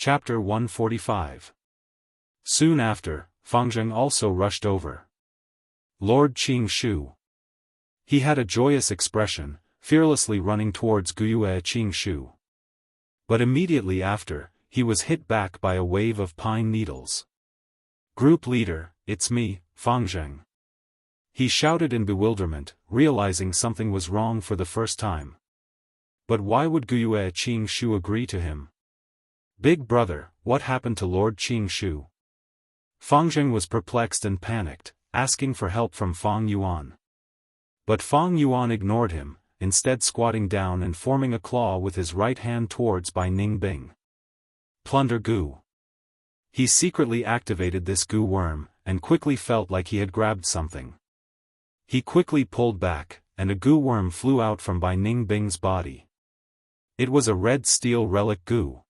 Chapter 145. Soon after, Fangzheng also rushed over. Lord Qing Shu. He had a joyous expression, fearlessly running towards Wuxia Xianxia. But immediately after, he was hit back by a wave of pine needles. Group leader, it's me, Fangzheng. He shouted in bewilderment, realizing something was wrong for the first time. But why would Wuxia Xianxia agree to him? Big brother, what happened to Lord Qing Shu? Fangzheng was perplexed and panicked, asking for help from Fang Yuan. But Fang Yuan ignored him, instead squatting down and forming a claw with his right hand towards Bai Ningbing. Plunder Gu. He secretly activated this Gu worm, and quickly felt like he had grabbed something. He quickly pulled back, and a Gu worm flew out from Bai Ningbing's body. It was a red steel relic Gu.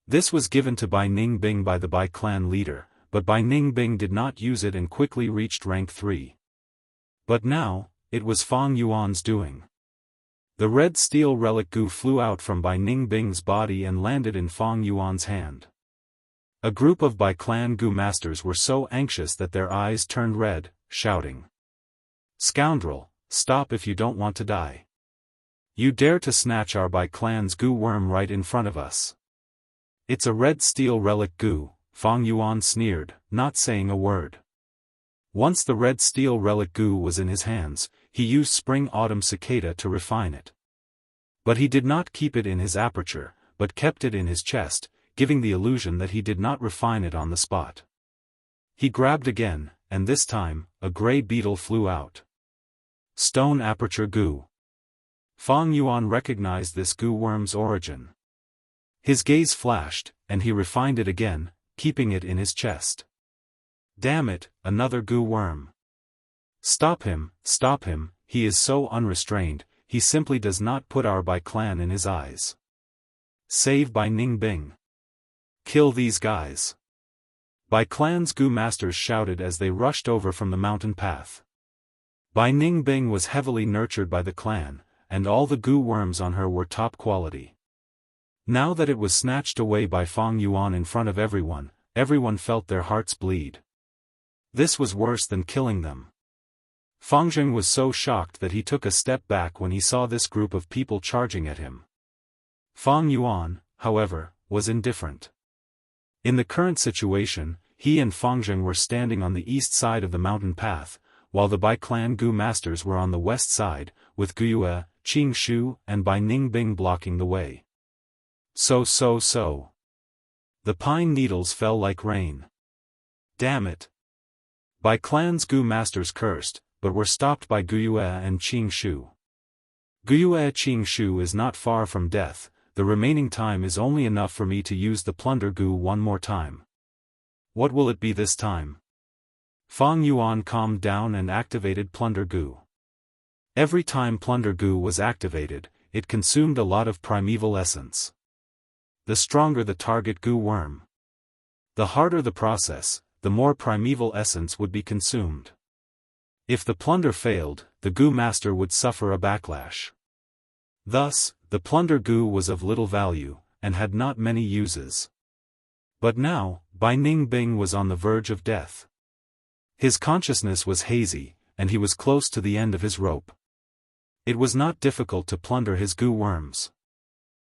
This was given to Bai Ningbing by the Bai clan leader, but Bai Ningbing did not use it and quickly reached rank 3. But now, it was Fang Yuan's doing. The red steel relic Gu flew out from Bai Ningbing's body and landed in Fang Yuan's hand. A group of Bai clan Gu masters were so anxious that their eyes turned red, shouting. Scoundrel, stop if you don't want to die. You dare to snatch our Bai clan's Gu worm right in front of us. It's a red steel relic Gu, Fang Yuan sneered, not saying a word. Once the red steel relic Gu was in his hands, he used spring-autumn cicada to refine it. But he did not keep it in his aperture, but kept it in his chest, giving the illusion that he did not refine it on the spot. He grabbed again, and this time, a gray beetle flew out. Stone aperture Gu. Fang Yuan recognized this Gu worm's origin. His gaze flashed, and he refined it again, keeping it in his chest. Damn it, another Gu worm. Stop him, he is so unrestrained, he simply does not put our Bai clan in his eyes. Save Bai Ningbing. Kill these guys. Bai clan's Gu masters shouted as they rushed over from the mountain path. Bai Ningbing was heavily nurtured by the clan, and all the Gu worms on her were top quality. Now that it was snatched away by Fang Yuan in front of everyone, everyone felt their hearts bleed. This was worse than killing them. Fangzheng was so shocked that he took a step back when he saw this group of people charging at him. Fang Yuan, however, was indifferent. In the current situation, he and Fangzheng were standing on the east side of the mountain path, while the Bai clan Gu masters were on the west side, with Wuxia Xianxia and Bai Ningbing blocking the way. So. The pine needles fell like rain. Damn it. Bai clan's Gu masters cursed, but were stopped by Wuxia and Xianxia. Wuxia Xianxia is not far from death, the remaining time is only enough for me to use the plunder Gu one more time. What will it be this time? Fang Yuan calmed down and activated plunder Gu. Every time plunder Gu was activated, it consumed a lot of primeval essence. The stronger the target Gu worm, the harder the process, the more primeval essence would be consumed. If the plunder failed, the Gu master would suffer a backlash. Thus, the plunder Gu was of little value, and had not many uses. But now, Bai Ningbing was on the verge of death. His consciousness was hazy, and he was close to the end of his rope. It was not difficult to plunder his Gu worms.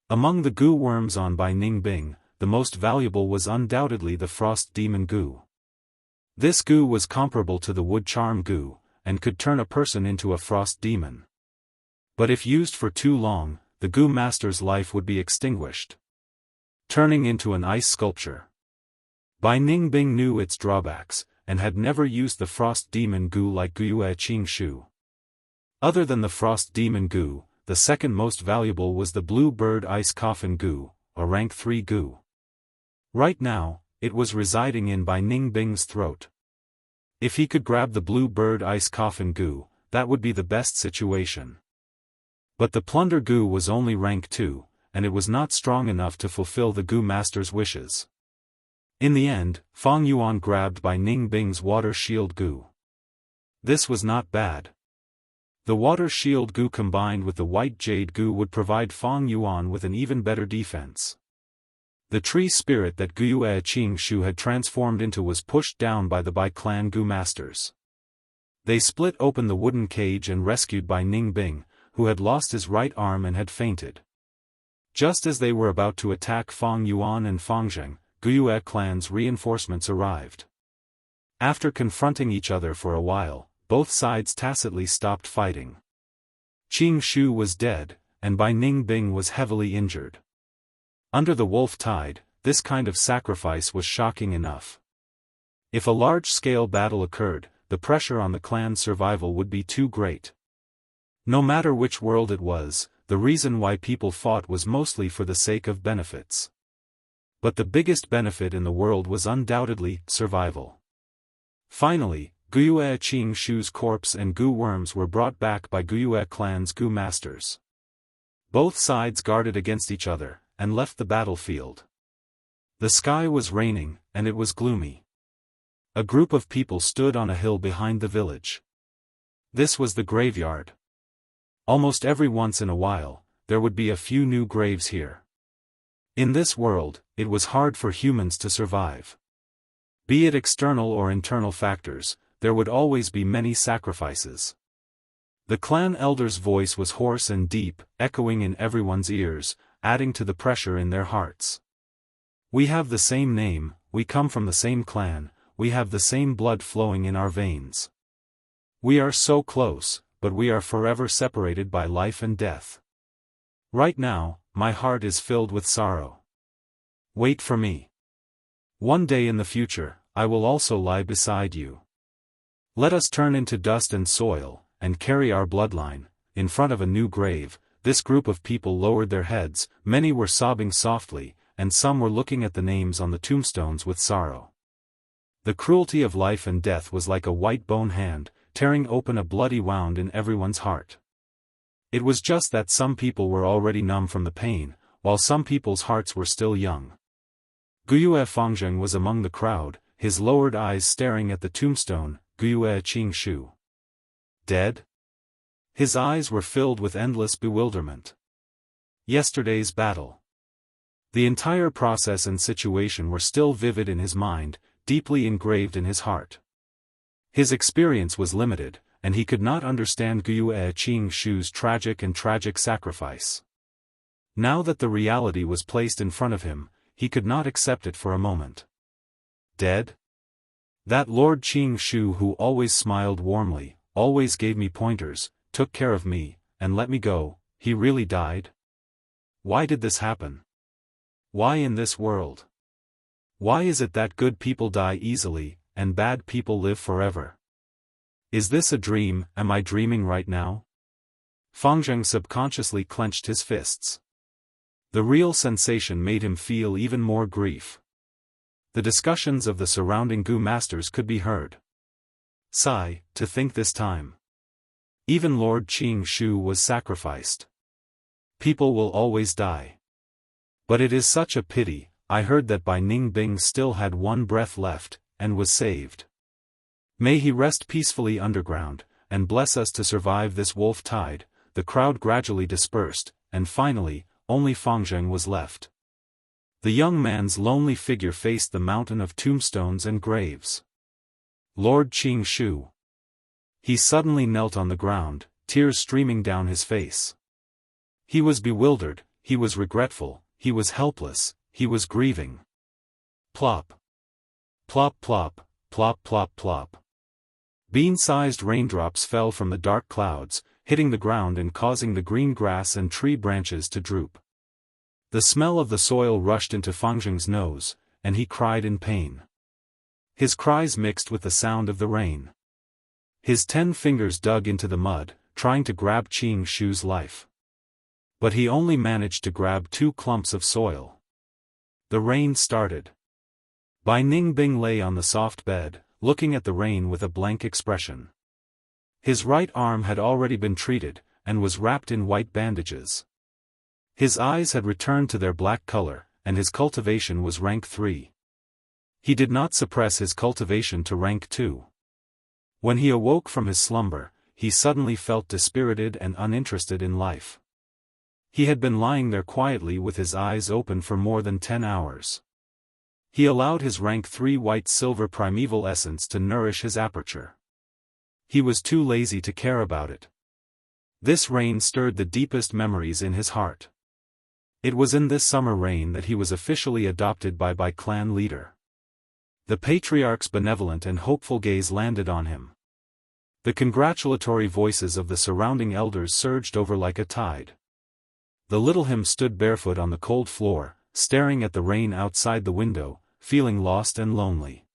Among the Gu worms on Bai Ningbing, the most valuable was undoubtedly the Frost Demon Gu. This Gu was comparable to the Wood Charm Gu, and could turn a person into a Frost Demon. But if used for too long, the Gu master's life would be extinguished, turning into an ice sculpture. Bai Ningbing knew its drawbacks, and had never used the Frost Demon Gu like Wuxia Xianxia. Other than the Frost Demon Gu, the second most valuable was the Blue Bird Ice Coffin Gu, a rank 3 Gu. Right now, it was residing in Bai Ningbing's throat. If he could grab the Blue Bird Ice Coffin Gu, that would be the best situation. But the plunder Gu was only rank 2, and it was not strong enough to fulfill the Gu master's wishes. In the end, Fang Yuan grabbed Bai Ningbing's Water Shield Gu. This was not bad. The Water Shield Gu combined with the White Jade Gu would provide Fang Yuan with an even better defense. The tree spirit that Wuxia Xianxia had transformed into was pushed down by the Bai clan Gu masters. They split open the wooden cage and rescued Bai Ningbing, who had lost his right arm and had fainted. Just as they were about to attack Fang Yuan and Fangzheng, Wuxia clan's reinforcements arrived. After confronting each other for a while, both sides tacitly stopped fighting. Xianxia was dead, and Bai Ningbing was heavily injured. Under the wolf tide, this kind of sacrifice was shocking enough. If a large-scale battle occurred, the pressure on the clan's survival would be too great. No matter which world it was, the reason why people fought was mostly for the sake of benefits. But the biggest benefit in the world was undoubtedly survival. Finally, Wuxia Xianxia's corpse and Gu worms were brought back by Wuxia clan's Gu masters. Both sides guarded against each other, and left the battlefield. The sky was raining, and it was gloomy. A group of people stood on a hill behind the village. This was the graveyard. Almost every once in a while, there would be a few new graves here. In this world, it was hard for humans to survive. Be it external or internal factors, there would always be many sacrifices. The clan elder's voice was hoarse and deep, echoing in everyone's ears, adding to the pressure in their hearts. We have the same name, we come from the same clan, we have the same blood flowing in our veins. We are so close, but we are forever separated by life and death. Right now, my heart is filled with sorrow. Wait for me. One day in the future, I will also lie beside you. Let us turn into dust and soil, and carry our bloodline. In front of a new grave, this group of people lowered their heads, many were sobbing softly, and some were looking at the names on the tombstones with sorrow. The cruelty of life and death was like a white bone hand, tearing open a bloody wound in everyone's heart. It was just that some people were already numb from the pain, while some people's hearts were still young. Wuxia Fangzheng was among the crowd, his lowered eyes staring at the tombstone. Wuxia Xianxia. Dead? His eyes were filled with endless bewilderment. Yesterday's battle. The entire process and situation were still vivid in his mind, deeply engraved in his heart. His experience was limited, and he could not understand Wuxia Xianxia's tragic sacrifice. Now that the reality was placed in front of him, he could not accept it for a moment. Dead? That Lord Xianxia who always smiled warmly, always gave me pointers, took care of me, and let me go, he really died? Why did this happen? Why in this world? Why is it that good people die easily, and bad people live forever? Is this a dream? Am I dreaming right now? Fangzheng subconsciously clenched his fists. The real sensation made him feel even more grief. The discussions of the surrounding Gu masters could be heard. Sigh, to think this time. Even Lord Xianxia was sacrificed. People will always die. But it is such a pity. I heard that Bai Ningbing still had one breath left, and was saved. May he rest peacefully underground, and bless us to survive this wolf tide. The crowd gradually dispersed, and finally, only Fangzheng was left. The young man's lonely figure faced the mountain of tombstones and graves. Lord Xianxia. He suddenly knelt on the ground, tears streaming down his face. He was bewildered, he was regretful, he was helpless, he was grieving. Plop. Plop plop, plop plop plop. Bean-sized raindrops fell from the dark clouds, hitting the ground and causing the green grass and tree branches to droop. The smell of the soil rushed into Fangzheng's nose, and he cried in pain. His cries mixed with the sound of the rain. His 10 fingers dug into the mud, trying to grab Xianxia's life. But he only managed to grab 2 clumps of soil. The rain started. Bai Ningbing lay on the soft bed, looking at the rain with a blank expression. His right arm had already been treated, and was wrapped in white bandages. His eyes had returned to their black color, and his cultivation was rank 3. He did not suppress his cultivation to rank 2. When he awoke from his slumber, he suddenly felt dispirited and uninterested in life. He had been lying there quietly with his eyes open for more than 10 hours. He allowed his rank 3 white-silver primeval essence to nourish his aperture. He was too lazy to care about it. This rain stirred the deepest memories in his heart. It was in this summer rain that he was officially adopted by clan leader. The patriarch's benevolent and hopeful gaze landed on him. The congratulatory voices of the surrounding elders surged over like a tide. The little him stood barefoot on the cold floor, staring at the rain outside the window, feeling lost and lonely.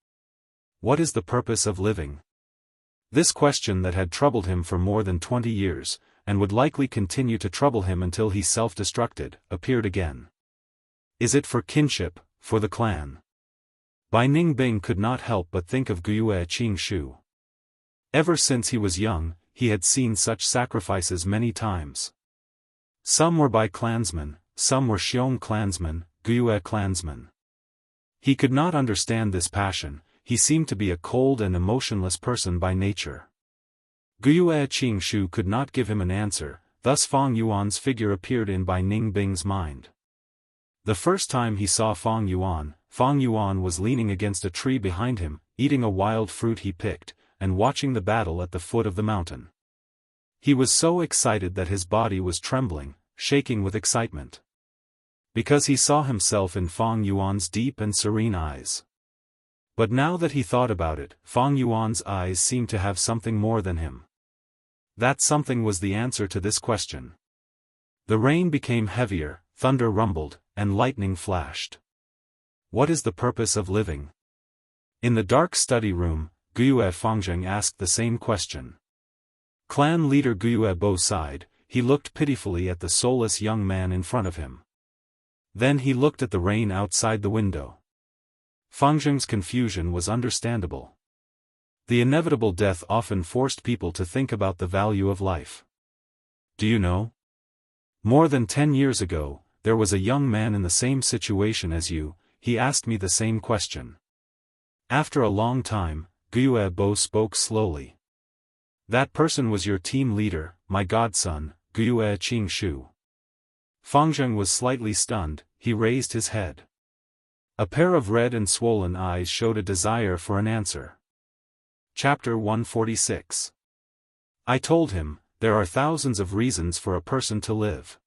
What is the purpose of living? This question that had troubled him for more than 20 years, and would likely continue to trouble him until he self-destructed, appeared again. Is it for kinship, for the clan? Bai Ningbing could not help but think of Wuxia Xianxia. Ever since he was young, he had seen such sacrifices many times. Some were Bai clansmen, some were Xiong clansmen, Wuxia clansmen. He could not understand this passion. He seemed to be a cold and emotionless person by nature. Wuxia Xianxia could not give him an answer, thus Fang Yuan's figure appeared in Bai Ningbing's mind. The first time he saw Fang Yuan was leaning against a tree behind him, eating a wild fruit he picked, and watching the battle at the foot of the mountain. He was so excited that his body was trembling, shaking with excitement. Because he saw himself in Fang Yuan's deep and serene eyes. But now that he thought about it, Fang Yuan's eyes seemed to have something more than him. That something was the answer to this question. The rain became heavier, thunder rumbled, and lightning flashed. What is the purpose of living? In the dark study room, Wuxia Fangzheng asked the same question. Clan leader Wuxia Bo sighed. He looked pitifully at the soulless young man in front of him. Then he looked at the rain outside the window. Fangzheng's confusion was understandable. The inevitable death often forced people to think about the value of life. Do you know? More than 10 years ago, there was a young man in the same situation as you. He asked me the same question. After a long time, Wuxia Bo spoke slowly. That person was your team leader, my godson, Wuxia Xianxia. Fangzheng was slightly stunned. He raised his head. A pair of red and swollen eyes showed a desire for an answer. Chapter 146. I told him, there are thousands of reasons for a person to live.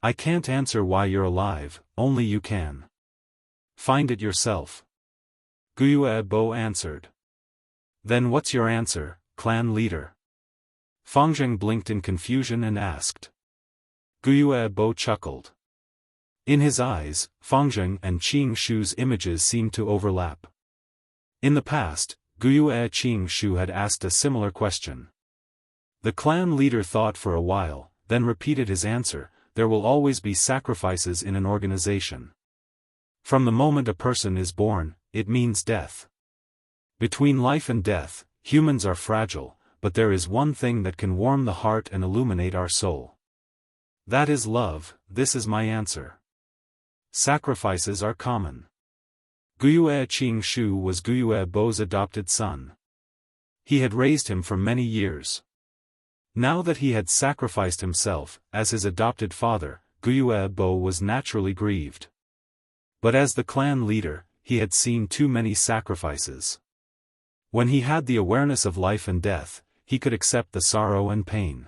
I can't answer why you're alive, only you can. Find it yourself. Wuxia Bo answered. Then what's your answer, clan leader? Fangzheng blinked in confusion and asked. Wuxia Bo chuckled. In his eyes, Fangzheng and Xianxia's images seemed to overlap. In the past, Wuxia Xianxia had asked a similar question. The clan leader thought for a while, then repeated his answer. There will always be sacrifices in an organization. From the moment a person is born, it means death. Between life and death, humans are fragile, but there is one thing that can warm the heart and illuminate our soul. That is love. This is my answer. Sacrifices are common. Wuxia Xianxia was Wuxia Bo's adopted son. He had raised him for many years. Now that he had sacrificed himself, as his adopted father, Wuxia Bo was naturally grieved. But as the clan leader, he had seen too many sacrifices. When he had the awareness of life and death, he could accept the sorrow and pain.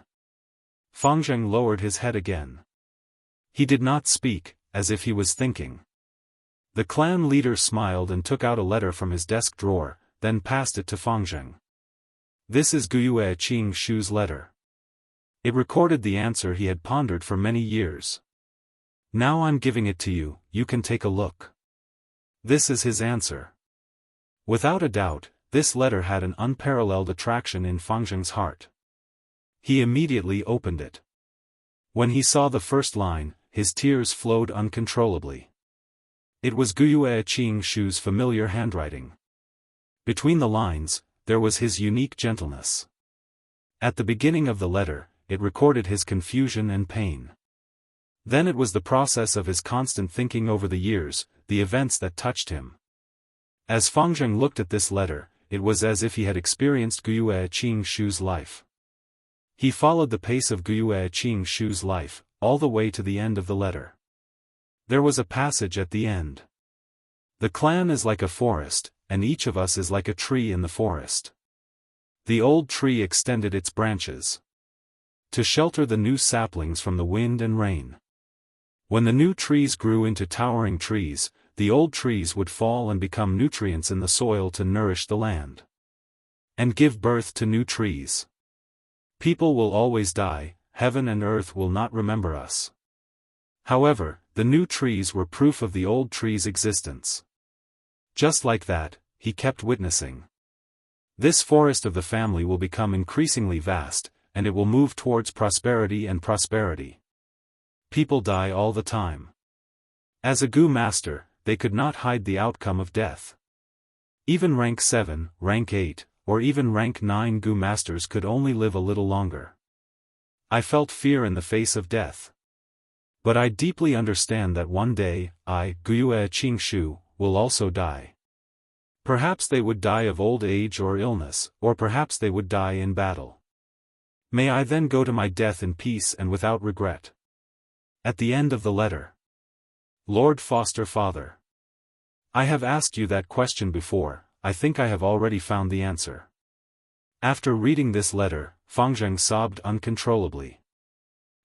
Fangzheng lowered his head again. He did not speak, as if he was thinking. The clan leader smiled and took out a letter from his desk drawer, then passed it to Fangzheng. This is Wuxia Xianxia's letter. It recorded the answer he had pondered for many years. Now I'm giving it to you, you can take a look. This is his answer. Without a doubt, this letter had an unparalleled attraction in Fangzheng's heart. He immediately opened it. When he saw the first line, his tears flowed uncontrollably. It was Wuxia Xianxia's familiar handwriting. Between the lines, there was his unique gentleness. At the beginning of the letter, it recorded his confusion and pain. Then it was the process of his constant thinking over the years, the events that touched him. As Fangzheng looked at this letter, it was as if he had experienced Wuxia Xianxia's life. He followed the pace of Wuxia Xianxia's life, all the way to the end of the letter. There was a passage at the end. The clan is like a forest, and each of us is like a tree in the forest. The old tree extended its branches to shelter the new saplings from the wind and rain. When the new trees grew into towering trees, the old trees would fall and become nutrients in the soil to nourish the land and give birth to new trees. People will always die, heaven and earth will not remember us. However, the new trees were proof of the old tree's existence. Just like that, he kept witnessing. This forest of the family will become increasingly vast, and it will move towards prosperity and prosperity. People die all the time. As a Gu master, they could not hide the outcome of death. Even rank 7, rank 8, or even rank 9 Gu masters could only live a little longer. I felt fear in the face of death. But I deeply understand that one day, Wuxia Xianxia, will also die. Perhaps they would die of old age or illness, or perhaps they would die in battle. May I then go to my death in peace and without regret. At the end of the letter. Lord Foster Father. I have asked you that question before, I think I have already found the answer. After reading this letter, Fangzheng sobbed uncontrollably.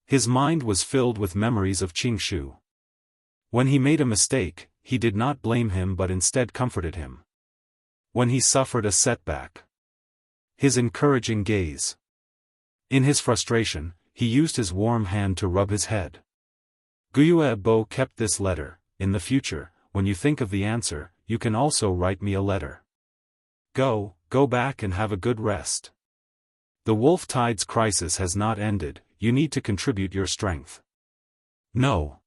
His mind was filled with memories of Qingshu. When he made a mistake, he did not blame him but instead comforted him. When he suffered a setback, his encouraging gaze. In his frustration, he used his warm hand to rub his head. Wuxia Bo kept this letter. In the future, when you think of the answer, you can also write me a letter. Go back and have a good rest. The Wolf Tide's crisis has not ended, you need to contribute your strength. No.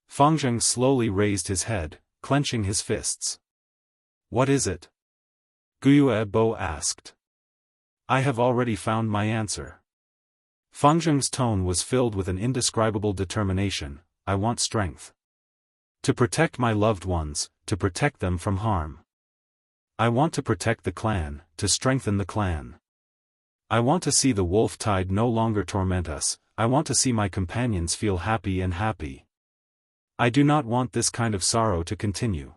Fangzheng slowly raised his head, clenching his fists. What is it? Wuxia Bo asked. I have already found my answer. Fangzheng's tone was filled with an indescribable determination. I want strength. To protect my loved ones, to protect them from harm. I want to protect the clan, to strengthen the clan. I want to see the wolf tide no longer torment us, I want to see my companions feel happy and happy. I do not want this kind of sorrow to continue.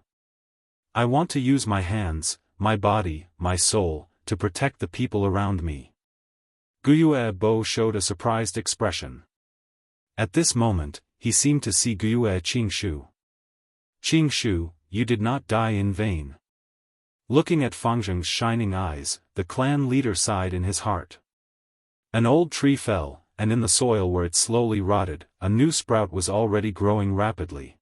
I want to use my hands, my body, my soul, to protect the people around me. Wuxia Bo showed a surprised expression. At this moment, he seemed to see Wuxia Xianxia. Qingshu, you did not die in vain. Looking at Fangzheng's shining eyes, the clan leader sighed in his heart. An old tree fell, and in the soil where it slowly rotted, a new sprout was already growing rapidly.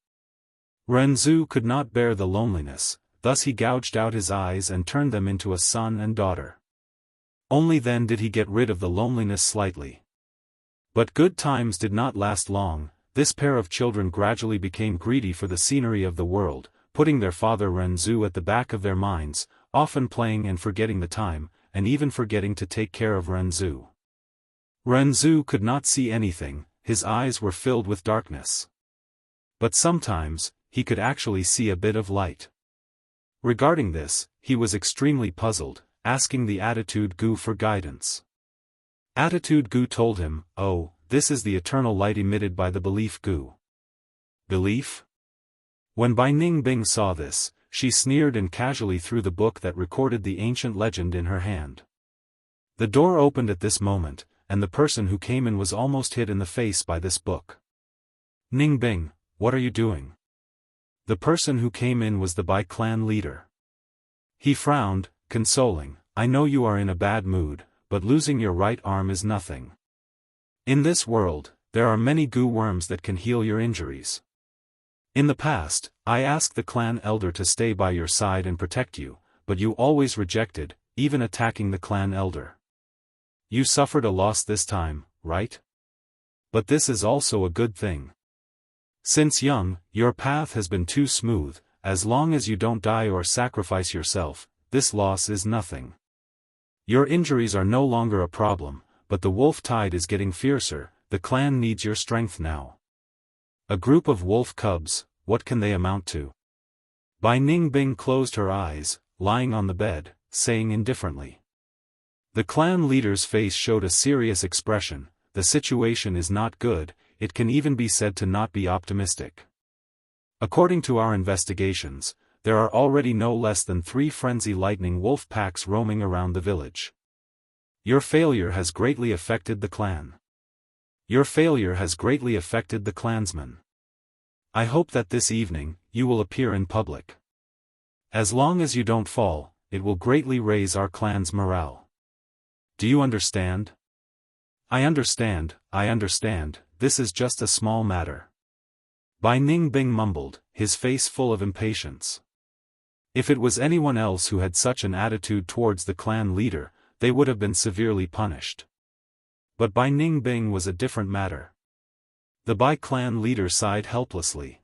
Renzu could not bear the loneliness, thus he gouged out his eyes and turned them into a son and daughter. Only then did he get rid of the loneliness slightly. But good times did not last long. This pair of children gradually became greedy for the scenery of the world, putting their father Renzu at the back of their minds, often playing and forgetting the time, and even forgetting to take care of Renzu. Renzu could not see anything, his eyes were filled with darkness. But sometimes, he could actually see a bit of light. Regarding this, he was extremely puzzled, asking the Attitude Gu for guidance. Attitude Gu told him, "Oh, this is the eternal light emitted by the Belief Gu." Belief? When Bai Ningbing saw this, she sneered and casually threw the book that recorded the ancient legend in her hand. The door opened at this moment, and the person who came in was almost hit in the face by this book. Ningbing, what are you doing? The person who came in was the Bai clan leader. He frowned, consoling, I know you are in a bad mood, but losing your right arm is nothing. In this world, there are many Gu worms that can heal your injuries. In the past, I asked the clan elder to stay by your side and protect you, but you always rejected, even attacking the clan elder. You suffered a loss this time, right? But this is also a good thing. Since young, your path has been too smooth, as long as you don't die or sacrifice yourself, this loss is nothing. Your injuries are no longer a problem, but the wolf tide is getting fiercer, the clan needs your strength now. A group of wolf cubs, what can they amount to? Bai Ningbing closed her eyes, lying on the bed, saying indifferently. The clan leader's face showed a serious expression, the situation is not good, it can even be said to not be optimistic. According to our investigations, there are already no less than 3 frenzy lightning wolf packs roaming around the village. Your failure has greatly affected the clan. Your failure has greatly affected the clansmen. I hope that this evening, you will appear in public. As long as you don't fall, it will greatly raise our clan's morale. Do you understand? I understand, this is just a small matter. Bai Ningbing mumbled, his face full of impatience. If it was anyone else who had such an attitude towards the clan leader, they would have been severely punished. But Bai Ningbing was a different matter. The Bai clan leader sighed helplessly.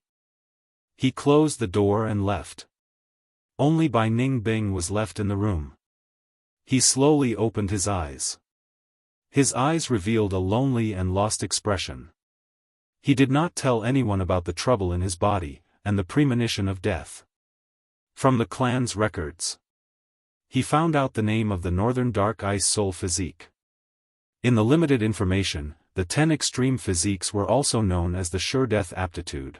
He closed the door and left. Only Bai Ningbing was left in the room. He slowly opened his eyes. His eyes revealed a lonely and lost expression. He did not tell anyone about the trouble in his body, and the premonition of death. From the clan's records, he found out the name of the Northern Dark Ice Soul Physique. In the limited information, the 10 extreme physiques were also known as the Sure Death Aptitude.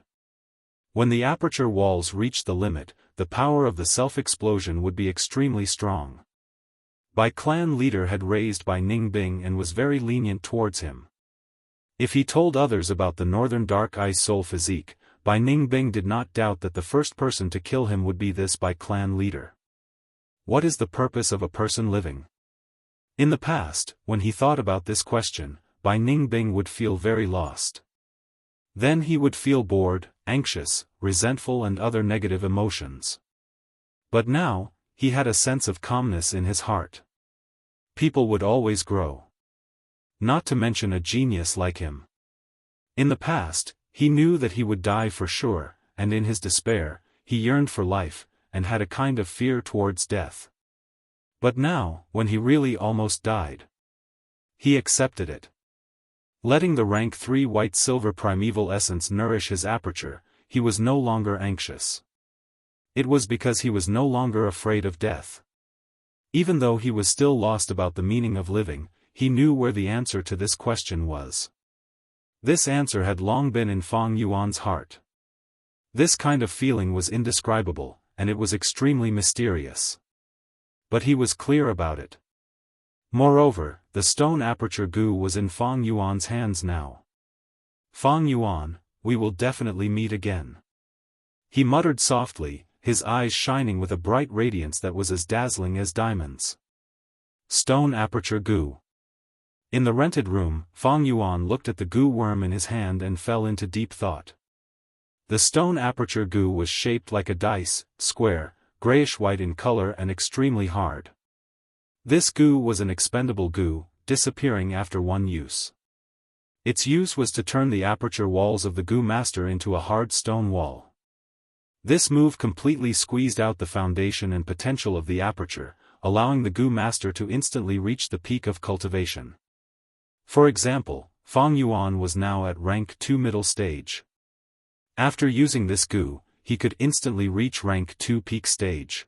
When the aperture walls reached the limit, the power of the self-explosion would be extremely strong. Bai clan leader had raised Bai Ningbing and was very lenient towards him. If he told others about the Northern Dark Ice Soul Physique, Bai Ningbing did not doubt that the first person to kill him would be this Bai clan leader. What is the purpose of a person living? In the past, when he thought about this question, Bai Ningbing would feel very lost. Then he would feel bored, anxious, resentful and other negative emotions. But now, he had a sense of calmness in his heart. People would always grow. Not to mention a genius like him. In the past, he knew that he would die for sure, and in his despair, he yearned for life, and had a kind of fear towards death. But now, when he really almost died, he accepted it. Letting the rank 3 white-silver primeval essence nourish his aperture, he was no longer anxious. It was because he was no longer afraid of death. Even though he was still lost about the meaning of living, he knew where the answer to this question was. This answer had long been in Fang Yuan's heart. This kind of feeling was indescribable, and it was extremely mysterious. But he was clear about it. Moreover, the stone aperture goo was in Fang Yuan's hands now. Fang Yuan, we will definitely meet again. He muttered softly, his eyes shining with a bright radiance that was as dazzling as diamonds. Stone aperture goo. In the rented room, Fang Yuan looked at the goo worm in his hand and fell into deep thought. The stone aperture goo was shaped like a dice, square, grayish-white in color and extremely hard. This goo was an expendable goo, disappearing after one use. Its use was to turn the aperture walls of the goo master into a hard stone wall. This move completely squeezed out the foundation and potential of the aperture, allowing the goo master to instantly reach the peak of cultivation. For example, Fang Yuan was now at rank 2 middle stage. After using this goo, he could instantly reach rank 2 peak stage.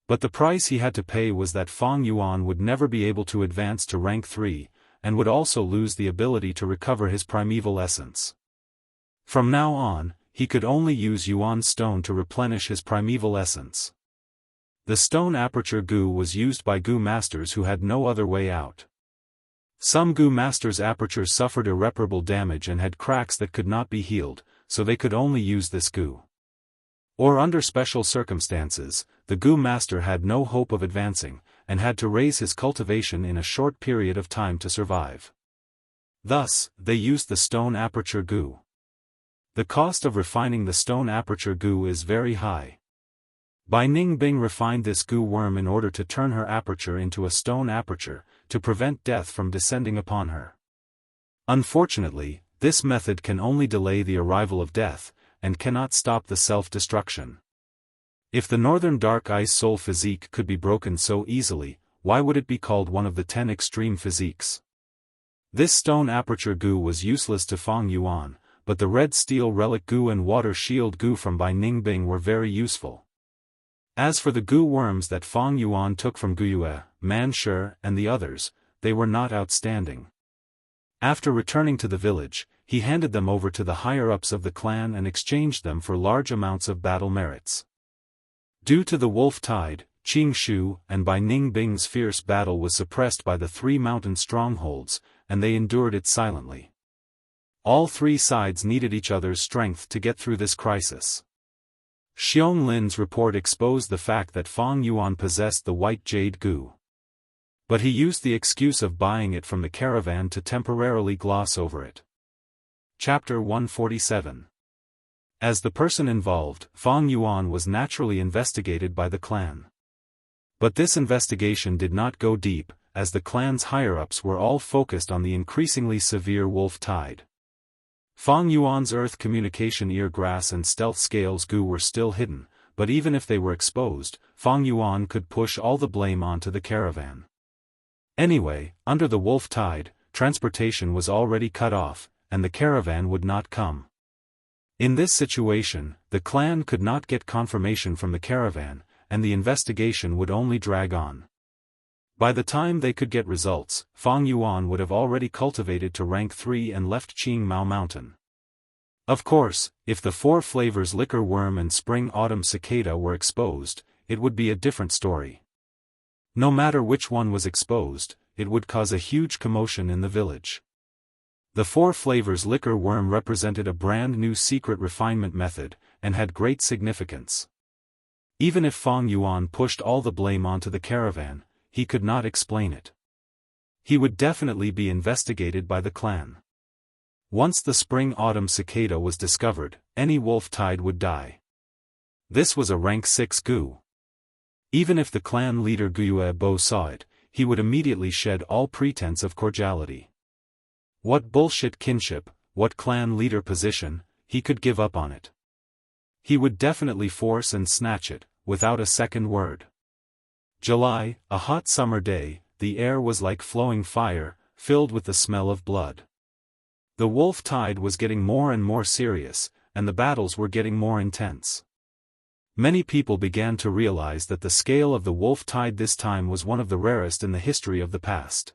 But the price he had to pay was that Fang Yuan would never be able to advance to rank 3, and would also lose the ability to recover his primeval essence. From now on, he could only use Yuan stone to replenish his primeval essence. The stone aperture goo was used by goo masters who had no other way out. Some goo masters' apertures suffered irreparable damage and had cracks that could not be healed, so they could only use this goo. Or under special circumstances, the goo master had no hope of advancing, and had to raise his cultivation in a short period of time to survive. Thus, they used the stone aperture goo. The cost of refining the stone aperture goo is very high. Bai Ningbing refined this goo worm in order to turn her aperture into a stone aperture, to prevent death from descending upon her. Unfortunately, this method can only delay the arrival of death, and cannot stop the self-destruction. If the Northern Dark Ice Soul Physique could be broken so easily, why would it be called one of the 10 extreme physiques? This stone aperture goo was useless to Fang Yuan, but the red steel relic goo and water shield goo from Bai Ningbing were very useful. As for the goo worms that Fang Yuan took from Guyue, Manshi, and the others, they were not outstanding. After returning to the village, he handed them over to the higher-ups of the clan and exchanged them for large amounts of battle merits. Due to the wolf tide, Qingshu and Bai Ningbing's fierce battle was suppressed by the 3 mountain strongholds, and they endured it silently. All 3 sides needed each other's strength to get through this crisis. Xiong Lin's report exposed the fact that Fang Yuan possessed the white jade gu. But he used the excuse of buying it from the caravan to temporarily gloss over it. Chapter 147. As the person involved, Fang Yuan was naturally investigated by the clan. But this investigation did not go deep, as the clan's higher-ups were all focused on the increasingly severe wolf tide. Fang Yuan's earth communication ear-grass and stealth scales gu were still hidden, but even if they were exposed, Fang Yuan could push all the blame onto the caravan. Anyway, under the wolf tide, transportation was already cut off, and the caravan would not come. In this situation, the clan could not get confirmation from the caravan, and the investigation would only drag on. By the time they could get results, Fang Yuan would have already cultivated to rank 3 and left Qingmao Mountain. Of course, if the 4 flavors liquor worm and spring-autumn cicada were exposed, it would be a different story. No matter which one was exposed, it would cause a huge commotion in the village. The 4 flavors liquor worm represented a brand new secret refinement method, and had great significance. Even if Fang Yuan pushed all the blame onto the caravan, he could not explain it. He would definitely be investigated by the clan. Once the spring-autumn cicada was discovered, any wolf tide would die. This was a rank 6 gu. Even if the clan leader Guyue Bo saw it, he would immediately shed all pretense of cordiality. What bullshit kinship, what clan leader position, he could give up on it. He would definitely force and snatch it, without a second word. July, a hot summer day, the air was like flowing fire, filled with the smell of blood. The wolf tide was getting more and more serious, and the battles were getting more intense. Many people began to realize that the scale of the wolf tide this time was one of the rarest in the history of the past.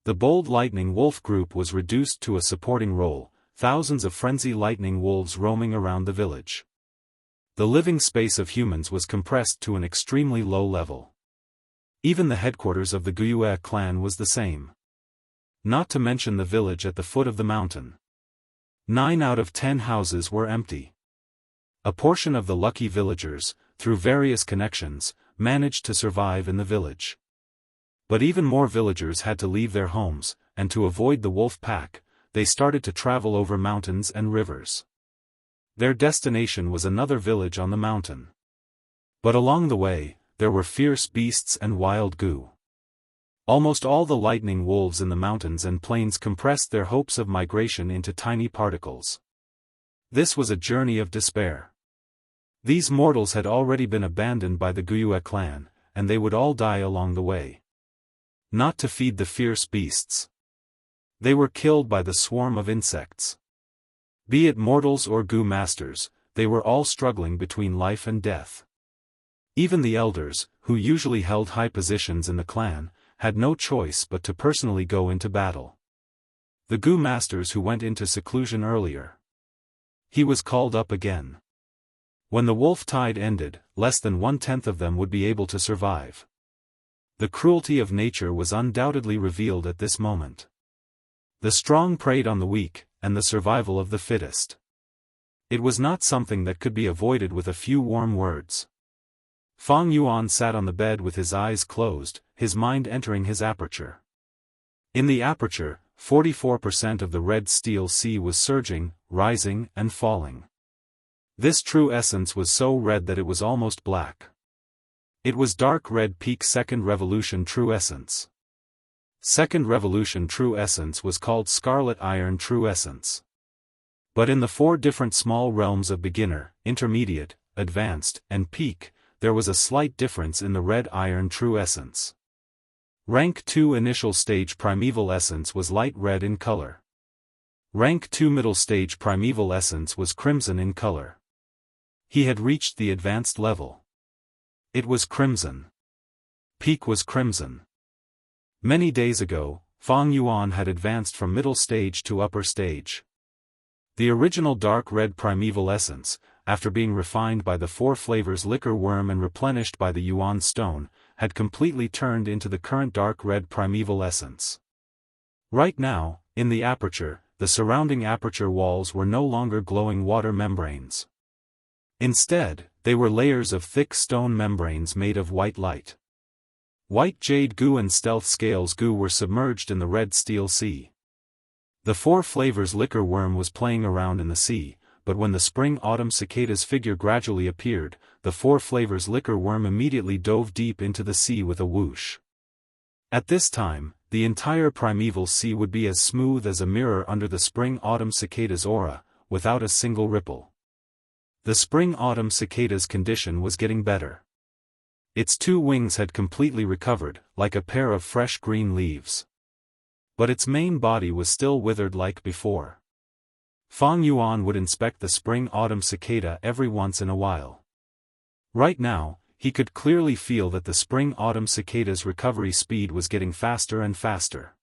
The bold lightning wolf group was reduced to a supporting role, thousands of frenzy lightning wolves roaming around the village. The living space of humans was compressed to an extremely low level. Even the headquarters of the Guyue clan was the same. Not to mention the village at the foot of the mountain. 9 out of 10 houses were empty. A portion of the lucky villagers, through various connections, managed to survive in the village. But even more villagers had to leave their homes, and to avoid the wolf pack, they started to travel over mountains and rivers. Their destination was another village on the mountain. But along the way, there were fierce beasts and wild gu. Almost all the lightning wolves in the mountains and plains compressed their hopes of migration into tiny particles. This was a journey of despair. These mortals had already been abandoned by the Guyue clan, and they would all die along the way. Not to feed the fierce beasts. They were killed by the swarm of insects. Be it mortals or gu masters, they were all struggling between life and death. Even the elders, who usually held high positions in the clan, had no choice but to personally go into battle. The gu masters who went into seclusion earlier. He was called up again. When the wolf tide ended, less than 1/10 of them would be able to survive. The cruelty of nature was undoubtedly revealed at this moment. The strong preyed on the weak, and the survival of the fittest. It was not something that could be avoided with a few warm words. Fang Yuan sat on the bed with his eyes closed, his mind entering his aperture. In the aperture, 44% of the red steel sea was surging, rising, and falling. This true essence was so red that it was almost black. It was dark red peak second revolution true essence. Second revolution true essence was called scarlet iron true essence. But in the 4 different small realms of beginner, intermediate, advanced, and peak, there was a slight difference in the red iron true essence. Rank 2 initial stage primeval essence was light red in color. Rank 2 middle stage primeval essence was crimson in color. He had reached the advanced level. It was crimson. Peak was crimson. Many days ago, Fang Yuan had advanced from middle stage to upper stage. The original dark red primeval essence, after being refined by the four flavors liquor worm and replenished by the yuan stone, had completely turned into the current dark red primeval essence. Right now, in the aperture, the surrounding aperture walls were no longer glowing water membranes. Instead, they were layers of thick stone membranes made of white light. White jade goo and stealth scales goo were submerged in the red steel sea. The four flavors liquor worm was playing around in the sea, but when the spring-autumn cicada's figure gradually appeared, the four flavors liquor worm immediately dove deep into the sea with a whoosh. At this time, the entire primeval sea would be as smooth as a mirror under the spring-autumn cicada's aura, without a single ripple. The spring-autumn cicada's condition was getting better. Its two wings had completely recovered, like a pair of fresh green leaves. But its main body was still withered like before. Fang Yuan would inspect the spring-autumn cicada every once in a while. Right now, he could clearly feel that the spring-autumn cicada's recovery speed was getting faster and faster.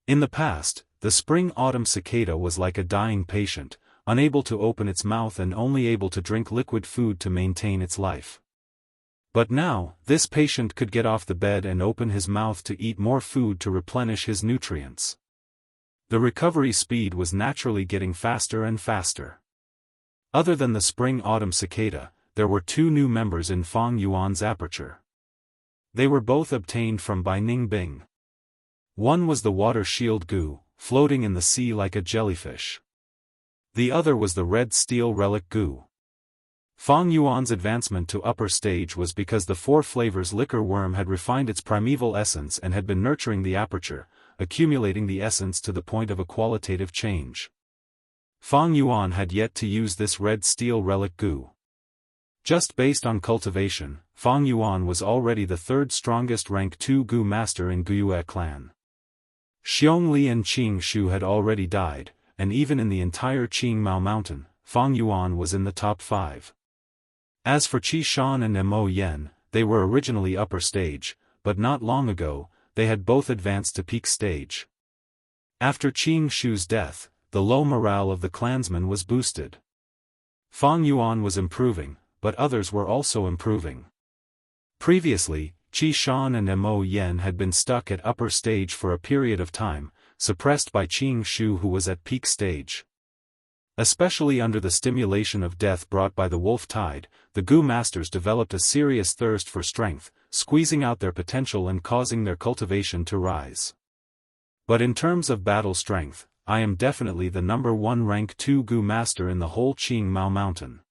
In the past, the spring-autumn cicada was like a dying patient, unable to open its mouth and only able to drink liquid food to maintain its life. But now, this patient could get off the bed and open his mouth to eat more food to replenish his nutrients. The recovery speed was naturally getting faster and faster. Other than the spring-autumn cicada, there were two new members in Fang Yuan's aperture. They were both obtained from Bai Ningbing. One was the water shield goo, floating in the sea like a jellyfish. The other was the red steel relic goo. Fang Yuan's advancement to upper stage was because the four flavors liquor worm had refined its primeval essence and had been nurturing the aperture, accumulating the essence to the point of a qualitative change. Fang Yuan had yet to use this red steel relic goo. Just based on cultivation, Fang Yuan was already the third strongest rank 2 goo master in Guyue clan. Xiong Li and Qing Shu had already died, and even in the entire Qingmao mountain, Fang Yuan was in the top 5. As for Qi Shan and Mo Yen, they were originally upper stage, but not long ago, they had both advanced to peak stage. After Qing Shu's death, the low morale of the clansmen was boosted. Fang Yuan was improving, but others were also improving. Previously, Qi Shan and Mo Yen had been stuck at upper stage for a period of time, suppressed by Qing Shu who was at peak stage. Especially under the stimulation of death brought by the wolf tide, the Gu masters developed a serious thirst for strength, squeezing out their potential and causing their cultivation to rise. But in terms of battle strength, I am definitely the number 1 rank 2 Gu master in the whole Qingmao mountain.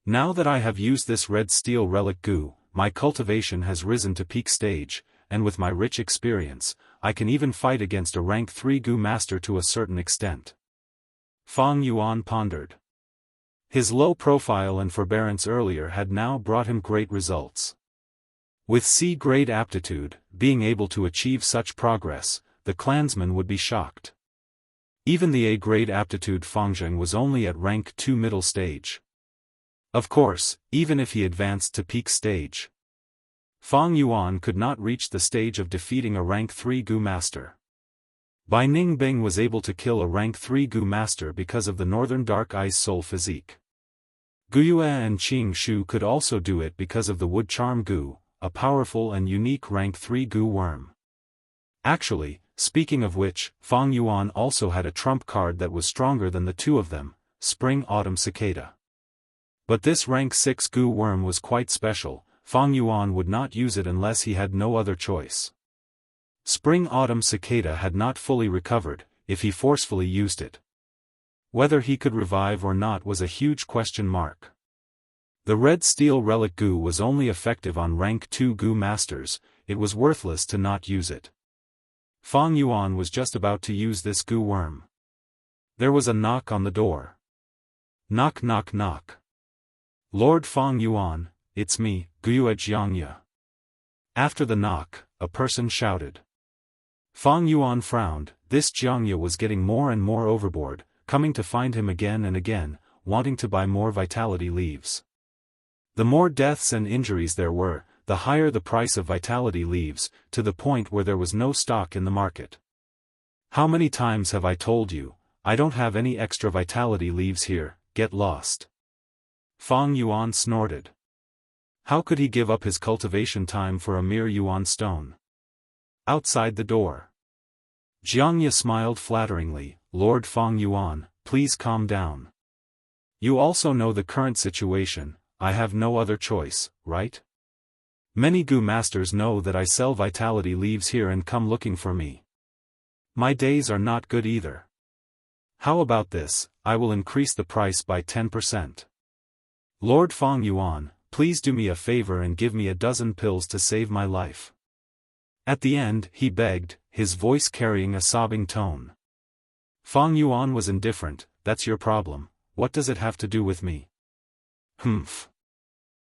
Now that I have used this red steel relic Gu, my cultivation has risen to peak stage, and with my rich experience, I can even fight against a rank 3 Gu master to a certain extent. Fang Yuan pondered. His low profile and forbearance earlier had now brought him great results. With C-grade aptitude, being able to achieve such progress, the clansmen would be shocked. Even the A-grade aptitude Fangzheng was only at rank 2 middle stage. Of course, even if he advanced to peak stage, Fang Yuan could not reach the stage of defeating a rank 3 Gu master. Bai Ningbing was able to kill a rank 3 Gu master because of the northern dark ice soul physique. Guyue and Qing Shu could also do it because of the wood charm Gu, a powerful and unique rank 3 Gu worm. Actually, speaking of which, Fang Yuan also had a trump card that was stronger than the two of them, Spring-Autumn Cicada. But this rank 6 Gu worm was quite special. Fang Yuan would not use it unless he had no other choice. Spring-Autumn Cicada had not fully recovered, if he forcefully used it. Whether he could revive or not was a huge question mark. The red steel relic Gu was only effective on rank 2 Gu masters, it was worthless to not use it. Fang Yuan was just about to use this Gu worm. There was a knock on the door. Knock knock knock. Lord Fang Yuan, it's me, Wuxia Xianxia. After the knock, a person shouted. Fang Yuan frowned. This Xianxia was getting more and more overboard, coming to find him again and again, wanting to buy more vitality leaves. The more deaths and injuries there were, the higher the price of vitality leaves, to the point where there was no stock in the market. How many times have I told you, I don't have any extra vitality leaves here, get lost. Fang Yuan snorted. How could he give up his cultivation time for a mere yuan stone? Outside the door. Jianghu smiled flatteringly, Lord Fang Yuan, please calm down. You also know the current situation, I have no other choice, right? Many Gu masters know that I sell vitality leaves here and come looking for me. My days are not good either. How about this, I will increase the price by 10%. Lord Fang Yuan, please do me a favor and give me a dozen pills to save my life. At the end, he begged, his voice carrying a sobbing tone. Fang Yuan was indifferent, that's your problem, what does it have to do with me? Humph.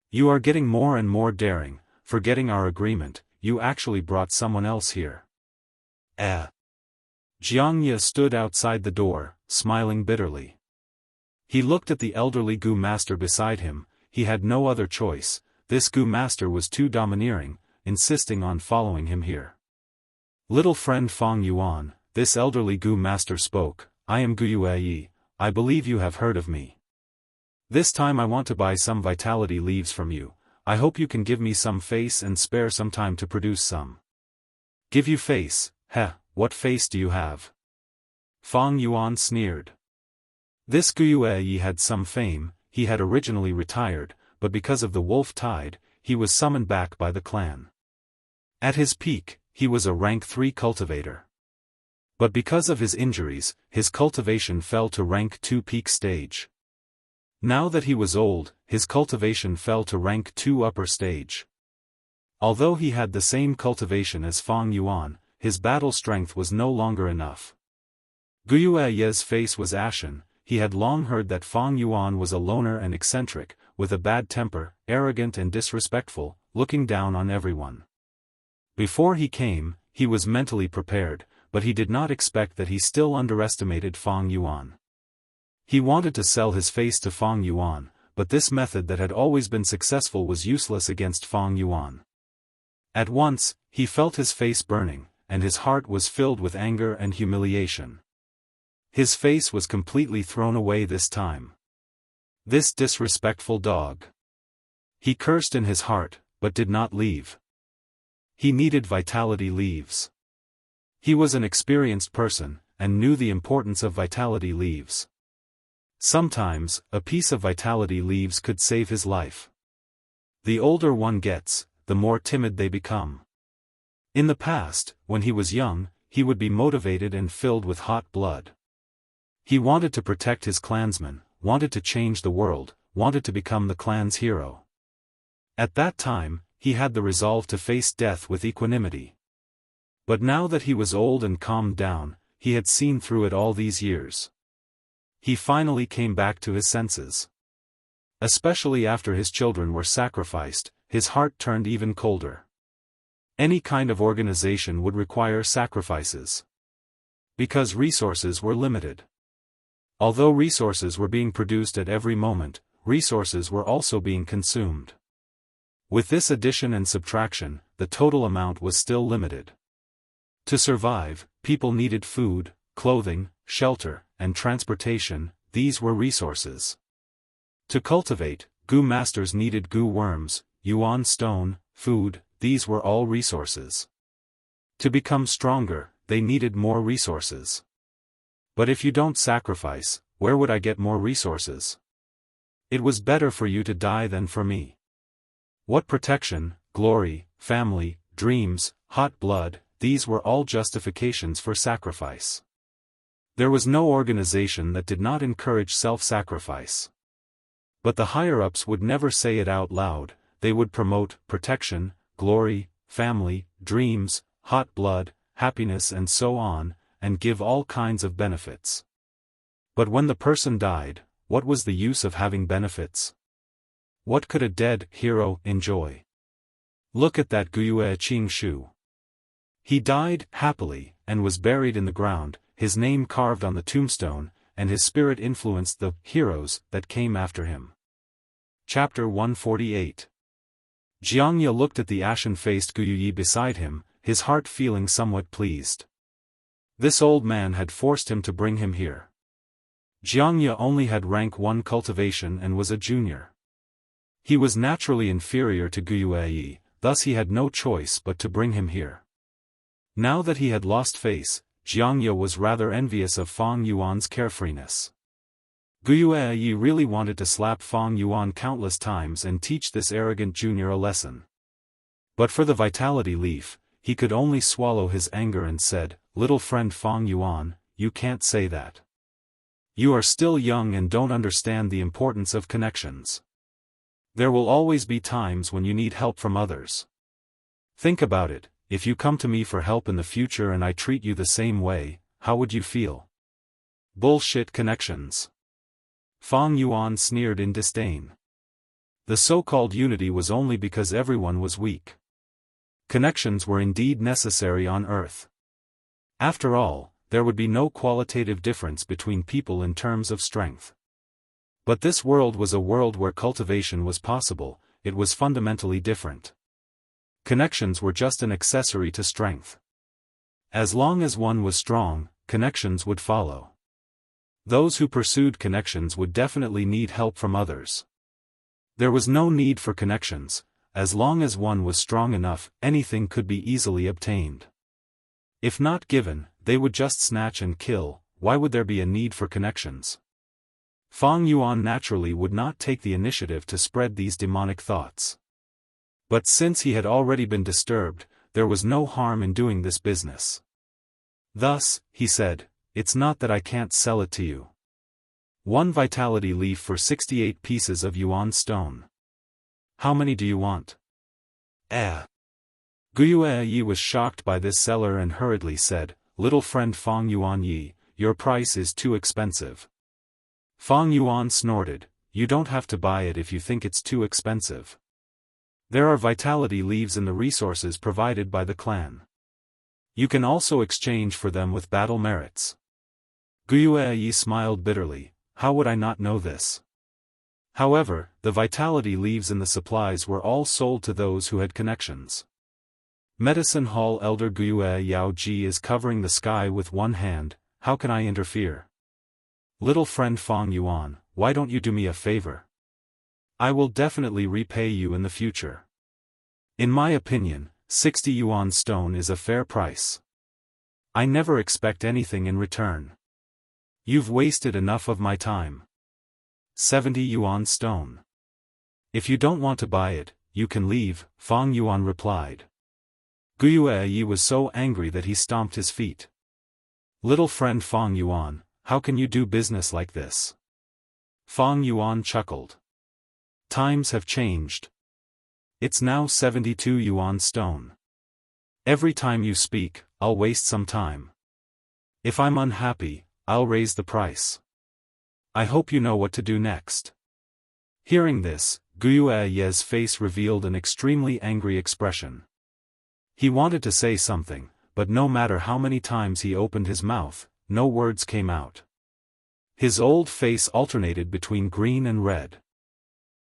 You are getting more and more daring, forgetting our agreement, you actually brought someone else here. Jianghu stood outside the door, smiling bitterly. He looked at the elderly Gu master beside him, he had no other choice, this Gu master was too domineering, insisting on following him here. Little friend Fang Yuan, this elderly Gu master spoke, I am Gu Yue, I believe you have heard of me. This time I want to buy some vitality leaves from you, I hope you can give me some face and spare some time to produce some. Give you face, heh, what face do you have? Fang Yuan sneered. This Gu Yue had some fame, he had originally retired, but because of the wolf tide, he was summoned back by the clan. At his peak, he was a rank 3 cultivator. But because of his injuries, his cultivation fell to rank 2 peak stage. Now that he was old, his cultivation fell to rank 2 upper stage. Although he had the same cultivation as Fang Yuan, his battle strength was no longer enough. Gu Yue's face was ashen, he had long heard that Fang Yuan was a loner and eccentric, with a bad temper, arrogant and disrespectful, looking down on everyone. Before he came, he was mentally prepared, but he did not expect that he still underestimated Fang Yuan. He wanted to sell his face to Fang Yuan, but this method that had always been successful was useless against Fang Yuan. At once, he felt his face burning, and his heart was filled with anger and humiliation. His face was completely thrown away this time. This disrespectful dog. He cursed in his heart, but did not leave. He needed vitality leaves. He was an experienced person, and knew the importance of vitality leaves. Sometimes, a piece of vitality leaves could save his life. The older one gets, the more timid they become. In the past, when he was young, he would be motivated and filled with hot blood. He wanted to protect his clansmen, wanted to change the world, wanted to become the clan's hero. At that time, he had the resolve to face death with equanimity. But now that he was old and calmed down, he had seen through it all these years. He finally came back to his senses. Especially after his children were sacrificed, his heart turned even colder. Any kind of organization would require sacrifices. Because resources were limited. Although resources were being produced at every moment, resources were also being consumed. With this addition and subtraction, the total amount was still limited. To survive, people needed food, clothing, shelter, and transportation, these were resources. To cultivate, Gu masters needed Gu worms, yuan stone, food, these were all resources. To become stronger, they needed more resources. But if you don't sacrifice, where would I get more resources? It was better for you to die than for me. What protection, glory, family, dreams, hot blood, these were all justifications for sacrifice. There was no organization that did not encourage self-sacrifice. But the higher-ups would never say it out loud, they would promote protection, glory, family, dreams, hot blood, happiness and so on, and give all kinds of benefits. But when the person died, what was the use of having benefits? What could a dead hero enjoy? Look at that Wuxia Xianxia. He died happily, and was buried in the ground, his name carved on the tombstone, and his spirit influenced the heroes that came after him. Chapter 148. Jianghu looked at the ashen-faced Gu Yue beside him, his heart feeling somewhat pleased. This old man had forced him to bring him here. Jianghu only had rank 1 cultivation and was a junior. He was naturally inferior to Wuxia, thus he had no choice but to bring him here. Now that he had lost face, Jianghu was rather envious of Fang Yuan's carefreeness. Wuxia really wanted to slap Fang Yuan countless times and teach this arrogant junior a lesson. But for the vitality leaf, he could only swallow his anger and said, "Little friend Fang Yuan, you can't say that. You are still young and don't understand the importance of connections. There will always be times when you need help from others. Think about it, if you come to me for help in the future and I treat you the same way, how would you feel?" Bullshit connections. Fang Yuan sneered in disdain. The so-called unity was only because everyone was weak. Connections were indeed necessary on Earth. After all, there would be no qualitative difference between people in terms of strength. But this world was a world where cultivation was possible, it was fundamentally different. Connections were just an accessory to strength. As long as one was strong, connections would follow. Those who pursued connections would definitely need help from others. There was no need for connections, as long as one was strong enough, anything could be easily obtained. If not given, they would just snatch and kill, why would there be a need for connections? Fang Yuan naturally would not take the initiative to spread these demonic thoughts. But since he had already been disturbed, there was no harm in doing this business. Thus, he said, "It's not that I can't sell it to you. 1 vitality leaf for 68 pieces of yuan stone. How many do you want?" Wuxia was shocked by this seller and hurriedly said, "Little friend Fang Yuan Yi, your price is too expensive." Fang Yuan snorted, "You don't have to buy it if you think it's too expensive. There are vitality leaves in the resources provided by the clan. You can also exchange for them with battle merits." Wuxia smiled bitterly, "How would I not know this?" However, the vitality leaves in the supplies were all sold to those who had connections. Medicine Hall Elder Wuxia is covering the sky with one hand, how can I interfere? Little friend Fang Yuan, why don't you do me a favor? I will definitely repay you in the future. In my opinion, 60 yuan stone is a fair price. I never expect anything in return. You've wasted enough of my time. 70 yuan stone. If you don't want to buy it, you can leave, Fang Yuan replied. Wuxia was so angry that he stomped his feet. Little friend Fang Yuan, how can you do business like this? Fang Yuan chuckled. Times have changed. It's now 72 yuan stone. Every time you speak, I'll waste some time. If I'm unhappy, I'll raise the price. I hope you know what to do next. Hearing this, Wuxia's face revealed an extremely angry expression. He wanted to say something, but no matter how many times he opened his mouth, no words came out. His old face alternated between green and red.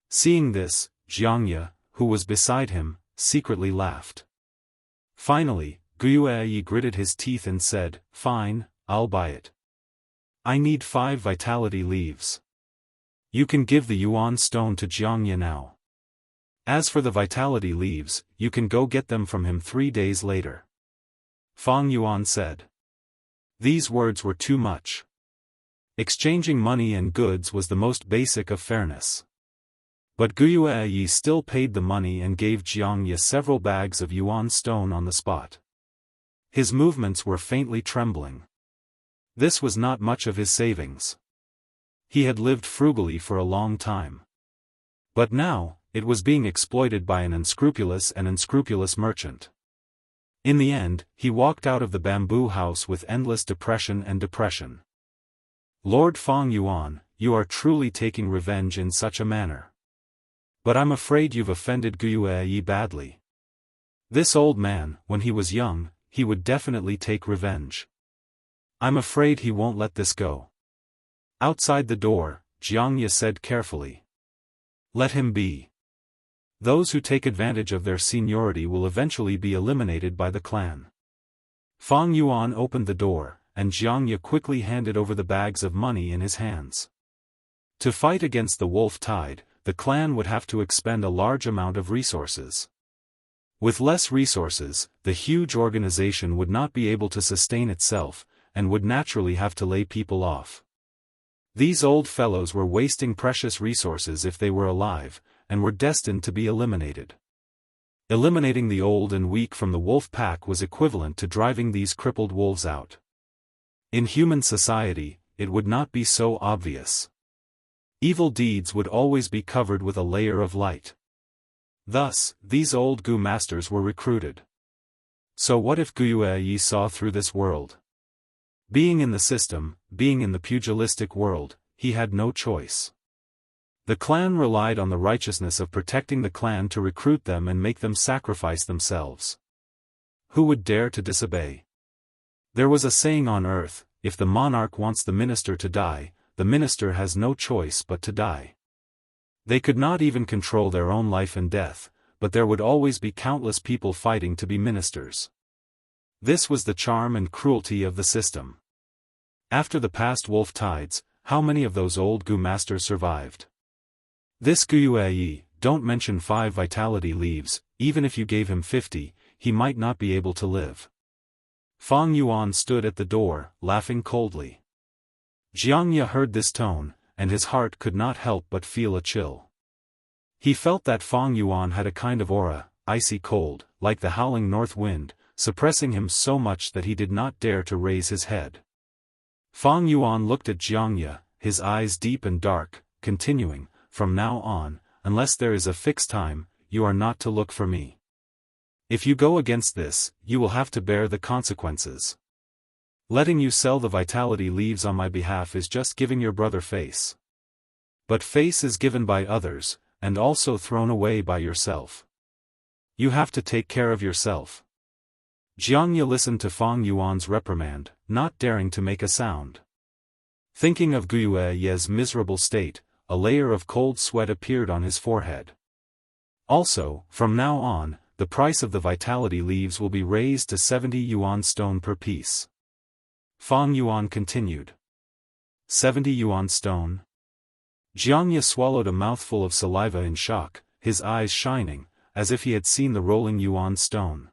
Seeing this, Jianghu, who was beside him, secretly laughed. Finally, Wuxia gritted his teeth and said, "Fine, I'll buy it. I need 5 vitality leaves. You can give the yuan stone to Jianghu now. As for the vitality leaves, you can go get them from him 3 days later." Fang Yuan said. These words were too much. Exchanging money and goods was the most basic of fairness. But Wuxia still paid the money and gave Jianghu several bags of yuan stone on the spot. His movements were faintly trembling. This was not much of his savings. He had lived frugally for a long time. But now, it was being exploited by an unscrupulous merchant. In the end, he walked out of the bamboo house with endless depression. Lord Fang Yuan, you are truly taking revenge in such a manner. But I'm afraid you've offended Wuxia badly. This old man, when he was young, he would definitely take revenge. I'm afraid he won't let this go. Outside the door, Jianghu said carefully. Let him be. Those who take advantage of their seniority will eventually be eliminated by the clan. Fang Yuan opened the door, and Jianghu quickly handed over the bags of money in his hands. To fight against the wolf tide, the clan would have to expend a large amount of resources. With less resources, the huge organization would not be able to sustain itself, and would naturally have to lay people off. These old fellows were wasting precious resources if they were alive, and were destined to be eliminated. Eliminating the old and weak from the wolf pack was equivalent to driving these crippled wolves out. In human society, it would not be so obvious. Evil deeds would always be covered with a layer of light. Thus, these old Gu masters were recruited. So what if Wuxia saw through this world? Being in the system, being in the pugilistic world, he had no choice. The clan relied on the righteousness of protecting the clan to recruit them and make them sacrifice themselves. Who would dare to disobey? There was a saying on earth, if the monarch wants the minister to die, the minister has no choice but to die. They could not even control their own life and death, but there would always be countless people fighting to be ministers. This was the charm and cruelty of the system. After the past wolf tides, how many of those old Gu masters survived? This Wuxia, don't mention 5 vitality leaves, even if you gave him 50, he might not be able to live. Fang Yuan stood at the door, laughing coldly. Jianghu heard this tone, and his heart could not help but feel a chill. He felt that Fang Yuan had a kind of aura, icy cold, like the howling north wind, suppressing him so much that he did not dare to raise his head. Fang Yuan looked at Jianghu, his eyes deep and dark, continuing, from now on, unless there is a fixed time, you are not to look for me. If you go against this, you will have to bear the consequences. Letting you sell the vitality leaves on my behalf is just giving your brother face. But face is given by others, and also thrown away by yourself. You have to take care of yourself. Jianghu listened to Fang Yuan's reprimand, not daring to make a sound. Thinking of Wuxia's miserable state, a layer of cold sweat appeared on his forehead. Also, from now on, the price of the vitality leaves will be raised to 70 yuan stone per piece. Fang Yuan continued. 70 yuan stone? Jianghu swallowed a mouthful of saliva in shock, his eyes shining, as if he had seen the rolling yuan stone.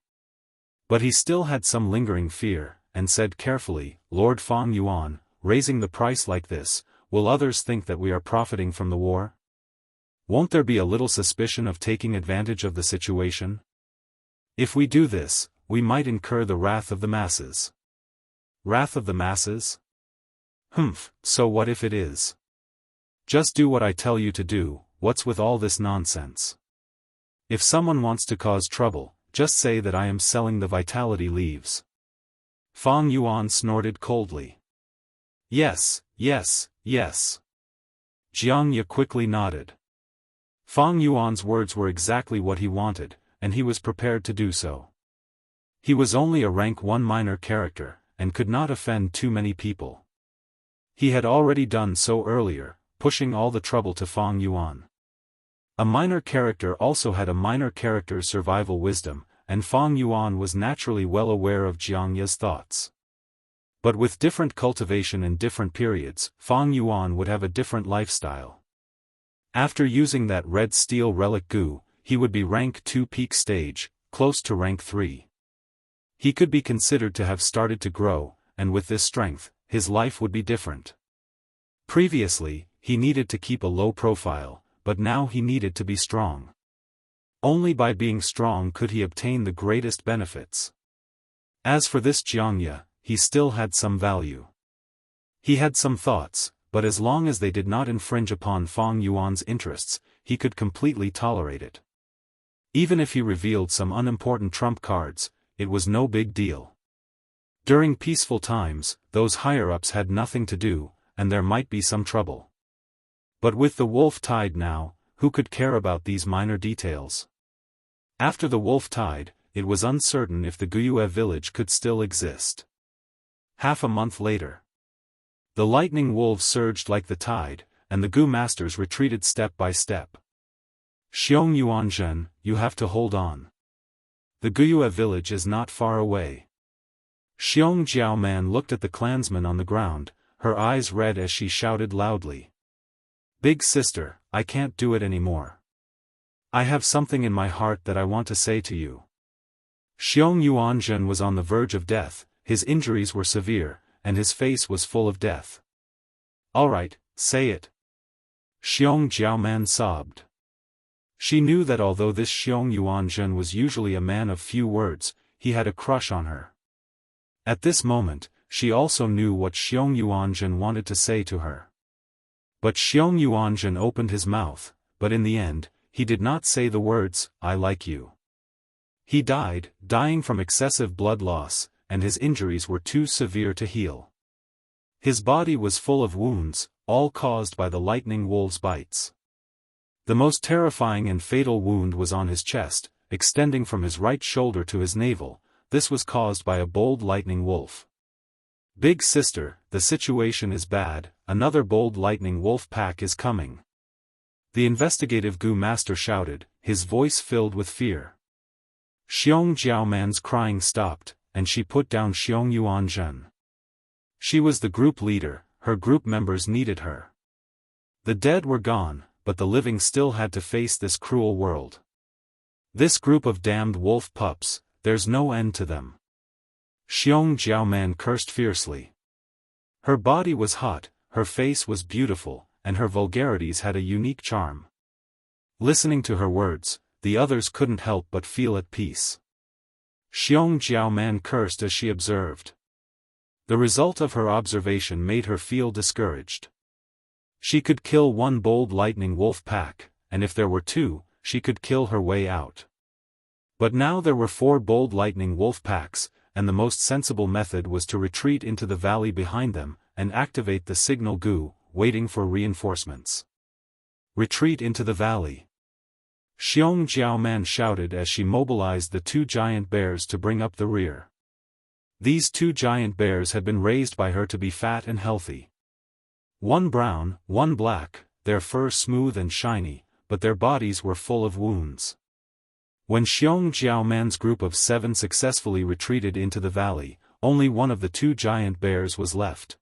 But he still had some lingering fear, and said carefully, Lord Fang Yuan, raising the price like this, will others think that we are profiting from the war? Won't there be a little suspicion of taking advantage of the situation? If we do this, we might incur the wrath of the masses. Wrath of the masses? So what if it is? Just do what I tell you to do, what's with all this nonsense? If someone wants to cause trouble, just say that I am selling the vitality leaves. Fang Yuan snorted coldly. Yes, yes, yes. Jianghu quickly nodded. Fang Yuan's words were exactly what he wanted, and he was prepared to do so. He was only a rank 1 minor character, and could not offend too many people. He had already done so earlier, pushing all the trouble to Fang Yuan. A minor character also had a minor character's survival wisdom, and Fang Yuan was naturally well aware of Jianghu's thoughts. But with different cultivation in different periods, Fang Yuan would have a different lifestyle. After using that red steel relic Gu, he would be rank 2 peak stage, close to rank 3. He could be considered to have started to grow, and with this strength, his life would be different. Previously, he needed to keep a low profile, but now he needed to be strong. Only by being strong could he obtain the greatest benefits. As for this Jianghu, he still had some value. He had some thoughts, but as long as they did not infringe upon Fang Yuan's interests, he could completely tolerate it. Even if he revealed some unimportant trump cards, it was no big deal. During peaceful times, those higher-ups had nothing to do, and there might be some trouble. But with the wolf tide now, who could care about these minor details? After the wolf tide, it was uncertain if the Wuxia village could still exist. Half a month later, the lightning wolves surged like the tide, and the Gu masters retreated step by step. Xiong Yuanzhen, you have to hold on. The Wuxia village is not far away. Xiong Jiaoman looked at the clansman on the ground, her eyes red as she shouted loudly. Big sister, I can't do it anymore. I have something in my heart that I want to say to you. Xiong Yuanzhen was on the verge of death, his injuries were severe, and his face was full of death. Alright, say it. Xiong Jiaoman sobbed. She knew that although this Xiong Yuanzhen was usually a man of few words, he had a crush on her. At this moment, she also knew what Xiong Yuanzhen wanted to say to her. But Xiong Yuanzhen opened his mouth, but in the end, he did not say the words, I like you. He died, dying from excessive blood loss, and his injuries were too severe to heal. His body was full of wounds, all caused by the lightning wolf's bites. The most terrifying and fatal wound was on his chest, extending from his right shoulder to his navel. This was caused by a bold lightning wolf. Big sister, the situation is bad, another bold lightning wolf pack is coming. The investigative Gu master shouted, his voice filled with fear. Xiong Jiaoman's crying stopped, and she put down Xiong Yuanzhen. She was the group leader, her group members needed her. The dead were gone, but the living still had to face this cruel world. This group of damned wolf pups, there's no end to them. Xiong Jiaoman cursed fiercely. Her body was hot, her face was beautiful, and her vulgarities had a unique charm. Listening to her words, the others couldn't help but feel at peace. Xiong Jiaoman cursed as she observed. The result of her observation made her feel discouraged. She could kill one bold lightning wolf pack, and if there were two, she could kill her way out. But now there were 4 bold lightning wolf packs, and the most sensible method was to retreat into the valley behind them, and activate the signal Gu, waiting for reinforcements. Retreat into the valley. Xiong Jiaoman shouted as she mobilized the 2 giant bears to bring up the rear. These 2 giant bears had been raised by her to be fat and healthy. One brown, one black, their fur smooth and shiny, but their bodies were full of wounds. When Xiong Jiaoman's group of 7 successfully retreated into the valley, only one of the 2 giant bears was left.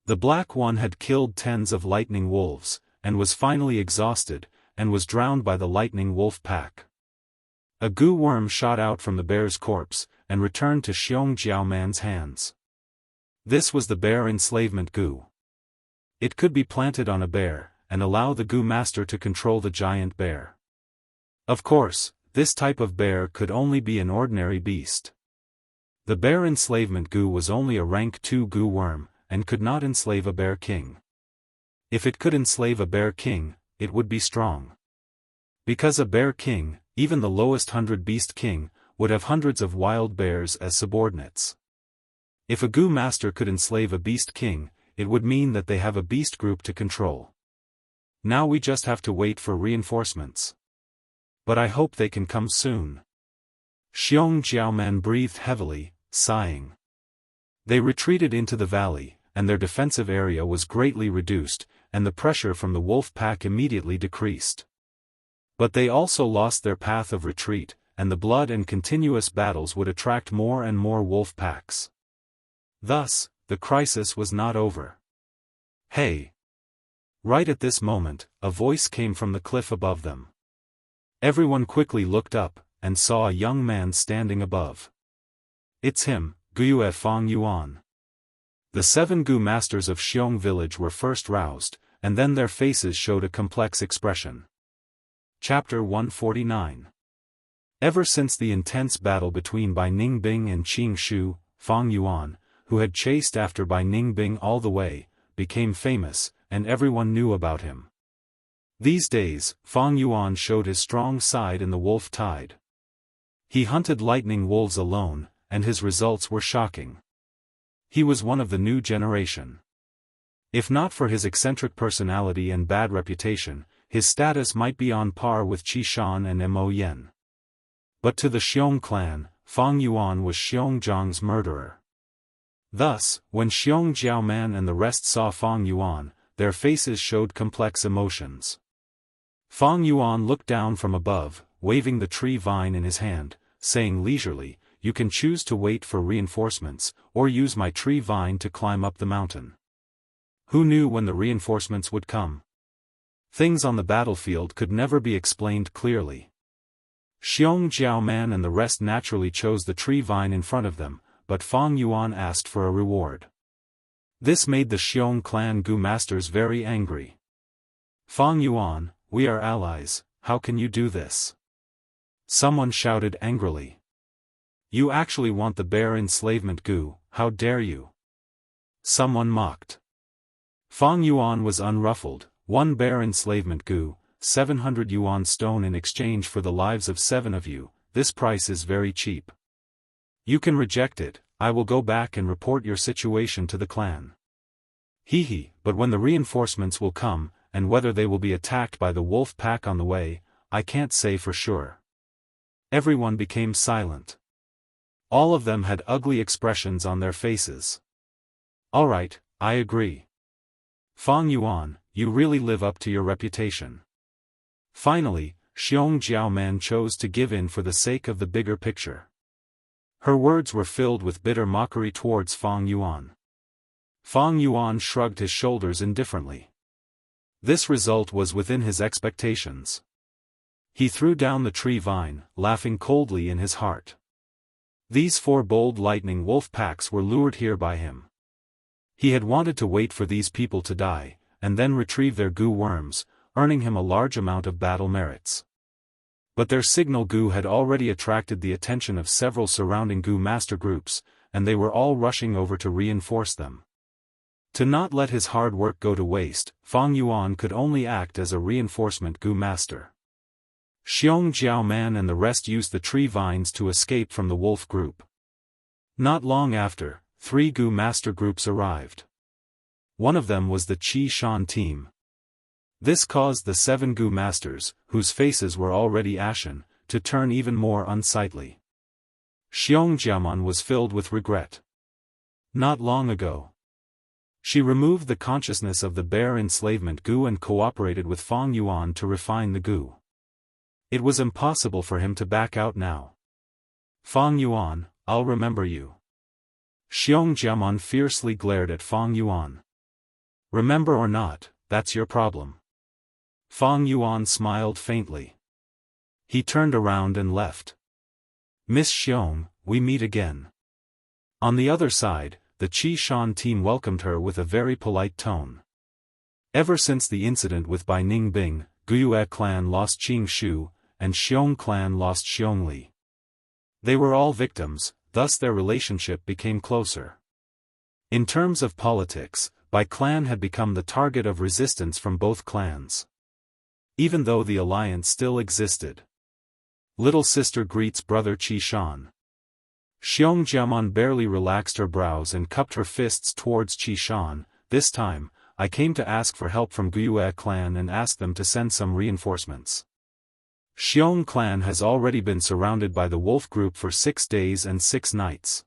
The black one had killed tens of lightning wolves, and was finally exhausted, and was drowned by the lightning wolf pack. A goo worm shot out from the bear's corpse, and returned to Xiong Jiaoman's hands. This was the bear enslavement goo. It could be planted on a bear, and allow the goo master to control the giant bear. Of course, this type of bear could only be an ordinary beast. The bear enslavement goo was only a rank 2 goo worm, and could not enslave a bear king. If it could enslave a bear king, it would be strong. Because a bear king, even the lowest 100 beast king, would have hundreds of wild bears as subordinates. If a goo master could enslave a beast king, it would mean that they have a beast group to control. Now we just have to wait for reinforcements. But I hope they can come soon. Xiong Jiaoman breathed heavily, sighing. They retreated into the valley, and their defensive area was greatly reduced, and the pressure from the wolf pack immediately decreased. But they also lost their path of retreat, and the blood and continuous battles would attract more and more wolf packs. Thus, the crisis was not over. Hey! Right at this moment, a voice came from the cliff above them. Everyone quickly looked up, and saw a young man standing above. It's him, Guyue Fang Yuan. The 7 Gu masters of Xiong village were first roused, and then their faces showed a complex expression. Chapter 149. Ever since the intense battle between Bai Ningbing and Qing Shu, Fang Yuan, who had chased after Bai Ningbing all the way, became famous, and everyone knew about him. These days, Fang Yuan showed his strong side in the wolf tide. He hunted lightning wolves alone, and his results were shocking. He was one of the new generation. If not for his eccentric personality and bad reputation, his status might be on par with Qi Shan and Mo Yen. But to the Xiong clan, Fang Yuan was Xiong Zhang's murderer. Thus, when Xiong Jiaoman and the rest saw Fang Yuan, their faces showed complex emotions. Fang Yuan looked down from above, waving the tree vine in his hand, saying leisurely, you can choose to wait for reinforcements, or use my tree vine to climb up the mountain. Who knew when the reinforcements would come? Things on the battlefield could never be explained clearly. Xiong Jiaoman and the rest naturally chose the tree vine in front of them, but Fang Yuan asked for a reward. This made the Xiong clan Gu masters very angry. Fang Yuan, we are allies, how can you do this? Someone shouted angrily. You actually want the bear enslavement Gu, how dare you? Someone mocked. Fang Yuan was unruffled, 1 bear enslavement Gu, 700 yuan stone in exchange for the lives of 7 of you, this price is very cheap. You can reject it, I will go back and report your situation to the clan. Hee, but when the reinforcements will come, and whether they will be attacked by the wolf pack on the way, I can't say for sure. Everyone became silent. All of them had ugly expressions on their faces. Alright, I agree. Fang Yuan, you really live up to your reputation. Finally, Xiong Jiaoman chose to give in for the sake of the bigger picture. Her words were filled with bitter mockery towards Fang Yuan. Fang Yuan shrugged his shoulders indifferently. This result was within his expectations. He threw down the tree vine, laughing coldly in his heart. These 4 bold lightning wolf packs were lured here by him. He had wanted to wait for these people to die, and then retrieve their Gu worms, earning him a large amount of battle merits. But their signal Gu had already attracted the attention of several surrounding Gu master groups, and they were all rushing over to reinforce them. To not let his hard work go to waste, Fang Yuan could only act as a reinforcement Gu master. Xiong Jiaoman and the rest used the tree vines to escape from the wolf group. Not long after, 3 Gu master groups arrived. One of them was the Qi Shan team. This caused the 7 Gu masters, whose faces were already ashen, to turn even more unsightly. Xiong Jiaoman was filled with regret. Not long ago, she removed the consciousness of the bear enslavement Gu and cooperated with Fang Yuan to refine the Gu. It was impossible for him to back out now. Fang Yuan, I'll remember you. Xiong Jiaoman fiercely glared at Fang Yuan. Remember or not, that's your problem. Fang Yuan smiled faintly. He turned around and left. Miss Xiong, we meet again. On the other side, the Qi Shan team welcomed her with a very polite tone. Ever since the incident with Bai Ningbing, Guyue clan lost Qing Shu, and Xiong clan lost Xiong Li. They were all victims, thus their relationship became closer. In terms of politics, Bai clan had become the target of resistance from both clans. Even though the alliance still existed. Little sister greets brother Qi Shan. Xiong Jiaoman barely relaxed her brows and cupped her fists towards Qi Shan. This time, I came to ask for help from Guyue clan and ask them to send some reinforcements. Xiong clan has already been surrounded by the wolf group for 6 days and 6 nights.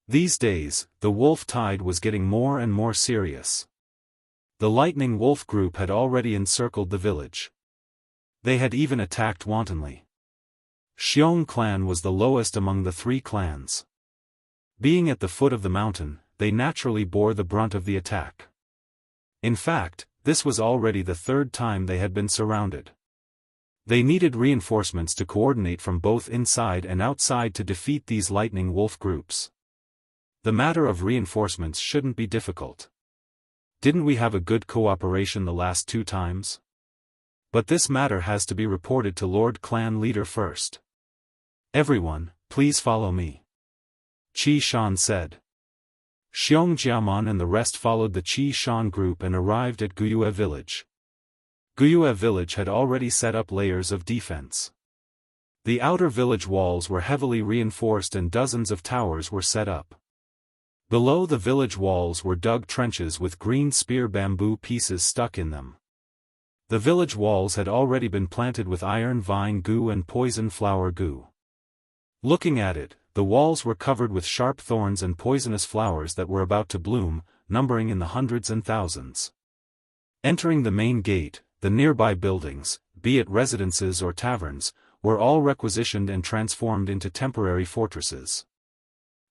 These days, the wolf tide was getting more and more serious. The lightning wolf group had already encircled the village. They had even attacked wantonly. Xiong clan was the lowest among the 3 clans. Being at the foot of the mountain, they naturally bore the brunt of the attack. In fact, this was already the 3rd time they had been surrounded. They needed reinforcements to coordinate from both inside and outside to defeat these lightning wolf groups. The matter of reinforcements shouldn't be difficult. Didn't we have a good cooperation the last 2 times? But this matter has to be reported to Lord Clan Leader first. Everyone, please follow me. Qi Shan said. Xiong Jiaoman and the rest followed the Qi Shan group and arrived at Guyue village. Guyue village had already set up layers of defense. The outer village walls were heavily reinforced and dozens of towers were set up. Below the village walls were dug trenches with green spear bamboo pieces stuck in them. The village walls had already been planted with iron vine Gu and poison flower Gu. Looking at it, the walls were covered with sharp thorns and poisonous flowers that were about to bloom, numbering in the hundreds and thousands. Entering the main gate, the nearby buildings, be it residences or taverns, were all requisitioned and transformed into temporary fortresses.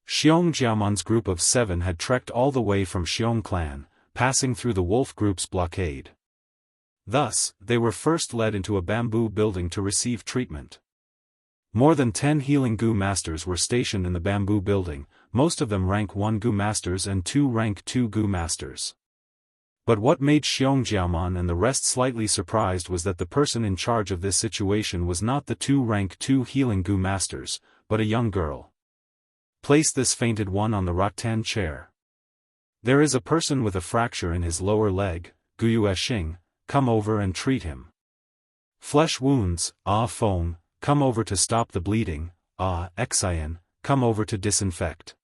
Xiong Jiaoman's group of 7 had trekked all the way from Xiong clan, passing through the wolf group's blockade. Thus, they were first led into a bamboo building to receive treatment. More than 10 healing Gu masters were stationed in the bamboo building, most of them rank 1 Gu masters and 2 rank 2 Gu masters. But what made Xiong Jiaoman and the rest slightly surprised was that the person in charge of this situation was not the 2 rank 2 healing Gu masters, but a young girl. Place this fainted one on the rattan chair. There is a person with a fracture in his lower leg, Guiyue Xing, come over and treat him. Flesh wounds, Feng, come over to stop the bleeding, Xian, come over to disinfect.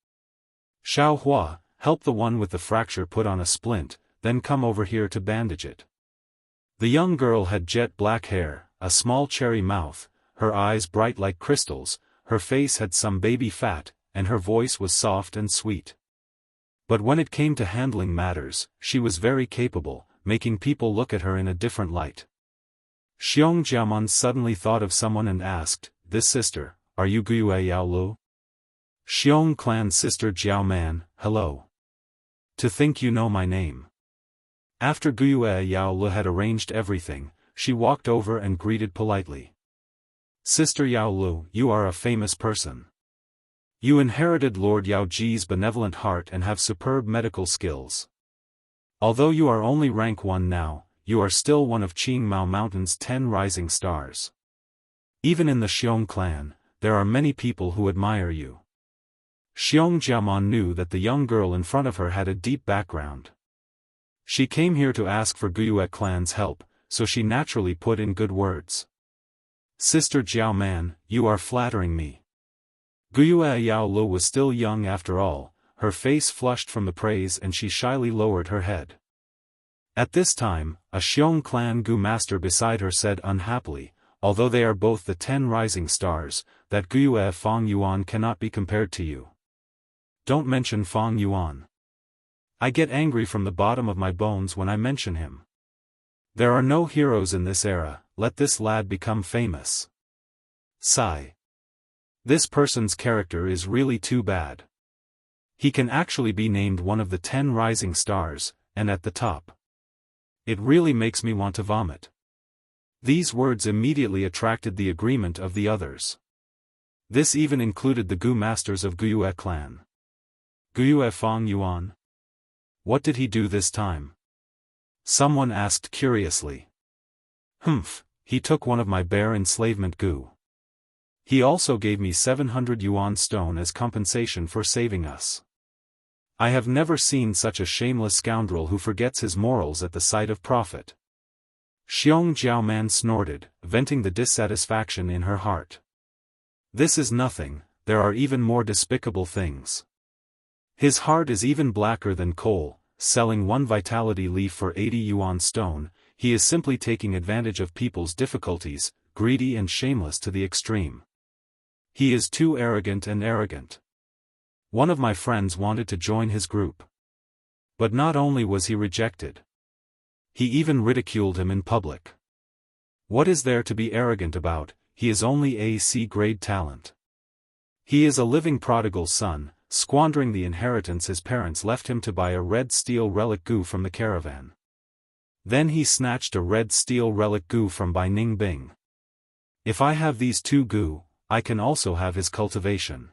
Xiao Hua, help the one with the fracture put on a splint, then come over here to bandage it. The young girl had jet black hair, a small cherry mouth, her eyes bright like crystals, her face had some baby fat, and her voice was soft and sweet. But when it came to handling matters, she was very capable, making people look at her in a different light. Xiong Jiaoman suddenly thought of someone and asked, "This sister, are you Guiyue Yaolu?" Xiong clan sister Jiao Man, hello. To think you know my name. After Guiyue Yaolu had arranged everything, she walked over and greeted politely. Sister Yaolu, you are a famous person. You inherited Lord Yaoji's benevolent heart and have superb medical skills. Although you are only rank 1 now, you are still one of Qingmao Mountain's 10 rising stars. Even in the Xiong clan, there are many people who admire you. Xiong Jiaoman knew that the young girl in front of her had a deep background. She came here to ask for Guiyue clan's help, so she naturally put in good words. Sister Jiao Man, you are flattering me. Guiyue Yaolu was still young after all, her face flushed from the praise and she shyly lowered her head. At this time, a Xiong clan Gu master beside her said unhappily, although they are both the 10 rising stars, that Guiyue Feng Yuan cannot be compared to you. Don't mention Feng Yuan. I get angry from the bottom of my bones when I mention him. There are no heroes in this era, let this lad become famous. Sigh. This person's character is really too bad. He can actually be named one of the 10 rising stars, and at the top. It really makes me want to vomit. These words immediately attracted the agreement of the others. This even included the Gu masters of Guiyue clan. Guiyue Feng Yuan? What did he do this time? Someone asked curiously. He took one of my bear enslavement Gu. He also gave me 700 yuan stone as compensation for saving us. I have never seen such a shameless scoundrel who forgets his morals at the sight of profit. Xiong Jiaoman snorted, venting the dissatisfaction in her heart. This is nothing, there are even more despicable things. His heart is even blacker than coal, selling 1 vitality leaf for 80 yuan stone, he is simply taking advantage of people's difficulties, greedy and shameless to the extreme. He is too arrogant and arrogant. One of my friends wanted to join his group. But not only was he rejected. He even ridiculed him in public. What is there to be arrogant about, he is only a C-grade talent. He is a living prodigal son, squandering the inheritance his parents left him to buy a red steel relic Gu from the caravan. Then he snatched a red steel relic Gu from Bai Ning Bing. If I have these 2 Gu, I can also have his cultivation.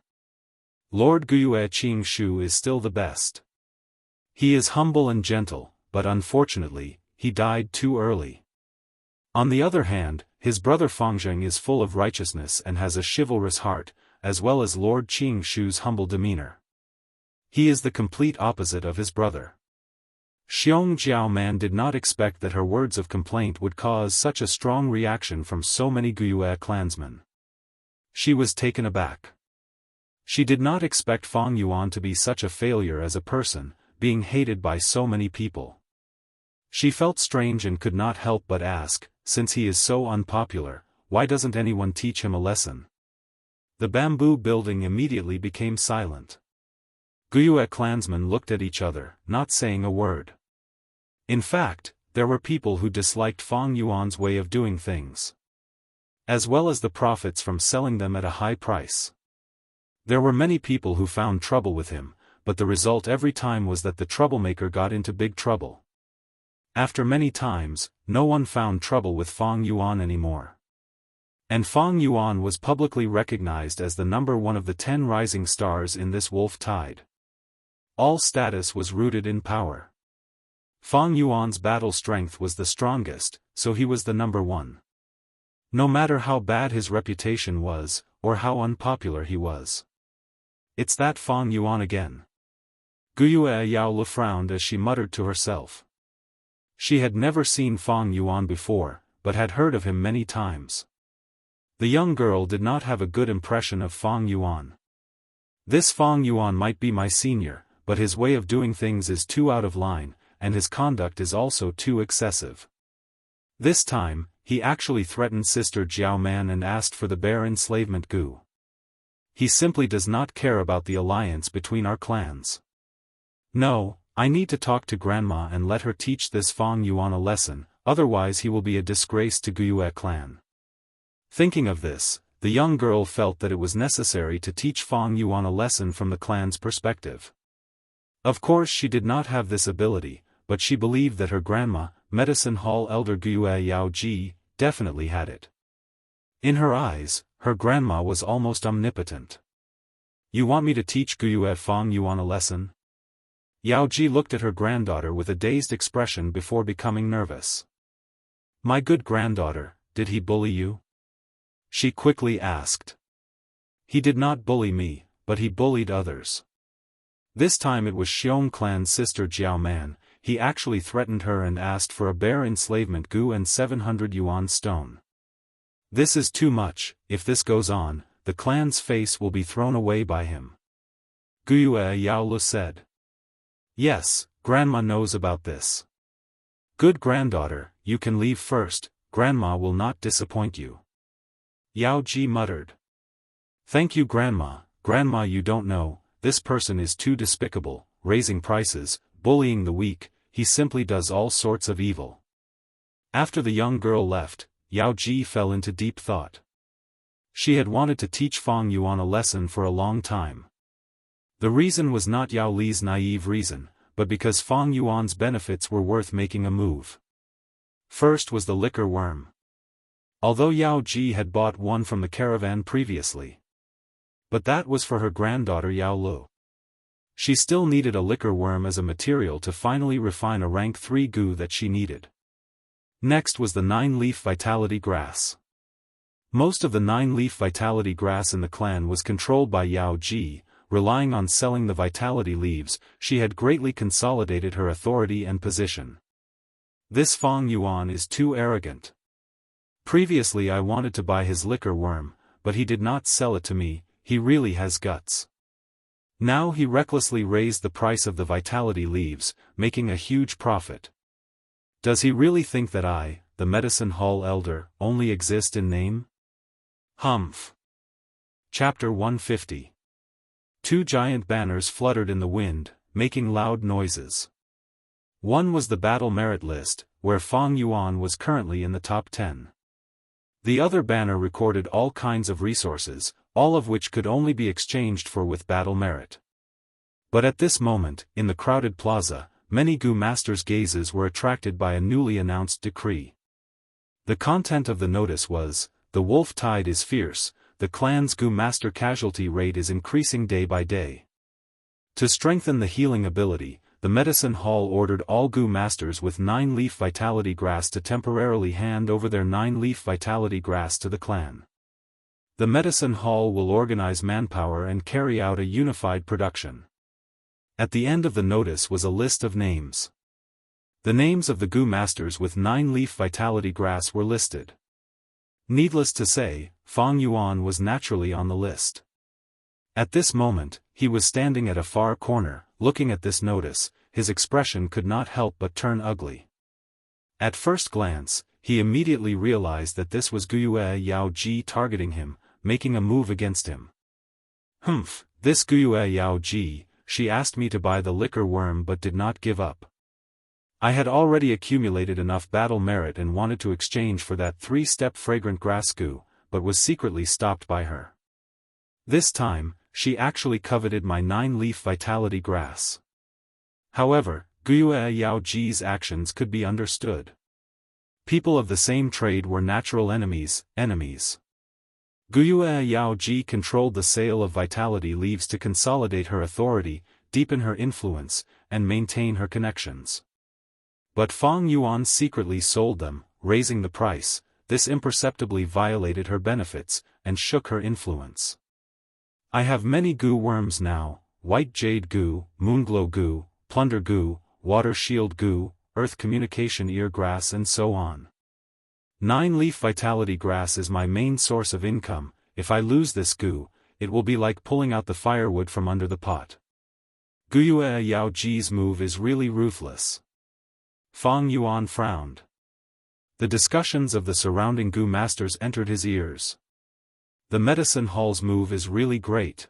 Lord Guiyue Qingshu is still the best. He is humble and gentle, but unfortunately, he died too early. On the other hand, his brother Fangzheng is full of righteousness and has a chivalrous heart, as well as Lord Qingshu's humble demeanor. He is the complete opposite of his brother. Xiong Jiaoman did not expect that her words of complaint would cause such a strong reaction from so many Guiyue clansmen. She was taken aback. She did not expect Feng Yuan to be such a failure as a person, being hated by so many people. She felt strange and could not help but ask, since he is so unpopular, why doesn't anyone teach him a lesson? The bamboo building immediately became silent. Guiyue clansmen looked at each other, not saying a word. In fact, there were people who disliked Feng Yuan's way of doing things. as well as the profits from selling them at a high price. There were many people who found trouble with him, but the result every time was that the troublemaker got into big trouble. After many times, no one found trouble with Fang Yuan anymore. And Fang Yuan was publicly recognized as the number one of the 10 rising stars in this wolf tide. All status was rooted in power. Fang Yuan's battle strength was the strongest, so he was the number one. No matter how bad his reputation was, or how unpopular he was. It's that Fang Yuan again. Guyue Yaolu frowned as she muttered to herself. She had never seen Fang Yuan before, but had heard of him many times. The young girl did not have a good impression of Fang Yuan. This Fang Yuan might be my senior, but his way of doing things is too out of line, and his conduct is also too excessive. This time, he actually threatened Sister Jiao Man and asked for the bear enslavement Gu. He simply does not care about the alliance between our clans. No, I need to talk to Grandma and let her teach this Fang Yuan a lesson, otherwise he will be a disgrace to Guyue clan. Thinking of this, the young girl felt that it was necessary to teach Fang Yuan a lesson from the clan's perspective. Of course she did not have this ability, but she believed that her grandma, Medicine Hall Elder Guyue Yao Ji, definitely had it. In her eyes, her grandma was almost omnipotent. You want me to teach Guyue Fang Yuan a lesson? Yao Ji looked at her granddaughter with a dazed expression before becoming nervous. My good granddaughter, did he bully you? She quickly asked. He did not bully me, but he bullied others. This time it was Xiong clan's sister Jiao Man. He actually threatened her and asked for a bear enslavement Gu and 700 yuan stone. This is too much. If this goes on, the clan's face will be thrown away by him. Guyue Yaolu said. Yes, Grandma knows about this. Good granddaughter, you can leave first, Grandma will not disappoint you. Yao Ji muttered. Thank you Grandma. Grandma, you don't know, this person is too despicable, raising prices, bullying the weak, he simply does all sorts of evil. After the young girl left, Yao Ji fell into deep thought. She had wanted to teach Fang Yuan a lesson for a long time. The reason was not Yao Li's naive reason, but because Fang Yuan's benefits were worth making a move. First was the liquor worm. Although Yao Ji had bought one from the caravan previously. But that was for her granddaughter Yao Lu. She still needed a liquor worm as a material to finally refine a rank 3 Gu that she needed. Next was the 9-leaf vitality grass. Most of the 9-leaf vitality grass in the clan was controlled by Yao Ji. Relying on selling the vitality leaves, she had greatly consolidated her authority and position. This Fang Yuan is too arrogant. Previously I wanted to buy his liquor worm, but he did not sell it to me. He really has guts. Now he recklessly raised the price of the vitality leaves, making a huge profit. Does he really think that I, the Medicine Hall Elder, only exist in name? Humph. Chapter 150. 2 giant banners fluttered in the wind, making loud noises. One was the battle merit list, where Fang Yuan was currently in the top 10. The other banner recorded all kinds of resources, all of which could only be exchanged for with battle merit. But at this moment, in the crowded plaza, many Gu masters' gazes were attracted by a newly announced decree. The content of the notice was, the wolf tide is fierce, the clan's Gu master casualty rate is increasing day by day. To strengthen the healing ability, the Medicine Hall ordered all Gu masters with 9-leaf vitality grass to temporarily hand over their 9-leaf vitality grass to the clan. The Medicine Hall will organize manpower and carry out a unified production. At the end of the notice was a list of names. The names of the Gu masters with 9-leaf vitality grass were listed. Needless to say, Fang Yuan was naturally on the list. At this moment, he was standing at a far corner, looking at this notice. His expression could not help but turn ugly. At first glance, he immediately realized that this was Guyue Yao Ji targeting him, making a move against him. Humph, this Guyue Yao Ji, she asked me to buy the liquor worm but did not give up. I had already accumulated enough battle merit and wanted to exchange for that 3-step fragrant grass Gu, but was secretly stopped by her. This time, she actually coveted my 9-leaf vitality grass. However, Guiyue Yaoji's actions could be understood. People of the same trade were natural enemies. Guiyue Yaoji controlled the sale of vitality leaves to consolidate her authority, deepen her influence, and maintain her connections. But Fang Yuan secretly sold them, raising the price. This imperceptibly violated her benefits, and shook her influence. I have many goo worms now: white jade goo, moonglow goo, plunder goo, water shield goo, earth communication ear grass, and so on. 9-leaf vitality grass is my main source of income. If I lose this goo, it will be like pulling out the firewood from under the pot. Guiyue Yaoji's move is really ruthless. Fang Yuan frowned. The discussions of the surrounding goo masters entered his ears. The medicine hall's move is really great.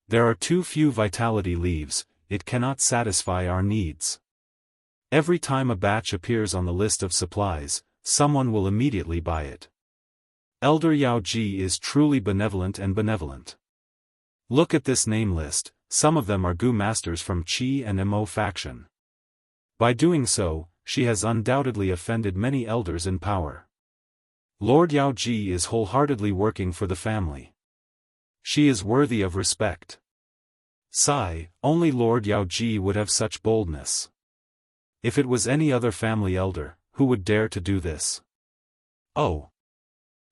There are too few vitality leaves, it cannot satisfy our needs. Every time a batch appears on the list of supplies, someone will immediately buy it. Elder Yaoji is truly benevolent. Look at this name list, some of them are goo masters from Qi and Mo faction. By doing so, she has undoubtedly offended many elders in power. Lord Yaoji is wholeheartedly working for the family. She is worthy of respect. Sigh, only Lord Yaoji would have such boldness. If it was any other family elder, who would dare to do this? Oh!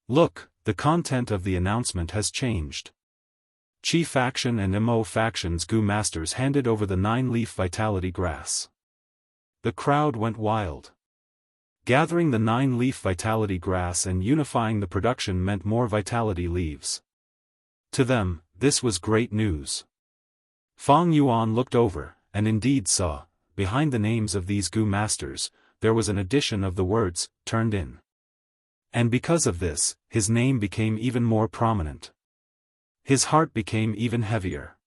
Look, the content of the announcement has changed. Qi faction and Mo faction's goo masters handed over the 9-leaf vitality grass. The crowd went wild. Gathering the 9-leaf vitality grass and unifying the production meant more vitality leaves. To them, this was great news. Fang Yuan looked over, and indeed saw, behind the names of these goo masters, there was an addition of the words, turned in. And because of this, his name became even more prominent. His heart became even heavier.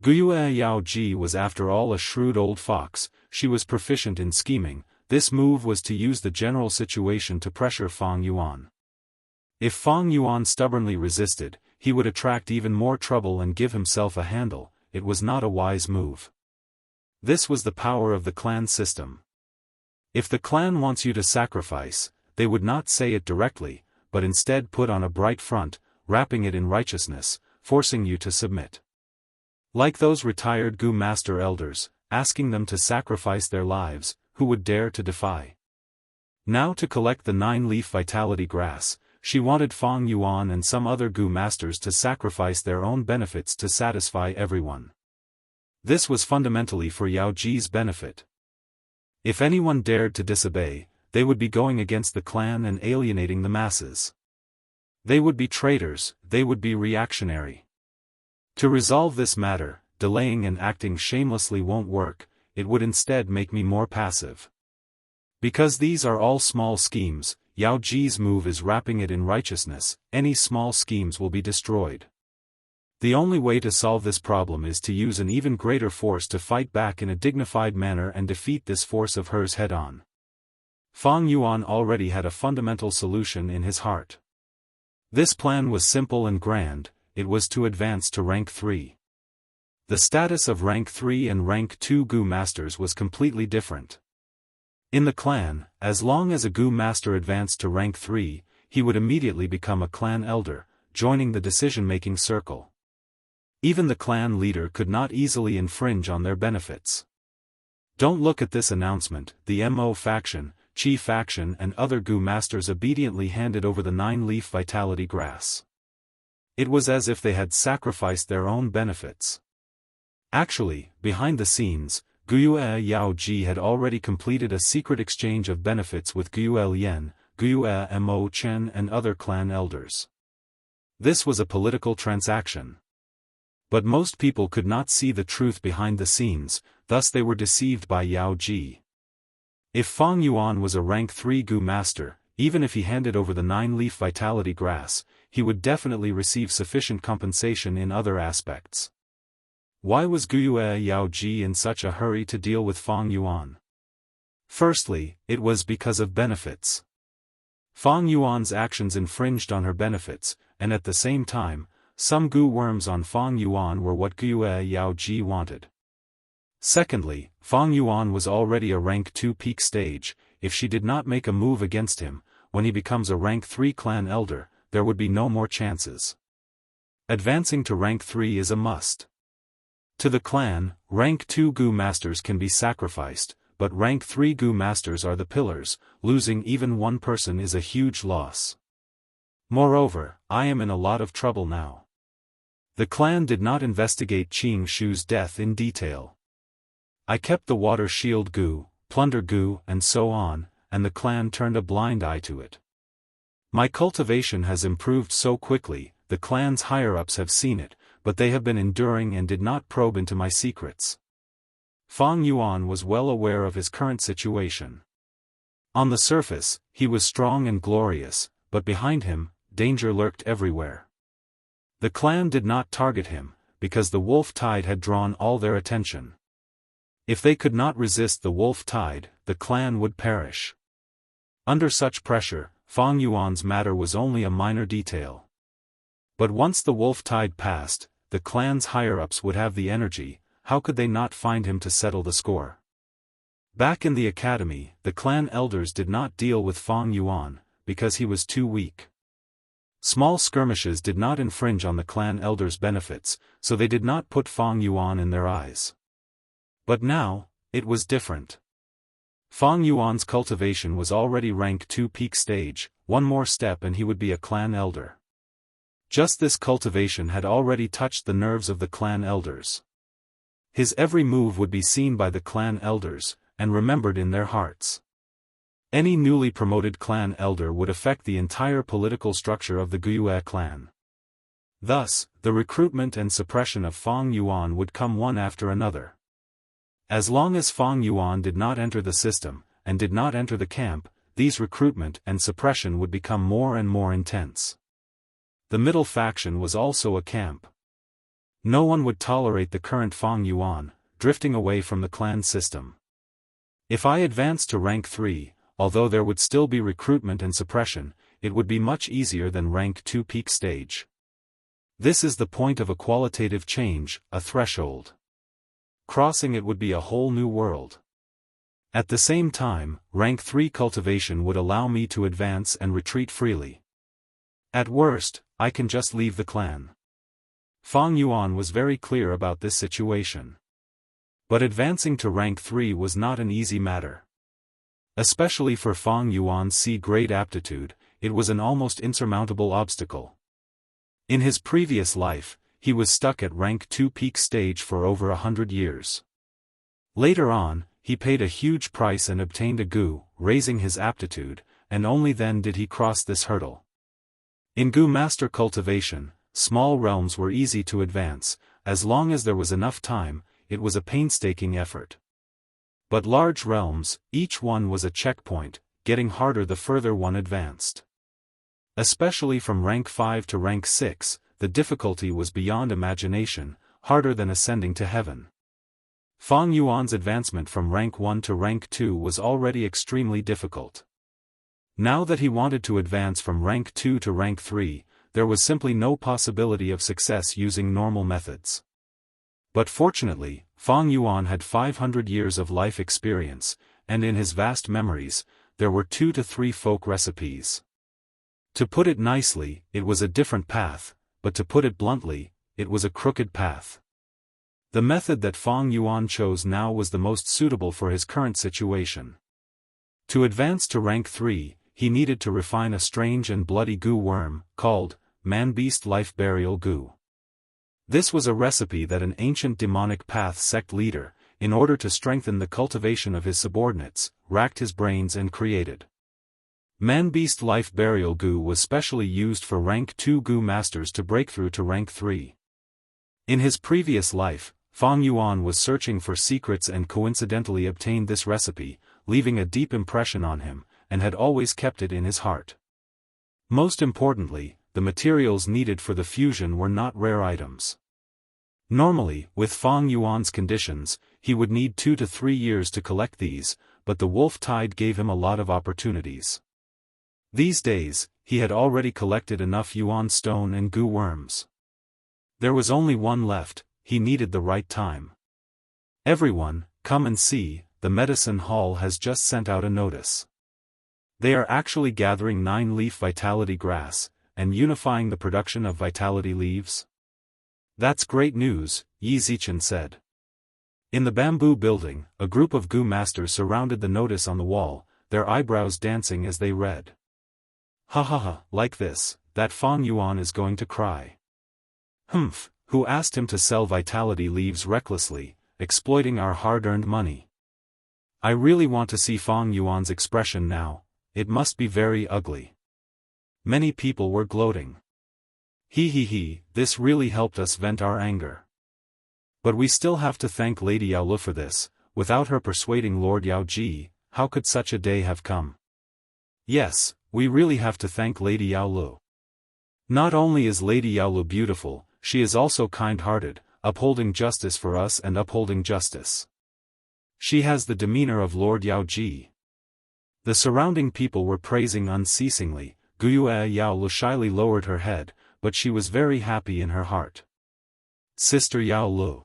Guiyue Yaoji was after all a shrewd old fox. She was proficient in scheming. This move was to use the general situation to pressure Fang Yuan. If Fang Yuan stubbornly resisted, he would attract even more trouble and give himself a handle. It was not a wise move. This was the power of the clan system. If the clan wants you to sacrifice, they would not say it directly, but instead put on a bright front, wrapping it in righteousness, forcing you to submit. Like those retired goo master elders, asking them to sacrifice their lives, who would dare to defy? Now to collect the 9-leaf vitality grass, she wanted Fang Yuan and some other goo masters to sacrifice their own benefits to satisfy everyone. This was fundamentally for Yaoji's benefit. If anyone dared to disobey, they would be going against the clan and alienating the masses. They would be traitors, they would be reactionary. To resolve this matter, delaying and acting shamelessly won't work, it would instead make me more passive. Because these are all small schemes, Yaoji's move is wrapping it in righteousness. Any small schemes will be destroyed. The only way to solve this problem is to use an even greater force to fight back in a dignified manner and defeat this force of hers head-on. Fang Yuan already had a fundamental solution in his heart. This plan was simple and grand. It was to advance to rank 3. The status of rank 3 and rank 2 goo masters was completely different. In the clan, as long as a goo master advanced to rank 3, he would immediately become a clan elder, joining the decision-making circle. Even the clan leader could not easily infringe on their benefits. Don't look at this announcement. The Mo faction, Qi faction and other goo masters obediently handed over the 9-leaf vitality grass. It was as if they had sacrificed their own benefits. Actually, behind the scenes, Guiyue Yaoji had already completed a secret exchange of benefits with Guiyue Lian, Guiyue Mo Chen and other clan elders. This was a political transaction. But most people could not see the truth behind the scenes, thus they were deceived by Yaoji. If Fang Yuan was a rank 3 goo master, even if he handed over the 9-leaf vitality grass, he would definitely receive sufficient compensation in other aspects. Why was Guiyue Yaoji in such a hurry to deal with Fang Yuan? Firstly, it was because of benefits. Fang Yuan's actions infringed on her benefits, and at the same time, some gu worms on Fang Yuan were what Gu Yao Ji wanted. Secondly, Fang Yuan was already a rank 2 peak stage. If she did not make a move against him, when he becomes a rank 3 clan elder, there would be no more chances. Advancing to rank 3 is a must. To the clan, rank 2 gu masters can be sacrificed, but rank 3 gu masters are the pillars. Losing even one person is a huge loss. Moreover, I am in a lot of trouble now. The clan did not investigate Qing Shu's death in detail. I kept the water shield gu, plunder gu, and so on, and the clan turned a blind eye to it. My cultivation has improved so quickly, the clan's higher-ups have seen it, but they have been enduring and did not probe into my secrets. Fang Yuan was well aware of his current situation. On the surface, he was strong and glorious, but behind him, danger lurked everywhere. The clan did not target him, because the wolf tide had drawn all their attention. If they could not resist the wolf tide, the clan would perish. Under such pressure, Fang Yuan's matter was only a minor detail. But once the wolf tide passed, the clan's higher-ups would have the energy. How could they not find him to settle the score? Back in the academy, the clan elders did not deal with Fang Yuan, because he was too weak. Small skirmishes did not infringe on the clan elders' benefits, so they did not put Fang Yuan in their eyes. But now, it was different. Fang Yuan's cultivation was already rank 2 peak stage, one more step and he would be a clan elder. Just this cultivation had already touched the nerves of the clan elders. His every move would be seen by the clan elders, and remembered in their hearts. Any newly promoted clan elder would affect the entire political structure of the Guiyue clan. Thus, the recruitment and suppression of Fang Yuan would come one after another. As long as Fang Yuan did not enter the system, and did not enter the camp, these recruitment and suppression would become more and more intense. The middle faction was also a camp. No one would tolerate the current Fang Yuan, drifting away from the clan system. If I advanced to rank 3, although there would still be recruitment and suppression, it would be much easier than rank 2 peak stage. This is the point of a qualitative change, a threshold. Crossing it would be a whole new world. At the same time, rank 3 cultivation would allow me to advance and retreat freely. At worst, I can just leave the clan. Fang Yuan was very clear about this situation. But advancing to rank 3 was not an easy matter. Especially for Fang Yuan's C-grade aptitude, it was an almost insurmountable obstacle. In his previous life, he was stuck at rank 2 peak stage for over 100 years. Later on, he paid a huge price and obtained a gu, raising his aptitude, and only then did he cross this hurdle. In gu master cultivation, small realms were easy to advance, as long as there was enough time. It was a painstaking effort. But large realms, each one was a checkpoint, getting harder the further one advanced. Especially from rank 5 to rank 6, the difficulty was beyond imagination, harder than ascending to heaven. Fang Yuan's advancement from rank 1 to rank 2 was already extremely difficult. Now that he wanted to advance from rank 2 to rank 3, there was simply no possibility of success using normal methods. But fortunately, Fang Yuan had 500 years of life experience, and in his vast memories, there were 2 to 3 folk recipes. To put it nicely, it was a different path, but to put it bluntly, it was a crooked path. The method that Fang Yuan chose now was the most suitable for his current situation. To advance to rank 3, he needed to refine a strange and bloody gu worm, called Man-Beast Life Burial Gu. This was a recipe that an ancient demonic path sect leader, in order to strengthen the cultivation of his subordinates, racked his brains and created. Man-Beast Life Burial Gu was specially used for rank 2 gu masters to break through to rank 3. In his previous life, Fang Yuan was searching for secrets and coincidentally obtained this recipe, leaving a deep impression on him, and had always kept it in his heart. Most importantly, the materials needed for the fusion were not rare items. Normally, with Fang Yuan's conditions, he would need 2 to 3 years to collect these, but the wolf tide gave him a lot of opportunities. These days, he had already collected enough yuan stone and goo worms. There was only one left, he needed the right time. Everyone, come and see, the medicine hall has just sent out a notice. They are actually gathering 9-leaf vitality grass, and unifying the production of vitality leaves. That's great news, Yi Zichen said. In the bamboo building, a group of goo masters surrounded the notice on the wall, their eyebrows dancing as they read. Ha ha ha, like this, that Fang Yuan is going to cry. Humph, who asked him to sell vitality leaves recklessly, exploiting our hard-earned money? I really want to see Fang Yuan's expression now, it must be very ugly. Many people were gloating. He, this really helped us vent our anger. But we still have to thank Lady Yao Lu for this, without her persuading Lord Yao Ji, how could such a day have come? Yes, we really have to thank Lady Yao Lu. Not only is Lady Yao Lu beautiful, she is also kind-hearted, upholding justice for us and upholding justice. She has the demeanor of Lord Yao Ji. The surrounding people were praising unceasingly. Guiyue Yao Lu shyly lowered her head, but she was very happy in her heart. Sister Yao Lu.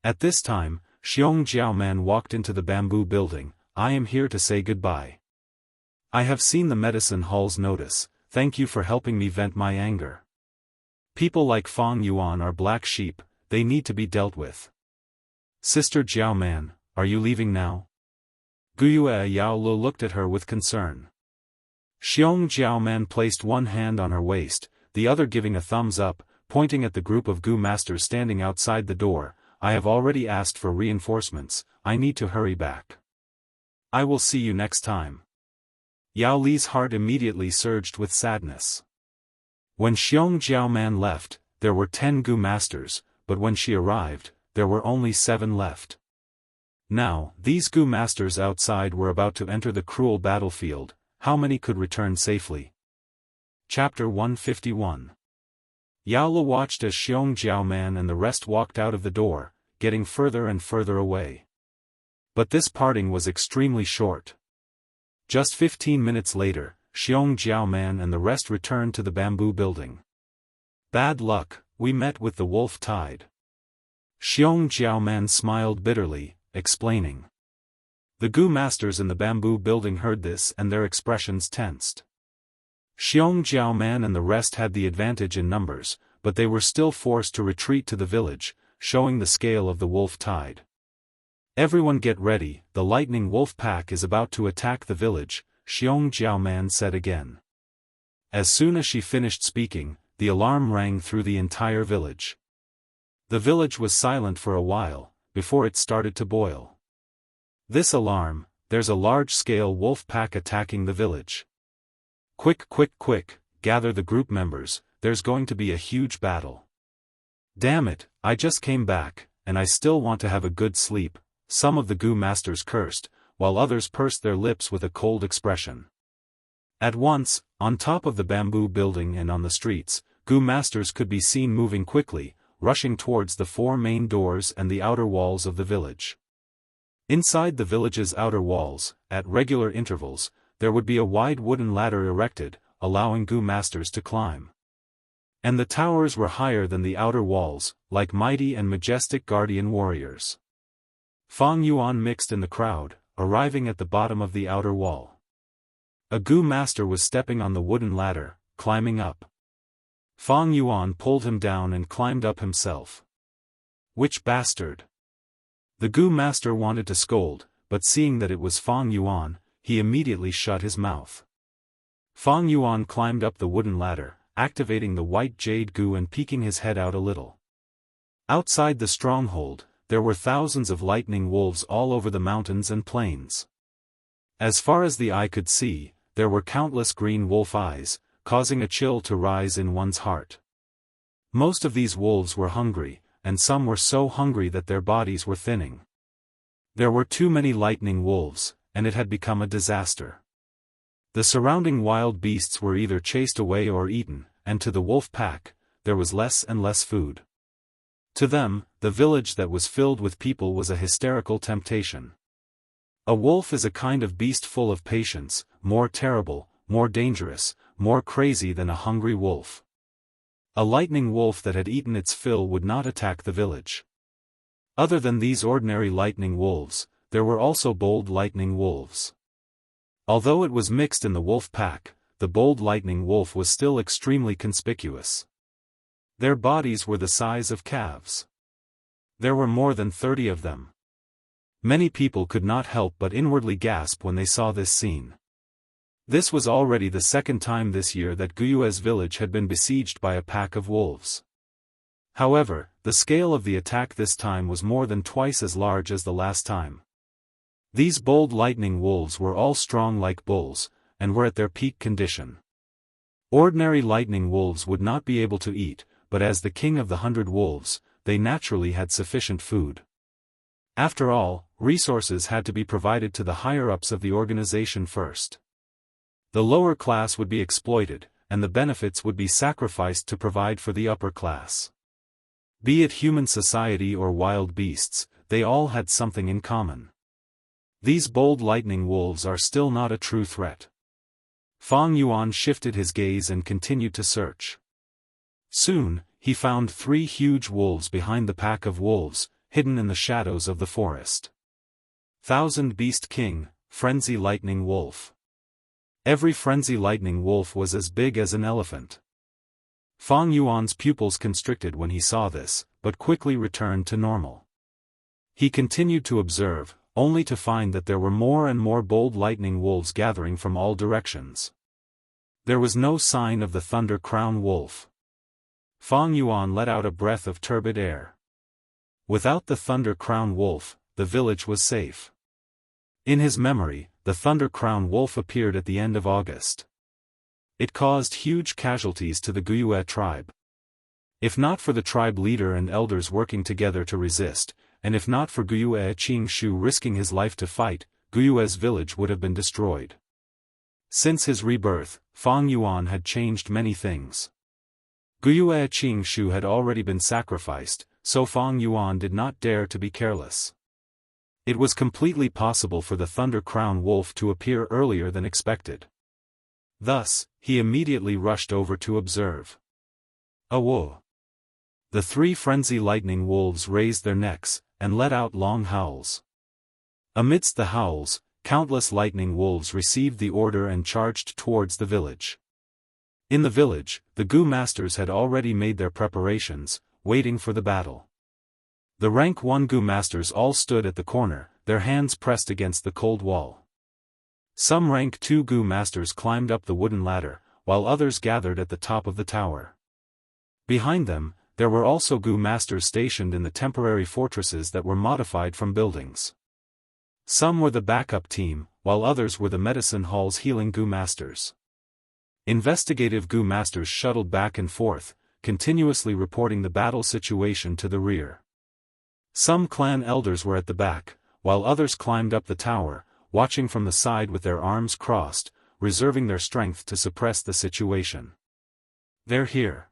At this time, Xiong Jiaoman walked into the bamboo building. I am here to say goodbye. I have seen the medicine hall's notice, thank you for helping me vent my anger. People like Fang Yuan are black sheep, they need to be dealt with. Sister Jiaoman, are you leaving now? Guiyue Yao Lu looked at her with concern. Xiong Jiaoman placed one hand on her waist, the other giving a thumbs up, pointing at the group of goo masters standing outside the door. I have already asked for reinforcements, I need to hurry back. I will see you next time. Yao Li's heart immediately surged with sadness. When Xiong Jiaoman left, there were 10 goo masters, but when she arrived, there were only 7 left. Now, these goo masters outside were about to enter the cruel battlefield. How many could return safely? Chapter 151. Yao Lu watched as Xiong Jiaoman and the rest walked out of the door, getting further and further away. But this parting was extremely short. Just 15 minutes later, Xiong Jiaoman and the rest returned to the bamboo building. Bad luck, we met with the wolf tide. Xiong Jiaoman smiled bitterly, explaining. The goo masters in the bamboo building heard this and their expressions tensed. Xiong Jiaoman and the rest had the advantage in numbers, but they were still forced to retreat to the village, showing the scale of the wolf tide. Everyone get ready, the lightning wolf pack is about to attack the village, Xiong Jiaoman said again. As soon as she finished speaking, the alarm rang through the entire village. The village was silent for a while, before it started to boil. This alarm, there's a large-scale wolf pack attacking the village. Quick, gather the group members, there's going to be a huge battle. Damn it, I just came back, and I still want to have a good sleep, some of the goo masters cursed, while others pursed their lips with a cold expression. At once, on top of the bamboo building and on the streets, goo masters could be seen moving quickly, rushing towards the 4 main doors and the outer walls of the village. Inside the village's outer walls, at regular intervals, there would be a wide wooden ladder erected, allowing goo masters to climb. And the towers were higher than the outer walls, like mighty and majestic guardian warriors. Fang Yuan mixed in the crowd, arriving at the bottom of the outer wall. A goo master was stepping on the wooden ladder, climbing up. Fang Yuan pulled him down and climbed up himself. Which bastard? The goo master wanted to scold, but seeing that it was Fang Yuan, he immediately shut his mouth. Fang Yuan climbed up the wooden ladder, activating the white jade goo and peeking his head out a little. Outside the stronghold, there were thousands of lightning wolves all over the mountains and plains. As far as the eye could see, there were countless green wolf eyes, causing a chill to rise in one's heart. Most of these wolves were hungry, and some were so hungry that their bodies were thinning. There were too many lightning wolves, and it had become a disaster. The surrounding wild beasts were either chased away or eaten, and to the wolf pack, there was less and less food. To them, the village that was filled with people was a hysterical temptation. A wolf is a kind of beast full of patience, more terrible, more dangerous, more crazy than a hungry wolf. A lightning wolf that had eaten its fill would not attack the village. Other than these ordinary lightning wolves, there were also bold lightning wolves. Although it was mixed in the wolf pack, the bold lightning wolf was still extremely conspicuous. Their bodies were the size of calves. There were more than 30 of them. Many people could not help but inwardly gasp when they saw this scene. This was already the second time this year that Guyue's village had been besieged by a pack of wolves. However, the scale of the attack this time was more than twice as large as the last time. These bold lightning wolves were all strong like bulls, and were at their peak condition. Ordinary lightning wolves would not be able to eat, but as the king of the 100 wolves, they naturally had sufficient food. After all, resources had to be provided to the higher-ups of the organization first. The lower class would be exploited, and the benefits would be sacrificed to provide for the upper class. Be it human society or wild beasts, they all had something in common. These bold lightning wolves are still not a true threat. Fang Yuan shifted his gaze and continued to search. Soon, he found 3 huge wolves behind the pack of wolves, hidden in the shadows of the forest. Thousand Beast King, Frenzy Lightning Wolf. Every Frenzy Lightning Wolf was as big as an elephant. Fang Yuan's pupils constricted when he saw this, but quickly returned to normal. He continued to observe, only to find that there were more and more bold lightning wolves gathering from all directions. There was no sign of the Thunder Crown Wolf. Fang Yuan let out a breath of turbid air. Without the Thunder Crown Wolf, the village was safe. In his memory, the Thunder Crown Wolf appeared at the end of August. It caused huge casualties to the Guyue tribe. If not for the tribe leader and elders working together to resist, and if not for Wuxia Xianxia risking his life to fight, Guyue's village would have been destroyed. Since his rebirth, Fang Yuan had changed many things. Wuxia Xianxia had already been sacrificed, so Fang Yuan did not dare to be careless. It was completely possible for the Thunder Crown Wolf to appear earlier than expected. Thus, he immediately rushed over to observe. Whoa! The 3 frenzy lightning wolves raised their necks, and let out long howls. Amidst the howls, countless lightning wolves received the order and charged towards the village. In the village, the Gu masters had already made their preparations, waiting for the battle. The rank 1 Gu masters all stood at the corner, their hands pressed against the cold wall. Some rank 2 Gu masters climbed up the wooden ladder, while others gathered at the top of the tower. Behind them, there were also Gu masters stationed in the temporary fortresses that were modified from buildings. Some were the backup team, while others were the medicine hall's healing Gu masters. Investigative Gu masters shuttled back and forth, continuously reporting the battle situation to the rear. Some clan elders were at the back, while others climbed up the tower, watching from the side with their arms crossed, reserving their strength to suppress the situation. They're here.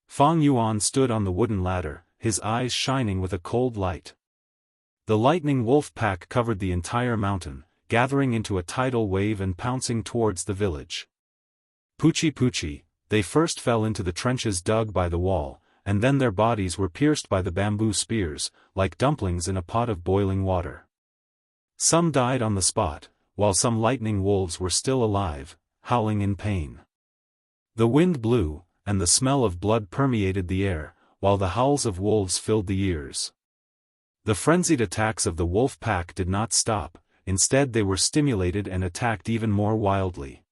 Fang Yuan stood on the wooden ladder, his eyes shining with a cold light. The lightning wolf pack covered the entire mountain, gathering into a tidal wave and pouncing towards the village. Puchi puchi, they first fell into the trenches dug by the wall, and then their bodies were pierced by the bamboo spears, like dumplings in a pot of boiling water. Some died on the spot, while some lightning wolves were still alive, howling in pain. The wind blew, and the smell of blood permeated the air, while the howls of wolves filled the ears. The frenzied attacks of the wolf pack did not stop, instead they were stimulated and attacked even more wildly.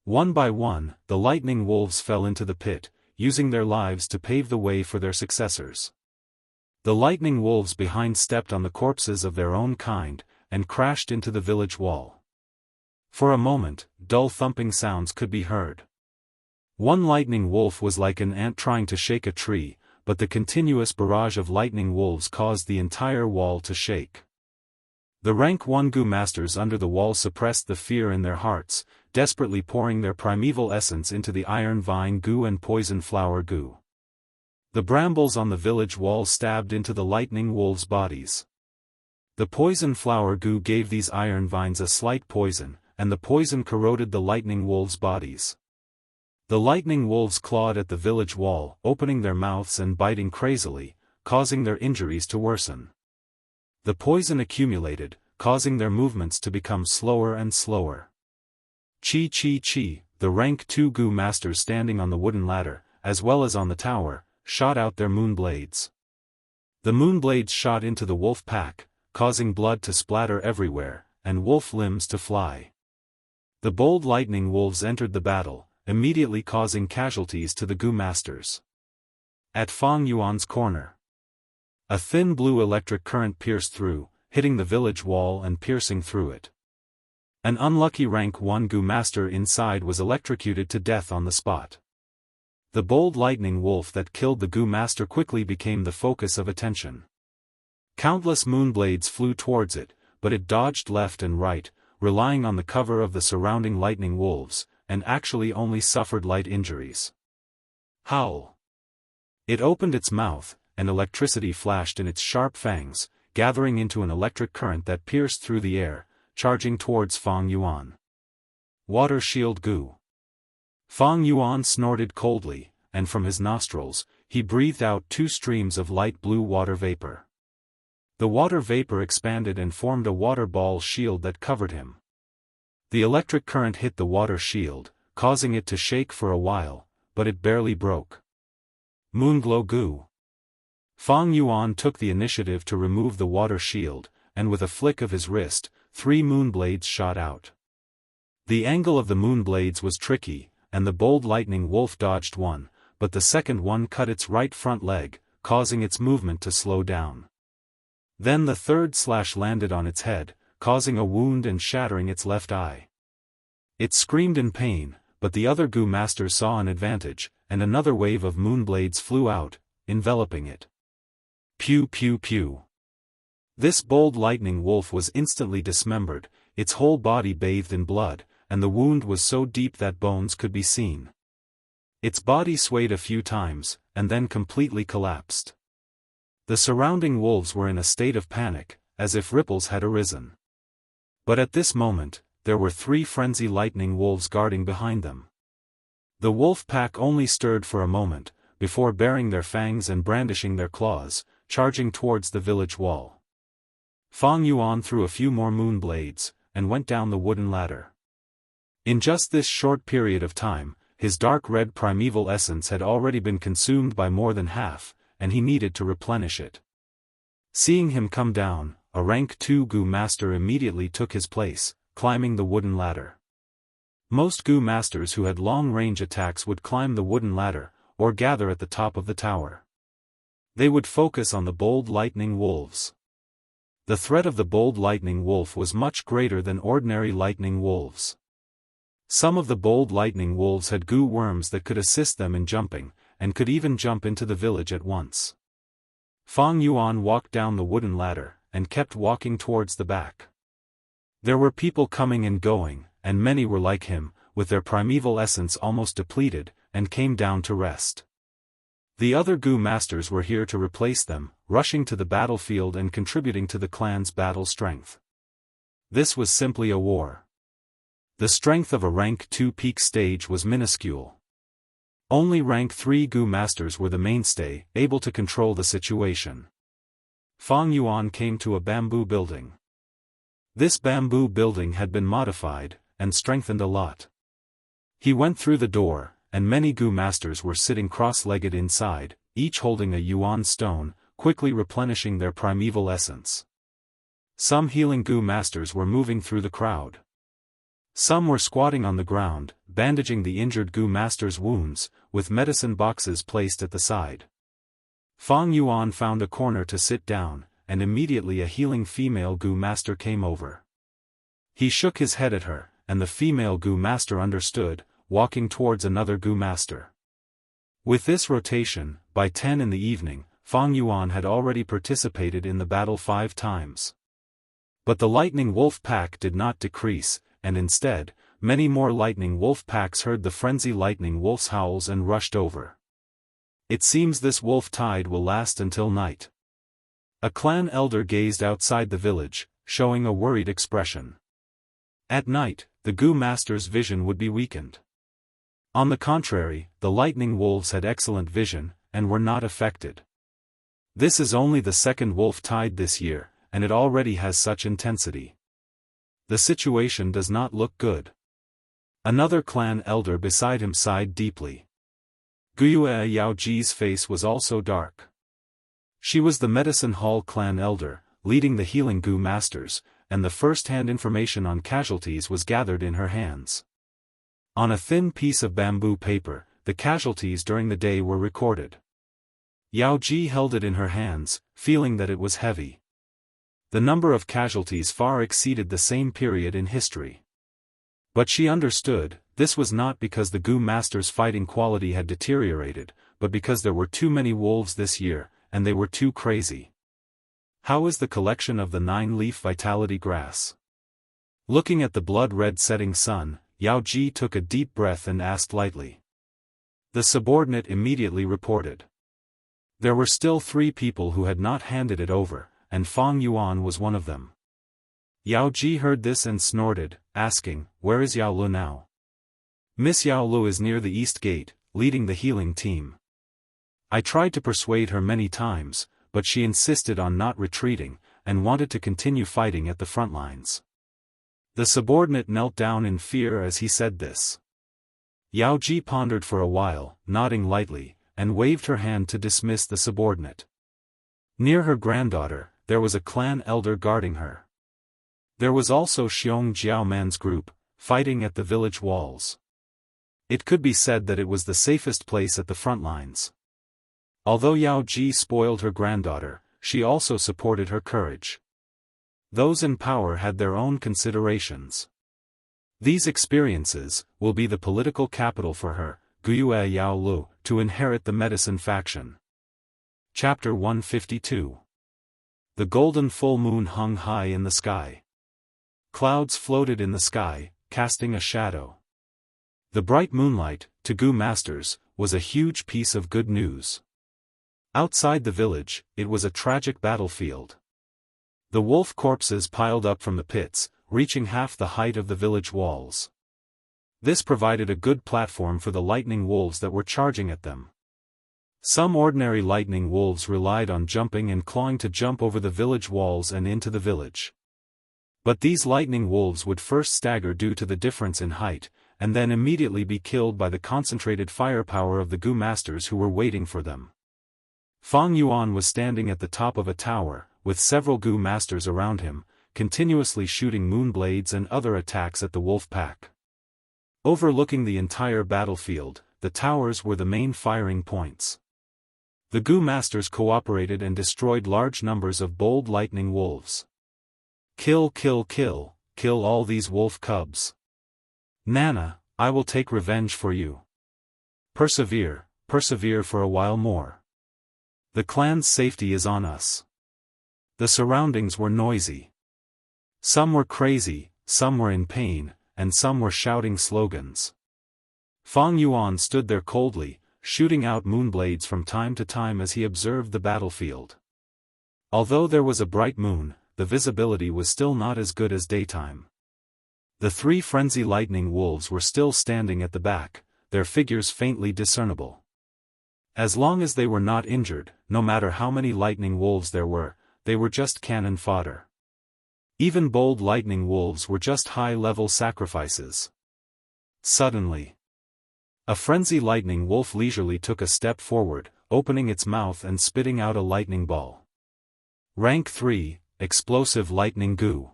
One by one, the lightning wolves fell into the pit, using their lives to pave the way for their successors. The lightning wolves behind stepped on the corpses of their own kind, and crashed into the village wall. For a moment, dull thumping sounds could be heard. One lightning wolf was like an ant trying to shake a tree, but the continuous barrage of lightning wolves caused the entire wall to shake. The rank 1 Gu masters under the wall suppressed the fear in their hearts, desperately pouring their primeval essence into the iron vine Gu and poison flower Gu. The brambles on the village wall stabbed into the lightning wolves' bodies. The poison flower Gu gave these iron vines a slight poison, and the poison corroded the lightning wolves' bodies. The lightning wolves clawed at the village wall, opening their mouths and biting crazily, causing their injuries to worsen. The poison accumulated, causing their movements to become slower and slower. Chi, the rank 2 Gu masters standing on the wooden ladder, as well as on the tower, shot out their moon blades. The moon blades shot into the wolf pack, causing blood to splatter everywhere, and wolf limbs to fly. The bold lightning wolves entered the battle, immediately causing casualties to the Gu masters. At Fang Yuan's corner, a thin blue electric current pierced through, hitting the village wall and piercing through it. An unlucky rank 1 Gu master inside was electrocuted to death on the spot. The bold lightning wolf that killed the Gu master quickly became the focus of attention. Countless moonblades flew towards it, but it dodged left and right, relying on the cover of the surrounding lightning wolves, and actually only suffered light injuries. Howl! It opened its mouth, and electricity flashed in its sharp fangs, gathering into an electric current that pierced through the air, charging towards Fang Yuan. Water Shield Gu. Fang Yuan snorted coldly, and from his nostrils, he breathed out 2 streams of light blue water vapor. The water vapor expanded and formed a water ball shield that covered him. The electric current hit the water shield, causing it to shake for a while, but it barely broke. Moonglow Gu. Fang Yuan took the initiative to remove the water shield, and with a flick of his wrist, 3 moonblades shot out. The angle of the moonblades was tricky, and the bold lightning wolf dodged one, but the second one cut its right front leg, causing its movement to slow down. Then the third slash landed on its head, causing a wound and shattering its left eye. It screamed in pain, but the other Gu masters saw an advantage, and another wave of moonblades flew out, enveloping it. Pew pew pew. This bold lightning wolf was instantly dismembered, its whole body bathed in blood, and the wound was so deep that bones could be seen. Its body swayed a few times, and then completely collapsed. The surrounding wolves were in a state of panic, as if ripples had arisen. But at this moment, there were 3 frenzy lightning wolves guarding behind them. The wolf pack only stirred for a moment, before baring their fangs and brandishing their claws, charging towards the village wall. Fang Yuan threw a few more moonblades, and went down the wooden ladder. In just this short period of time, his dark red primeval essence had already been consumed by more than half, and he needed to replenish it. Seeing him come down, a rank 2 Gu master immediately took his place, climbing the wooden ladder. Most Gu masters who had long-range attacks would climb the wooden ladder, or gather at the top of the tower. They would focus on the bold lightning wolves. The threat of the bold lightning wolf was much greater than ordinary lightning wolves. Some of the bold lightning wolves had Gu worms that could assist them in jumping, and could even jump into the village at once. Fang Yuan walked down the wooden ladder, and kept walking towards the back. There were people coming and going, and many were like him, with their primeval essence almost depleted, and came down to rest. The other Gu masters were here to replace them, rushing to the battlefield and contributing to the clan's battle strength. This was simply a war. The strength of a rank 2 peak stage was minuscule. Only rank 3 Gu masters were the mainstay, able to control the situation. Fang Yuan came to a bamboo building. This bamboo building had been modified, and strengthened a lot. He went through the door, and many Gu masters were sitting cross-legged inside, each holding a yuan stone, quickly replenishing their primeval essence. Some healing Gu masters were moving through the crowd. Some were squatting on the ground, bandaging the injured Gu master's wounds, with medicine boxes placed at the side. Fang Yuan found a corner to sit down, and immediately a healing female Gu master came over. He shook his head at her, and the female Gu master understood, walking towards another Gu master. With this rotation, by 10 in the evening, Fang Yuan had already participated in the battle 5 times. But the lightning wolf pack did not decrease, and instead, many more lightning wolf packs heard the frenzy lightning wolf's howls and rushed over. It seems this wolf tide will last until night. A clan elder gazed outside the village, showing a worried expression. At night, the Gu Master's vision would be weakened. On the contrary, the lightning wolves had excellent vision, and were not affected. This is only the second wolf tide this year, and it already has such intensity. The situation does not look good. Another clan elder beside him sighed deeply. Guyue Yaoji's face was also dark. She was the Medicine Hall clan elder, leading the healing Gu masters, and the first-hand information on casualties was gathered in her hands. On a thin piece of bamboo paper, the casualties during the day were recorded. Yaoji held it in her hands, feeling that it was heavy. The number of casualties far exceeded the same period in history. But she understood, this was not because the Gu Master's fighting quality had deteriorated, but because there were too many wolves this year, and they were too crazy. How is the collection of the 9-leaf vitality grass? Looking at the blood-red setting sun, Yaoji took a deep breath and asked lightly. The subordinate immediately reported. There were still 3 people who had not handed it over, and Fang Yuan was one of them. Yaoji heard this and snorted, asking, "Where is Yao Lu now?" Miss Yao Lu is near the east gate, leading the healing team. I tried to persuade her many times, but she insisted on not retreating, and wanted to continue fighting at the front lines. The subordinate knelt down in fear as he said this. Yaoji pondered for a while, nodding lightly, and waved her hand to dismiss the subordinate. Near her granddaughter, there was a clan elder guarding her. There was also Xiong Jiaoman's group, fighting at the village walls. It could be said that it was the safest place at the front lines. Although Yaoji spoiled her granddaughter, she also supported her courage. Those in power had their own considerations. These experiences will be the political capital for her, Guyue Yao Lu, to inherit the medicine faction. Chapter 152. The golden full moon hung high in the sky. Clouds floated in the sky, casting a shadow. The bright moonlight, to Gu masters, was a huge piece of good news. Outside the village, it was a tragic battlefield. The wolf corpses piled up from the pits, reaching half the height of the village walls. This provided a good platform for the lightning wolves that were charging at them. Some ordinary lightning wolves relied on jumping and clawing to jump over the village walls and into the village. But these lightning wolves would first stagger due to the difference in height, and then immediately be killed by the concentrated firepower of the Gu masters who were waiting for them. Fang Yuan was standing at the top of a tower, with several Gu masters around him, continuously shooting moonblades and other attacks at the wolf pack. Overlooking the entire battlefield, the towers were the main firing points. The Gu masters cooperated and destroyed large numbers of bold lightning wolves. Kill, kill, kill, kill all these wolf cubs. Nana, I will take revenge for you. Persevere, persevere for a while more. The clan's safety is on us. The surroundings were noisy. Some were crazy, some were in pain, and some were shouting slogans. Fang Yuan stood there coldly, shooting out moonblades from time to time as he observed the battlefield. Although there was a bright moon, the visibility was still not as good as daytime. The 3 frenzy lightning wolves were still standing at the back, their figures faintly discernible. As long as they were not injured, no matter how many lightning wolves there were, they were just cannon fodder. Even bold lightning wolves were just high-level sacrifices. Suddenly, a frenzy lightning wolf leisurely took a step forward, opening its mouth and spitting out a lightning ball. Rank 3, Explosive Lightning Gu.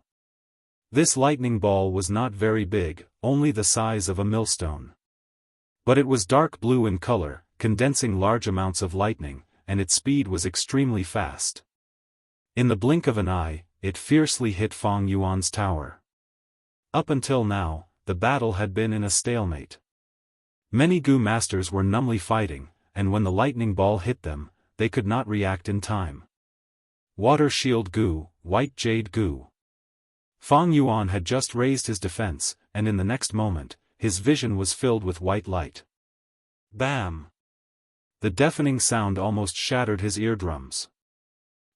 This lightning ball was not very big, only the size of a millstone. But it was dark blue in color, condensing large amounts of lightning, and its speed was extremely fast. In the blink of an eye, it fiercely hit Fang Yuan's tower. Up until now, the battle had been in a stalemate. Many Gu masters were numbly fighting, and when the lightning ball hit them, they could not react in time. Water Shield Gu, White Jade Gu. Fang Yuan had just raised his defense, and in the next moment, his vision was filled with white light. Bam! The deafening sound almost shattered his eardrums.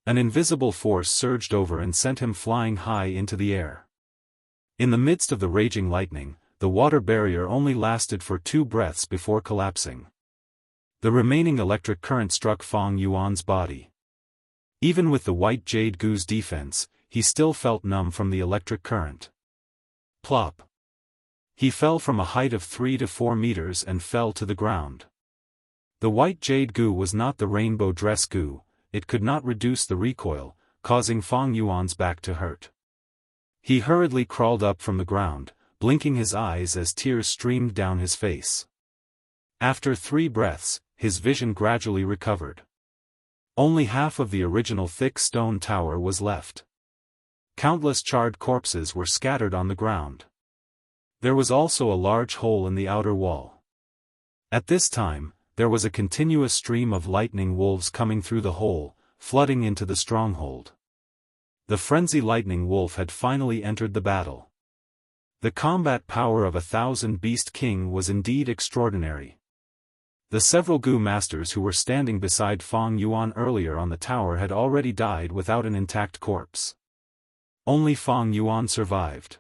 An invisible force surged over and sent him flying high into the air. In the midst of the raging lightning, the water barrier only lasted for 2 breaths before collapsing. The remaining electric current struck Fang Yuan's body. Even with the white jade gu's defense, he still felt numb from the electric current. Plop. He fell from a height of 3 to 4 meters and fell to the ground. The white jade gu was not the rainbow dress gu, it could not reduce the recoil, causing Fang Yuan's back to hurt. He hurriedly crawled up from the ground, blinking his eyes as tears streamed down his face. After 3 breaths, his vision gradually recovered. Only half of the original thick stone tower was left. Countless charred corpses were scattered on the ground. There was also a large hole in the outer wall. At this time, there was a continuous stream of lightning wolves coming through the hole, flooding into the stronghold. The frenzy lightning wolf had finally entered the battle. The combat power of 1,000 Beast King was indeed extraordinary. The several gu masters who were standing beside Fang Yuan earlier on the tower had already died without an intact corpse. Only Fang Yuan survived.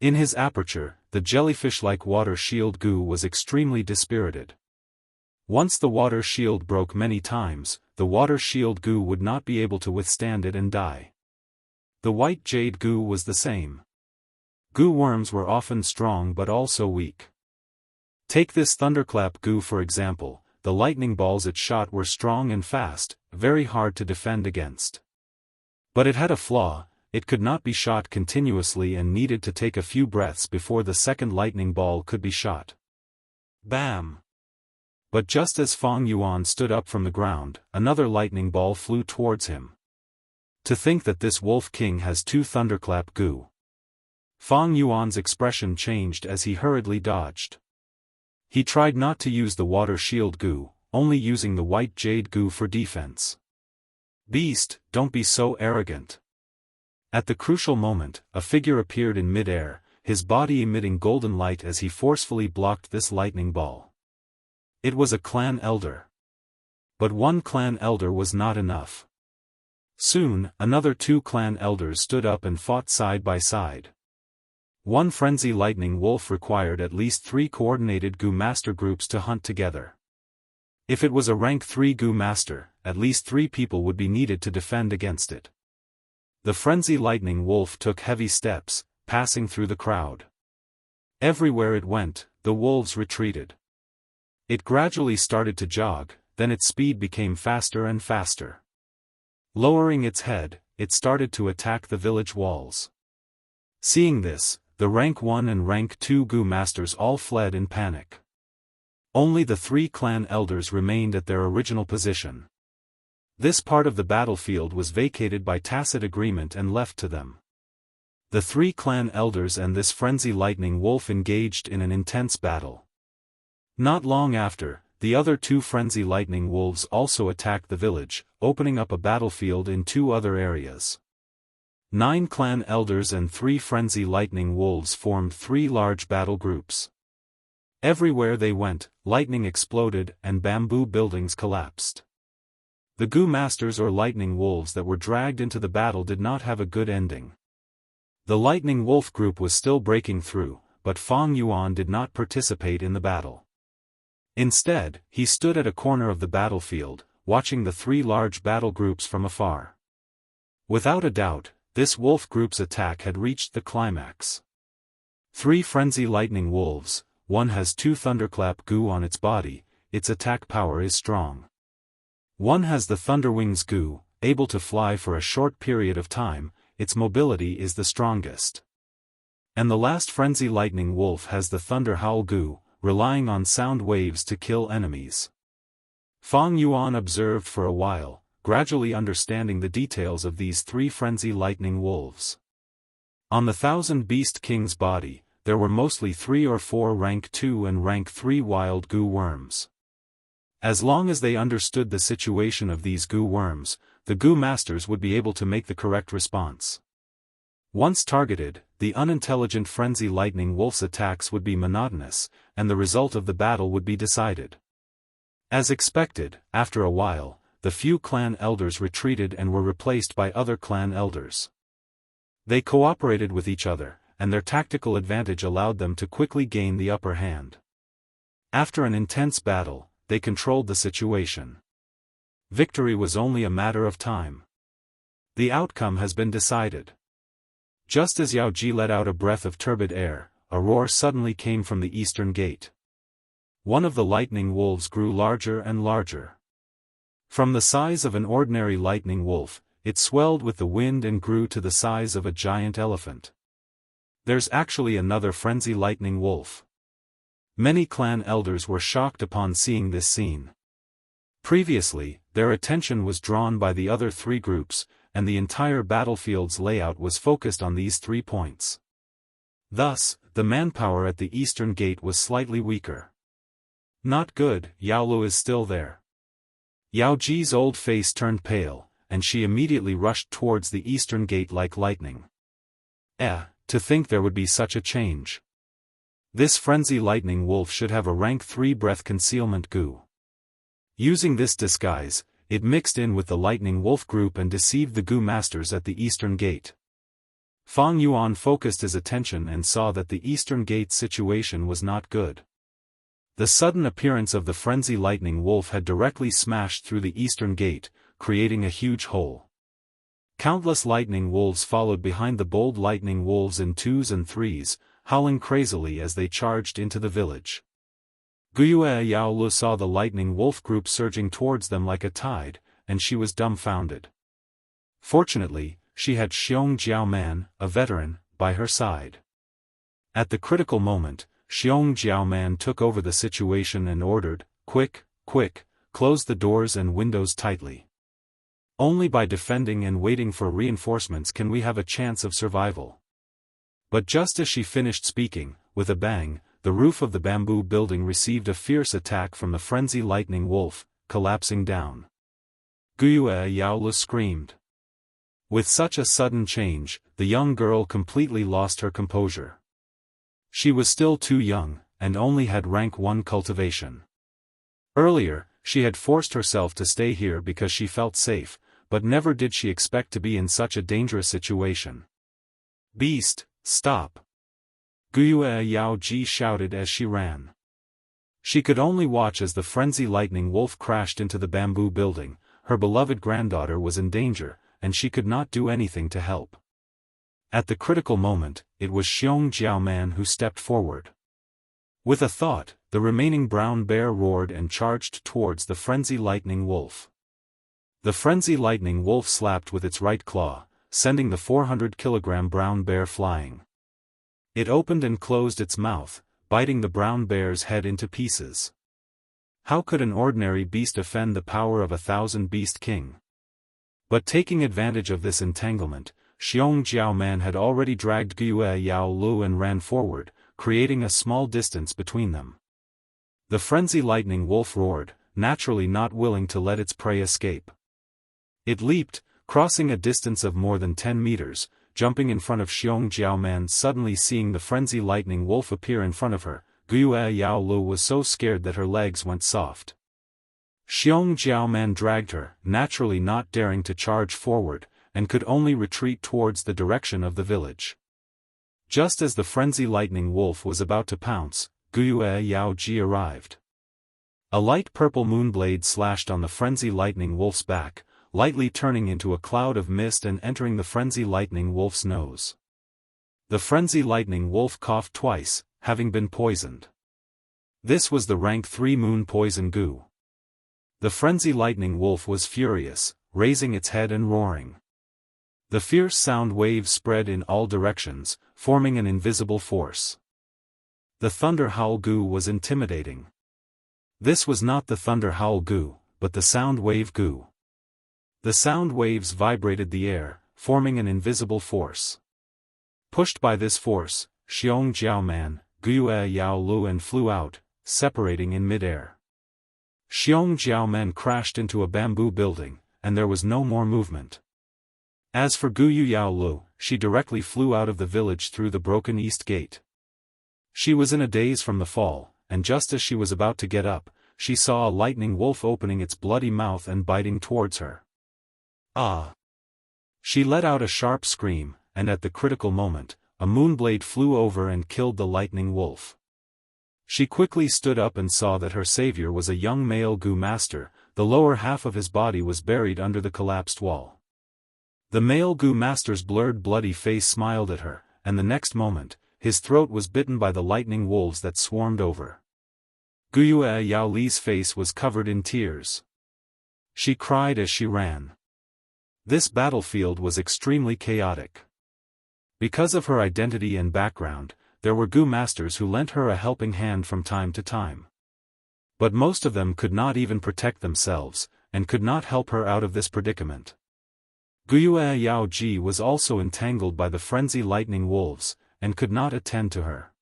In his aperture, the jellyfish-like water shield gu was extremely dispirited. Once the water shield broke many times, the water shield gu would not be able to withstand it and die. The white jade gu was the same. Gu worms were often strong but also weak. Take this thunderclap gu for example, the lightning balls it shot were strong and fast, very hard to defend against. But it had a flaw, it could not be shot continuously and needed to take a few breaths before the second lightning ball could be shot. Bam! But just as Fang Yuan stood up from the ground, another lightning ball flew towards him. To think that this Wolf King has 2 thunderclap gu. Fang Yuan's expression changed as he hurriedly dodged. He tried not to use the water shield gu, only using the white jade gu for defense. Beast, don't be so arrogant. At the crucial moment, a figure appeared in mid-air, his body emitting golden light as he forcefully blocked this lightning ball. It was a clan elder. But one clan elder was not enough. Soon, another 2 clan elders stood up and fought side by side. One frenzy lightning wolf required at least 3 coordinated gu master groups to hunt together. If it was a rank 3 gu master, at least 3 people would be needed to defend against it. The frenzy lightning wolf took heavy steps, passing through the crowd. Everywhere it went, the wolves retreated. It gradually started to jog, then its speed became faster and faster. Lowering its head, it started to attack the village walls. Seeing this, the rank 1 and rank 2 gu masters all fled in panic. Only the 3 clan elders remained at their original position. This part of the battlefield was vacated by tacit agreement and left to them. The 3 clan elders and this frenzy lightning wolf engaged in an intense battle. Not long after, the other 2 frenzy lightning wolves also attacked the village, opening up a battlefield in 2 other areas. 9 clan elders and 3 frenzy lightning wolves formed 3 large battle groups. Everywhere they went, lightning exploded and bamboo buildings collapsed. The gu masters or lightning wolves that were dragged into the battle did not have a good ending. The lightning wolf group was still breaking through, but Fang Yuan did not participate in the battle. Instead, he stood at a corner of the battlefield, watching the 3 large battle groups from afar. Without a doubt, this wolf group's attack had reached the climax. 3 frenzy lightning wolves, one has 2 thunderclap gu on its body, its attack power is strong. One has the thunderwings gu, able to fly for a short period of time, its mobility is the strongest. And the last frenzy lightning wolf has the thunder howl gu, relying on sound waves to kill enemies. Fang Yuan observed for a while, gradually understanding the details of these 3 frenzy lightning wolves. On the 1,000 Beast King's body, there were mostly 3 or 4 rank 2 and rank 3 wild gu worms. As long as they understood the situation of these gu worms, the gu masters would be able to make the correct response. Once targeted, the unintelligent frenzy lightning wolf's attacks would be monotonous, and the result of the battle would be decided. As expected, after a while, the few clan elders retreated and were replaced by other clan elders. They cooperated with each other, and their tactical advantage allowed them to quickly gain the upper hand. After an intense battle, they controlled the situation. Victory was only a matter of time. The outcome has been decided. Just as Yao Ji let out a breath of turbid air, a roar suddenly came from the eastern gate. One of the lightning wolves grew larger and larger. From the size of an ordinary lightning wolf, it swelled with the wind and grew to the size of a giant elephant. There's actually another frenzy lightning wolf. Many clan elders were shocked upon seeing this scene. Previously, their attention was drawn by the other three groups, and the entire battlefield's layout was focused on these 3 points. Thus, the manpower at the eastern gate was slightly weaker. Not good, Yao Lu is still there. Yao Ji's old face turned pale, and she immediately rushed towards the eastern gate like lightning. To think there would be such a change. This frenzy lightning wolf should have a rank 3 breath concealment goo. Using this disguise, it mixed in with the lightning wolf group and deceived the goo masters at the eastern gate. Fang Yuan focused his attention and saw that the eastern gate situation was not good. The sudden appearance of the frenzy lightning wolf had directly smashed through the eastern gate, creating a huge hole. Countless lightning wolves followed behind the bold lightning wolves in 2s and 3s, howling crazily as they charged into the village. Guyue Yao Lu saw the lightning wolf group surging towards them like a tide, and she was dumbfounded. Fortunately, she had Xiong Jiaoman, a veteran, by her side. At the critical moment, Xiong Jiaoman took over the situation and ordered, "Quick, quick, close the doors and windows tightly. Only by defending and waiting for reinforcements can we have a chance of survival." But just as she finished speaking, with a bang, the roof of the bamboo building received a fierce attack from the frenzy lightning wolf, collapsing down. Guyue Yao Lu screamed. With such a sudden change, the young girl completely lost her composure. She was still too young, and only had rank 1 cultivation. Earlier, she had forced herself to stay here because she felt safe, but never did she expect to be in such a dangerous situation. "Beast, stop!" Guyue Yao Ji shouted as she ran. She could only watch as the frenzy lightning wolf crashed into the bamboo building. Her beloved granddaughter was in danger, and she could not do anything to help. At the critical moment, it was Xiong Jiaoman who stepped forward. With a thought, the remaining brown bear roared and charged towards the frenzy lightning wolf. The frenzy lightning wolf slapped with its right claw, sending the 400-kilogram brown bear flying. It opened and closed its mouth, biting the brown bear's head into pieces. How could an ordinary beast offend the power of 1,000 Beast King? But taking advantage of this entanglement, Xiong Jiaoman had already dragged Guyue Yao Lu and ran forward, creating a small distance between them. The frenzy lightning wolf roared, naturally not willing to let its prey escape. It leaped, crossing a distance of more than 10 meters, jumping in front of Xiong Jiaoman. Suddenly seeing the frenzy lightning wolf appear in front of her, Guyue Yao Lu was so scared that her legs went soft. Xiong Jiaoman dragged her, naturally not daring to charge forward, and could only retreat towards the direction of the village. Just as the frenzy lightning wolf was about to pounce, Guyue Yao Ji arrived. A light purple moonblade slashed on the frenzy lightning wolf's back, lightly turning into a cloud of mist and entering the frenzy lightning wolf's nose. The frenzy lightning wolf coughed twice, having been poisoned. This was the rank 3 moon poison goo. The frenzy lightning wolf was furious, raising its head and roaring. The fierce sound waves spread in all directions, forming an invisible force. The thunder howl goo was intimidating. This was not the thunder howl goo, but the sound wave goo. The sound waves vibrated the air, forming an invisible force. Pushed by this force, Xiong Jiaoman, Guyue Yao Lu and flew out, separating in midair. Xiong Jiaoman crashed into a bamboo building, and there was no more movement. As for Guyue Yao Lu, she directly flew out of the village through the broken east gate. She was in a daze from the fall, and just as she was about to get up, she saw a lightning wolf opening its bloody mouth and biting towards her. Ah! She let out a sharp scream, and at the critical moment, a moonblade flew over and killed the lightning wolf. She quickly stood up and saw that her savior was a young male Gu master. The lower half of his body was buried under the collapsed wall. The male Gu master's blurred bloody face smiled at her, and the next moment, his throat was bitten by the lightning wolves that swarmed over. Guiyue Yao Li's face was covered in tears. She cried as she ran. This battlefield was extremely chaotic. Because of her identity and background, there were Gu masters who lent her a helping hand from time to time. But most of them could not even protect themselves, and could not help her out of this predicament. Guiyue Yao Ji was also entangled by the frenzy lightning wolves, and could not attend to her.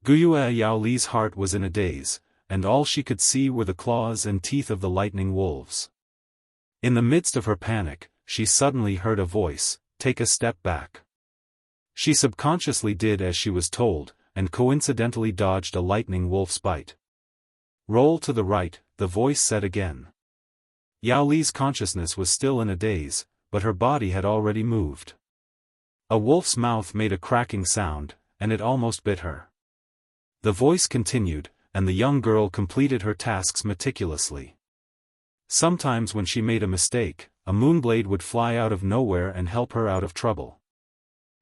Guiyue Yao Li's heart was in a daze, and all she could see were the claws and teeth of the lightning wolves. In the midst of her panic, she suddenly heard a voice, "Take a step back." She subconsciously did as she was told, and coincidentally dodged a lightning wolf's bite. "Roll to the right," the voice said again. Yao Li's consciousness was still in a daze, but her body had already moved. A wolf's mouth made a cracking sound, and it almost bit her. The voice continued, and the young girl completed her tasks meticulously. Sometimes when she made a mistake, a moonblade would fly out of nowhere and help her out of trouble.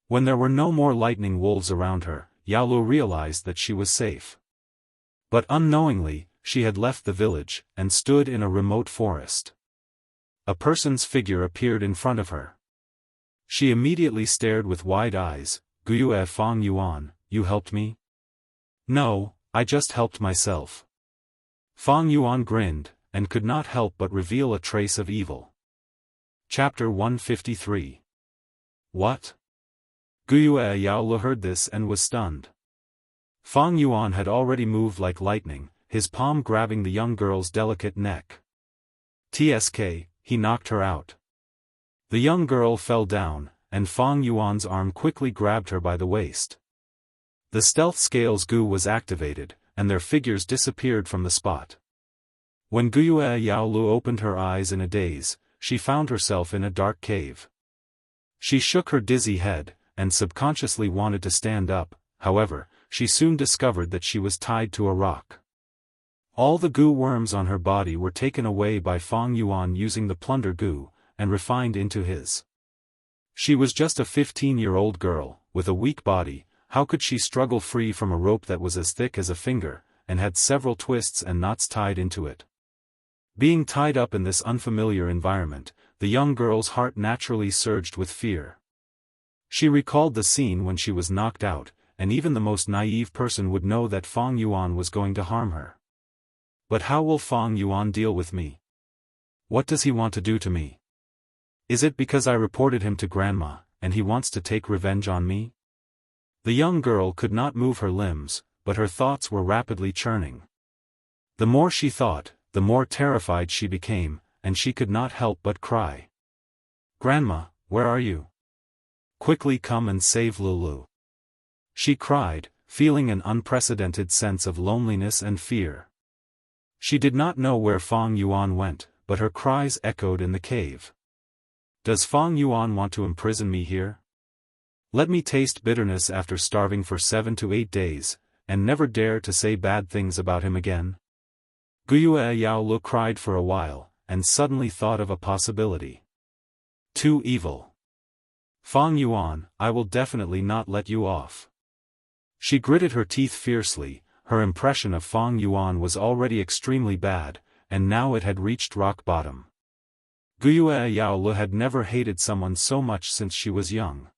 When there were no more lightning wolves around her, Yao Lu realized that she was safe. But unknowingly, she had left the village, and stood in a remote forest. A person's figure appeared in front of her. She immediately stared with wide eyes. "Guiyue Fang Yuan, you helped me?" "No, I just helped myself." Fang Yuan grinned, and could not help but reveal a trace of evil. Chapter 153. What? Guiyue Yao Lu heard this and was stunned. Fang Yuan had already moved like lightning, his palm grabbing the young girl's delicate neck. "Tsk, he knocked her out." The young girl fell down, and Fang Yuan's arm quickly grabbed her by the waist. The stealth scales Gu was activated, and their figures disappeared from the spot. When Guiyue Yao Lu opened her eyes in a daze, she found herself in a dark cave. She shook her dizzy head, and subconsciously wanted to stand up. However, she soon discovered that she was tied to a rock. All the Gu worms on her body were taken away by Fang Yuan using the plunder Gu, and refined into his. She was just a 15-year-old girl, with a weak body. How could she struggle free from a rope that was as thick as a finger, and had several twists and knots tied into it? Being tied up in this unfamiliar environment, the young girl's heart naturally surged with fear. She recalled the scene when she was knocked out, and even the most naive person would know that Fang Yuan was going to harm her. But how will Fang Yuan deal with me? What does he want to do to me? Is it because I reported him to Grandma, and he wants to take revenge on me? The young girl could not move her limbs, but her thoughts were rapidly churning. The more she thought, the more terrified she became, and she could not help but cry. "Grandma, where are you? Quickly come and save Lulu." She cried, feeling an unprecedented sense of loneliness and fear. She did not know where Fang Yuan went, but her cries echoed in the cave. "Does Fang Yuan want to imprison me here? Let me taste bitterness after starving for 7 to 8 days, and never dare to say bad things about him again." Guiyue Yao Lu cried for a while, and suddenly thought of a possibility. "Too evil. Fang Yuan, I will definitely not let you off." She gritted her teeth fiercely. Her impression of Fang Yuan was already extremely bad, and now it had reached rock bottom. Guiyue Yao Lu had never hated someone so much since she was young.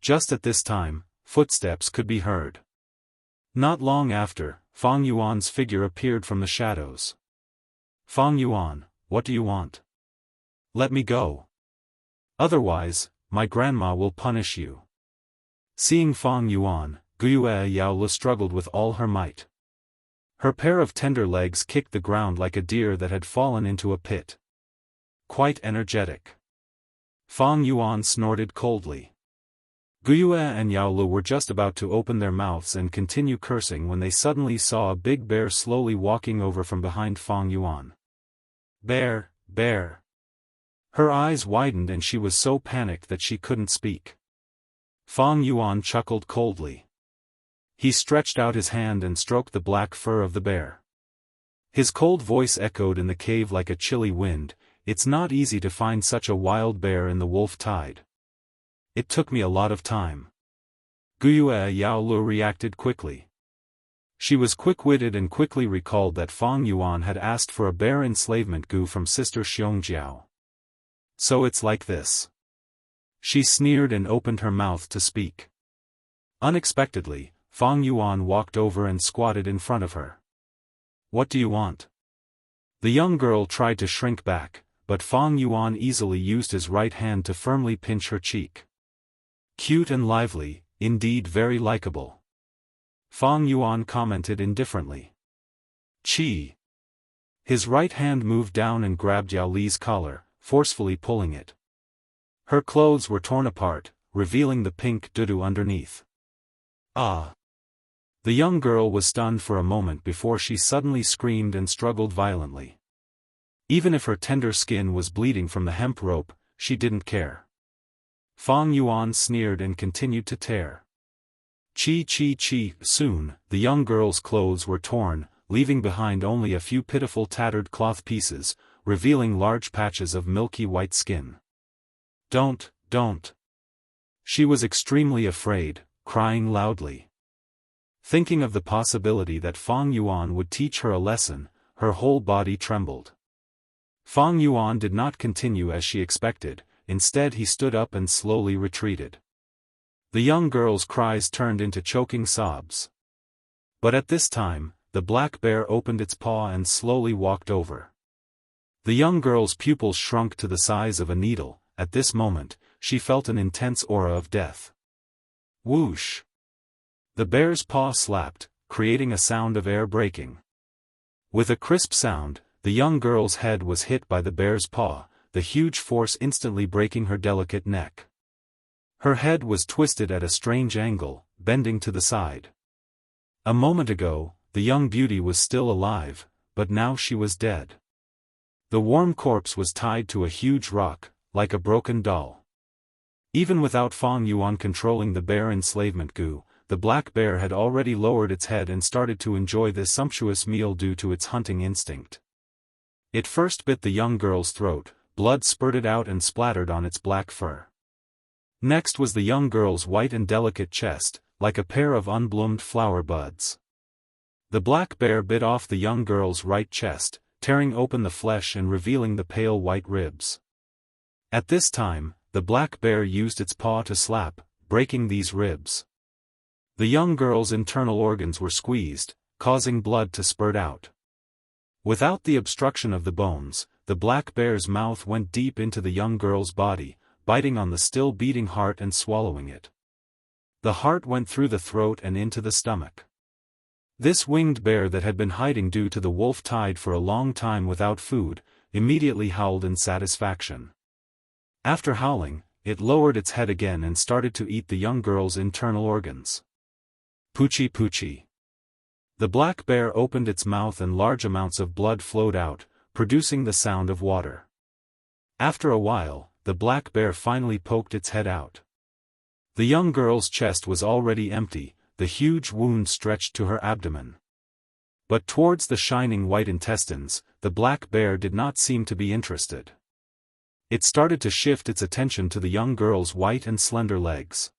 Just at this time, footsteps could be heard. Not long after, Fang Yuan's figure appeared from the shadows. "Fang Yuan, what do you want? Let me go. Otherwise, my grandma will punish you." Seeing Fang Yuan, Guiyue Yao Lu struggled with all her might. Her pair of tender legs kicked the ground like a deer that had fallen into a pit. Quite energetic. Fang Yuan snorted coldly. Guiyue and Yao Lu were just about to open their mouths and continue cursing when they suddenly saw a big bear slowly walking over from behind Fang Yuan. "Bear, bear." Her eyes widened and she was so panicked that she couldn't speak. Fang Yuan chuckled coldly. He stretched out his hand and stroked the black fur of the bear. His cold voice echoed in the cave like a chilly wind. It's not easy to find such a wild bear in the wolf tide. It took me a lot of time. Guyue Yaolu reacted quickly. She was quick-witted and quickly recalled that Fang Yuan had asked for a bear enslavement gu from Sister Xiongjiao. So it's like this. She sneered and opened her mouth to speak. Unexpectedly, Fang Yuan walked over and squatted in front of her. What do you want? The young girl tried to shrink back, but Fang Yuan easily used his right hand to firmly pinch her cheek. Cute and lively, indeed very likable. Fang Yuan commented indifferently. Qi. His right hand moved down and grabbed Yao Li's collar, forcefully pulling it. Her clothes were torn apart, revealing the pink dudu underneath. Ah! The young girl was stunned for a moment before she suddenly screamed and struggled violently. Even if her tender skin was bleeding from the hemp rope, she didn't care. Fang Yuan sneered and continued to tear. Chi. Soon, the young girl's clothes were torn, leaving behind only a few pitiful tattered cloth pieces, revealing large patches of milky white skin. Don't. She was extremely afraid, crying loudly. Thinking of the possibility that Fang Yuan would teach her a lesson, her whole body trembled. Fang Yuan did not continue as she expected, instead he stood up and slowly retreated. The young girl's cries turned into choking sobs. But at this time, the black bear opened its paw and slowly walked over. The young girl's pupils shrunk to the size of a needle. At this moment, she felt an intense aura of death. Whoosh! The bear's paw slapped, creating a sound of air breaking. With a crisp sound, the young girl's head was hit by the bear's paw, the huge force instantly breaking her delicate neck. Her head was twisted at a strange angle, bending to the side. A moment ago, the young beauty was still alive, but now she was dead. The warm corpse was tied to a huge rock, like a broken doll. Even without Fang Yuan controlling the bear enslavement gu, the black bear had already lowered its head and started to enjoy this sumptuous meal due to its hunting instinct. It first bit the young girl's throat, blood spurted out and splattered on its black fur. Next was the young girl's white and delicate chest, like a pair of unbloomed flower buds. The black bear bit off the young girl's right chest, tearing open the flesh and revealing the pale white ribs. At this time, the black bear used its paw to slap, breaking these ribs. The young girl's internal organs were squeezed, causing blood to spurt out. Without the obstruction of the bones, the black bear's mouth went deep into the young girl's body, biting on the still beating heart and swallowing it. The heart went through the throat and into the stomach. This winged bear that had been hiding due to the wolf tide for a long time without food, immediately howled in satisfaction. After howling, it lowered its head again and started to eat the young girl's internal organs. Poochie. The black bear opened its mouth and large amounts of blood flowed out, producing the sound of water. After a while, the black bear finally poked its head out. The young girl's chest was already empty, the huge wound stretched to her abdomen. But towards the shining white intestines, the black bear did not seem to be interested. It started to shift its attention to the young girl's white and slender legs.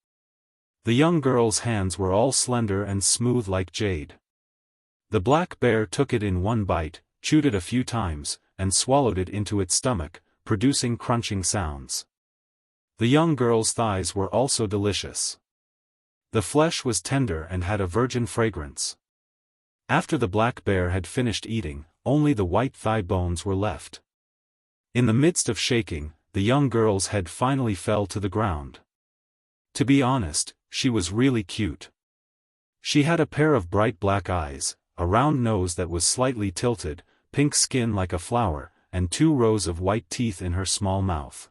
The young girl's hands were all slender and smooth like jade. The black bear took it in one bite, chewed it a few times, and swallowed it into its stomach, producing crunching sounds. The young girl's thighs were also delicious. The flesh was tender and had a virgin fragrance. After the black bear had finished eating, only the white thigh bones were left. In the midst of shaking, the young girl's head finally fell to the ground. To be honest, she was really cute. She had a pair of bright black eyes, a round nose that was slightly tilted, pink skin like a flower, and 2 rows of white teeth in her small mouth.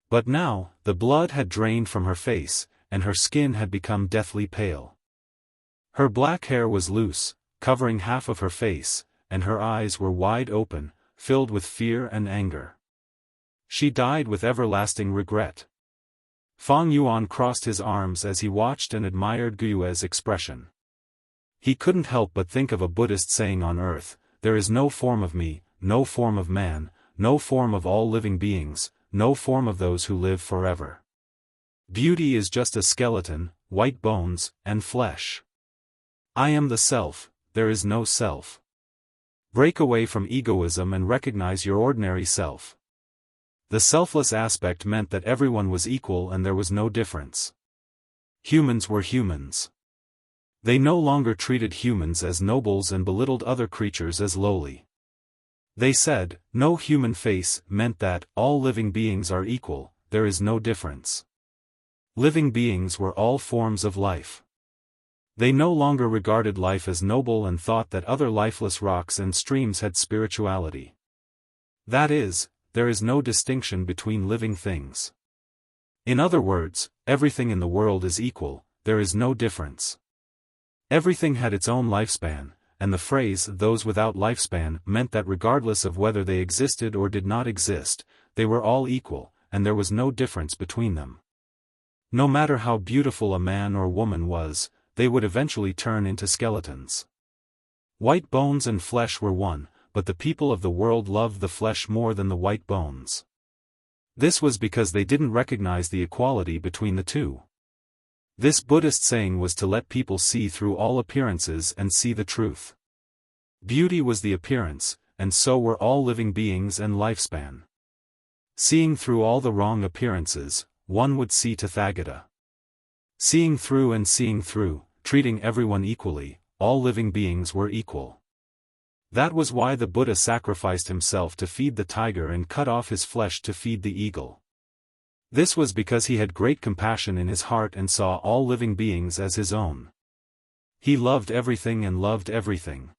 But now, the blood had drained from her face, and her skin had become deathly pale. Her black hair was loose, covering half of her face, and her eyes were wide open, filled with fear and anger. She died with everlasting regret. Fang Yuan crossed his arms as he watched and admired Guyue's expression. He couldn't help but think of a Buddhist saying on earth, "There is no form of me, no form of man, no form of all living beings, no form of those who live forever. Beauty is just a skeleton, white bones, and flesh. I am the self, there is no self. Break away from egoism and recognize your ordinary self." The selfless aspect meant that everyone was equal and there was no difference. Humans were humans. They no longer treated humans as nobles and belittled other creatures as lowly. They said, "No human face," meant that all living beings are equal, there is no difference. Living beings were all forms of life. They no longer regarded life as noble and thought that other lifeless rocks and streams had spirituality. That is, there is no distinction between living things. In other words, everything in the world is equal, there is no difference. Everything had its own lifespan, and the phrase "those without lifespan" meant that regardless of whether they existed or did not exist, they were all equal, and there was no difference between them. No matter how beautiful a man or woman was, they would eventually turn into skeletons. White bones and flesh were one, but the people of the world loved the flesh more than the white bones. This was because they didn't recognize the equality between the two. This Buddhist saying was to let people see through all appearances and see the truth. Beauty was the appearance, and so were all living beings and lifespan. Seeing through all the wrong appearances, one would see Tathagata. Seeing through and seeing through, treating everyone equally, all living beings were equal. That was why the Buddha sacrificed himself to feed the tiger and cut off his flesh to feed the eagle. This was because he had great compassion in his heart and saw all living beings as his own. He loved everything and loved everything.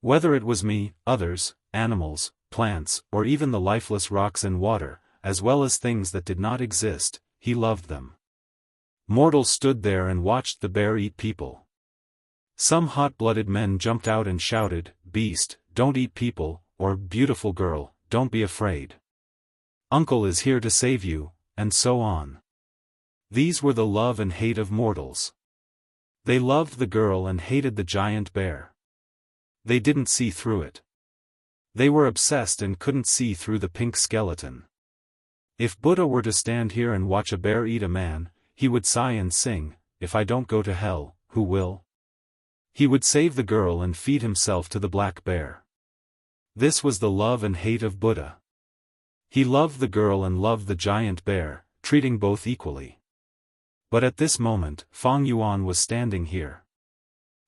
Whether it was me, others, animals, plants, or even the lifeless rocks and water, as well as things that did not exist, he loved them. Mortals stood there and watched the bear eat people. Some hot-blooded men jumped out and shouted, "Beast, don't eat people," or "Beautiful girl, don't be afraid. Uncle is here to save you," and so on. These were the love and hate of mortals. They loved the girl and hated the giant bear. They didn't see through it. They were obsessed and couldn't see through the pink skeleton. If Buddha were to stand here and watch a bear eat a man, he would sigh and sing, "If I don't go to hell, who will?" He would save the girl and feed himself to the black bear. This was the love and hate of Buddha. He loved the girl and loved the giant bear, treating both equally. But at this moment, Fang Yuan was standing here.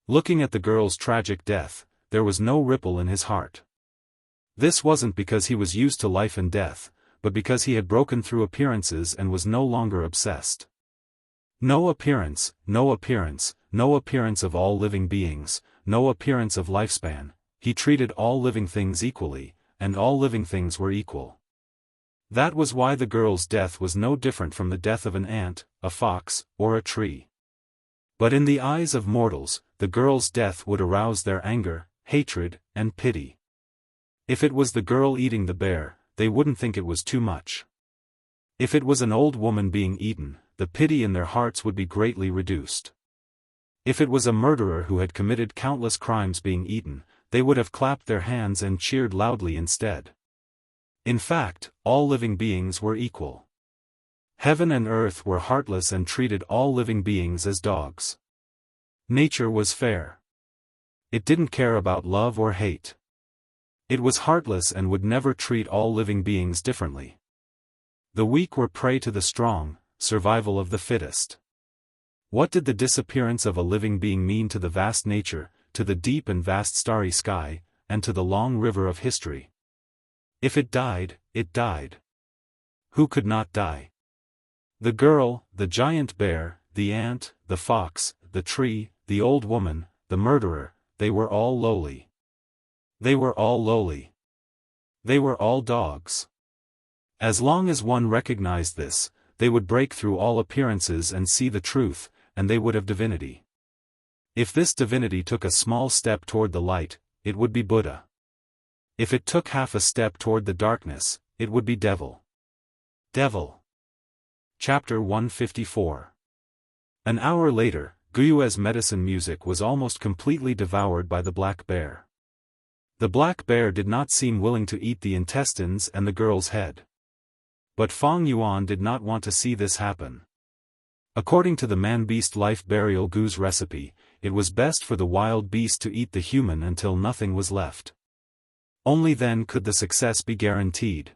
Looking at the girl's tragic death, there was no ripple in his heart. This wasn't because he was used to life and death, but because he had broken through appearances and was no longer obsessed. No appearance, no appearance, no appearance of all living beings, no appearance of lifespan. He treated all living things equally, and all living things were equal. That was why the girl's death was no different from the death of an ant, a fox, or a tree. But in the eyes of mortals, the girl's death would arouse their anger, hatred, and pity. If it was the girl eating the bear, they wouldn't think it was too much. If it was an old woman being eaten, the pity in their hearts would be greatly reduced. If it was a murderer who had committed countless crimes being eaten, they would have clapped their hands and cheered loudly instead. In fact, all living beings were equal. Heaven and earth were heartless and treated all living beings as dogs. Nature was fair. It didn't care about love or hate. It was heartless and would never treat all living beings differently. The weak were prey to the strong, survival of the fittest. What did the disappearance of a living being mean to the vast nature, to the deep and vast starry sky, and to the long river of history? If it died, it died. Who could not die? The girl, the giant bear, the ant, the fox, the tree, the old woman, the murderer, they were all lowly. They were all lowly. They were all dogs. As long as one recognized this, they would break through all appearances and see the truth, and they would have divinity. If this divinity took a small step toward the light, it would be Buddha. If it took half a step toward the darkness, it would be devil. Devil. Chapter 154. An hour later, Guyue's medicine music was almost completely devoured by the black bear. The black bear did not seem willing to eat the intestines and the girl's head. But Fang Yuan did not want to see this happen. According to the man-beast life burial Gu's recipe, it was best for the wild beast to eat the human until nothing was left. Only then could the success be guaranteed.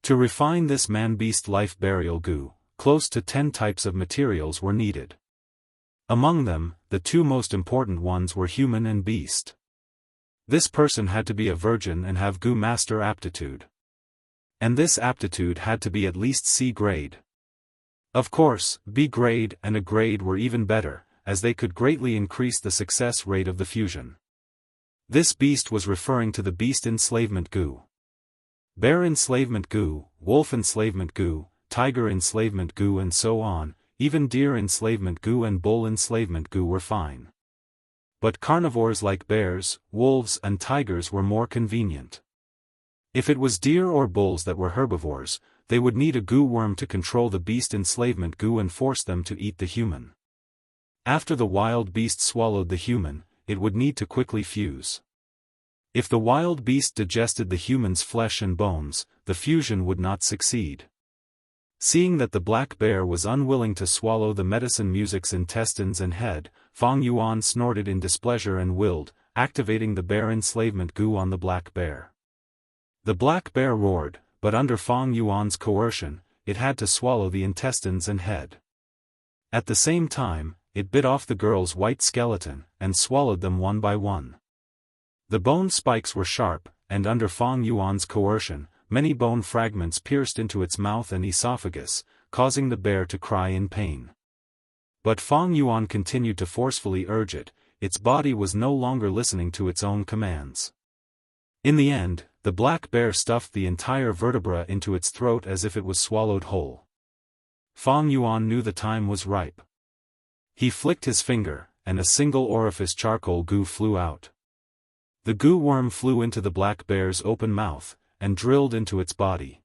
To refine this man-beast life burial Gu, close to 10 types of materials were needed. Among them, the two most important ones were human and beast. This person had to be a virgin and have Gu master aptitude. And this aptitude had to be at least C grade. Of course, B grade and A grade were even better, as they could greatly increase the success rate of the fusion. This beast was referring to the beast enslavement Gu. Bear enslavement Gu, wolf enslavement Gu, tiger enslavement Gu and so on, even deer enslavement Gu and bull enslavement Gu were fine. But carnivores like bears, wolves and tigers were more convenient. If it was deer or bulls that were herbivores, they would need a Gu worm to control the beast enslavement Gu and force them to eat the human. After the wild beast swallowed the human, it would need to quickly fuse. If the wild beast digested the human's flesh and bones, the fusion would not succeed. Seeing that the black bear was unwilling to swallow the medicine music's intestines and head, Fang Yuan snorted in displeasure and willed, activating the bear enslavement Gu on the black bear. The black bear roared, but under Fang Yuan's coercion, it had to swallow the intestines and head. At the same time, it bit off the girl's white skeleton, and swallowed them one by one. The bone spikes were sharp, and under Fang Yuan's coercion, many bone fragments pierced into its mouth and esophagus, causing the bear to cry in pain. But Fang Yuan continued to forcefully urge it, its body was no longer listening to its own commands. In the end, the black bear stuffed the entire vertebra into its throat as if it was swallowed whole. Fang Yuan knew the time was ripe. He flicked his finger, and a single orifice charcoal Gu flew out. The Gu worm flew into the black bear's open mouth, and drilled into its body.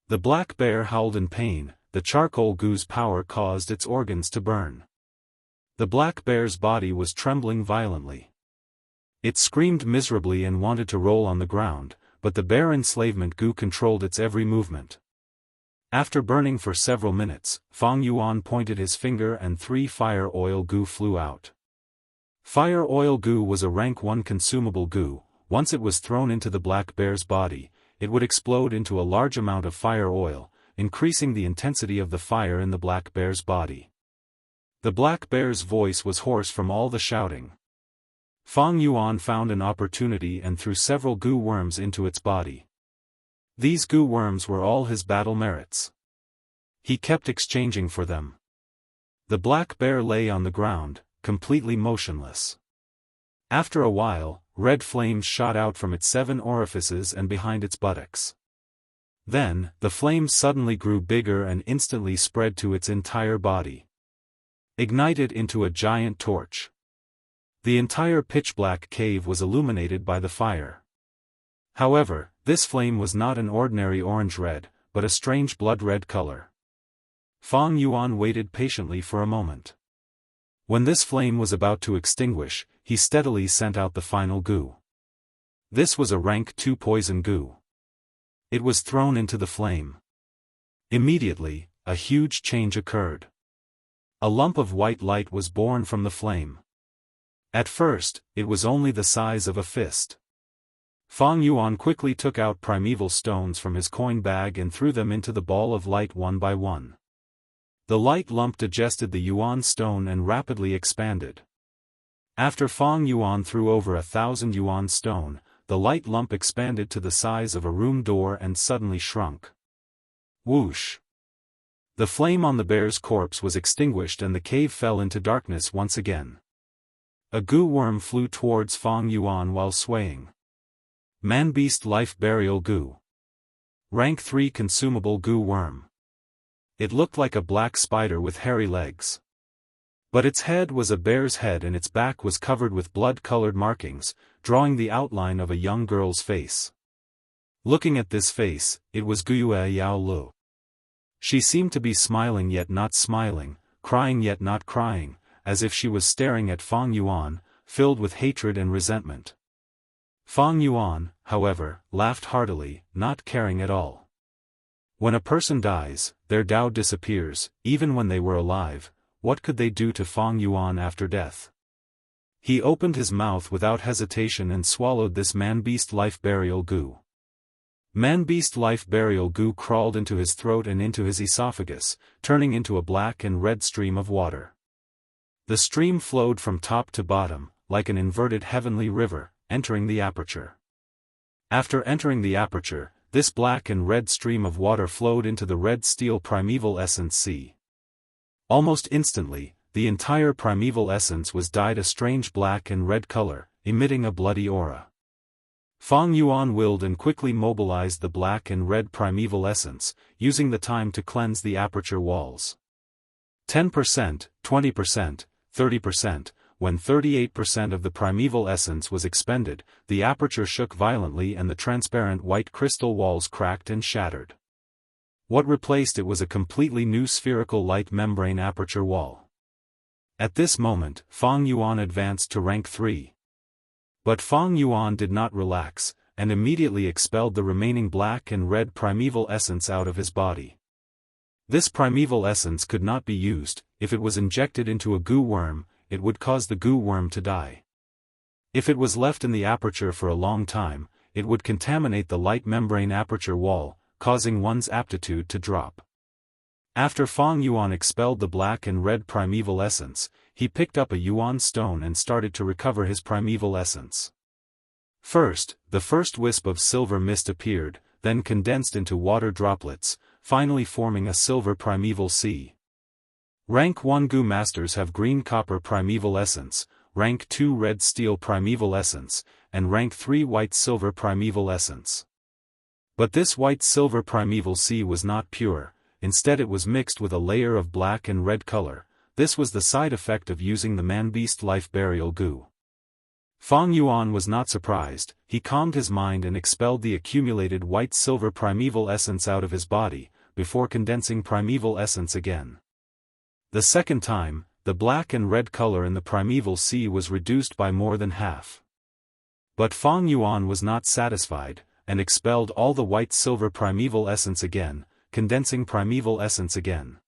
The black bear howled in pain, the charcoal Gu's power caused its organs to burn. The black bear's body was trembling violently. It screamed miserably and wanted to roll on the ground, but the bear enslavement Gu controlled its every movement. After burning for several minutes, Fang Yuan pointed his finger and 3 fire oil Gu flew out. Fire oil Gu was a rank 1 consumable Gu. Once it was thrown into the black bear's body, it would explode into a large amount of fire oil, increasing the intensity of the fire in the black bear's body. The black bear's voice was hoarse from all the shouting. Fang Yuan found an opportunity and threw several Gu worms into its body. These Gu worms were all his battle merits. He kept exchanging for them. The black bear lay on the ground, completely motionless. After a while, red flames shot out from its 7 orifices and behind its buttocks. Then, the flames suddenly grew bigger and instantly spread to its entire body. Ignited into a giant torch. The entire pitch-black cave was illuminated by the fire. However, this flame was not an ordinary orange-red, but a strange blood-red color. Fang Yuan waited patiently for a moment. When this flame was about to extinguish, he steadily sent out the final Gu. This was a rank 2 poison Gu. It was thrown into the flame. Immediately, a huge change occurred. A lump of white light was born from the flame. At first, it was only the size of a fist. Fang Yuan quickly took out primeval stones from his coin bag and threw them into the ball of light one by one. The light lump digested the yuan stone and rapidly expanded. After Fang Yuan threw over 1,000 yuan stone, the light lump expanded to the size of a room door and suddenly shrunk. Whoosh! The flame on the bear's corpse was extinguished and the cave fell into darkness once again. A Gu worm flew towards Fang Yuan while swaying. Man-beast life burial Gu. Rank 3 consumable Gu worm. It looked like a black spider with hairy legs. But its head was a bear's head and its back was covered with blood-colored markings, drawing the outline of a young girl's face. Looking at this face, it was Guyue Yao Lu. She seemed to be smiling yet not smiling, crying yet not crying, as if she was staring at Fang Yuan, filled with hatred and resentment. Fang Yuan, however, laughed heartily, not caring at all. When a person dies, their Tao disappears. Even when they were alive, what could they do to Fang Yuan after death? He opened his mouth without hesitation and swallowed this man-beast life burial goo. Man-beast life burial goo crawled into his throat and into his esophagus, turning into a black and red stream of water. The stream flowed from top to bottom, like an inverted heavenly river, entering the aperture. After entering the aperture, this black and red stream of water flowed into the red steel primeval essence sea. Almost instantly, the entire primeval essence was dyed a strange black and red color, emitting a bloody aura. Fang Yuan willed and quickly mobilized the black and red primeval essence, using the time to cleanse the aperture walls. 10%, 20%, 30%, when 38% of the primeval essence was expended, the aperture shook violently and the transparent white crystal walls cracked and shattered. What replaced it was a completely new spherical light membrane aperture wall. At this moment, Fang Yuan advanced to rank 3. But Fang Yuan did not relax, and immediately expelled the remaining black and red primeval essence out of his body. This primeval essence could not be used. If it was injected into a goo worm, it would cause the goo worm to die. If it was left in the aperture for a long time, it would contaminate the light membrane aperture wall, causing one's aptitude to drop. After Fang Yuan expelled the black and red primeval essence, he picked up a yuan stone and started to recover his primeval essence. First, the first wisp of silver mist appeared, then condensed into water droplets, finally forming a silver primeval sea. Rank 1 Goo Masters have green copper primeval essence, rank 2 red steel primeval essence, and rank 3 white silver primeval essence. But this white silver primeval sea was not pure, instead it was mixed with a layer of black and red color. This was the side effect of using the man-beast life burial goo. Fang Yuan was not surprised. He calmed his mind and expelled the accumulated white silver primeval essence out of his body, before condensing primeval essence again. The second time, the black and red color in the primeval sea was reduced by more than half. But Fang Yuan was not satisfied, and expelled all the white silver primeval essence again, condensing primeval essence again.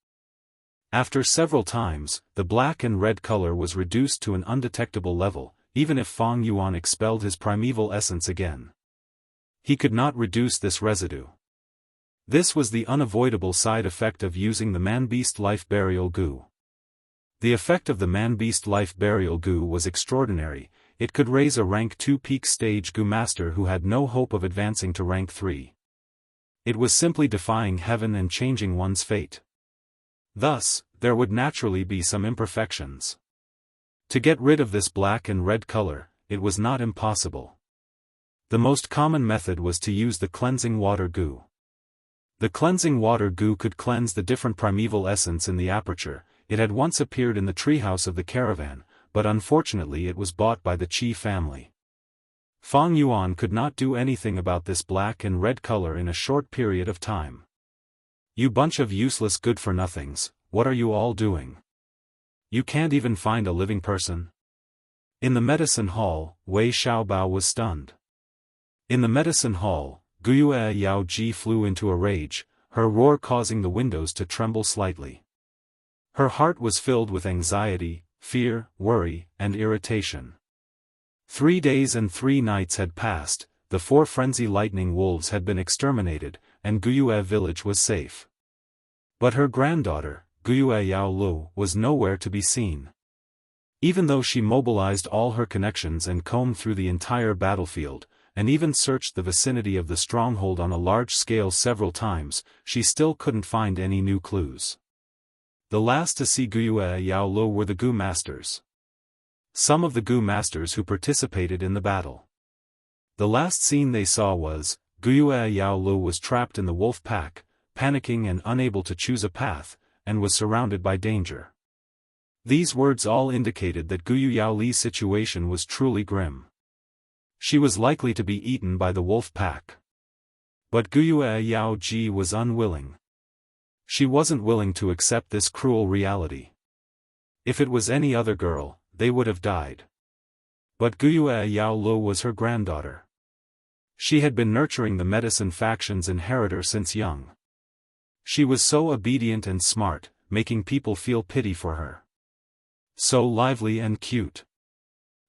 After several times, the black and red color was reduced to an undetectable level, even if Fang Yuan expelled his primeval essence again. He could not reduce this residue. This was the unavoidable side effect of using the man-beast life burial goo. The effect of the man-beast life burial goo was extraordinary. It could raise a rank 2 peak stage goo master who had no hope of advancing to rank 3. It was simply defying heaven and changing one's fate. Thus, there would naturally be some imperfections. To get rid of this black and red color, it was not impossible. The most common method was to use the cleansing water goo. The cleansing water goo could cleanse the different primeval essence in the aperture. It had once appeared in the treehouse of the caravan, but unfortunately it was bought by the Qi family. Fang Yuan could not do anything about this black and red color in a short period of time. You bunch of useless good-for-nothings, what are you all doing? You can't even find a living person? In the medicine hall, Wei Xiaobao was stunned. In the medicine hall, Guyue Yao Ji flew into a rage, her roar causing the windows to tremble slightly. Her heart was filled with anxiety, fear, worry, and irritation. 3 days and 3 nights had passed, the 4 frenzy lightning wolves had been exterminated, and Guyue village was safe. But her granddaughter, Guyue Yao Lu, was nowhere to be seen. Even though she mobilized all her connections and combed through the entire battlefield, and even searched the vicinity of the stronghold on a large scale several times, she still couldn't find any new clues. The last to see Guyue Yao Lu were the Goo Masters. Some of the Goo Masters who participated in the battle. The last scene they saw was, Guyue Yao Lu was trapped in the wolf pack, panicking and unable to choose a path, and was surrounded by danger. These words all indicated that Guyue Yao Li's situation was truly grim. She was likely to be eaten by the wolf pack. But Guyue Yao Ji was unwilling. She wasn't willing to accept this cruel reality. If it was any other girl, they would have died. But Guyue Yaolu was her granddaughter. She had been nurturing the medicine faction's inheritor since young. She was so obedient and smart, making people feel pity for her. So lively and cute.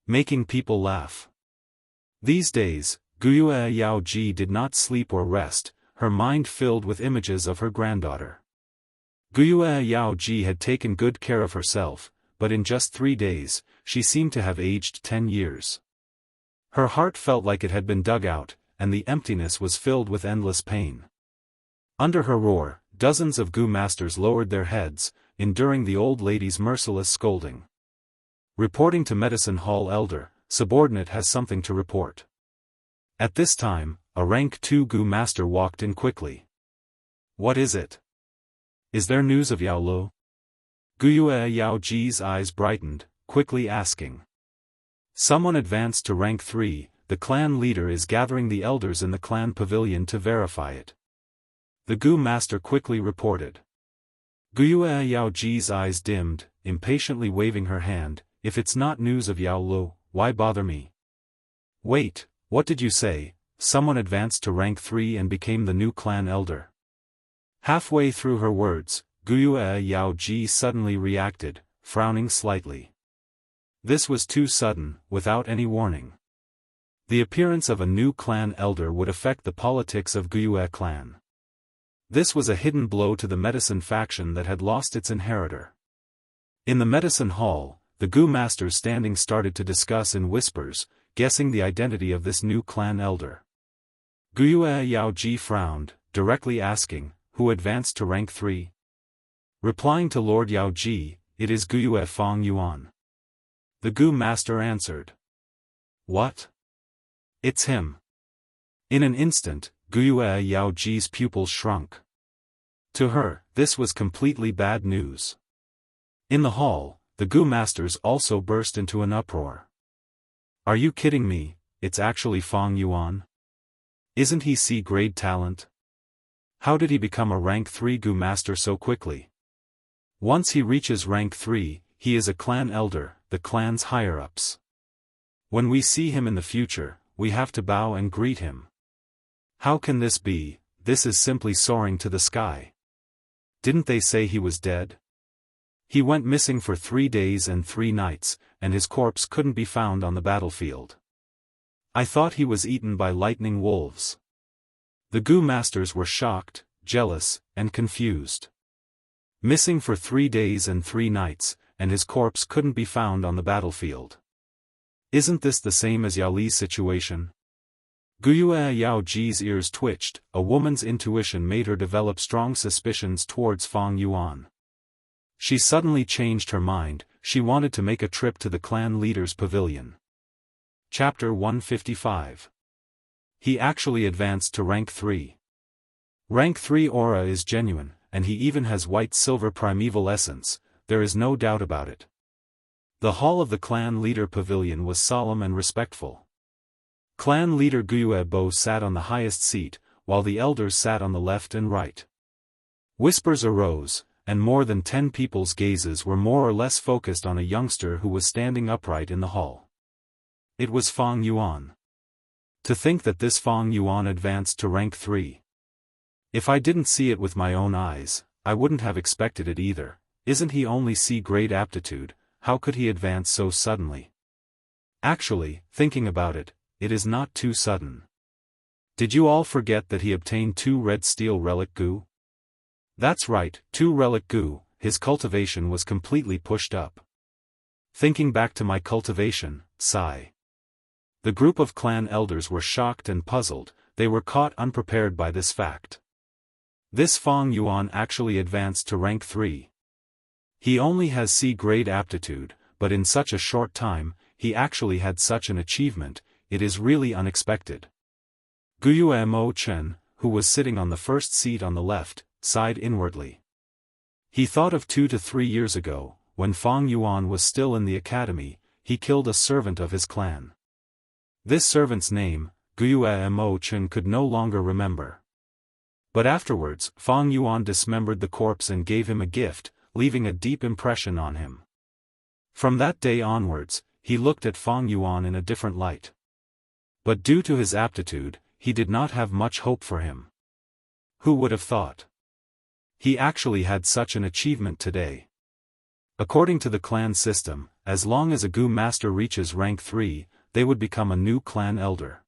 Making people laugh. These days, Guyue Yaoji did not sleep or rest, her mind filled with images of her granddaughter. Guyue Yaoji had taken good care of herself, but in just 3 days, she seemed to have aged 10 years. Her heart felt like it had been dug out, and the emptiness was filled with endless pain. Under her roar, dozens of Gu masters lowered their heads, enduring the old lady's merciless scolding. Reporting to Medicine Hall Elder, subordinate has something to report. At this time, a rank 2 Gu master walked in quickly. What is it? Is there news of Yaolu? Guyue Yaoji's eyes brightened, quickly asking. Someone advanced to rank 3, the clan leader is gathering the elders in the clan pavilion to verify it. The Gu master quickly reported. Guyue Yaoji's eyes dimmed, impatiently waving her hand, if it's not news of Yaolu, why bother me? Wait, what did you say? Someone advanced to rank 3 and became the new clan elder. Halfway through her words, Guyue Yaoji suddenly reacted, frowning slightly. This was too sudden, without any warning. The appearance of a new clan elder would affect the politics of Guyue clan. This was a hidden blow to the medicine faction that had lost its inheritor. In the medicine hall, the Gu masters standing started to discuss in whispers, guessing the identity of this new clan elder. Guyue Yaoji frowned, directly asking, who advanced to rank 3? Replying to Lord Yaoji, it is Guyue Fong Yuan. The Gu master answered. What? It's him. In an instant, Guyue Yaoji's pupils shrunk. To her, this was completely bad news. In the hall, the Gu masters also burst into an uproar. Are you kidding me? It's actually Fong Yuan? Isn't he C-grade talent? How did he become a rank 3 Gu master so quickly? Once he reaches rank 3, he is a clan elder, the clan's higher-ups. When we see him in the future, we have to bow and greet him. How can this be? This is simply soaring to the sky. Didn't they say he was dead? He went missing for 3 days and 3 nights, and his corpse couldn't be found on the battlefield. I thought he was eaten by lightning wolves. The Gu masters were shocked, jealous, and confused. Missing for 3 days and 3 nights, and his corpse couldn't be found on the battlefield. Isn't this the same as Yao Li's situation? Guyue Yaoji's ears twitched, a woman's intuition made her develop strong suspicions towards Fong Yuan. She suddenly changed her mind, she wanted to make a trip to the clan leader's pavilion. Chapter 155. He actually advanced to rank 3. Rank 3 aura is genuine, and he even has white-silver primeval essence, there is no doubt about it. The hall of the clan leader pavilion was solemn and respectful. Clan leader Guyue Bo sat on the highest seat, while the elders sat on the left and right. Whispers arose, and more than 10 people's gazes were more or less focused on a youngster who was standing upright in the hall. It was Fong Yuan. To think that this Fong Yuan advanced to rank 3. If I didn't see it with my own eyes, I wouldn't have expected it either. Isn't he only C-grade aptitude, how could he advance so suddenly? Actually, thinking about it, it is not too sudden. Did you all forget that he obtained 2 red steel relic Gu? That's right, 2 relic Gu, his cultivation was completely pushed up. Thinking back to my cultivation, sigh. The group of clan elders were shocked and puzzled, they were caught unprepared by this fact. This Fong Yuan actually advanced to rank 3. He only has C-grade aptitude, but in such a short time, he actually had such an achievement, it is really unexpected. Guyue Mo Chen, who was sitting on the first seat on the left, sighed inwardly. He thought of 2 to 3 years ago, when Fong Yuan was still in the academy, he killed a servant of his clan. This servant's name, Guyue Mo Chen could no longer remember. But afterwards, Fang Yuan dismembered the corpse and gave him a gift, leaving a deep impression on him. From that day onwards, he looked at Fang Yuan in a different light. But due to his aptitude, he did not have much hope for him. Who would have thought? He actually had such an achievement today. According to the clan system, as long as a Gu master reaches rank 3, they would become a new clan elder.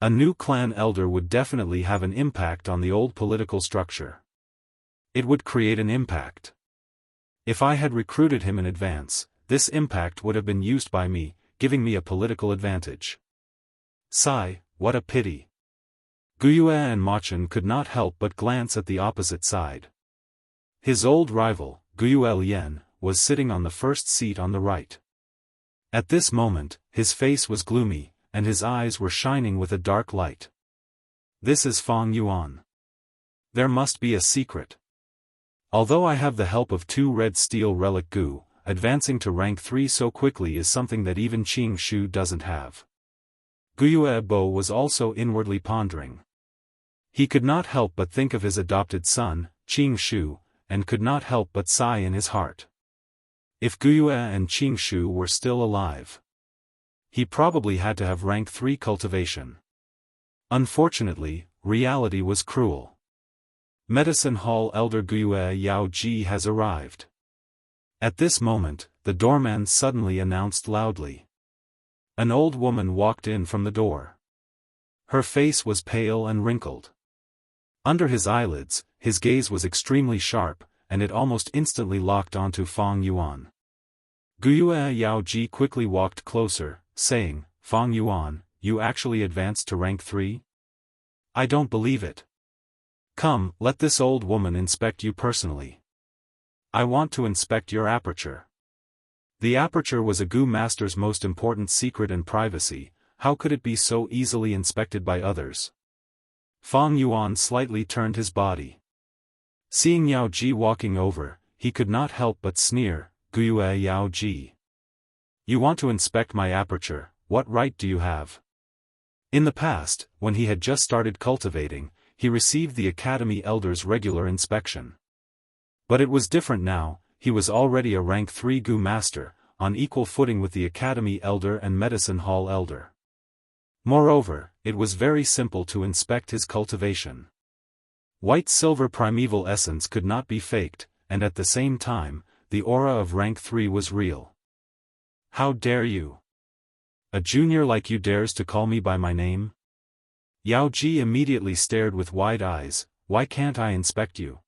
A new clan elder would definitely have an impact on the old political structure. It would create an impact. If I had recruited him in advance, this impact would have been used by me, giving me a political advantage. Sigh, what a pity. Guyue and Machen could not help but glance at the opposite side. His old rival, Guyue Lian, was sitting on the first seat on the right. At this moment, his face was gloomy, and his eyes were shining with a dark light. This is Fang Yuan. There must be a secret. Although I have the help of 2 red steel relic Gu, advancing to rank 3 so quickly is something that even Qing Shu doesn't have. Guyue Bo was also inwardly pondering. He could not help but think of his adopted son, Qing Shu, and could not help but sigh in his heart. If Guyue and Qing Shu were still alive, he probably had to have rank 3 cultivation. Unfortunately, reality was cruel. Medicine Hall Elder Guyue Yao Ji has arrived. At this moment, the doorman suddenly announced loudly. An old woman walked in from the door. Her face was pale and wrinkled. Under his eyelids, his gaze was extremely sharp, and it almost instantly locked onto Fang Yuan. Guyue Yao Ji quickly walked closer, saying, Fang Yuan, you actually advanced to rank 3? I don't believe it. Come, let this old woman inspect you personally. I want to inspect your aperture. The aperture was a Gu master's most important secret and privacy. How could it be so easily inspected by others? Fang Yuan slightly turned his body. Seeing Yao Ji walking over, he could not help but sneer, Guyue Yao Ji. You want to inspect my aperture, what right do you have? In the past, when he had just started cultivating, he received the Academy Elder's regular inspection. But it was different now, he was already a rank 3 Gu master, on equal footing with the Academy Elder and Medicine Hall Elder. Moreover, it was very simple to inspect his cultivation. White-silver primeval essence could not be faked, and at the same time, the aura of rank 3 was real. How dare you? A junior like you dares to call me by my name? Yao Ji immediately stared with wide eyes. Why can't I inspect you?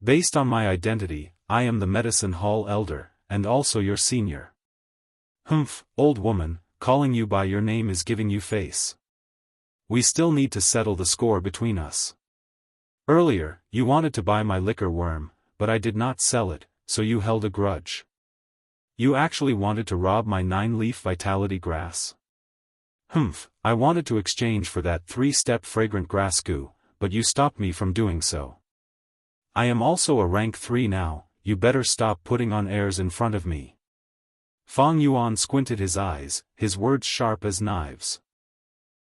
Based on my identity, I am the Medicine Hall Elder, and also your senior. Humph, old woman, calling you by your name is giving you face. We still need to settle the score between us. Earlier, you wanted to buy my liquor worm, but I did not sell it, so you held a grudge. You actually wanted to rob my 9-leaf vitality grass. Humph, I wanted to exchange for that 3-step fragrant grass Gu, but you stopped me from doing so. I am also a rank 3 now, you better stop putting on airs in front of me. Fang Yuan squinted his eyes, his words sharp as knives.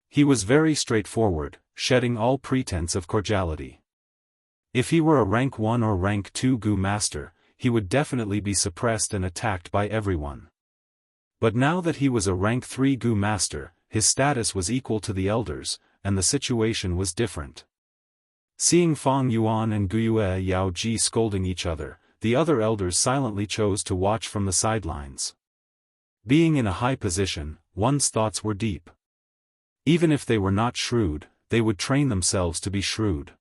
He was very straightforward, shedding all pretense of cordiality. If he were a rank 1 or rank 2 Gu master, he would definitely be suppressed and attacked by everyone. But now that he was a rank 3 Gu master, his status was equal to the elders, and the situation was different. Seeing Fang Yuan and Guyue Yao Ji scolding each other, the other elders silently chose to watch from the sidelines. Being in a high position, one's thoughts were deep. Even if they were not shrewd, they would train themselves to be shrewd.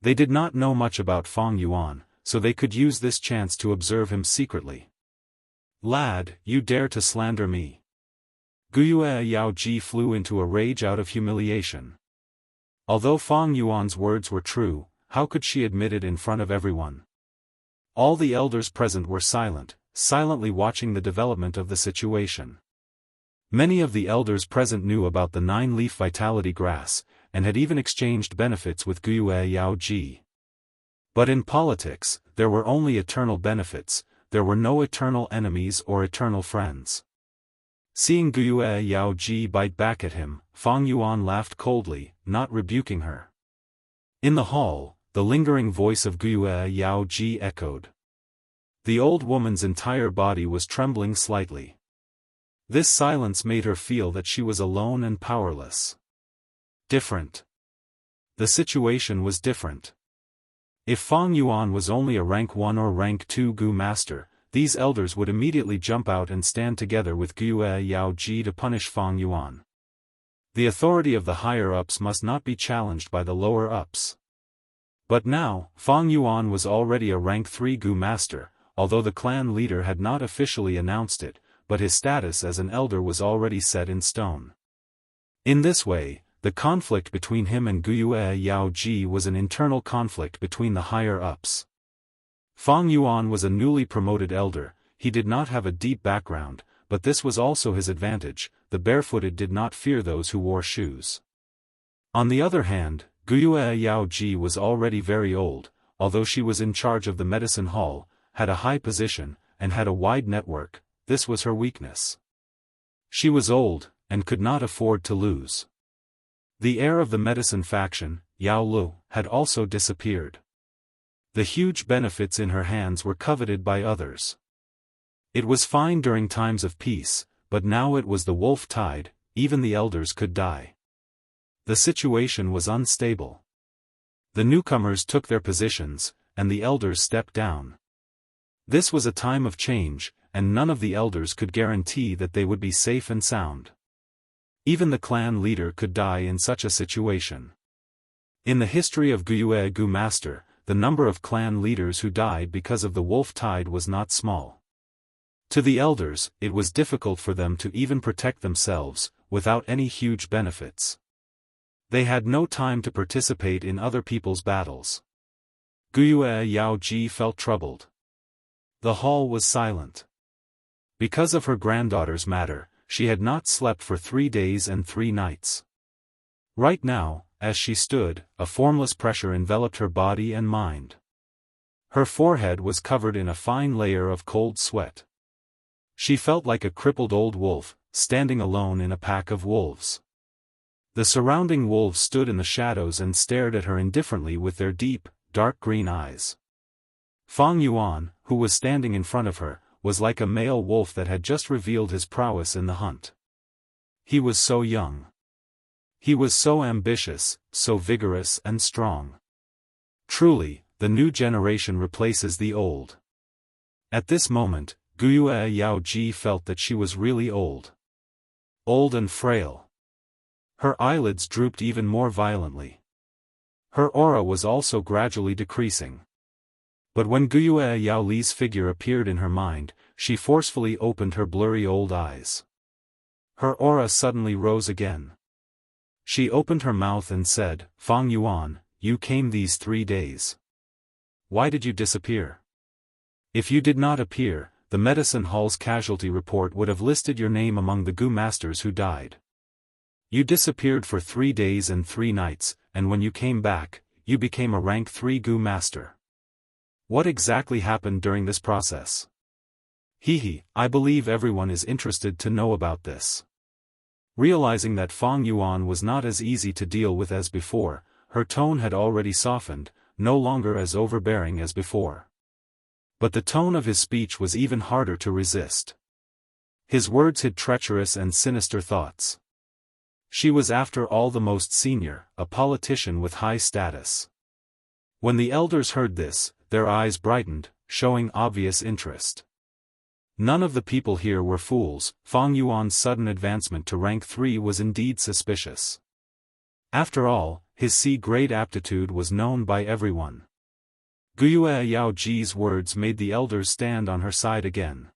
They did not know much about Fang Yuan, so they could use this chance to observe him secretly. Lad, you dare to slander me. Guyue Yao Ji flew into a rage out of humiliation. Although Fang Yuan's words were true, how could she admit it in front of everyone? All the elders present were silent, silently watching the development of the situation. Many of the elders present knew about the 9-leaf vitality grass, and had even exchanged benefits with Guyue Yao Ji. But in politics, there were only eternal benefits, there were no eternal enemies or eternal friends. Seeing Guyue Yao Ji bite back at him, Fang Yuan laughed coldly, not rebuking her. In the hall, the lingering voice of Wuxia Xianxia echoed. The old woman's entire body was trembling slightly. This silence made her feel that she was alone and powerless. Different. The situation was different. If Fang Yuan was only a rank 1 or rank 2 Gu master, these elders would immediately jump out and stand together with Wuxia Xianxia to punish Fang Yuan. The authority of the higher-ups must not be challenged by the lower-ups. But now, Fang Yuan was already a rank 3 Gu master, although the clan leader had not officially announced it, but his status as an elder was already set in stone. In this way, the conflict between him and Wuxia Xianxia was an internal conflict between the higher-ups. Fang Yuan was a newly promoted elder. He did not have a deep background, but this was also his advantage. The barefooted did not fear those who wore shoes. On the other hand, Wuxia Xianxia was already very old, although she was in charge of the medicine hall, had a high position, and had a wide network. This was her weakness. She was old, and could not afford to lose. The heir of the medicine faction, Yao Lu, had also disappeared. The huge benefits in her hands were coveted by others. It was fine during times of peace, but now it was the wolf tide. Even the elders could die. The situation was unstable. The newcomers took their positions, and the elders stepped down. This was a time of change, and none of the elders could guarantee that they would be safe and sound. Even the clan leader could die in such a situation. In the history of Wuxia Gu Master, the number of clan leaders who died because of the wolf tide was not small. To the elders, it was difficult for them to even protect themselves, without any huge benefits. They had no time to participate in other people's battles. Wuxia Xianxia felt troubled. The hall was silent. Because of her granddaughter's matter, she had not slept for 3 days and 3 nights. Right now, as she stood, a formless pressure enveloped her body and mind. Her forehead was covered in a fine layer of cold sweat. She felt like a crippled old wolf, standing alone in a pack of wolves. The surrounding wolves stood in the shadows and stared at her indifferently with their deep, dark green eyes. Fang Yuan, who was standing in front of her, was like a male wolf that had just revealed his prowess in the hunt. He was so young. He was so ambitious, so vigorous and strong. Truly, the new generation replaces the old. At this moment, Wuxia Xianxia felt that she was really old. Old and frail. Her eyelids drooped even more violently. Her aura was also gradually decreasing. But when Wuxia Xianxia's figure appeared in her mind, she forcefully opened her blurry old eyes. Her aura suddenly rose again. She opened her mouth and said, "Fang Yuan, you came these 3 days. Why did you disappear? If you did not appear, the medicine hall's casualty report would have listed your name among the Gu masters who died. You disappeared for 3 days and 3 nights, and when you came back, you became a rank 3 Gu master. What exactly happened during this process?" I believe everyone is interested to know about this. Realizing that Fang Yuan was not as easy to deal with as before, her tone had already softened, no longer as overbearing as before. But the tone of his speech was even harder to resist. His words hid treacherous and sinister thoughts. She was after all the most senior, a politician with high status. When the elders heard this, their eyes brightened, showing obvious interest. None of the people here were fools. Fang Yuan's sudden advancement to rank 3 was indeed suspicious. After all, his C-grade aptitude was known by everyone. Wuxia Xianxia's words made the elders stand on her side again.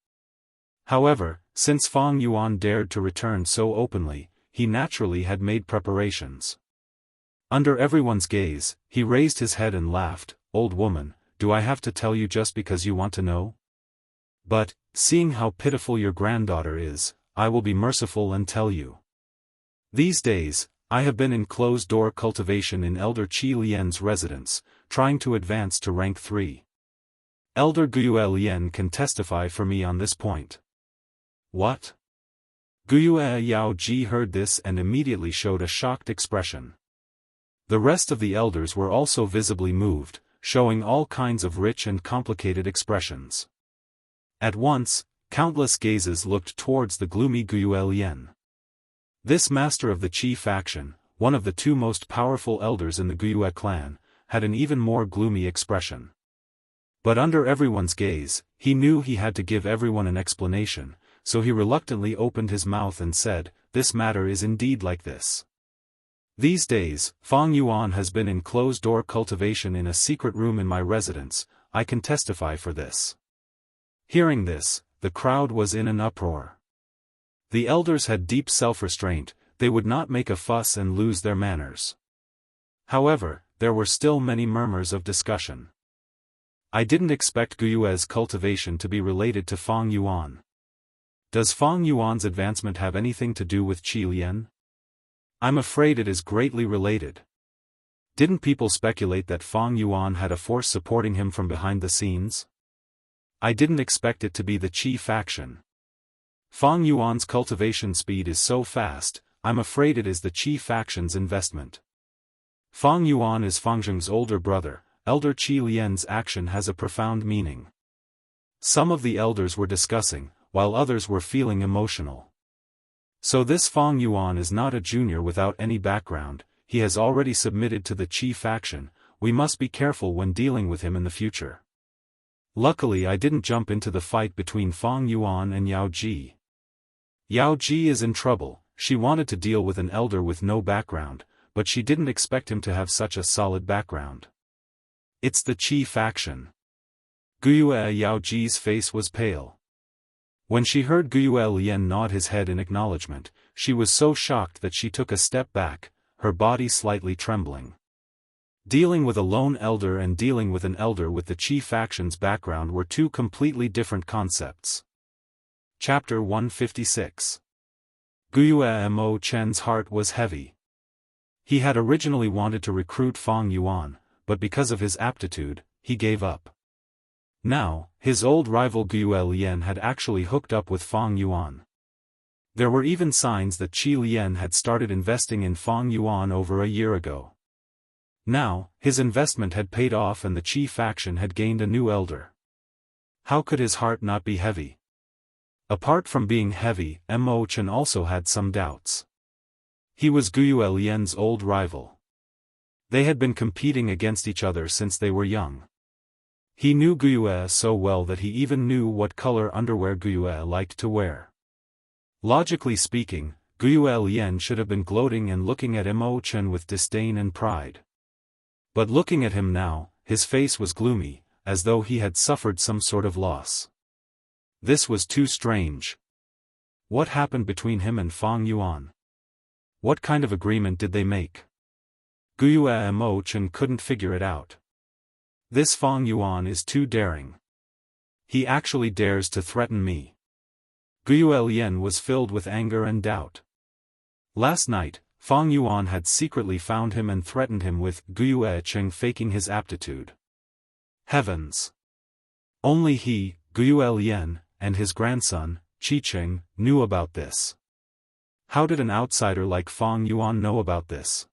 However, since Fang Yuan dared to return so openly, he naturally had made preparations. Under everyone's gaze, he raised his head and laughed. "Old woman, do I have to tell you just because you want to know? But, seeing how pitiful your granddaughter is, I will be merciful and tell you. These days, I have been in closed-door cultivation in Elder Qi Lian's residence, trying to advance to rank 3. Elder Wuxia Lian can testify for me on this point." "What?" Wuxia Xianxia heard this and immediately showed a shocked expression. The rest of the elders were also visibly moved, showing all kinds of rich and complicated expressions. At once, countless gazes looked towards the gloomy Guiyue Lian. This master of the Qi faction, one of the two most powerful elders in the Guiyue clan, had an even more gloomy expression. But under everyone's gaze, he knew he had to give everyone an explanation, so he reluctantly opened his mouth and said, "This matter is indeed like this. These days, Fang Yuan has been in closed-door cultivation in a secret room in my residence, I can testify for this." Hearing this, the crowd was in an uproar. The elders had deep self-restraint, they would not make a fuss and lose their manners. However, there were still many murmurs of discussion. I didn't expect Guiyue's cultivation to be related to Fang Yuan. Does Fang Yuan's advancement have anything to do with Qi Lian? I'm afraid it is greatly related. Didn't people speculate that Fang Yuan had a force supporting him from behind the scenes? I didn't expect it to be the Qi faction. Fang Yuan's cultivation speed is so fast, I'm afraid it is the Qi faction's investment. Fang Yuan is Fang Zheng's older brother, Elder Qi Lian's action has a profound meaning. Some of the elders were discussing, while others were feeling emotional. So this Fang Yuan is not a junior without any background, he has already submitted to the Qi faction, we must be careful when dealing with him in the future. Luckily I didn't jump into the fight between Fang Yuan and Yao Ji. Yao Ji is in trouble, she wanted to deal with an elder with no background, but she didn't expect him to have such a solid background. It's the Qi faction. Guiyue Yao Ji's face was pale. When she heard Guiyue Lian nod his head in acknowledgement, she was so shocked that she took a step back, her body slightly trembling. Dealing with a lone elder and dealing with an elder with the Qi faction's background were two completely different concepts. Chapter 156. Guiyue Mo Chen's heart was heavy. He had originally wanted to recruit Fang Yuan, but because of his aptitude, he gave up. Now, his old rival Guiyue Lian had actually hooked up with Fang Yuan. There were even signs that Qi Lian had started investing in Fang Yuan over a year ago. Now, his investment had paid off and the Qi faction had gained a new elder. How could his heart not be heavy? Apart from being heavy, Mo Chen also had some doubts. He was Guiyue Lian's old rival. They had been competing against each other since they were young. He knew Guiyue so well that he even knew what color underwear Guiyue liked to wear. Logically speaking, Guiyue Lian should have been gloating and looking at Mo Chen with disdain and pride. But looking at him now, his face was gloomy, as though he had suffered some sort of loss. This was too strange. What happened between him and Fang Yuan? What kind of agreement did they make? Guiyue Mo Chen couldn't figure it out. This Fang Yuan is too daring. He actually dares to threaten me. Guiyue Lian was filled with anger and doubt. Last night, Fang Yuan had secretly found him and threatened him with Guiyue Cheng faking his aptitude. Heavens! Only he, Guiyue Lian, and his grandson, Qi Cheng, knew about this. How did an outsider like Fang Yuan know about this?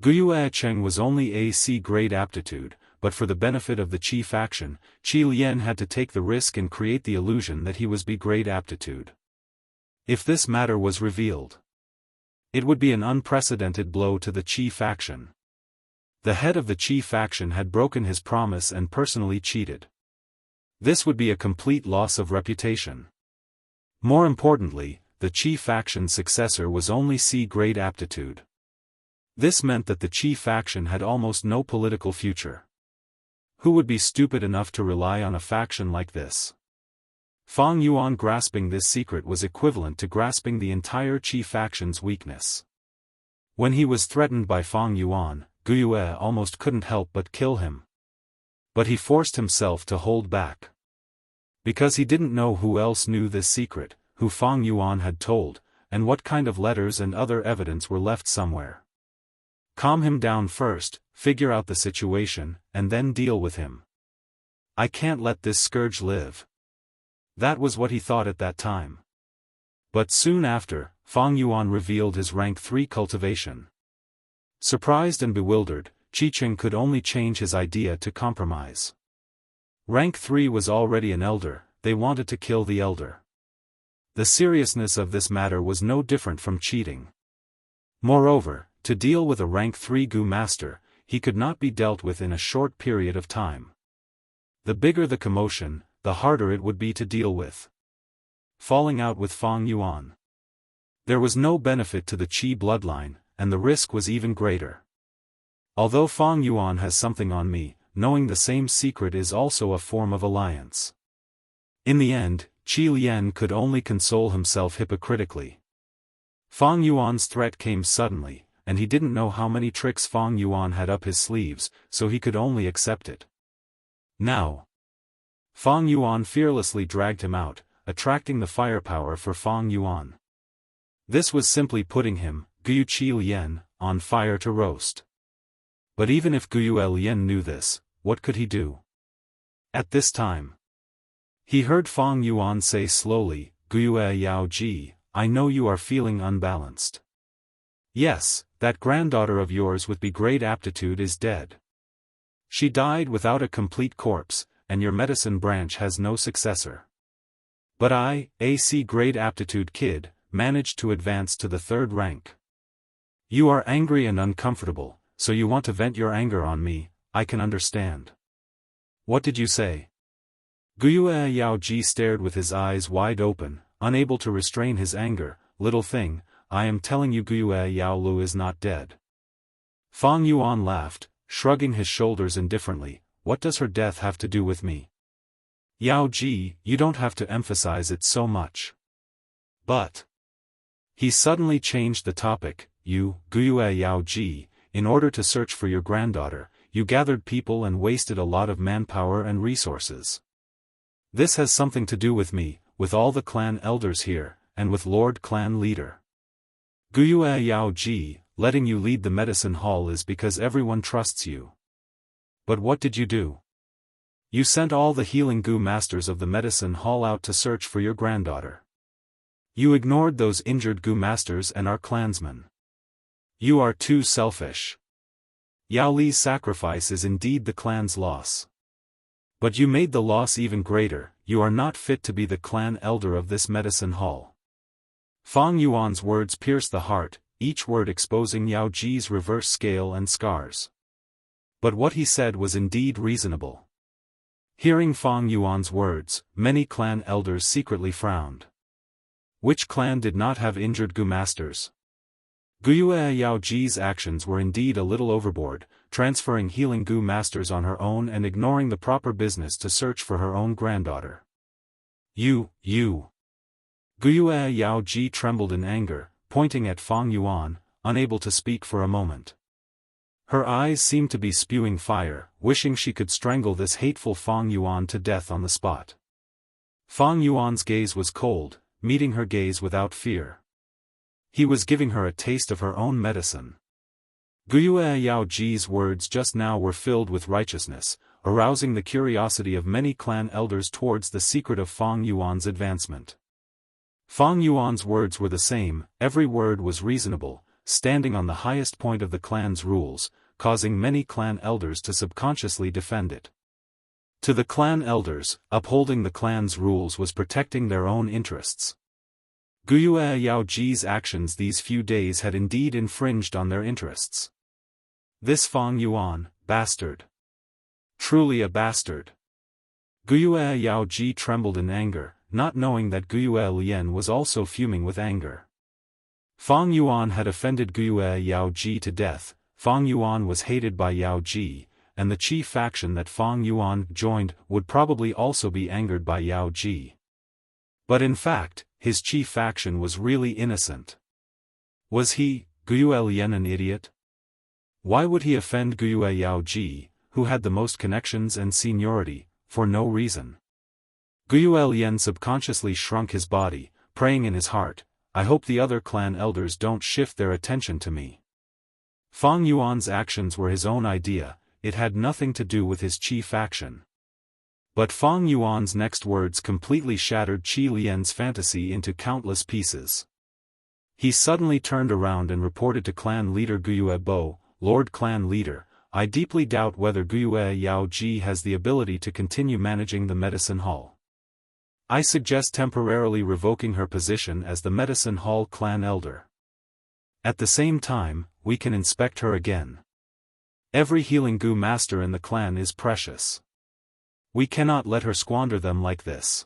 Guiyue Cheng was only a C-grade aptitude, but for the benefit of the Qi faction, Qi Lian had to take the risk and create the illusion that he was B-grade aptitude. If this matter was revealed, it would be an unprecedented blow to the Qi faction. The head of the Qi faction had broken his promise and personally cheated. This would be a complete loss of reputation. More importantly, the Qi faction's successor was only C-grade aptitude. This meant that the Qi faction had almost no political future. Who would be stupid enough to rely on a faction like this? Fang Yuan grasping this secret was equivalent to grasping the entire Qi faction's weakness. When he was threatened by Fang Yuan, Guiyue almost couldn't help but kill him. But he forced himself to hold back. Because he didn't know who else knew this secret, who Fang Yuan had told, and what kind of letters and other evidence were left somewhere. Calm him down first, figure out the situation, and then deal with him. I can't let this scourge live. That was what he thought at that time. But soon after, Fang Yuan revealed his rank 3 cultivation. Surprised and bewildered, Qiqing could only change his idea to compromise. Rank 3 was already an elder, they wanted to kill the elder. The seriousness of this matter was no different from cheating. Moreover, to deal with a rank 3 Gu master, he could not be dealt with in a short period of time. The bigger the commotion, the harder it would be to deal with. Falling out with Fang Yuan. There was no benefit to the Qi bloodline, and the risk was even greater. Although Fang Yuan has something on me, knowing the same secret is also a form of alliance. In the end, Qi Lian could only console himself hypocritically. Fang Yuan's threat came suddenly, and he didn't know how many tricks Fang Yuan had up his sleeves, so he could only accept it. Now. Fang Yuan fearlessly dragged him out, attracting the firepower for Fang Yuan. This was simply putting him, Guyu Qi Lian, on fire to roast. But even if Guyu Lian knew this, what could he do? At this time, he heard Fang Yuan say slowly, Guyu Yao Ji, I know you are feeling unbalanced. Yes, that granddaughter of yours with great aptitude is dead. She died without a complete corpse, and your medicine branch has no successor. But I, AC grade aptitude kid, managed to advance to the 3rd rank. You are angry and uncomfortable, so you want to vent your anger on me, I can understand. What did you say? Guyu Yao Ji stared with his eyes wide open, unable to restrain his anger. Little thing, I am telling you Guyu Yao Lu is not dead. Fang Yuan laughed, shrugging his shoulders indifferently, what does her death have to do with me? Yao Ji, you don't have to emphasize it so much. But. He suddenly changed the topic, you, Guyu Yao Ji, in order to search for your granddaughter, you gathered people and wasted a lot of manpower and resources. This has something to do with me, with all the clan elders here, and with Lord Clan Leader. Guyu Yao Ji, letting you lead the medicine hall is because everyone trusts you. But what did you do? You sent all the healing Gu masters of the medicine hall out to search for your granddaughter. You ignored those injured Gu masters and our clansmen. You are too selfish. Yao Li's sacrifice is indeed the clan's loss. But you made the loss even greater, you are not fit to be the clan elder of this medicine hall. Fang Yuan's words pierced the heart, each word exposing Yao Ji's reverse scale and scars. But what he said was indeed reasonable. Hearing Fang Yuan's words, many clan elders secretly frowned. Which clan did not have injured Gu masters? Guyu Yao Ji's actions were indeed a little overboard, transferring healing Gu masters on her own and ignoring the proper business to search for her own granddaughter. You. Guyu Yao Ji trembled in anger, pointing at Fang Yuan, unable to speak for a moment. Her eyes seemed to be spewing fire, wishing she could strangle this hateful Fang Yuan to death on the spot. Fang Yuan's gaze was cold, meeting her gaze without fear. He was giving her a taste of her own medicine. Guyu Yao Ji's words just now were filled with righteousness, arousing the curiosity of many clan elders towards the secret of Fang Yuan's advancement. Fang Yuan's words were the same, every word was reasonable, standing on the highest point of the clan's rules, causing many clan elders to subconsciously defend it. To the clan elders, upholding the clan's rules was protecting their own interests. Guyu Yao Ji's actions these few days had indeed infringed on their interests. This Fang Yuan, bastard. Truly a bastard. Guyu Yao Ji trembled in anger, not knowing that Guyu Lian was also fuming with anger. Fang Yuan had offended Guyu Yao Ji to death. Fang Yuan was hated by Yao Ji, and the chief faction that Fang Yuan joined would probably also be angered by Yao Ji. But in fact, his chief faction was really innocent. Was he, Guyu Lian, an idiot? Why would he offend Guyu Yao Ji, who had the most connections and seniority, for no reason? Guyu Lian subconsciously shrunk his body, praying in his heart, I hope the other clan elders don't shift their attention to me. Fang Yuan's actions were his own idea, it had nothing to do with his chief faction. But Fang Yuan's next words completely shattered Qi Lian's fantasy into countless pieces. He suddenly turned around and reported to clan leader Guyu Bo, Lord Clan Leader, I deeply doubt whether Guiyue Yaoji has the ability to continue managing the medicine hall. I suggest temporarily revoking her position as the medicine hall clan elder. At the same time, we can inspect her again. Every healing Gu master in the clan is precious. We cannot let her squander them like this.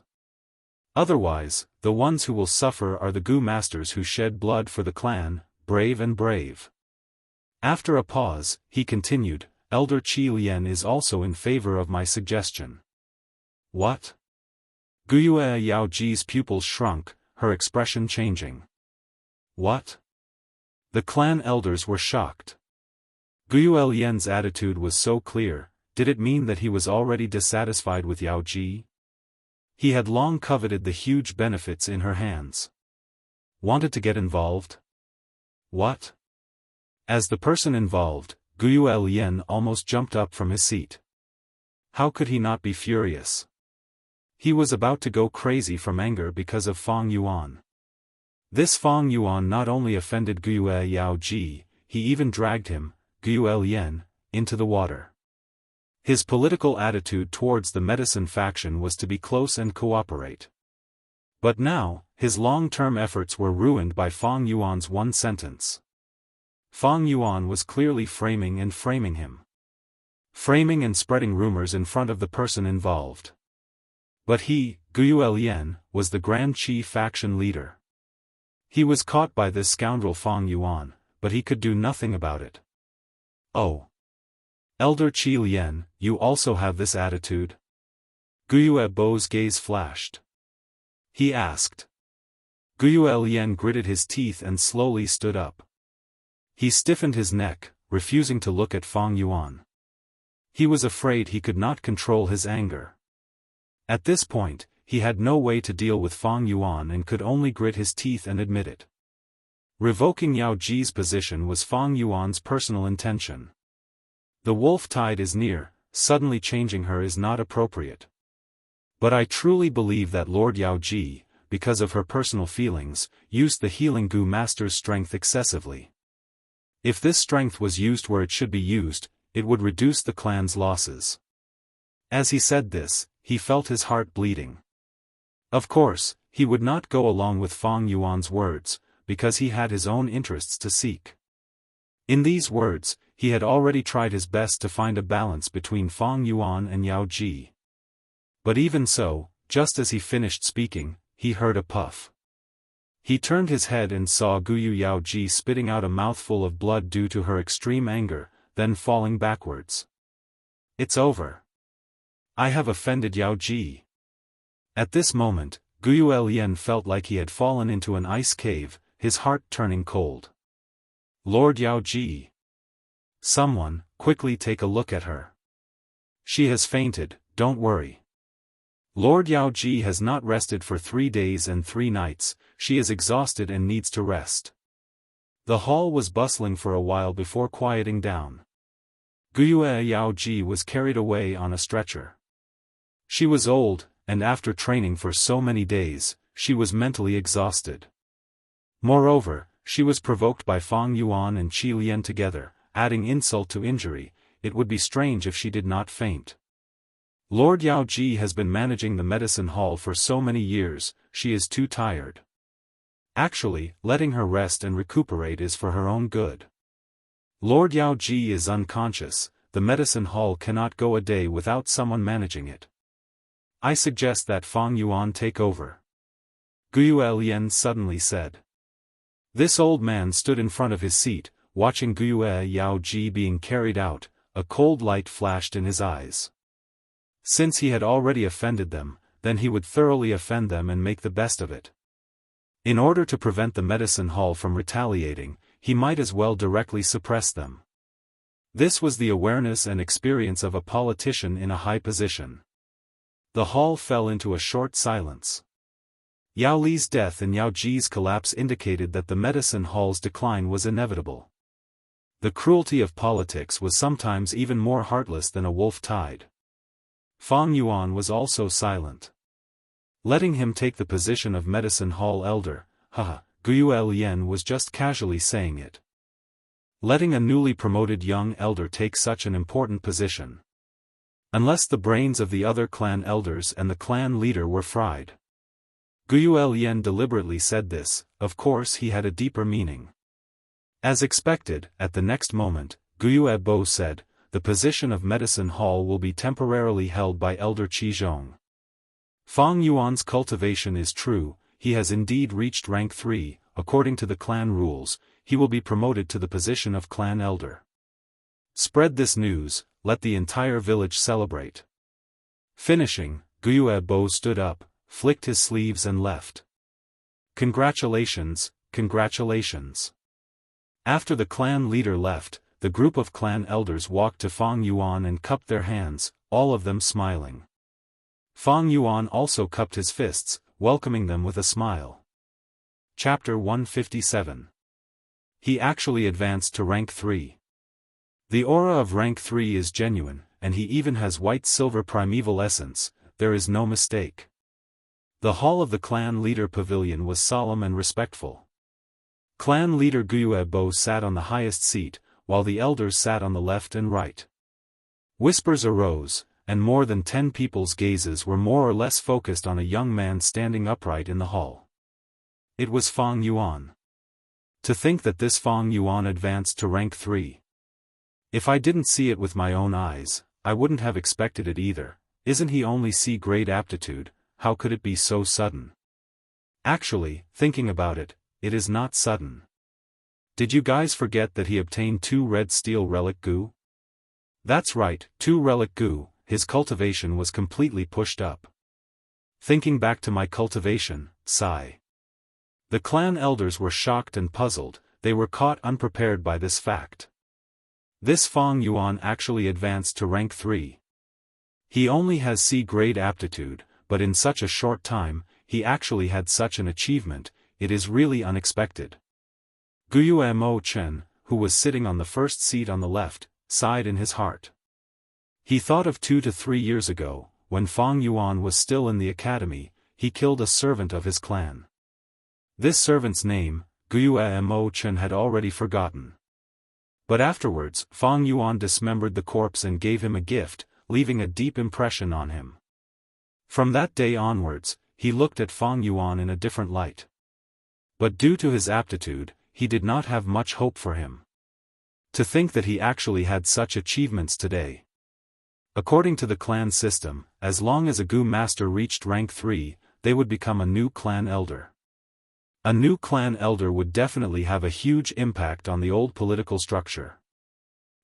Otherwise, the ones who will suffer are the Gu masters who shed blood for the clan, brave and brave. After a pause, he continued, Elder Qi Lian is also in favor of my suggestion. What? Guiyue Yaoji's pupils shrunk, her expression changing. What? The clan elders were shocked. Guiyue Lian's attitude was so clear. Did it mean that he was already dissatisfied with Yaoji? He had long coveted the huge benefits in her hands. Wanted to get involved? What? As the person involved, Guiyue Lian almost jumped up from his seat. How could he not be furious? He was about to go crazy from anger because of Fang Yuan. This Fang Yuan not only offended Guiyue Yaoji, he even dragged him, Guiyue Lian, into the water. His political attitude towards the medicine faction was to be close and cooperate. But now, his long-term efforts were ruined by Fang Yuan's one sentence. Fang Yuan was clearly framing him. Framing and spreading rumors in front of the person involved. But he, Guiyue Lian, was the Grand Qi faction leader. He was caught by this scoundrel Fang Yuan, but he could do nothing about it. Oh. Elder Qi Lian, you also have this attitude? Guiyue Bo's gaze flashed. He asked. Guiyue Lian gritted his teeth and slowly stood up. He stiffened his neck, refusing to look at Fang Yuan. He was afraid he could not control his anger. At this point, he had no way to deal with Fang Yuan and could only grit his teeth and admit it. Revoking Yaoji's position was Fang Yuan's personal intention. The wolf tide is near, suddenly changing her is not appropriate. But I truly believe that Lord Yaoji, because of her personal feelings, used the healing Gu master's strength excessively. If this strength was used where it should be used, it would reduce the clan's losses. As he said this, he felt his heart bleeding. Of course, he would not go along with Fang Yuan's words, because he had his own interests to seek. In these words, he had already tried his best to find a balance between Fang Yuan and Yaoji. But even so, just as he finished speaking, he heard a puff. He turned his head and saw Guiyue Yaoji spitting out a mouthful of blood due to her extreme anger, then falling backwards. It's over. I have offended Yaoji. At this moment, Guiyue Lian felt like he had fallen into an ice cave, his heart turning cold. Lord Yaoji. Someone, quickly take a look at her. She has fainted, don't worry. Lord Yaoji has not rested for 3 days and 3 nights, she is exhausted and needs to rest. The hall was bustling for a while before quieting down. Guiyue Yaoji was carried away on a stretcher. She was old, and after training for so many days, she was mentally exhausted. Moreover, she was provoked by Fang Yuan and Qi Lian together, adding insult to injury. It would be strange if she did not faint. Lord Yaoji has been managing the medicine hall for so many years, she is too tired. Actually, letting her rest and recuperate is for her own good. Lord Yaoji is unconscious, the medicine hall cannot go a day without someone managing it. I suggest that Fang Yuan take over. Guiyue Lian suddenly said. This old man stood in front of his seat, watching Guiyue Yaoji being carried out, a cold light flashed in his eyes. Since he had already offended them, then he would thoroughly offend them and make the best of it. In order to prevent the medicine hall from retaliating, he might as well directly suppress them. This was the awareness and experience of a politician in a high position. The hall fell into a short silence. Yao Li's death and Yaoji's collapse indicated that the medicine hall's decline was inevitable. The cruelty of politics was sometimes even more heartless than a wolf tide. Fang Yuan was also silent. Letting him take the position of medicine hall elder, Guiyue Lian was just casually saying it. letting a newly promoted young elder take such an important position. Unless the brains of the other clan elders and the clan leader were fried. Guiyue deliberately said this, of course he had a deeper meaning. As expected, at the next moment, Guiyue said, the position of Medicine Hall will be temporarily held by Elder Qizhong. Fang Yuan's cultivation is true, he has indeed reached rank 3, according to the clan rules, he will be promoted to the position of clan elder. Spread this news, let the entire village celebrate. Finishing, Guiyue stood up, flicked his sleeves and left. Congratulations, congratulations. After the clan leader left, the group of clan elders walked to Fang Yuan and cupped their hands, all of them smiling. Fang Yuan also cupped his fists, welcoming them with a smile. Chapter 157. He actually advanced to rank 3. The aura of rank 3 is genuine, and he even has white-silver primeval essence, there is no mistake. The hall of the clan leader pavilion was solemn and respectful. Clan leader Guiyue sat on the highest seat, while the elders sat on the left and right. Whispers arose, and more than 10 people's gazes were more or less focused on a young man standing upright in the hall. It was Fang Yuan. To think that this Fang Yuan advanced to rank 3. If I didn't see it with my own eyes, I wouldn't have expected it either. Isn't he only C-grade aptitude, how could it be so sudden? Actually, thinking about it, it is not sudden. Did you guys forget that he obtained 2 red steel relic goo? That's right, 2 relic goo, his cultivation was completely pushed up. Thinking back to my cultivation, sigh. The clan elders were shocked and puzzled, they were caught unprepared by this fact. This Fang Yuan actually advanced to rank 3. He only has C-grade aptitude, but in such a short time, he actually had such an achievement, it is really unexpected. Guiyue Chen, who was sitting on the first seat on the left, sighed in his heart. He thought of 2 to 3 years ago, when Fang Yuan was still in the academy, he killed a servant of his clan. This servant's name, Guiyue Chen had already forgotten. But afterwards, Fang Yuan dismembered the corpse and gave him a gift, leaving a deep impression on him. From that day onwards, he looked at Fang Yuan in a different light. But due to his aptitude, he did not have much hope for him. To think that he actually had such achievements today. According to the clan system, as long as a Gu master reached rank 3, they would become a new clan elder. A new clan elder would definitely have a huge impact on the old political structure.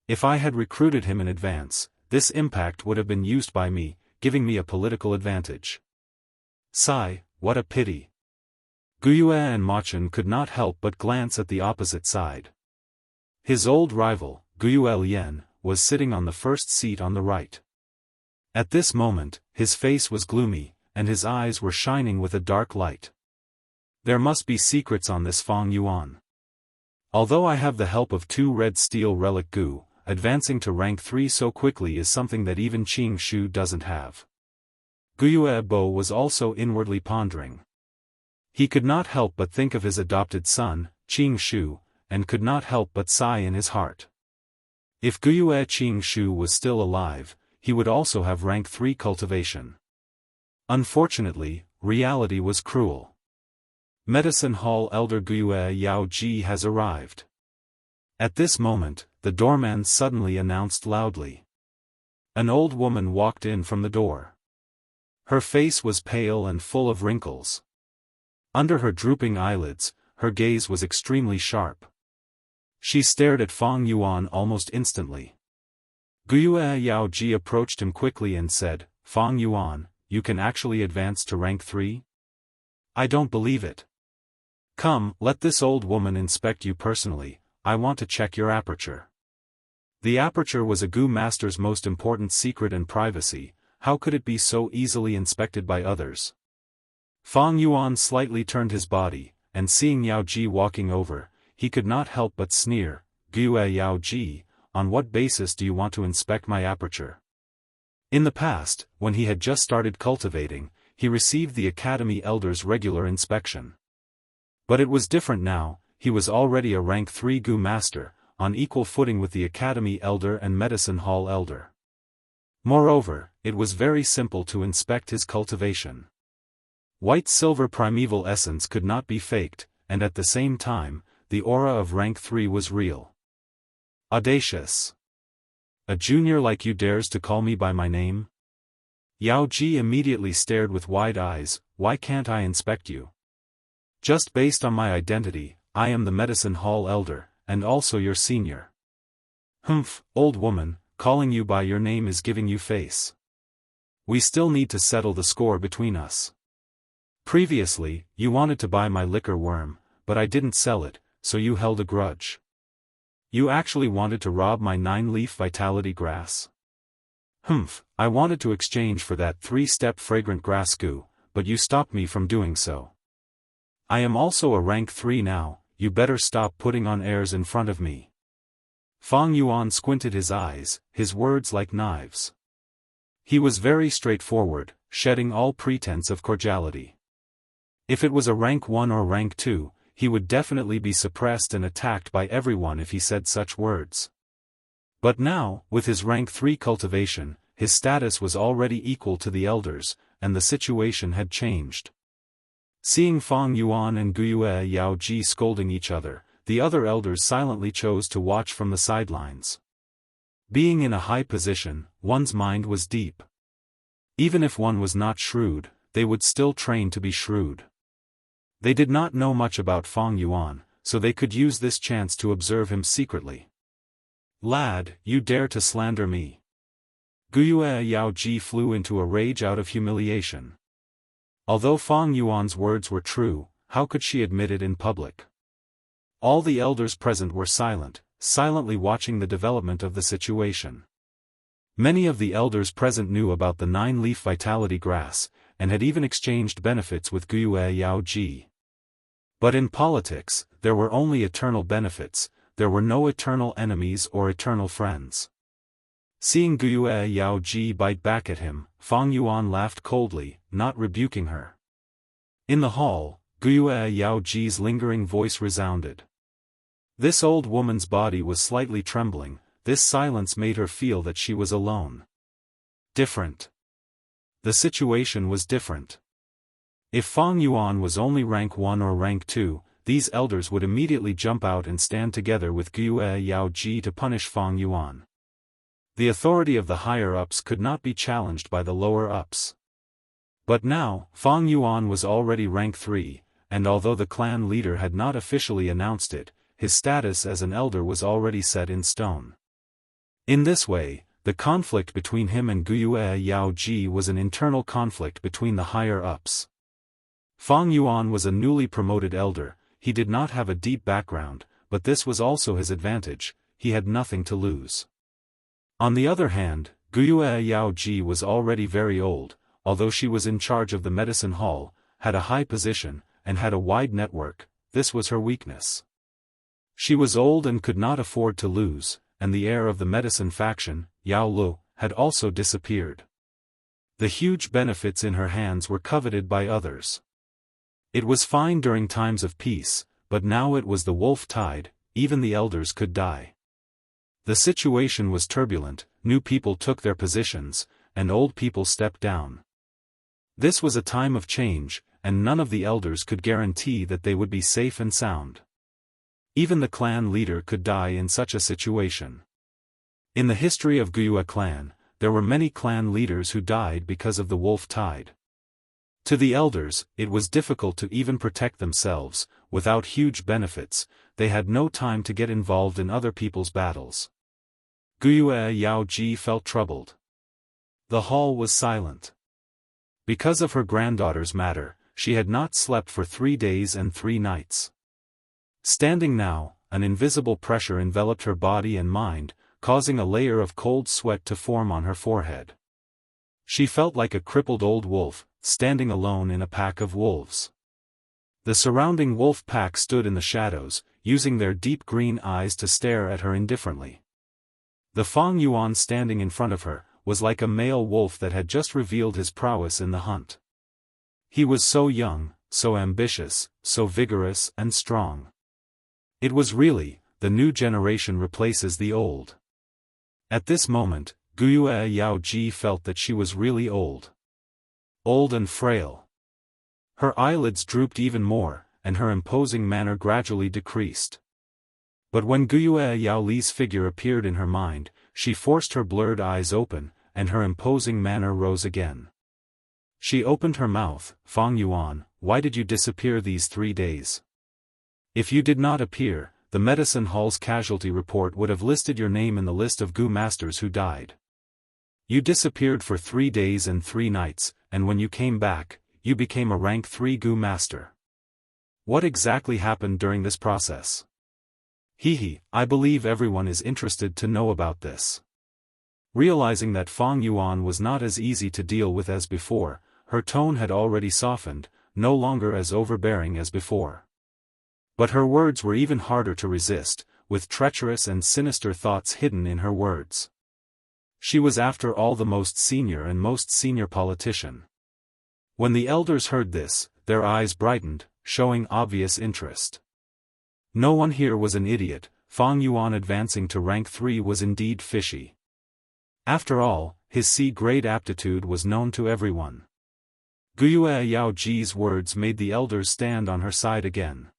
If I had recruited him in advance, this impact would have been used by me, giving me a political advantage. Sigh, what a pity. Guiyue and Machen could not help but glance at the opposite side. His old rival, Guiyue was sitting on the first seat on the right. At this moment, his face was gloomy, and his eyes were shining with a dark light. There must be secrets on this Fang Yuan. Although I have the help of 2 red steel relic goo, advancing to rank 3 so quickly is something that even Qing Shu doesn't have. Guiyue was also inwardly pondering. He could not help but think of his adopted son, Qing Shu, and could not help but sigh in his heart. If Guiyue Qing Shu was still alive, he would also have rank 3 cultivation. Unfortunately, reality was cruel. Medicine Hall Elder Guiyue Yaoji has arrived. At this moment, the doorman suddenly announced loudly. An old woman walked in from the door. Her face was pale and full of wrinkles. Under her drooping eyelids, her gaze was extremely sharp. She stared at Fang Yuan almost instantly. Guiyue Yaoji approached him quickly and said, Fang Yuan, you can actually advance to rank 3? I don't believe it. Come, let this old woman inspect you personally, I want to check your aperture. The aperture was a Gu master's most important secret and privacy, how could it be so easily inspected by others? Fang Yuan slightly turned his body, and seeing Yaoji walking over, he could not help but sneer, Guiyue Yaoji, on what basis do you want to inspect my aperture? In the past, when he had just started cultivating, he received the academy elder's regular inspection. But it was different now, he was already a rank 3 Gu master, on equal footing with the Academy Elder and Medicine Hall Elder. Moreover, it was very simple to inspect his cultivation. White-silver primeval essence could not be faked, and at the same time, the aura of rank 3 was real. Audacious. A junior like you dares to call me by my name? Yao Ji immediately stared with wide eyes. Why can't I inspect you? Just based on my identity, I am the Medicine Hall Elder, and also your senior. Humph, old woman, calling you by your name is giving you face. We still need to settle the score between us. Previously, you wanted to buy my liquor worm, but I didn't sell it, so you held a grudge. You actually wanted to rob my 9-leaf vitality grass. Humph, I wanted to exchange for that 3-step fragrant grass goo, but you stopped me from doing so. I am also a rank 3 now, you better stop putting on airs in front of me. Fang Yuan squinted his eyes, his words like knives. He was very straightforward, shedding all pretense of cordiality. If it was a rank 1 or rank 2, he would definitely be suppressed and attacked by everyone if he said such words. But now, with his rank 3 cultivation, his status was already equal to the elders, and the situation had changed. Seeing Fang Yuan and Guiyue Yao Ji scolding each other, the other elders silently chose to watch from the sidelines. Being in a high position, one's mind was deep. Even if one was not shrewd, they would still train to be shrewd. They did not know much about Fang Yuan, so they could use this chance to observe him secretly. Lad, you dare to slander me. Guiyue Yao Ji flew into a rage out of humiliation. Although Fang Yuan's words were true, how could she admit it in public? All the elders present were silent, silently watching the development of the situation. Many of the elders present knew about the 9-leaf vitality grass, and had even exchanged benefits with Guiyue Yao Ji. But in politics, there were only eternal benefits, there were no eternal enemies or eternal friends. Seeing Guiyue Yao Ji bite back at him, Fang Yuan laughed coldly, not rebuking her. In the hall, Guiyue Yao Ji's lingering voice resounded. This old woman's body was slightly trembling, this silence made her feel that she was alone. Different. The situation was different. If Fang Yuan was only rank 1 or rank 2, these elders would immediately jump out and stand together with Guiyue Yao Ji to punish Fang Yuan. The authority of the higher-ups could not be challenged by the lower-ups. But now, Fang Yuan was already rank 3, and although the clan leader had not officially announced it, his status as an elder was already set in stone. In this way, the conflict between him and Guiyue Yao Ji was an internal conflict between the higher-ups. Fang Yuan was a newly promoted elder, he did not have a deep background, but this was also his advantage, he had nothing to lose. On the other hand, Guiyue Yao Ji was already very old, although she was in charge of the medicine hall, had a high position, and had a wide network, this was her weakness. She was old and could not afford to lose, and the heir of the medicine faction, Yao Lu, had also disappeared. The huge benefits in her hands were coveted by others. It was fine during times of peace, but now it was the wolf tide, even the elders could die. The situation was turbulent, new people took their positions, and old people stepped down. This was a time of change, and none of the elders could guarantee that they would be safe and sound. Even the clan leader could die in such a situation. In the history of Guiyue clan, there were many clan leaders who died because of the wolf tide. To the elders, it was difficult to even protect themselves, without huge benefits, they had no time to get involved in other people's battles. Guiyue Yao Ji felt troubled. The hall was silent. Because of her granddaughter's matter, she had not slept for 3 days and 3 nights. Standing now, an invisible pressure enveloped her body and mind, causing a layer of cold sweat to form on her forehead. She felt like a crippled old wolf, standing alone in a pack of wolves. The surrounding wolf pack stood in the shadows, using their deep green eyes to stare at her indifferently. The Fang Yuan standing in front of her, was like a male wolf that had just revealed his prowess in the hunt. He was so young, so ambitious, so vigorous and strong. It was really, the new generation replaces the old. At this moment, Guiyue Yaoji felt that she was really old. Old and frail. Her eyelids drooped even more, and her imposing manner gradually decreased. But when Guiyue Yaoli's figure appeared in her mind, she forced her blurred eyes open, and her imposing manner rose again. She opened her mouth. Fang Yuan, why did you disappear these 3 days? If you did not appear, the medicine hall's casualty report would have listed your name in the list of Gu masters who died. You disappeared for 3 days and 3 nights, and when you came back, you became a rank 3 Gu master. What exactly happened during this process? I believe everyone is interested to know about this. Realizing that Fang Yuan was not as easy to deal with as before, her tone had already softened, no longer as overbearing as before. But her words were even harder to resist, with treacherous and sinister thoughts hidden in her words. She was after all the most senior politician. When the elders heard this, their eyes brightened, showing obvious interest. No one here was an idiot. Fang Yuan advancing to rank 3 was indeed fishy. After all, his C-grade aptitude was known to everyone. Guiyue Yaoji's words made the elders stand on her side again.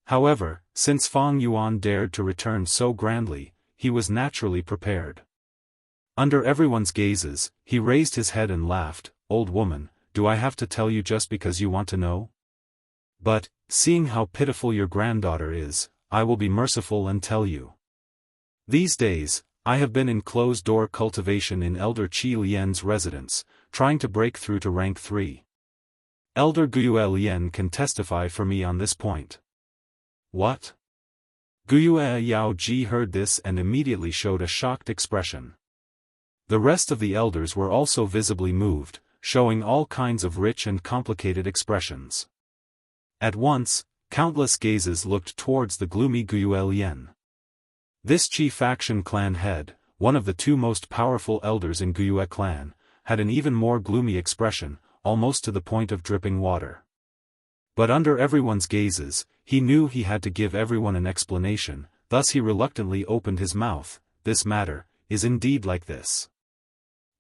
However, since Fang Yuan dared to return so grandly, he was naturally prepared. Under everyone's gazes, he raised his head and laughed. Old woman, do I have to tell you just because you want to know? But, seeing how pitiful your granddaughter is, I will be merciful and tell you. These days, I have been in closed-door cultivation in Elder Qi Lian's residence, trying to break through to rank 3. Elder Guiyue Lian can testify for me on this point. What? Guiyue Yaoji heard this and immediately showed a shocked expression. The rest of the elders were also visibly moved, showing all kinds of rich and complicated expressions. At once, countless gazes looked towards the gloomy Guiyue Lian. This Qi faction clan head, one of the 2 most powerful elders in Guiyue clan, had an even more gloomy expression, almost to the point of dripping water. But under everyone's gazes, he knew he had to give everyone an explanation, thus he reluctantly opened his mouth. This matter is indeed like this.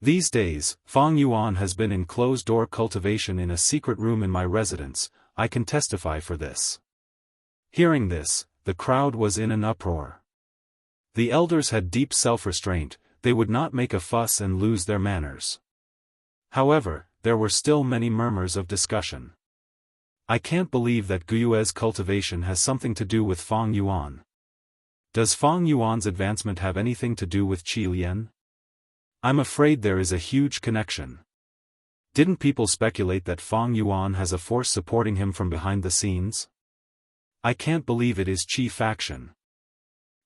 These days, Fang Yuan has been in closed-door cultivation in a secret room in my residence. I can testify for this. Hearing this, the crowd was in an uproar. The elders had deep self-restraint, they would not make a fuss and lose their manners. However, there were still many murmurs of discussion. I can't believe that Guiyue's cultivation has something to do with Fang Yuan. Does Fang Yuan's advancement have anything to do with Qi Lian? I'm afraid there is a huge connection. Didn't people speculate that Fang Yuan has a force supporting him from behind the scenes? I can't believe it is Qi faction.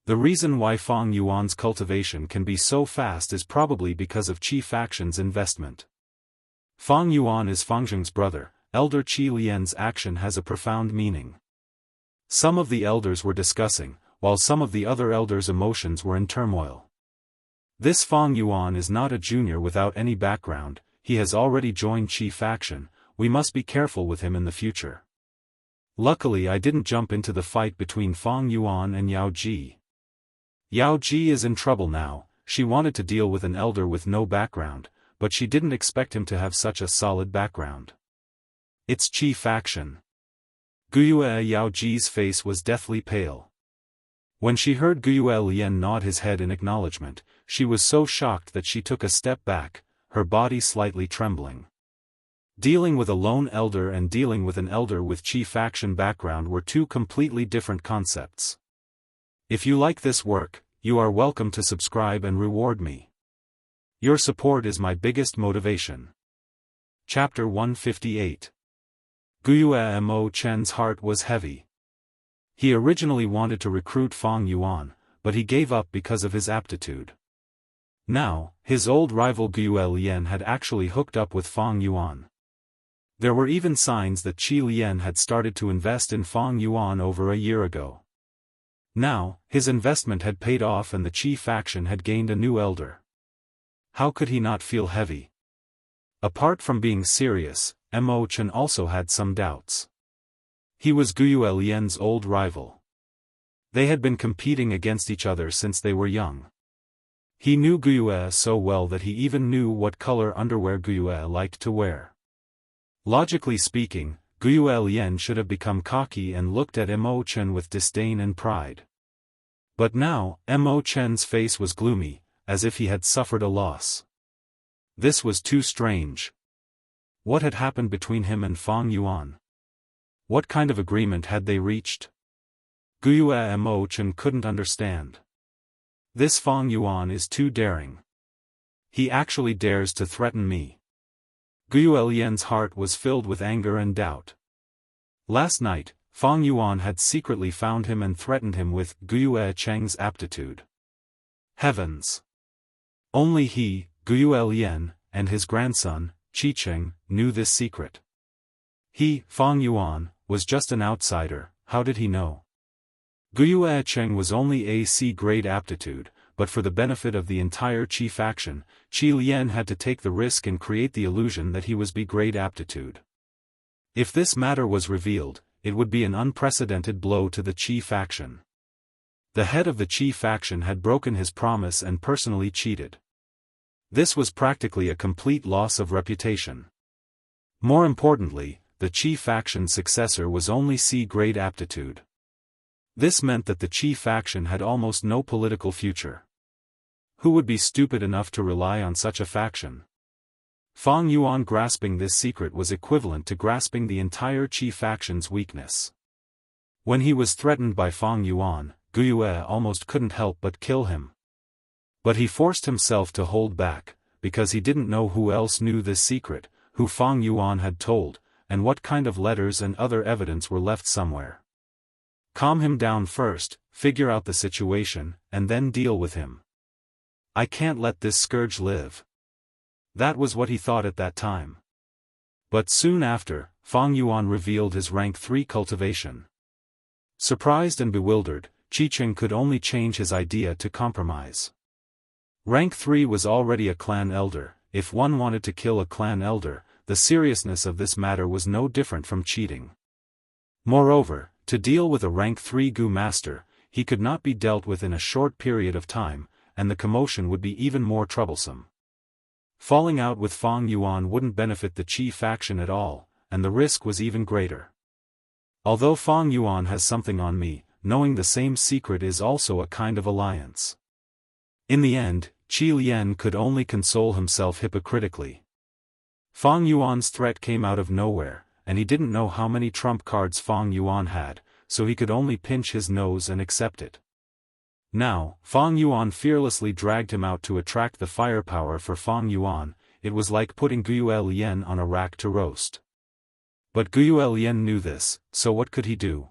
The reason why Fang Yuan's cultivation can be so fast is probably because of Qi faction's investment. Fang Yuan is Fang Zheng's brother. Elder Qi Lian's action has a profound meaning. Some of the elders were discussing, while some of the other elders' emotions were in turmoil. This Fang Yuan is not a junior without any background. He has already joined Qi faction, we must be careful with him in the future. Luckily I didn't jump into the fight between Fang Yuan and Yao Ji. Yao Ji is in trouble now. She wanted to deal with an elder with no background, but she didn't expect him to have such a solid background. It's Qi faction. Guiyue Yao Ji's face was deathly pale. When she heard Guiyue Lian nod his head in acknowledgement, she was so shocked that she took a step back, her body slightly trembling. Dealing with a lone elder and dealing with an elder with Qi faction background were 2 completely different concepts. If you like this work, you are welcome to subscribe and reward me. Your support is my biggest motivation. Chapter 158. Guiyue Mo Chen's heart was heavy. He originally wanted to recruit Fang Yuan, but he gave up because of his aptitude. Now, his old rival Guiyue Lian had actually hooked up with Fang Yuan. There were even signs that Qi Lian had started to invest in Fang Yuan over a year ago. Now, his investment had paid off and the Qi faction had gained a new elder. How could he not feel heavy? Apart from being serious, Mo Chen also had some doubts. He was Guiyue Lian's old rival. They had been competing against each other since they were young. He knew Guiyue so well that he even knew what color underwear Guiyue liked to wear. Logically speaking, Guiyue Lian should have become cocky and looked at Mo Chen with disdain and pride. But now, Mo Chen's face was gloomy, as if he had suffered a loss. This was too strange. What had happened between him and Fang Yuan? What kind of agreement had they reached? Guiyue Mo Chen couldn't understand. This Fang Yuan is too daring. He actually dares to threaten me. Guiyue Lian's heart was filled with anger and doubt. Last night, Fang Yuan had secretly found him and threatened him with Guiyue Cheng's aptitude. Heavens! Only he, Guiyue Lian, and his grandson, Qi Cheng, knew this secret. He, Fang Yuan, was just an outsider. How did he know? Guiyue Cheng was only a C-grade aptitude, but for the benefit of the entire Qi faction, Qi Lian had to take the risk and create the illusion that he was B-grade aptitude. If this matter was revealed, it would be an unprecedented blow to the Qi faction. The head of the Qi faction had broken his promise and personally cheated. This was practically a complete loss of reputation. More importantly, the Qi faction's successor was only C-grade aptitude. This meant that the Qi faction had almost no political future. Who would be stupid enough to rely on such a faction? Fang Yuan grasping this secret was equivalent to grasping the entire Qi faction's weakness. When he was threatened by Fang Yuan, Guiyue almost couldn't help but kill him. But he forced himself to hold back, because he didn't know who else knew this secret, who Fang Yuan had told, and what kind of letters and other evidence were left somewhere. Calm him down first, figure out the situation, and then deal with him. I can't let this scourge live. That was what he thought at that time. But soon after, Fang Yuan revealed his rank 3 cultivation. Surprised and bewildered, Qi Cheng could only change his idea to compromise. Rank 3 was already a clan elder. If one wanted to kill a clan elder, the seriousness of this matter was no different from cheating. Moreover, to deal with a rank 3 Gu master, he could not be dealt with in a short period of time, and the commotion would be even more troublesome. Falling out with Fang Yuan wouldn't benefit the Qi faction at all, and the risk was even greater. Although Fang Yuan has something on me, knowing the same secret is also a kind of alliance. In the end, Qi Lian could only console himself hypocritically. Fang Yuan's threat came out of nowhere, and he didn't know how many trump cards Fang Yuan had, so he could only pinch his nose and accept it. Now, Fang Yuan fearlessly dragged him out to attract the firepower for Fang Yuan. It was like putting Guiyue Lian on a rack to roast. But Guiyue Lian knew this, so what could he do?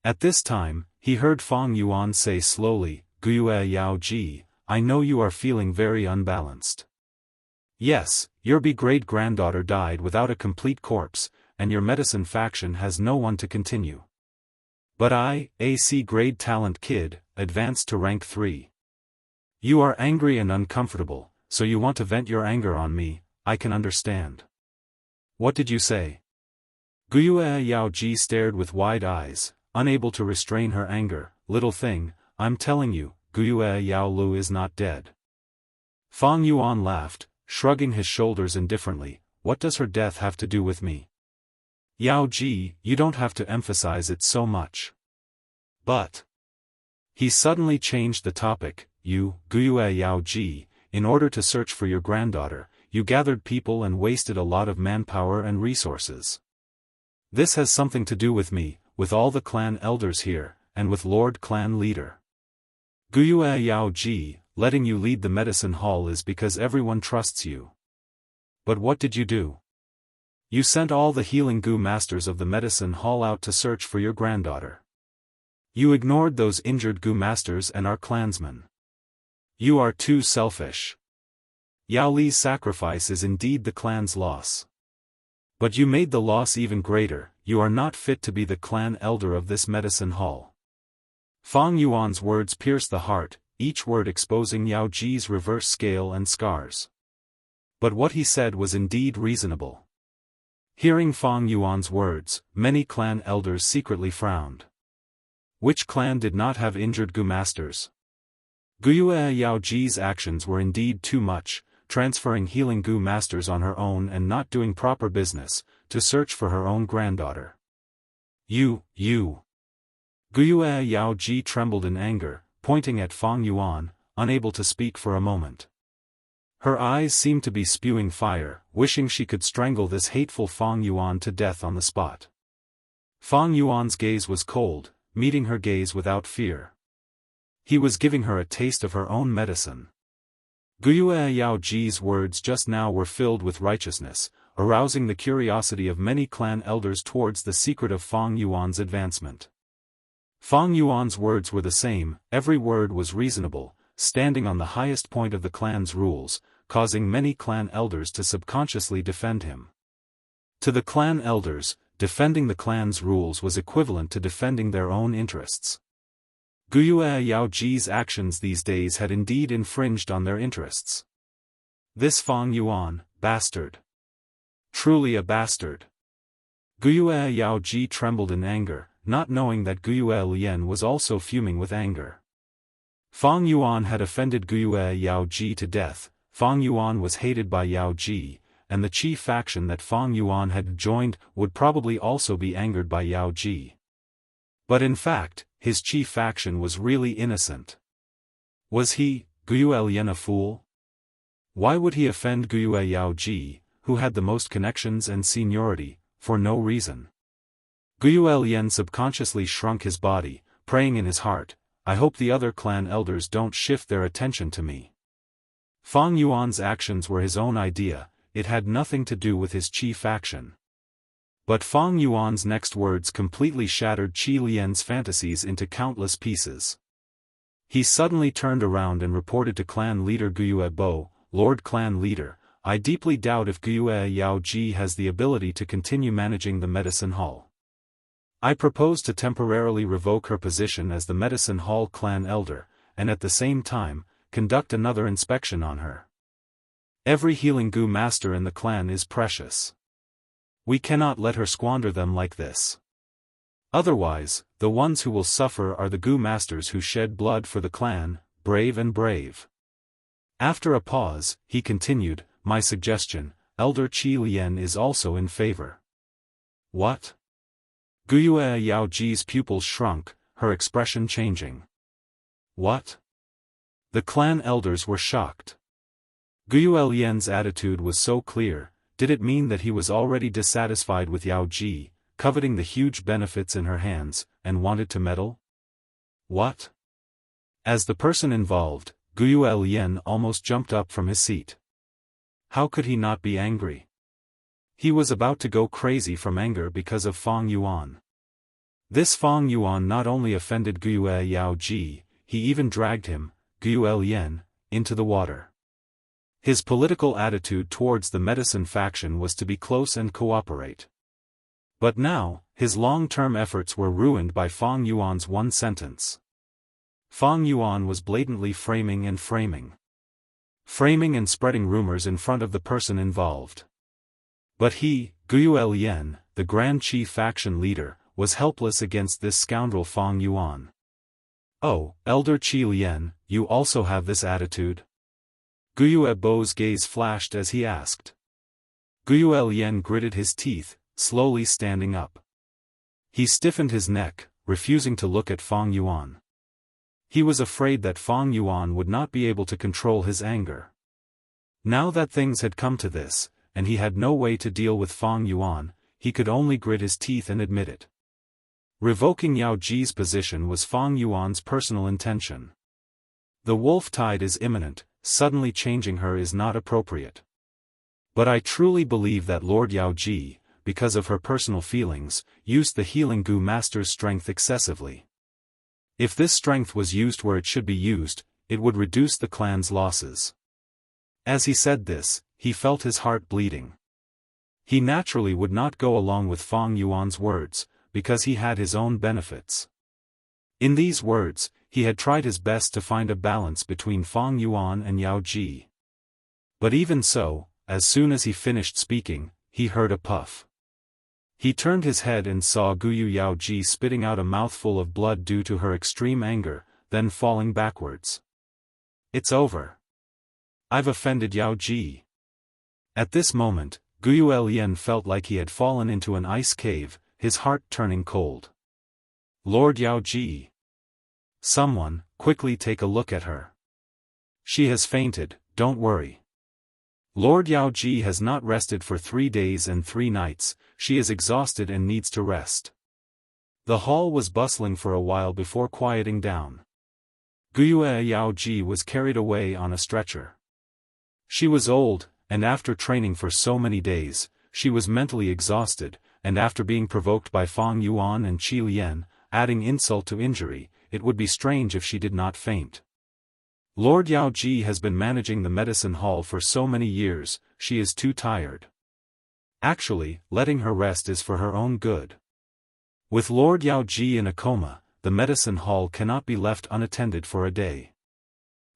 At this time, he heard Fang Yuan say slowly, Guiyue Yao Ji, I know you are feeling very unbalanced. Yes, your great-granddaughter died without a complete corpse, and your medicine faction has no one to continue. But I, a C-grade talent kid, advanced to rank 3. You are angry and uncomfortable, so you want to vent your anger on me. I can understand. What did you say? Guiyue Yao Ji stared with wide eyes, unable to restrain her anger. Little thing, I'm telling you, Guiyue Yao Lu is not dead. Fang Yuan laughed, shrugging his shoulders indifferently. What does her death have to do with me? Yao Ji, you don't have to emphasize it so much. But he suddenly changed the topic. You, Guiyue Yao Ji, in order to search for your granddaughter, you gathered people and wasted a lot of manpower and resources. This has something to do with me, with all the clan elders here, and with Lord Clan Leader. Guiyue Yao Ji, letting you lead the medicine hall is because everyone trusts you. But what did you do? You sent all the healing Gu masters of the medicine hall out to search for your granddaughter. You ignored those injured Gu masters and our clansmen. You are too selfish. Yao Li's sacrifice is indeed the clan's loss. But you made the loss even greater. You are not fit to be the clan elder of this medicine hall. Fang Yuan's words pierced the heart, each word exposing Yao Ji's reverse scale and scars. But what he said was indeed reasonable. Hearing Fang Yuan's words, many clan elders secretly frowned. Which clan did not have injured Gu masters? Guyue Yaoji's actions were indeed too much, transferring healing Gu masters on her own and not doing proper business, to search for her own granddaughter. You. Guyue Yaoji trembled in anger, pointing at Fang Yuan, unable to speak for a moment. Her eyes seemed to be spewing fire, wishing she could strangle this hateful Fang Yuan to death on the spot. Fang Yuan's gaze was cold, meeting her gaze without fear. He was giving her a taste of her own medicine. Guyue Yaoji's words just now were filled with righteousness, arousing the curiosity of many clan elders towards the secret of Fang Yuan's advancement. Fang Yuan's words were the same, every word was reasonable, standing on the highest point of the clan's rules, causing many clan elders to subconsciously defend him. To the clan elders, defending the clan's rules was equivalent to defending their own interests. Guyue Yaoji's actions these days had indeed infringed on their interests. This Fang Yuan, bastard. Truly a bastard. Guyue Yaoji trembled in anger, not knowing that Guyue Lian was also fuming with anger. Fang Yuan had offended Guyue Yaoji to death. Fang Yuan was hated by Yaoji, and the chief faction that Fang Yuan had joined would probably also be angered by Yaoji. But in fact, his chief faction was really innocent. Was he, Guyue Lian, a fool? Why would he offend Guyue Yaoji, who had the most connections and seniority, for no reason? Guyue Lian subconsciously shrunk his body, praying in his heart, I hope the other clan elders don't shift their attention to me. Fang Yuan's actions were his own idea, it had nothing to do with his chief faction. But Fang Yuan's next words completely shattered Qi Lian's fantasies into countless pieces. He suddenly turned around and reported to clan leader Guyue Bo, Lord Clan Leader, I deeply doubt if Guyue Yaoji has the ability to continue managing the medicine hall. I propose to temporarily revoke her position as the medicine hall clan elder, and at the same time, conduct another inspection on her. Every healing Gu master in the clan is precious. We cannot let her squander them like this. Otherwise, the ones who will suffer are the Gu masters who shed blood for the clan, brave and brave. After a pause, he continued, my suggestion, Elder Qi Lian is also in favor. What? Guyue Yaoji's pupils shrunk, her expression changing. What? The clan elders were shocked. Guyue Lian's attitude was so clear, did it mean that he was already dissatisfied with Yaoji, coveting the huge benefits in her hands, and wanted to meddle? What? As the person involved, Guyue Lian almost jumped up from his seat. How could he not be angry? He was about to go crazy from anger because of Fang Yuan. This Fang Yuan not only offended Guyue Yaoji, he even dragged him, Guyue Lian, into the water. His political attitude towards the medicine faction was to be close and cooperate. But now, his long-term efforts were ruined by Fang Yuan's one sentence. Fang Yuan was blatantly framing and spreading rumors in front of the person involved. But he, Guyue Lian, the Grand Qi faction leader, was helpless against this scoundrel Fang Yuan. Oh, Elder Qi Lian, you also have this attitude? Guyue Bo's gaze flashed as he asked. Guyue Lian gritted his teeth, slowly standing up. He stiffened his neck, refusing to look at Fang Yuan. He was afraid that Fang Yuan would not be able to control his anger. Now that things had come to this, and he had no way to deal with Fang Yuan, he could only grit his teeth and admit it. Revoking Yaoji's position was Fang Yuan's personal intention. The wolf tide is imminent, suddenly changing her is not appropriate. But I truly believe that Lord Yaoji, because of her personal feelings, used the healing Gu master's strength excessively. If this strength was used where it should be used, it would reduce the clan's losses. As he said this, he felt his heart bleeding. He naturally would not go along with Fang Yuan's words, because he had his own benefits. In these words, he had tried his best to find a balance between Fang Yuan and Yaoji. But even so, as soon as he finished speaking, he heard a puff. He turned his head and saw Guyu Yaoji spitting out a mouthful of blood due to her extreme anger, then falling backwards. It's over. I've offended Yaoji. At this moment, Guyu Lian felt like he had fallen into an ice cave, his heart turning cold. Lord Yaoji. Someone, quickly take a look at her. She has fainted, don't worry. Lord Yaoji has not rested for 3 days and 3 nights, she is exhausted and needs to rest. The hall was bustling for a while before quieting down. Guyu Yaoji was carried away on a stretcher. She was old, and after training for so many days, she was mentally exhausted, and after being provoked by Fang Yuan and Qi Lian, adding insult to injury, it would be strange if she did not faint. Lord Yaoji has been managing the medicine hall for so many years, she is too tired. Actually, letting her rest is for her own good. With Lord Yaoji in a coma, the medicine hall cannot be left unattended for a day.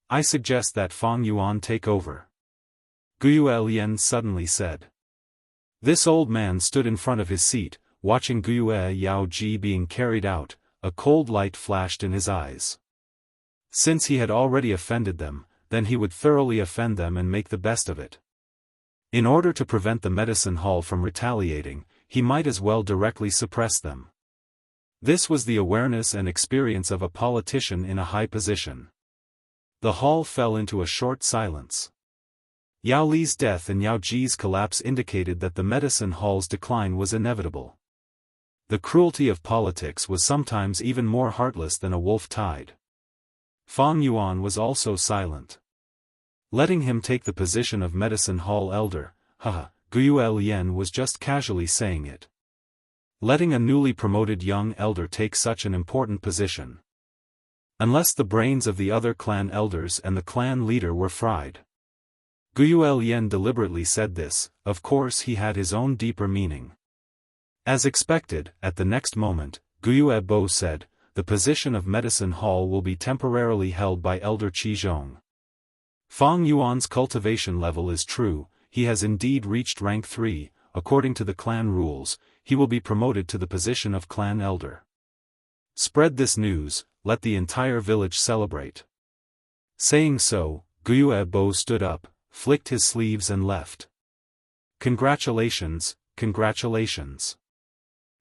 I suggest that Fang Yuan take over. Guyu Lian suddenly said. This old man stood in front of his seat, watching Guyu Yaoji being carried out, a cold light flashed in his eyes. Since he had already offended them, then he would thoroughly offend them and make the best of it. In order to prevent the medicine hall from retaliating, he might as well directly suppress them. This was the awareness and experience of a politician in a high position. The hall fell into a short silence. Yao Li's death and Yao Ji's collapse indicated that the medicine hall's decline was inevitable. The cruelty of politics was sometimes even more heartless than a wolf tide. Fang Yuan was also silent. Letting him take the position of medicine hall elder, Guyu Lian was just casually saying it. Letting a newly promoted young elder take such an important position. Unless the brains of the other clan elders and the clan leader were fried. Guyu Lian deliberately said this, of course he had his own deeper meaning. As expected, at the next moment, Guyu Bo said, the position of medicine hall will be temporarily held by Elder Qi Zhong. Fang Yuan's cultivation level is true, he has indeed reached rank 3, according to the clan rules, he will be promoted to the position of clan elder. Spread this news, let the entire village celebrate. Saying so, Guyu Bo stood up, flicked his sleeves and left. Congratulations, congratulations.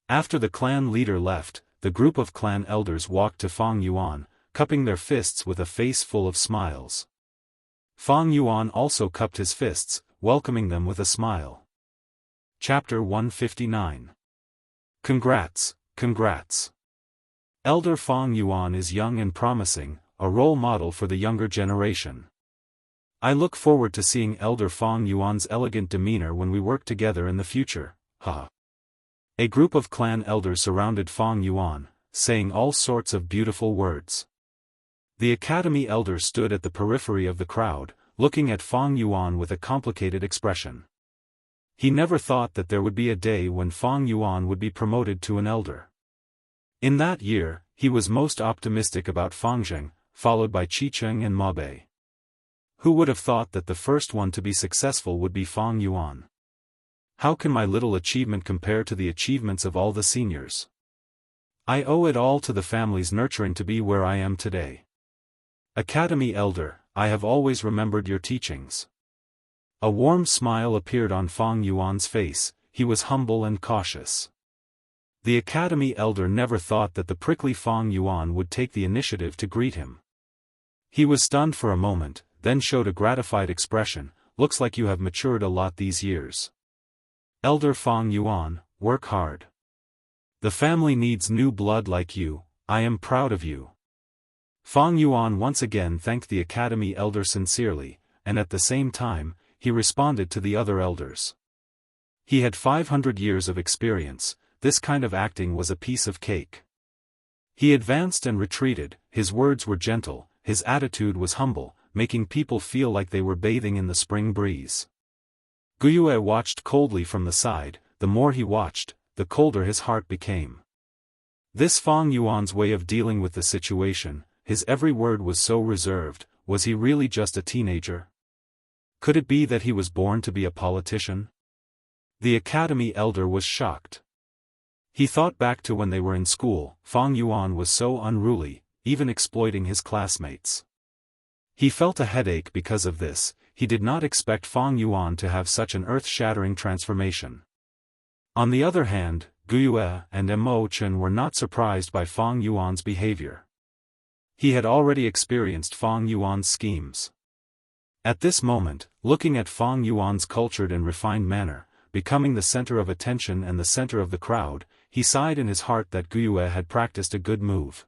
After the clan leader left, the group of clan elders walked to Fang Yuan, cupping their fists with a face full of smiles. Fang Yuan also cupped his fists, welcoming them with a smile. Chapter 159. Congrats, congrats. Elder Fang Yuan is young and promising, a role model for the younger generation. I look forward to seeing Elder Fang Yuan's elegant demeanor when we work together in the future, A group of clan elders surrounded Fang Yuan, saying all sorts of beautiful words. The academy elder stood at the periphery of the crowd, looking at Fang Yuan with a complicated expression. He never thought that there would be a day when Fang Yuan would be promoted to an elder. In that year, he was most optimistic about Fang Zheng, followed by Qicheng and Ma Bei. Who would have thought that the first one to be successful would be Fang Yuan? How can my little achievement compare to the achievements of all the seniors? I owe it all to the family's nurturing to be where I am today. Academy elder, I have always remembered your teachings. A warm smile appeared on Fang Yuan's face, he was humble and cautious. The academy elder never thought that the prickly Fang Yuan would take the initiative to greet him. He was stunned for a moment, then showed a gratified expression, looks like you have matured a lot these years. Elder Fang Yuan, work hard. The family needs new blood like you, I am proud of you. Fang Yuan once again thanked the academy elder sincerely, and at the same time, he responded to the other elders. He had 500 years of experience, this kind of acting was a piece of cake. He advanced and retreated, his words were gentle, his attitude was humble, making people feel like they were bathing in the spring breeze. Guyu watched coldly from the side, the more he watched, the colder his heart became. This Fang Yuan's way of dealing with the situation, his every word was so reserved, was he really just a teenager? Could it be that he was born to be a politician? The academy elder was shocked. He thought back to when they were in school. Fang Yuan was so unruly, even exploiting his classmates. He felt a headache because of this. He did not expect Fang Yuan to have such an earth-shattering transformation. On the other hand, Guyue and Mo Chen were not surprised by Fang Yuan's behavior. He had already experienced Fang Yuan's schemes. At this moment, looking at Fang Yuan's cultured and refined manner, becoming the center of attention and the center of the crowd, he sighed in his heart that Guyue had practiced a good move.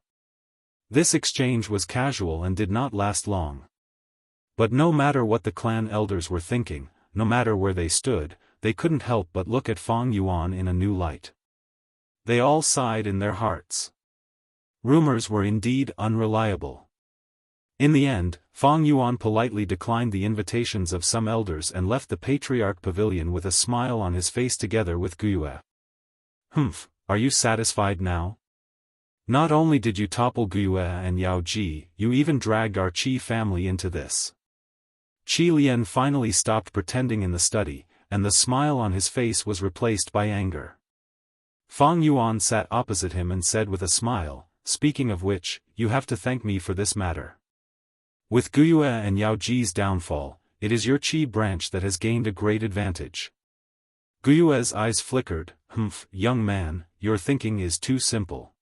This exchange was casual and did not last long. But no matter what the clan elders were thinking, no matter where they stood, they couldn't help but look at Fang Yuan in a new light. They all sighed in their hearts. Rumors were indeed unreliable. In the end, Fang Yuan politely declined the invitations of some elders and left the Patriarch Pavilion with a smile on his face together with Guyue. "Humph, are you satisfied now? Not only did you topple Guyue and Yao Ji, you even dragged our Qi family into this." Qi Lian finally stopped pretending in the study, and the smile on his face was replaced by anger. Fang Yuan sat opposite him and said with a smile, "Speaking of which, you have to thank me for this matter. With Guyue and Yao Ji's downfall, it is your Qi branch that has gained a great advantage." Guyue's eyes flickered. "Humph, young man, your thinking is too simple.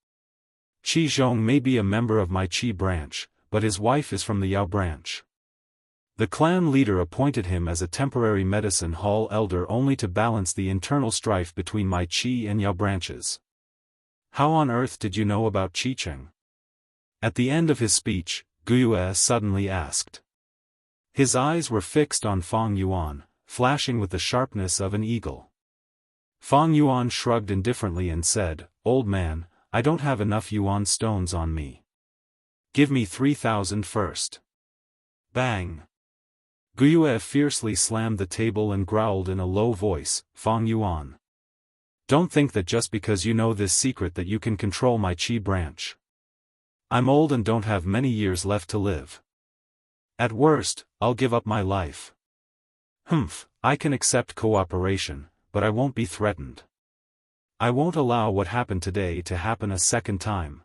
Qi Zhong may be a member of my Qi branch, but his wife is from the Yao branch. The clan leader appointed him as a temporary medicine hall elder only to balance the internal strife between my Qi and Yao branches. How on earth did you know about Qicheng?" At the end of his speech, Guyue suddenly asked. His eyes were fixed on Fang Yuan, flashing with the sharpness of an eagle. Fang Yuan shrugged indifferently and said, "Old man, I don't have enough Yuan stones on me. Give me 3,000 first." Bang! Guyue fiercely slammed the table and growled in a low voice, "Fang Yuan. Don't think that just because you know this secret that you can control my Qi branch. I'm old and don't have many years left to live. At worst, I'll give up my life. Humph, I can accept cooperation, but I won't be threatened. I won't allow what happened today to happen a second time.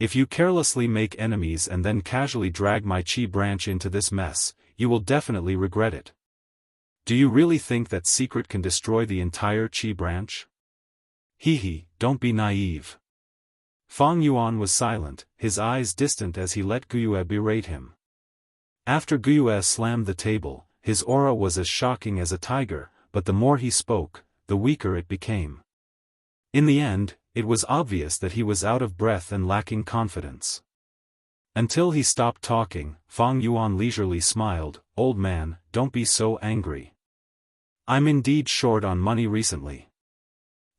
If you carelessly make enemies and then casually drag my Qi branch into this mess, you will definitely regret it. Do you really think that secret can destroy the entire Qi branch? Hee, don't be naive." Fang Yuan was silent, his eyes distant as he let Guyue berate him. After Guyue slammed the table, his aura was as shocking as a tiger, but the more he spoke, the weaker it became. In the end, it was obvious that he was out of breath and lacking confidence. Until he stopped talking, Fang Yuan leisurely smiled, "Old man, don't be so angry. I'm indeed short on money recently.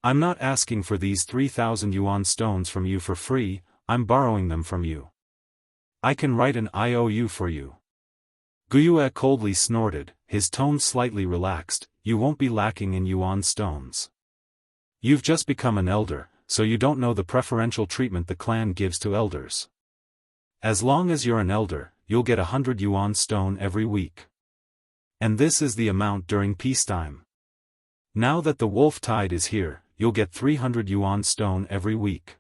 I'm not asking for these 3,000 Yuan stones from you for free, I'm borrowing them from you. I can write an IOU for you." Guyue coldly snorted, his tone slightly relaxed, "You won't be lacking in Yuan stones. You've just become an elder, so you don't know the preferential treatment the clan gives to elders. As long as you're an elder, you'll get 100 Yuan stone every week. And this is the amount during peacetime. Now that the wolf tide is here, you'll get 300 Yuan stone every week.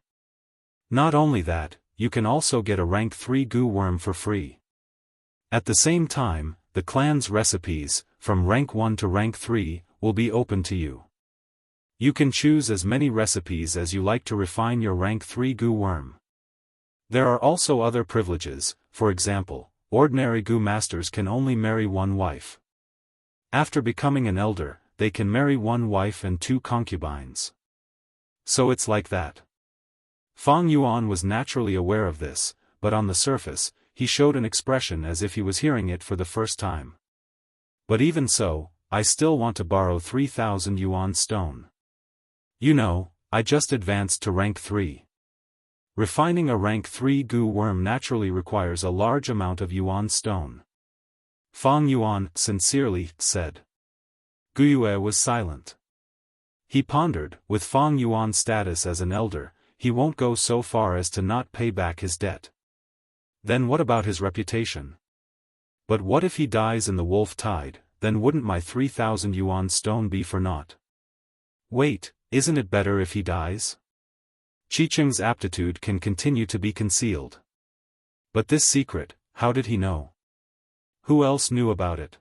Not only that, you can also get a rank 3 goo worm for free. At the same time, the clan's recipes, from rank 1 to rank 3, will be open to you. You can choose as many recipes as you like to refine your rank 3 goo worm. There are also other privileges, for example, ordinary goo masters can only marry one wife. After becoming an elder, they can marry one wife and 2 concubines. So it's like that." Fang Yuan was naturally aware of this, but on the surface, he showed an expression as if he was hearing it for the first time. "But even so, I still want to borrow 3,000 Yuan stone. You know, I just advanced to rank 3. Refining a rank 3 goo worm naturally requires a large amount of Yuan stone." Fang Yuan sincerely said. Guyue was silent. He pondered, with Fang Yuan's status as an elder, he won't go so far as to not pay back his debt. Then what about his reputation? But what if he dies in the wolf tide, then wouldn't my 3,000 Yuan stone be for naught? Wait, Isn't it better if he dies? Qiqing's aptitude can continue to be concealed. But this secret, how did he know? Who else knew about it?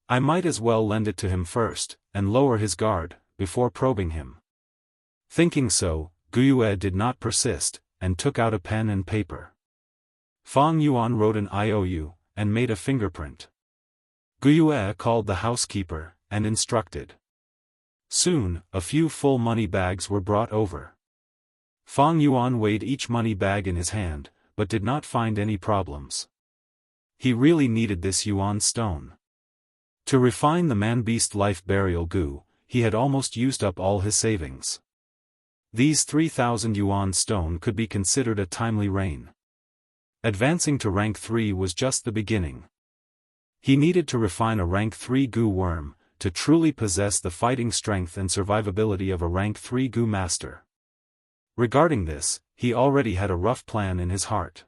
I might as well lend it to him first, and lower his guard, before probing him. Thinking so, Guyue did not persist, and took out a pen and paper. Fang Yuan wrote an IOU, and made a fingerprint. Guyue called the housekeeper, and instructed. Soon, a few full money bags were brought over. Fang Yuan weighed each money bag in his hand, but did not find any problems. He really needed this yuan stone. To refine the man-beast life burial goo, he had almost used up all his savings. These 3,000 yuan stone could be considered a timely rain. Advancing to rank 3 was just the beginning. He needed to refine a rank 3 goo worm, to truly possess the fighting strength and survivability of a rank 3 goo master. Regarding this, he already had a rough plan in his heart.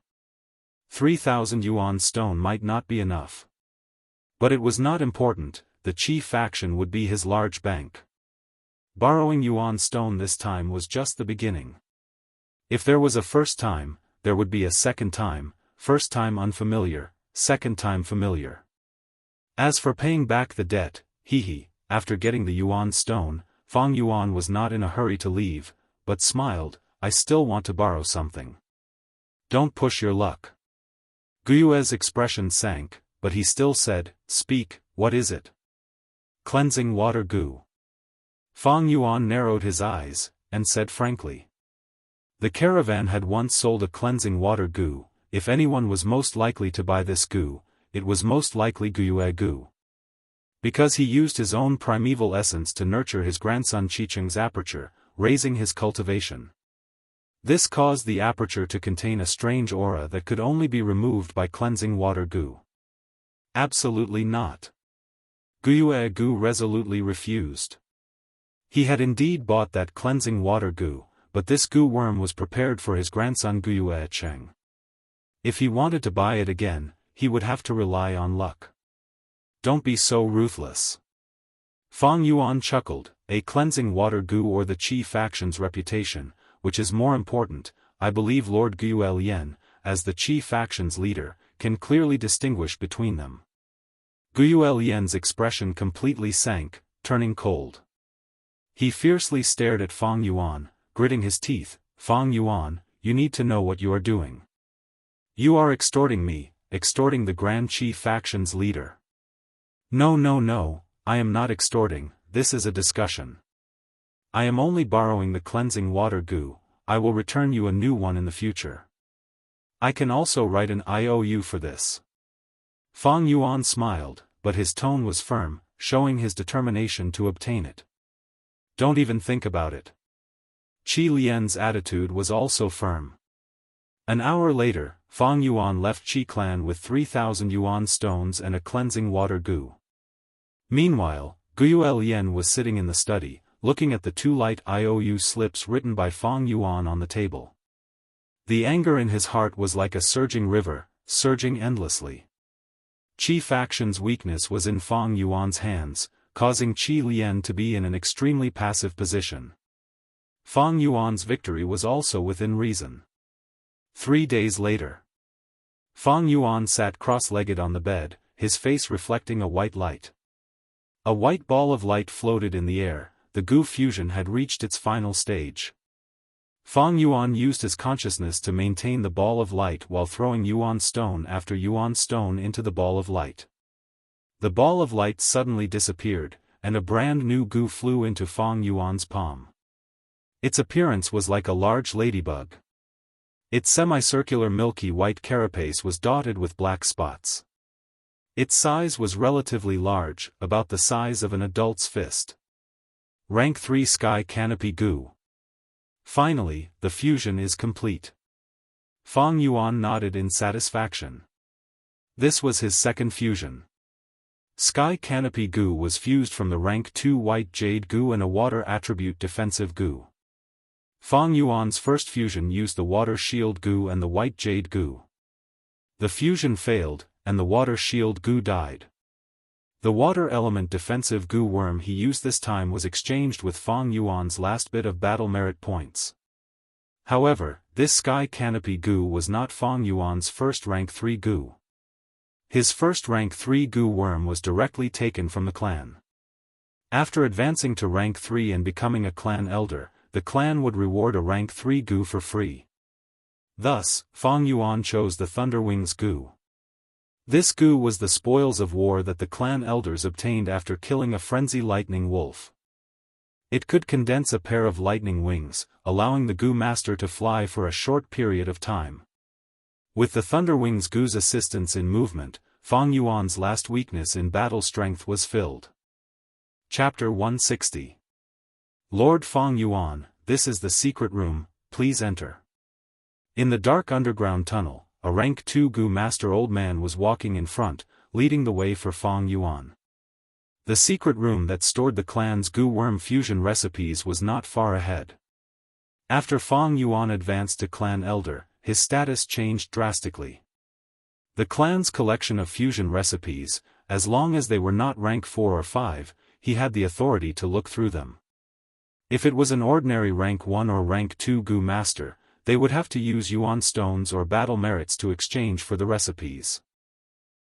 3,000 yuan stone might not be enough. But it was not important, the Qi faction would be his large bank. Borrowing yuan stone this time was just the beginning. If there was a first time, there would be a second time, first time unfamiliar, second time familiar. As for paying back the debt, after getting the yuan stone, Fang Yuan was not in a hurry to leave, but smiled, I still want to borrow something. Don't push your luck. Guyue's expression sank, but he still said, speak, what is it? Cleansing water goo. Fang Yuan narrowed his eyes, and said frankly. The caravan had once sold a cleansing water goo. If anyone was most likely to buy this goo, it was most likely Guyue goo. Because he used his own primeval essence to nurture his grandson Qiqing's aperture, raising his cultivation. This caused the aperture to contain a strange aura that could only be removed by cleansing water goo. Absolutely not. Guyue goo resolutely refused. He had indeed bought that cleansing water goo, but this goo worm was prepared for his grandson Guyue Cheng. If he wanted to buy it again, he would have to rely on luck. Don't be so ruthless. Fang Yuan chuckled, a cleansing water goo or the Qi faction's reputation, which is more important, I believe Lord Guyue Lian, as the Qi faction's leader, can clearly distinguish between them. Guyue Lian's expression completely sank, turning cold. He fiercely stared at Fang Yuan, gritting his teeth. Fang Yuan, you need to know what you are doing. You are extorting me, extorting the Grand Qi faction's leader. No, I am not extorting, this is a discussion. I am only borrowing the cleansing water goo, I will return you a new one in the future. I can also write an IOU for this. Fang Yuan smiled, but his tone was firm, showing his determination to obtain it. Don't even think about it. Qi Lian's attitude was also firm. An hour later, Fang Yuan left Qi clan with 3,000 yuan stones and a cleansing water goo. Meanwhile, Guyue Lian was sitting in the study, looking at the two light IOU slips written by Fang Yuan on the table. The anger in his heart was like a surging river, surging endlessly. Qi faction's weakness was in Fang Yuan's hands, causing Qi Lian to be in an extremely passive position. Fang Yuan's victory was also within reason. 3 days later. Fang Yuan sat cross-legged on the bed, his face reflecting a white light. A white ball of light floated in the air, the goo fusion had reached its final stage. Fang Yuan used his consciousness to maintain the ball of light while throwing yuan stone after yuan stone into the ball of light. The ball of light suddenly disappeared, and a brand new goo flew into Fang Yuan's palm. Its appearance was like a large ladybug. Its semicircular milky white carapace was dotted with black spots. Its size was relatively large, about the size of an adult's fist. Rank 3 Sky Canopy Goo. Finally, the fusion is complete. Fang Yuan nodded in satisfaction. This was his second fusion. Sky Canopy Goo was fused from the rank 2 White Jade Goo and a water attribute defensive goo. Fang Yuan's first fusion used the water shield goo and the white jade goo. The fusion failed, and the water shield goo died. The water element defensive goo worm he used this time was exchanged with Fang Yuan's last bit of battle merit points. However, this sky canopy goo was not Fang Yuan's first rank 3 goo. His first rank 3 goo worm was directly taken from the clan. After advancing to rank 3 and becoming a clan elder, the clan would reward a rank 3 goo for free. Thus, Fang Yuan chose the Thunderwings goo. This goo was the spoils of war that the clan elders obtained after killing a frenzy lightning wolf. It could condense a pair of lightning wings, allowing the goo master to fly for a short period of time. With the Thunderwings goo's assistance in movement, Fang Yuan's last weakness in battle strength was filled. Chapter 160. Lord Fang Yuan, this is the secret room, please enter. In the dark underground tunnel, a rank 2 goo master old man was walking in front, leading the way for Fang Yuan. The secret room that stored the clan's goo worm fusion recipes was not far ahead. After Fang Yuan advanced to clan elder, his status changed drastically. The clan's collection of fusion recipes, as long as they were not rank 4 or 5, he had the authority to look through them. If it was an ordinary rank 1 or rank 2 goo master, they would have to use yuan stones or battle merits to exchange for the recipes.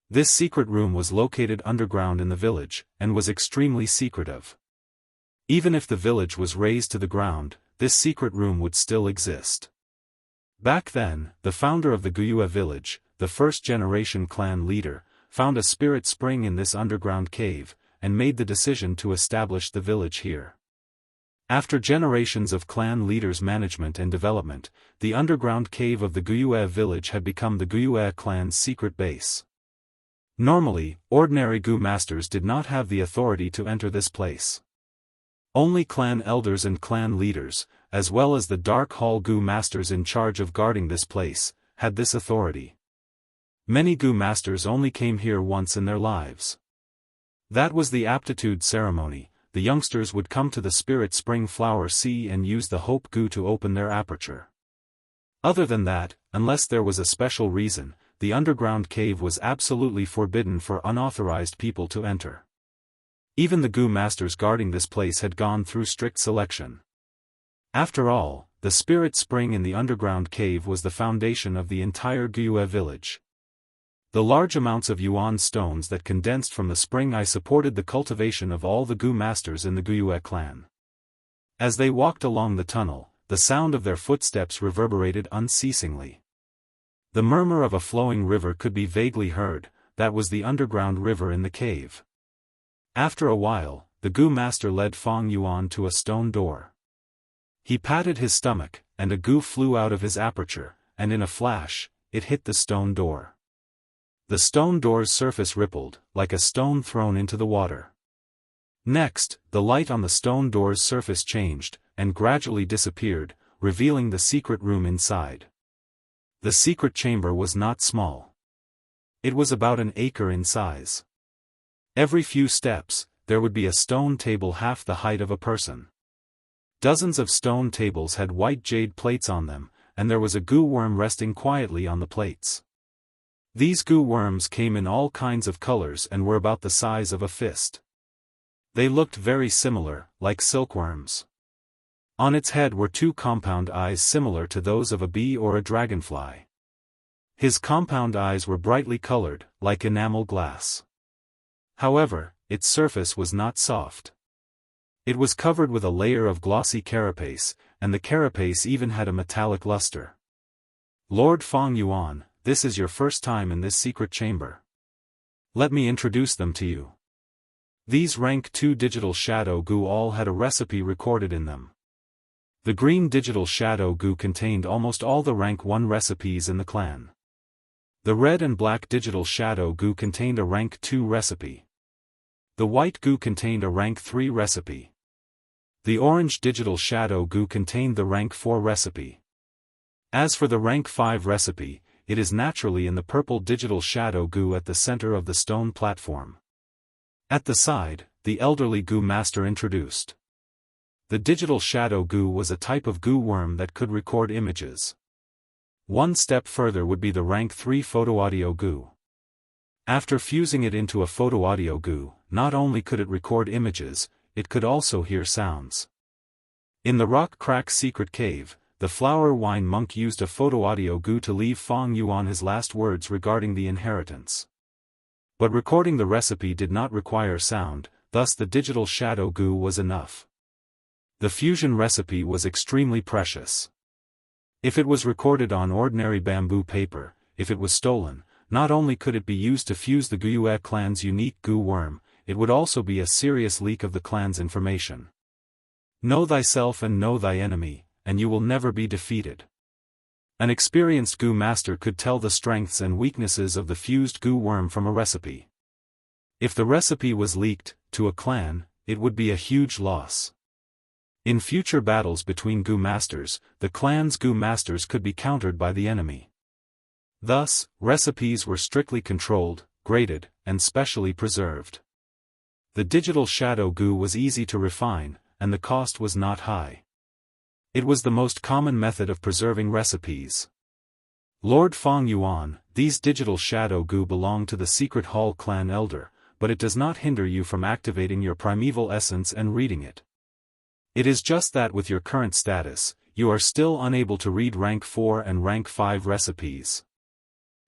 This secret room was located underground in the village, and was extremely secretive. Even if the village was razed to the ground, this secret room would still exist. Back then, the founder of the Guiyue village, the first-generation clan leader, found a spirit spring in this underground cave, and made the decision to establish the village here. After generations of clan leaders' management and development, the underground cave of the Guiyue village had become the Guiyue clan's secret base. Normally, ordinary goo masters did not have the authority to enter this place. Only clan elders and clan leaders, as well as the Dark Hall goo masters in charge of guarding this place, had this authority. Many goo masters only came here once in their lives. That was the aptitude ceremony. The youngsters would come to the Spirit Spring Flower Sea and use the Hope Goo to open their aperture. Other than that, unless there was a special reason, the underground cave was absolutely forbidden for unauthorized people to enter. Even the goo masters guarding this place had gone through strict selection. After all, the Spirit Spring in the underground cave was the foundation of the entire Guiyue village. The large amounts of yuan stones that condensed from the spring supported the cultivation of all the goo masters in the Guiyue clan. As they walked along the tunnel, the sound of their footsteps reverberated unceasingly. The murmur of a flowing river could be vaguely heard. That was the underground river in the cave. After a while, the goo master led Fang Yuan to a stone door. He patted his stomach, and a goo flew out of his aperture, and in a flash, it hit the stone door. The stone door's surface rippled, like a stone thrown into the water. Next, the light on the stone door's surface changed, and gradually disappeared, revealing the secret room inside. The secret chamber was not small. It was about an acre in size. Every few steps, there would be a stone table half the height of a person. Dozens of stone tables had white jade plates on them, and there was a goo worm resting quietly on the plates. These goo worms came in all kinds of colors and were about the size of a fist. They looked very similar, like silkworms. On its head were two compound eyes similar to those of a bee or a dragonfly. His compound eyes were brightly colored, like enamel glass. However, its surface was not soft. It was covered with a layer of glossy carapace, and the carapace even had a metallic luster. Lord Fang Yuan, this is your first time in this secret chamber. Let me introduce them to you. These rank 2 digital shadow goo all had a recipe recorded in them. The green digital shadow goo contained almost all the rank 1 recipes in the clan. The red and black digital shadow goo contained a rank 2 recipe. The white goo contained a rank 3 recipe. The orange digital shadow goo contained the rank 4 recipe. As for the rank 5 recipe, it is naturally in the purple digital shadow goo at the center of the stone platform. At the side, the elderly goo master introduced. The digital shadow goo was a type of goo worm that could record images. One step further would be the rank 3 photoaudio goo. After fusing it into a photo-audio goo, not only could it record images, it could also hear sounds. In the Rock Crack Secret Cave, the Flower Wine Monk used a photo-audio goo to leave Fang Yuan his last words regarding the inheritance. But recording the recipe did not require sound, thus the digital shadow goo was enough. The fusion recipe was extremely precious. If it was recorded on ordinary bamboo paper, if it was stolen, not only could it be used to fuse the Guiyue clan's unique goo worm, it would also be a serious leak of the clan's information. Know thyself and know thy enemy, and you will never be defeated. An experienced goo master could tell the strengths and weaknesses of the fused goo worm from a recipe. If the recipe was leaked, to a clan, it would be a huge loss. In future battles between goo masters, the clan's goo masters could be countered by the enemy. Thus, recipes were strictly controlled, graded, and specially preserved. The digital shadow goo was easy to refine, and the cost was not high. It was the most common method of preserving recipes. Lord Fang Yuan, these digital shadow goo belong to the Secret Hall clan elder, but it does not hinder you from activating your primeval essence and reading it. It is just that with your current status, you are still unable to read rank 4 and rank 5 recipes.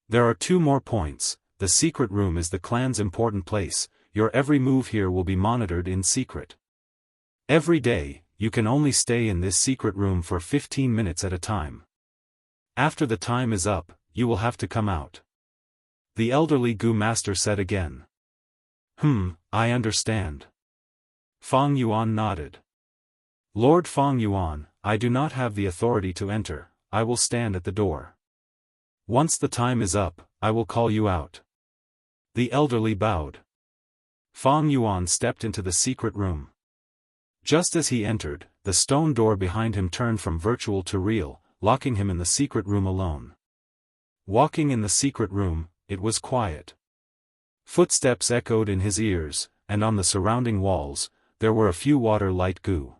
There are 2 more points. The secret room is the clan's important place. Your every move here will be monitored in secret. Every day, you can only stay in this secret room for 15 minutes at a time. After the time is up, you will have to come out. The elderly goo master said again. I understand. Fang Yuan nodded. Lord Fang Yuan, I do not have the authority to enter, I will stand at the door. Once the time is up, I will call you out. The elderly bowed. Fang Yuan stepped into the secret room. Just as he entered, the stone door behind him turned from virtual to real, locking him in the secret room alone. Walking in the secret room, it was quiet. Footsteps echoed in his ears, and on the surrounding walls, there were a few water-light goo.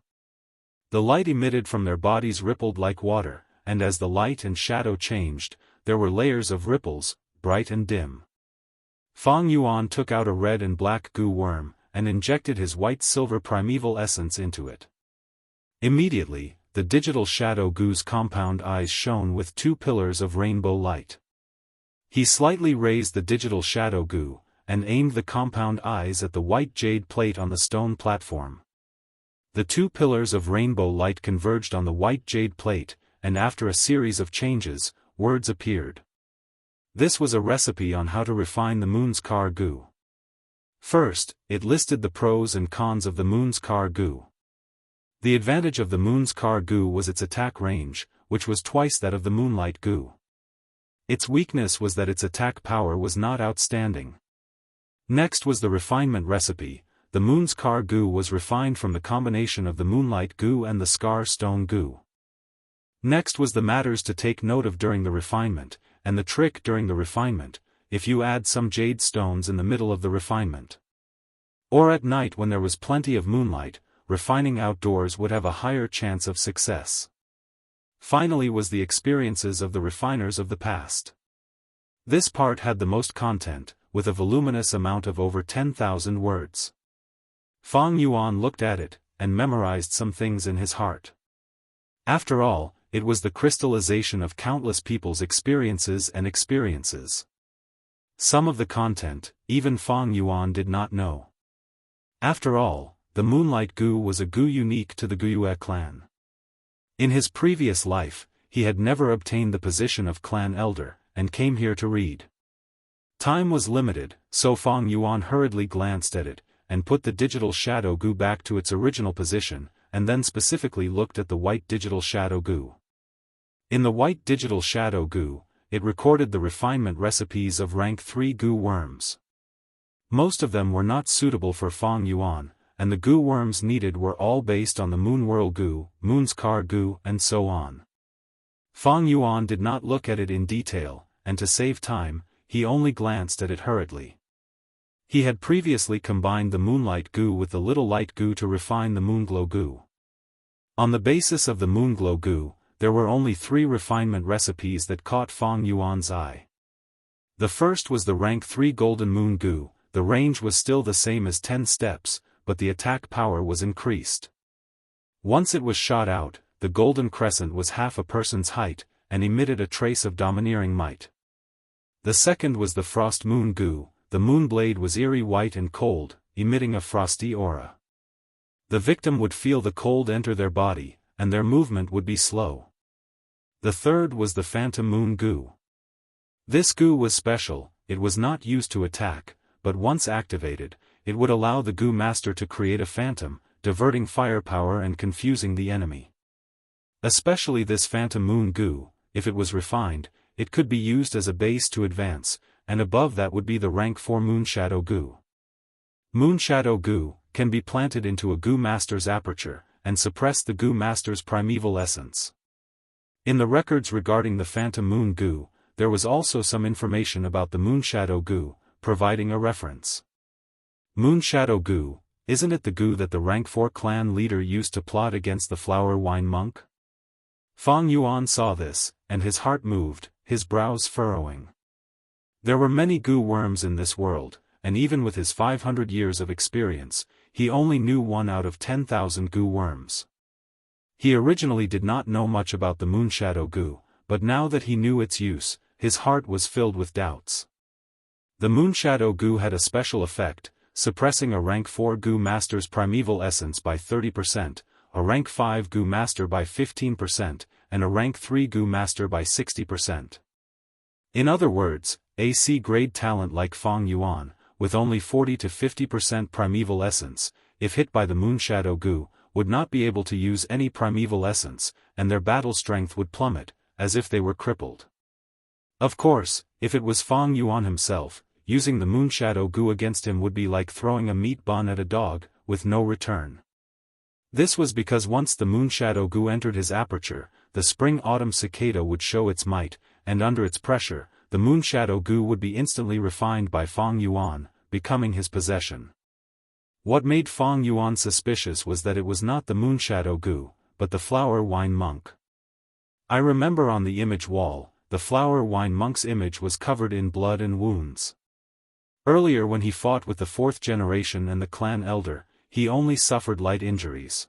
The light emitted from their bodies rippled like water, and as the light and shadow changed, there were layers of ripples, bright and dim. Fang Yuan took out a red and black goo worm, and injected his white-silver primeval essence into it. Immediately, the digital shadow goo's compound eyes shone with 2 pillars of rainbow light. He slightly raised the digital shadow goo, and aimed the compound eyes at the white jade plate on the stone platform. The 2 pillars of rainbow light converged on the white jade plate, and after a series of changes, words appeared. This was a recipe on how to refine the moon's car goo. First, it listed the pros and cons of the moon's car goo. The advantage of the moon's car goo was its attack range, which was twice that of the moonlight goo. Its weakness was that its attack power was not outstanding. Next was the refinement recipe. The moon's car goo was refined from the combination of the moonlight goo and the scar stone goo. Next was the matters to take note of during the refinement, and the trick during the refinement, if you add some jade stones in the middle of the refinement. Or at night when there was plenty of moonlight, refining outdoors would have a higher chance of success. Finally was the experiences of the refiners of the past. This part had the most content, with a voluminous amount of over 10,000 words. Fang Yuan looked at it, and memorized some things in his heart. After all, it was the crystallization of countless people's experiences and experiences. Some of the content, even Fang Yuan did not know. After all, the moonlight goo was a goo unique to the Guiyue clan. In his previous life, he had never obtained the position of clan elder, and came here to read. Time was limited, so Fang Yuan hurriedly glanced at it, and put the digital shadow goo back to its original position, and then specifically looked at the white digital shadow goo. In the white digital shadow goo, it recorded the refinement recipes of rank 3 goo worms. Most of them were not suitable for Fang Yuan, and the goo worms needed were all based on the moon whirl goo, moon's car goo, and so on. Fang Yuan did not look at it in detail, and to save time, he only glanced at it hurriedly. He had previously combined the moonlight goo with the little light goo to refine the moonglow goo. On the basis of the moonglow goo, there were only 3 refinement recipes that caught Fang Yuan's eye. The first was the rank 3 Golden Moon Gu. The range was still the same as 10 steps, but the attack power was increased. Once it was shot out, the golden crescent was half a person's height, and emitted a trace of domineering might. The second was the Frost Moon Gu. The moon blade was eerie white and cold, emitting a frosty aura. The victim would feel the cold enter their body, and their movement would be slow. The third was the Phantom Moon Gu. This Gu was special. It was not used to attack, but once activated, it would allow the Gu master to create a phantom, diverting firepower and confusing the enemy. Especially this Phantom Moon Gu, if it was refined, it could be used as a base to advance, and above that would be the rank 4 Moonshadow Gu. Moonshadow Gu can be planted into a Gu master's aperture, and suppress the Gu master's primeval essence. In the records regarding the Phantom Moon Gu, there was also some information about the Moonshadow Gu, providing a reference. Moonshadow Gu, isn't it the Gu that the rank 4 clan leader used to plot against the Flower Wine Monk? Fang Yuan saw this, and his heart moved, his brows furrowing. There were many Gu worms in this world, and even with his 500 years of experience, he only knew 1 out of 10,000 Gu worms. He originally did not know much about the Moonshadow Gu, but now that he knew its use, his heart was filled with doubts. The Moonshadow Gu had a special effect, suppressing a rank 4 Gu master's primeval essence by 30%, a rank 5 Gu master by 15%, and a rank 3 Gu master by 60%. In other words, a C-grade talent like Fang Yuan, with only 40 to 50% primeval essence, if hit by the Moonshadow Gu, would not be able to use any primeval essence, and their battle strength would plummet, as if they were crippled. Of course, if it was Fang Yuan himself, using the Moonshadow Gu against him would be like throwing a meat bun at a dog, with no return. This was because once the Moonshadow Gu entered his aperture, the spring-autumn cicada would show its might, and under its pressure, the Moonshadow Gu would be instantly refined by Fang Yuan, becoming his possession. What made Fang Yuan suspicious was that it was not the Moonshadow Gu, but the Flower Wine Monk. I remember on the image wall, the Flower Wine Monk's image was covered in blood and wounds. Earlier when he fought with the 4th generation and the clan elder, he only suffered light injuries.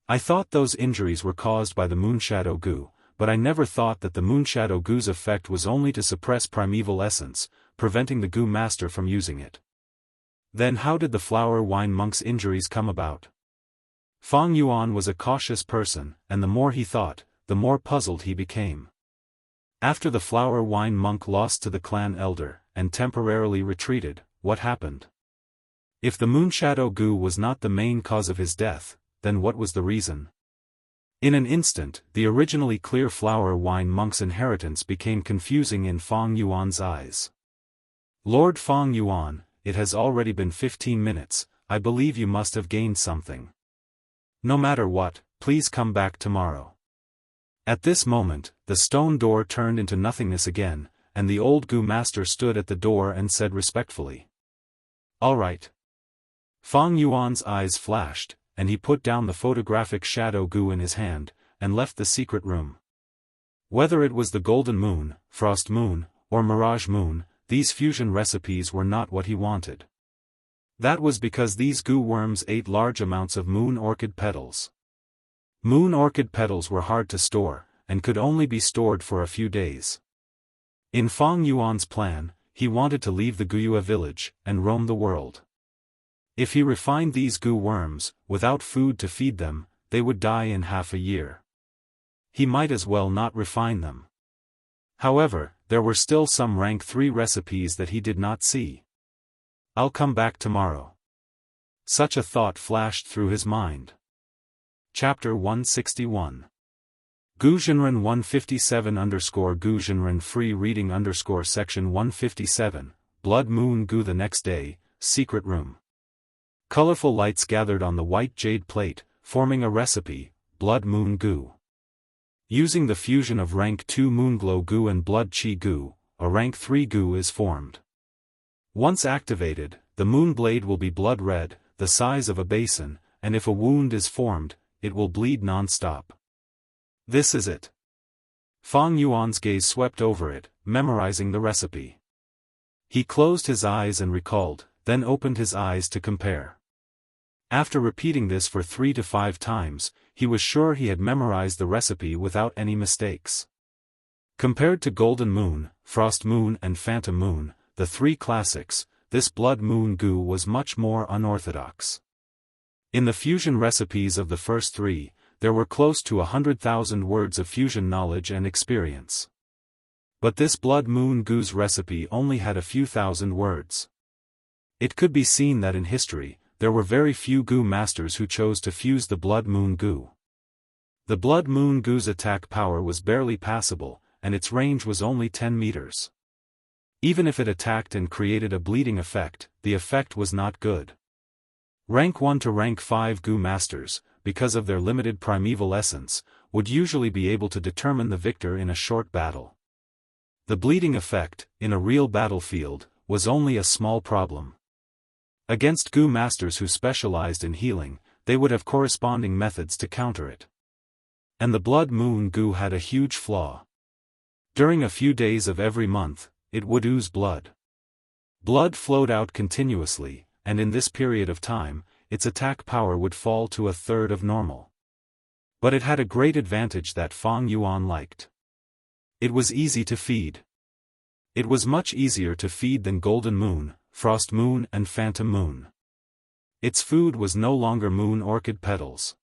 I thought those injuries were caused by the Moonshadow Gu, but I never thought that the Moonshadow Gu's effect was only to suppress primeval essence, preventing the Gu master from using it. Then how did the Flower Wine Monk's injuries come about? Fang Yuan was a cautious person, and the more he thought, the more puzzled he became. After the Flower Wine Monk lost to the clan elder, and temporarily retreated, what happened? If the Moonshadow Gu was not the main cause of his death, then what was the reason? In an instant, the originally clear Flower Wine Monk's inheritance became confusing in Fang Yuan's eyes. Lord Fang Yuan, it has already been 15 minutes, I believe you must have gained something. No matter what, please come back tomorrow. At this moment, the stone door turned into nothingness again, and the old Gu master stood at the door and said respectfully, "All right." Fang Yuan's eyes flashed, and he put down the photographic Shadow Gu in his hand, and left the secret room. Whether it was the Golden Moon, Frost Moon, or Mirage Moon, these fusion recipes were not what he wanted. That was because these Gu worms ate large amounts of moon orchid petals. Moon orchid petals were hard to store, and could only be stored for a few days. In Fang Yuan's plan, he wanted to leave the Guyue village, and roam the world. If he refined these Gu worms, without food to feed them, they would die in half a year. He might as well not refine them. However, there were still some rank 3 recipes that he did not see. I'll come back tomorrow. Such a thought flashed through his mind. Chapter 161. Guzhenren 157_Guzhenren free reading _section 157, Blood Moon Gu. The next day, secret room. Colorful lights gathered on the white jade plate, forming a recipe, Blood Moon Gu. Using the fusion of rank 2 Moonglow Gu and Blood Qi Gu, a rank 3 Gu is formed. Once activated, the moon blade will be blood red, the size of a basin, and if a wound is formed, it will bleed non-stop. This is it. Fang Yuan's gaze swept over it, memorizing the recipe. He closed his eyes and recalled, then opened his eyes to compare. After repeating this for 3 to 5 times, he was sure he had memorized the recipe without any mistakes. Compared to Golden Moon, Frost Moon and Phantom Moon, the 3 classics, this Blood Moon goo was much more unorthodox. In the fusion recipes of the first 3, there were close to 100,000 words of fusion knowledge and experience. But this Blood Moon goo's recipe only had a few thousand words. It could be seen that in history, there were very few goo masters who chose to fuse the Blood Moon goo. The Blood Moon goo's attack power was barely passable, and its range was only 10 meters. Even if it attacked and created a bleeding effect, the effect was not good. Rank 1 to rank 5 goo masters, because of their limited primeval essence, would usually be able to determine the victor in a short battle. The bleeding effect, in a real battlefield, was only a small problem. Against goo masters who specialized in healing, they would have corresponding methods to counter it. And the Blood Moon goo had a huge flaw. During a few days of every month, it would ooze blood. Blood flowed out continuously, and in this period of time, its attack power would fall to 1/3 of normal. But it had a great advantage that Fang Yuan liked. It was easy to feed. It was much easier to feed than Golden Moon, Frost Moon and Phantom Moon. Its food was no longer moon orchid petals.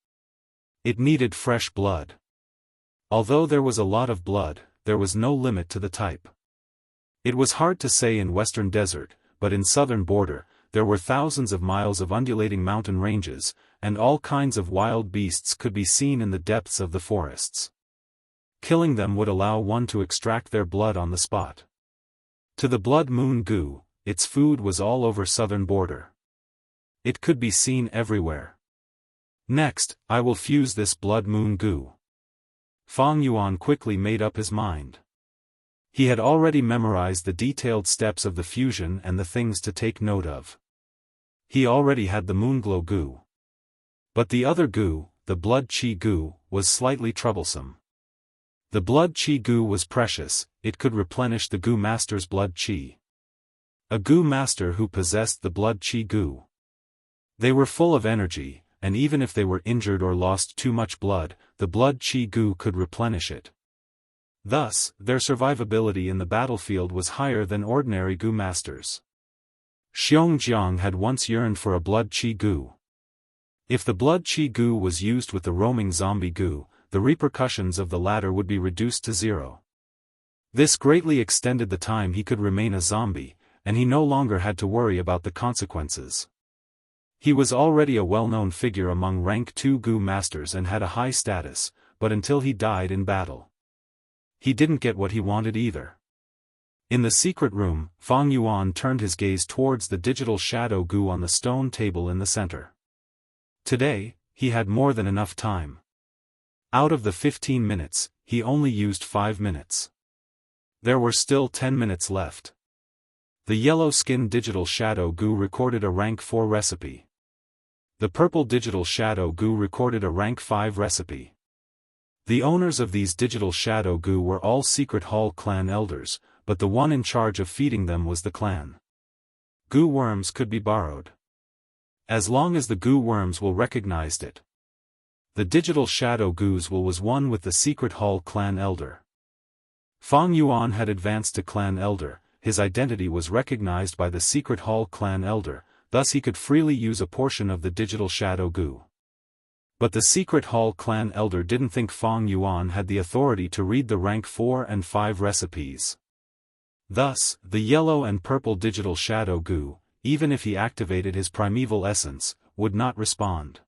It needed fresh blood. Although there was a lot of blood, there was no limit to the type. It was hard to say in Western Desert, but in southern border, there were thousands of miles of undulating mountain ranges, and all kinds of wild beasts could be seen in the depths of the forests. Killing them would allow one to extract their blood on the spot. To the Blood Moon goo, its food was all over southern border. It could be seen everywhere. Next, I will fuse this Blood Moon goo. Fang Yuan quickly made up his mind. He had already memorized the detailed steps of the fusion and the things to take note of. He already had the Moonglow goo. But the other goo, the Blood Qi goo, was slightly troublesome. The Blood Qi goo was precious, it could replenish the goo master's blood qi. A goo master who possessed the Blood Qi goo. They were full of energy, and even if they were injured or lost too much blood, the Blood Qi goo could replenish it. Thus, their survivability in the battlefield was higher than ordinary goo masters. Xiongjiang had once yearned for a Blood Qi goo. If the Blood Qi goo was used with the roaming zombie goo, the repercussions of the latter would be reduced to 0. This greatly extended the time he could remain a zombie, and he no longer had to worry about the consequences. He was already a well-known figure among rank 2 goo masters and had a high status, but until he died in battle, he didn't get what he wanted either. In the secret room, Fang Yuan turned his gaze towards the digital shadow goo on the stone table in the center. Today, he had more than enough time. Out of the 15 minutes, he only used 5 minutes. There were still 10 minutes left. The yellow skin digital shadow goo recorded a rank 4 recipe. The purple digital shadow goo recorded a rank 5 recipe. The owners of these digital shadow goo were all Secret Hall clan elders, but the one in charge of feeding them was the clan. Goo worms could be borrowed. As long as the goo worms will recognized it. The digital shadow goos was one with the Secret Hall clan elder. Fang Yuan had advanced to clan elder, his identity was recognized by the Secret Hall clan elder, thus he could freely use a portion of the digital shadow goo. But the Secret Hall clan elder didn't think Fang Yuan had the authority to read the rank 4 and 5 recipes. Thus, the yellow and purple digital shadow goo, even if he activated his primeval essence, would not respond.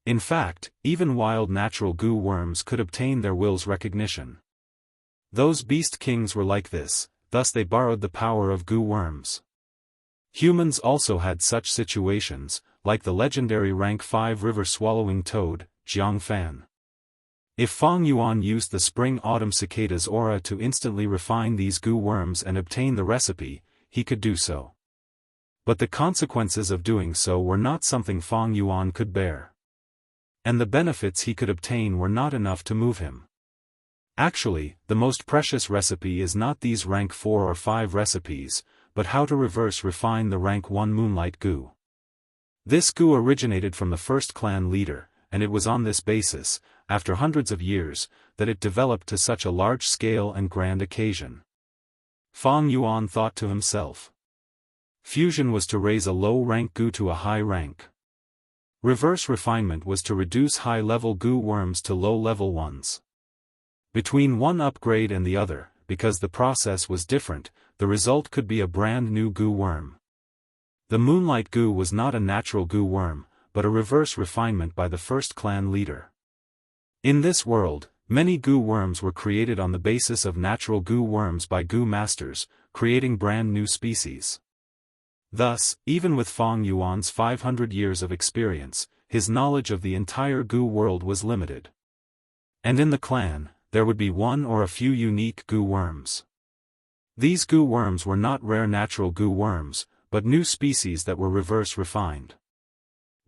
In fact, even wild natural goo worms could obtain their will's recognition. Those beast kings were like this, thus they borrowed the power of goo worms. Humans also had such situations, like the legendary rank 5 river-swallowing toad, Jianghu. If Fang Yuan used the spring-autumn cicada's aura to instantly refine these goo worms and obtain the recipe, he could do so. But the consequences of doing so were not something Fang Yuan could bear. And the benefits he could obtain were not enough to move him. Actually, the most precious recipe is not these rank 4 or 5 recipes, but how to reverse refine the rank 1 Moonlight Gu. This Gu originated from the first clan leader, and it was on this basis, after hundreds of years, that it developed to such a large scale and grand occasion. Fang Yuan thought to himself. Fusion was to raise a low-rank Gu to a high rank. Reverse refinement was to reduce high-level Gu worms to low-level ones. Between one upgrade and the other, because the process was different, the result could be a brand new Gu worm. The Moonlight Gu was not a natural Gu worm, but a reverse refinement by the first clan leader. In this world, many Gu worms were created on the basis of natural Gu worms by Gu masters, creating brand new species. Thus, even with Fang Yuan's 500 years of experience, his knowledge of the entire Gu world was limited. And in the clan, there would be one or a few unique Gu worms. These Gu worms were not rare natural Gu worms, but new species that were reverse refined.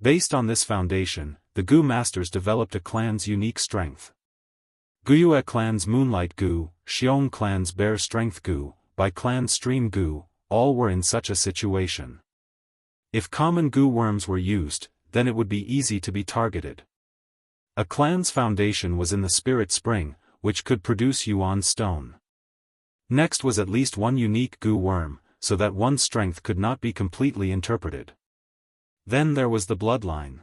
Based on this foundation, the Gu masters developed a clan's unique strength. Guyue clan's Moonlight Gu, Xiong clan's Bear Strength Gu, Bai clan's Stream Gu, all were in such a situation. If common Gu worms were used, then it would be easy to be targeted. A clan's foundation was in the Spirit Spring, which could produce Yuan Stone. Next was at least one unique Gu worm, so that one's strength could not be completely interpreted. Then there was the bloodline.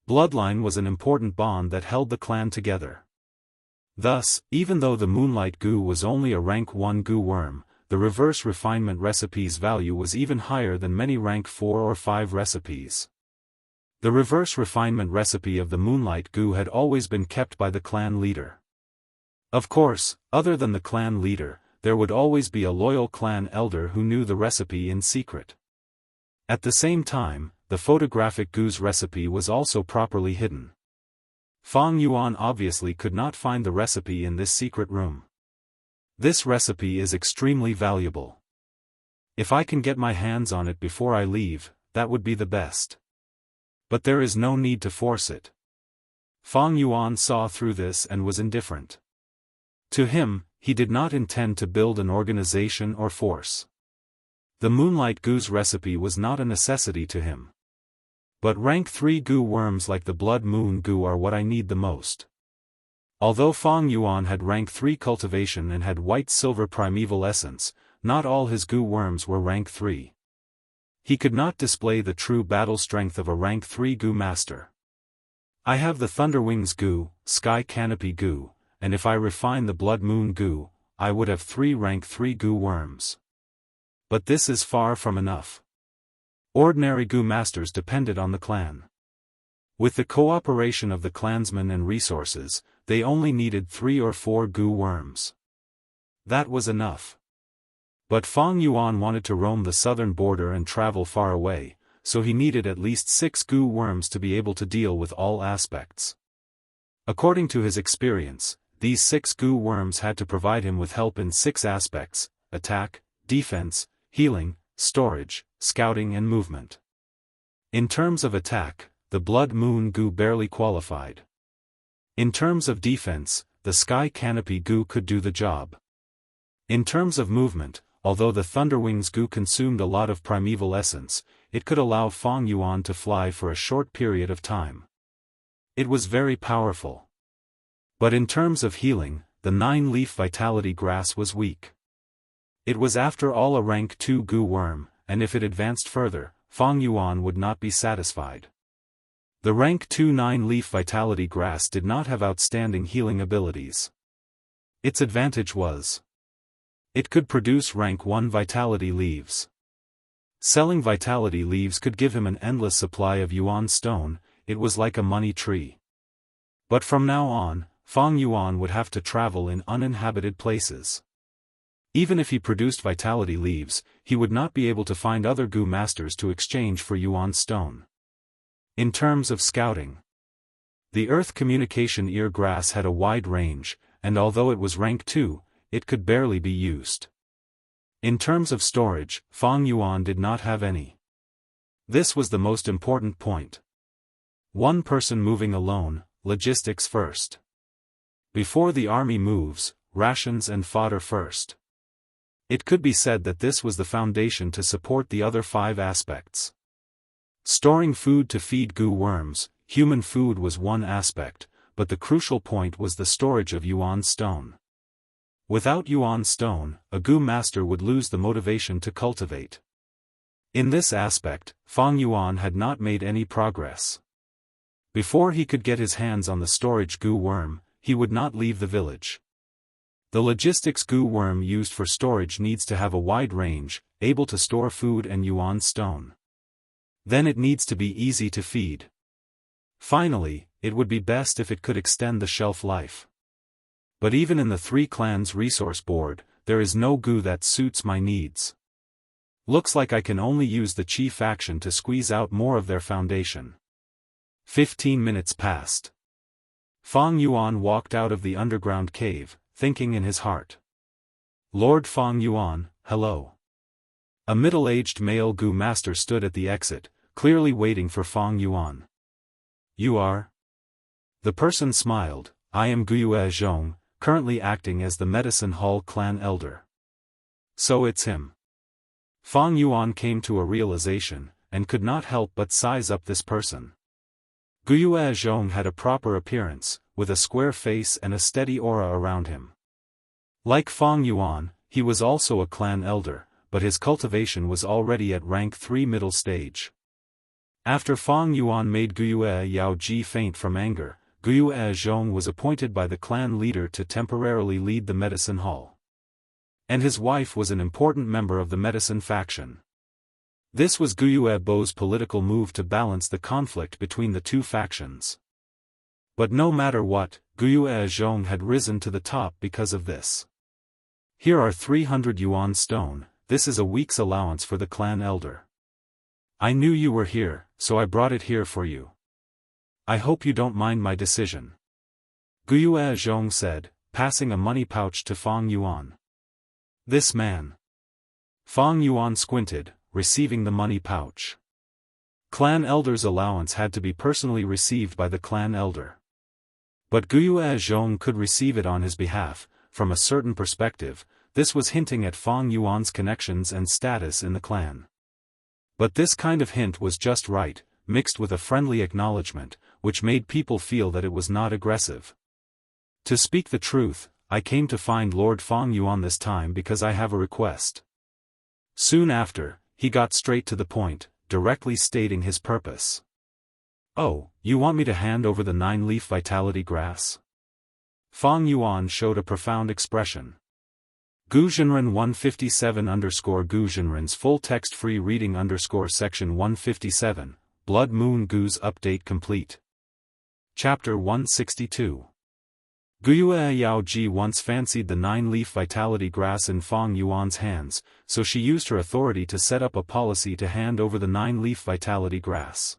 Bloodline was an important bond that held the clan together. Thus, even though the Moonlight Gu was only a rank 1 Gu worm, the reverse refinement recipe's value was even higher than many rank 4 or 5 recipes. The reverse refinement recipe of the Moonlight Gu had always been kept by the clan leader. Of course, other than the clan leader, there would always be a loyal clan elder who knew the recipe in secret. At the same time, the photographic Gu's recipe was also properly hidden. Fang Yuan obviously could not find the recipe in this secret room. This recipe is extremely valuable. If I can get my hands on it before I leave, that would be the best. But there is no need to force it. Fang Yuan saw through this and was indifferent. To him, he did not intend to build an organization or force. The Moonlight Gu's recipe was not a necessity to him. But rank 3 Gu worms like the Blood Moon Gu are what I need the most. Although Fang Yuan had rank 3 cultivation and had white-silver primeval essence, not all his Gu worms were rank 3. He could not display the true battle strength of a rank 3 Gu master. I have the Thunderwings Gu, Sky Canopy Gu, and if I refine the Blood Moon Gu, I would have 3 rank 3 Gu worms. But this is far from enough. Ordinary Gu masters depended on the clan. With the cooperation of the clansmen and resources, they only needed 3 or 4 Gu worms. That was enough. But Fang Yuan wanted to roam the southern border and travel far away, so he needed at least 6 Gu worms to be able to deal with all aspects. According to his experience, these 6 Gu worms had to provide him with help in 6 aspects: attack, defense, healing, storage, scouting and movement. In terms of attack, the Blood Moon Gu barely qualified. In terms of defense, the Sky Canopy Gu could do the job. In terms of movement, although the Thunderwings Gu consumed a lot of primeval essence, it could allow Fang Yuan to fly for a short period of time. It was very powerful. But in terms of healing, the 9-leaf Vitality Grass was weak. It was after all a rank 2 Gu worm, and if it advanced further, Fang Yuan would not be satisfied. The rank 2 9-leaf Vitality Grass did not have outstanding healing abilities. Its advantage was it could produce rank 1 Vitality Leaves. Selling Vitality Leaves could give him an endless supply of Yuan Stone. It was like a money tree. But from now on, Fang Yuan would have to travel in uninhabited places. Even if he produced Vitality Leaves, he would not be able to find other Gu masters to exchange for Yuan Stone. In terms of scouting, the Earth Communication Ear Grass had a wide range, and although it was rank 2, it could barely be used. In terms of storage, Fang Yuan did not have any. This was the most important point. One person moving alone, logistics first. Before the army moves, rations and fodder first. It could be said that this was the foundation to support the other 5 aspects. Storing food to feed goo worms, human food was one aspect, but the crucial point was the storage of Yuan stone. Without Yuan stone, a goo master would lose the motivation to cultivate. In this aspect, Fang Yuan had not made any progress. Before he could get his hands on the storage goo worm, he would not leave the village. The logistics goo worm used for storage needs to have a wide range, able to store food and Yuan stone. Then it needs to be easy to feed. Finally, it would be best if it could extend the shelf life. But even in the 3 clans resource board, there is no goo that suits my needs. Looks like I can only use the Qi faction to squeeze out more of their foundation. 15 minutes passed. Fang Yuan walked out of the underground cave, thinking in his heart. Lord Fang Yuan, hello. A middle-aged male goo master stood at the exit, clearly waiting for Fang Yuan. You are? The person smiled. I am Wuxia Xianxia, currently acting as the Medicine Hall clan elder. So it's him. Fang Yuan came to a realization, and could not help but size up this person. Wuxia Xianxia had a proper appearance, with a square face and a steady aura around him. Like Fang Yuan, he was also a clan elder, but his cultivation was already at rank 3 middle stage. After Fang Yuan made Wuxia Xianxia faint from anger, Wuxia Xianxia was appointed by the clan leader to temporarily lead the medicine hall. And his wife was an important member of the medicine faction. This was Wuxia Bo's political move to balance the conflict between the 2 factions. But no matter what, Wuxia Xianxia had risen to the top because of this. Here are 300 Yuan stone, this is a week's allowance for the clan elder. I knew you were here, so I brought it here for you. I hope you don't mind my decision. Wuxia Xianxia said, passing a money pouch to Fang Yuan. This man. Fang Yuan squinted, receiving the money pouch. Clan elder's allowance had to be personally received by the clan elder. But Wuxia Xianxia could receive it on his behalf. From a certain perspective, this was hinting at Fang Yuan's connections and status in the clan. But this kind of hint was just right, mixed with a friendly acknowledgement, which made people feel that it was not aggressive. To speak the truth, I came to find Lord Fang Yuan this time because I have a request. Soon after, he got straight to the point, directly stating his purpose. Oh, you want me to hand over the 9-leaf vitality grass? Fang Yuan showed a profound expression. Guzhenren 157_Guzhenren's full text free reading _section 157, Blood Moon Goose update complete. Chapter 162. Wuxia Xianxia once fancied the 9-leaf vitality grass in Fang Yuan's hands, so she used her authority to set up a policy to hand over the 9-leaf vitality grass.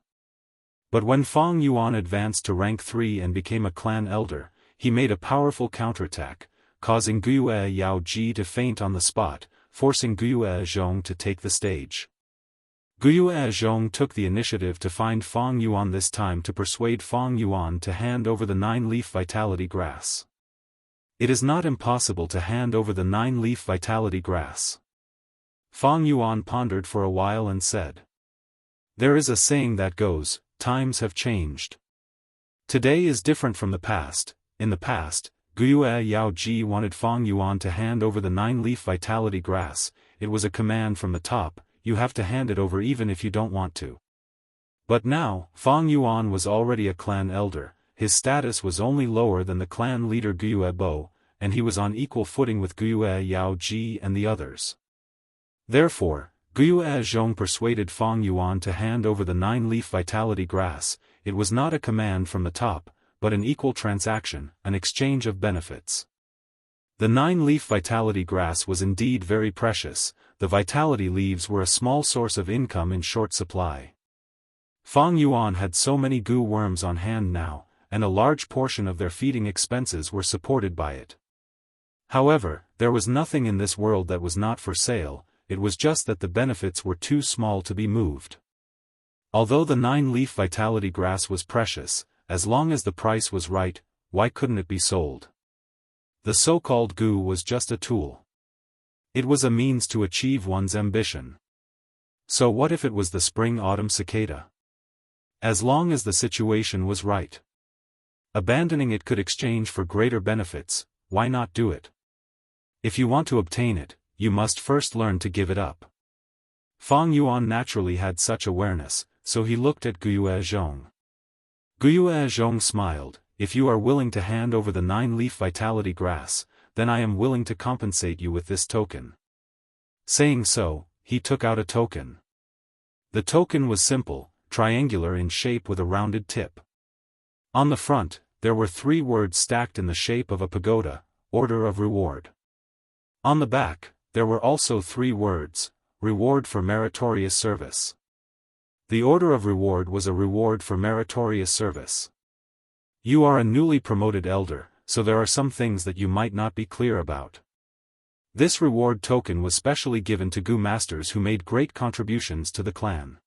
But when Fang Yuan advanced to rank 3 and became a clan elder, he made a powerful counterattack, causing Wuxia Xianxia to faint on the spot, forcing Wuxia Xianxia to take the stage. Wuxia Xianxia took the initiative to find Fang Yuan this time to persuade Fang Yuan to hand over the 9-leaf vitality grass. It is not impossible to hand over the 9-leaf vitality grass. Fang Yuan pondered for a while and said. There is a saying that goes, times have changed. Today is different from the past. In the past, Wuxia Xianxia wanted Fang Yuan to hand over the 9-leaf vitality grass. It was a command from the top, you have to hand it over even if you don't want to. But now, Fang Yuan was already a clan elder, his status was only lower than the clan leader Wuxia Bo, and he was on equal footing with Wuxia Xianxia and the others. Therefore, Wuxia Xianxia persuaded Fang Yuan to hand over the 9-leaf vitality grass. It was not a command from the top, but an equal transaction, an exchange of benefits. The 9-leaf vitality grass was indeed very precious. The vitality leaves were a small source of income in short supply. Fang Yuan had so many goo worms on hand now, and a large portion of their feeding expenses were supported by it. However, there was nothing in this world that was not for sale, it was just that the benefits were too small to be moved. Although the 9-leaf vitality grass was precious, as long as the price was right, why couldn't it be sold? The so-called goo was just a tool. It was a means to achieve one's ambition. So what if it was the spring-autumn cicada? As long as the situation was right. Abandoning it could exchange for greater benefits, why not do it? If you want to obtain it, you must first learn to give it up. Fang Yuan naturally had such awareness, so he looked at Guiyue Zhong. Guiyue Zhong smiled, if you are willing to hand over the 9-leaf vitality grass, then I am willing to compensate you with this token. Saying so, he took out a token. The token was simple, triangular in shape with a rounded tip. On the front, there were 3 words stacked in the shape of a pagoda, Order of Reward. On the back, there were also 3 words, Reward for Meritorious Service. The Order of Reward was a reward for meritorious service. You are a newly promoted elder, so there are some things that you might not be clear about. This reward token was specially given to Gu masters who made great contributions to the clan.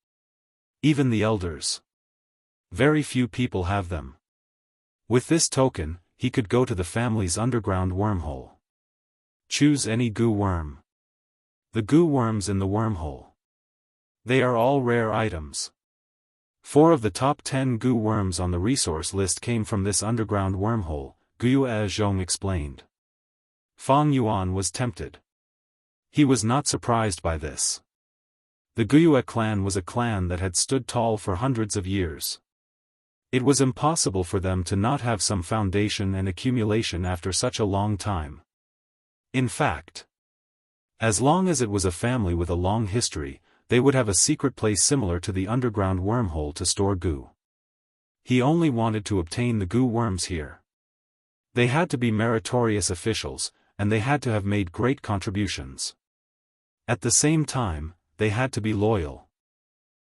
Even the elders. Very few people have them. With this token, he could go to the family's underground wormhole. Choose any Gu worm. The Gu worms in the wormhole. They are all rare items. 4 of the top 10 Gu worms on the resource list came from this underground wormhole, Guiyue Zhong explained. Fang Yuan was tempted. He was not surprised by this. The Guiyue clan was a clan that had stood tall for hundreds of years. It was impossible for them to not have some foundation and accumulation after such a long time. In fact, as long as it was a family with a long history, they would have a secret place similar to the underground wormhole to store Gu. He only wanted to obtain the Gu worms here. They had to be meritorious officials, and they had to have made great contributions. At the same time, they had to be loyal.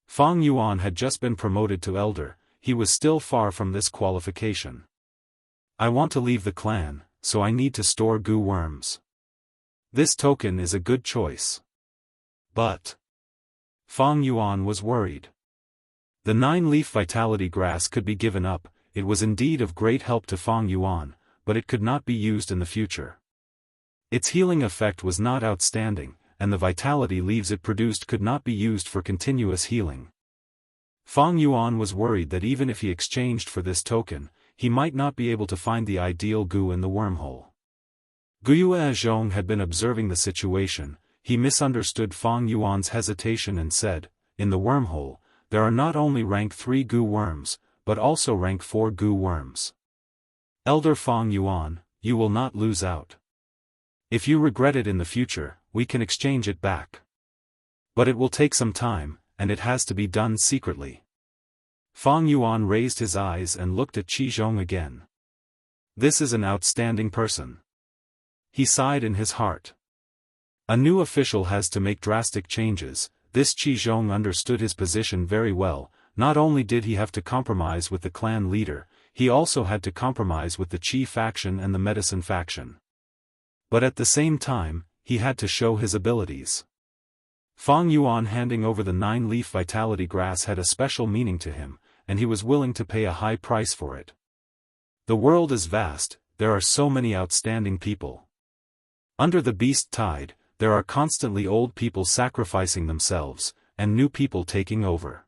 Fang Yuan had just been promoted to elder, he was still far from this qualification. I want to leave the clan, so I need to store Gu worms. This token is a good choice. But Fang Yuan was worried. The 9-leaf vitality grass could be given up, it was indeed of great help to Fang Yuan, but it could not be used in the future. Its healing effect was not outstanding, and the vitality leaves it produced could not be used for continuous healing. Fang Yuan was worried that even if he exchanged for this token, he might not be able to find the ideal Gu in the wormhole. Guiyue Zhong had been observing the situation. He misunderstood Fang Yuan's hesitation and said, in the wormhole, there are not only rank 3 Gu worms, but also rank 4 Gu worms. Elder Fang Yuan, you will not lose out. If you regret it in the future, we can exchange it back. But it will take some time, and it has to be done secretly. Fang Yuan raised his eyes and looked at Qi Zhong again. This is an outstanding person. He sighed in his heart. A new official has to make drastic changes. This Qi Zhong understood his position very well. Not only did he have to compromise with the clan leader, he also had to compromise with the Qi faction and the medicine faction. But at the same time, he had to show his abilities. Fang Yuan handing over the 9-leaf vitality grass had a special meaning to him, and he was willing to pay a high price for it. The world is vast, there are so many outstanding people. Under the beast tide, there are constantly old people sacrificing themselves, and new people taking over.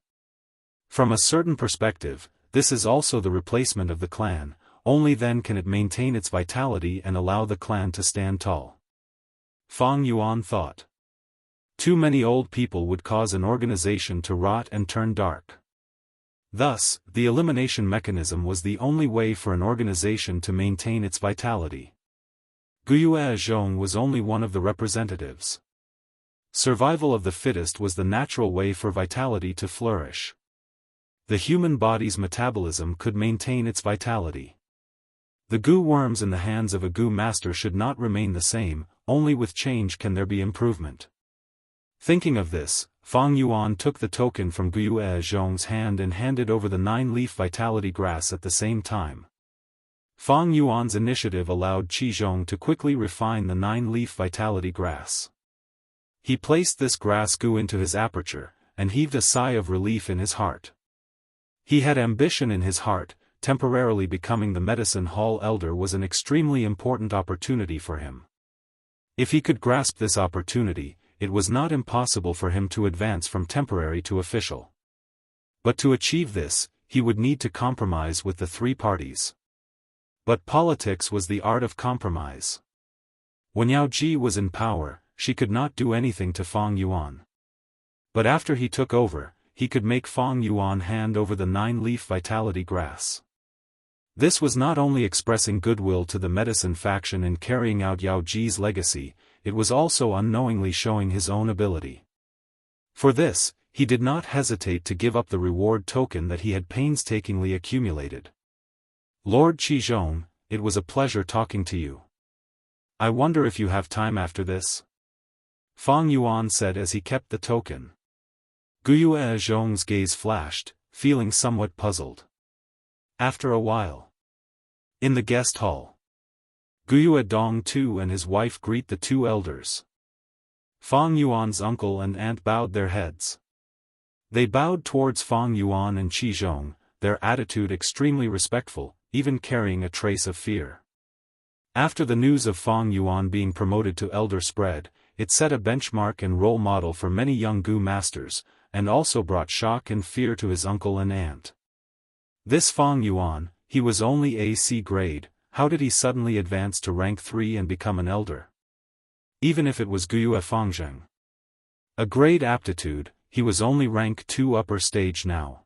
From a certain perspective, this is also the replacement of the clan, only then can it maintain its vitality and allow the clan to stand tall. Fang Yuan thought. Too many old people would cause an organization to rot and turn dark. Thus, the elimination mechanism was the only way for an organization to maintain its vitality. Guiyue Zhong was only one of the representatives. Survival of the fittest was the natural way for vitality to flourish. The human body's metabolism could maintain its vitality. The Gu worms in the hands of a Gu master should not remain the same, only with change can there be improvement. Thinking of this, Fang Yuan took the token from Guiyue Zhong's hand and handed over the 9-leaf vitality grass at the same time. Fang Yuan's initiative allowed Qi Zhong to quickly refine the 9-leaf vitality grass. He placed this grass Gu into his aperture, and heaved a sigh of relief in his heart. He had ambition in his heart. Temporarily becoming the medicine hall elder was an extremely important opportunity for him. If he could grasp this opportunity, it was not impossible for him to advance from temporary to official. But to achieve this, he would need to compromise with the three parties. But politics was the art of compromise. When Yao Ji was in power, she could not do anything to Fang Yuan. But after he took over, he could make Fang Yuan hand over the 9-leaf vitality grass. This was not only expressing goodwill to the medicine faction in carrying out Yao Ji's legacy, it was also unknowingly showing his own ability. For this, he did not hesitate to give up the reward token that he had painstakingly accumulated. Lord Qizhong, it was a pleasure talking to you. I wonder if you have time after this? Fang Yuan said as he kept the token. Guiyue Zhong's gaze flashed, feeling somewhat puzzled. After a while. In the guest hall. Guiyue Dong Tu and his wife greet the two elders. Fang Yuan's uncle and aunt bowed their heads. They bowed towards Fang Yuan and Qizhong, their attitude extremely respectful, even carrying a trace of fear. After the news of Fang Yuan being promoted to elder spread, it set a benchmark and role model for many young Gu masters, and also brought shock and fear to his uncle and aunt. This Fang Yuan, he was only AC grade, how did he suddenly advance to rank 3 and become an elder? Even if it was Guiyue Fangzheng. A grade aptitude, he was only rank 2 upper stage now.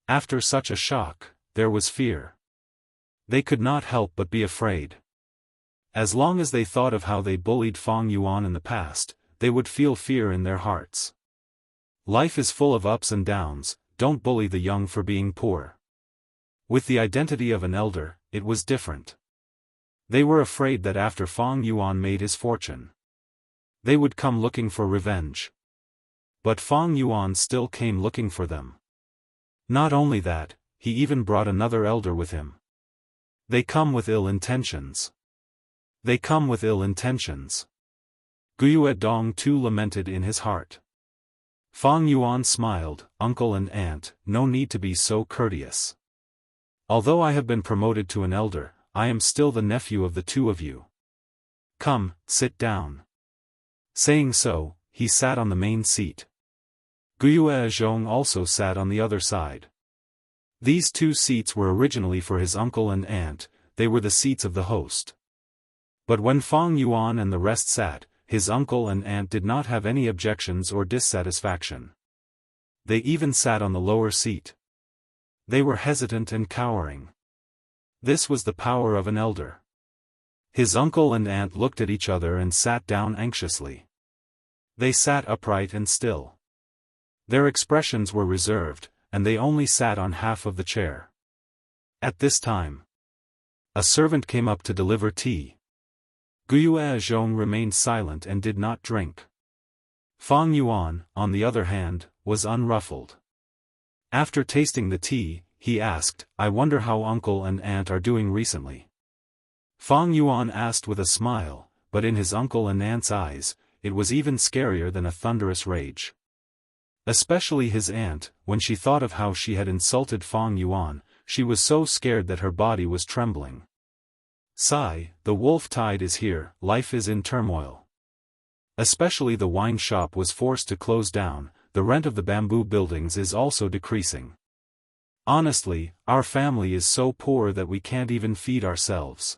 After such a shock, there was fear. They could not help but be afraid. As long as they thought of how they bullied Fang Yuan in the past, they would feel fear in their hearts. Life is full of ups and downs, don't bully the young for being poor. With the identity of an elder, it was different. They were afraid that after Fang Yuan made his fortune, they would come looking for revenge. But Fang Yuan still came looking for them. Not only that, he even brought another elder with him. They come with ill intentions. They come with ill intentions. Guiyue Dong Tu lamented in his heart. Fang Yuan smiled, uncle and aunt, no need to be so courteous. Although I have been promoted to an elder, I am still the nephew of the two of you. Come, sit down. Saying so, he sat on the main seat. Guiyue Zhong also sat on the other side. These two seats were originally for his uncle and aunt, they were the seats of the host. But when Fang Yuan and the rest sat, his uncle and aunt did not have any objections or dissatisfaction. They even sat on the lower seat. They were hesitant and cowering. This was the power of an elder. His uncle and aunt looked at each other and sat down anxiously. They sat upright and still. Their expressions were reserved, and they only sat on half of the chair. At this time, a servant came up to deliver tea. Guiyue Zhong remained silent and did not drink. Fang Yuan, on the other hand, was unruffled. After tasting the tea, he asked, I wonder how uncle and aunt are doing recently. Fang Yuan asked with a smile, but in his uncle and aunt's eyes, it was even scarier than a thunderous rage. Especially his aunt, when she thought of how she had insulted Fang Yuan, she was so scared that her body was trembling. Sigh, the wolf tide is here, life is in turmoil. Especially the wine shop was forced to close down, the rent of the bamboo buildings is also decreasing. Honestly, our family is so poor that we can't even feed ourselves.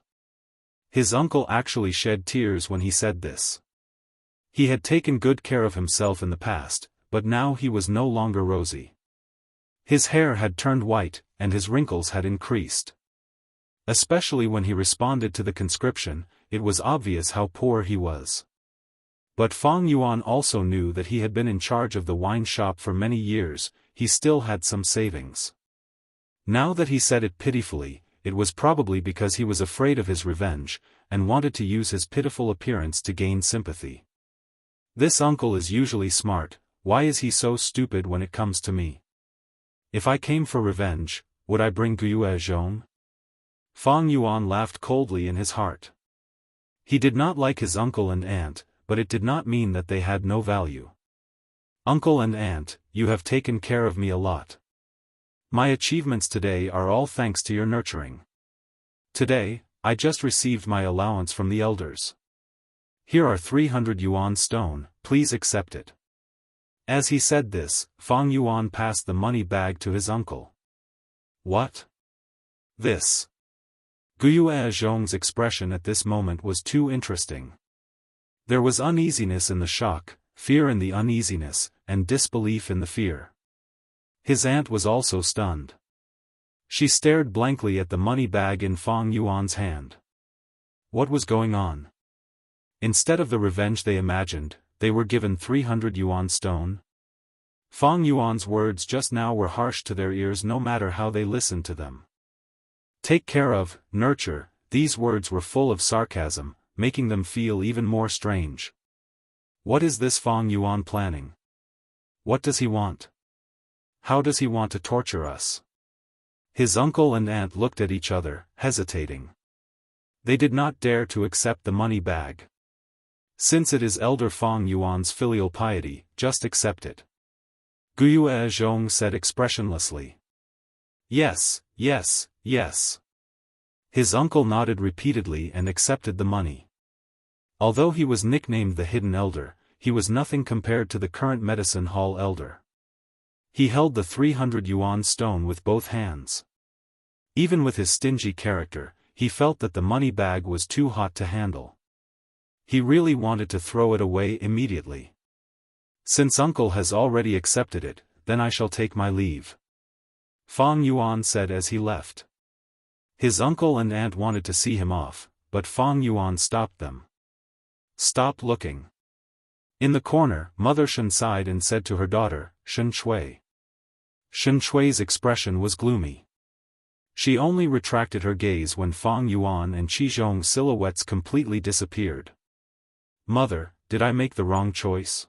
His uncle actually shed tears when he said this. He had taken good care of himself in the past, but now he was no longer rosy. His hair had turned white, and his wrinkles had increased. Especially when he responded to the conscription, it was obvious how poor he was. But Fang Yuan also knew that he had been in charge of the wine shop for many years, he still had some savings. Now that he said it pitifully, it was probably because he was afraid of his revenge, and wanted to use his pitiful appearance to gain sympathy. This uncle is usually smart, why is he so stupid when it comes to me? If I came for revenge, would I bring Guiyue Zhong? Fang Yuan laughed coldly in his heart. He did not like his uncle and aunt, but it did not mean that they had no value. Uncle and aunt, you have taken care of me a lot. My achievements today are all thanks to your nurturing. Today, I just received my allowance from the elders. Here are 300 yuan stone, please accept it. As he said this, Fang Yuan passed the money bag to his uncle. What? This? Wuxia Xianxia's expression at this moment was too interesting. There was uneasiness in the shock, fear in the uneasiness, and disbelief in the fear. His aunt was also stunned. She stared blankly at the money bag in Fang Yuan's hand. What was going on? Instead of the revenge they imagined, they were given 300 yuan stone? Fang Yuan's words just now were harsh to their ears no matter how they listened to them. Take care of, nurture, these words were full of sarcasm, making them feel even more strange. What is this Fang Yuan planning? What does he want? How does he want to torture us? His uncle and aunt looked at each other, hesitating. They did not dare to accept the money bag. Since it is elder Fang Yuan's filial piety, just accept it. Wuxia Xianxia said expressionlessly. Yes, yes, yes. His uncle nodded repeatedly and accepted the money. Although he was nicknamed the Hidden Elder, he was nothing compared to the current medicine hall elder. He held the 300 yuan stone with both hands. Even with his stingy character, he felt that the money bag was too hot to handle. He really wanted to throw it away immediately. Since uncle has already accepted it, then I shall take my leave. Fang Yuan said as he left. His uncle and aunt wanted to see him off, but Fang Yuan stopped them. Stop looking. In the corner, Mother Shen sighed and said to her daughter, Shen Shui. Shen Shui's expression was gloomy. She only retracted her gaze when Fang Yuan and Qi Zhong's silhouettes completely disappeared. Mother, did I make the wrong choice?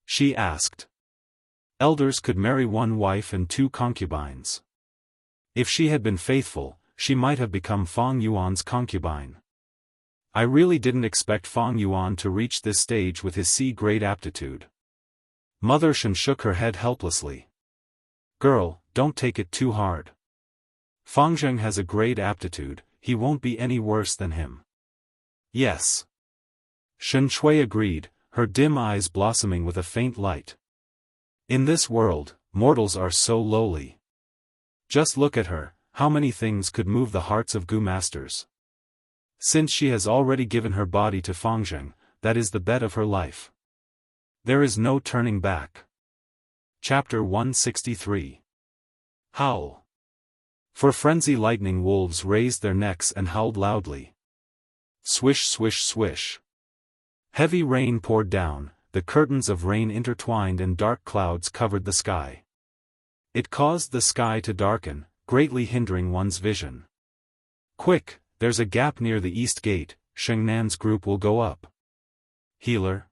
She asked. Elders could marry one wife and 2 concubines. If she had been faithful, she might have become Fang Yuan's concubine. I really didn't expect Fang Yuan to reach this stage with his C-grade aptitude. Mother Shen shook her head helplessly. Girl, don't take it too hard. Fang Zheng has a grade aptitude, he won't be any worse than him. Yes. Shen Shui agreed, her dim eyes blossoming with a faint light. In this world, mortals are so lowly. Just look at her, how many things could move the hearts of Gu masters? Since she has already given her body to Fang Zheng, that is the bet of her life. There is no turning back. Chapter 163. Howl. For frenzy lightning wolves raised their necks and howled loudly. Swish swish swish. Heavy rain poured down, the curtains of rain intertwined and dark clouds covered the sky. It caused the sky to darken, greatly hindering one's vision. Quick, there's a gap near the east gate, Shengnan's group will go up. Healer.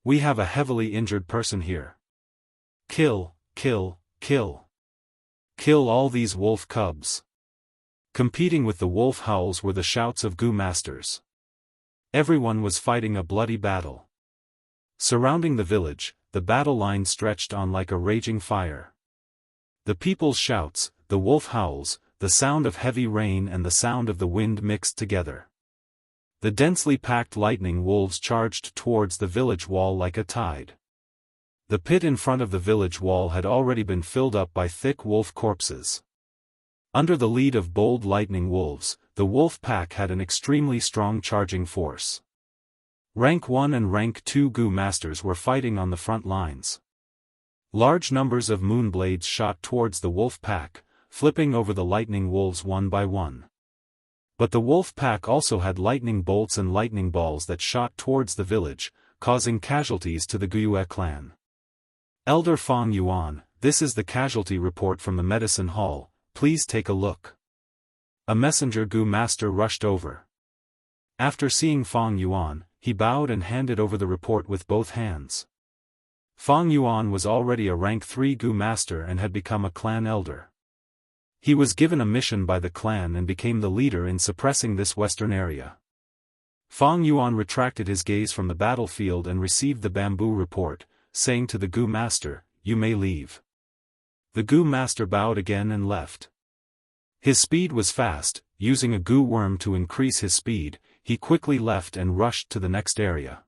We have a heavily injured person here. Kill, kill, kill. Kill all these wolf cubs. Competing with the wolf howls were the shouts of Gu masters. Everyone was fighting a bloody battle. Surrounding the village, the battle line stretched on like a raging fire. The people's shouts, the wolf howls, the sound of heavy rain and the sound of the wind mixed together. The densely packed lightning wolves charged towards the village wall like a tide. The pit in front of the village wall had already been filled up by thick wolf corpses. Under the lead of bold lightning wolves, the wolf pack had an extremely strong charging force. Rank 1 and Rank 2 Gu masters were fighting on the front lines. Large numbers of moonblades shot towards the wolf pack, flipping over the lightning wolves one by one. But the wolf pack also had lightning bolts and lightning balls that shot towards the village, causing casualties to the Guiyue clan. Elder Fang Yuan, this is the casualty report from the medicine hall, please take a look. A messenger Gu master rushed over. After seeing Fang Yuan, he bowed and handed over the report with both hands. Fang Yuan was already a rank 3 Gu master and had become a clan elder. He was given a mission by the clan and became the leader in suppressing this western area. Fang Yuan retracted his gaze from the battlefield and received the bamboo report, saying to the Gu master, "You may leave." The Gu master bowed again and left. His speed was fast, using a Gu worm to increase his speed, he quickly left and rushed to the next area.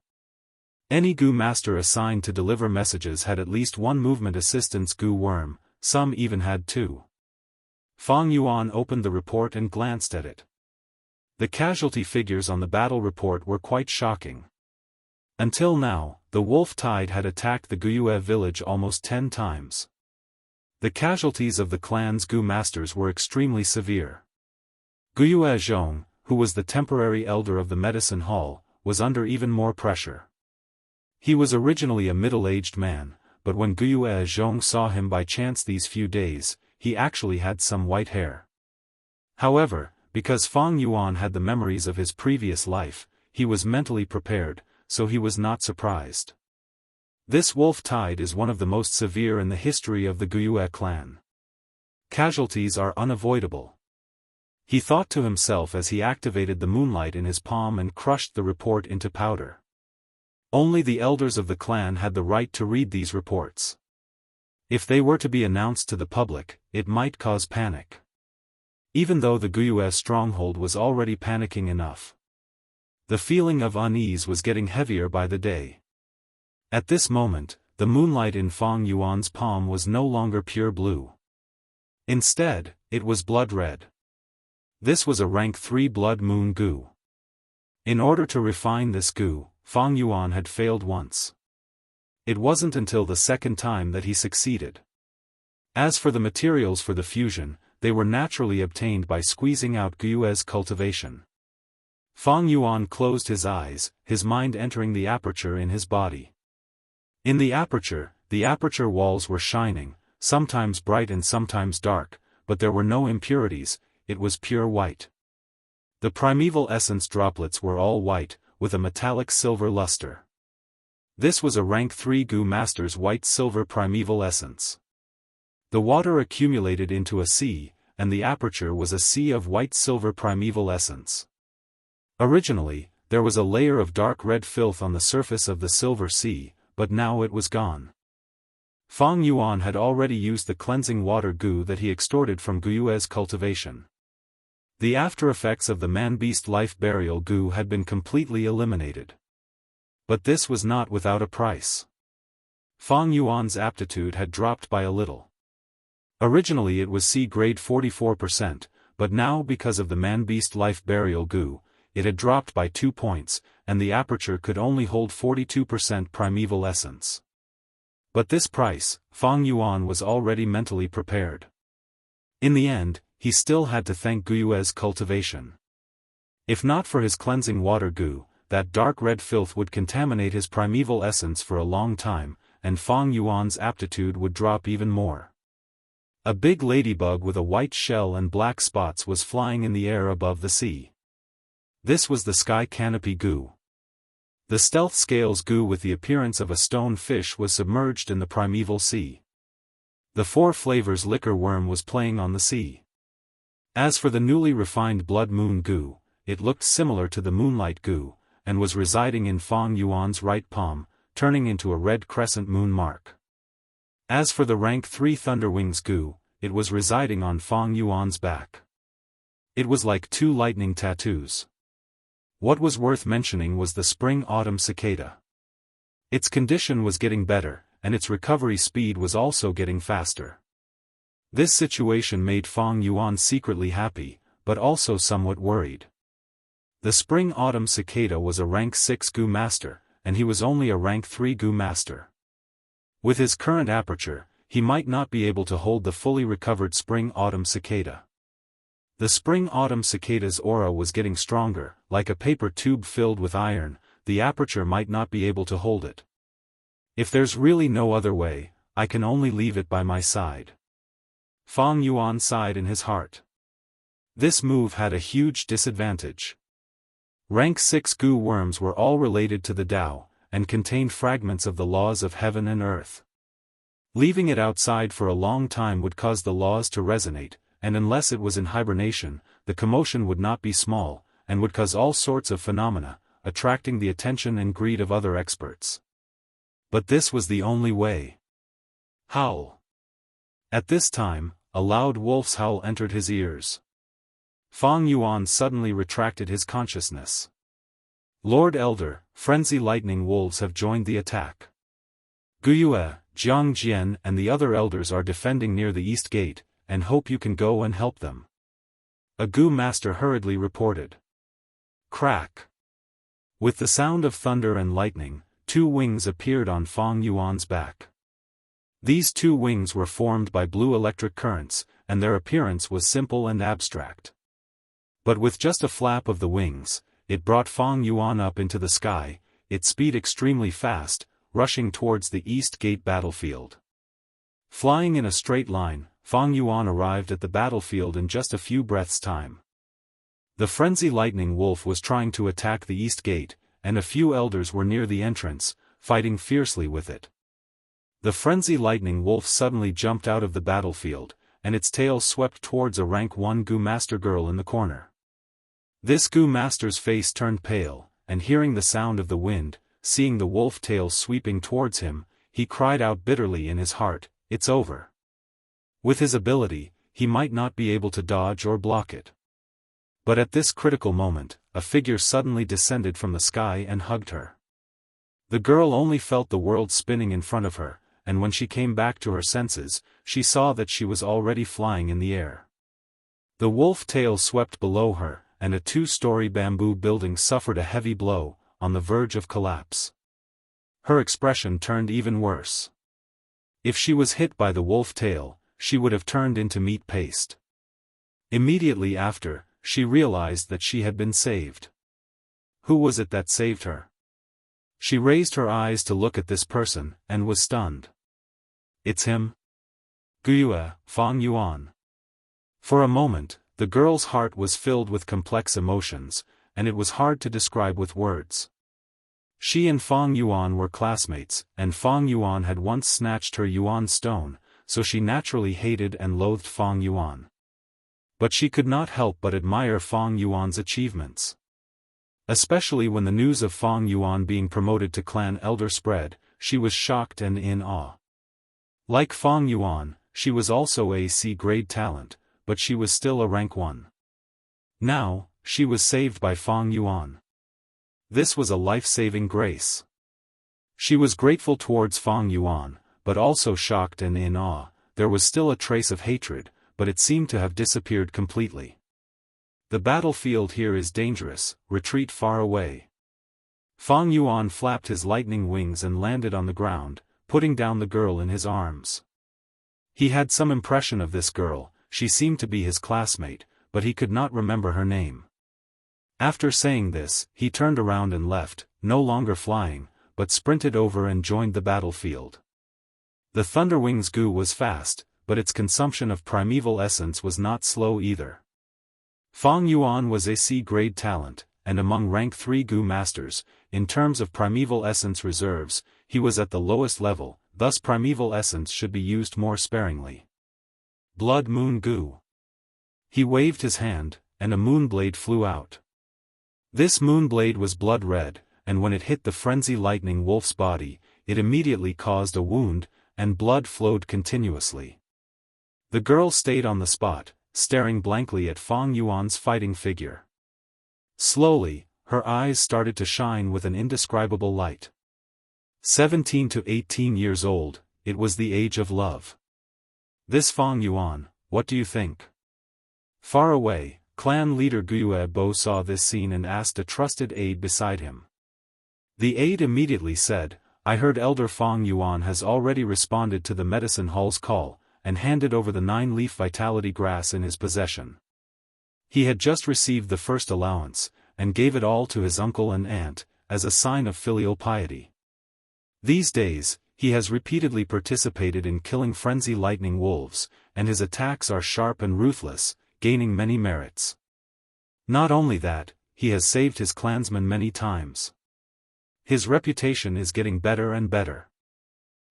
Any Gu master assigned to deliver messages had at least one movement assistance Gu worm, some even had two. Fang Yuan opened the report and glanced at it. The casualty figures on the battle report were quite shocking. Until now, the wolf tide had attacked the Guyue village almost 10 times. The casualties of the clan's Gu masters were extremely severe. Guyue Zhong, who was the temporary elder of the medicine hall, was under even more pressure. He was originally a middle-aged man, but when Guyue Zhong saw him by chance these few days, he actually had some white hair. However, because Fang Yuan had the memories of his previous life, he was mentally prepared, so he was not surprised. This wolf tide is one of the most severe in the history of the Guyue clan. Casualties are unavoidable. He thought to himself as he activated the moonlight in his palm and crushed the report into powder. Only the elders of the clan had the right to read these reports. If they were to be announced to the public, it might cause panic. Even though the Guyue stronghold was already panicking enough. The feeling of unease was getting heavier by the day. At this moment, the moonlight in Fang Yuan's palm was no longer pure blue. Instead, it was blood red. This was a rank 3 blood moon Gu. In order to refine this Gu, Fang Yuan had failed once. It wasn't until the second time that he succeeded. As for the materials for the fusion, they were naturally obtained by squeezing out Guyue's cultivation. Fang Yuan closed his eyes, his mind entering the aperture in his body. In the aperture walls were shining, sometimes bright and sometimes dark, but there were no impurities, it was pure white. The primeval essence droplets were all white, with a metallic silver luster. This was a rank 3 Gu master's white-silver primeval essence. The water accumulated into a sea, and the aperture was a sea of white-silver primeval essence. Originally, there was a layer of dark red filth on the surface of the silver sea, but now it was gone. Fang Yuan had already used the cleansing water Gu that he extorted from Guyue's cultivation. The after-effects of the man-beast life burial Gu had been completely eliminated. But this was not without a price. Fang Yuan's aptitude had dropped by a little. Originally it was C grade 44%, but now because of the man-beast life burial Gu, it had dropped by 2 points, and the aperture could only hold 42% primeval essence. But this price, Fang Yuan was already mentally prepared. In the end, he still had to thank Guyue's cultivation. If not for his cleansing water Gu, that dark red filth would contaminate his primeval essence for a long time, and Fang Yuan's aptitude would drop even more. A big ladybug with a white shell and black spots was flying in the air above the sea. This was the sky canopy Gu. The stealth scales Gu with the appearance of a stone fish was submerged in the primeval sea. The 4 flavors liquor worm was playing on the sea. As for the newly refined blood moon Gu, it looked similar to the moonlight Gu, and was residing in Fang Yuan's right palm, turning into a red crescent moon mark. As for the rank 3 Thunderwings Gu, it was residing on Fang Yuan's back. It was like 2 lightning tattoos. What was worth mentioning was the spring-autumn cicada. Its condition was getting better, and its recovery speed was also getting faster. This situation made Fang Yuan secretly happy, but also somewhat worried. The spring-autumn cicada was a rank 6 Gu master, and he was only a rank 3 Gu master. With his current aperture, he might not be able to hold the fully recovered spring-autumn cicada. The spring-autumn cicada's aura was getting stronger, like a paper tube filled with iron, the aperture might not be able to hold it. If there's really no other way, I can only leave it by my side. Fang Yuan sighed in his heart. This move had a huge disadvantage. Rank 6 Gu worms were all related to the Tao, and contained fragments of the laws of heaven and earth. Leaving it outside for a long time would cause the laws to resonate, and unless it was in hibernation, the commotion would not be small, and would cause all sorts of phenomena, attracting the attention and greed of other experts. But this was the only way. Howl. At this time, a loud wolf's howl entered his ears. Fang Yuan suddenly retracted his consciousness. Lord Elder, Frenzy Lightning Wolves have joined the attack. Guyue, Jiang and the other elders are defending near the east gate, and hope you can go and help them. A Gu master hurriedly reported. Crack! With the sound of thunder and lightning, 2 wings appeared on Fang Yuan's back. These 2 wings were formed by blue electric currents, and their appearance was simple and abstract. But with just a flap of the wings, it brought Fang Yuan up into the sky, its speed extremely fast, rushing towards the east gate battlefield. Flying in a straight line, Fang Yuan arrived at the battlefield in just a few breaths' time. The Frenzy Lightning Wolf was trying to attack the east gate, and a few elders were near the entrance, fighting fiercely with it. The Frenzy Lightning Wolf suddenly jumped out of the battlefield, and its tail swept towards a rank 1 Gu Master girl in the corner. This Gu Master's face turned pale, and hearing the sound of the wind, seeing the wolf tail sweeping towards him, he cried out bitterly in his heart, "It's over." With his ability, he might not be able to dodge or block it. But at this critical moment, a figure suddenly descended from the sky and hugged her. The girl only felt the world spinning in front of her, and when she came back to her senses, she saw that she was already flying in the air. The wolf tail swept below her, and a 2-story bamboo building suffered a heavy blow, on the verge of collapse. Her expression turned even worse. If she was hit by the wolf tail, she would have turned into meat paste. Immediately after, she realized that she had been saved. Who was it that saved her? She raised her eyes to look at this person, and was stunned. It's him? Guyue, Fang Yuan. For a moment, the girl's heart was filled with complex emotions, and it was hard to describe with words. She and Fang Yuan were classmates, and Fang Yuan had once snatched her Yuan stone, so she naturally hated and loathed Fang Yuan. But she could not help but admire Fang Yuan's achievements. Especially when the news of Fang Yuan being promoted to clan elder spread, she was shocked and in awe. Like Fang Yuan, she was also a C-grade talent, but she was still a rank 1. Now, she was saved by Fang Yuan. This was a life-saving grace. She was grateful towards Fang Yuan, but also shocked and in awe. There was still a trace of hatred, but it seemed to have disappeared completely. The battlefield here is dangerous, retreat far away. Fang Yuan flapped his lightning wings and landed on the ground, putting down the girl in his arms. He had some impression of this girl, she seemed to be his classmate, but he could not remember her name. After saying this, he turned around and left, no longer flying, but sprinted over and joined the battlefield. The Thunderwings Gu was fast, but its consumption of primeval essence was not slow either. Fang Yuan was a C-grade talent, and among rank 3 Gu masters, in terms of primeval essence reserves, he was at the lowest level, thus primeval essence should be used more sparingly. Blood Moon Gu. He waved his hand, and a moonblade flew out. This moonblade was blood red, and when it hit the Frenzy Lightning Wolf's body, it immediately caused a wound, and blood flowed continuously. The girl stayed on the spot, staring blankly at Fang Yuan's fighting figure. Slowly, her eyes started to shine with an indescribable light. 17 to 18 years old, it was the age of love. This Fang Yuan, what do you think? Far away, clan leader Guyue Bo saw this scene and asked a trusted aide beside him. The aide immediately said, I heard Elder Fang Yuan has already responded to the medicine hall's call, and handed over the 9-leaf vitality grass in his possession. He had just received the first allowance, and gave it all to his uncle and aunt, as a sign of filial piety. These days, he has repeatedly participated in killing frenzy lightning wolves, and his attacks are sharp and ruthless, gaining many merits. Not only that, he has saved his clansmen many times. His reputation is getting better and better.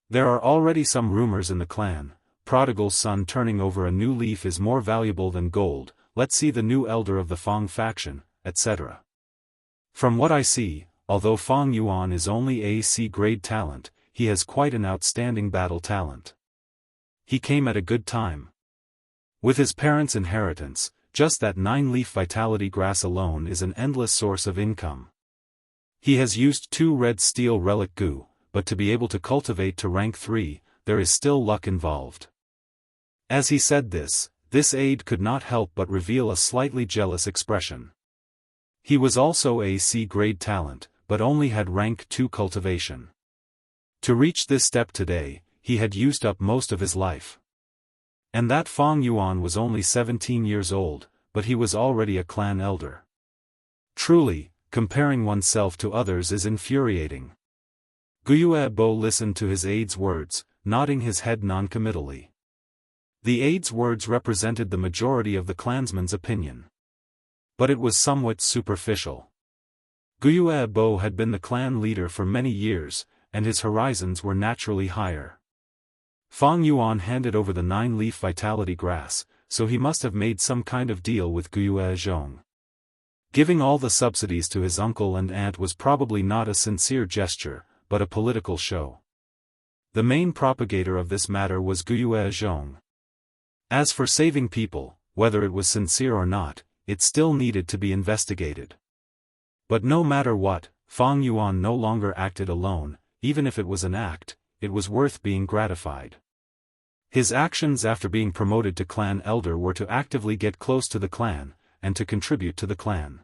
There are already some rumors in the clan. Prodigal son turning over a new leaf is more valuable than gold, let's see the new elder of the Fang faction, etc. From what I see, although Fang Yuan is only a C-grade talent, he has quite an outstanding battle talent. He came at a good time. With his parents' inheritance, just that 9-leaf vitality grass alone is an endless source of income. He has used 2 red steel relic goo, but to be able to cultivate to rank 3, there is still luck involved. As he said this aide could not help but reveal a slightly jealous expression. He was also a C-grade talent, but only had rank 2 cultivation. To reach this step today, he had used up most of his life. And that Fang Yuan was only 17 years old, but he was already a clan elder. Truly, comparing oneself to others is infuriating. Guiyue Bo listened to his aide's words, nodding his head noncommittally. The aide's words represented the majority of the clansmen's opinion. But it was somewhat superficial. Guiyue Bo had been the clan leader for many years, and his horizons were naturally higher. Fang Yuan handed over the 9-leaf vitality grass, so he must have made some kind of deal with Guiyue Zhong. Giving all the subsidies to his uncle and aunt was probably not a sincere gesture, but a political show. The main propagator of this matter was Guiyue Zhong. As for saving people, whether it was sincere or not, it still needed to be investigated. But no matter what, Fang Yuan no longer acted alone. Even if it was an act, it was worth being gratified. His actions after being promoted to clan elder were to actively get close to the clan, and to contribute to the clan.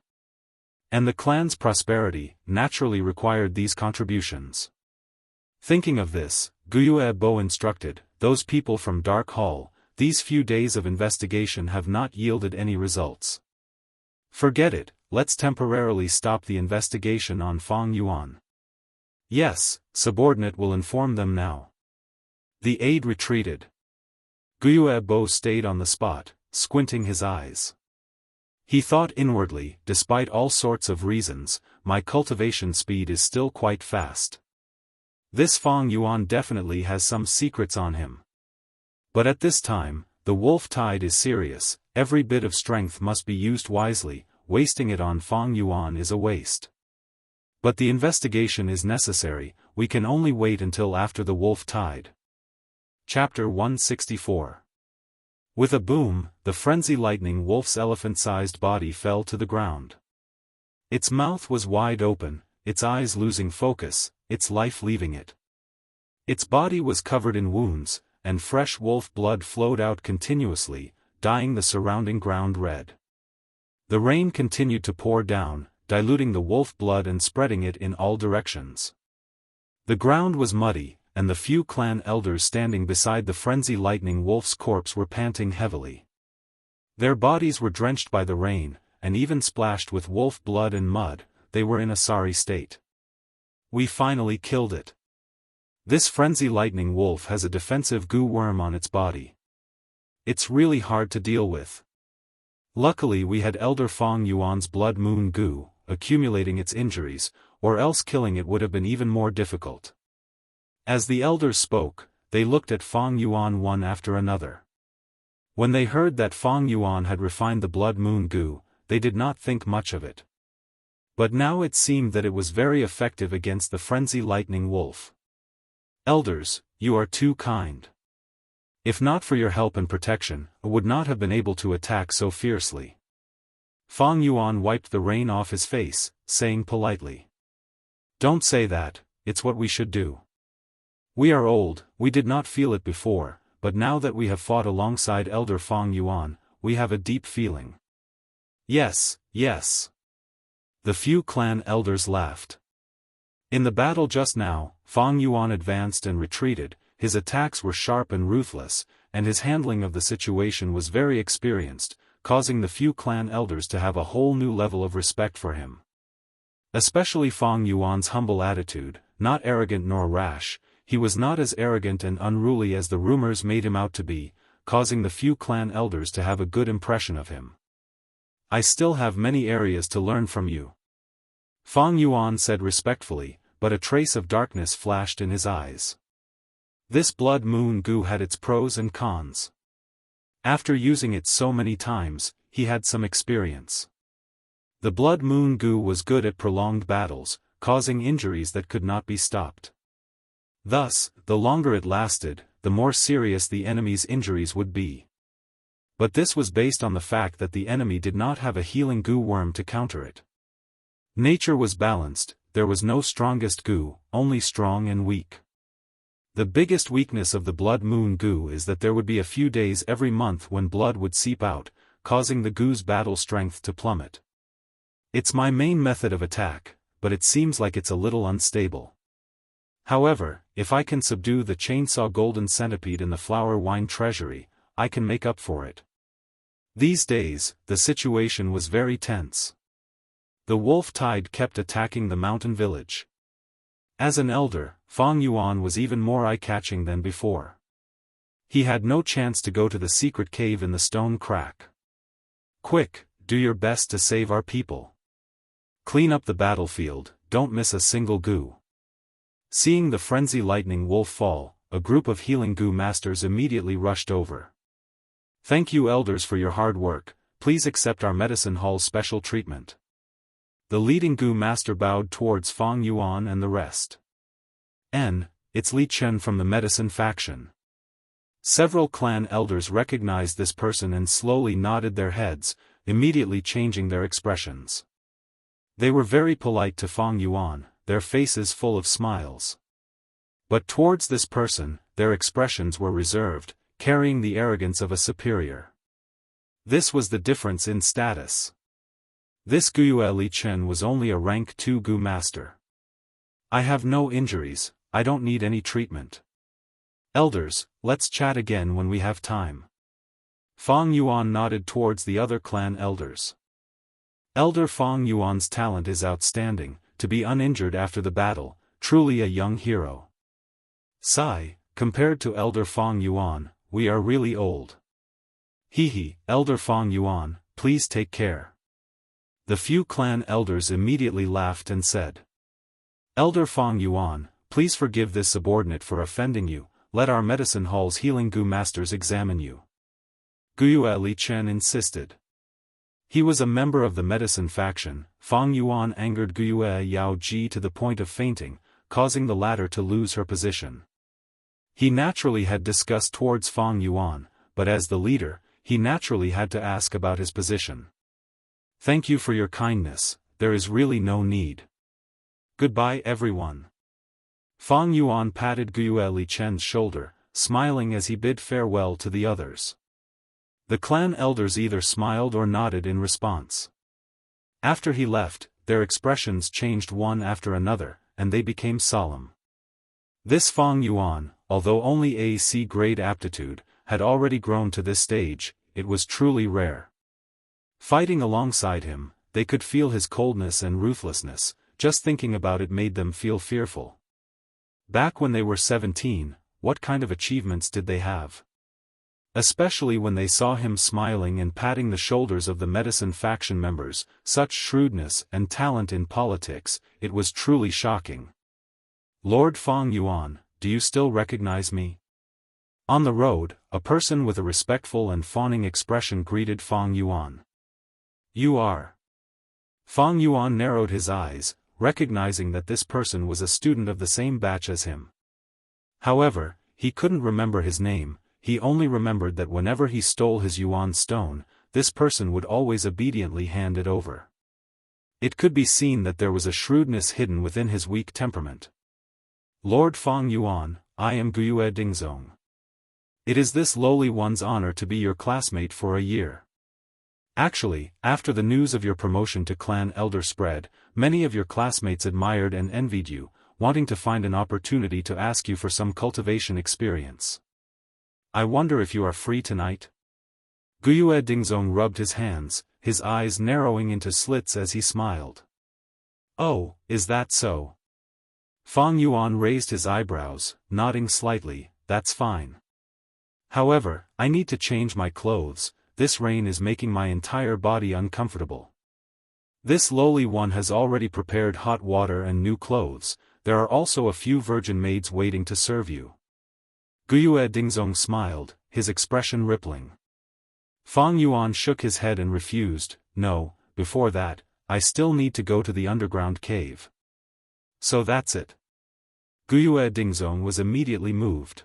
And the clan's prosperity naturally required these contributions. Thinking of this, Guiyue Bo instructed, "Those people from Dark Hall, these few days of investigation have not yielded any results. Forget it, let's temporarily stop the investigation on Fang Yuan." "Yes, subordinate will inform them now." The aide retreated. Guiyue Bo stayed on the spot, squinting his eyes. He thought inwardly, despite all sorts of reasons, my cultivation speed is still quite fast. This Fang Yuan definitely has some secrets on him. But at this time, the wolf tide is serious, every bit of strength must be used wisely, wasting it on Fang Yuan is a waste. But the investigation is necessary, we can only wait until after the wolf tide. Chapter 164. With a boom, the frenzy lightning wolf's elephant-sized body fell to the ground. Its mouth was wide open, its eyes losing focus, its life leaving it. Its body was covered in wounds, and fresh wolf blood flowed out continuously, dyeing the surrounding ground red. The rain continued to pour down, diluting the wolf blood and spreading it in all directions. The ground was muddy, and the few clan elders standing beside the frenzy lightning wolf's corpse were panting heavily. Their bodies were drenched by the rain, and even splashed with wolf blood and mud, they were in a sorry state. "We finally killed it. This frenzy lightning wolf has a defensive goo worm on its body. It's really hard to deal with. Luckily we had Elder Fang Yuan's blood moon goo, accumulating its injuries, or else killing it would have been even more difficult." As the elders spoke, they looked at Fang Yuan one after another. When they heard that Fang Yuan had refined the blood moon goo, they did not think much of it. But now it seemed that it was very effective against the frenzy lightning wolf. "Elders, you are too kind. If not for your help and protection, I would not have been able to attack so fiercely." Fang Yuan wiped the rain off his face, saying politely, "Don't say that, it's what we should do. We are old, we did not feel it before, but now that we have fought alongside Elder Fang Yuan, we have a deep feeling." "Yes, yes." The few clan elders laughed. In the battle just now, Fang Yuan advanced and retreated, his attacks were sharp and ruthless, and his handling of the situation was very experienced, causing the few clan elders to have a whole new level of respect for him. Especially Fang Yuan's humble attitude, not arrogant nor rash, he was not as arrogant and unruly as the rumors made him out to be, causing the few clan elders to have a good impression of him. "I still have many areas to learn from you," Fang Yuan said respectfully, but a trace of darkness flashed in his eyes. This blood moon goo had its pros and cons. After using it so many times, he had some experience. The blood moon goo was good at prolonged battles, causing injuries that could not be stopped. Thus, the longer it lasted, the more serious the enemy's injuries would be. But this was based on the fact that the enemy did not have a healing goo worm to counter it. Nature was balanced, there was no strongest Gu, only strong and weak. The biggest weakness of the Blood Moon Gu is that there would be a few days every month when blood would seep out, causing the Gu's battle strength to plummet. It's my main method of attack, but it seems like it's a little unstable. However, if I can subdue the chainsaw golden centipede in the flower wine treasury, I can make up for it. These days, the situation was very tense. The wolf tide kept attacking the mountain village. As an elder, Fang Yuan was even more eye-catching than before. He had no chance to go to the secret cave in the stone crack. Quick, do your best to save our people. Clean up the battlefield, don't miss a single Gu. Seeing the frenzy lightning wolf fall, a group of healing Gu masters immediately rushed over. Thank you elders for your hard work, please accept our medicine hall's special treatment. The leading Gu master bowed towards Fang Yuan and the rest. It's Li Chen from the medicine faction. Several clan elders recognized this person and slowly nodded their heads, immediately changing their expressions. They were very polite to Fang Yuan, their faces full of smiles. But towards this person, their expressions were reserved, carrying the arrogance of a superior. This was the difference in status. This Guyue Li Chen was only a rank 2 Gu master. I have no injuries, I don't need any treatment. Elders, let's chat again when we have time. Fang Yuan nodded towards the other clan elders. Elder Fang Yuan's talent is outstanding, to be uninjured after the battle, truly a young hero. Sigh, compared to Elder Fang Yuan, we are really old. Hehe, Elder Fang Yuan, please take care. The few clan elders immediately laughed and said. Elder Fang Yuan, please forgive this subordinate for offending you, let our medicine hall's healing Gu masters examine you. Guyue Li Chen insisted. He was a member of the medicine faction. Fang Yuan angered Guyue Yao Ji to the point of fainting, causing the latter to lose her position. He naturally had disgust towards Fang Yuan, but as the leader, he naturally had to ask about his position. Thank you for your kindness, there is really no need. Goodbye everyone. Fang Yuan patted Guyue Li Chen's shoulder, smiling as he bid farewell to the others. The clan elders either smiled or nodded in response. After he left, their expressions changed one after another, and they became solemn. This Fang Yuan, although only AC grade aptitude, had already grown to this stage, it was truly rare. Fighting alongside him, they could feel his coldness and ruthlessness, just thinking about it made them feel fearful. Back when they were 17, what kind of achievements did they have? Especially when they saw him smiling and patting the shoulders of the medicine faction members, such shrewdness and talent in politics, it was truly shocking. Lord Fang Yuan, do you still recognize me? On the road, a person with a respectful and fawning expression greeted Fang Yuan. You are. Fang Yuan narrowed his eyes, recognizing that this person was a student of the same batch as him. However, he couldn't remember his name. He only remembered that whenever he stole his Yuan stone, this person would always obediently hand it over. It could be seen that there was a shrewdness hidden within his weak temperament. Lord Fang Yuan, I am Guyue Dingzong. It is this lowly one's honor to be your classmate for a year. Actually, after the news of your promotion to clan elder spread, many of your classmates admired and envied you, wanting to find an opportunity to ask you for some cultivation experience. I wonder if you are free tonight? Guyue Dingzong rubbed his hands, his eyes narrowing into slits as he smiled. Oh, is that so? Fang Yuan raised his eyebrows, nodding slightly, that's fine. However, I need to change my clothes, this rain is making my entire body uncomfortable. This lowly one has already prepared hot water and new clothes, there are also a few virgin maids waiting to serve you. Guyue Dingzong smiled, his expression rippling. Fang Yuan shook his head and refused, no, before that, I still need to go to the underground cave. So that's it. Guyue Dingzong was immediately moved.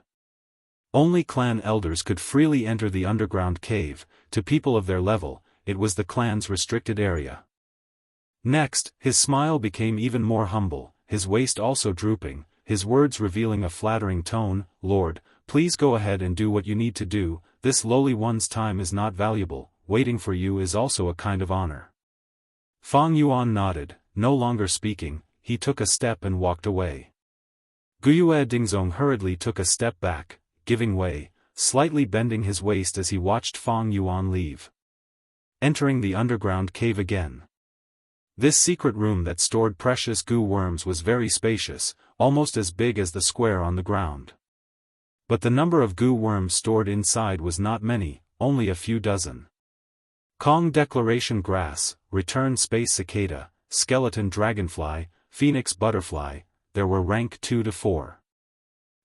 Only clan elders could freely enter the underground cave, to people of their level, it was the clan's restricted area. Next, his smile became even more humble, his waist also drooping, his words revealing a flattering tone. "Lord, please go ahead and do what you need to do, this lowly one's time is not valuable, waiting for you is also a kind of honor." Fang Yuan nodded, no longer speaking, he took a step and walked away. Guyue Dingzong hurriedly took a step back, giving way, slightly bending his waist as he watched Fang Yuan leave. Entering the underground cave again. This secret room that stored precious goo worms was very spacious, almost as big as the square on the ground. But the number of goo worms stored inside was not many, only a few dozen. Kong Declaration Grass, Return Space Cicada, Skeleton Dragonfly, Phoenix Butterfly, there were rank 2 to 4.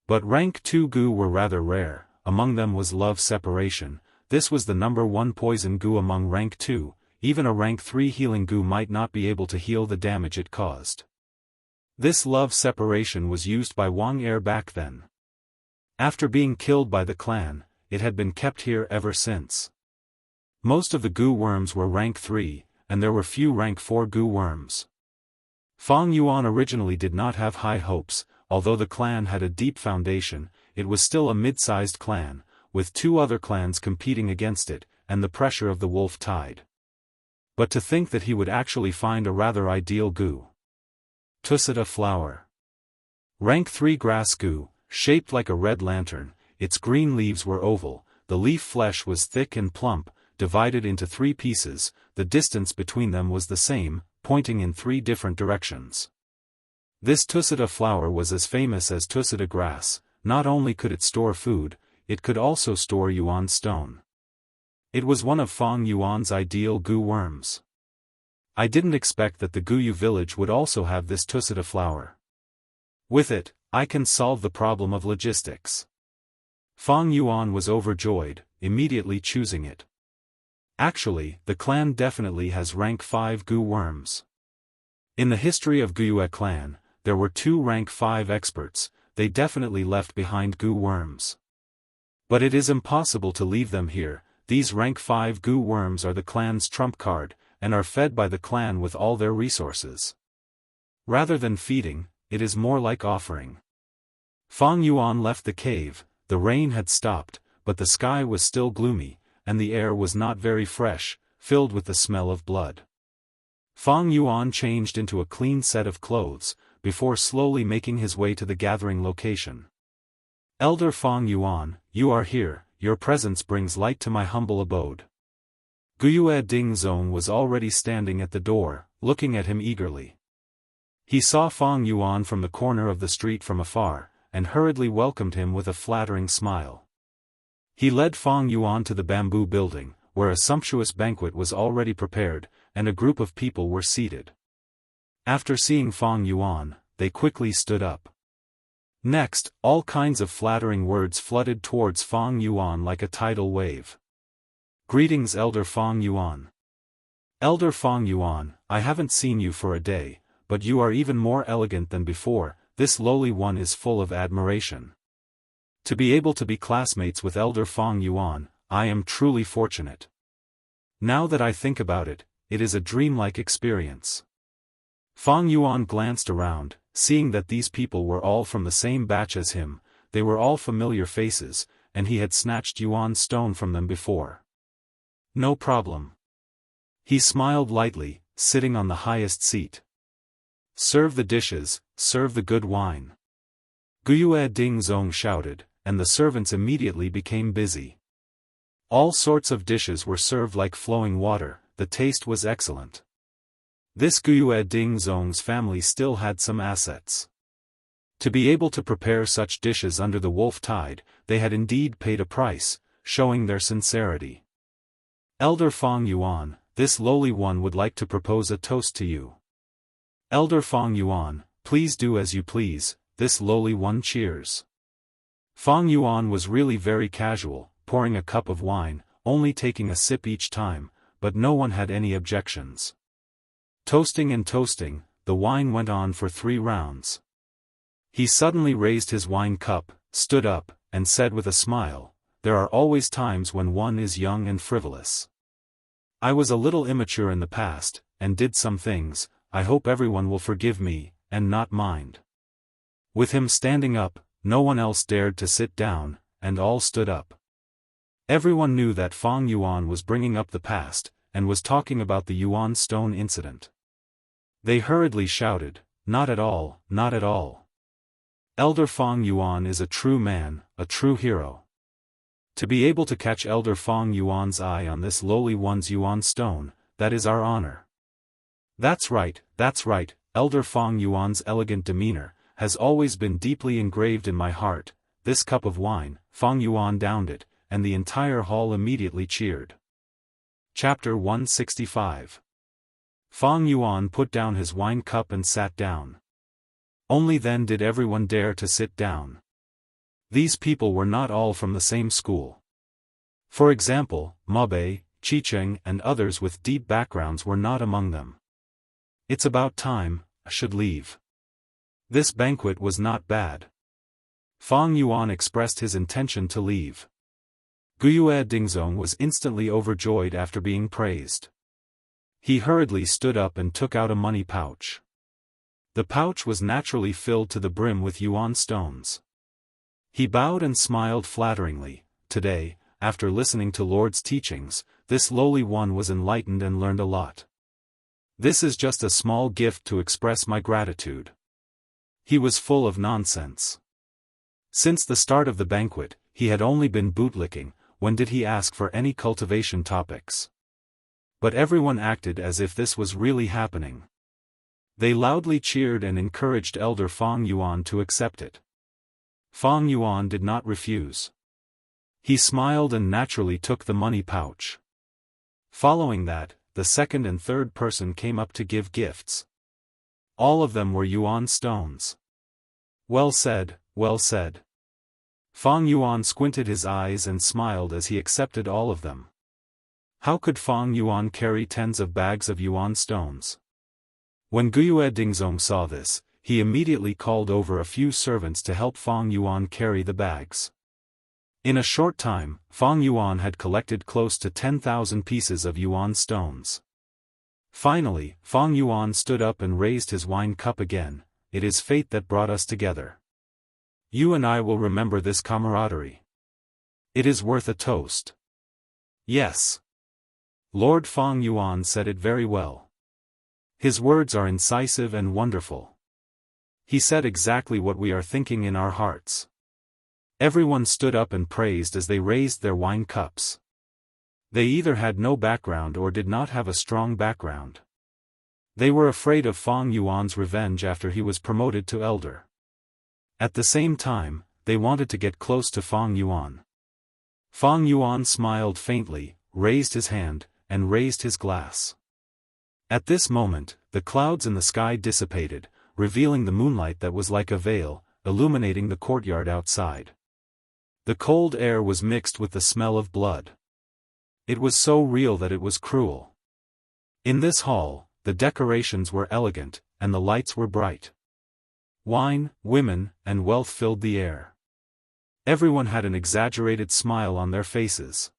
But rank 2 goo were rather rare, among them was Love Separation, this was the number 1 poison goo among rank 2, even a rank 3 healing goo might not be able to heal the damage it caused. This Love Separation was used by Wang Er back then. After being killed by the clan, it had been kept here ever since. Most of the goo worms were rank 3, and there were few rank 4 goo worms. Fang Yuan originally did not have high hopes, although the clan had a deep foundation, it was still a mid-sized clan, with 2 other clans competing against it, and the pressure of the wolf tide. But to think that he would actually find a rather ideal goo. Tusita Flower. Rank 3 grass goo, shaped like a red lantern, its green leaves were oval, the leaf flesh was thick and plump, divided into 3 pieces, the distance between them was the same, pointing in 3 different directions. This Tusita flower was as famous as Tusita grass, not only could it store food, it could also store Yuan stone. It was one of Fang Yuan's ideal goo worms. I didn't expect that the Guyu village would also have this Tusita flower. With it, I can solve the problem of logistics. Fang Yuan was overjoyed, immediately choosing it. Actually, the clan definitely has rank 5 goo worms. In the history of Guyue clan, there were 2 rank 5 experts, they definitely left behind goo worms. But it is impossible to leave them here, these rank 5 goo worms are the clan's trump card, and are fed by the clan with all their resources. Rather than feeding, it is more like offering. Fang Yuan left the cave, the rain had stopped, but the sky was still gloomy, and the air was not very fresh, filled with the smell of blood. Fang Yuan changed into a clean set of clothes, before slowly making his way to the gathering location. "Elder Fang Yuan, you are here, your presence brings light to my humble abode." Guyue Dingzong was already standing at the door, looking at him eagerly. He saw Fang Yuan from the corner of the street from afar, and hurriedly welcomed him with a flattering smile. He led Fang Yuan to the bamboo building, where a sumptuous banquet was already prepared, and a group of people were seated. After seeing Fang Yuan, they quickly stood up. Next, all kinds of flattering words flooded towards Fang Yuan like a tidal wave. "Greetings Elder Fang Yuan. Elder Fang Yuan, I haven't seen you for a day, but you are even more elegant than before, this lowly one is full of admiration. To be able to be classmates with Elder Fang Yuan, I am truly fortunate. Now that I think about it, it is a dreamlike experience." Fang Yuan glanced around, seeing that these people were all from the same batch as him, they were all familiar faces, and he had snatched Yuan's stone from them before. "No problem." He smiled lightly, sitting on the highest seat. "Serve the dishes, serve the good wine." Guyue Dingzong shouted, and the servants immediately became busy. All sorts of dishes were served like flowing water, the taste was excellent. This Guyue Dingzong's family still had some assets. To be able to prepare such dishes under the wolf tide, they had indeed paid a price, showing their sincerity. "Elder Fang Yuan, this lowly one would like to propose a toast to you." "Elder Fang Yuan, please do as you please, this lowly one cheers." Fang Yuan was really very casual, pouring a cup of wine, only taking a sip each time, but no one had any objections. Toasting and toasting, the wine went on for 3 rounds. He suddenly raised his wine cup, stood up, and said with a smile, "There are always times when one is young and frivolous. I was a little immature in the past, and did some things, I hope everyone will forgive me, and not mind. With him standing up, no one else dared to sit down, and all stood up. Everyone knew that Fang Yuan was bringing up the past, and was talking about the Yuan stone incident. They hurriedly shouted, "Not at all, not at all. Elder Fang Yuan is a true man, a true hero. To be able to catch Elder Fang Yuan's eye on this lowly one's Yuan stone, that is our honor. That's right, Elder Fang Yuan's elegant demeanor has always been deeply engraved in my heart." This cup of wine, Fang Yuan downed it, and the entire hall immediately cheered. Chapter 165. Fang Yuan put down his wine cup and sat down. Only then did everyone dare to sit down. These people were not all from the same school. For example, Mabei, Qicheng and others with deep backgrounds were not among them. It's about time, I should leave. This banquet was not bad. Fang Yuan expressed his intention to leave. Guyue Dingzong was instantly overjoyed after being praised. He hurriedly stood up and took out a money pouch. The pouch was naturally filled to the brim with Yuan stones. He bowed and smiled flatteringly. Today, after listening to Lord's teachings, this lowly one was enlightened and learned a lot. This is just a small gift to express my gratitude. He was full of nonsense. Since the start of the banquet, he had only been bootlicking. When did he ask for any cultivation topics? But everyone acted as if this was really happening. They loudly cheered and encouraged Elder Fang Yuan to accept it. Fang Yuan did not refuse. He smiled and naturally took the money pouch. Following that, the second and third person came up to give gifts. All of them were Yuan stones. Well said, well said. Fang Yuan squinted his eyes and smiled as he accepted all of them. How could Fang Yuan carry tens of bags of Yuan stones? When Guyue Dingzong saw this, he immediately called over a few servants to help Fang Yuan carry the bags. In a short time, Fang Yuan had collected close to 10,000 pieces of Yuan stones. Finally, Fang Yuan stood up and raised his wine cup again. It is fate that brought us together. You and I will remember this camaraderie. It is worth a toast. Yes. Lord Fang Yuan said it very well. His words are incisive and wonderful. He said exactly what we are thinking in our hearts. Everyone stood up and praised as they raised their wine cups. They either had no background or did not have a strong background. They were afraid of Fang Yuan's revenge after he was promoted to elder. At the same time, they wanted to get close to Fang Yuan. Fang Yuan smiled faintly, raised his hand, and raised his glass. At this moment, the clouds in the sky dissipated, revealing the moonlight that was like a veil, illuminating the courtyard outside. The cold air was mixed with the smell of blood. It was so real that it was cruel. In this hall, the decorations were elegant, and the lights were bright. Wine, women, and wealth filled the air. Everyone had an exaggerated smile on their faces.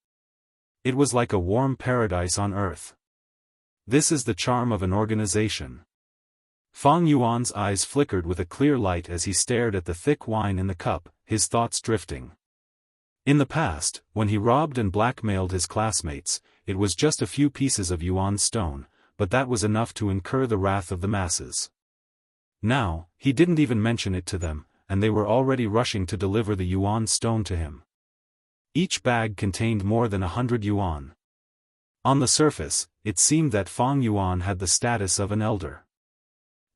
It was like a warm paradise on earth. This is the charm of an organization. Fang Yuan's eyes flickered with a clear light as he stared at the thick wine in the cup, his thoughts drifting. In the past, when he robbed and blackmailed his classmates, it was just a few pieces of Yuan stone, but that was enough to incur the wrath of the masses. Now, he didn't even mention it to them, and they were already rushing to deliver the Yuan stone to him. Each bag contained more than 100 yuan. On the surface, it seemed that Fang Yuan had the status of an elder.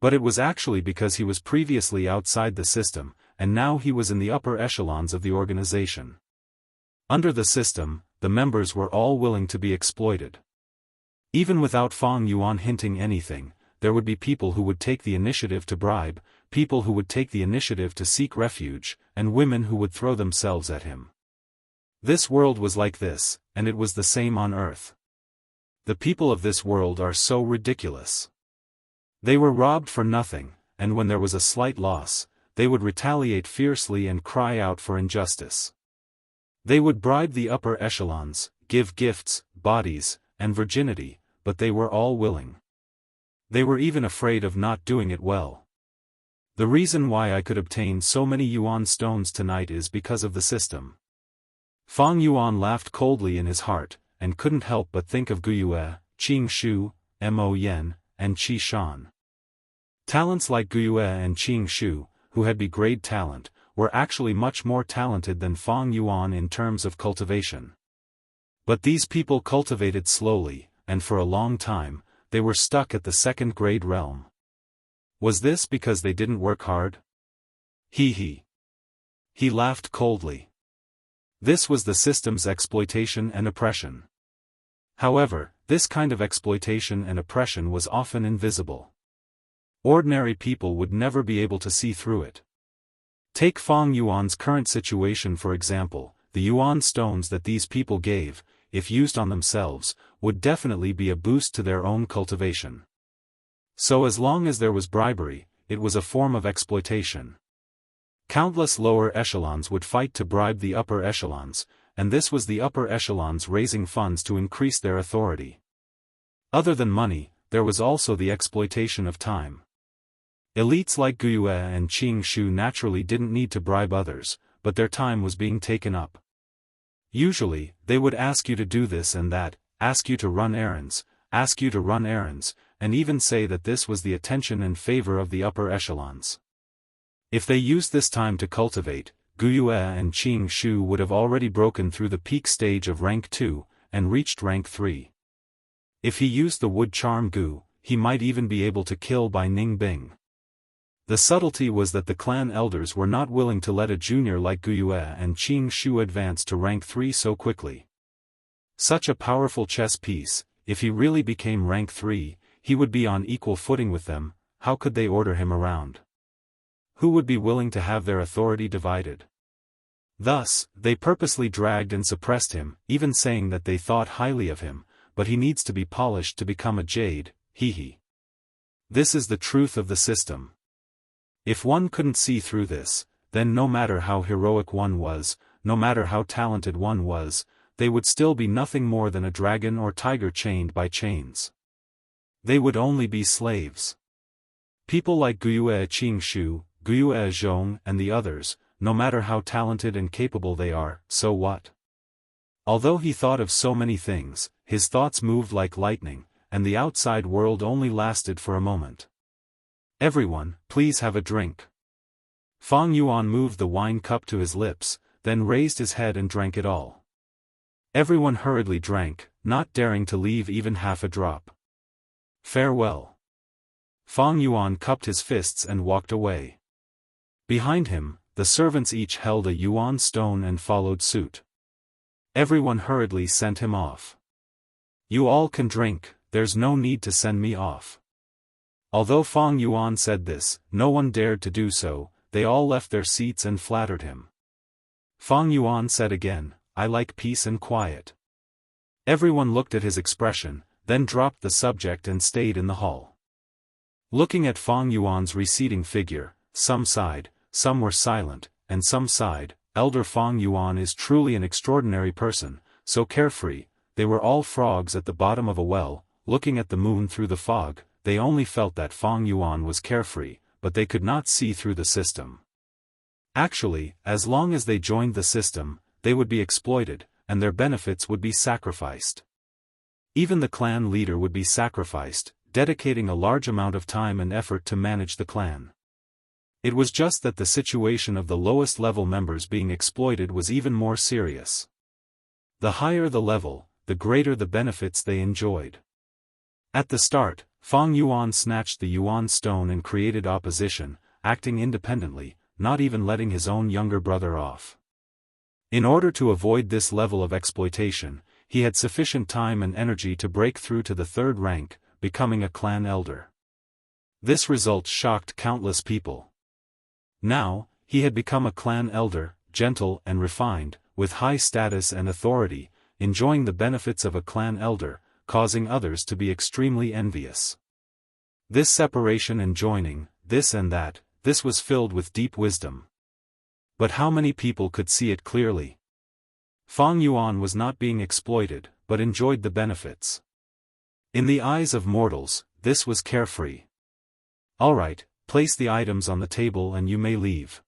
But it was actually because he was previously outside the system, and now he was in the upper echelons of the organization. Under the system, the members were all willing to be exploited. Even without Fang Yuan hinting anything, there would be people who would take the initiative to bribe, people who would take the initiative to seek refuge, and women who would throw themselves at him. This world was like this, and it was the same on Earth. The people of this world are so ridiculous. They were robbed for nothing, and when there was a slight loss, they would retaliate fiercely and cry out for injustice. They would bribe the upper echelons, give gifts, bodies, and virginity, but they were all willing. They were even afraid of not doing it well. The reason why I could obtain so many yuan stones tonight is because of the system. Fang Yuan laughed coldly in his heart, and couldn't help but think of Guyue, Qing Shu, Mo Yen, and Qi Shan. Talents like Guyue and Qing Shu, who had B-grade talent, were actually much more talented than Fang Yuan in terms of cultivation. But these people cultivated slowly, and for a long time, they were stuck at the second-grade realm. Was this because they didn't work hard? He laughed coldly. This was the system's exploitation and oppression. However, this kind of exploitation and oppression was often invisible. Ordinary people would never be able to see through it. Take Fang Yuan's current situation for example. The yuan stones that these people gave, if used on themselves, would definitely be a boost to their own cultivation. So as long as there was bribery, it was a form of exploitation. Countless lower echelons would fight to bribe the upper echelons, and this was the upper echelons raising funds to increase their authority. Other than money, there was also the exploitation of time. Elites like Guyue and Qing Shu naturally didn't need to bribe others, but their time was being taken up. Usually, they would ask you to do this and that, ask you to run errands, and even say that this was the attention and favor of the upper echelons. If they used this time to cultivate, Guyue and Qing Shu would have already broken through the peak stage of rank 2, and reached rank 3. If he used the wood charm Gu, he might even be able to kill by Ning Bing. The subtlety was that the clan elders were not willing to let a junior like Guyue and Qing Shu advance to rank 3 so quickly. Such a powerful chess piece, if he really became rank 3, he would be on equal footing with them. How could they order him around? Who would be willing to have their authority divided? Thus, they purposely dragged and suppressed him, even saying that they thought highly of him, but he needs to be polished to become a jade. This is the truth of the system. If one couldn't see through this, then no matter how heroic one was, no matter how talented one was, they would still be nothing more than a dragon or tiger chained by chains. They would only be slaves. People like Guyue Qing Shu, Guyue Zhong and the others, no matter how talented and capable they are, so what? Although he thought of so many things, his thoughts moved like lightning, and the outside world only lasted for a moment. Everyone, please have a drink. Fang Yuan moved the wine cup to his lips, then raised his head and drank it all. Everyone hurriedly drank, not daring to leave even half a drop. Farewell. Fang Yuan cupped his fists and walked away. Behind him, the servants each held a yuan stone and followed suit. Everyone hurriedly sent him off. You all can drink, there's no need to send me off. Although Fang Yuan said this, no one dared to do so. They all left their seats and flattered him. Fang Yuan said again, I like peace and quiet. Everyone looked at his expression, then dropped the subject and stayed in the hall. Looking at Fang Yuan's receding figure, some sighed, some were silent, and some sighed. Elder Fang Yuan is truly an extraordinary person, so carefree. They were all frogs at the bottom of a well, looking at the moon through the fog. They only felt that Fang Yuan was carefree, but they could not see through the system. Actually, as long as they joined the system, they would be exploited, and their benefits would be sacrificed. Even the clan leader would be sacrificed, dedicating a large amount of time and effort to manage the clan. It was just that the situation of the lowest level members being exploited was even more serious. The higher the level, the greater the benefits they enjoyed. At the start, Fang Yuan snatched the yuan stone and created opposition, acting independently, not even letting his own younger brother off. In order to avoid this level of exploitation, he had sufficient time and energy to break through to the third rank, becoming a clan elder. This result shocked countless people. Now, he had become a clan elder, gentle and refined, with high status and authority, enjoying the benefits of a clan elder, causing others to be extremely envious. This separation and joining, this and that, this was filled with deep wisdom. But how many people could see it clearly? Fang Yuan was not being exploited, but enjoyed the benefits. In the eyes of mortals, this was carefree. "Alright, place the items on the table and you may leave,"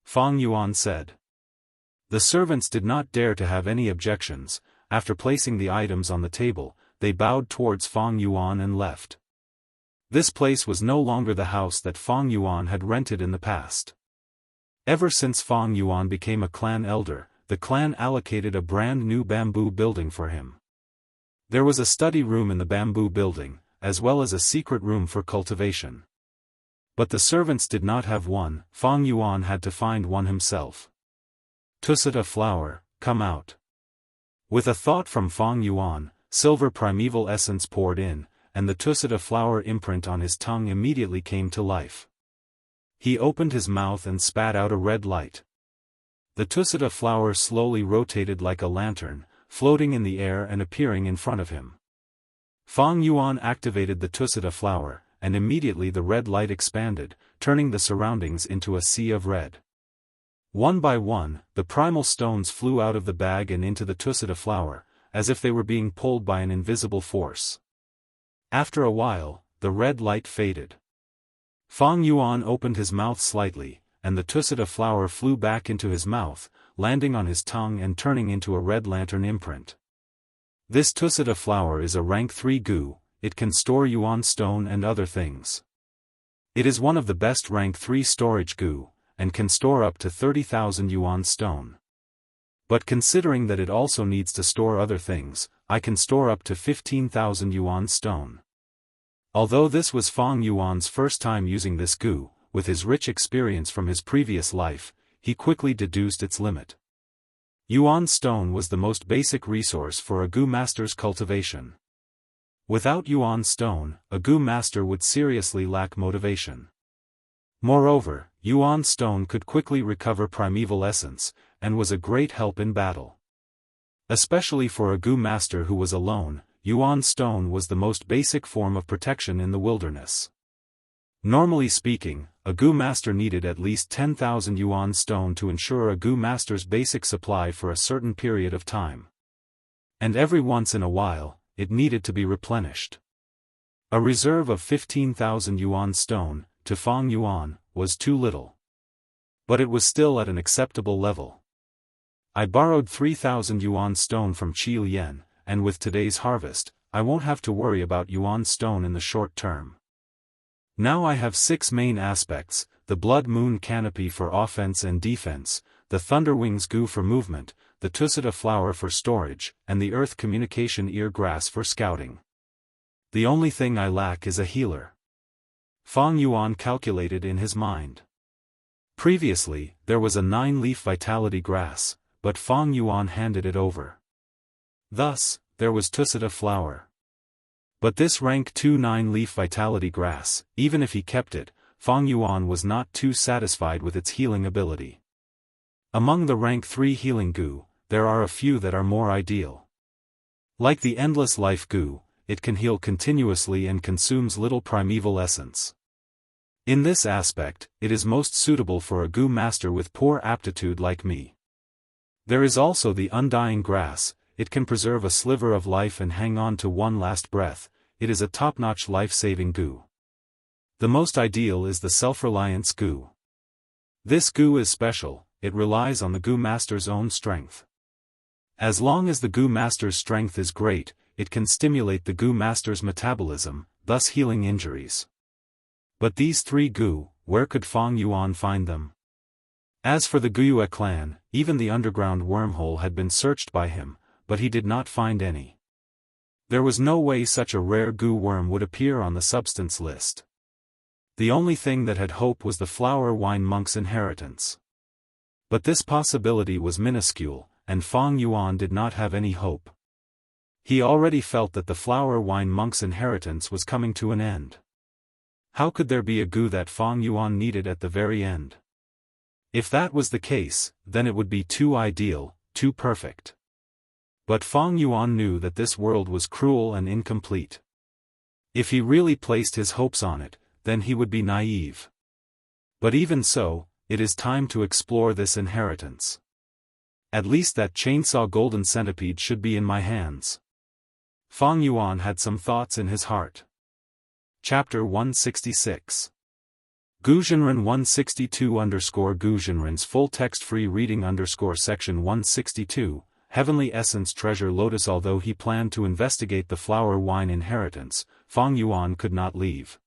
Fang Yuan said. The servants did not dare to have any objections. After placing the items on the table, they bowed towards Fang Yuan and left. This place was no longer the house that Fang Yuan had rented in the past. Ever since Fang Yuan became a clan elder, the clan allocated a brand new bamboo building for him. There was a study room in the bamboo building, as well as a secret room for cultivation. But the servants did not have one. Fang Yuan had to find one himself. "Tusita flower, come out." With a thought from Fang Yuan, silver primeval essence poured in, and the Tusita flower imprint on his tongue immediately came to life. He opened his mouth and spat out a red light. The Tusita flower slowly rotated like a lantern, floating in the air and appearing in front of him. Fang Yuan activated the Tusita flower, and immediately the red light expanded, turning the surroundings into a sea of red. One by one, the primal stones flew out of the bag and into the Tusita flower, as if they were being pulled by an invisible force. After a while, the red light faded. Fang Yuan opened his mouth slightly, and the Tusita flower flew back into his mouth, landing on his tongue and turning into a red lantern imprint. This Tusita flower is a rank 3 gu. It can store yuan stone and other things. It is one of the best rank 3 storage gu, and can store up to 30,000 yuan stone. But considering that it also needs to store other things, I can store up to 15,000 yuan stone. Although this was Fang Yuan's first time using this gu, with his rich experience from his previous life, he quickly deduced its limit. Yuan stone was the most basic resource for a gu master's cultivation. Without yuan stone, a gu master would seriously lack motivation. Moreover, yuan stone could quickly recover primeval essence, and was a great help in battle. Especially for a gu master who was alone, yuan stone was the most basic form of protection in the wilderness. Normally speaking, a gu master needed at least 10,000 yuan stone to ensure a gu master's basic supply for a certain period of time. And every once in a while, it needed to be replenished. A reserve of 15,000 yuan stone, to Fang Yuan, was too little. But it was still at an acceptable level. I borrowed 3,000 yuan stone from Qi Lian, and with today's harvest, I won't have to worry about yuan stone in the short term. Now I have 6 main aspects: the blood moon canopy for offense and defense, the thunder wings gu for movement, the Tusita flower for storage, and the earth communication ear grass for scouting. The only thing I lack is a healer. Fang Yuan calculated in his mind. Previously, there was a 9-leaf vitality grass, but Fang Yuan handed it over. Thus, there was Tusita flower. But this rank 2 9-leaf vitality grass, even if he kept it, Fang Yuan was not too satisfied with its healing ability. Among the rank 3 healing gu, there are a few that are more ideal. Like the endless life gu, it can heal continuously and consumes little primeval essence. In this aspect, it is most suitable for a gu master with poor aptitude like me. There is also the undying grass. It can preserve a sliver of life and hang on to one last breath. It is a top-notch life-saving gu. The most ideal is the self-reliance gu. This gu is special. It relies on the gu master's own strength. As long as the gu master's strength is great, it can stimulate the gu master's metabolism, thus healing injuries. But these 3 gu, where could Fang Yuan find them? As for the Guyue clan, even the underground wormhole had been searched by him, but he did not find any. There was no way such a rare gu worm would appear on the substance list. The only thing that had hope was the flower wine monk's inheritance. But this possibility was minuscule, and Fang Yuan did not have any hope. He already felt that the flower wine monk's inheritance was coming to an end. How could there be a gu that Fang Yuan needed at the very end? If that was the case, then it would be too ideal, too perfect. But Fang Yuan knew that this world was cruel and incomplete. If he really placed his hopes on it, then he would be naive. But even so, it is time to explore this inheritance. At least that chainsaw golden centipede should be in my hands. Fang Yuan had some thoughts in his heart. Chapter 166. Guzhenren 162_Guzhenren's full text free reading _section 162, Heavenly Essence Treasure Lotus. Although he planned to investigate the flower wine inheritance, Fang Yuan could not leave.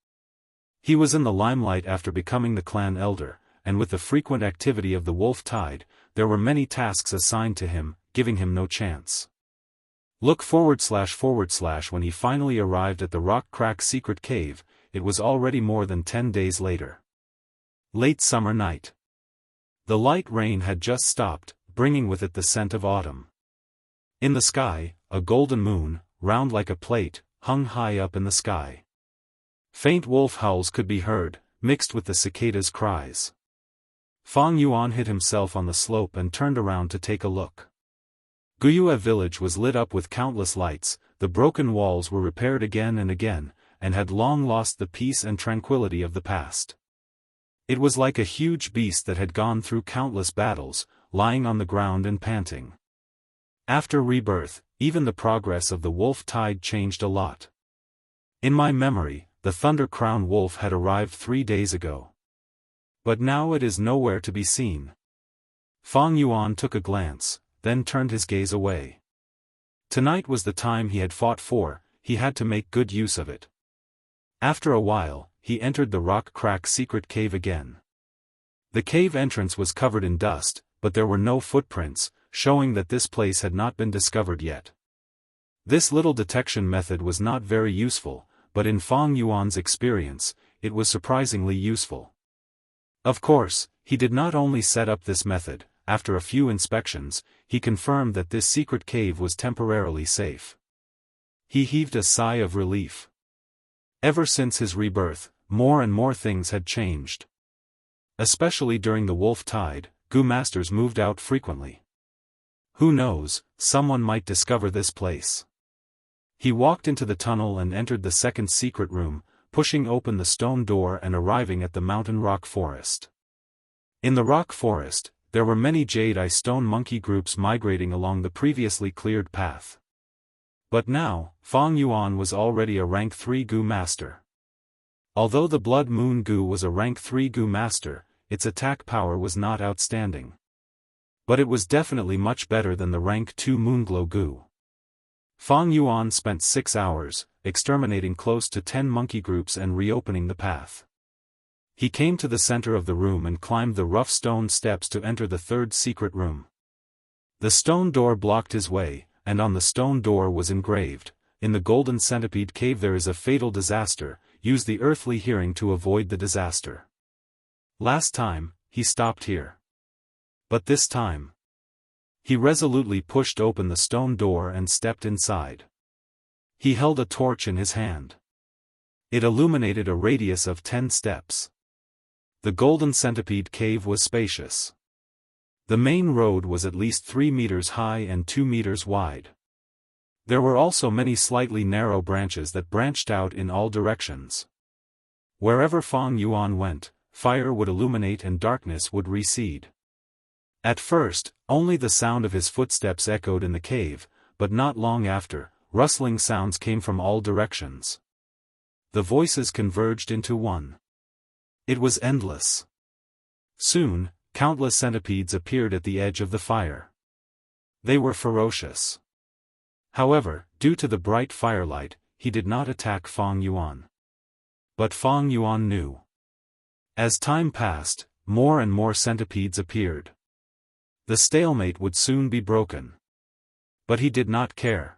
He was in the limelight after becoming the clan elder, and with the frequent activity of the wolf tide, there were many tasks assigned to him, giving him no chance. Look // when he finally arrived at the rock crack secret cave, it was already more than 10 days later. Late summer night. The light rain had just stopped, bringing with it the scent of autumn. In the sky, a golden moon, round like a plate, hung high up in the sky. Faint wolf howls could be heard, mixed with the cicadas' cries. Fang Yuan hid himself on the slope and turned around to take a look. Guyue village was lit up with countless lights, the broken walls were repaired again and again, and had long lost the peace and tranquility of the past. It was like a huge beast that had gone through countless battles, lying on the ground and panting. After rebirth, even the progress of the wolf tide changed a lot. In my memory, the Thunder Crown Wolf had arrived 3 days ago. But now it is nowhere to be seen. Fang Yuan took a glance, then turned his gaze away. Tonight was the time he had fought for, he had to make good use of it. After a while, he entered the rock crack secret cave again. The cave entrance was covered in dust, but there were no footprints, showing that this place had not been discovered yet. This little detection method was not very useful, but in Fang Yuan's experience, it was surprisingly useful. Of course, he did not only set up this method. After a few inspections, he confirmed that this secret cave was temporarily safe. He heaved a sigh of relief. Ever since his rebirth, more and more things had changed. Especially during the wolf tide, Gu masters moved out frequently. Who knows, someone might discover this place. He walked into the tunnel and entered the second secret room, pushing open the stone door and arriving at the mountain rock forest. In the rock forest, there were many jade-eye stone monkey groups migrating along the previously cleared path. But now, Fang Yuan was already a rank 3 Gu master. Although the Blood Moon Gu was a rank 3 Gu master, its attack power was not outstanding. But it was definitely much better than the rank 2 Moonglow Gu. Fang Yuan spent 6 hours, exterminating close to 10 monkey groups and reopening the path. He came to the center of the room and climbed the rough stone steps to enter the third secret room. The stone door blocked his way, and on the stone door was engraved, "In the Golden Centipede Cave there is a fatal disaster, use the earthly hearing to avoid the disaster." Last time, he stopped here. But this time, he resolutely pushed open the stone door and stepped inside. He held a torch in his hand. It illuminated a radius of 10 steps. The Golden Centipede Cave was spacious. The main road was at least 3 meters high and 2 meters wide. There were also many slightly narrow branches that branched out in all directions. Wherever Fang Yuan went, fire would illuminate and darkness would recede. At first, only the sound of his footsteps echoed in the cave, but not long after, rustling sounds came from all directions. The voices converged into one. It was endless. Soon, countless centipedes appeared at the edge of the fire. They were ferocious. However, due to the bright firelight, he did not attack Fang Yuan. But Fang Yuan knew. As time passed, more and more centipedes appeared. The stalemate would soon be broken. But he did not care.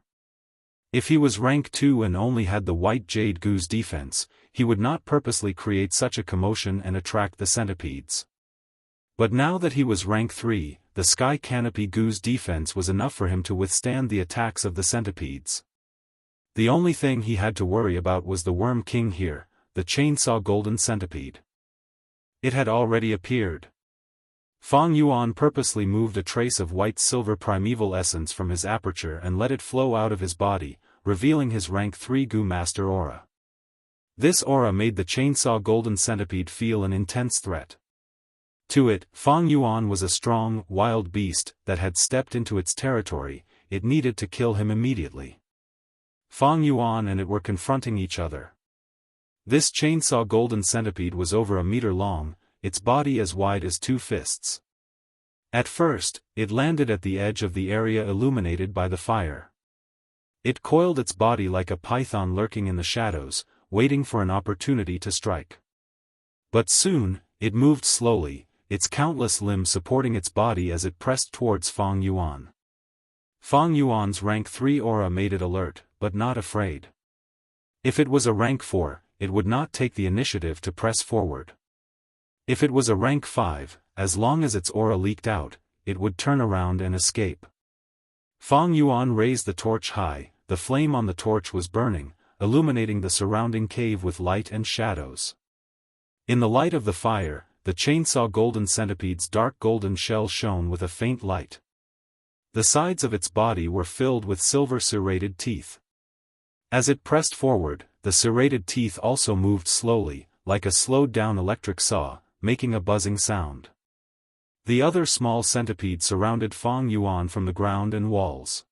If he was rank 2 and only had the white jade Gu's defense, he would not purposely create such a commotion and attract the centipedes. But now that he was rank 3, the sky canopy Gu's defense was enough for him to withstand the attacks of the centipedes. The only thing he had to worry about was the Worm King here, the chainsaw golden centipede. It had already appeared. Fang Yuan purposely moved a trace of white-silver primeval essence from his aperture and let it flow out of his body, revealing his rank 3 Gu Master aura. This aura made the chainsaw golden centipede feel an intense threat. To it, Fang Yuan was a strong, wild beast that had stepped into its territory, it needed to kill him immediately. Fang Yuan and it were confronting each other. This chainsaw golden centipede was over a meter long, its body as wide as 2 fists. At first, it landed at the edge of the area illuminated by the fire. It coiled its body like a python lurking in the shadows, waiting for an opportunity to strike. But soon, it moved slowly, its countless limbs supporting its body as it pressed towards Fang Yuan. Fang Yuan's rank 3 aura made it alert, but not afraid. If it was a rank 4, it would not take the initiative to press forward. If it was a rank 5, as long as its aura leaked out, it would turn around and escape. Fang Yuan raised the torch high, the flame on the torch was burning, illuminating the surrounding cave with light and shadows. In the light of the fire, the chainsaw golden centipede's dark golden shell shone with a faint light. The sides of its body were filled with silver serrated teeth. As it pressed forward, the serrated teeth also moved slowly, like a slowed-down electric saw, making a buzzing sound. The other small centipedes surrounded Fang Yuan from the ground and walls.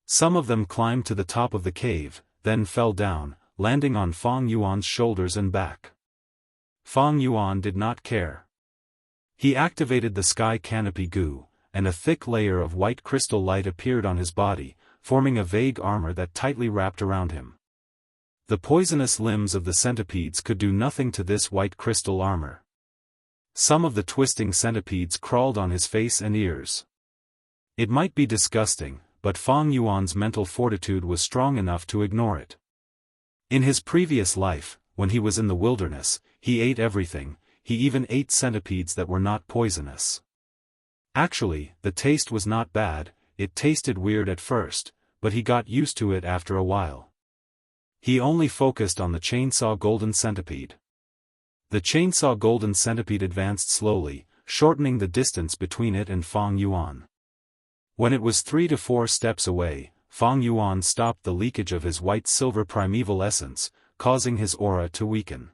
Some of them climbed to the top of the cave, then fell down, landing on Fang Yuan's shoulders and back. Fang Yuan did not care. He activated the sky canopy goo, and a thick layer of white crystal light appeared on his body, forming a vague armor that tightly wrapped around him. The poisonous limbs of the centipedes could do nothing to this white crystal armor. Some of the twisting centipedes crawled on his face and ears. It might be disgusting, but Fang Yuan's mental fortitude was strong enough to ignore it. In his previous life, when he was in the wilderness, he ate everything, he even ate centipedes that were not poisonous. Actually, the taste was not bad, it tasted weird at first, but he got used to it after a while. He only focused on the chainsaw golden centipede. The chainsaw golden centipede advanced slowly, shortening the distance between it and Fang Yuan. When it was 3 to 4 steps away, Fang Yuan stopped the leakage of his white-silver primeval essence, causing his aura to weaken.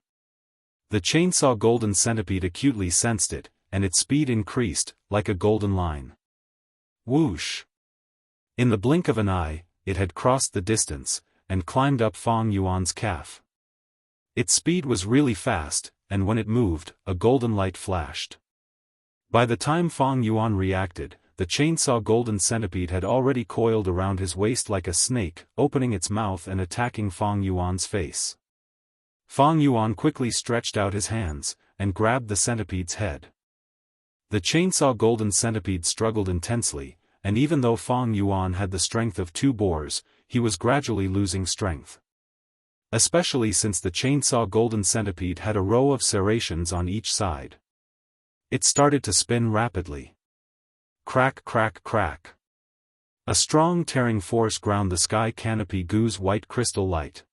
The chainsaw golden centipede acutely sensed it, and its speed increased, like a golden line. Whoosh! In the blink of an eye, it had crossed the distance, and climbed up Fang Yuan's calf. Its speed was really fast, and when it moved, a golden light flashed. By the time Fang Yuan reacted, the chainsaw golden centipede had already coiled around his waist like a snake, opening its mouth and attacking Fang Yuan's face. Fang Yuan quickly stretched out his hands, and grabbed the centipede's head. The chainsaw golden centipede struggled intensely, and even though Fang Yuan had the strength of 2 boars, he was gradually losing strength. Especially since the chainsaw golden centipede had a row of serrations on each side. It started to spin rapidly. Crack crack crack. A strong tearing force ground the sky canopy goo's white crystal light.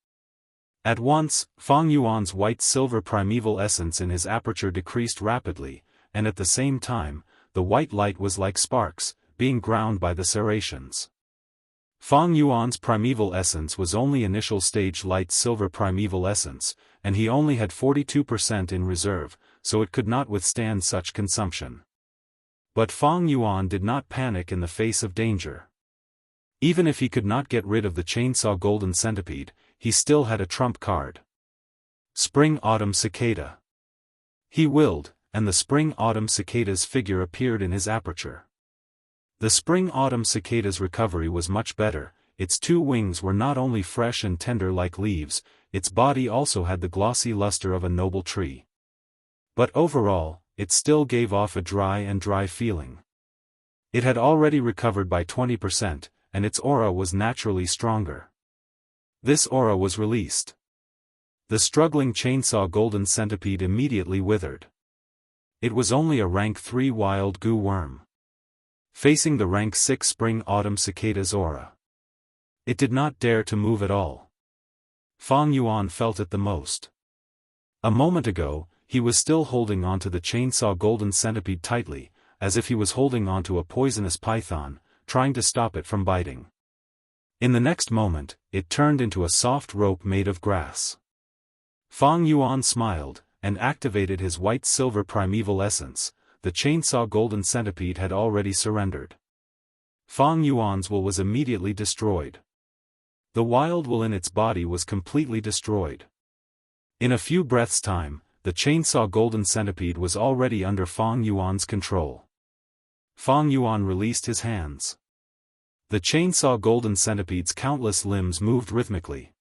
At once, Fang Yuan's white-silver primeval essence in his aperture decreased rapidly, and at the same time, the white light was like sparks, being ground by the serrations. Fang Yuan's primeval essence was only initial stage light-silver primeval essence, and he only had 42% in reserve, so it could not withstand such consumption. But Fang Yuan did not panic in the face of danger. Even if he could not get rid of the chainsaw golden centipede, he still had a trump card. Spring-Autumn Cicada. He willed, and the Spring-Autumn Cicada's figure appeared in his aperture. The Spring-Autumn Cicada's recovery was much better, its 2 wings were not only fresh and tender like leaves, its body also had the glossy luster of a noble tree. But overall, it still gave off a dry feeling. It had already recovered by 20%, and its aura was naturally stronger. This aura was released. The struggling chainsaw golden centipede immediately withered. It was only a rank 3 wild goo worm, facing the rank 6 Spring-Autumn Cicada's aura. It did not dare to move at all. Fang Yuan felt it the most. A moment ago, he was still holding onto the chainsaw golden centipede tightly, as if he was holding onto a poisonous python, trying to stop it from biting. In the next moment, it turned into a soft rope made of grass. Fang Yuan smiled, and activated his white-silver primeval essence. The chainsaw golden centipede had already surrendered. Fang Yuan's will was immediately destroyed. The wild will in its body was completely destroyed. In a few breaths' time, the chainsaw golden centipede was already under Fang Yuan's control. Fang Yuan released his hands. The chainsaw golden centipede's countless limbs moved rhythmically.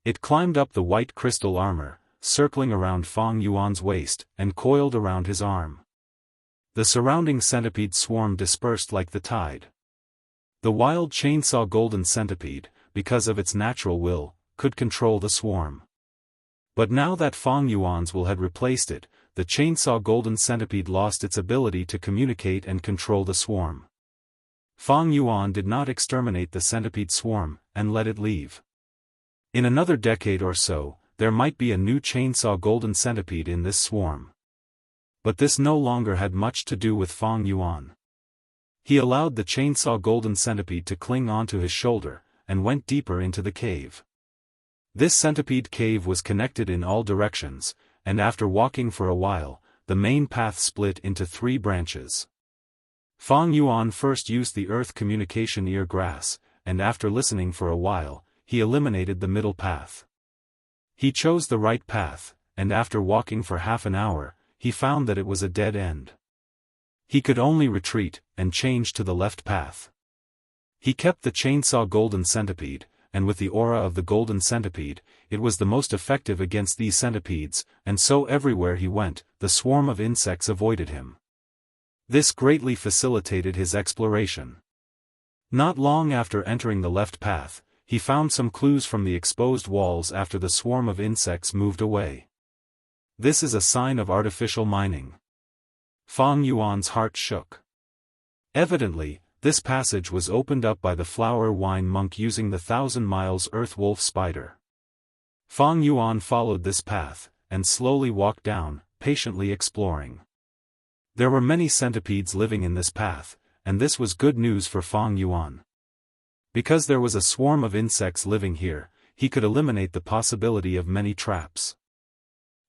It climbed up the white crystal armor, circling around Fang Yuan's waist, and coiled around his arm. The surrounding centipede swarm dispersed like the tide. The wild chainsaw golden centipede, because of its natural will, could control the swarm. But now that Fang Yuan's will had replaced it, the chainsaw golden centipede lost its ability to communicate and control the swarm. Fang Yuan did not exterminate the centipede swarm, and let it leave. In another decade or so, there might be a new chainsaw golden centipede in this swarm. But this no longer had much to do with Fang Yuan. He allowed the chainsaw golden centipede to cling onto his shoulder, and went deeper into the cave. This centipede cave was connected in all directions, and after walking for a while, the main path split into 3 branches. Fang Yuan first used the earth communication ear grass, and after listening for a while, he eliminated the middle path. He chose the right path, and after walking for half an hour, he found that it was a dead end. He could only retreat, and change to the left path. He kept the chainsaw golden centipede, and with the aura of the golden centipede, it was the most effective against these centipedes, and so everywhere he went, the swarm of insects avoided him. This greatly facilitated his exploration. Not long after entering the left path, he found some clues from the exposed walls after the swarm of insects moved away. This is a sign of artificial mining. Fang Yuan's heart shook. Evidently, this passage was opened up by the flower wine monk using the 1,000 miles earth wolf spider. Fang Yuan followed this path, and slowly walked down, patiently exploring. There were many centipedes living in this path, and this was good news for Fang Yuan. Because there was a swarm of insects living here, he could eliminate the possibility of many traps.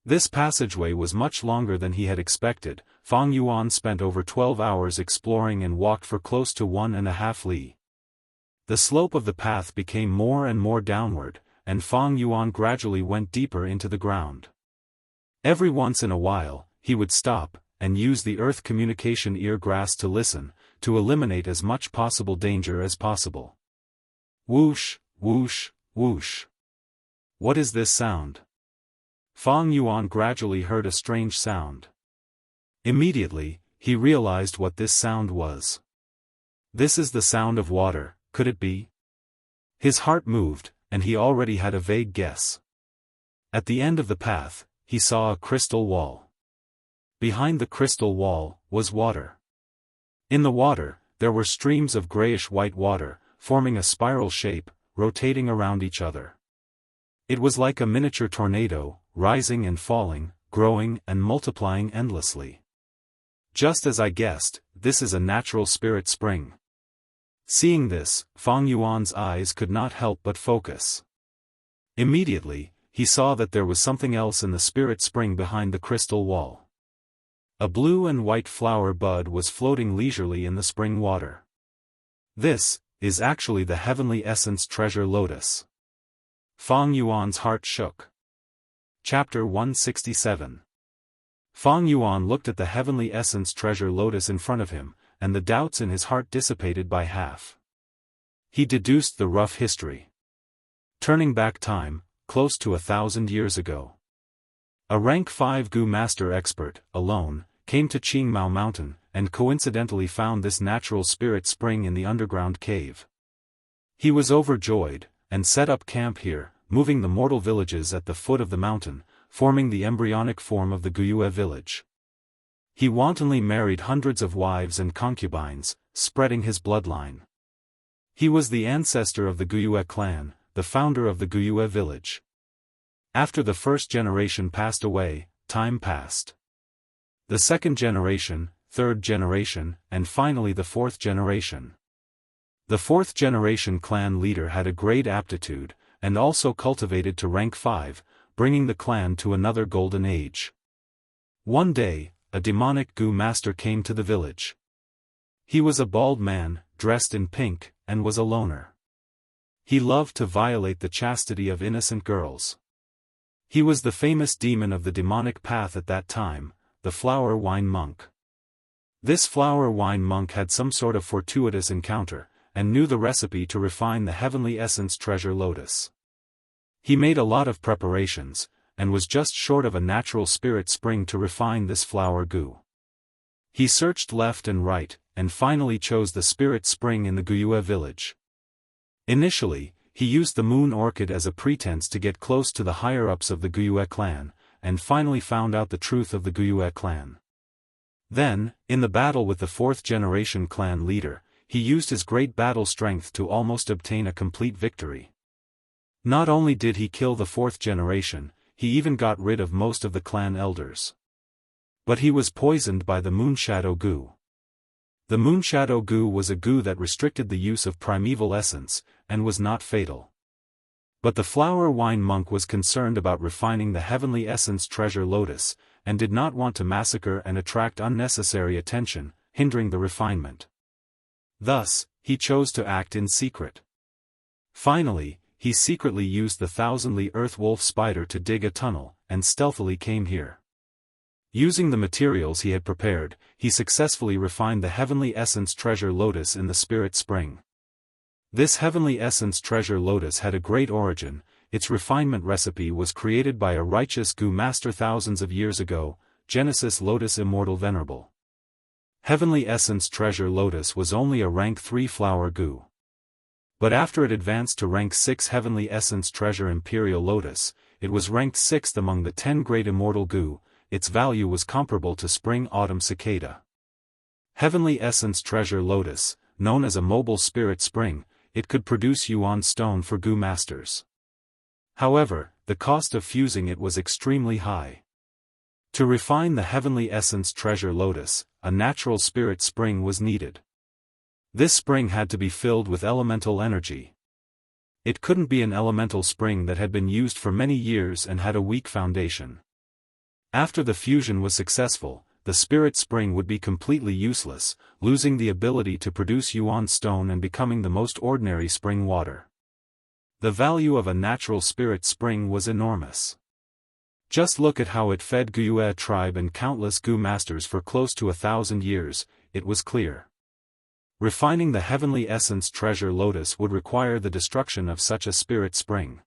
This passageway was much longer than he had expected. Fang Yuan spent over 12 hours exploring and walked for close to 1.5 li. The slope of the path became more and more downward, and Fang Yuan gradually went deeper into the ground. Every once in a while, he would stop, and use the earth communication ear grass to listen, to eliminate as much possible danger as possible. Whoosh, whoosh, whoosh. What is this sound? Fang Yuan gradually heard a strange sound. Immediately, he realized what this sound was. This is the sound of water, could it be? His heart moved, and he already had a vague guess. At the end of the path, he saw a crystal wall. Behind the crystal wall, was water. In the water, there were streams of grayish-white water, forming a spiral shape, rotating around each other. It was like a miniature tornado, rising and falling, growing and multiplying endlessly. Just as I guessed, this is a natural spirit spring. Seeing this, Fang Yuan's eyes could not help but focus. Immediately, he saw that there was something else in the spirit spring behind the crystal wall. A blue and white flower bud was floating leisurely in the spring water. This is actually the heavenly essence treasure lotus. Fang Yuan's heart shook. Chapter 167. Fang Yuan looked at the heavenly essence treasure lotus in front of him, and the doubts in his heart dissipated by half. He deduced the rough history. Turning back time, close to 1,000 years ago. A rank 5 Gu master expert, alone, came to Qingmao Mountain, and coincidentally found this natural spirit spring in the underground cave. He was overjoyed, and set up camp here, moving the mortal villages at the foot of the mountain, forming the embryonic form of the Guyue village. He wantonly married hundreds of wives and concubines, spreading his bloodline. He was the ancestor of the Guyue clan, the founder of the Guyue village. After the first generation passed away, time passed. The second generation, third generation, and finally the fourth generation. The fourth generation clan leader had a great aptitude, and also cultivated to rank 5, bringing the clan to another golden age. One day, a demonic Gu master came to the village. He was a bald man, dressed in pink, and was a loner. He loved to violate the chastity of innocent girls. He was the famous demon of the demonic path at that time, the flower wine monk. This flower wine monk had some sort of fortuitous encounter, and knew the recipe to refine the heavenly essence treasure lotus. He made a lot of preparations, and was just short of a natural spirit spring to refine this flower goo. He searched left and right, and finally chose the spirit spring in the Guyue village. Initially, he used the moon orchid as a pretense to get close to the higher-ups of the Guyue clan, and finally found out the truth of the Guyue clan. Then, in the battle with the fourth-generation clan leader, he used his great battle strength to almost obtain a complete victory. Not only did he kill the fourth generation, he even got rid of most of the clan elders. But he was poisoned by the Moonshadow Goo. The Moonshadow Goo was a goo that restricted the use of primeval essence, and was not fatal. But the flower wine monk was concerned about refining the heavenly essence treasure lotus, and did not want to massacre and attract unnecessary attention, hindering the refinement. Thus, he chose to act in secret. Finally, he secretly used the thousandly earth wolf spider to dig a tunnel, and stealthily came here. Using the materials he had prepared, he successfully refined the heavenly essence treasure lotus in the spirit spring. This heavenly essence treasure lotus had a great origin. Its refinement recipe was created by a righteous goo master thousands of years ago, Genesis Lotus Immortal Venerable. Heavenly essence treasure lotus was only a rank 3 flower goo. But after it advanced to rank 6 heavenly essence treasure imperial lotus, it was ranked 6th among the 10 great immortal goo. Its value was comparable to spring-autumn cicada. Heavenly essence treasure lotus, known as a mobile spirit spring, it could produce yuan stone for goo masters. However, the cost of fusing it was extremely high. To refine the heavenly essence treasure lotus, a natural spirit spring was needed. This spring had to be filled with elemental energy. It couldn't be an elemental spring that had been used for many years and had a weak foundation. After the fusion was successful, the spirit spring would be completely useless, losing the ability to produce yuan stone and becoming the most ordinary spring water. The value of a natural spirit spring was enormous. Just look at how it fed Guyue tribe and countless goo masters for close to 1,000 years, it was clear. Refining the heavenly essence treasure lotus would require the destruction of such a spirit spring.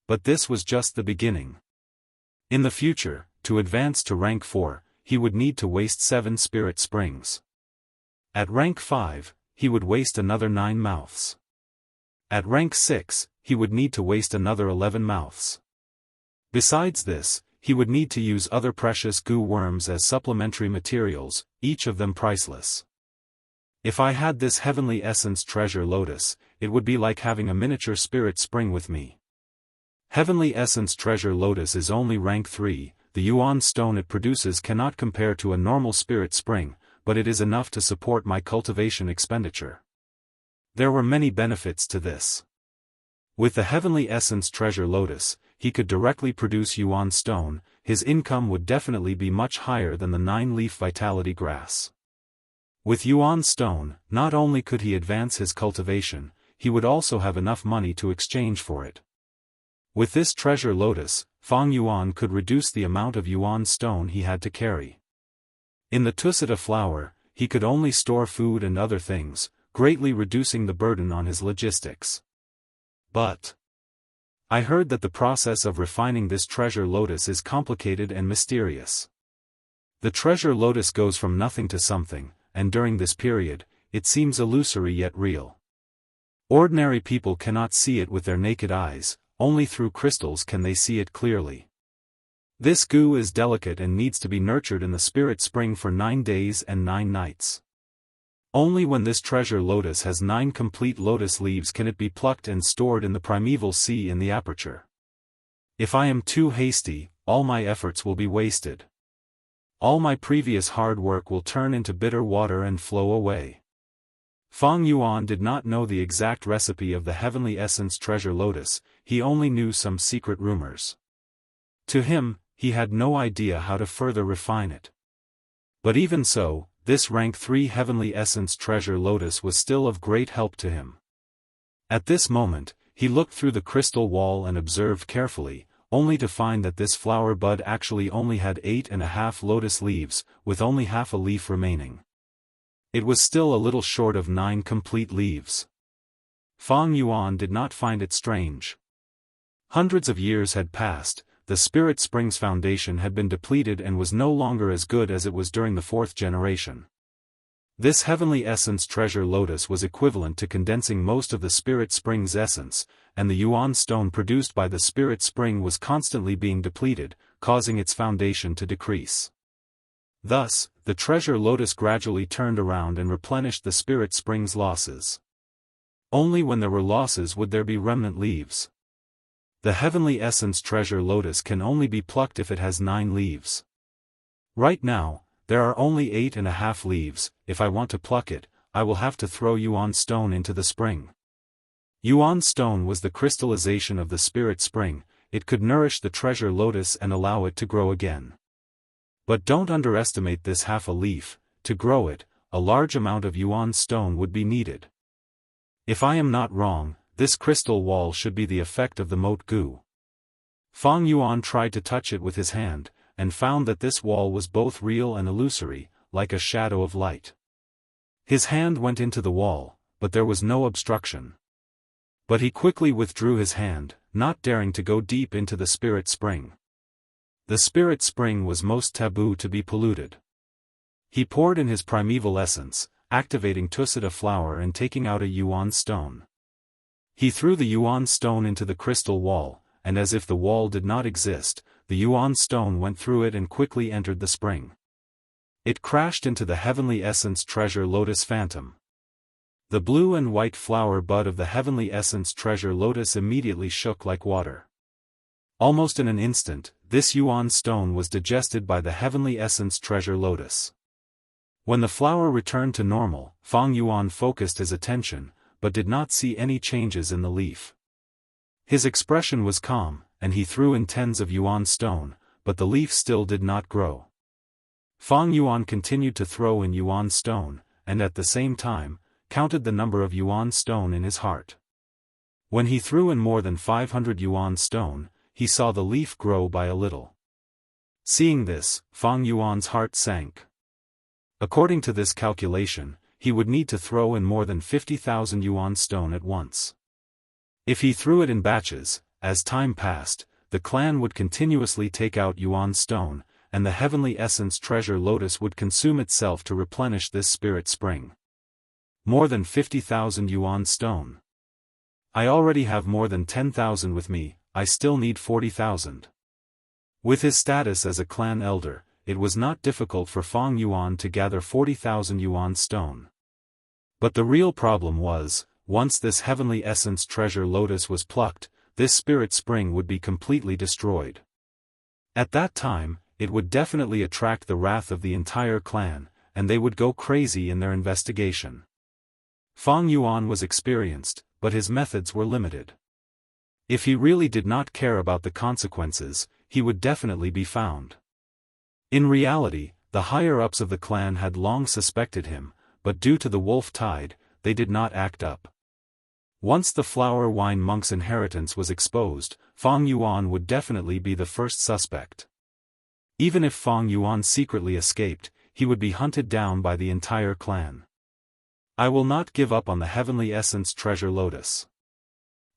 But this was just the beginning. In the future, to advance to rank 4, he would need to waste 7 spirit springs. At rank 5, he would waste another 9 mouths. At rank 6, he would need to waste another 11 mouths. Besides this, he would need to use other precious goo worms as supplementary materials, each of them priceless. If I had this heavenly essence treasure lotus, it would be like having a miniature spirit spring with me. Heavenly essence treasure lotus is only rank 3, the yuan stone it produces cannot compare to a normal spirit spring, but it is enough to support my cultivation expenditure. There were many benefits to this. With the heavenly essence treasure lotus, he could directly produce yuan stone. His income would definitely be much higher than the 9-leaf vitality grass. With yuan stone, not only could he advance his cultivation, he would also have enough money to exchange for it. With this treasure lotus, Fang Yuan could reduce the amount of yuan stone he had to carry. In the Tusita flower, he could only store food and other things, greatly reducing the burden on his logistics. But I heard that the process of refining this treasure lotus is complicated and mysterious. The treasure lotus goes from nothing to something, and during this period, it seems illusory yet real. Ordinary people cannot see it with their naked eyes, only through crystals can they see it clearly. This goo is delicate and needs to be nurtured in the spirit spring for 9 days and 9 nights. Only when this treasure lotus has 9 complete lotus leaves can it be plucked and stored in the primeval sea in the aperture. If I am too hasty, all my efforts will be wasted. All my previous hard work will turn into bitter water and flow away. Fang Yuan did not know the exact recipe of the heavenly essence treasure lotus, he only knew some secret rumors. To him, he had no idea how to further refine it. But even so, this rank 3 heavenly essence treasure lotus was still of great help to him. At this moment, he looked through the crystal wall and observed carefully, only to find that this flower bud actually only had 8.5 lotus leaves, with only half a leaf remaining. It was still a little short of 9 complete leaves. Fang Yuan did not find it strange. Hundreds of years had passed, the Spirit Spring's foundation had been depleted and was no longer as good as it was during the 4th generation. This heavenly essence treasure lotus was equivalent to condensing most of the Spirit Spring's essence, and the Yuan stone produced by the Spirit Spring was constantly being depleted, causing its foundation to decrease. Thus, the treasure lotus gradually turned around and replenished the Spirit Spring's losses. Only when there were losses would there be remnant leaves. The heavenly essence treasure lotus can only be plucked if it has 9 leaves. Right now, there are only 8.5 leaves. If I want to pluck it, I will have to throw Yuan stone into the spring. Yuan stone was the crystallization of the Spirit Spring. It could nourish the treasure lotus and allow it to grow again. But don't underestimate this half a leaf. To grow it, a large amount of Yuan stone would be needed. If I am not wrong, this crystal wall should be the effect of the moat goo. Fang Yuan tried to touch it with his hand, and found that this wall was both real and illusory, like a shadow of light. His hand went into the wall, but there was no obstruction. But he quickly withdrew his hand, not daring to go deep into the Spirit Spring. The Spirit Spring was most taboo to be polluted. He poured in his primeval essence, activating Tusita flower and taking out a Yuan stone. He threw the Yuan stone into the crystal wall, and as if the wall did not exist, the Yuan stone went through it and quickly entered the spring. It crashed into the heavenly essence treasure lotus phantom. The blue and white flower bud of the heavenly essence treasure lotus immediately shook like water. Almost in an instant, this Yuan stone was digested by the heavenly essence treasure lotus. When the flower returned to normal, Fang Yuan focused his attention, but did not see any changes in the leaf. His expression was calm, and he threw in tens of Yuan stone, but the leaf still did not grow. Fang Yuan continued to throw in Yuan stone, and at the same time, counted the number of Yuan stone in his heart. When he threw in more than 500 Yuan stone, he saw the leaf grow by a little. Seeing this, Fang Yuan's heart sank. According to this calculation, he would need to throw in more than 50,000 Yuan stone at once. If he threw it in batches, as time passed, the clan would continuously take out Yuan stone, and the heavenly essence treasure lotus would consume itself to replenish this Spirit Spring. More than 50,000 Yuan stone. I already have more than 10,000 with me, I still need 40,000. With his status as a clan elder, it was not difficult for Fang Yuan to gather 40,000 Yuan stone. But the real problem was, once this heavenly essence treasure lotus was plucked, this Spirit Spring would be completely destroyed. At that time, it would definitely attract the wrath of the entire clan, and they would go crazy in their investigation. Fang Yuan was experienced, but his methods were limited. If he really did not care about the consequences, he would definitely be found. In reality, the higher-ups of the clan had long suspected him, but due to the wolf tide, they did not act up. Once the flower wine monk's inheritance was exposed, Fang Yuan would definitely be the first suspect. Even if Fang Yuan secretly escaped, he would be hunted down by the entire clan. I will not give up on the heavenly essence treasure lotus.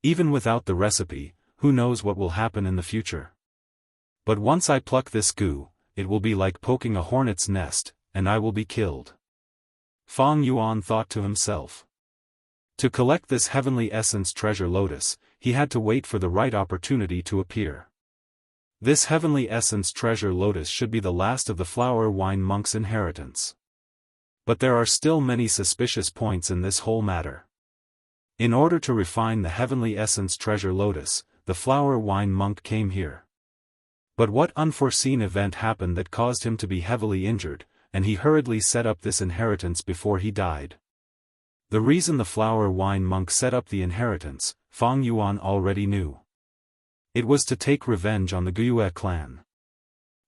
Even without the recipe, who knows what will happen in the future? But once I pluck this goo, it will be like poking a hornet's nest, and I will be killed. Fang Yuan thought to himself. To collect this heavenly essence treasure lotus, he had to wait for the right opportunity to appear. This heavenly essence treasure lotus should be the last of the flower wine monk's inheritance. But there are still many suspicious points in this whole matter. In order to refine the heavenly essence treasure lotus, the flower wine monk came here. But what unforeseen event happened that caused him to be heavily injured, and he hurriedly set up this inheritance before he died? The reason the flower wine monk set up the inheritance, Fang Yuan already knew. It was to take revenge on the Guiyue clan.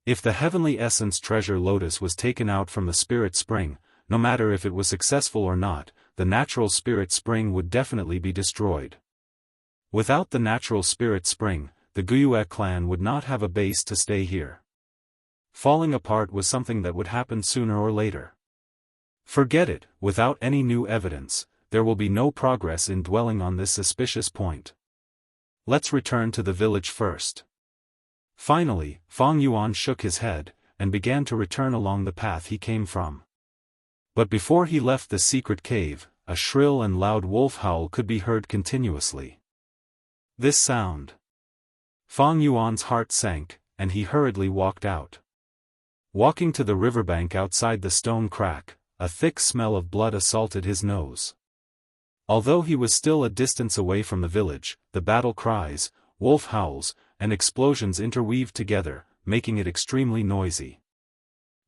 If the heavenly essence treasure lotus was taken out from the Spirit Spring, no matter if it was successful or not, the natural Spirit Spring would definitely be destroyed. Without the natural Spirit Spring, the Guyue clan would not have a base to stay here. Falling apart was something that would happen sooner or later. Forget it, without any new evidence, there will be no progress in dwelling on this suspicious point. Let's return to the village first. Finally, Fang Yuan shook his head, and began to return along the path he came from. But before he left the secret cave, a shrill and loud wolf howl could be heard continuously. This sound. Fang Yuan's heart sank, and he hurriedly walked out. Walking to the riverbank outside the stone crack, a thick smell of blood assaulted his nose. Although he was still a distance away from the village, the battle cries, wolf howls, and explosions interweaved together, making it extremely noisy.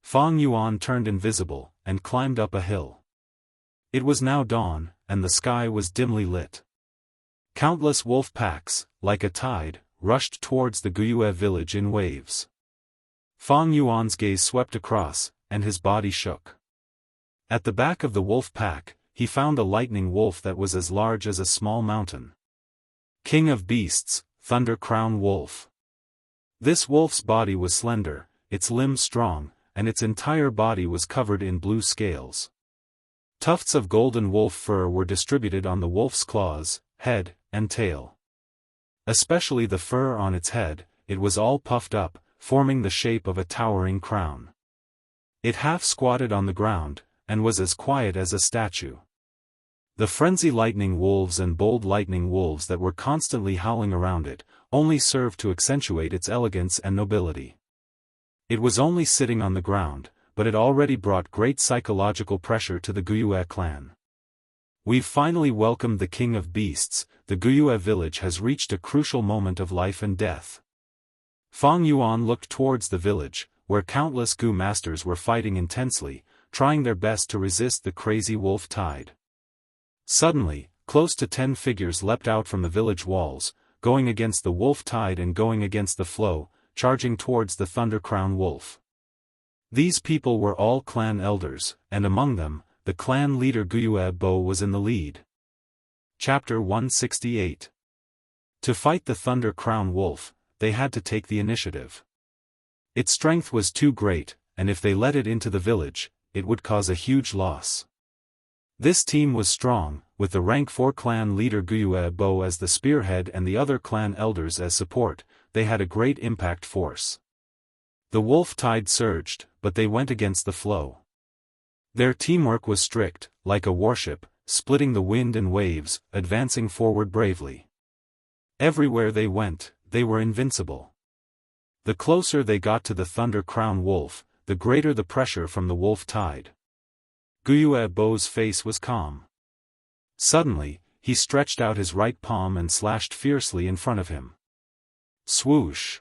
Fang Yuan turned invisible, and climbed up a hill. It was now dawn, and the sky was dimly lit. Countless wolf packs, like a tide, rushed towards the Guyue village in waves. Fang Yuan's gaze swept across, and his body shook. At the back of the wolf pack, he found a lightning wolf that was as large as a small mountain. King of beasts, Thunder Crown Wolf. This wolf's body was slender, its limbs strong, and its entire body was covered in blue scales. Tufts of golden wolf fur were distributed on the wolf's claws, head, and tail. Especially the fur on its head, it was all puffed up, forming the shape of a towering crown. It half squatted on the ground, and was as quiet as a statue. The frenzy lightning wolves and bold lightning wolves that were constantly howling around it, only served to accentuate its elegance and nobility. It was only sitting on the ground, but it already brought great psychological pressure to the Guyue clan. We've finally welcomed the King of Beasts, the Guyue village has reached a crucial moment of life and death. Fang Yuan looked towards the village, where countless Gu masters were fighting intensely, trying their best to resist the crazy wolf tide. Suddenly, close to 10 figures leapt out from the village walls, going against the wolf tide and going against the flow, charging towards the Thunder Crown Wolf. These people were all clan elders, and among them, the clan leader Guyue Bo was in the lead. Chapter 168. To fight the Thunder Crown Wolf, they had to take the initiative. Its strength was too great, and if they let it into the village, it would cause a huge loss. This team was strong, with the rank 4 clan leader Guyue Bo as the spearhead and the other clan elders as support. They had a great impact force. The wolf tide surged, but they went against the flow. Their teamwork was strict, like a warship, splitting the wind and waves, advancing forward bravely. Everywhere they went, they were invincible. The closer they got to the Thunder Crown Wolf, the greater the pressure from the wolf tide. Guyue Bo's face was calm. Suddenly, he stretched out his right palm and slashed fiercely in front of him. Swoosh!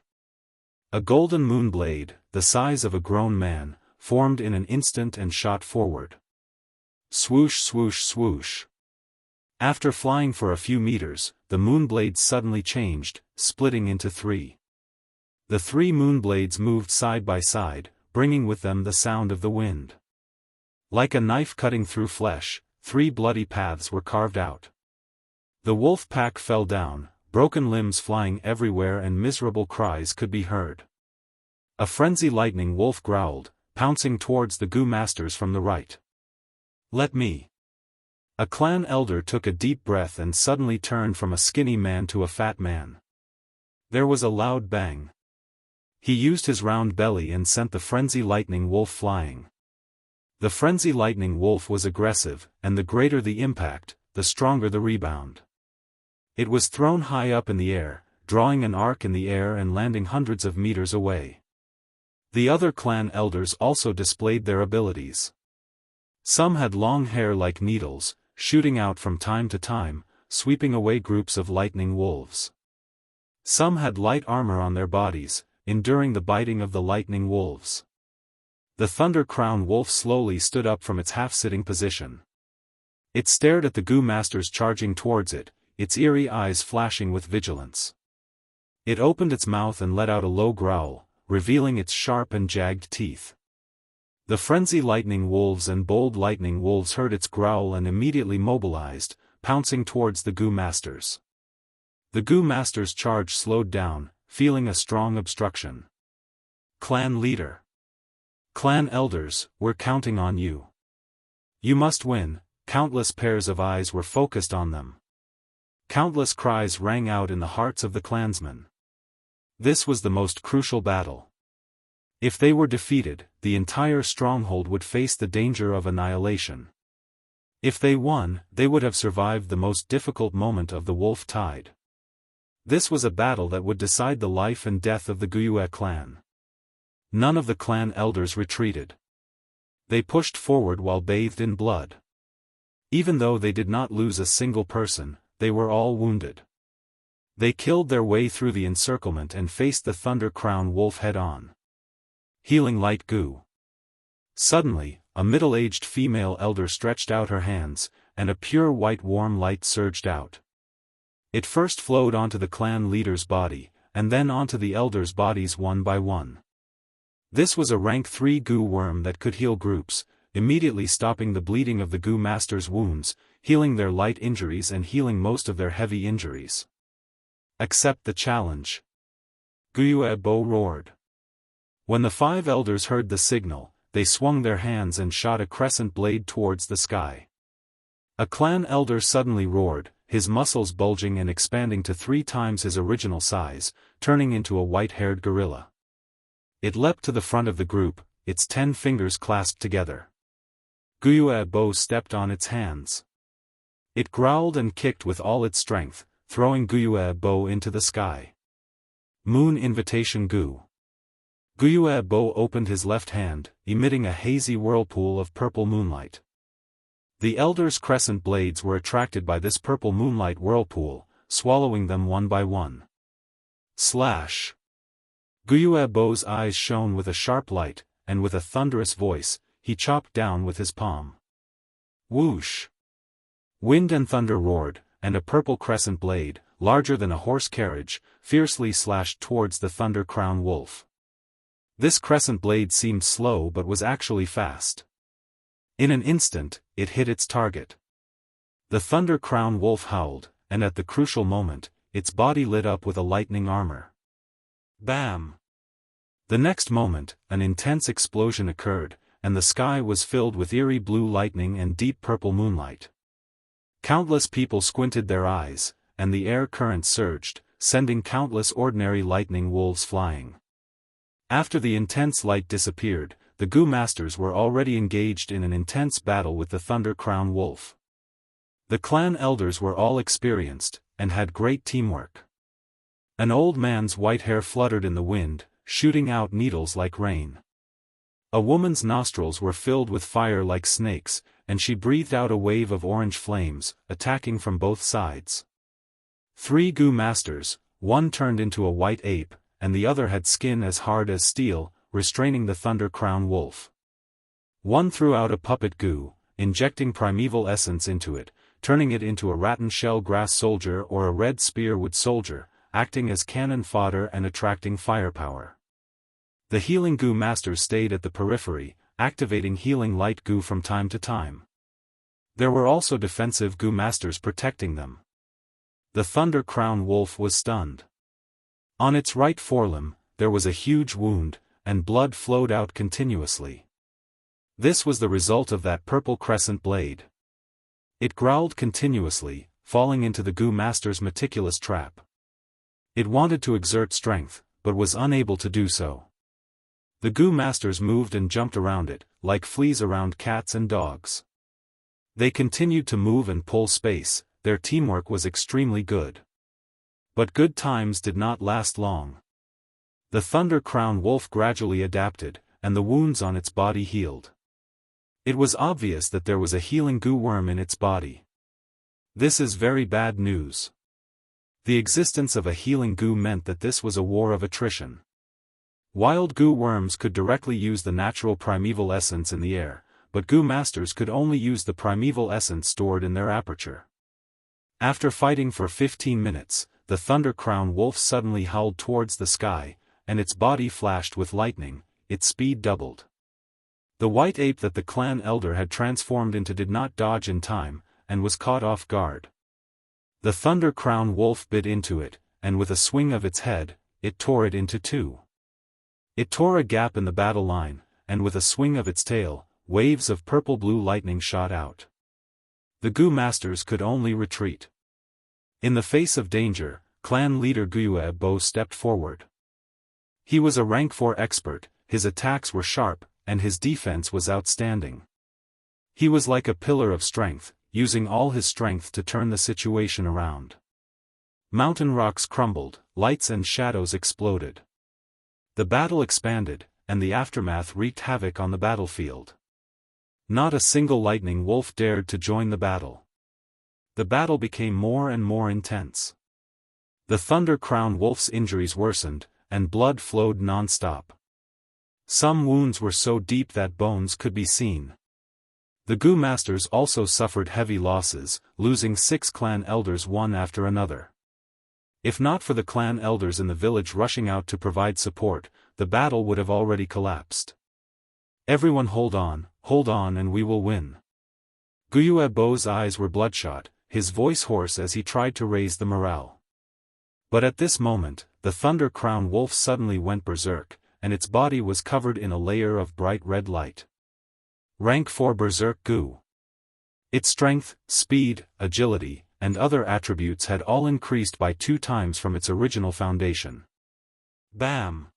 A golden moon blade, the size of a grown man, formed in an instant and shot forward. Swoosh swoosh swoosh. After flying for a few meters, the moon blades suddenly changed, splitting into 3. The 3 moon blades moved side by side, bringing with them the sound of the wind. Like a knife cutting through flesh, 3 bloody paths were carved out. The wolf pack fell down, broken limbs flying everywhere and miserable cries could be heard. A frenzy lightning wolf growled, pouncing towards the Gu masters from the right. Let me. A clan elder took a deep breath and suddenly turned from a skinny man to a fat man. There was a loud bang. He used his round belly and sent the frenzy lightning wolf flying. The frenzy lightning wolf was aggressive, and the greater the impact, the stronger the rebound. It was thrown high up in the air, drawing an arc in the air and landing hundreds of meters away. The other clan elders also displayed their abilities. Some had long hair like needles, shooting out from time to time, sweeping away groups of lightning wolves. Some had light armor on their bodies, enduring the biting of the lightning wolves. The Thunder Crown Wolf slowly stood up from its half-sitting position. It stared at the Gu masters charging towards it, its eerie eyes flashing with vigilance. It opened its mouth and let out a low growl, revealing its sharp and jagged teeth. The frenzy lightning wolves and bold lightning wolves heard its growl and immediately mobilized, pouncing towards the Gu masters. The Gu masters' charge slowed down, feeling a strong obstruction. Clan leader. Clan elders, we're counting on you. You must win. Countless pairs of eyes were focused on them. Countless cries rang out in the hearts of the clansmen. This was the most crucial battle. If they were defeated, the entire stronghold would face the danger of annihilation. If they won, they would have survived the most difficult moment of the Wolf Tide. This was a battle that would decide the life and death of the Guyue clan. None of the clan elders retreated. They pushed forward while bathed in blood. Even though they did not lose a single person, they were all wounded. They killed their way through the encirclement and faced the Thunder Crown Wolf head-on. Healing light Gu. Suddenly, a middle-aged female elder stretched out her hands, and a pure white warm light surged out. It first flowed onto the clan leader's body, and then onto the elders' bodies one by one. This was a rank 3 Gu worm that could heal groups, immediately stopping the bleeding of the Gu master's wounds, healing their light injuries and healing most of their heavy injuries. Accept the challenge. Guyue Bo roared. When the 5 elders heard the signal, they swung their hands and shot a crescent blade towards the sky. A clan elder suddenly roared, his muscles bulging and expanding to 3 times his original size, turning into a white-haired gorilla. It leapt to the front of the group, its 10 fingers clasped together. Guyue Bo stepped on its hands. It growled and kicked with all its strength, throwing Guyue Bo into the sky. Moon Invitation Gu. Guyue Bo opened his left hand, emitting a hazy whirlpool of purple moonlight. The elders' crescent blades were attracted by this purple moonlight whirlpool, swallowing them one by one. Slash! Guyue Bo's eyes shone with a sharp light, and with a thunderous voice, he chopped down with his palm. Whoosh! Wind and thunder roared, and a purple crescent blade, larger than a horse carriage, fiercely slashed towards the Thunder Crown Wolf. This crescent blade seemed slow but was actually fast. In an instant, it hit its target. The Thunder Crown Wolf howled, and at the crucial moment, its body lit up with a lightning armor. Bam! The next moment, an intense explosion occurred, and the sky was filled with eerie blue lightning and deep purple moonlight. Countless people squinted their eyes, and the air current surged, sending countless ordinary lightning wolves flying. After the intense light disappeared, the Gu masters were already engaged in an intense battle with the Thunder Crown Wolf. The clan elders were all experienced, and had great teamwork. An old man's white hair fluttered in the wind, shooting out needles like rain. A woman's nostrils were filled with fire like snakes, and she breathed out a wave of orange flames, attacking from both sides. 3 Gu masters, one turned into a white ape, and the other had skin as hard as steel, restraining the Thunder Crown Wolf. One threw out a puppet Gu, injecting primeval essence into it, turning it into a rattan shell grass soldier or a red spearwood soldier, acting as cannon fodder and attracting firepower. The healing Gu masters stayed at the periphery, activating healing light Gu from time to time. There were also defensive Gu masters protecting them. The Thunder Crown Wolf was stunned. On its right forelimb, there was a huge wound, and blood flowed out continuously. This was the result of that purple crescent blade. It growled continuously, falling into the Gu master's meticulous trap. It wanted to exert strength, but was unable to do so. The Gu masters moved and jumped around it, like fleas around cats and dogs. They continued to move and pull space, their teamwork was extremely good. But good times did not last long. The Thunder Crown Wolf gradually adapted, and the wounds on its body healed. It was obvious that there was a healing Gu worm in its body. This is very bad news. The existence of a healing Gu meant that this was a war of attrition. Wild Gu worms could directly use the natural primeval essence in the air, but Gu masters could only use the primeval essence stored in their aperture. After fighting for 15 minutes, the Thunder Crown Wolf suddenly howled towards the sky, and its body flashed with lightning, its speed doubled. The white ape that the clan elder had transformed into did not dodge in time, and was caught off guard. The Thunder Crown Wolf bit into it, and with a swing of its head, it tore it into two. It tore a gap in the battle line, and with a swing of its tail, waves of purple-blue lightning shot out. The Gu masters could only retreat. In the face of danger, clan leader Wuxia Xianxia stepped forward. He was a rank 4 expert, his attacks were sharp, and his defense was outstanding. He was like a pillar of strength, using all his strength to turn the situation around. Mountain rocks crumbled, lights and shadows exploded. The battle expanded, and the aftermath wreaked havoc on the battlefield. Not a single lightning wolf dared to join the battle. The battle became more and more intense. The Thunder Crown Wolf's injuries worsened, and blood flowed non-stop. Some wounds were so deep that bones could be seen. The Gu masters also suffered heavy losses, losing 6 clan elders one after another. If not for the clan elders in the village rushing out to provide support, the battle would have already collapsed. Everyone hold on, and we will win. Wuxia Xianxia's eyes were bloodshot, his voice hoarse as he tried to raise the morale. But at this moment, the Thunder Crown Wolf suddenly went berserk, and its body was covered in a layer of bright red light. Rank 4 Berserk Gu. Its strength, speed, agility, and other attributes had all increased by 2 times from its original foundation. Bam!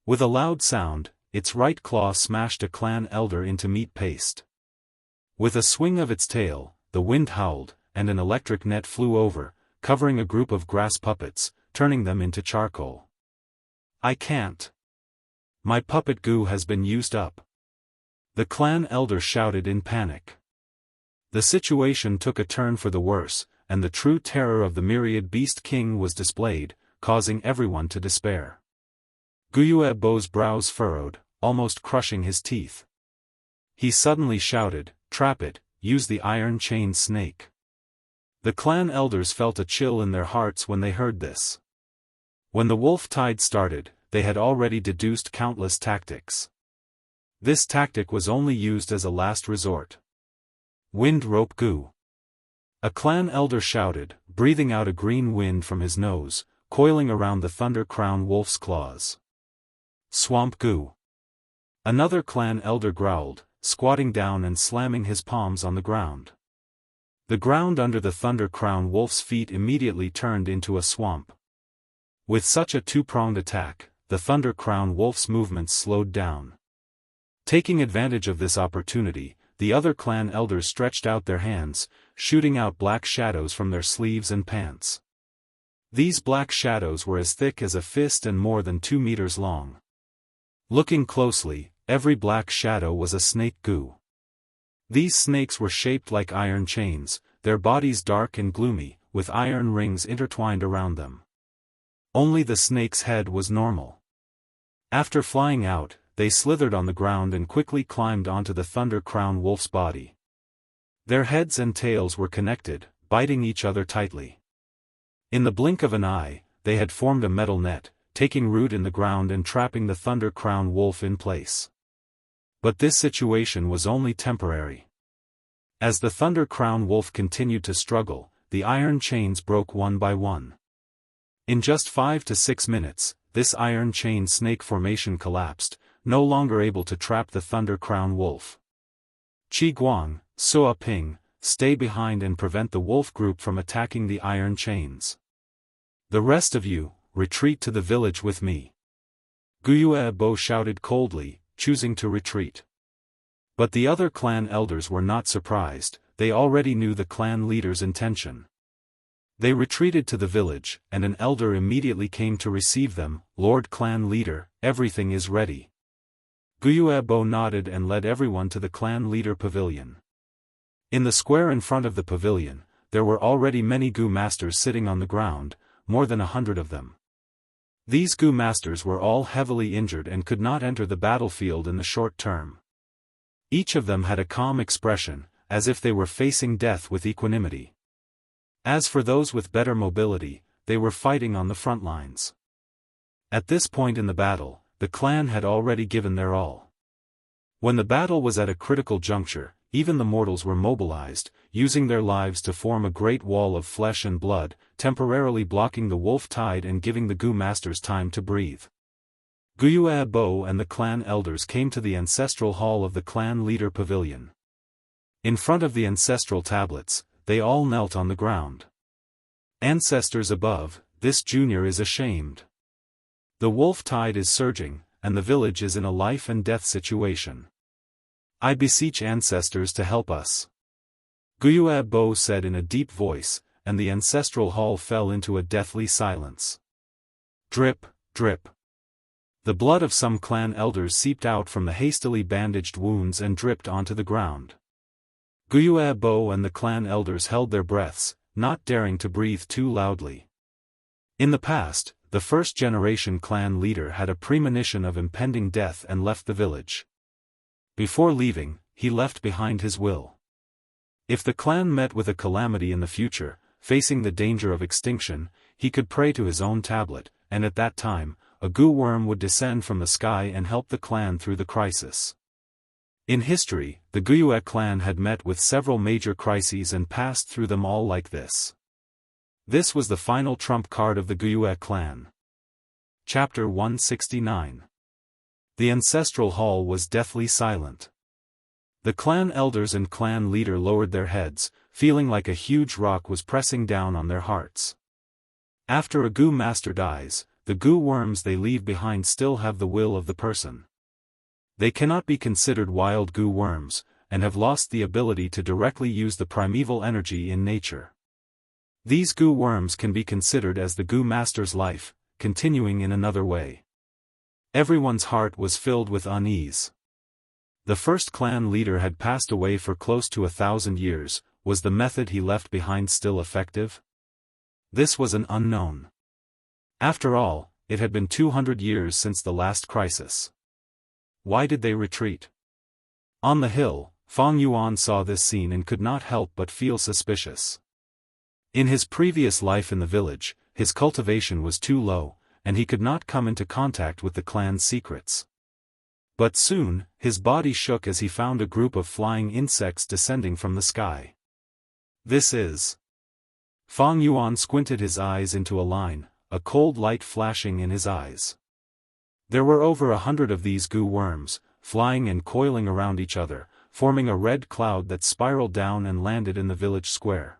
With a loud sound, its right claw smashed a clan elder into meat paste. With a swing of its tail, the wind howled, and an electric net flew over, covering a group of grass puppets, turning them into charcoal. I can't. My puppet Gu has been used up. The clan elder shouted in panic. The situation took a turn for the worse, and the true terror of the myriad beast king was displayed, causing everyone to despair. Wuxia Xianxia's brows furrowed, almost crushing his teeth. He suddenly shouted, "Trap it, use the iron chain snake." The clan elders felt a chill in their hearts when they heard this. When the wolf tide started, they had already deduced countless tactics. This tactic was only used as a last resort. Wind rope Gu. A clan elder shouted, breathing out a green wind from his nose, coiling around the Thunder Crown Wolf's claws. Swamp Gu. Another clan elder growled, squatting down and slamming his palms on the ground. The ground under the Thunder Crown Wolf's feet immediately turned into a swamp. With such a 2-pronged attack, the Thunder Crown Wolf's movements slowed down. Taking advantage of this opportunity, the other clan elders stretched out their hands, shooting out black shadows from their sleeves and pants. These black shadows were as thick as a fist and more than 2 meters long. Looking closely, every black shadow was a snake Gu. These snakes were shaped like iron chains, their bodies dark and gloomy, with iron rings intertwined around them. Only the snake's head was normal. After flying out, they slithered on the ground and quickly climbed onto the Thunder Crown Wolf's body. Their heads and tails were connected, biting each other tightly. In the blink of an eye, they had formed a metal net, taking root in the ground and trapping the Thunder Crown Wolf in place. But this situation was only temporary. As the Thunder Crown Wolf continued to struggle, the iron chains broke one by one. In just 5 to 6 minutes, this iron chain snake formation collapsed, no longer able to trap the Thunder Crown Wolf. Qi Guang, Sua Ping, stay behind and prevent the wolf group from attacking the iron chains. The rest of you, retreat to the village with me. Wuxia Xianxia shouted coldly, choosing to retreat. But the other clan elders were not surprised, they already knew the clan leader's intention. They retreated to the village, and an elder immediately came to receive them. "Lord Clan Leader, everything is ready." Wuxia Xianxia nodded and led everyone to the clan leader pavilion. In the square in front of the pavilion, there were already many Gu masters sitting on the ground, more than 100 of them. These Gu masters were all heavily injured and could not enter the battlefield in the short term. Each of them had a calm expression, as if they were facing death with equanimity. As for those with better mobility, they were fighting on the front lines. At this point in the battle, the clan had already given their all. When the battle was at a critical juncture, even the mortals were mobilized, using their lives to form a great wall of flesh and blood, temporarily blocking the wolf tide and giving the Gu masters time to breathe. Wuxia Bo and the clan elders came to the ancestral hall of the clan leader pavilion. In front of the ancestral tablets, they all knelt on the ground. Ancestors above, this junior is ashamed. The wolf tide is surging, and the village is in a life and death situation. I beseech ancestors to help us. Wuxia Bo said in a deep voice, and the ancestral hall fell into a deathly silence. Drip, drip. The blood of some clan elders seeped out from the hastily bandaged wounds and dripped onto the ground. Wuxia Bo and the clan elders held their breaths, not daring to breathe too loudly. In the past, the first-generation clan leader had a premonition of impending death and left the village. Before leaving, he left behind his will. If the clan met with a calamity in the future, facing the danger of extinction, he could pray to his own tablet, and at that time, a Gu worm would descend from the sky and help the clan through the crisis. In history, the Wuxia clan had met with several major crises and passed through them all like this. This was the final trump card of the Wuxia clan. Chapter 169. The ancestral hall was deathly silent. The clan elders and clan leader lowered their heads, feeling like a huge rock was pressing down on their hearts. After a Gu master dies, the Gu worms they leave behind still have the will of the person. They cannot be considered wild Gu worms, and have lost the ability to directly use the primeval energy in nature. These Gu worms can be considered as the Gu master's life, continuing in another way. Everyone's heart was filled with unease. The first clan leader had passed away for close to 1,000 years, was the method he left behind still effective? This was an unknown. After all, it had been 200 years since the last crisis. Why did they retreat? On the hill, Fang Yuan saw this scene and could not help but feel suspicious. In his previous life in the village, his cultivation was too low, and he could not come into contact with the clan's secrets. But soon, his body shook as he found a group of flying insects descending from the sky. This is... Fang Yuan squinted his eyes into a line, a cold light flashing in his eyes. There were over 100 of these Gu worms, flying and coiling around each other, forming a red cloud that spiraled down and landed in the village square.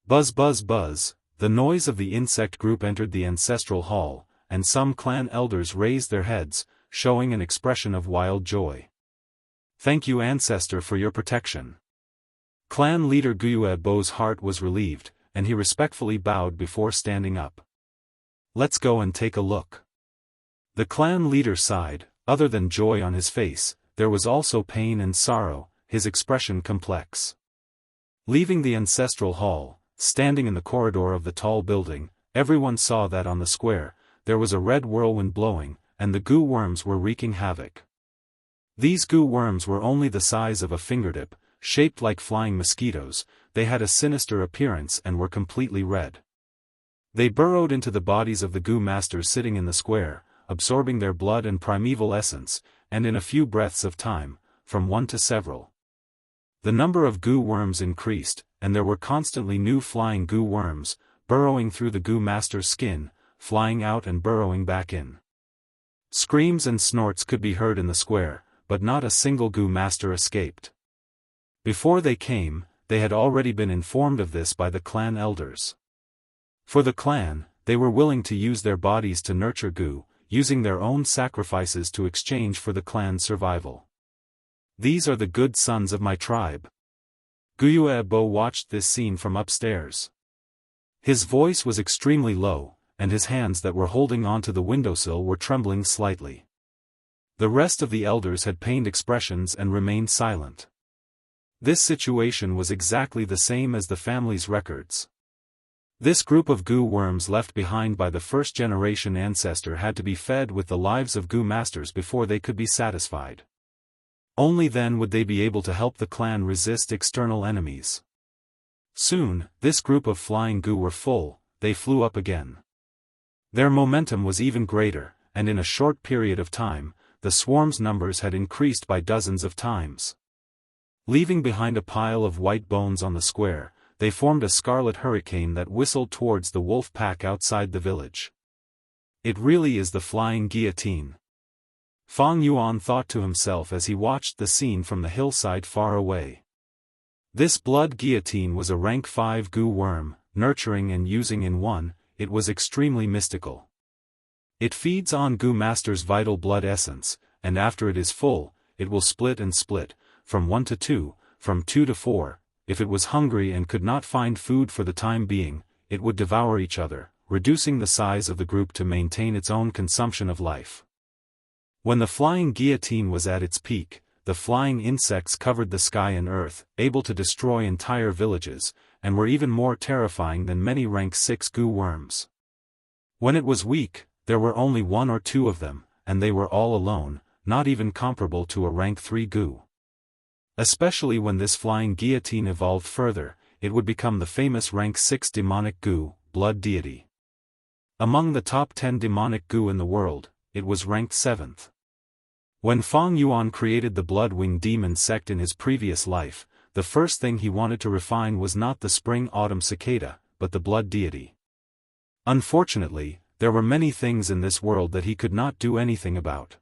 Buzz buzz buzz, the noise of the insect group entered the ancestral hall, and some clan elders raised their heads, showing an expression of wild joy. Thank you, ancestor, for your protection. Clan leader Wuxia Bo's heart was relieved, and he respectfully bowed before standing up. Let's go and take a look. The clan leader sighed. Other than joy on his face, there was also pain and sorrow, his expression complex. Leaving the ancestral hall, standing in the corridor of the tall building, everyone saw that on the square, there was a red whirlwind blowing, and the Gu worms were wreaking havoc. These Gu worms were only the size of a fingertip, shaped like flying mosquitoes. They had a sinister appearance and were completely red. They burrowed into the bodies of the Gu masters sitting in the square, absorbing their blood and primeval essence, and in a few breaths of time, from one to several. The number of Gu worms increased, and there were constantly new flying Gu worms, burrowing through the Gu master's skin, flying out and burrowing back in. Screams and snorts could be heard in the square, but not a single Gu master escaped. Before they came, they had already been informed of this by the clan elders. For the clan, they were willing to use their bodies to nurture Gu, using their own sacrifices to exchange for the clan's survival. These are the good sons of my tribe. Wuxia Bo watched this scene from upstairs. His voice was extremely low, and his hands that were holding onto the windowsill were trembling slightly. The rest of the elders had pained expressions and remained silent. This situation was exactly the same as the family's records. This group of Gu worms left behind by the first-generation ancestor had to be fed with the lives of Gu masters before they could be satisfied. Only then would they be able to help the clan resist external enemies. Soon, this group of flying Gu were full. They flew up again. Their momentum was even greater, and in a short period of time, the swarm's numbers had increased by dozens of times. Leaving behind a pile of white bones on the square, they formed a scarlet hurricane that whistled towards the wolf pack outside the village. It really is the flying guillotine. Fang Yuan thought to himself as he watched the scene from the hillside far away. This blood guillotine was a rank 5 goo worm, nurturing and using in one, it was extremely mystical. It feeds on goo master's vital blood essence, and after it is full, it will split and split, from 1 to 2, from 2 to 4, if it was hungry and could not find food for the time being, it would devour each other, reducing the size of the group to maintain its own consumption of life. When the flying guillotine was at its peak, the flying insects covered the sky and earth, able to destroy entire villages, and were even more terrifying than many rank 6 goo worms. When it was weak, there were only 1 or 2 of them, and they were all alone, not even comparable to a rank 3 goo. Especially when this flying guillotine evolved further, it would become the famous rank 6 demonic goo, blood deity. Among the top 10 demonic goo in the world, it was ranked 7th. When Fang Yuan created the Bloodwing Demon sect in his previous life, the first thing he wanted to refine was not the spring-autumn cicada, but the blood deity. Unfortunately, there were many things in this world that he could not do anything about.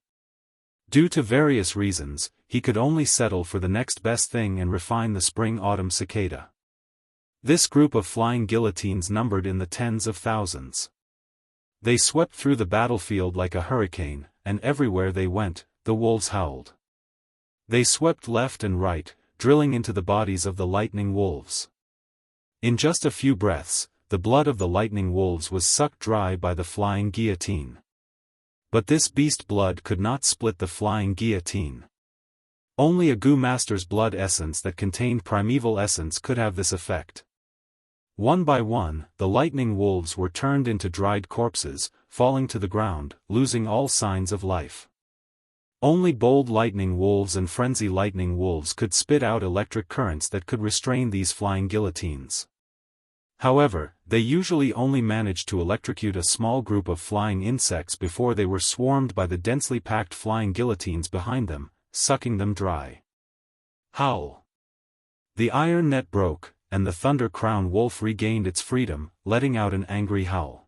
Due to various reasons, he could only settle for the next best thing and refine the spring-autumn cicada. This group of flying guillotines numbered in the tens of thousands. They swept through the battlefield like a hurricane, and everywhere they went, the wolves howled. They swept left and right, drilling into the bodies of the lightning wolves. In just a few breaths, the blood of the lightning wolves was sucked dry by the flying guillotine. But this beast blood could not split the flying guillotine. Only a goo master's blood essence that contained primeval essence could have this effect. One by one, the lightning wolves were turned into dried corpses, falling to the ground, losing all signs of life. Only bold lightning wolves and frenzy lightning wolves could spit out electric currents that could restrain these flying guillotines. However, they usually only managed to electrocute a small group of flying insects before they were swarmed by the densely packed flying guillotines behind them, sucking them dry. Howl! The iron net broke, and the Thunder Crown Wolf regained its freedom, letting out an angry howl.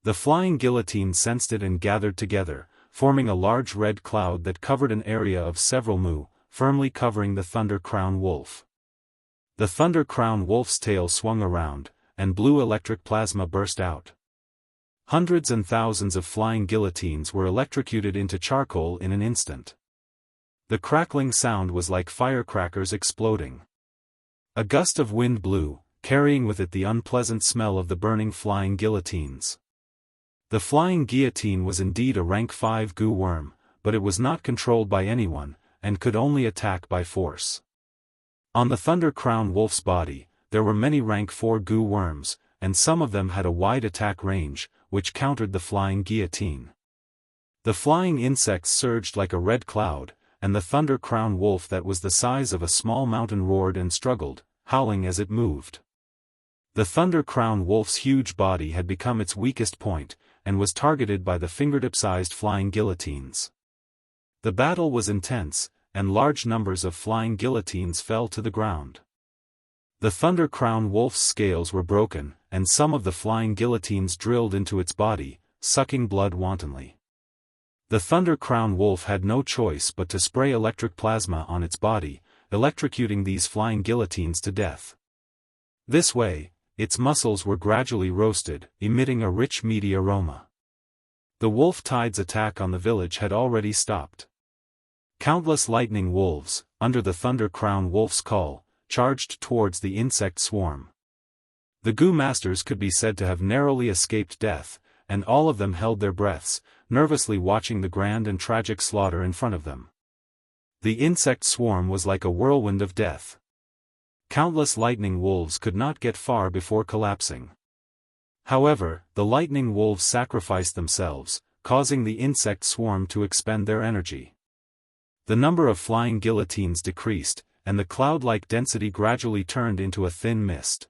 The flying guillotine sensed it and gathered together, forming a large red cloud that covered an area of several mu, firmly covering the Thunder Crown Wolf. The Thunder Crown Wolf's tail swung around, and blue electric plasma burst out. Hundreds and thousands of flying guillotines were electrocuted into charcoal in an instant. The crackling sound was like firecrackers exploding. A gust of wind blew, carrying with it the unpleasant smell of the burning flying guillotines. The flying guillotine was indeed a rank 5 goo worm, but it was not controlled by anyone, and could only attack by force. On the Thunder Crown Wolf's body, there were many rank 4 goo worms, and some of them had a wide attack range, which countered the flying guillotine. The flying insects surged like a red cloud, and the Thunder Crown Wolf that was the size of a small mountain roared and struggled, howling as it moved. The Thunder Crown Wolf's huge body had become its weakest point, and was targeted by the fingertip-sized flying guillotines. The battle was intense, and large numbers of flying guillotines fell to the ground. The Thunder Crown Wolf's scales were broken, and some of the flying guillotines drilled into its body, sucking blood wantonly. The Thunder Crown Wolf had no choice but to spray electric plasma on its body, electrocuting these flying guillotines to death. This way, its muscles were gradually roasted, emitting a rich meaty aroma. The wolf tide's attack on the village had already stopped. Countless lightning wolves, under the Thunder Crown Wolf's call, charged towards the insect swarm. The goo masters could be said to have narrowly escaped death, and all of them held their breaths, nervously watching the grand and tragic slaughter in front of them. The insect swarm was like a whirlwind of death. Countless lightning wolves could not get far before collapsing. However, the lightning wolves sacrificed themselves, causing the insect swarm to expend their energy. The number of flying guillotines decreased, and the cloud-like density gradually turned into a thin mist.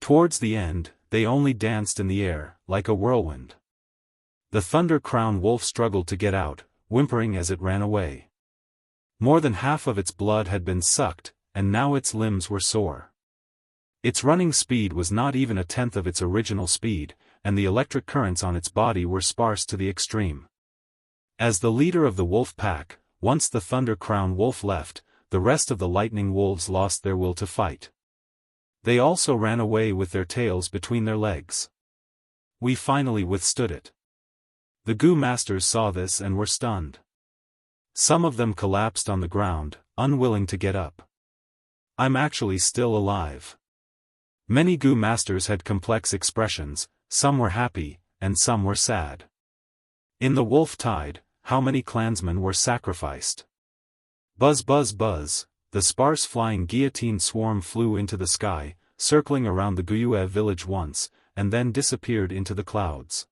Towards the end, they only danced in the air, like a whirlwind. The Thunder Crown Wolf struggled to get out, whimpering as it ran away. More than half of its blood had been sucked, and now its limbs were sore. Its running speed was not even a tenth of its original speed, and the electric currents on its body were sparse to the extreme. As the leader of the wolf pack, once the Thunder Crown Wolf left, the rest of the Lightning Wolves lost their will to fight. They also ran away with their tails between their legs. We finally withstood it. The Gu Masters saw this and were stunned. Some of them collapsed on the ground, unwilling to get up. I'm actually still alive. Many Gu Masters had complex expressions, some were happy, and some were sad. In the wolf tide, how many clansmen were sacrificed? Buzz buzz buzz, the sparse flying guillotine swarm flew into the sky, circling around the Guyue village once, and then disappeared into the clouds.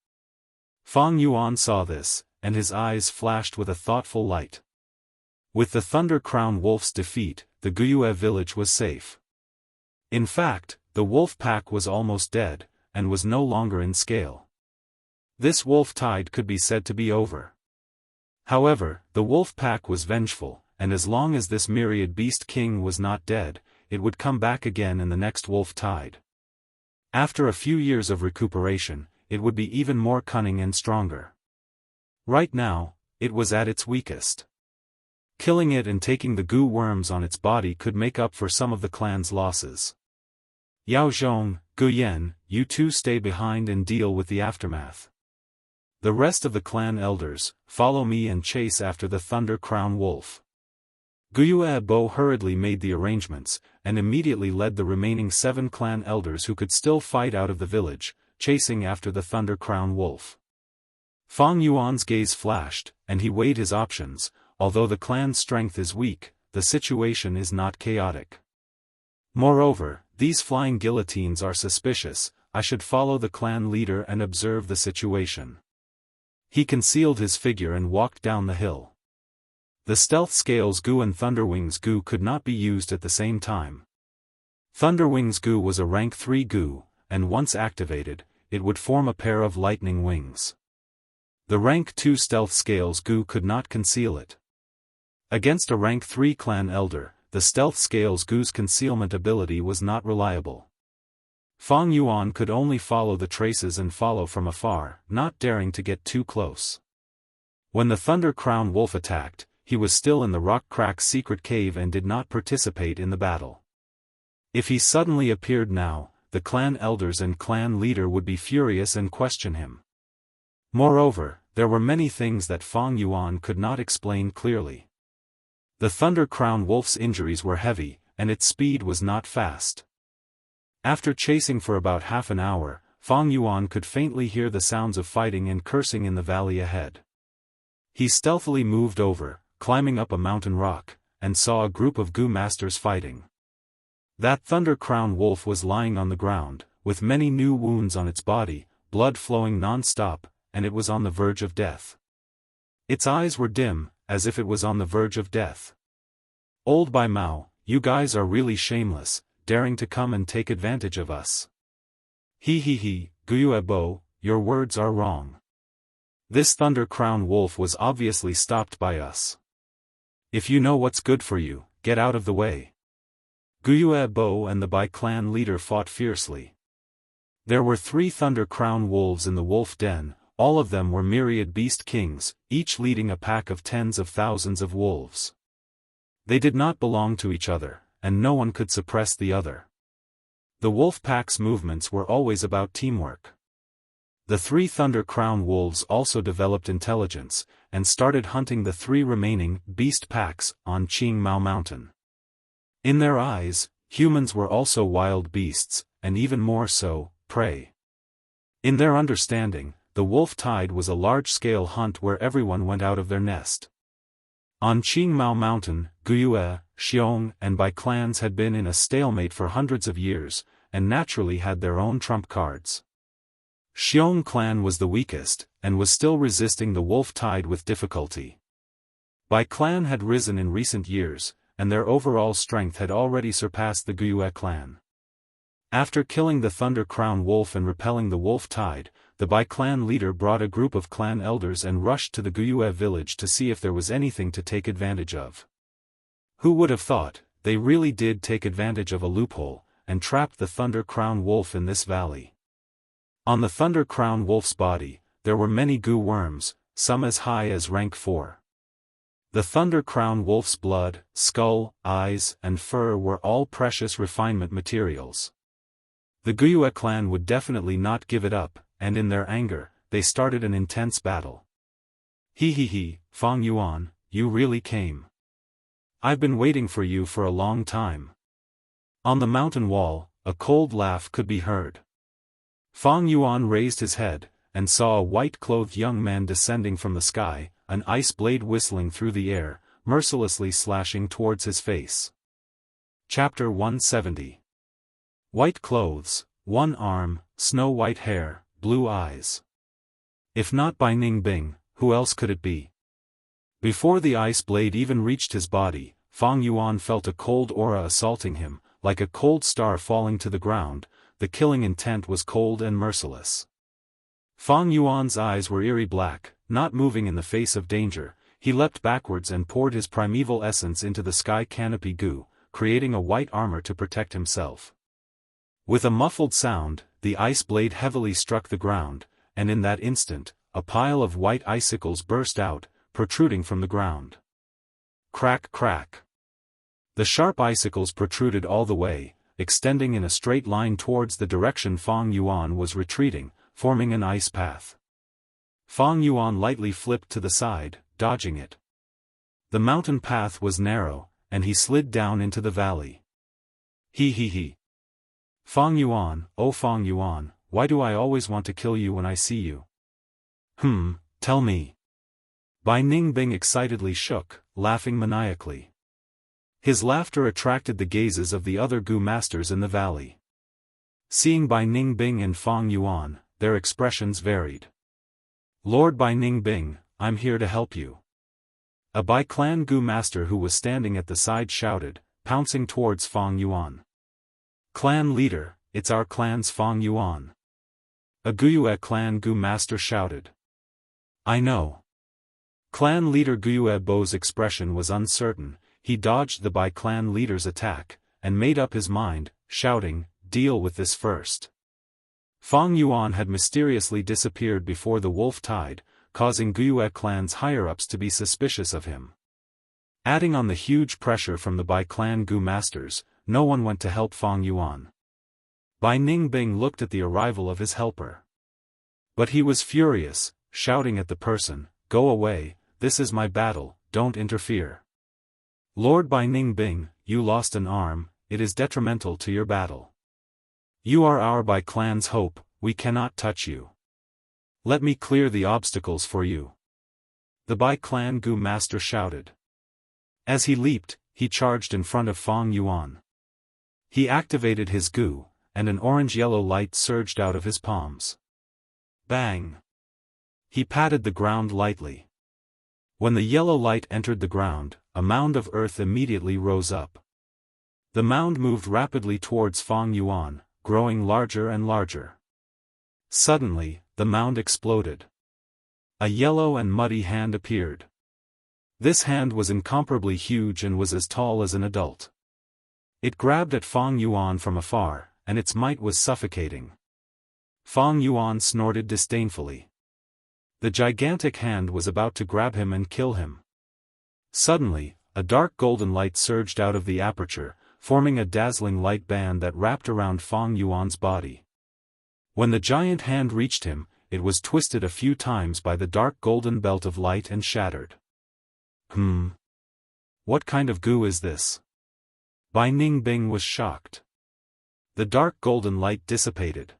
Fang Yuan saw this, and his eyes flashed with a thoughtful light. With the Thunder Crown Wolf's defeat, the Guyue village was safe. In fact, the wolf pack was almost dead, and was no longer in scale. This wolf tide could be said to be over. However, the wolf pack was vengeful, and as long as this myriad beast king was not dead, it would come back again in the next wolf tide. After a few years of recuperation, it would be even more cunning and stronger. Right now, it was at its weakest. Killing it and taking the goo worms on its body could make up for some of the clan's losses. Yao Zhong, Gu Yan, you two stay behind and deal with the aftermath. The rest of the clan elders, follow me and chase after the Thunder Crown Wolf. Guyue Bo hurriedly made the arrangements, and immediately led the remaining 7 clan elders who could still fight out of the village, chasing after the Thunder Crown Wolf. Fang Yuan's gaze flashed, and he weighed his options. Although the clan's strength is weak, the situation is not chaotic. Moreover, these flying guillotines are suspicious. I should follow the clan leader and observe the situation. He concealed his figure and walked down the hill. The Stealth Scales Gu and Thunderwings Gu could not be used at the same time. Thunderwings Gu was a rank 3 Gu, and once activated, it would form a pair of lightning wings. The rank 2 Stealth Scales Gu could not conceal it. Against a rank 3 clan elder, the Stealth Scales Gu's concealment ability was not reliable. Fang Yuan could only follow the traces and follow from afar, not daring to get too close. When the Thunder Crown Wolf attacked, he was still in the Rock Crack's secret cave and did not participate in the battle. If he suddenly appeared now, the clan elders and clan leader would be furious and question him. Moreover, there were many things that Fang Yuan could not explain clearly. The Thunder Crown Wolf's injuries were heavy, and its speed was not fast. After chasing for about half an hour, Fang Yuan could faintly hear the sounds of fighting and cursing in the valley ahead. He stealthily moved over, climbing up a mountain rock, and saw a group of Gu Masters fighting. That Thunder Crown Wolf was lying on the ground, with many new wounds on its body, blood flowing non-stop, and it was on the verge of death. Its eyes were dim, as if it was on the verge of death. Old Bai Mao, you guys are really shameless, daring to come and take advantage of us. He, Guyue Bo, your words are wrong. This Thunder Crown Wolf was obviously stopped by us. If you know what's good for you, get out of the way. Guyue Bo and the Bai clan leader fought fiercely. There were 3 Thunder Crown Wolves in the wolf den. All of them were myriad beast kings, each leading a pack of tens of thousands of wolves. They did not belong to each other, and no one could suppress the other. The wolf pack's movements were always about teamwork. The 3 Thunder Crown Wolves also developed intelligence, and started hunting the 3 remaining beast packs on Qingmao Mountain. In their eyes, humans were also wild beasts, and even more so, prey. In their understanding, the wolf tide was a large-scale hunt where everyone went out of their nest. On Qingmao Mountain, Guyue, Xiong and Bai clans had been in a stalemate for hundreds of years, and naturally had their own trump cards. Xiong clan was the weakest, and was still resisting the wolf tide with difficulty. Bai clan had risen in recent years, and their overall strength had already surpassed the Guyue clan. After killing the Thunder Crown Wolf and repelling the wolf tide, the Bai clan leader brought a group of clan elders and rushed to the Guyue village to see if there was anything to take advantage of. Who would have thought, they really did take advantage of a loophole, and trapped the Thunder Crown Wolf in this valley. On the Thunder Crown Wolf's body, there were many goo worms, some as high as rank 4. The Thunder Crown Wolf's blood, skull, eyes, and fur were all precious refinement materials. The Guiyue clan would definitely not give it up, and in their anger, they started an intense battle. He, Fang Yuan, you really came. I've been waiting for you for a long time. On the mountain wall, a cold laugh could be heard. Fang Yuan raised his head, and saw a white-clothed young man descending from the sky, an ice blade whistling through the air, mercilessly slashing towards his face. Chapter 170. White clothes, one arm, snow-white hair, blue eyes. If not by Ning Bing, who else could it be? Before the ice blade even reached his body, Fang Yuan felt a cold aura assaulting him, like a cold star falling to the ground. The killing intent was cold and merciless. Fang Yuan's eyes were eerie black, not moving in the face of danger. He leapt backwards and poured his primeval essence into the sky canopy goo, creating a white armor to protect himself. With a muffled sound, the ice blade heavily struck the ground, and in that instant, a pile of white icicles burst out, protruding from the ground. Crack, crack. The sharp icicles protruded all the way, extending in a straight line towards the direction Fang Yuan was retreating, forming an ice path. Fang Yuan lightly flipped to the side, dodging it. The mountain path was narrow, and he slid down into the valley. He. Fang Yuan, oh Fang Yuan, why do I always want to kill you when I see you? Tell me. Bai Ningbing excitedly shook, laughing maniacally. His laughter attracted the gazes of the other Gu masters in the valley. Seeing Bai Ningbing and Fang Yuan, their expressions varied. Lord Bai Ningbing, I'm here to help you. A Bai clan Gu master who was standing at the side shouted, pouncing towards Fang Yuan. Clan leader, it's our clan's Fang Yuan. A Guiyue clan Gu master shouted. I know. Clan leader Guiyue Bo's expression was uncertain. He dodged the Bai clan leader's attack, and made up his mind, shouting, deal with this first. Fang Yuan had mysteriously disappeared before the wolf tide, causing Guiyue clan's higher-ups to be suspicious of him. Adding on the huge pressure from the Bai clan Gu masters, no one went to help Fang Yuan. Bai Ningbing looked at the arrival of his helper. But he was furious, shouting at the person, go away, this is my battle, don't interfere. Lord Bai Ningbing, you lost an arm, it is detrimental to your battle. You are our Bai clan's hope, we cannot touch you. Let me clear the obstacles for you. The Bai clan Gu master shouted. As he leaped, he charged in front of Fang Yuan. He activated his Gu, and an orange-yellow light surged out of his palms. Bang! He patted the ground lightly. When the yellow light entered the ground, a mound of earth immediately rose up. The mound moved rapidly towards Fang Yuan, growing larger and larger. Suddenly, the mound exploded. A yellow and muddy hand appeared. This hand was incomparably huge and was as tall as an adult. It grabbed at Fang Yuan from afar, and its might was suffocating. Fang Yuan snorted disdainfully. The gigantic hand was about to grab him and kill him. Suddenly, a dark golden light surged out of the aperture, forming a dazzling light band that wrapped around Fang Yuan's body. When the giant hand reached him, it was twisted a few times by the dark golden belt of light and shattered. What kind of goo is this? Bai Ningbing was shocked. The dark golden light dissipated.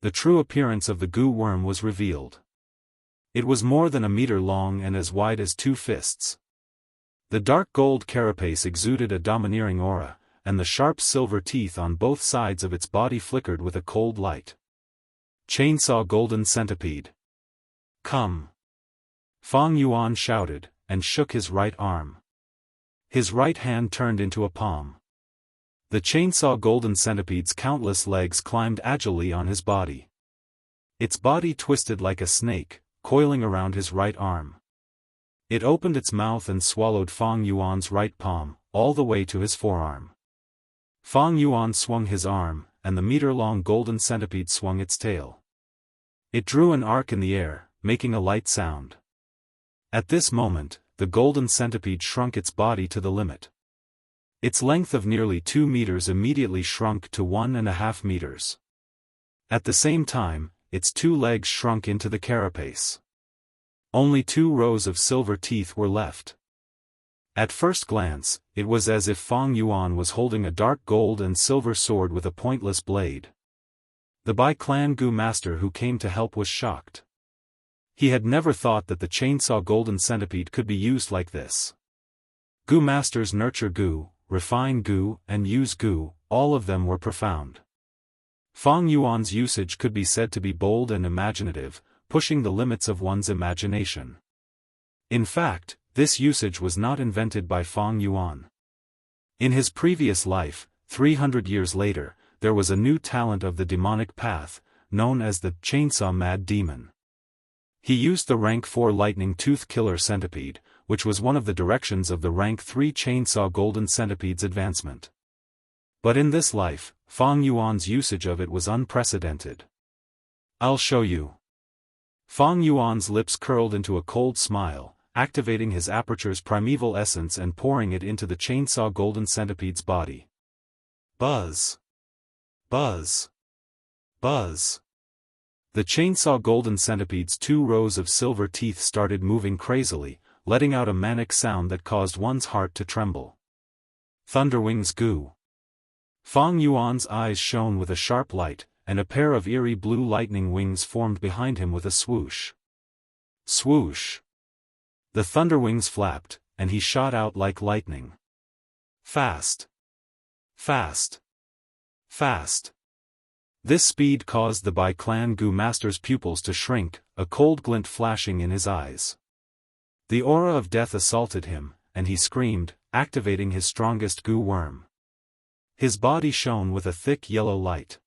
The true appearance of the goo worm was revealed. It was more than a meter long and as wide as 2 fists. The dark gold carapace exuded a domineering aura, and the sharp silver teeth on both sides of its body flickered with a cold light. Chainsaw Golden Centipede. Come! Fang Yuan shouted, and shook his right arm. His right hand turned into a palm. The Chainsaw Golden Centipede's countless legs climbed agilely on his body. Its body twisted like a snake, coiling around his right arm. It opened its mouth and swallowed Fang Yuan's right palm, all the way to his forearm. Fang Yuan swung his arm, and the meter-long golden centipede swung its tail. It drew an arc in the air, making a light sound. At this moment, the golden centipede shrunk its body to the limit. Its length of nearly 2 meters immediately shrunk to 1.5 meters. At the same time, its 2 legs shrunk into the carapace. Only 2 rows of silver teeth were left. At first glance, it was as if Fang Yuan was holding a dark gold and silver sword with a pointless blade. The Bai Clan Gu master who came to help was shocked. He had never thought that the chainsaw golden centipede could be used like this. Gu masters nurture Gu, refine Gu, and use Gu, all of them were profound. Fang Yuan's usage could be said to be bold and imaginative, pushing the limits of one's imagination. In fact, this usage was not invented by Fang Yuan. In his previous life, 300 years later, there was a new talent of the demonic path, known as the Chainsaw Mad Demon. He used the rank 4 Lightning Tooth Killer Centipede, which was one of the directions of the rank 3 Chainsaw Golden Centipede's advancement. But in this life, Fang Yuan's usage of it was unprecedented. "I'll show you." Fang Yuan's lips curled into a cold smile, activating his aperture's primeval essence and pouring it into the Chainsaw Golden Centipede's body. Buzz! Buzz! Buzz! The Chainsaw Golden Centipede's 2 rows of silver teeth started moving crazily, letting out a manic sound that caused one's heart to tremble. Thunderwings Gu. Fang Yuan's eyes shone with a sharp light, and a pair of eerie blue lightning wings formed behind him with a swoosh. Swoosh! The thunderwings flapped, and he shot out like lightning. Fast! Fast! Fast! This speed caused the Bai Clan Gu master's pupils to shrink, a cold glint flashing in his eyes. The aura of death assaulted him, and he screamed, activating his strongest Gu worm. His body shone with a thick yellow light.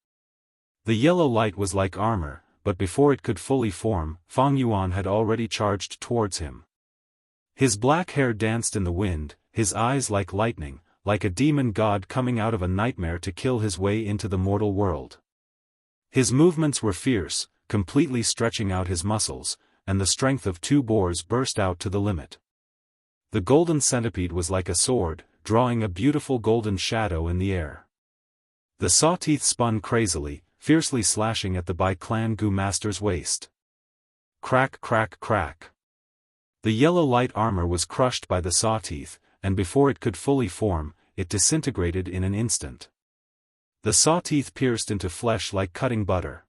The yellow light was like armor, but before it could fully form, Fang Yuan had already charged towards him. His black hair danced in the wind, his eyes like lightning, like a demon god coming out of a nightmare to kill his way into the mortal world. His movements were fierce, completely stretching out his muscles, and the strength of 2 boars burst out to the limit. The golden centipede was like a sword, drawing a beautiful golden shadow in the air. The saw teeth spun crazily, fiercely slashing at the Bai Clan Gu master's waist. Crack crack crack. The yellow light armor was crushed by the saw teeth, and before it could fully form, it disintegrated in an instant. The saw teeth pierced into flesh like cutting butter.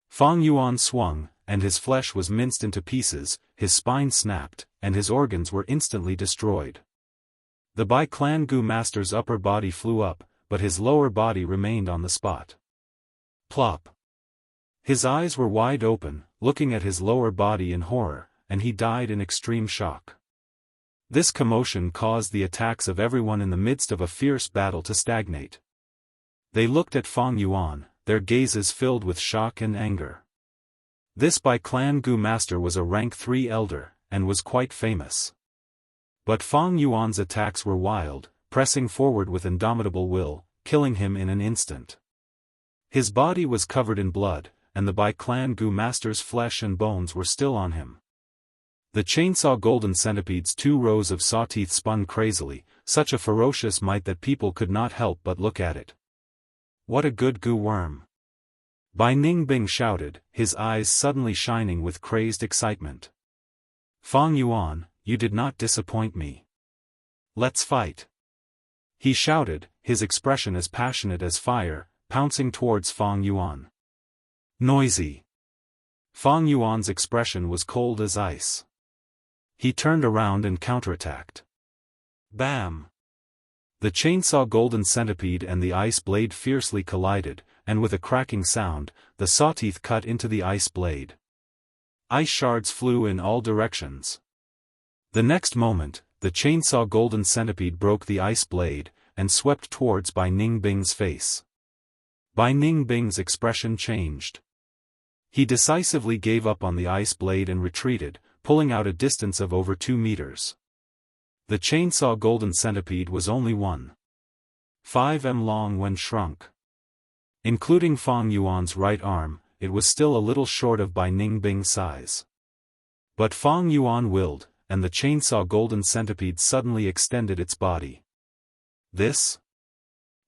Fang Yuan swung, and his flesh was minced into pieces, his spine snapped, and his organs were instantly destroyed. The Bai Clan Gu master's upper body flew up, but his lower body remained on the spot. Plop! His eyes were wide open, looking at his lower body in horror, and he died in extreme shock. This commotion caused the attacks of everyone in the midst of a fierce battle to stagnate. They looked at Fang Yuan, their gazes filled with shock and anger. This Bai Clan Gu master was a rank 3 elder, and was quite famous. But Fang Yuan's attacks were wild, pressing forward with indomitable will, killing him in an instant. His body was covered in blood, and the Bai Clan Gu master's flesh and bones were still on him. The chainsaw golden centipede's 2 rows of saw teeth spun crazily, such a ferocious might that people could not help but look at it. What a good Gu worm! Bai Ningbing shouted, his eyes suddenly shining with crazed excitement. Fang Yuan, you did not disappoint me. Let's fight! He shouted, his expression as passionate as fire, pouncing towards Fang Yuan. Noisy! Fang Yuan's expression was cold as ice. He turned around and counterattacked. Bam! The chainsaw golden centipede and the ice blade fiercely collided, and with a cracking sound, the sawteeth cut into the ice blade. Ice shards flew in all directions. The next moment, the chainsaw golden centipede broke the ice blade, and swept towards Bai Ningbing's face. Bai Ningbing's expression changed. He decisively gave up on the ice blade and retreated, pulling out a distance of over 2 meters. The chainsaw golden centipede was only 1.5 m long when shrunk. Including Fang Yuan's right arm, it was still a little short of Bai Ningbing's size. But Fang Yuan willed, and the chainsaw golden centipede suddenly extended its body. This?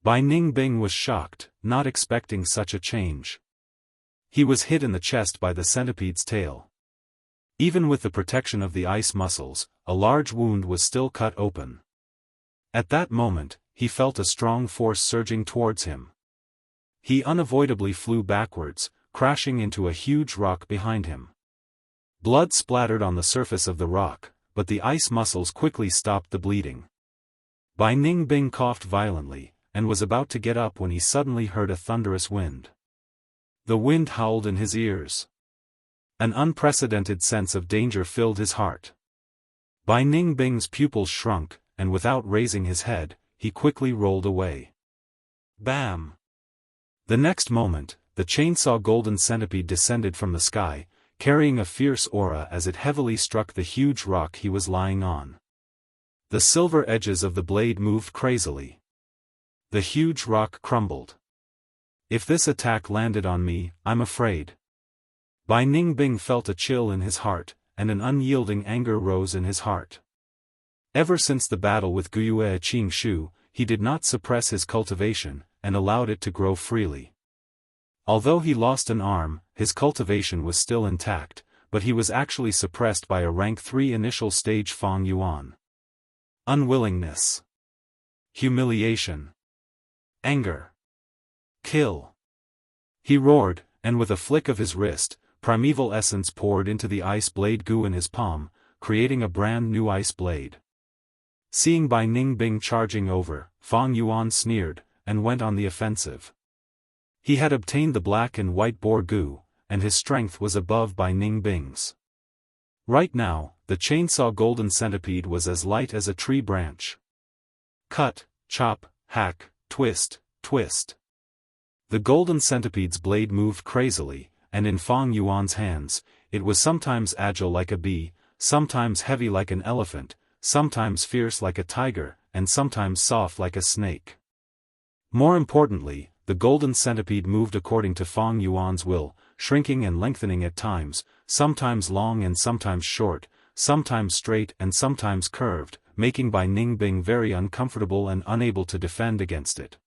Bai Ningbing was shocked, not expecting such a change. He was hit in the chest by the centipede's tail. Even with the protection of the ice muscles, a large wound was still cut open. At that moment, he felt a strong force surging towards him. He unavoidably flew backwards, crashing into a huge rock behind him. Blood splattered on the surface of the rock, but the ice muscles quickly stopped the bleeding. Bai Ningbing coughed violently, and was about to get up when he suddenly heard a thunderous wind. The wind howled in his ears. An unprecedented sense of danger filled his heart. Bai Ningbing's pupils shrunk, and without raising his head, he quickly rolled away. Bam! The next moment, the chainsaw golden centipede descended from the sky, carrying a fierce aura as it heavily struck the huge rock he was lying on. The silver edges of the blade moved crazily. The huge rock crumbled. If this attack landed on me, I'm afraid. Bai Ningbing felt a chill in his heart, and an unyielding anger rose in his heart. Ever since the battle with Wuxia Xianxia, he did not suppress his cultivation, and allowed it to grow freely. Although he lost an arm, his cultivation was still intact, but he was actually suppressed by a rank 3 initial stage Fang Yuan. Unwillingness. Humiliation. Anger. Kill. He roared, and with a flick of his wrist, primeval essence poured into the ice blade Gu in his palm, creating a brand new ice blade. Seeing Bai Ningbing charging over, Fang Yuan sneered, and went on the offensive. He had obtained the black and white boar Gu, and his strength was above Bai Ningbing's. Right now, the chainsaw golden centipede was as light as a tree branch. Cut, chop, hack, twist, twist. The golden centipede's blade moved crazily, and in Fang Yuan's hands, it was sometimes agile like a bee, sometimes heavy like an elephant, sometimes fierce like a tiger, and sometimes soft like a snake. More importantly, the golden centipede moved according to Fang Yuan's will, shrinking and lengthening at times, sometimes long and sometimes short, sometimes straight and sometimes curved, making Bai Ningbing very uncomfortable and unable to defend against it.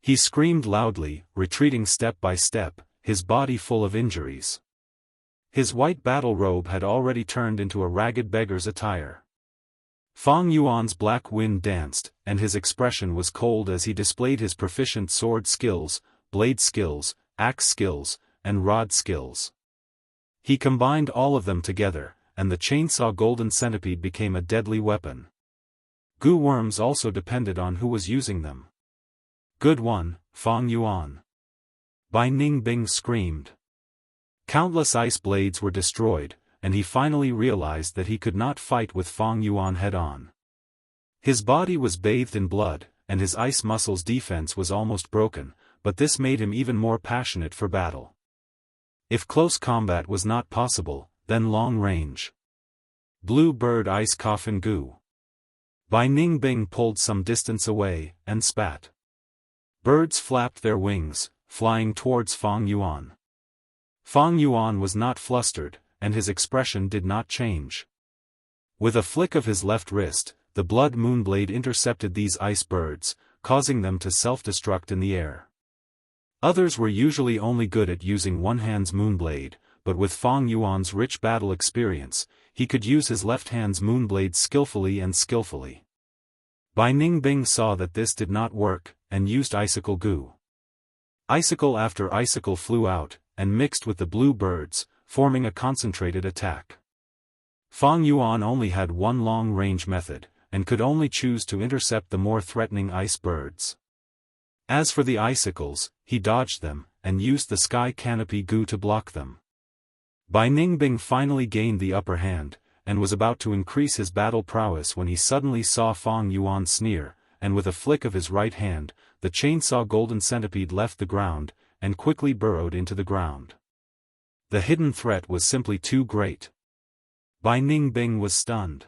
He screamed loudly, retreating step by step, his body full of injuries. His white battle robe had already turned into a ragged beggar's attire. Fang Yuan's black wind danced, and his expression was cold as he displayed his proficient sword skills, blade skills, axe skills, and rod skills. He combined all of them together, and the chainsaw golden centipede became a deadly weapon. Gu worms also depended on who was using them. Good one, Fang Yuan. Bai Ningbing screamed. Countless ice blades were destroyed, and he finally realized that he could not fight with Fang Yuan head-on. His body was bathed in blood, and his ice muscles' defense was almost broken, but this made him even more passionate for battle. If close combat was not possible, then long range. Blue bird ice coffin Gu. Bai Ningbing pulled some distance away, and spat. Birds flapped their wings, flying towards Fang Yuan. Fang Yuan was not flustered, and his expression did not change. With a flick of his left wrist, the blood moonblade intercepted these ice birds, causing them to self-destruct in the air. Others were usually only good at using one hand's moonblade, but with Fang Yuan's rich battle experience, he could use his left hand's moonblade skillfully and skillfully. Bai Ningbing saw that this did not work, and used icicle Gu. Icicle after icicle flew out, and mixed with the blue birds, forming a concentrated attack. Fang Yuan only had one long-range method, and could only choose to intercept the more threatening ice birds. As for the icicles, he dodged them, and used the sky canopy Gu to block them. Bai Ningbing finally gained the upper hand, and was about to increase his battle prowess when he suddenly saw Fang Yuan sneer, and with a flick of his right hand, the chainsaw golden centipede left the ground, and quickly burrowed into the ground. The hidden threat was simply too great. Bai Ningbing was stunned.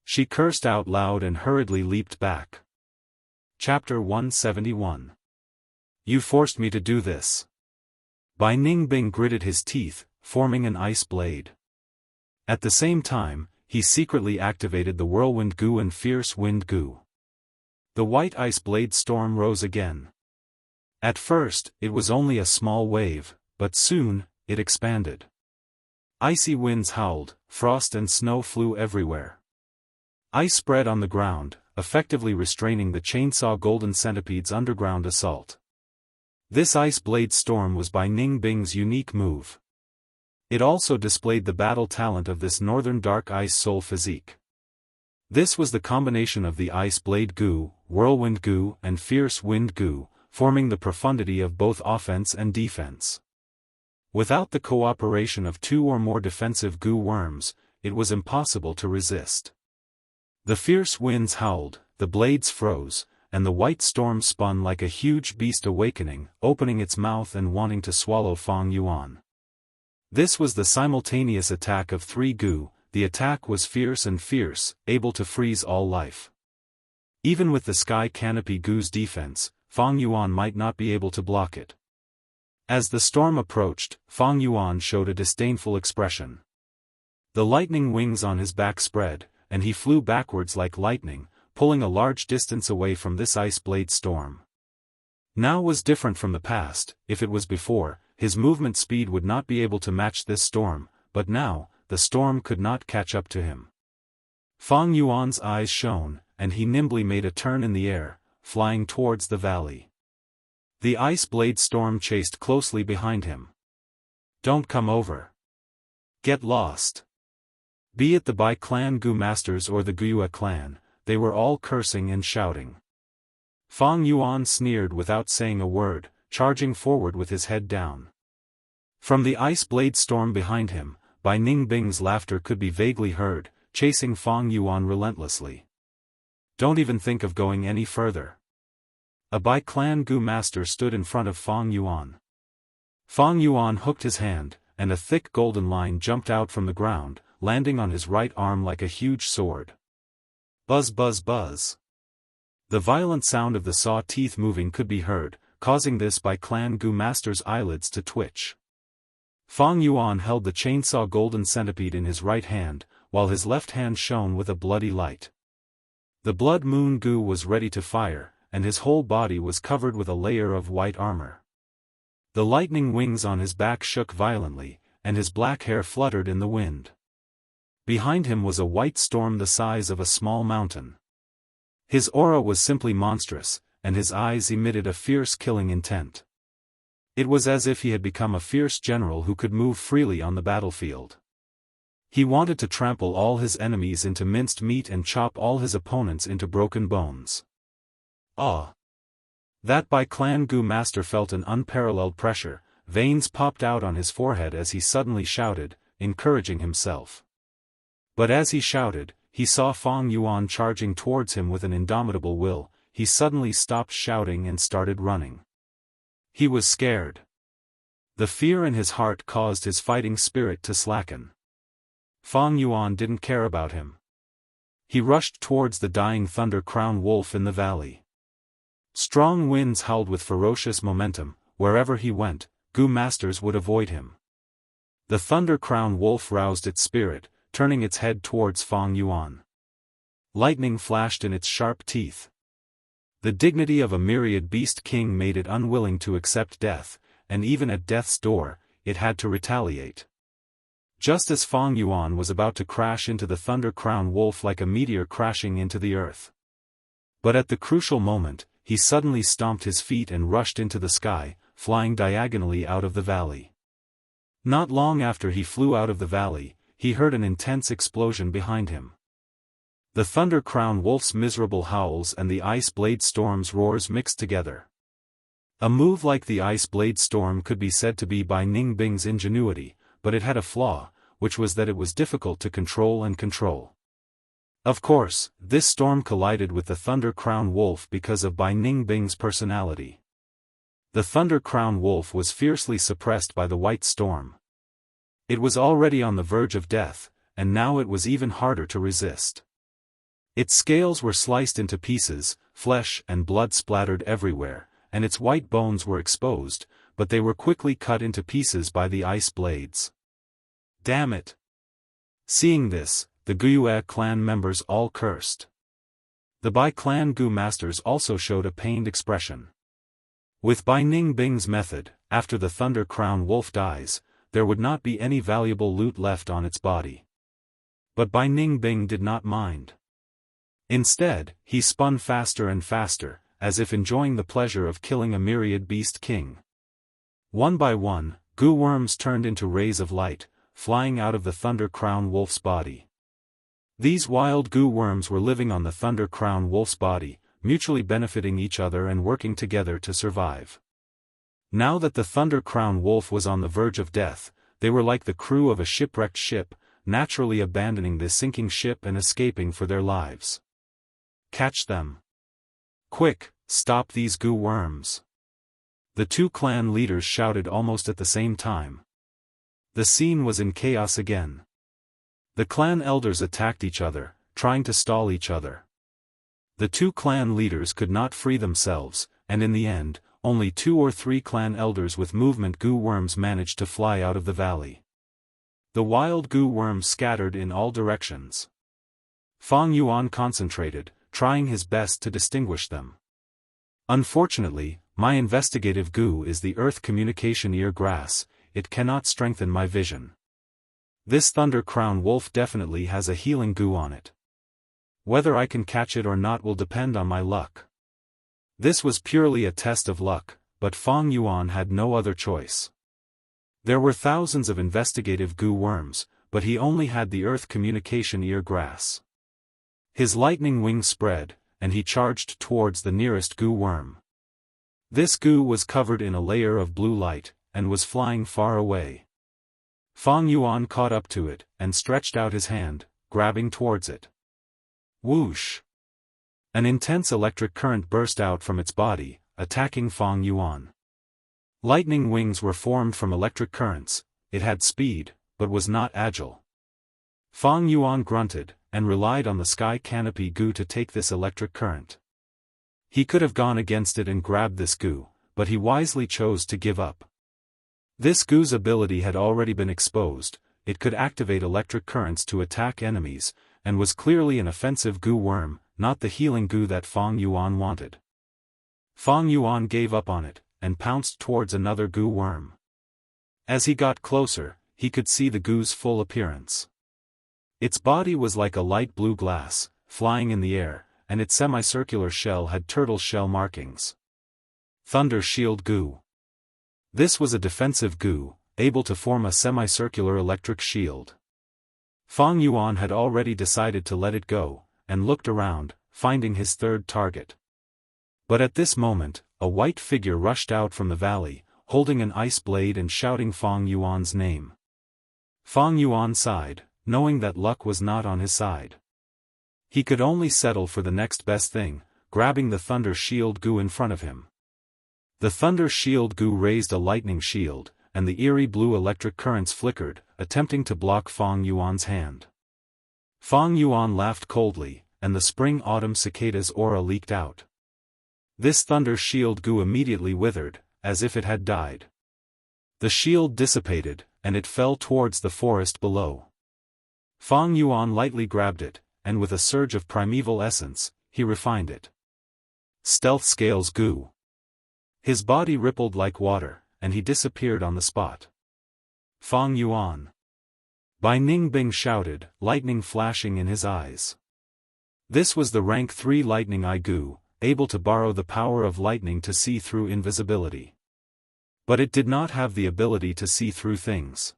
She cursed out loud and hurriedly leaped back. Chapter 171. You forced me to do this. Bai Ningbing gritted his teeth, forming an ice blade. At the same time, he secretly activated the whirlwind goo and fierce wind goo. The white ice blade storm rose again. At first, it was only a small wave, but soon, it expanded. Icy winds howled, frost and snow flew everywhere. Ice spread on the ground, effectively restraining the chainsaw golden centipede's underground assault. This ice blade storm was Bai Ningbing's unique move. It also displayed the battle talent of this northern dark ice soul physique. This was the combination of the ice blade goo, whirlwind goo and fierce wind goo, forming the profundity of both offense and defense. Without the cooperation of two or more defensive goo worms, it was impossible to resist. The fierce winds howled, the blades froze, and the white storm spun like a huge beast awakening, opening its mouth and wanting to swallow Fang Yuan. This was the simultaneous attack of three goo. The attack was fierce, able to freeze all life. Even with the sky canopy goo's defense, Fang Yuan might not be able to block it. As the storm approached, Fang Yuan showed a disdainful expression. The lightning wings on his back spread, and he flew backwards like lightning, pulling a large distance away from this ice blade storm. Now was different from the past. If it was before, his movement speed would not be able to match this storm, but now, the storm could not catch up to him. Fang Yuan's eyes shone, and he nimbly made a turn in the air, flying towards the valley. The ice blade storm chased closely behind him. Don't come over. Get lost. Be it the Bai clan Gu masters or the Guiyue clan, they were all cursing and shouting. Fang Yuan sneered without saying a word, charging forward with his head down. From the ice blade storm behind him, Bai Ningbing's laughter could be vaguely heard, chasing Fang Yuan relentlessly. Don't even think of going any further. A Bai clan Gu master stood in front of Fang Yuan. Fang Yuan hooked his hand, and a thick golden line jumped out from the ground, landing on his right arm like a huge sword. Buzz buzz buzz. The violent sound of the saw teeth moving could be heard, causing this Bai clan Gu master's eyelids to twitch. Fang Yuan held the chainsaw golden centipede in his right hand, while his left hand shone with a bloody light. The blood moon goo was ready to fire, and his whole body was covered with a layer of white armor. The lightning wings on his back shook violently, and his black hair fluttered in the wind. Behind him was a white storm the size of a small mountain. His aura was simply monstrous, and his eyes emitted a fierce killing intent. It was as if he had become a fierce general who could move freely on the battlefield. He wanted to trample all his enemies into minced meat and chop all his opponents into broken bones. Ah! That Bai clan Gu master felt an unparalleled pressure, veins popped out on his forehead as he suddenly shouted, encouraging himself. But as he shouted, he saw Fang Yuan charging towards him with an indomitable will. He suddenly stopped shouting and started running. He was scared. The fear in his heart caused his fighting spirit to slacken. Fang Yuan didn't care about him. He rushed towards the dying Thunder Crown Wolf in the valley. Strong winds howled with ferocious momentum. Wherever he went, Gu masters would avoid him. The Thunder Crown Wolf roused its spirit, turning its head towards Fang Yuan. Lightning flashed in its sharp teeth. The dignity of a myriad beast king made it unwilling to accept death, and even at death's door, it had to retaliate. Just as Fang Yuan was about to crash into the Thunder Crown Wolf like a meteor crashing into the earth. But at the crucial moment, he suddenly stomped his feet and rushed into the sky, flying diagonally out of the valley. Not long after he flew out of the valley, he heard an intense explosion behind him. The Thunder Crown Wolf's miserable howls and the Ice Blade Storm's roars mixed together. A move like the Ice Blade Storm could be said to be Bai Ningbing's ingenuity, but it had a flaw, which was that it was difficult to control and control. Of course, this storm collided with the Thunder Crown Wolf because of Bai Ningbing's personality. The Thunder Crown Wolf was fiercely suppressed by the White Storm. It was already on the verge of death, and now it was even harder to resist. Its scales were sliced into pieces, flesh and blood splattered everywhere, and its white bones were exposed, but they were quickly cut into pieces by the ice blades. Damn it! Seeing this, the Guyue clan members all cursed. The Bai clan Gu masters also showed a pained expression. With Bai Ningbing's method, after the Thunder Crown Wolf dies, there would not be any valuable loot left on its body. But Bai Ningbing did not mind. Instead, he spun faster and faster, as if enjoying the pleasure of killing a myriad beast king. One by one, Gu worms turned into rays of light, flying out of the Thunder Crown Wolf's body. These wild Gu worms were living on the Thunder Crown Wolf's body, mutually benefiting each other and working together to survive. Now that the Thunder Crown Wolf was on the verge of death, they were like the crew of a shipwrecked ship, naturally abandoning the sinking ship and escaping for their lives. Catch them! Quick, stop these Gu worms! The two clan leaders shouted almost at the same time. The scene was in chaos again. The clan elders attacked each other, trying to stall each other. The two clan leaders could not free themselves, and in the end, only 2 or 3 clan elders with movement Gu worms managed to fly out of the valley. The wild Gu worms scattered in all directions. Fang Yuan concentrated, trying his best to distinguish them. Unfortunately, my investigative Gu is the Earth Communication Ear Grass, it cannot strengthen my vision. This Thunder Crown Wolf definitely has a healing Gu on it. Whether I can catch it or not will depend on my luck. This was purely a test of luck, but Fang Yuan had no other choice. There were thousands of investigative Gu worms, but he only had the Earth Communication Ear Grass. His lightning wing spread, and he charged towards the nearest Gu worm. This Gu was covered in a layer of blue light, and was flying far away. Fang Yuan caught up to it, and stretched out his hand, grabbing towards it. Whoosh! An intense electric current burst out from its body, attacking Fang Yuan. Lightning wings were formed from electric currents, it had speed, but was not agile. Fang Yuan grunted, and relied on the sky canopy Gu to take this electric current. He could have gone against it and grabbed this Gu, but he wisely chose to give up. This Gu's ability had already been exposed, it could activate electric currents to attack enemies, and was clearly an offensive Gu worm, not the healing Gu that Fang Yuan wanted. Fang Yuan gave up on it, and pounced towards another Gu worm. As he got closer, he could see the Gu's full appearance. Its body was like a light blue glass, flying in the air, and its semicircular shell had turtle shell markings. Thunder Shield Gu. This was a defensive Gu, able to form a semicircular electric shield. Fang Yuan had already decided to let it go, and looked around, finding his third target. But at this moment, a white figure rushed out from the valley, holding an ice blade and shouting Fang Yuan's name. Fang Yuan sighed, knowing that luck was not on his side. He could only settle for the next best thing, grabbing the Thunder Shield Gu in front of him. The Thunder Shield Gu raised a lightning shield, and the eerie blue electric currents flickered, attempting to block Fang Yuan's hand. Fang Yuan laughed coldly, and the spring-autumn cicada's aura leaked out. This Thunder Shield Gu immediately withered, as if it had died. The shield dissipated, and it fell towards the forest below. Fang Yuan lightly grabbed it, and with a surge of primeval essence, he refined it. Stealth Scales Gu. His body rippled like water, and he disappeared on the spot. Fang Yuan. Bai Ningbing shouted, lightning flashing in his eyes. This was the rank 3 Lightning Eye Gu, able to borrow the power of lightning to see through invisibility. But it did not have the ability to see through things.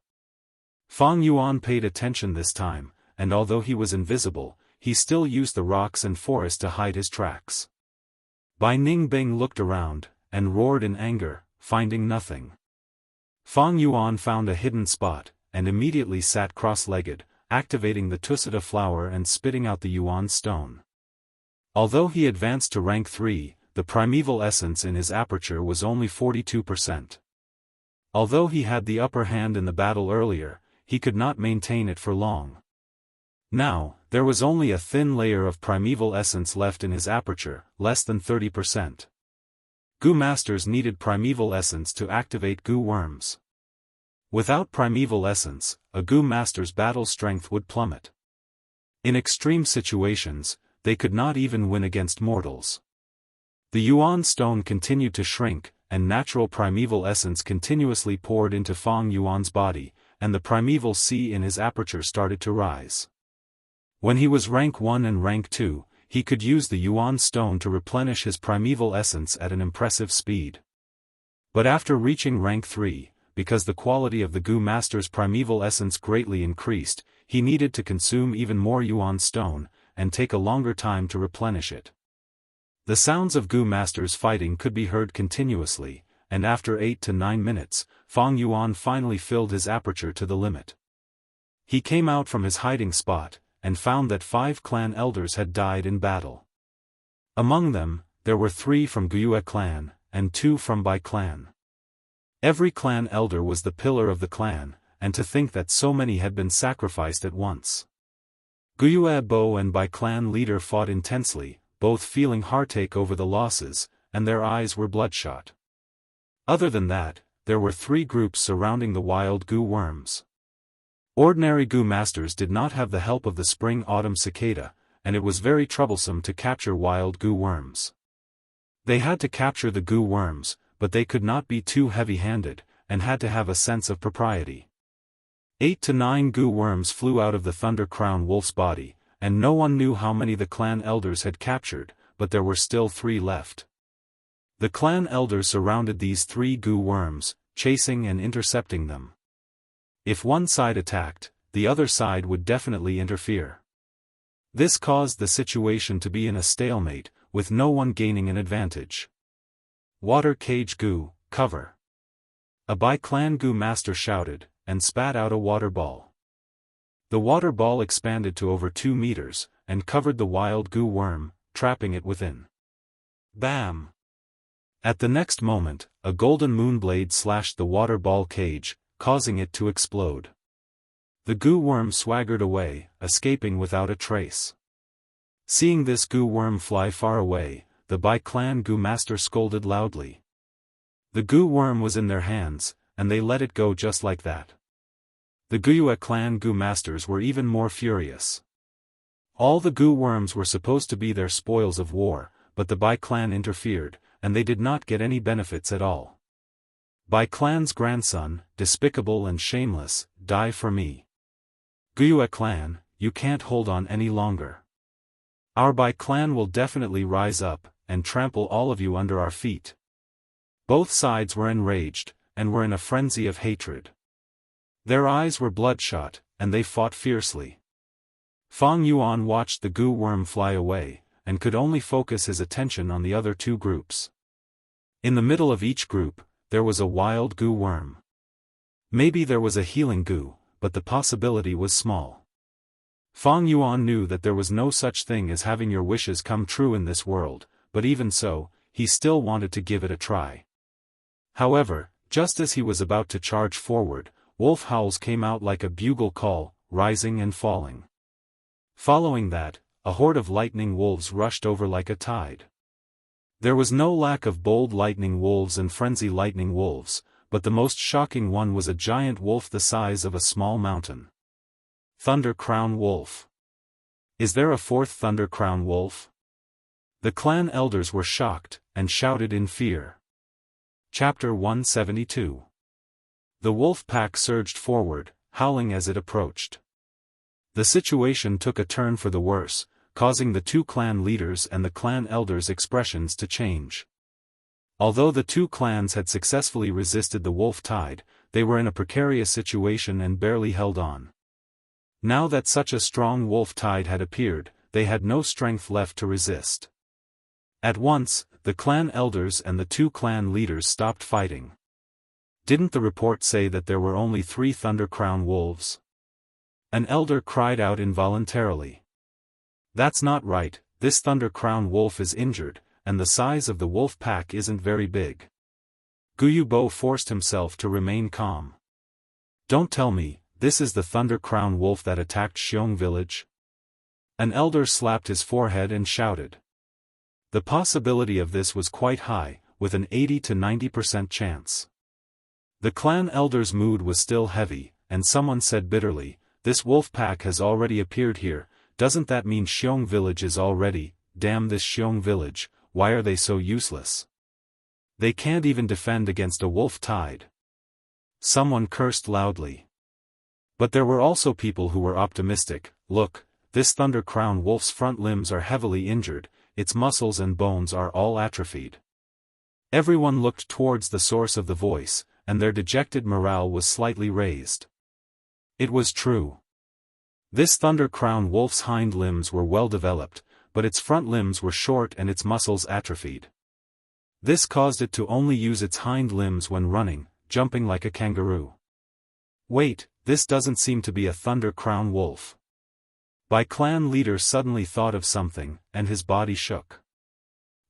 Fang Yuan paid attention this time, and although he was invisible, he still used the rocks and forest to hide his tracks. Bai Ningbing looked around, and roared in anger, finding nothing. Fang Yuan found a hidden spot, and immediately sat cross-legged, activating the Tusita flower and spitting out the Yuan stone. Although he advanced to rank 3, the primeval essence in his aperture was only 42%. Although he had the upper hand in the battle earlier, he could not maintain it for long. Now, there was only a thin layer of primeval essence left in his aperture, less than 30%. Gu Masters needed primeval essence to activate Gu worms. Without primeval essence, a Gu Master's battle strength would plummet. In extreme situations, they could not even win against mortals. The Yuan stone continued to shrink, and natural primeval essence continuously poured into Fang Yuan's body, and the primeval sea in his aperture started to rise. When he was rank 1 and rank 2, he could use the Yuan stone to replenish his primeval essence at an impressive speed. But after reaching rank 3, because the quality of the Gu Master's primeval essence greatly increased, he needed to consume even more Yuan stone, and take a longer time to replenish it. The sounds of Gu Masters fighting could be heard continuously, and after 8 to 9 minutes, Fang Yuan finally filled his aperture to the limit. He came out from his hiding spot, and found that 5 clan elders had died in battle. Among them, there were 3 from Guyue clan, and 2 from Bai clan. Every clan elder was the pillar of the clan, and to think that so many had been sacrificed at once. Guyue Bo and Bai clan leader fought intensely, both feeling heartache over the losses, and their eyes were bloodshot. Other than that, there were 3 groups surrounding the wild Gu worms. Ordinary Gu Masters did not have the help of the spring-autumn cicada, and it was very troublesome to capture wild Gu worms. They had to capture the Gu worms, but they could not be too heavy-handed, and had to have a sense of propriety. 8 to 9 Gu worms flew out of the Thunder Crown Wolf's body, and no one knew how many the clan elders had captured, but there were still 3 left. The clan elders surrounded these 3 Gu worms, chasing and intercepting them. If one side attacked, the other side would definitely interfere. This caused the situation to be in a stalemate, with no one gaining an advantage. Water Cage Gu, cover! A Bai clan Gu Master shouted, and spat out a water ball. The water ball expanded to over 2 meters, and covered the wild Gu worm, trapping it within. Bam! At the next moment, a golden moonblade slashed the water ball cage, causing it to explode. The Gu worm swaggered away, escaping without a trace. Seeing this Gu worm fly far away, the Bai clan Gu Master scolded loudly. The Gu worm was in their hands, and they let it go just like that. The Guyue clan Gu Masters were even more furious. All the Gu worms were supposed to be their spoils of war, but the Bai clan interfered, and they did not get any benefits at all. Bai clan's grandson, despicable and shameless, die for me. Guyue clan, you can't hold on any longer. Our Bai clan will definitely rise up, and trample all of you under our feet. Both sides were enraged, and were in a frenzy of hatred. Their eyes were bloodshot, and they fought fiercely. Fang Yuan watched the Gu worm fly away, and could only focus his attention on the other 2 groups. In the middle of each group, there was a wild Gu worm. Maybe there was a healing Gu, but the possibility was small. Fang Yuan knew that there was no such thing as having your wishes come true in this world, but even so, he still wanted to give it a try. However, just as he was about to charge forward, wolf howls came out like a bugle call, rising and falling. Following that, a horde of lightning wolves rushed over like a tide. There was no lack of bold lightning wolves and frenzy lightning wolves, but the most shocking one was a giant wolf the size of a small mountain. Thunder Crown Wolf. Is there a 4th Thunder Crown Wolf? The clan elders were shocked, and shouted in fear. Chapter 172. The wolf pack surged forward, howling as it approached. The situation took a turn for the worse, causing the 2 clan leaders and the clan elders' expressions to change. Although the 2 clans had successfully resisted the wolf tide, they were in a precarious situation and barely held on. Now that such a strong wolf tide had appeared, they had no strength left to resist. At once, the clan elders and the 2 clan leaders stopped fighting. Didn't the report say that there were only 3 Thunder Crown wolves? An elder cried out involuntarily. That's not right, this Thunder Crown wolf is injured, and the size of the wolf pack isn't very big. Guyubo forced himself to remain calm. Don't tell me, this is the Thunder Crown wolf that attacked Xiong village? An elder slapped his forehead and shouted. The possibility of this was quite high, with an 80 to 90% chance. The clan elder's mood was still heavy, and someone said bitterly, "This wolf pack has already appeared here. Doesn't that mean Xiong village is already? Damn this Xiong village, why are they so useless? They can't even defend against a wolf tide." Someone cursed loudly. But there were also people who were optimistic. "Look, this Thunder Crown wolf's front limbs are heavily injured, its muscles and bones are all atrophied." Everyone looked towards the source of the voice, and their dejected morale was slightly raised. It was true. This Thunder Crown wolf's hind limbs were well developed, but its front limbs were short and its muscles atrophied. This caused it to only use its hind limbs when running, jumping like a kangaroo. Wait, this doesn't seem to be a Thunder Crown wolf. My clan leader suddenly thought of something, and his body shook.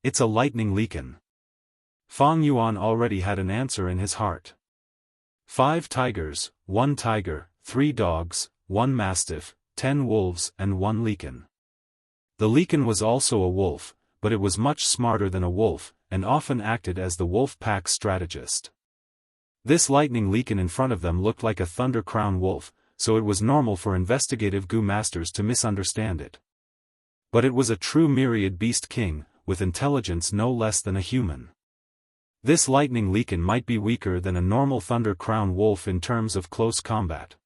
It's a lightning lichen. Fang Yuan already had an answer in his heart. 5 tigers, 1 tiger, 3 dogs, 1 mastiff, 10 wolves and 1 lichen. The lichen was also a wolf, but it was much smarter than a wolf, and often acted as the wolf pack's strategist. This lightning lichen in front of them looked like a Thunder Crown wolf, so it was normal for investigative Gu masters to misunderstand it. But it was a true myriad beast king, with intelligence no less than a human. This lightning lichen might be weaker than a normal Thunder Crown wolf in terms of close combat.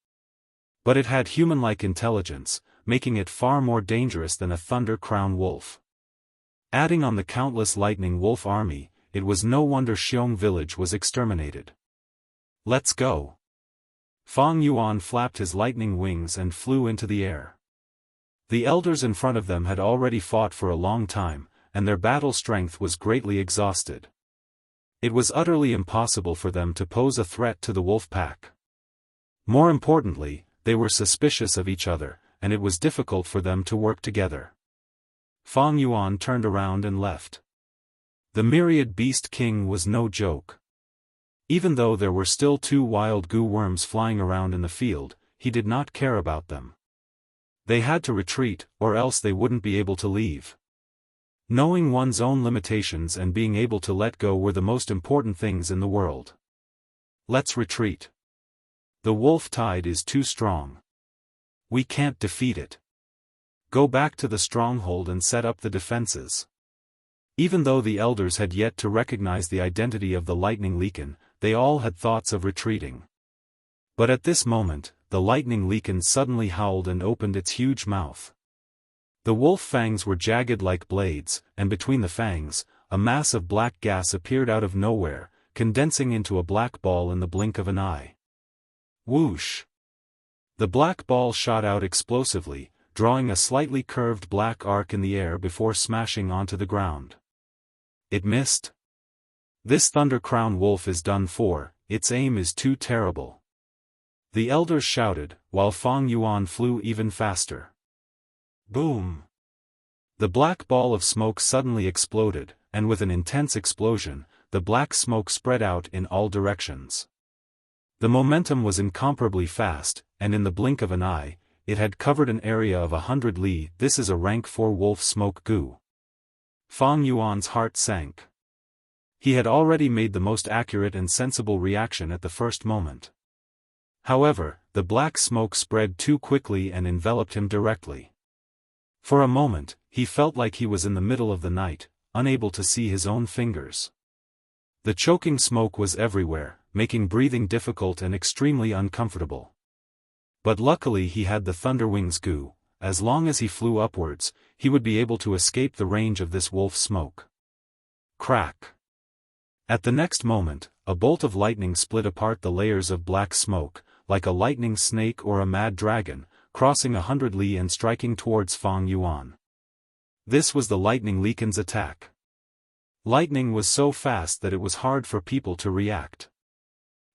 But it had human-like intelligence, making it far more dangerous than a Thunder Crown wolf. Adding on the countless lightning wolf army, it was no wonder Xiong village was exterminated. Let's go. Fang Yuan flapped his lightning wings and flew into the air. The elders in front of them had already fought for a long time, and their battle strength was greatly exhausted. It was utterly impossible for them to pose a threat to the wolf pack. More importantly, they were suspicious of each other, and it was difficult for them to work together. Fang Yuan turned around and left. The myriad beast king was no joke. Even though there were still 2 wild Gu worms flying around in the field, he did not care about them. They had to retreat, or else they wouldn't be able to leave. Knowing one's own limitations and being able to let go were the most important things in the world. Let's retreat. The wolf tide is too strong. We can't defeat it. Go back to the stronghold and set up the defenses. Even though the elders had yet to recognize the identity of the lightning lichen, they all had thoughts of retreating. But at this moment, the lightning lichen suddenly howled and opened its huge mouth. The wolf fangs were jagged like blades, and between the fangs, a mass of black gas appeared out of nowhere, condensing into a black ball in the blink of an eye. Whoosh! The black ball shot out explosively, drawing a slightly curved black arc in the air before smashing onto the ground. It missed. This Thunder Crown wolf is done for, its aim is too terrible. The elders shouted, while Fang Yuan flew even faster. Boom! The black ball of smoke suddenly exploded, and with an intense explosion, the black smoke spread out in all directions. The momentum was incomparably fast, and in the blink of an eye, it had covered an area of 100 li. This is a rank 4 wolf smoke Gu. Fang Yuan's heart sank. He had already made the most accurate and sensible reaction at the first moment. However, the black smoke spread too quickly and enveloped him directly. For a moment, he felt like he was in the middle of the night, unable to see his own fingers. The choking smoke was everywhere, making breathing difficult and extremely uncomfortable. But luckily he had the Thunder Wings Gu. As long as he flew upwards, he would be able to escape the range of this wolf smoke. Crack! At the next moment, a bolt of lightning split apart the layers of black smoke, like a lightning snake or a mad dragon, crossing 100 li and striking towards Fang Yuan. This was the lightning lichen's attack. Lightning was so fast that it was hard for people to react.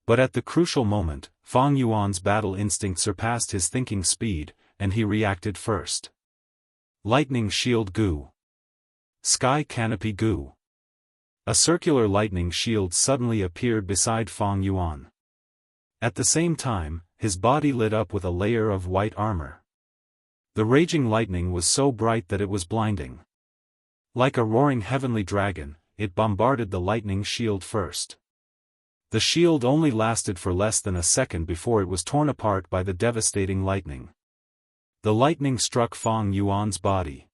But at the crucial moment, Fang Yuan's battle instinct surpassed his thinking speed, and he reacted first. Lightning Shield Gu. Sky Canopy Gu. A circular lightning shield suddenly appeared beside Fang Yuan. At the same time, his body lit up with a layer of white armor. The raging lightning was so bright that it was blinding. Like a roaring heavenly dragon, it bombarded the lightning shield first. The shield only lasted for less than a second before it was torn apart by the devastating lightning. The lightning struck Fang Yuan's body.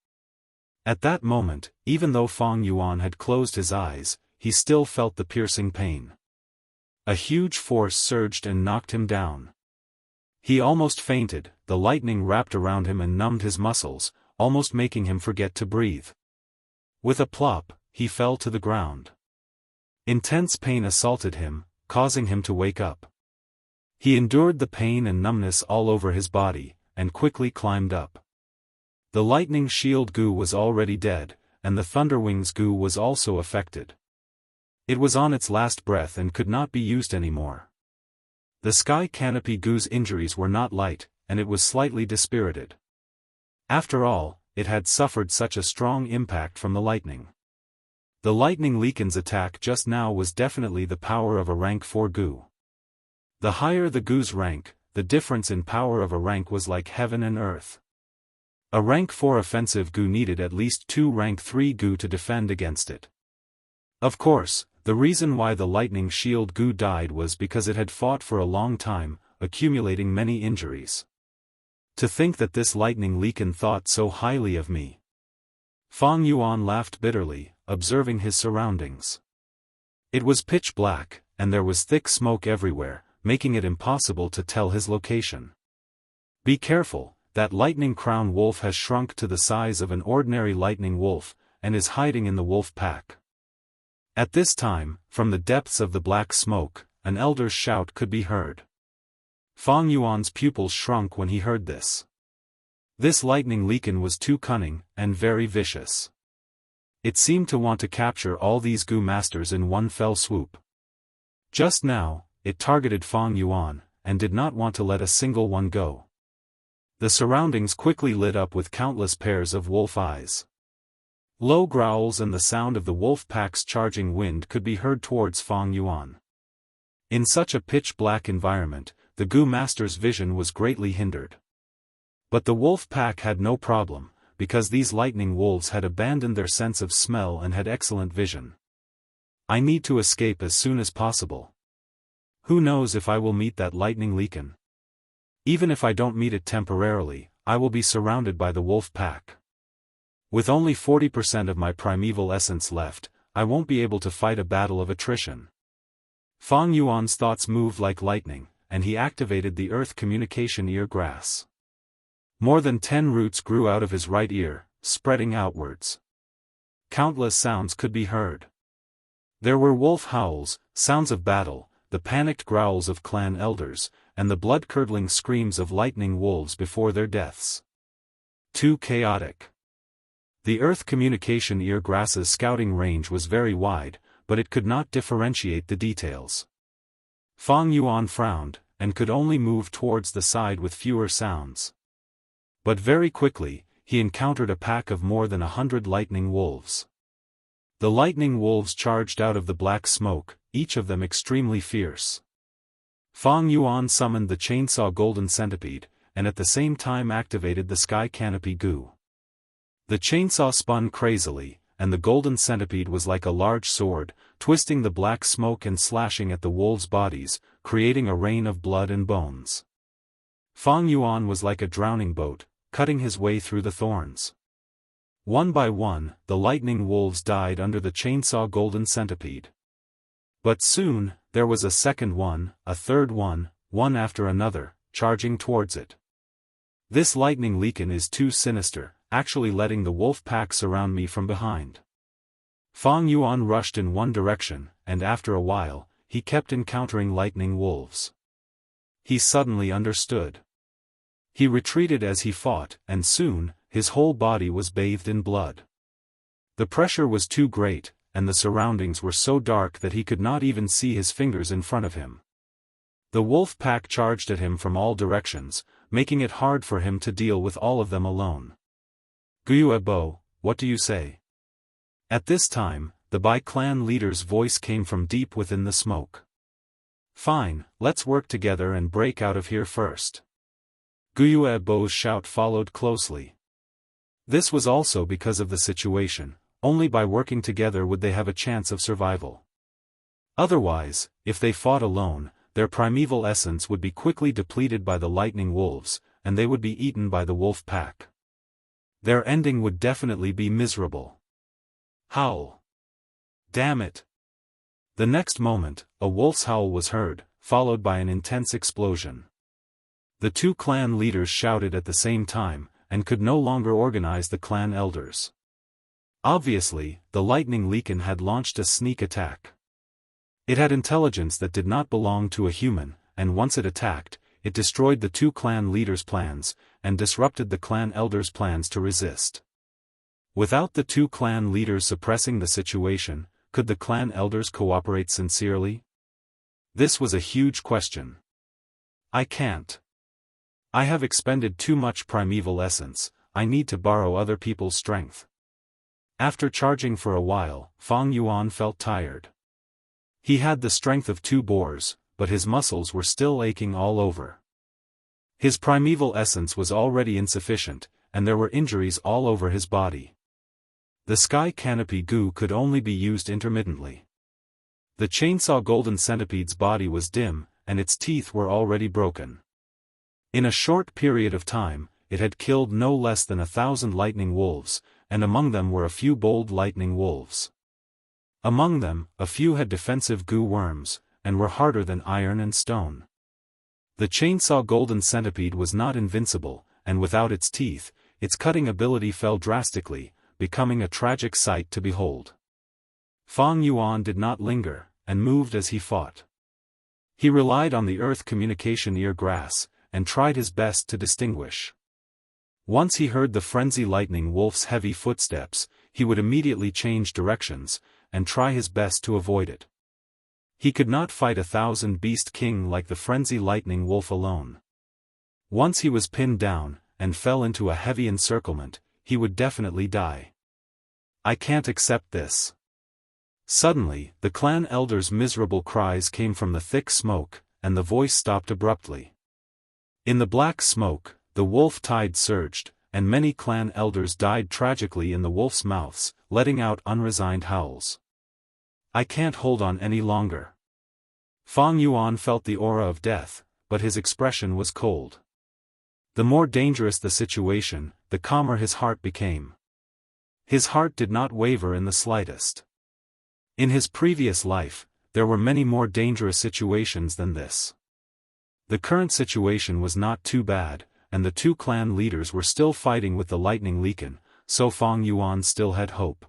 At that moment, even though Fang Yuan had closed his eyes, he still felt the piercing pain. A huge force surged and knocked him down. He almost fainted, the lightning wrapped around him and numbed his muscles, almost making him forget to breathe. With a plop, he fell to the ground. Intense pain assaulted him, causing him to wake up. He endured the pain and numbness all over his body, and quickly climbed up. The lightning shield Gu was already dead, and the Thunderwings Gu was also affected. It was on its last breath and could not be used anymore. The Sky Canopy Gu's injuries were not light, and it was slightly dispirited. After all, it had suffered such a strong impact from the lightning. The lightning Leakin's attack just now was definitely the power of a rank 4 Gu. The higher the Gu's rank, the difference in power of a rank was like heaven and earth. A rank 4 offensive Gu needed at least 2 rank 3 Gu to defend against it. Of course, the reason why the lightning shield Gu died was because it had fought for a long time, accumulating many injuries. To think that this lightning Leakin thought so highly of me. Fang Yuan laughed bitterly, observing his surroundings. It was pitch black, and there was thick smoke everywhere, making it impossible to tell his location. Be careful, that lightning crown wolf has shrunk to the size of an ordinary lightning wolf, and is hiding in the wolf pack. At this time, from the depths of the black smoke, an elder's shout could be heard. Fang Yuan's pupils shrunk when he heard this. This lightning Leakin was too cunning, and very vicious. It seemed to want to capture all these Gu masters in one fell swoop. Just now, it targeted Fang Yuan, and did not want to let a single one go. The surroundings quickly lit up with countless pairs of wolf eyes. Low growls and the sound of the wolf pack's charging wind could be heard towards Fang Yuan. In such a pitch-black environment, the Gu master's vision was greatly hindered. But the wolf pack had no problem, because these lightning wolves had abandoned their sense of smell and had excellent vision. I need to escape as soon as possible. Who knows if I will meet that lightning Leakin? Even if I don't meet it temporarily, I will be surrounded by the wolf pack. With only 40% of my primeval essence left, I won't be able to fight a battle of attrition. Fang Yuan's thoughts moved like lightning, and he activated the earth communication ear grass. More than 10 roots grew out of his right ear, spreading outwards. Countless sounds could be heard. There were wolf howls, sounds of battle, the panicked growls of clan elders, and the blood-curdling screams of lightning wolves before their deaths. Too chaotic. The earth communication ear grass's scouting range was very wide, but it could not differentiate the details. Fang Yuan frowned, and could only move towards the side with fewer sounds. But very quickly, he encountered a pack of more than 100 lightning wolves. The lightning wolves charged out of the black smoke, each of them extremely fierce. Fang Yuan summoned the chainsaw golden centipede, and at the same time activated the Sky Canopy Gu. The chainsaw spun crazily, and the golden centipede was like a large sword, twisting the black smoke and slashing at the wolves' bodies, creating a rain of blood and bones. Fang Yuan was like a drowning boat, cutting his way through the thorns. One by one, the lightning wolves died under the chainsaw golden centipede. But soon, there was a second one, a third one, one after another, charging towards it. This lightning Leakin is too sinister, actually letting the wolf pack surround me from behind. Fang Yuan rushed in one direction, and after a while, he kept encountering lightning wolves. He suddenly understood. He retreated as he fought, and soon, his whole body was bathed in blood. The pressure was too great, and the surroundings were so dark that he could not even see his fingers in front of him. The wolf pack charged at him from all directions, making it hard for him to deal with all of them alone. Guyu Ebo, what do you say? At this time, the Bai clan leader's voice came from deep within the smoke. Fine, let's work together and break out of here first. Guyue Bo's shout followed closely. This was also because of the situation. Only by working together would they have a chance of survival. Otherwise, if they fought alone, their primeval essence would be quickly depleted by the lightning wolves, and they would be eaten by the wolf pack. Their ending would definitely be miserable. Howl! Damn it! The next moment, a wolf's howl was heard, followed by an intense explosion. The two clan leaders shouted at the same time, and could no longer organize the clan elders. Obviously, the lightning leakin had launched a sneak attack. It had intelligence that did not belong to a human, and once it attacked, it destroyed the two clan leaders' plans, and disrupted the clan elders' plans to resist. Without the two clan leaders suppressing the situation, could the clan elders cooperate sincerely? This was a huge question. I can't. I have expended too much primeval essence, I need to borrow other people's strength. After charging for a while, Fang Yuan felt tired. He had the strength of two boars, but his muscles were still aching all over. His primeval essence was already insufficient, and there were injuries all over his body. The sky canopy goo could only be used intermittently. The chainsaw golden centipede's body was dim, and its teeth were already broken. In a short period of time, it had killed no less than 1,000 lightning wolves, and among them were a few bold lightning wolves. Among them, a few had defensive goo worms, and were harder than iron and stone. The chainsaw golden centipede was not invincible, and without its teeth, its cutting ability fell drastically, becoming a tragic sight to behold. Fang Yuan did not linger, and moved as he fought. He relied on the earth communication ear grass, and tried his best to distinguish. Once he heard the frenzy lightning wolf's heavy footsteps, he would immediately change directions, and try his best to avoid it. He could not fight 1,000 beast king like the frenzy lightning wolf alone. Once he was pinned down, and fell into a heavy encirclement, he would definitely die. I can't accept this. Suddenly, the clan elders' miserable cries came from the thick smoke, and the voice stopped abruptly. In the black smoke, the wolf tide surged, and many clan elders died tragically in the wolf's mouths, letting out unresigned howls. I can't hold on any longer. Fang Yuan felt the aura of death, but his expression was cold. The more dangerous the situation, the calmer his heart became. His heart did not waver in the slightest. In his previous life, there were many more dangerous situations than this. The current situation was not too bad, and the two clan leaders were still fighting with the lightning leakin, so Fang Yuan still had hope.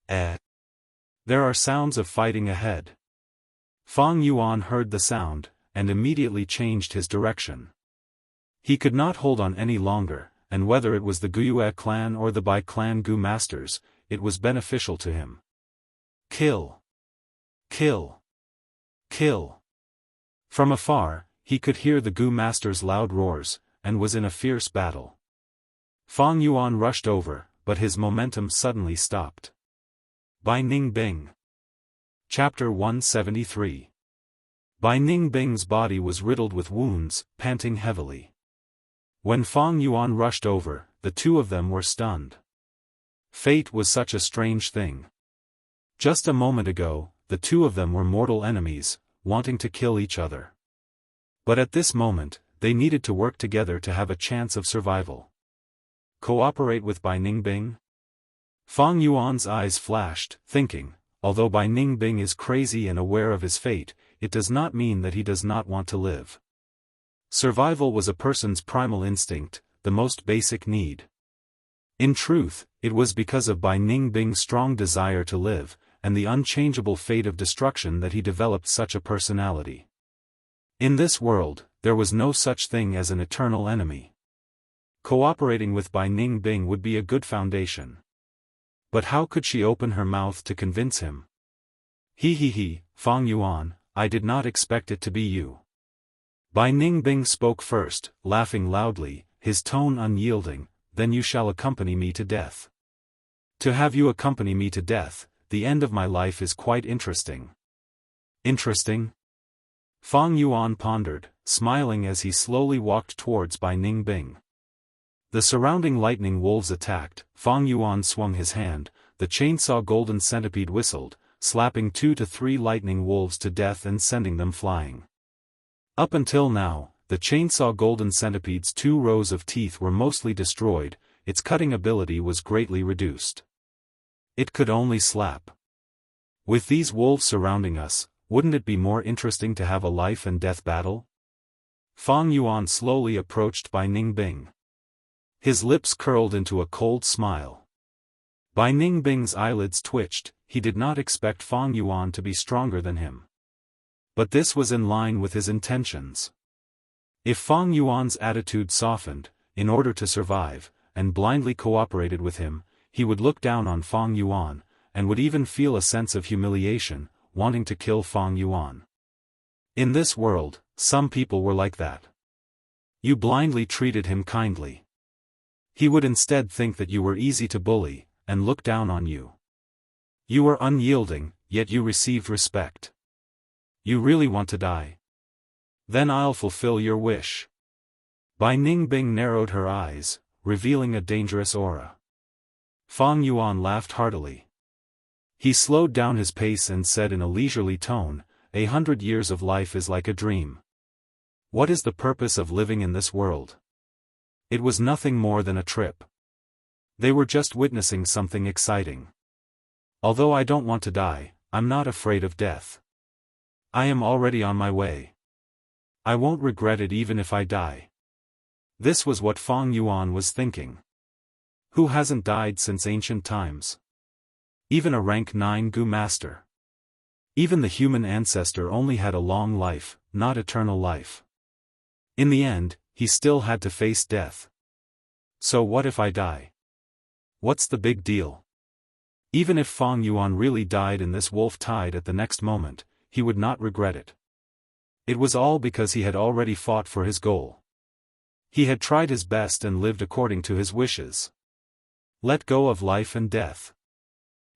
There are sounds of fighting ahead. Fang Yuan heard the sound, and immediately changed his direction. He could not hold on any longer, and whether it was the Guyue clan or the Bai clan Gu masters, it was beneficial to him. Kill! Kill! Kill! From afar, he could hear the Gu masters' loud roars, and was in a fierce battle. Fang Yuan rushed over, but his momentum suddenly stopped. Bai Ningbing. Chapter 173. Bai Ningbing's body was riddled with wounds, panting heavily. When Fang Yuan rushed over, the two of them were stunned. Fate was such a strange thing. Just a moment ago, the two of them were mortal enemies, wanting to kill each other. But at this moment, they needed to work together to have a chance of survival. Cooperate with Bai Ningbing? Fang Yuan's eyes flashed, thinking, although Bai Ningbing is crazy and aware of his fate, it does not mean that he does not want to live. Survival was a person's primal instinct, the most basic need. In truth, it was because of Bai Ningbing's strong desire to live, and the unchangeable fate of destruction that he developed such a personality. In this world, there was no such thing as an eternal enemy. Cooperating with Bai Ningbing would be a good foundation. But how could she open her mouth to convince him? He, Fang Yuan, I did not expect it to be you. Bai Ningbing spoke first, laughing loudly, his tone unyielding, then you shall accompany me to death. To have you accompany me to death, the end of my life is quite interesting. Interesting? Fang Yuan pondered, smiling as he slowly walked towards Bai Ningbing. The surrounding lightning wolves attacked. Fang Yuan swung his hand, the chainsaw golden centipede whistled, slapping 2 to 3 lightning wolves to death and sending them flying. Up until now, the chainsaw golden centipede's 2 rows of teeth were mostly destroyed, its cutting ability was greatly reduced. It could only slap. With these wolves surrounding us, wouldn't it be more interesting to have a life and death battle? Fang Yuan slowly approached Bai Ningbing. His lips curled into a cold smile. Bai Ningbing's eyelids twitched, he did not expect Fang Yuan to be stronger than him. But this was in line with his intentions. If Fang Yuan's attitude softened, in order to survive, and blindly cooperated with him, he would look down on Fang Yuan, and would even feel a sense of humiliation, wanting to kill Fang Yuan. In this world, some people were like that. You blindly treated him kindly. He would instead think that you were easy to bully, and look down on you. You were unyielding, yet you received respect. You really want to die? Then I'll fulfill your wish. Bai Ningbing narrowed her eyes, revealing a dangerous aura. Fang Yuan laughed heartily. He slowed down his pace and said in a leisurely tone, 100 years of life is like a dream. What is the purpose of living in this world? It was nothing more than a trip. They were just witnessing something exciting. Although I don't want to die, I'm not afraid of death. I am already on my way. I won't regret it even if I die. This was what Fang Yuan was thinking. Who hasn't died since ancient times? Even a rank 9 Gu master. Even the human ancestor only had a long life, not eternal life. In the end, he still had to face death. So what if I die? What's the big deal? Even if Fang Yuan really died in this wolf tide at the next moment, he would not regret it. It was all because he had already fought for his goal. He had tried his best and lived according to his wishes. Let go of life and death.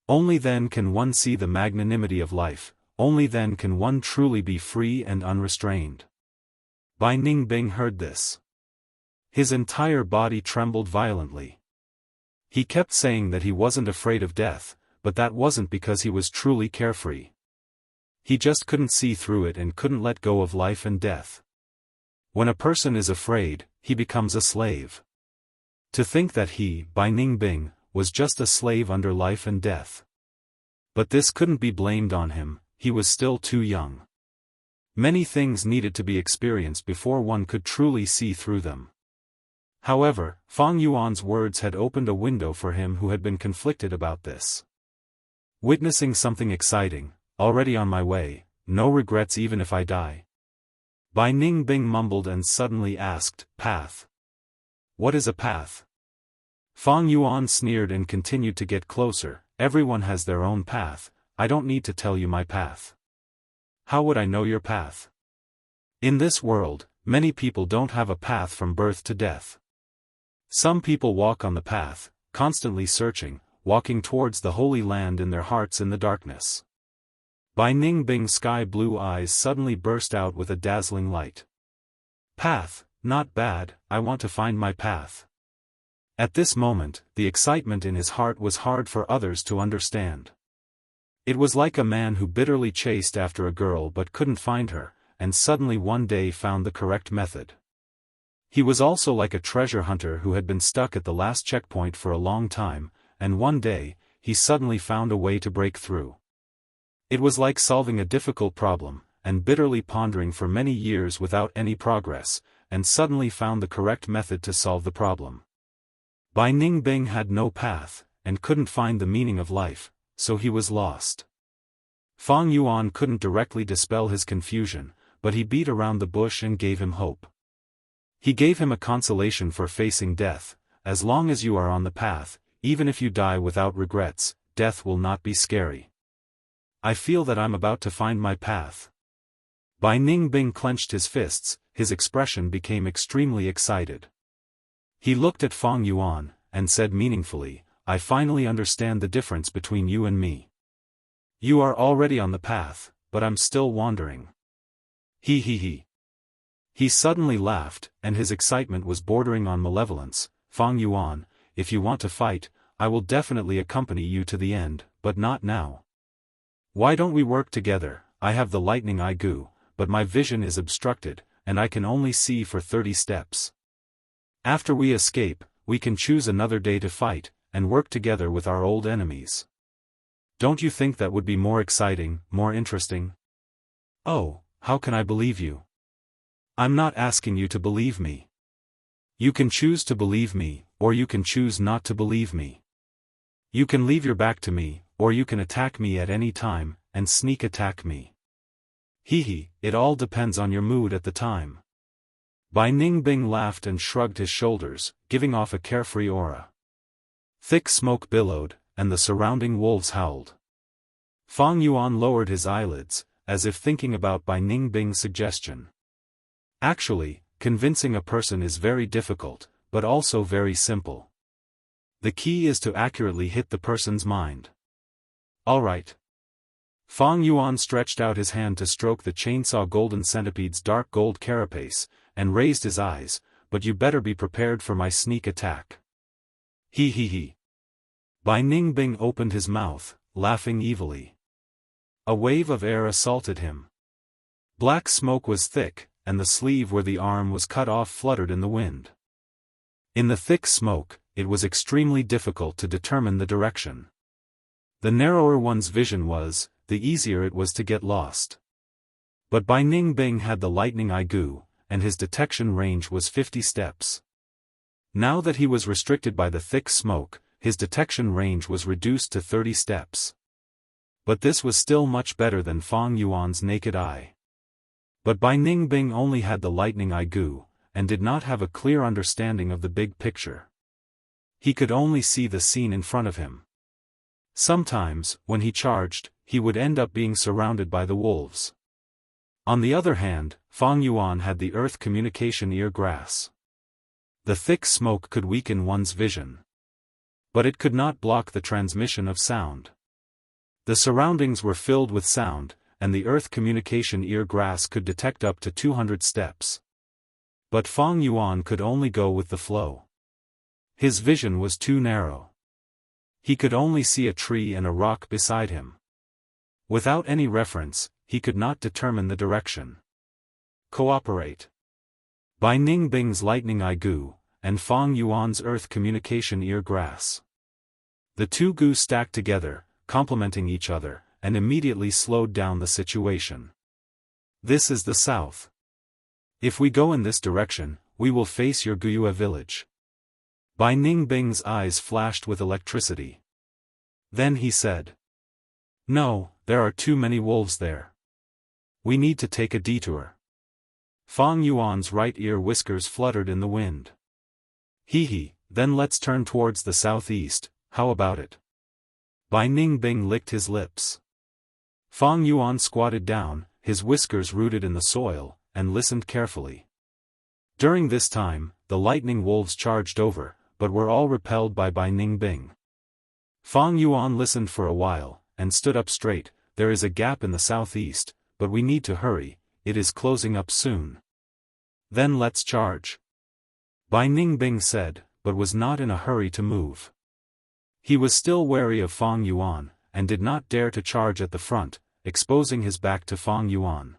Only then can one see the magnanimity of life, only then can one truly be free and unrestrained. Bai Ningbing heard this. His entire body trembled violently. He kept saying that he wasn't afraid of death, but that wasn't because he was truly carefree. He just couldn't see through it and couldn't let go of life and death. When a person is afraid, he becomes a slave. To think that he, Bai Ningbing, was just a slave under life and death. But this couldn't be blamed on him, he was still too young. Many things needed to be experienced before one could truly see through them. However, Fang Yuan's words had opened a window for him who had been conflicted about this. Witnessing something exciting, already on my way, no regrets even if I die. Bai Ningbing mumbled and suddenly asked, path. What is a path? Fang Yuan sneered and continued to get closer, everyone has their own path, I don't need to tell you my path. How would I know your path? In this world, many people don't have a path from birth to death. Some people walk on the path, constantly searching, walking towards the Holy Land in their hearts in the darkness. Bai Ningbing's sky-blue eyes suddenly burst out with a dazzling light. Path, not bad, I want to find my path. At this moment, the excitement in his heart was hard for others to understand. It was like a man who bitterly chased after a girl but couldn't find her, and suddenly one day found the correct method. He was also like a treasure hunter who had been stuck at the last checkpoint for a long time, and one day, he suddenly found a way to break through. It was like solving a difficult problem, and bitterly pondering for many years without any progress, and suddenly found the correct method to solve the problem. Bai Ningbing had no path, and couldn't find the meaning of life, so he was lost. Fang Yuan couldn't directly dispel his confusion, but he beat around the bush and gave him hope. He gave him a consolation for facing death, as long as you are on the path, even if you die without regrets, death will not be scary. I feel that I'm about to find my path. Bai Ningbing clenched his fists, his expression became extremely excited. He looked at Fang Yuan, and said meaningfully, I finally understand the difference between you and me. You are already on the path, but I'm still wandering. He. He suddenly laughed, and his excitement was bordering on malevolence. Fang Yuan, if you want to fight, I will definitely accompany you to the end, but not now. Why don't we work together? I have the lightning eye goo, but my vision is obstructed, and I can only see for 30 steps. After we escape, we can choose another day to fight, and work together with our old enemies. Don't you think that would be more exciting, more interesting? Oh, how can I believe you? I'm not asking you to believe me. You can choose to believe me, or you can choose not to believe me. You can leave your back to me, or you can attack me at any time, and sneak attack me. Hehe, it all depends on your mood at the time. Bai Ningbing laughed and shrugged his shoulders, giving off a carefree aura. Thick smoke billowed, and the surrounding wolves howled. Fang Yuan lowered his eyelids, as if thinking about Bai Ningbing's suggestion. Actually, convincing a person is very difficult, but also very simple. The key is to accurately hit the person's mind. All right. Fang Yuan stretched out his hand to stroke the chainsaw golden centipede's dark gold carapace, and raised his eyes, but you better be prepared for my sneak attack. He. Bai Ningbing opened his mouth, laughing evilly. A wave of air assaulted him. Black smoke was thick, and the sleeve where the arm was cut off fluttered in the wind. In the thick smoke, it was extremely difficult to determine the direction. The narrower one's vision was, the easier it was to get lost. But Bai Ningbing had the lightning eye goo, and his detection range was 50 steps. Now that he was restricted by the thick smoke, his detection range was reduced to 30 steps. But this was still much better than Fang Yuan's naked eye. But Bai Ningbing only had the lightning eye goo, and did not have a clear understanding of the big picture. He could only see the scene in front of him. Sometimes, when he charged, he would end up being surrounded by the wolves. On the other hand, Fang Yuan had the earth communication ear grass. The thick smoke could weaken one's vision. But it could not block the transmission of sound. The surroundings were filled with sound, and the earth communication ear grass could detect up to 200 steps. But Fang Yuan could only go with the flow. His vision was too narrow. He could only see a tree and a rock beside him. Without any reference, he could not determine the direction. Cooperate. Bai Ningbing's lightning eye goo, and Fang Yuan's earth communication ear grass. The two goo stacked together, complementing each other, and immediately slowed down the situation. This is the south. If we go in this direction, we will face your Guyue village. Bai Ningbing's eyes flashed with electricity. Then he said, "No, there are too many wolves there. We need to take a detour." Fang Yuan's right ear whiskers fluttered in the wind. Hehe, then let's turn towards the southeast, how about it? Bai Ningbing licked his lips. Fang Yuan squatted down, his whiskers rooted in the soil, and listened carefully. During this time, the lightning wolves charged over, but were all repelled by Bai Ningbing. Fang Yuan listened for a while, and stood up straight. There is a gap in the southeast, but we need to hurry, it is closing up soon. Then let's charge. Bai Ningbing said, but was not in a hurry to move. He was still wary of Fang Yuan, and did not dare to charge at the front, exposing his back to Fang Yuan.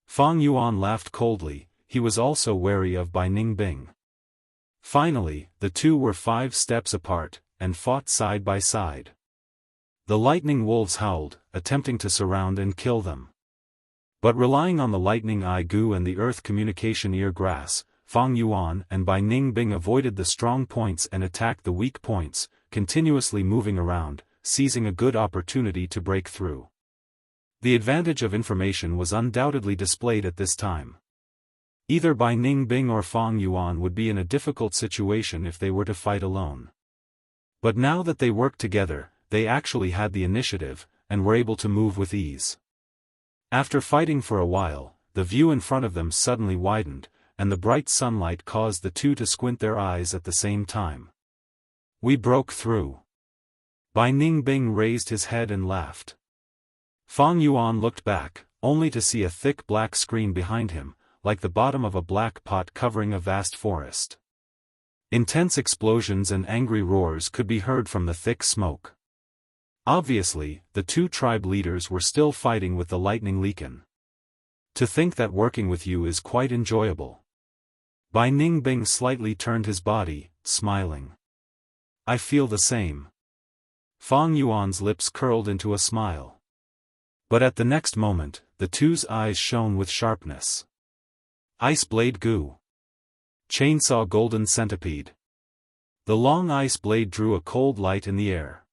Fang Yuan laughed coldly, he was also wary of Bai Ningbing. Finally, the two were 5 steps apart, and fought side by side. The lightning wolves howled, attempting to surround and kill them. But relying on the lightning eye goo and the earth communication ear grass, Fang Yuan and Bai Ningbing avoided the strong points and attacked the weak points, continuously moving around, seizing a good opportunity to break through. The advantage of information was undoubtedly displayed at this time. Either Bai Ningbing or Fang Yuan would be in a difficult situation if they were to fight alone. But now that they worked together, they actually had the initiative, and were able to move with ease. After fighting for a while, the view in front of them suddenly widened, and the bright sunlight caused the two to squint their eyes at the same time. We broke through. Bai Ningbing raised his head and laughed. Fang Yuan looked back, only to see a thick black screen behind him, like the bottom of a black pot covering a vast forest. Intense explosions and angry roars could be heard from the thick smoke. Obviously, the two tribe leaders were still fighting with the lightning leaken. To think that working with you is quite enjoyable. Bai Ningbing slightly turned his body, smiling. I feel the same. Fang Yuan's lips curled into a smile. But at the next moment, the two's eyes shone with sharpness. Ice blade Gu. Chainsaw golden centipede. The long ice blade drew a cold light in the air.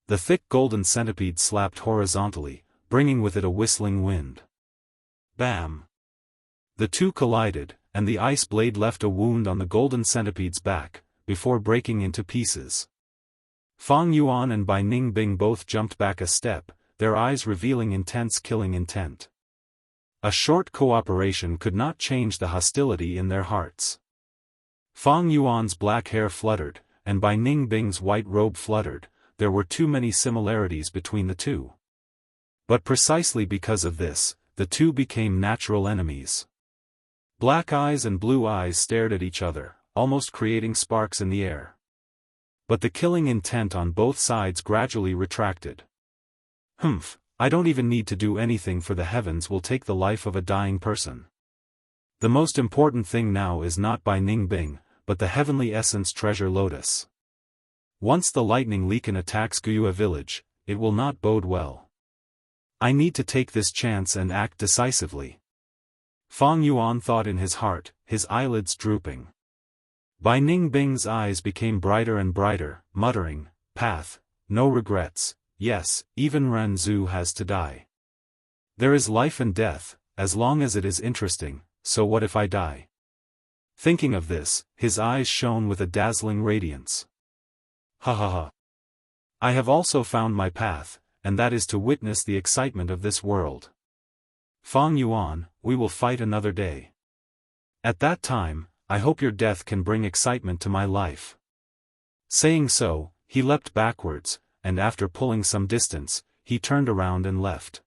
The thick golden centipede slapped horizontally, bringing with it a whistling wind. Bam! The two collided, and the ice blade left a wound on the golden centipede's back, before breaking into pieces. Fang Yuan and Bai Ningbing both jumped back a step, their eyes revealing intense killing intent. A short cooperation could not change the hostility in their hearts. Fang Yuan's black hair fluttered, and Bai Ningbing's white robe fluttered. There were too many similarities between the two. But precisely because of this, the two became natural enemies. Black eyes and blue eyes stared at each other, almost creating sparks in the air. But the killing intent on both sides gradually retracted. I don't even need to do anything, for the heavens will take the life of a dying person. The most important thing now is not Bai Ningbing, but the heavenly essence treasure lotus. Once the lightning leaken attacks Guyue village, it will not bode well. I need to take this chance and act decisively. Fang Yuan thought in his heart, his eyelids drooping. Bai Ningbing's eyes became brighter and brighter, muttering, path, no regrets, yes, even Ren Zhu has to die. There is life and death, as long as it is interesting, so what if I die? Thinking of this, his eyes shone with a dazzling radiance. Ha ha ha. I have also found my path, and that is to witness the excitement of this world. Fang Yuan, we will fight another day. At that time, I hope your death can bring excitement to my life. Saying so, he leapt backwards, and after pulling some distance, he turned around and left.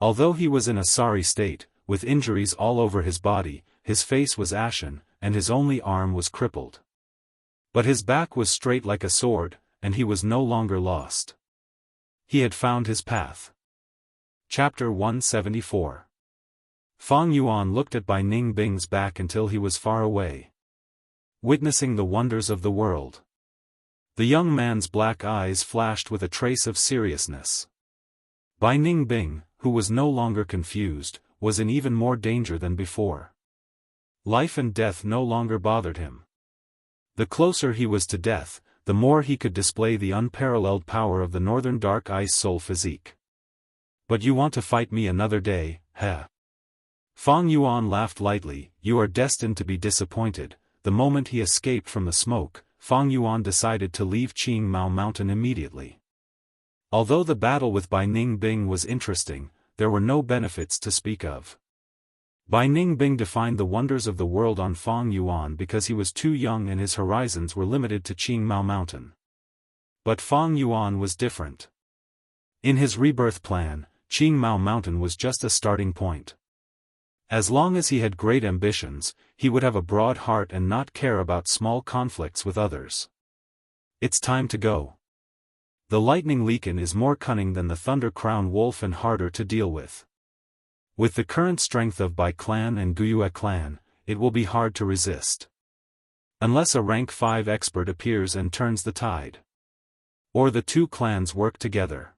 Although he was in a sorry state, with injuries all over his body, his face was ashen, and his only arm was crippled. But his back was straight like a sword, and he was no longer lost. He had found his path. Chapter 174. Fang Yuan looked at Bai Ningbing's back until he was far away, witnessing the wonders of the world. The young man's black eyes flashed with a trace of seriousness. Bai Ningbing, who was no longer confused, was in even more danger than before. Life and death no longer bothered him. The closer he was to death, the more he could display the unparalleled power of the northern dark ice soul physique. But you want to fight me another day, heh? Fang Yuan laughed lightly. You are destined to be disappointed. The moment he escaped from the smoke, Fang Yuan decided to leave Qingmao Mountain immediately. Although the battle with Bai Ningbing was interesting, there were no benefits to speak of. Bai Ningbing defined the wonders of the world on Fang Yuan because he was too young and his horizons were limited to Qingmao Mountain. But Fang Yuan was different. In his rebirth plan, Qingmao Mountain was just a starting point. As long as he had great ambitions, he would have a broad heart and not care about small conflicts with others. It's time to go. The lightning leaken is more cunning than the thunder crown wolf and harder to deal with. With the current strength of Bai clan and Guyue clan, it will be hard to resist. Unless a rank 5 expert appears and turns the tide. Or the two clans work together.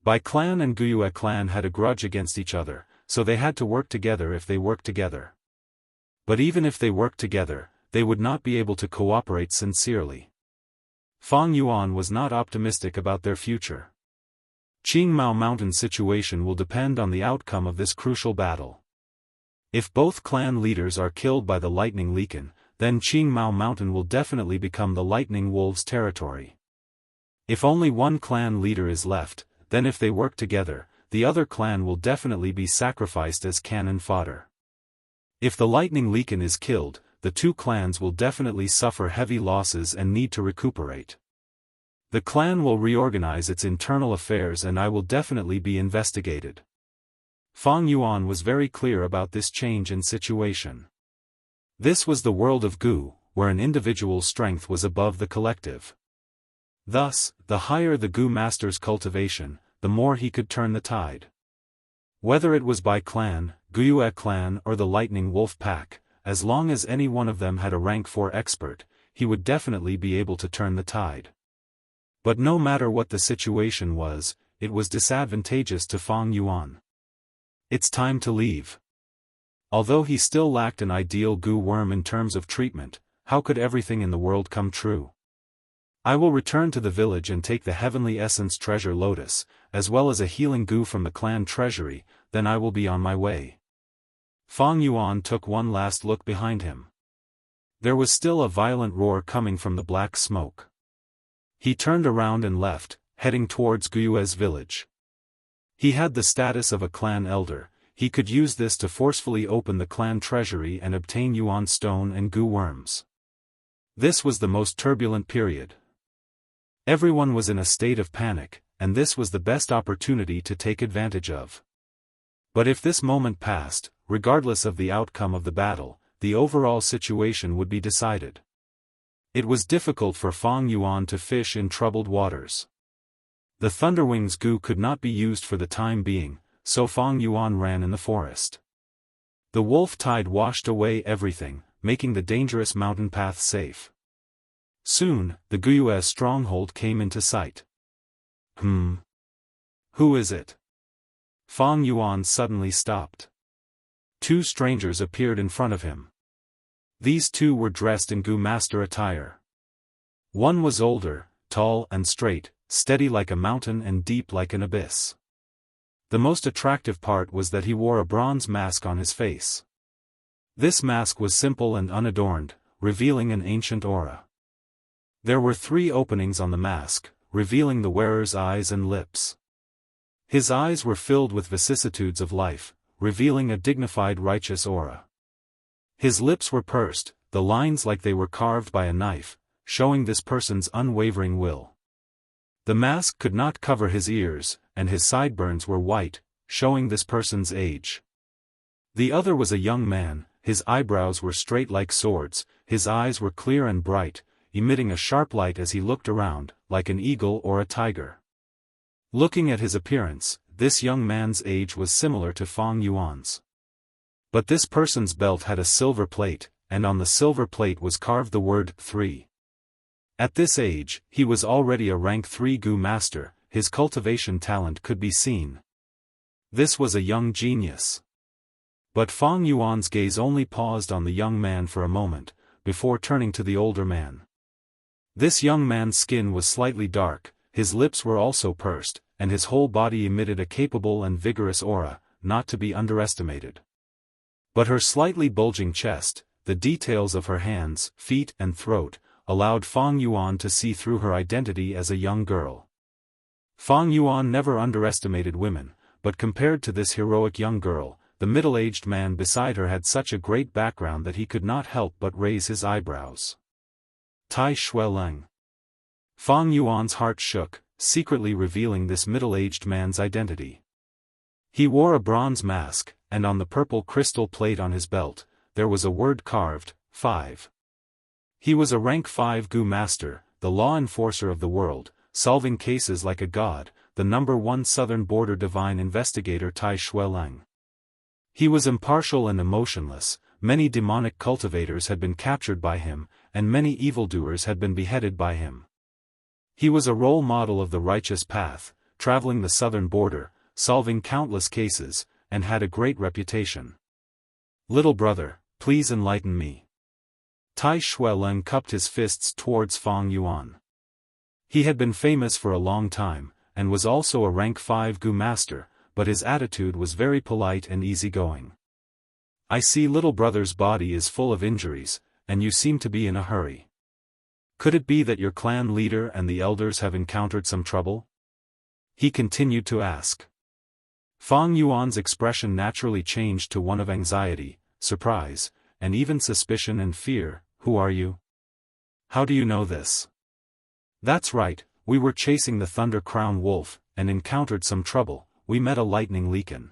Bai clan and Guyue clan had a grudge against each other, so they had to work together if they worked together. But even if they worked together, they would not be able to cooperate sincerely. Fang Yuan was not optimistic about their future. Qingmao Mountain's situation will depend on the outcome of this crucial battle. If both clan leaders are killed by the lightning leaken, then Qingmao Mountain will definitely become the lightning wolves' territory. If only one clan leader is left, then if they work together, the other clan will definitely be sacrificed as cannon fodder. If the lightning leaken is killed, the two clans will definitely suffer heavy losses and need to recuperate. The clan will reorganize its internal affairs and I will definitely be investigated. Fang Yuan was very clear about this change in situation. This was the world of Gu, where an individual's strength was above the collective. Thus, the higher the Gu master's cultivation, the more he could turn the tide. Whether it was by clan, Guyue clan or the Lightning Wolf Pack, as long as any one of them had a rank 4 expert, he would definitely be able to turn the tide. But no matter what the situation was, it was disadvantageous to Fang Yuan. It's time to leave. Although he still lacked an ideal Gu worm in terms of treatment, how could everything in the world come true? I will return to the village and take the Heavenly Essence Treasure Lotus, as well as a healing Gu from the clan treasury, then I will be on my way. Fang Yuan took one last look behind him. There was still a violent roar coming from the black smoke. He turned around and left, heading towards Guyue's village. He had the status of a clan elder. He could use this to forcefully open the clan treasury and obtain Yuan stone and Gu worms. This was the most turbulent period. Everyone was in a state of panic, and this was the best opportunity to take advantage of. But if this moment passed, regardless of the outcome of the battle, the overall situation would be decided. It was difficult for Fang Yuan to fish in troubled waters. The Thunderwings Gu could not be used for the time being, so Fang Yuan ran in the forest. The wolf tide washed away everything, making the dangerous mountain path safe. Soon, the Guyue stronghold came into sight. Who is it? Fang Yuan suddenly stopped. Two strangers appeared in front of him. These two were dressed in Gu master attire. One was older, tall and straight, steady like a mountain and deep like an abyss. The most attractive part was that he wore a bronze mask on his face. This mask was simple and unadorned, revealing an ancient aura. There were 3 openings on the mask, revealing the wearer's eyes and lips. His eyes were filled with vicissitudes of life, revealing a dignified righteous aura. His lips were pursed, the lines like they were carved by a knife, showing this person's unwavering will. The mask could not cover his ears, and his sideburns were white, showing this person's age. The other was a young man. His eyebrows were straight like swords, his eyes were clear and bright, emitting a sharp light as he looked around, like an eagle or a tiger. Looking at his appearance, this young man's age was similar to Fang Yuan's. But this person's belt had a silver plate, and on the silver plate was carved the word 3. At this age, he was already a rank 3 Gu master, his cultivation talent could be seen. This was a young genius. But Fang Yuan's gaze only paused on the young man for a moment, before turning to the older man. This young man's skin was slightly dark, his lips were also pursed, and his whole body emitted a capable and vigorous aura, not to be underestimated. But her slightly bulging chest, the details of her hands, feet and throat, allowed Fang Yuan to see through her identity as a young girl. Fang Yuan never underestimated women, but compared to this heroic young girl, the middle-aged man beside her had such a great background that he could not help but raise his eyebrows. Tai Shueleng. Fang Yuan's heart shook, secretly revealing this middle-aged man's identity. He wore a bronze mask, and on the purple crystal plate on his belt, there was a word carved, 5. He was a rank 5 Gu master, the law enforcer of the world, solving cases like a god, the number 1 southern border divine investigator Tai Shueleng. He was impartial and emotionless. Many demonic cultivators had been captured by him, and many evildoers had been beheaded by him. He was a role model of the righteous path, traveling the southern border, solving countless cases, and had a great reputation. Little brother, please enlighten me. Tai Shueleng cupped his fists towards Fang Yuan. He had been famous for a long time, and was also a rank 5 Gu master, but his attitude was very polite and easygoing. I see little brother's body is full of injuries, and you seem to be in a hurry. Could it be that your clan leader and the elders have encountered some trouble? He continued to ask. Fang Yuan's expression naturally changed to one of anxiety, surprise, and even suspicion and fear. Who are you? How do you know this? That's right, we were chasing the Thunder Crown Wolf, and encountered some trouble. We met a lightning leakin.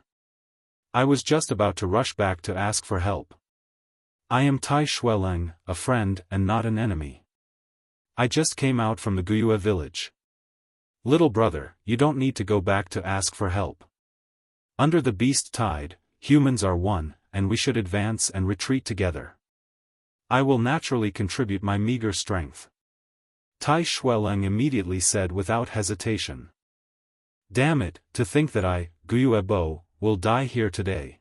I was just about to rush back to ask for help. I am Tai Shueleng, a friend and not an enemy. I just came out from the Guyue village. Little brother, you don't need to go back to ask for help. Under the beast tide, humans are one, and we should advance and retreat together. I will naturally contribute my meager strength. Tai Shueleng immediately said without hesitation. Damn it, to think that I, Guyue Bo, will die here today.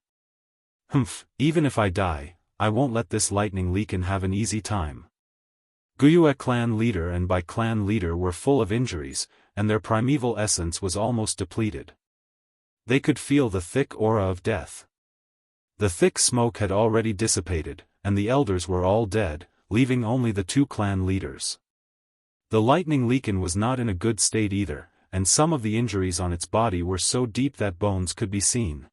Humph, even if I die, I won't let this lightning leakin have an easy time. Guyue clan leader and by clan leader were full of injuries, and their primeval essence was almost depleted. They could feel the thick aura of death. The thick smoke had already dissipated, and the elders were all dead, leaving only the two clan leaders. The lightning leakin was not in a good state either, and some of the injuries on its body were so deep that bones could be seen.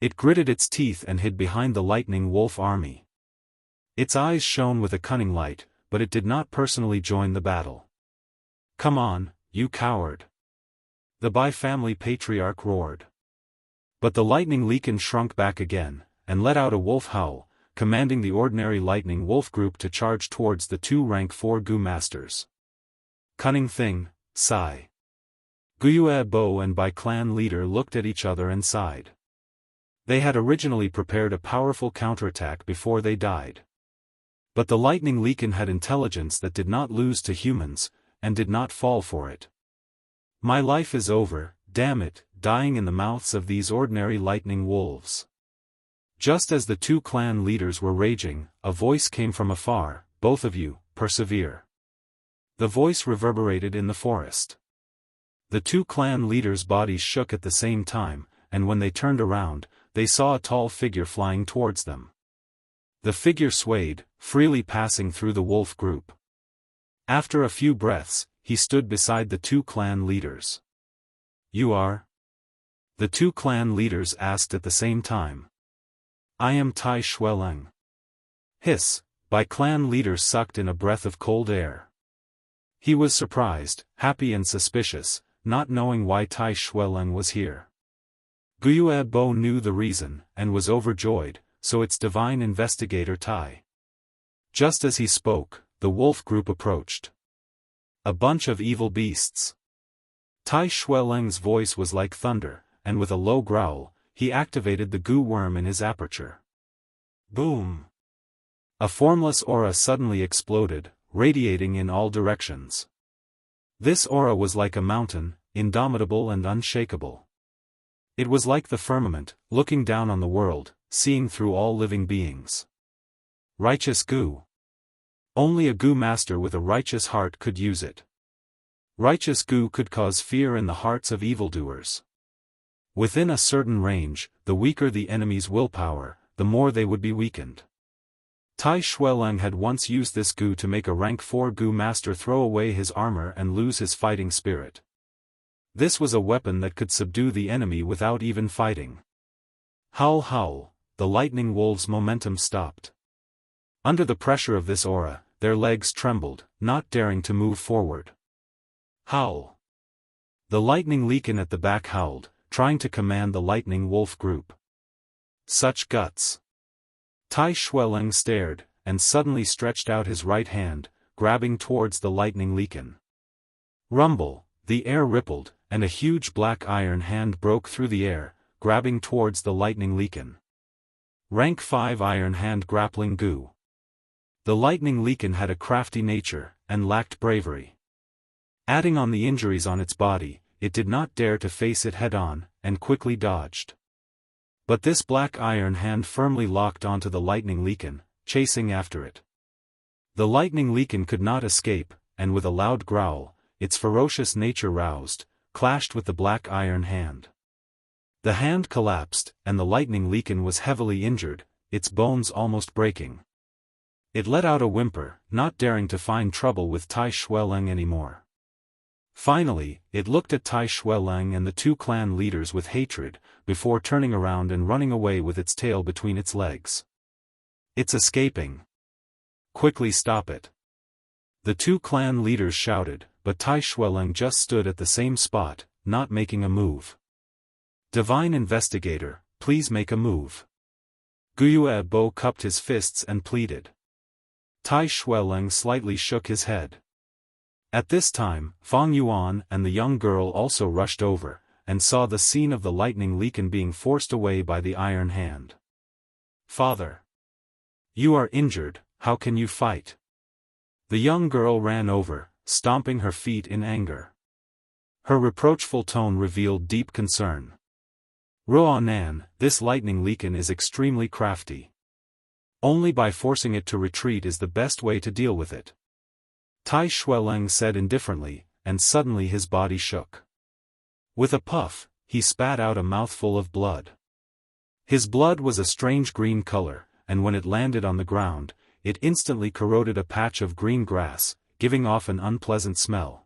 It gritted its teeth and hid behind the lightning wolf army. Its eyes shone with a cunning light, but it did not personally join the battle. Come on, you coward! The Bai family patriarch roared. But the lightning leakin shrunk back again, and let out a wolf howl, commanding the ordinary lightning wolf group to charge towards the two rank 4 Gu masters. Cunning thing, sigh. Guyue Bo and Bai clan leader looked at each other and sighed. They had originally prepared a powerful counterattack before they died. But the lightning leakin had intelligence that did not lose to humans, and did not fall for it. My life is over, damn it, dying in the mouths of these ordinary lightning wolves. Just as the two clan leaders were raging, a voice came from afar, both of you, persevere. The voice reverberated in the forest. The two clan leaders' bodies shook at the same time, and when they turned around, they saw a tall figure flying towards them. The figure swayed, freely passing through the wolf group. After a few breaths, he stood beside the two clan leaders. You are? The two clan leaders asked at the same time. I am Tai Shueleng. Hiss, Bai clan leader sucked in a breath of cold air. He was surprised, happy and suspicious, not knowing why Tai Shueleng was here. Guyue Bo knew the reason, and was overjoyed, so its divine investigator Tai. Just as he spoke, the wolf group approached. A bunch of evil beasts. Tai Shueleng's voice was like thunder, and with a low growl, he activated the Gu worm in his aperture. Boom! A formless aura suddenly exploded, radiating in all directions. This aura was like a mountain, indomitable and unshakable. It was like the firmament, looking down on the world, seeing through all living beings. Righteous Gu. Only a Gu master with a righteous heart could use it. Righteous Gu could cause fear in the hearts of evildoers. Within a certain range, the weaker the enemy's willpower, the more they would be weakened. Tai Shueleng had once used this Gu to make a rank 4 Gu master throw away his armor and lose his fighting spirit. This was a weapon that could subdue the enemy without even fighting. Howl howl, the lightning wolves' momentum stopped. Under the pressure of this aura, their legs trembled, not daring to move forward. Howl. The lightning leakin at the back howled, trying to command the lightning wolf group. Such guts. Tai Shueleng stared, and suddenly stretched out his right hand, grabbing towards the lightning leakin. Rumble, the air rippled, and a huge black iron hand broke through the air, grabbing towards the lightning leakin. Rank 5 iron hand grappling Gu. The lightning leakin had a crafty nature, and lacked bravery. Adding on the injuries on its body, it did not dare to face it head-on, and quickly dodged. But this black iron hand firmly locked onto the lightning leakin, chasing after it. The lightning leakin could not escape, and with a loud growl, its ferocious nature roused, clashed with the black iron hand. The hand collapsed, and the lightning leakin was heavily injured, its bones almost breaking. It let out a whimper, not daring to find trouble with Tai Shueleng anymore. Finally, it looked at Tai Shueleng and the two clan leaders with hatred, before turning around and running away with its tail between its legs. It's escaping. Quickly stop it. The two clan leaders shouted, but Tai Shueleng just stood at the same spot, not making a move. Divine Investigator, please make a move. Guyue Bo cupped his fists and pleaded. Tai Xueleng slightly shook his head. At this time, Fang Yuan and the young girl also rushed over, and saw the scene of the lightning leaken being forced away by the iron hand. Father! You are injured, how can you fight? The young girl ran over, stomping her feet in anger. Her reproachful tone revealed deep concern. Ruonan, this lightning leaken is extremely crafty. Only by forcing it to retreat is the best way to deal with it. Tai Xueleng said indifferently, and suddenly his body shook. With a puff, he spat out a mouthful of blood. His blood was a strange green color, and when it landed on the ground, it instantly corroded a patch of green grass, giving off an unpleasant smell.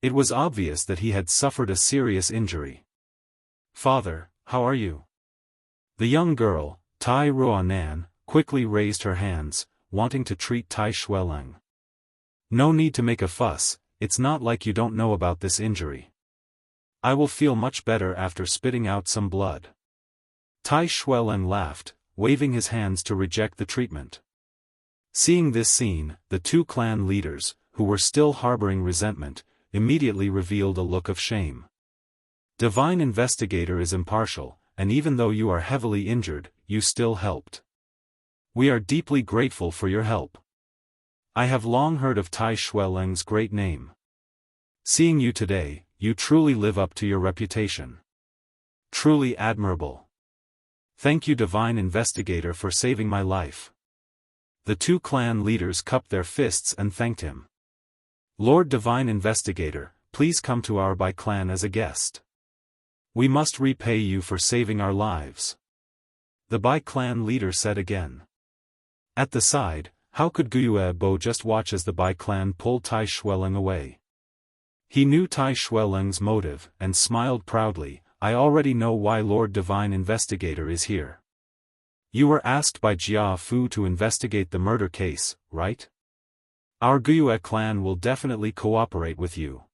It was obvious that he had suffered a serious injury. Father, how are you? The young girl, Tai Ruonan, quickly raised her hands, wanting to treat Tai Xueleng. No need to make a fuss, it's not like you don't know about this injury. I will feel much better after spitting out some blood. Tai Xueleng laughed, waving his hands to reject the treatment. Seeing this scene, the two clan leaders, who were still harboring resentment, immediately revealed a look of shame. Divine Investigator is impartial, and even though you are heavily injured, you still helped. We are deeply grateful for your help. I have long heard of Tai Xueleng's great name. Seeing you today, you truly live up to your reputation. Truly admirable. Thank you, Divine Investigator, for saving my life. The two clan leaders cupped their fists and thanked him. Lord Divine Investigator, please come to our Bai clan as a guest. We must repay you for saving our lives. The Bai clan leader said again. At the side, how could Guyue Bo just watch as the Bai clan pulled Tai Xueleng away? He knew Tai Xueleng's motive, and smiled proudly. I already know why Lord Divine Investigator is here. You were asked by Jia Fu to investigate the murder case, right? Our Guyue clan will definitely cooperate with you.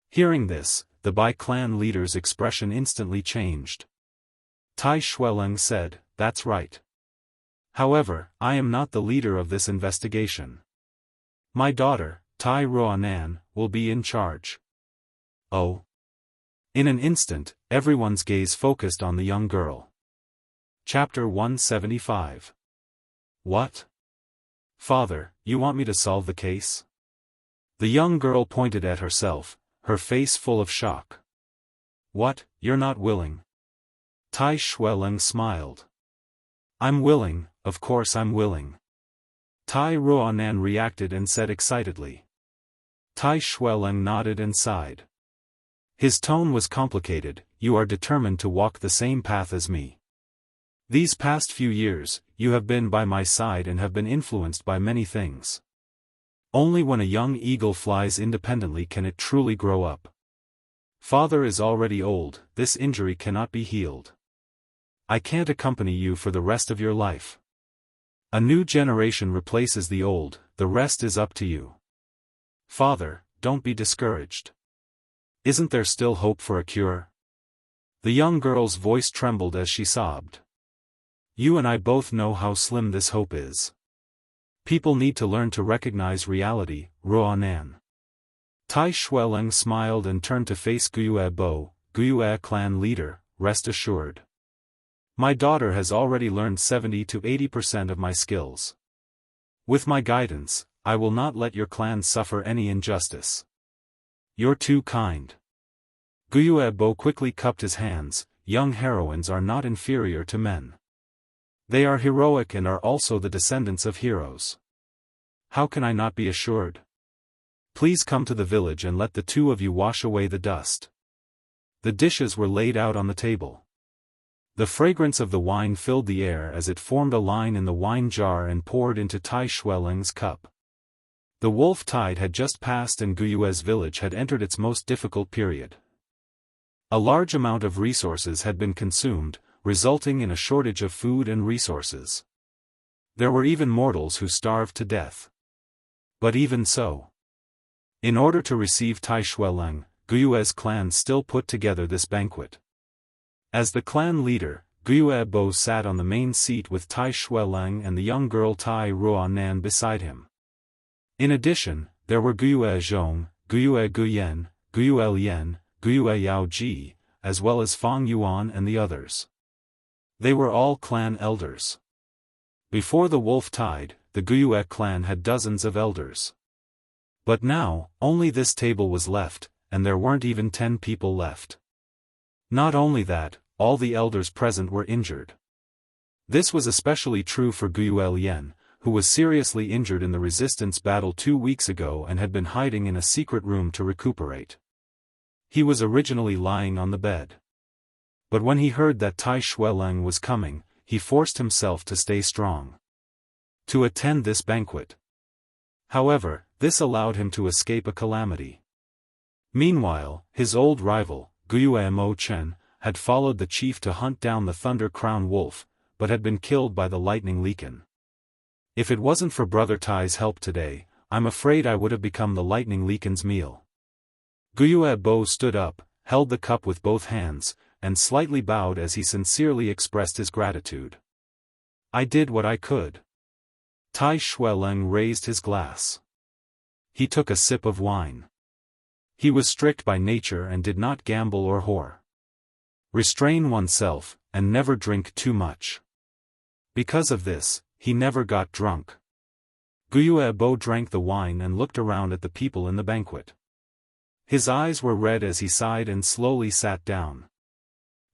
Hearing this, the Bai clan leader's expression instantly changed. Tai Xueleng said, that's right. However, I am not the leader of this investigation. My daughter, Tai Ruonan, will be in charge. Oh. In an instant, everyone's gaze focused on the young girl. Chapter 175. What? Father, you want me to solve the case? The young girl pointed at herself, her face full of shock. What, you're not willing? Tai Xueleng smiled. I'm willing, of course I'm willing. Tai Ruonan reacted and said excitedly. Tai Xueleng nodded and sighed. His tone was complicated. You are determined to walk the same path as me. These past few years, you have been by my side and have been influenced by many things. Only when a young eagle flies independently can it truly grow up. Father is already old, this injury cannot be healed. I can't accompany you for the rest of your life. A new generation replaces the old, the rest is up to you. Father, don't be discouraged. Isn't there still hope for a cure? The young girl's voice trembled as she sobbed. You and I both know how slim this hope is. People need to learn to recognize reality, Ruonan. Tai Xueleng smiled and turned to face Guyue Bo, Guyue clan leader, rest assured. My daughter has already learned 70 to 80% of my skills. With my guidance, I will not let your clan suffer any injustice. You're too kind. Guyue Bo quickly cupped his hands. Young heroines are not inferior to men. They are heroic and are also the descendants of heroes. How can I not be assured? Please come to the village and let the two of you wash away the dust. The dishes were laid out on the table. The fragrance of the wine filled the air as it formed a line in the wine jar and poured into Tai Xueleng's cup. The wolf tide had just passed and Guyue's village had entered its most difficult period. A large amount of resources had been consumed, resulting in a shortage of food and resources. There were even mortals who starved to death. But even so, in order to receive Tai Xueleng, Guyue's clan still put together this banquet. As the clan leader, Guyue Bo sat on the main seat with Tai Shueleng and the young girl Tai Ruonan beside him. In addition, there were Guyue Zhong, Guyue Guyen, Guyue Lian, Guyue Yaoji, as well as Fang Yuan and the others. They were all clan elders. Before the wolf tide, the Guyue clan had dozens of elders. But now, only this table was left, and there weren't even 10 people left. Not only that, all the elders present were injured. This was especially true for Guyue Lian, who was seriously injured in the resistance battle 2 weeks ago and had been hiding in a secret room to recuperate. He was originally lying on the bed. But when he heard that Tai Shueleng was coming, he forced himself to stay strong, to attend this banquet. However, this allowed him to escape a calamity. Meanwhile, his old rival, Guyue Mo Chen, had followed the chief to hunt down the Thunder Crown Wolf, but had been killed by the Lightning Leakin. If it wasn't for Brother Tai's help today, I'm afraid I would have become the Lightning Leakin's meal. Guyue Bo stood up, held the cup with both hands, and slightly bowed as he sincerely expressed his gratitude. I did what I could. Tai Shueleng raised his glass. He took a sip of wine. He was strict by nature and did not gamble or whore. Restrain oneself, and never drink too much. Because of this, he never got drunk. Guyue Bo drank the wine and looked around at the people in the banquet. His eyes were red as he sighed and slowly sat down.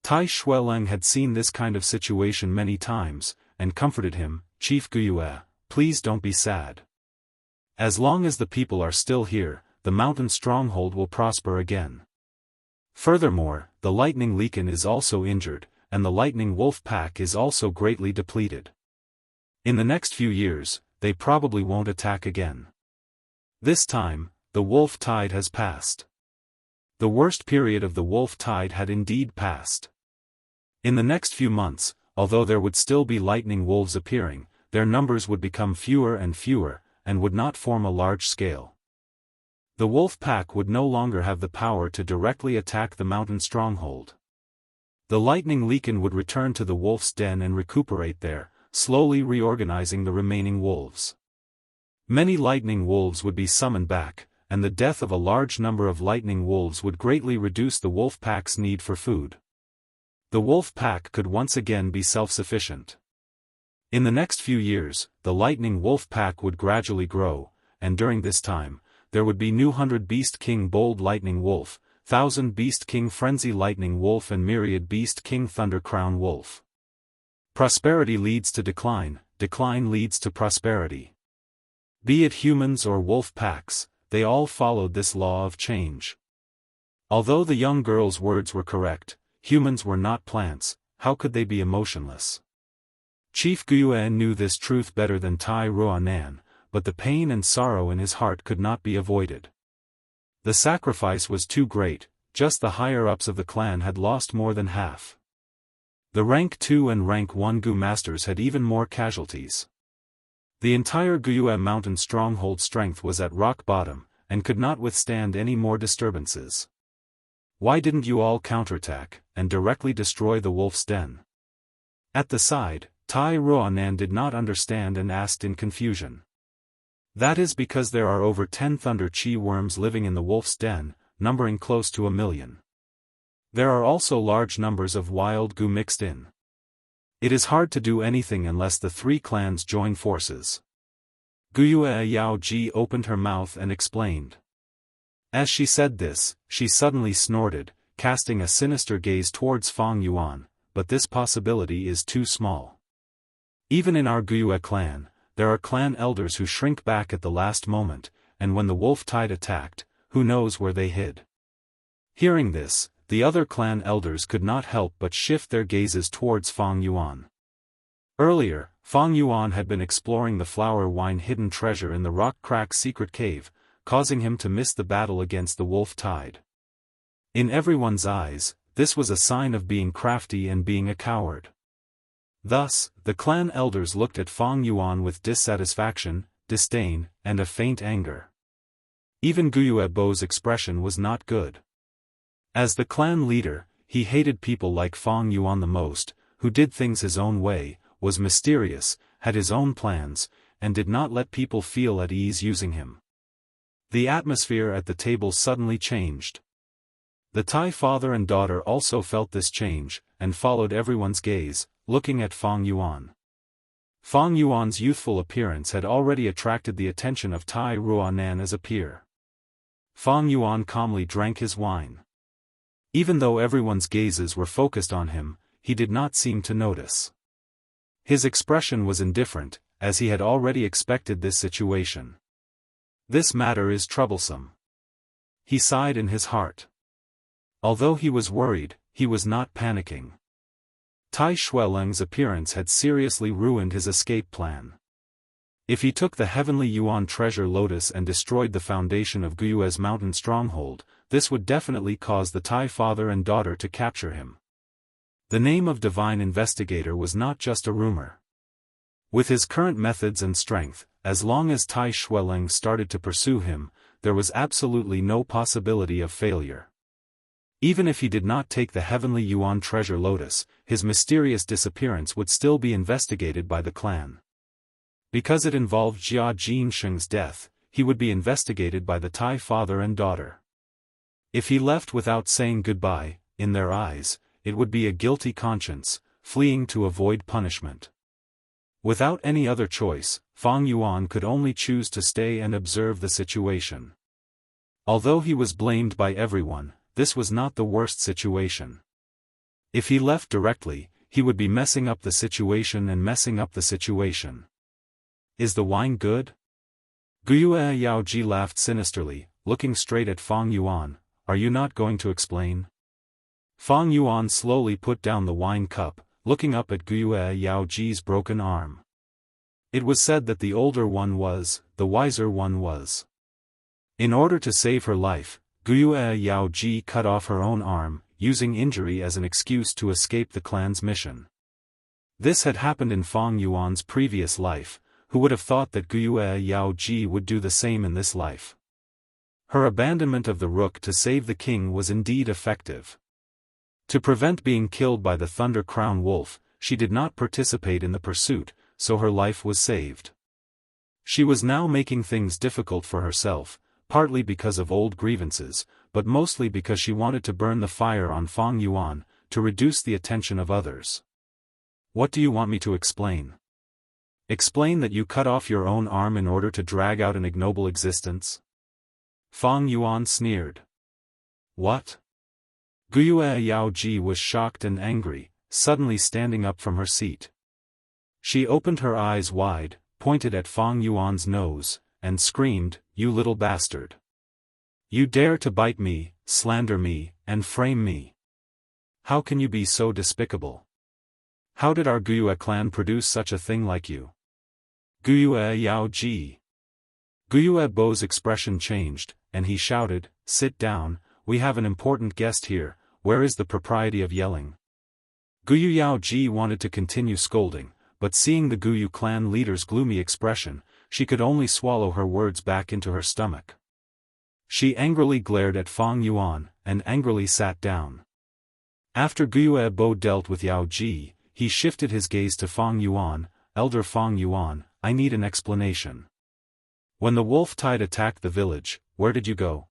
Tai Shueleng had seen this kind of situation many times, and comforted him, Chief Guyue, please don't be sad. As long as the people are still here, the mountain stronghold will prosper again. Furthermore, the Lightning Leakin is also injured, and the Lightning Wolf pack is also greatly depleted. In the next few years, they probably won't attack again. This time, the wolf tide has passed. The worst period of the wolf tide had indeed passed. In the next few months, although there would still be lightning wolves appearing, their numbers would become fewer and would not form a large scale. The wolf pack would no longer have the power to directly attack the mountain stronghold. The Lightning Leakin would return to the wolf's den and recuperate there, slowly reorganizing the remaining wolves. Many lightning wolves would be summoned back, and the death of a large number of lightning wolves would greatly reduce the wolf pack's need for food. The wolf pack could once again be self-sufficient. In the next few years, the lightning wolf pack would gradually grow, and during this time, there would be new 100 Beast King Bold Lightning Wolf, 1,000 Beast King Frenzy Lightning Wolf and myriad Beast King Thunder Crown Wolf. Prosperity leads to decline, decline leads to prosperity. Be it humans or wolf packs, they all followed this law of change. Although the young girl's words were correct, humans were not plants, how could they be emotionless? Chief Guyue knew this truth better than Tai Ruonan, but the pain and sorrow in his heart could not be avoided. The sacrifice was too great, just the higher-ups of the clan had lost more than half. The rank 2 and rank 1 Gu masters had even more casualties. The entire Guyue mountain stronghold strength was at rock bottom, and could not withstand any more disturbances. Why didn't you all counterattack, and directly destroy the wolf's den? At the side, Tai Ruonan did not understand and asked in confusion. That is because there are over 10 thunder chi worms living in the wolf's den, numbering close to 1 million. There are also large numbers of wild Gu mixed in. It is hard to do anything unless the 3 clans join forces. Guyue Yaoji opened her mouth and explained. As she said this, she suddenly snorted, casting a sinister gaze towards Fang Yuan, but this possibility is too small. Even in our Guyue clan, there are clan elders who shrink back at the last moment, and when the wolf tide attacked, who knows where they hid. Hearing this, the other clan elders could not help but shift their gazes towards Fang Yuan. Earlier, Fang Yuan had been exploring the flower wine hidden treasure in the rock crack secret cave, causing him to miss the battle against the wolf tide. In everyone's eyes, this was a sign of being crafty and being a coward. Thus, the clan elders looked at Fang Yuan with dissatisfaction, disdain, and a faint anger. Even Guyue Bo's expression was not good. As the clan leader, he hated people like Fang Yuan the most, who did things his own way, was mysterious, had his own plans, and did not let people feel at ease using him. The atmosphere at the table suddenly changed. The Tai father and daughter also felt this change, and followed everyone's gaze, looking at Fang Yuan. Fang Yuan's youthful appearance had already attracted the attention of Tai Ruanan as a peer. Fang Yuan calmly drank his wine. Even though everyone's gazes were focused on him, he did not seem to notice. His expression was indifferent, as he had already expected this situation. This matter is troublesome. He sighed in his heart. Although he was worried, he was not panicking. Tai Shueleng's appearance had seriously ruined his escape plan. If he took the heavenly Yuan treasure lotus and destroyed the foundation of Guyue's mountain stronghold, this would definitely cause the Tai father and daughter to capture him. The name of divine investigator was not just a rumor. With his current methods and strength, as long as Tai Shueleng started to pursue him, there was absolutely no possibility of failure. Even if he did not take the heavenly Yuan treasure lotus, his mysterious disappearance would still be investigated by the clan. Because it involved Jia Jinsheng's death, he would be investigated by the Tai father and daughter. If he left without saying goodbye, in their eyes, it would be a guilty conscience, fleeing to avoid punishment. Without any other choice, Fang Yuan could only choose to stay and observe the situation. Although he was blamed by everyone, this was not the worst situation. If he left directly, he would be messing up the situation and messing up the situation. Is the wine good? Guyue Yaoji laughed sinisterly, looking straight at Fang Yuan. Are you not going to explain? Fang Yuan slowly put down the wine cup, looking up at Guyue Yaoji's broken arm. It was said that the older one was, the wiser one was. In order to save her life, Guyue Yaoji cut off her own arm, using injury as an excuse to escape the clan's mission. This had happened in Fang Yuan's previous life. Who would have thought that Guyue Yaoji would do the same in this life? Her abandonment of the rook to save the king was indeed effective. To prevent being killed by the Thunder Crown Wolf, she did not participate in the pursuit, so her life was saved. She was now making things difficult for herself, partly because of old grievances, but mostly because she wanted to burn the fire on Fang Yuan, to reduce the attention of others. What do you want me to explain? Explain that you cut off your own arm in order to drag out an ignoble existence? Fang Yuan sneered. What? Guyue Yaoji was shocked and angry, suddenly standing up from her seat. She opened her eyes wide, pointed at Fang Yuan's nose, and screamed, "You little bastard! You dare to bite me, slander me, and frame me! How can you be so despicable? How did our Guyue clan produce such a thing like you?" Guyue Yaoji. Guyue Bo's expression changed, and he shouted, "Sit down, we have an important guest here, where is the propriety of yelling?" Guyue Yaoji wanted to continue scolding, but seeing the Guyue clan leader's gloomy expression, she could only swallow her words back into her stomach. She angrily glared at Fang Yuan, and angrily sat down. After Guyue Bo dealt with Yaoji, he shifted his gaze to Fang Yuan. "Elder Fang Yuan, I need an explanation. When the wolf tide attacked the village, where did you go?"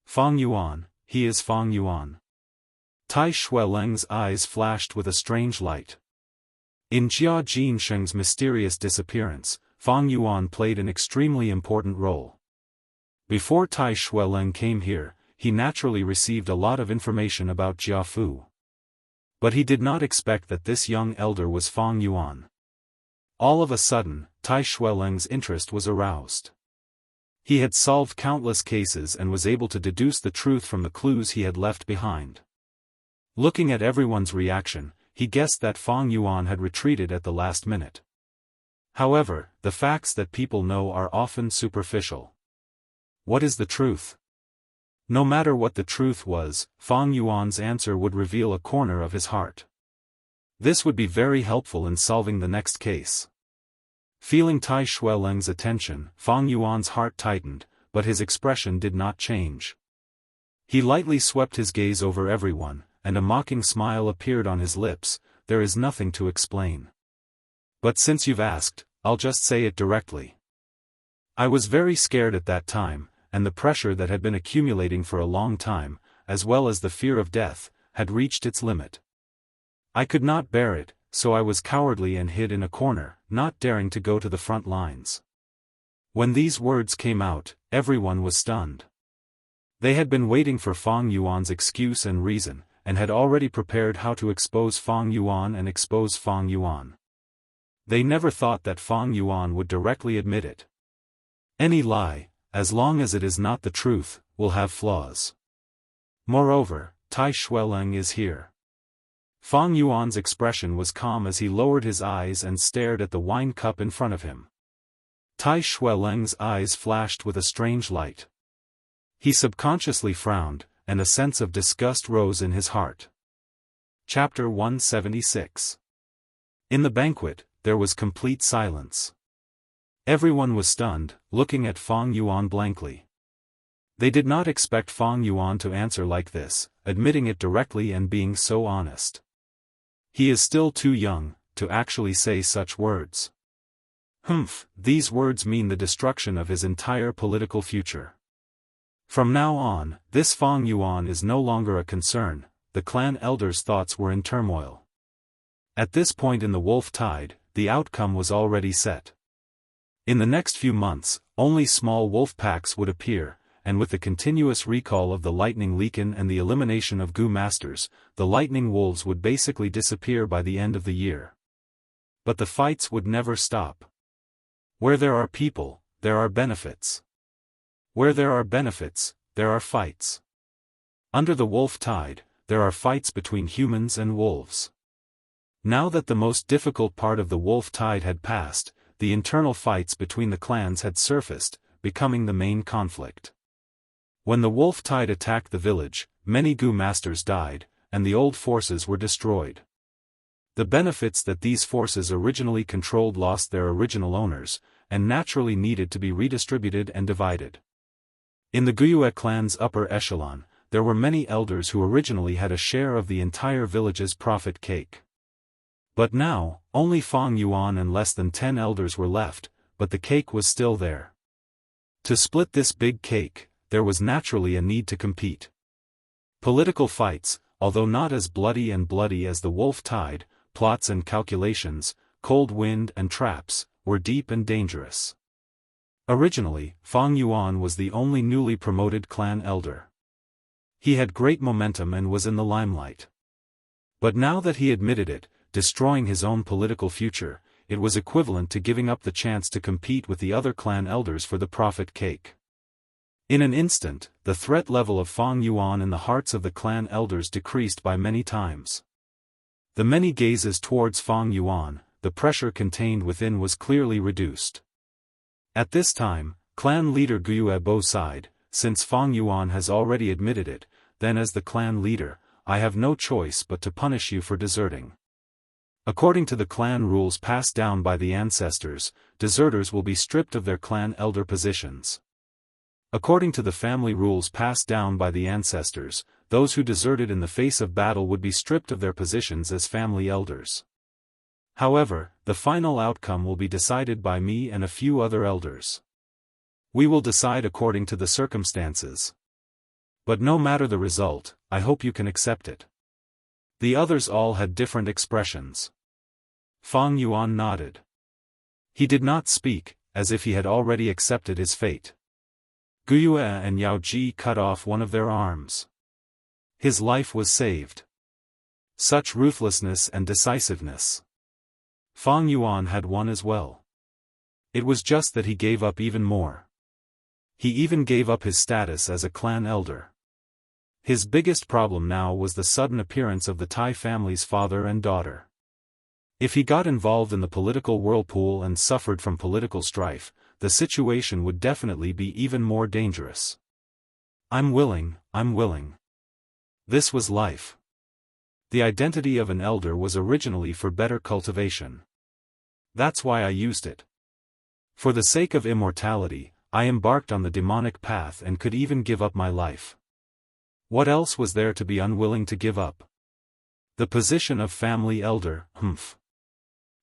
"Fang Yuan, he is Fang Yuan." Tai Shueleng's eyes flashed with a strange light. In Jia Jinsheng's mysterious disappearance, Fang Yuan played an extremely important role. Before Tai Shueleng came here, he naturally received a lot of information about Jia Fu. But he did not expect that this young elder was Fang Yuan. All of a sudden, Tai Shueleng's interest was aroused. He had solved countless cases and was able to deduce the truth from the clues he had left behind. Looking at everyone's reaction, he guessed that Fang Yuan had retreated at the last minute. However, the facts that people know are often superficial. What is the truth? No matter what the truth was, Fang Yuan's answer would reveal a corner of his heart. This would be very helpful in solving the next case. Feeling Tai Shueleng's attention, Fang Yuan's heart tightened, but his expression did not change. He lightly swept his gaze over everyone, and a mocking smile appeared on his lips. there is nothing to explain. But since you've asked, I'll just say it directly. I was very scared at that time, and the pressure that had been accumulating for a long time, as well as the fear of death, had reached its limit. I could not bear it, so I was cowardly and hid in a corner, not daring to go to the front lines. When these words came out, everyone was stunned. They had been waiting for Fang Yuan's excuse and reason, and had already prepared how to expose Fang Yuan and expose Fang Yuan. They never thought that Fang Yuan would directly admit it. Any lie, as long as it is not the truth, will have flaws. Moreover, Tai Shuileng is here. Fang Yuan's expression was calm as he lowered his eyes and stared at the wine cup in front of him. Tai Shuileng's eyes flashed with a strange light. He subconsciously frowned, and a sense of disgust rose in his heart. Chapter 176. In the banquet, there was complete silence. Everyone was stunned, looking at Fang Yuan blankly. They did not expect Fang Yuan to answer like this, admitting it directly and being so honest. He is still too young to actually say such words. Humph, these words mean the destruction of his entire political future. From now on, this Fang Yuan is no longer a concern. The clan elders' thoughts were in turmoil. At this point in the wolf tide, the outcome was already set. In the next few months, only small wolf packs would appear, and with the continuous recall of the lightning leaken and the elimination of Gu masters, the lightning wolves would basically disappear by the end of the year. But the fights would never stop. Where there are people, there are benefits. Where there are benefits, there are fights. Under the wolf tide, there are fights between humans and wolves. Now that the most difficult part of the wolf tide had passed, the internal fights between the clans had surfaced, becoming the main conflict. When the wolf tide attacked the village, many Gu masters died, and the old forces were destroyed. The benefits that these forces originally controlled lost their original owners, and naturally needed to be redistributed and divided. In the Guyue clan's upper echelon, there were many elders who originally had a share of the entire village's profit cake. But now, only Fang Yuan and less than 10 elders were left, but the cake was still there. To split this big cake, there was naturally a need to compete. Political fights, although not as bloody as the wolf tide, plots and calculations, cold wind and traps, were deep and dangerous. Originally, Fang Yuan was the only newly promoted clan elder. He had great momentum and was in the limelight. But now that he admitted it, destroying his own political future, it was equivalent to giving up the chance to compete with the other clan elders for the profit cake. In an instant, the threat level of Fang Yuan in the hearts of the clan elders decreased by many times. The many gazes towards Fang Yuan, the pressure contained within was clearly reduced. At this time, clan leader Guyue sighed, since Fang Yuan has already admitted it, then as the clan leader, I have no choice but to punish you for deserting. According to the clan rules passed down by the ancestors, deserters will be stripped of their clan elder positions. According to the family rules passed down by the ancestors, those who deserted in the face of battle would be stripped of their positions as family elders. However, the final outcome will be decided by me and a few other elders. We will decide according to the circumstances. But no matter the result, I hope you can accept it. The others all had different expressions. Fang Yuan nodded. He did not speak, as if he had already accepted his fate. Guyue and Yao Ji cut off one of their arms. His life was saved. Such ruthlessness and decisiveness. Fang Yuan had one as well. It was just that he gave up even more. He even gave up his status as a clan elder. His biggest problem now was the sudden appearance of the Tai family's father and daughter. If he got involved in the political whirlpool and suffered from political strife, the situation would definitely be even more dangerous. I'm willing. This was life. The identity of an elder was originally for better cultivation. That's why I used it. For the sake of immortality, I embarked on the demonic path and could even give up my life. What else was there to be unwilling to give up? The position of family elder, humph.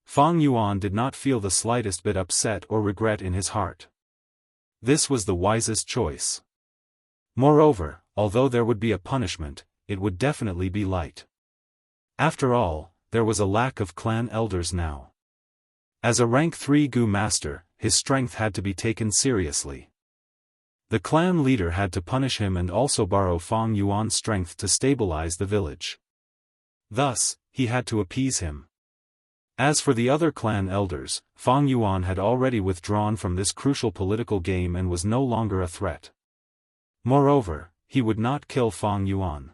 Fang Yuan did not feel the slightest bit upset or regret in his heart. This was the wisest choice. Moreover, although there would be a punishment, it would definitely be light. After all, there was a lack of clan elders now. As a rank 3 Gu master, his strength had to be taken seriously. The clan leader had to punish him and also borrow Fang Yuan's strength to stabilize the village. Thus, he had to appease him. As for the other clan elders, Fang Yuan had already withdrawn from this crucial political game and was no longer a threat. Moreover, he would not kill Fang Yuan.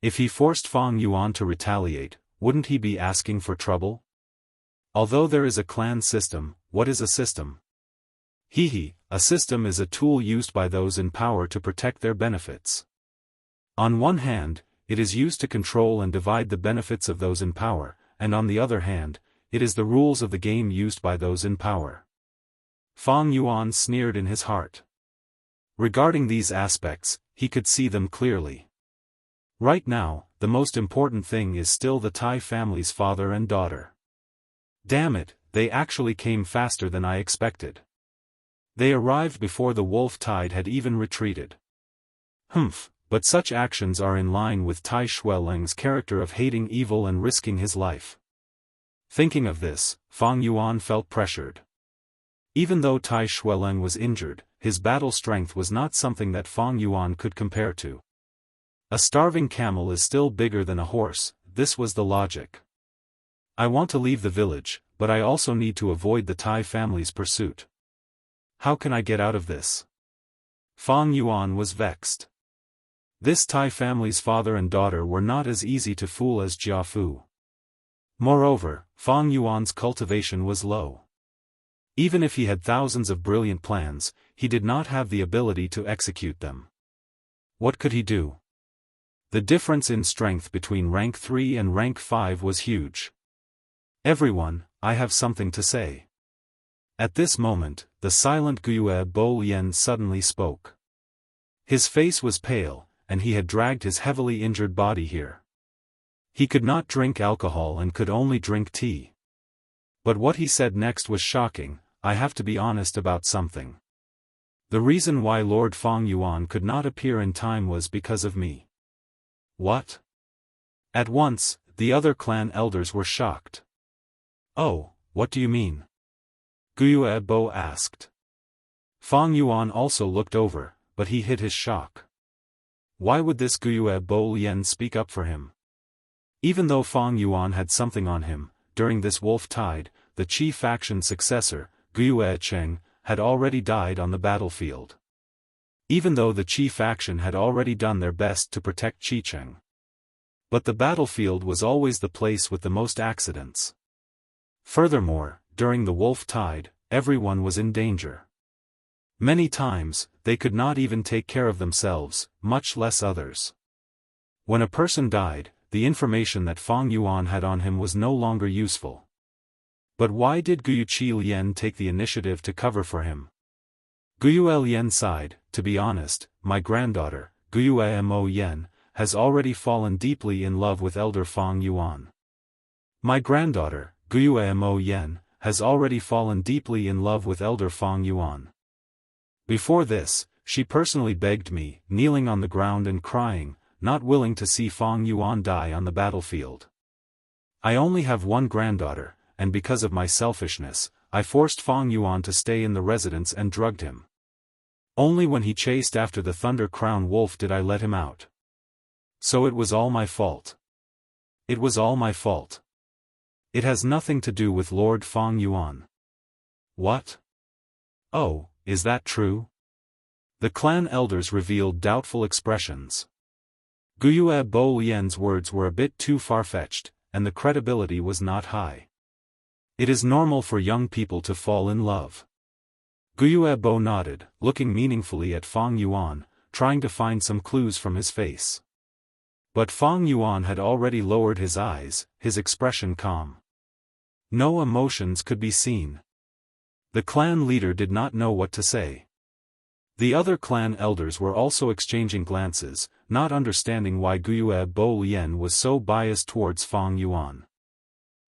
If he forced Fang Yuan to retaliate, wouldn't he be asking for trouble? Although there is a clan system, what is a system? A system is a tool used by those in power to protect their benefits. On one hand, it is used to control and divide the benefits of those in power, and on the other hand, it is the rules of the game used by those in power. Fang Yuan sneered in his heart. Regarding these aspects, he could see them clearly. Right now, the most important thing is still the Tai family's father and daughter. Damn it, they actually came faster than I expected. They arrived before the wolf tide had even retreated. But such actions are in line with Tai Shueleng's character of hating evil and risking his life. Thinking of this, Fang Yuan felt pressured. Even though Tai Shueleng was injured, his battle strength was not something that Fang Yuan could compare to. A starving camel is still bigger than a horse, this was the logic. I want to leave the village, but I also need to avoid the Tai family's pursuit. How can I get out of this? Fang Yuan was vexed. This Tai family's father and daughter were not as easy to fool as Jiafu. Moreover, Fang Yuan's cultivation was low. Even if he had thousands of brilliant plans, he did not have the ability to execute them. What could he do? The difference in strength between rank 3 and rank 5 was huge. Everyone, I have something to say. At this moment, the silent Guiyue Bo Lian suddenly spoke. His face was pale, and he had dragged his heavily injured body here. He could not drink alcohol and could only drink tea. But what he said next was shocking. I have to be honest about something. The reason why Lord Fang Yuan could not appear in time was because of me. What? At once, the other clan elders were shocked. Oh, what do you mean? Guiyue Bo asked. Fang Yuan also looked over, but he hid his shock. Why would this Guiyue Bo Lian speak up for him? Even though Fang Yuan had something on him, during this wolf tide, the Qi faction successor, Guiyue Cheng, had already died on the battlefield. Even though the Qi faction had already done their best to protect Qi Cheng. But the battlefield was always the place with the most accidents. Furthermore, during the wolf tide, everyone was in danger. Many times, they could not even take care of themselves, much less others. When a person died, the information that Fang Yuan had on him was no longer useful. But why did Guiyue Lian take the initiative to cover for him? Guiyue Lian sighed, to be honest, my granddaughter, Guiyue Mo Yen, has already fallen deeply in love with Elder Fang Yuan. My granddaughter, Guiyue Mo Yen, has already fallen deeply in love with Elder Fang Yuan. Before this, she personally begged me, kneeling on the ground and crying, not willing to see Fang Yuan die on the battlefield. I only have one granddaughter, and because of my selfishness, I forced Fang Yuan to stay in the residence and drugged him. Only when he chased after the Thunder Crown Wolf did I let him out. So it was all my fault. It was all my fault. It has nothing to do with Lord Fang Yuan. What? Oh, is that true? The clan elders revealed doubtful expressions. Guiyue Bo Lian's words were a bit too far-fetched, and the credibility was not high. It is normal for young people to fall in love. Guiyue Bo nodded, looking meaningfully at Fang Yuan, trying to find some clues from his face. But Fang Yuan had already lowered his eyes, his expression calm. No emotions could be seen. The clan leader did not know what to say. The other clan elders were also exchanging glances, not understanding why Guiyue Bo Lian was so biased towards Fang Yuan.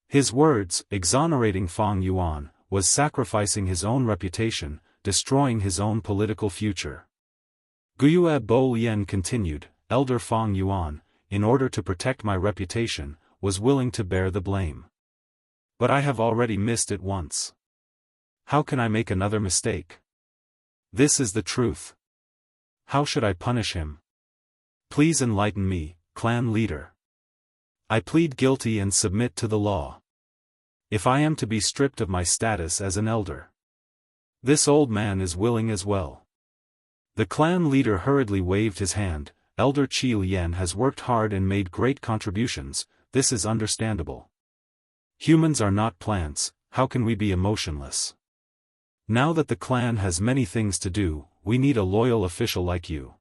His words, exonerating Fang Yuan, was sacrificing his own reputation, destroying his own political future. Guiyue Bo Lian continued, Elder Fang Yuan, in order to protect my reputation, was willing to bear the blame. But I have already missed it once. How can I make another mistake? This is the truth. How should I punish him? Please enlighten me, clan leader. I plead guilty and submit to the law. If I am to be stripped of my status as an elder. This old man is willing as well. The clan leader hurriedly waved his hand. Elder Qi Lian has worked hard and made great contributions, this is understandable. Humans are not plants, how can we be emotionless? Now that the clan has many things to do, we need a loyal official like you.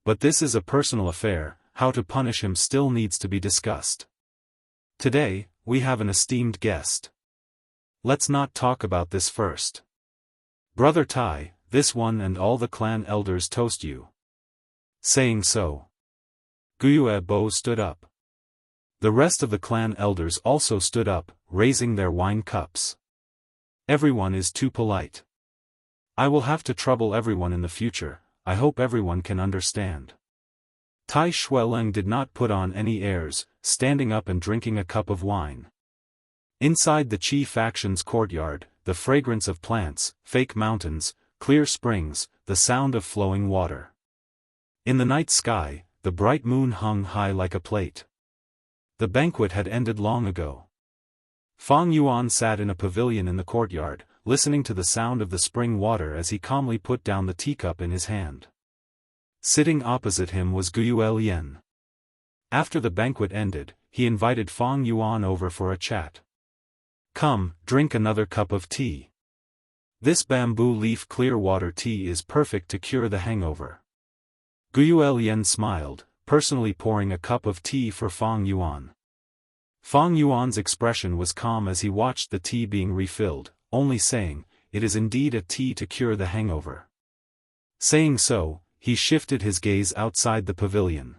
But this is a personal affair, how to punish him still needs to be discussed. Today, we have an esteemed guest. Let's not talk about this first. Brother Tai, this one and all the clan elders toast you. Saying so, Guiyue Bo stood up. The rest of the clan elders also stood up, raising their wine cups. Everyone is too polite. I will have to trouble everyone in the future, I hope everyone can understand. Tai Shueleng did not put on any airs, standing up and drinking a cup of wine. Inside the Qi faction's courtyard, the fragrance of plants, fake mountains, clear springs, the sound of flowing water. In the night sky, the bright moon hung high like a plate. The banquet had ended long ago. Fang Yuan sat in a pavilion in the courtyard, listening to the sound of the spring water as he calmly put down the teacup in his hand. Sitting opposite him was Guiyue Lian. After the banquet ended, he invited Fang Yuan over for a chat. Come, drink another cup of tea. This bamboo leaf clear water tea is perfect to cure the hangover. Guiyue Lian smiled, personally pouring a cup of tea for Fang Yuan. Fang Yuan's expression was calm as he watched the tea being refilled, only saying, it is indeed a tea to cure the hangover. Saying so, he shifted his gaze outside the pavilion.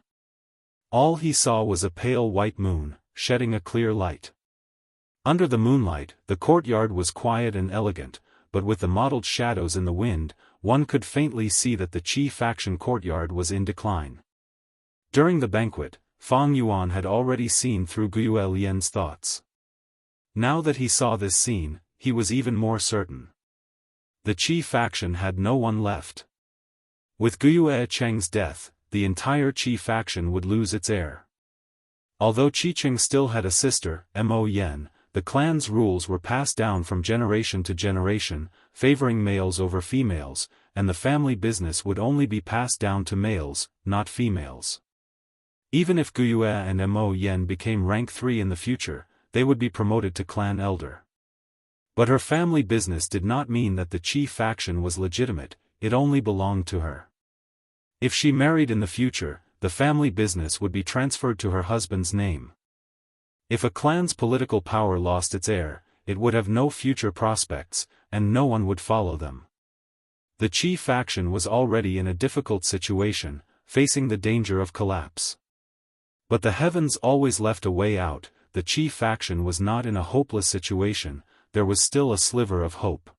All he saw was a pale white moon, shedding a clear light. Under the moonlight, the courtyard was quiet and elegant, but with the mottled shadows in the wind, one could faintly see that the Qi faction courtyard was in decline. During the banquet, Fang Yuan had already seen through Guiyue Lian's thoughts. Now that he saw this scene, he was even more certain. The Qi faction had no one left. With Guiyue Cheng's death, the entire Qi faction would lose its heir. Although Qicheng still had a sister, Mo Yen, the clan's rules were passed down from generation to generation, favoring males over females, and the family business would only be passed down to males, not females. Even if Guiyue and Mo Yen became rank 3 in the future, they would be promoted to clan elder. But her family business did not mean that the Qi faction was legitimate, it only belonged to her. If she married in the future, the family business would be transferred to her husband's name. If a clan's political power lost its heir, it would have no future prospects, and no one would follow them. The Qi faction was already in a difficult situation, facing the danger of collapse. But the heavens always left a way out, the Qi faction was not in a hopeless situation, there was still a sliver of hope.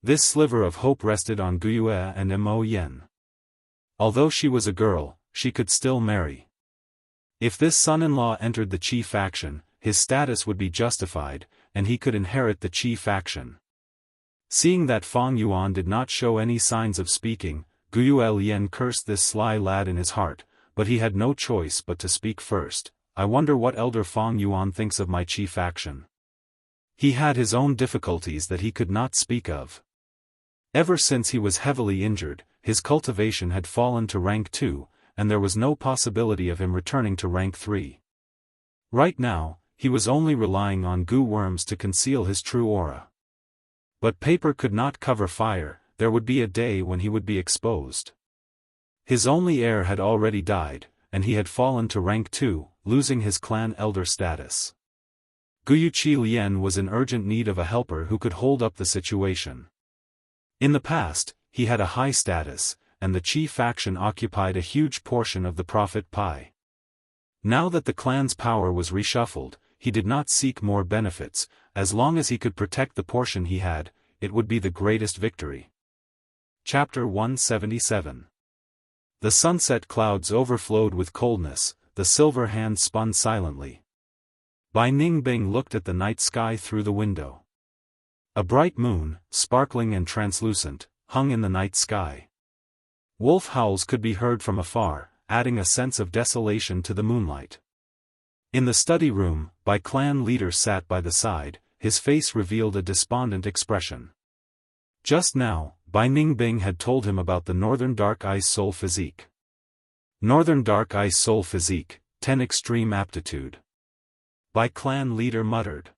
This sliver of hope rested on Guiyue and Mo Yen. Although she was a girl, she could still marry. If this son-in-law entered the Qi faction, his status would be justified, and he could inherit the Qi faction. Seeing that Fang Yuan did not show any signs of speaking, Guiyue Lian cursed this sly lad in his heart, but he had no choice but to speak first. I wonder what Elder Fang Yuan thinks of my Qi faction. He had his own difficulties that he could not speak of. Ever since he was heavily injured, his cultivation had fallen to rank 2, and there was no possibility of him returning to rank 3. Right now, he was only relying on goo worms to conceal his true aura. But paper could not cover fire, there would be a day when he would be exposed. His only heir had already died, and he had fallen to rank 2, losing his clan elder status. Guiyue Lian was in urgent need of a helper who could hold up the situation. In the past, he had a high status, and the Qi faction occupied a huge portion of the profit pie. Now that the clan's power was reshuffled, he did not seek more benefits. As long as he could protect the portion he had, it would be the greatest victory. Chapter 177. The sunset clouds overflowed with coldness, the silver hand spun silently. Bai Ningbing looked at the night sky through the window. A bright moon, sparkling and translucent, hung in the night sky. Wolf howls could be heard from afar, adding a sense of desolation to the moonlight. In the study room, Bai clan leader sat by the side, his face revealed a despondent expression. Just now, Bai Ningbing had told him about the Northern Dark Ice Soul Physique. Northern Dark Ice Soul Physique, 10 Extreme Aptitude. Bai clan leader muttered.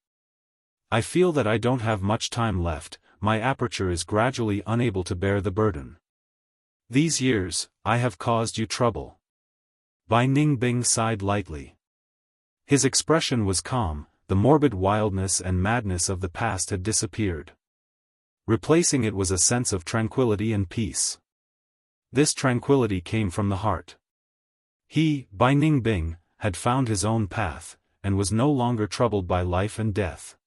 I feel that I don't have much time left, my aperture is gradually unable to bear the burden. These years, I have caused you trouble. Bai Ningbing sighed lightly. His expression was calm, the morbid wildness and madness of the past had disappeared. Replacing it was a sense of tranquility and peace. This tranquility came from the heart. He, Bai Ningbing, had found his own path, and was no longer troubled by life and death.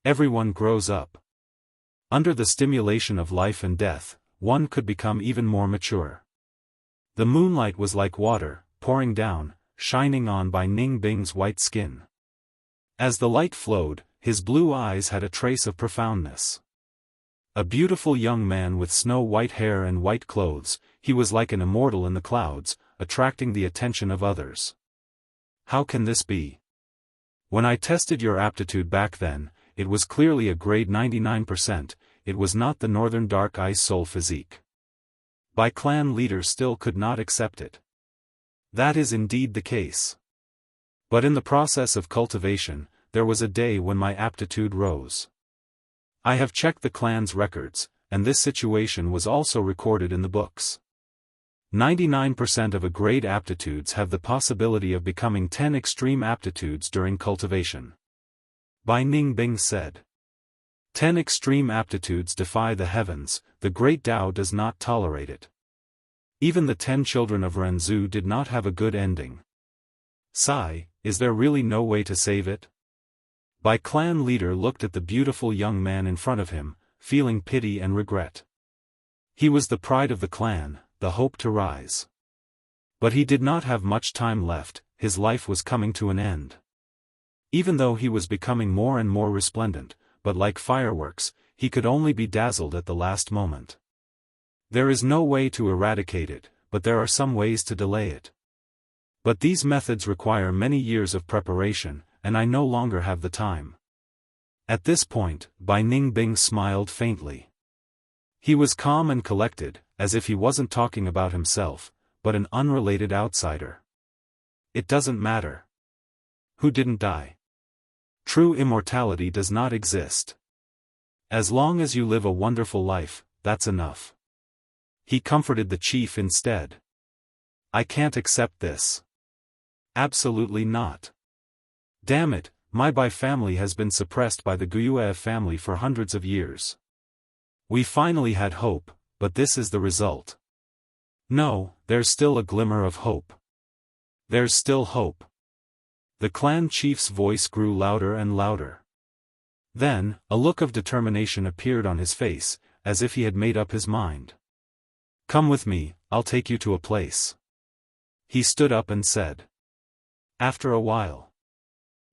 Everyone grows up. Under the stimulation of life and death, one could become even more mature. The moonlight was like water, pouring down, shining on Bai Ningbing's white skin. As the light flowed, his blue eyes had a trace of profoundness. A beautiful young man with snow-white hair and white clothes, he was like an immortal in the clouds, attracting the attention of others. How can this be? When I tested your aptitude back then, it was clearly a grade 99%, it was not the Northern Dark Ice Soul Physique. Bai clan leader still could not accept it. That is indeed the case. But in the process of cultivation, there was a day when my aptitude rose. I have checked the clan's records, and this situation was also recorded in the books. 99% of a grade aptitudes have the possibility of becoming 10 extreme aptitudes during cultivation. Bai Ningbing said. 10 extreme aptitudes defy the heavens, the great Tao does not tolerate it. Even the 10 children of Renzu did not have a good ending. Sigh, is there really no way to save it? Bai clan leader looked at the beautiful young man in front of him, feeling pity and regret. He was the pride of the clan, the hope to rise. But he did not have much time left, his life was coming to an end. Even though he was becoming more and more resplendent, but like fireworks, he could only be dazzled at the last moment. There is no way to eradicate it, but there are some ways to delay it. But these methods require many years of preparation, and I no longer have the time. At this point, Bai Ningbing smiled faintly. He was calm and collected, as if he wasn't talking about himself, but an unrelated outsider. It doesn't matter. Who didn't die? True immortality does not exist. As long as you live a wonderful life, that's enough. He comforted the chief instead. I can't accept this. Absolutely not. Damn it, my Bai family has been suppressed by the Guiyue family for hundreds of years. We finally had hope, but this is the result. No, there's still a glimmer of hope. There's still hope. The clan chief's voice grew louder and louder. Then, a look of determination appeared on his face, as if he had made up his mind. Come with me, I'll take you to a place. He stood up and said. After a while.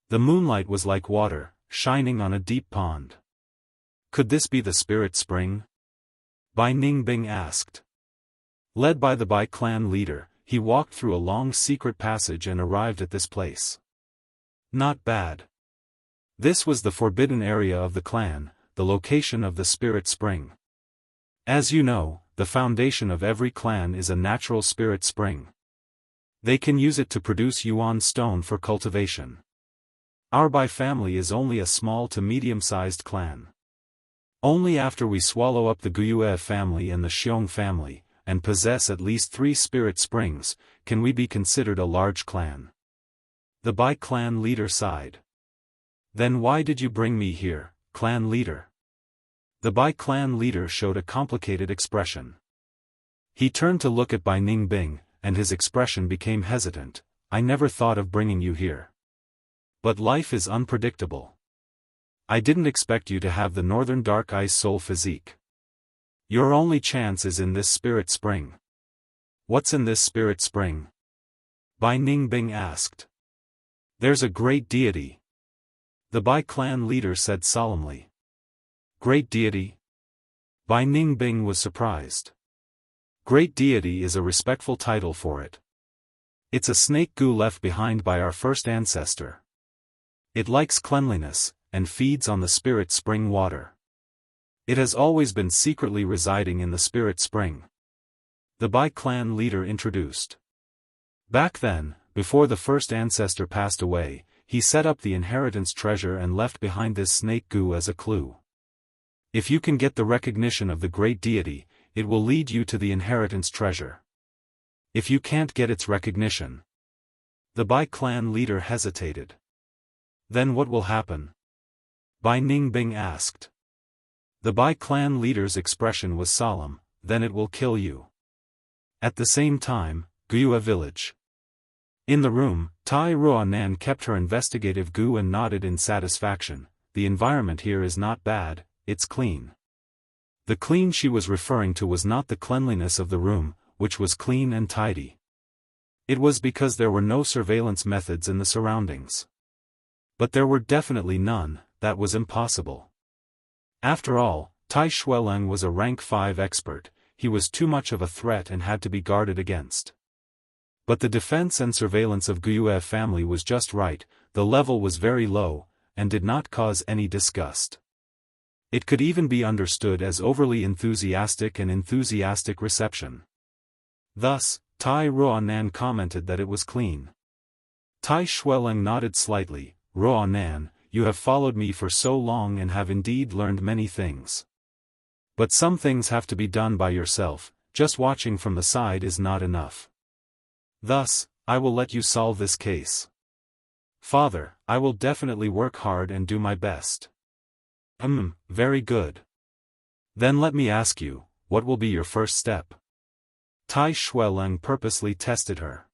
The moonlight was like water, shining on a deep pond. Could this be the spirit spring? Bai Ningbing asked. Led by the Bai clan leader, he walked through a long secret passage and arrived at this place. Not bad. This was the forbidden area of the clan, the location of the spirit spring. As you know, the foundation of every clan is a natural spirit spring. They can use it to produce yuan stone for cultivation. Our Bai family is only a small to medium-sized clan. Only after we swallow up the Guiyue family and the Xiong family, and possess at least 3 spirit springs, can we be considered a large clan. The Bai clan leader sighed. Then why did you bring me here, clan leader? The Bai clan leader showed a complicated expression. He turned to look at Bai Ningbing, and his expression became hesitant. I never thought of bringing you here. But life is unpredictable. I didn't expect you to have the northern dark ice soul physique. Your only chance is in this spirit spring. What's in this spirit spring? Bai Ningbing asked. There's a great deity. The Bai clan leader said solemnly. Great deity? Bai Ningbing was surprised. Great deity is a respectful title for it. It's a snake goo left behind by our first ancestor. It likes cleanliness, and feeds on the spirit spring water. It has always been secretly residing in the spirit spring. The Bai clan leader introduced. Back then, before the first ancestor passed away, he set up the inheritance treasure and left behind this snake goo as a clue. If you can get the recognition of the great deity, it will lead you to the inheritance treasure. If you can't get its recognition. The Bai clan leader hesitated. Then what will happen? Bai Ningbing asked. The Bai clan leader's expression was solemn. Then it will kill you. At the same time, Guiyue village. In the room, Tai Ruonan kept her investigative goo and nodded in satisfaction. The environment here is not bad, it's clean. The clean she was referring to was not the cleanliness of the room, which was clean and tidy. It was because there were no surveillance methods in the surroundings. But there were definitely none, that was impossible. After all, Tai Shueleng was a rank 5 expert, he was too much of a threat and had to be guarded against. But the defense and surveillance of Guiyue family was just right, the level was very low, and did not cause any disgust. It could even be understood as overly enthusiastic and enthusiastic reception. Thus, Tai Ruonan commented that it was clean. Tai Shueleng nodded slightly. Ruonan, you have followed me for so long and have indeed learned many things. But some things have to be done by yourself, just watching from the side is not enough. Thus, I will let you solve this case. Father, I will definitely work hard and do my best. Very good. Then let me ask you, what will be your first step? Tai Shueleng purposely tested her.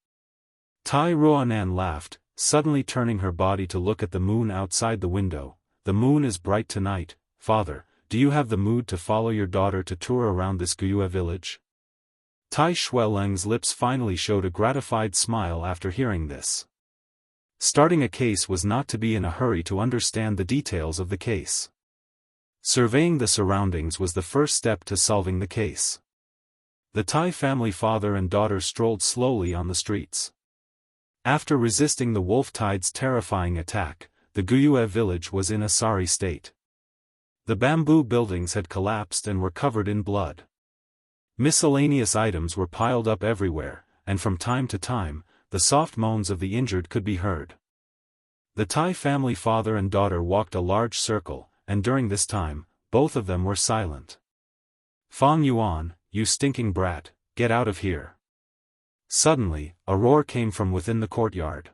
Tai Ruonan laughed, suddenly turning her body to look at the moon outside the window. The moon is bright tonight, father, do you have the mood to follow your daughter to tour around this Guiyue village? Tai Shueleng's lips finally showed a gratified smile after hearing this. Starting a case was not to be in a hurry to understand the details of the case. Surveying the surroundings was the first step to solving the case. The Tai family father and daughter strolled slowly on the streets. After resisting the wolf tide's terrifying attack, the Guiyue village was in a sorry state. The bamboo buildings had collapsed and were covered in blood. Miscellaneous items were piled up everywhere, and from time to time, the soft moans of the injured could be heard. The Tai family father and daughter walked a large circle, and during this time, both of them were silent. Fang Yuan, you stinking brat, get out of here. Suddenly, a roar came from within the courtyard.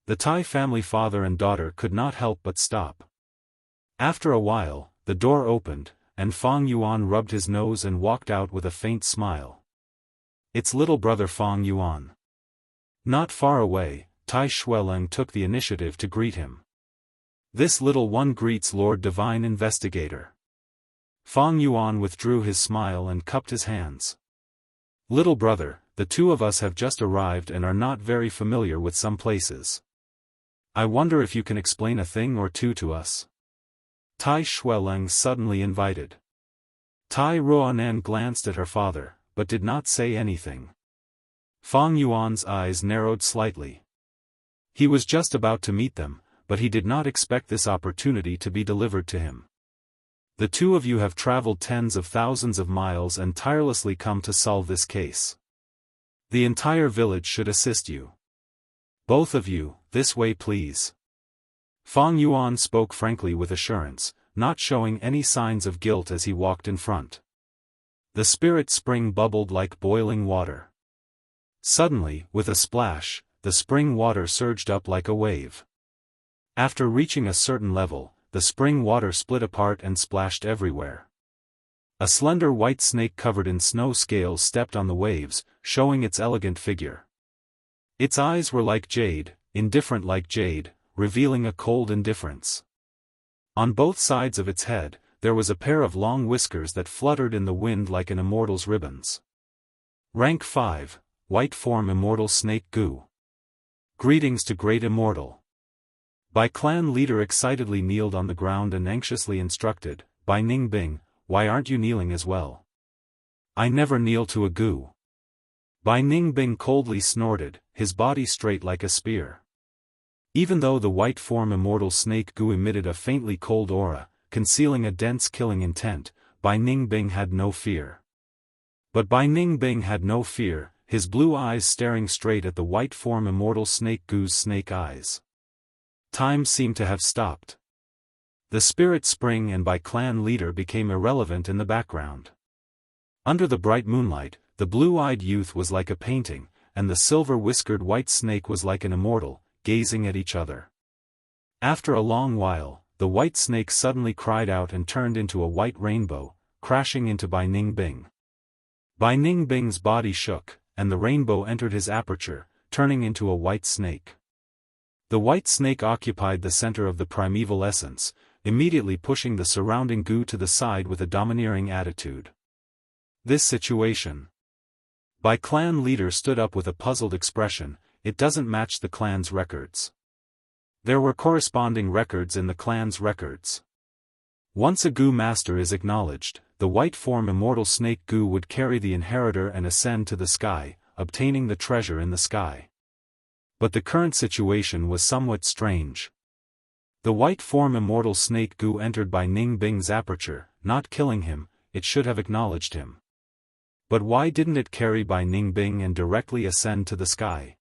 The Tai family father and daughter could not help but stop. After a while, the door opened, and Fang Yuan rubbed his nose and walked out with a faint smile. It's little brother Fang Yuan. Not far away, Tai Shueleng took the initiative to greet him. This little one greets Lord Divine Investigator. Fang Yuan withdrew his smile and cupped his hands. Little brother, the two of us have just arrived and are not very familiar with some places. I wonder if you can explain a thing or two to us. Tai Shueleng suddenly invited. Tai Ruonan glanced at her father, but did not say anything. Fang Yuan's eyes narrowed slightly. He was just about to meet them, but he did not expect this opportunity to be delivered to him. The two of you have traveled tens of thousands of miles and tirelessly come to solve this case. The entire village should assist you. Both of you, this way please. Fang Yuan spoke frankly with assurance, not showing any signs of guilt as he walked in front. The spirit spring bubbled like boiling water. Suddenly, with a splash, the spring water surged up like a wave. After reaching a certain level, the spring water split apart and splashed everywhere. A slender white snake covered in snow scales stepped on the waves, showing its elegant figure. Its eyes were like jade, indifferent like jade, revealing a cold indifference. On both sides of its head, there was a pair of long whiskers that fluttered in the wind like an immortal's ribbons. Rank 5, White Form Immortal Snake Gu. Greetings to Great Immortal. By clan leader excitedly kneeled on the ground and anxiously instructed, by Ning Bing, why aren't you kneeling as well? I never kneel to a Gu. Bai Ning Bing coldly snorted, his body straight like a spear. Even though the white form immortal snake Gu emitted a faintly cold aura, concealing a dense killing intent, Bai Ning Bing had no fear. But Bai Ning Bing had no fear, his blue eyes staring straight at the white form immortal snake Gu's snake eyes. Time seemed to have stopped. The spirit spring and Bai clan leader became irrelevant in the background. Under the bright moonlight, the blue-eyed youth was like a painting, and the silver-whiskered white snake was like an immortal, gazing at each other. After a long while, the white snake suddenly cried out and turned into a white rainbow, crashing into Bai Ning Bing. Bai Ning Bing's body shook, and the rainbow entered his aperture, turning into a white snake. The white snake occupied the center of the primeval essence, immediately pushing the surrounding Gu to the side with a domineering attitude. This situation. Bai clan leader stood up with a puzzled expression, it doesn't match the clan's records. There were corresponding records in the clan's records. Once a Gu master is acknowledged, the white form immortal snake Gu would carry the inheritor and ascend to the sky, obtaining the treasure in the sky. But the current situation was somewhat strange. The white form immortal snake Gu entered Bai Ning Bing's aperture, not killing him, it should have acknowledged him. But why didn't it carry Bai Ning Bing and directly ascend to the sky?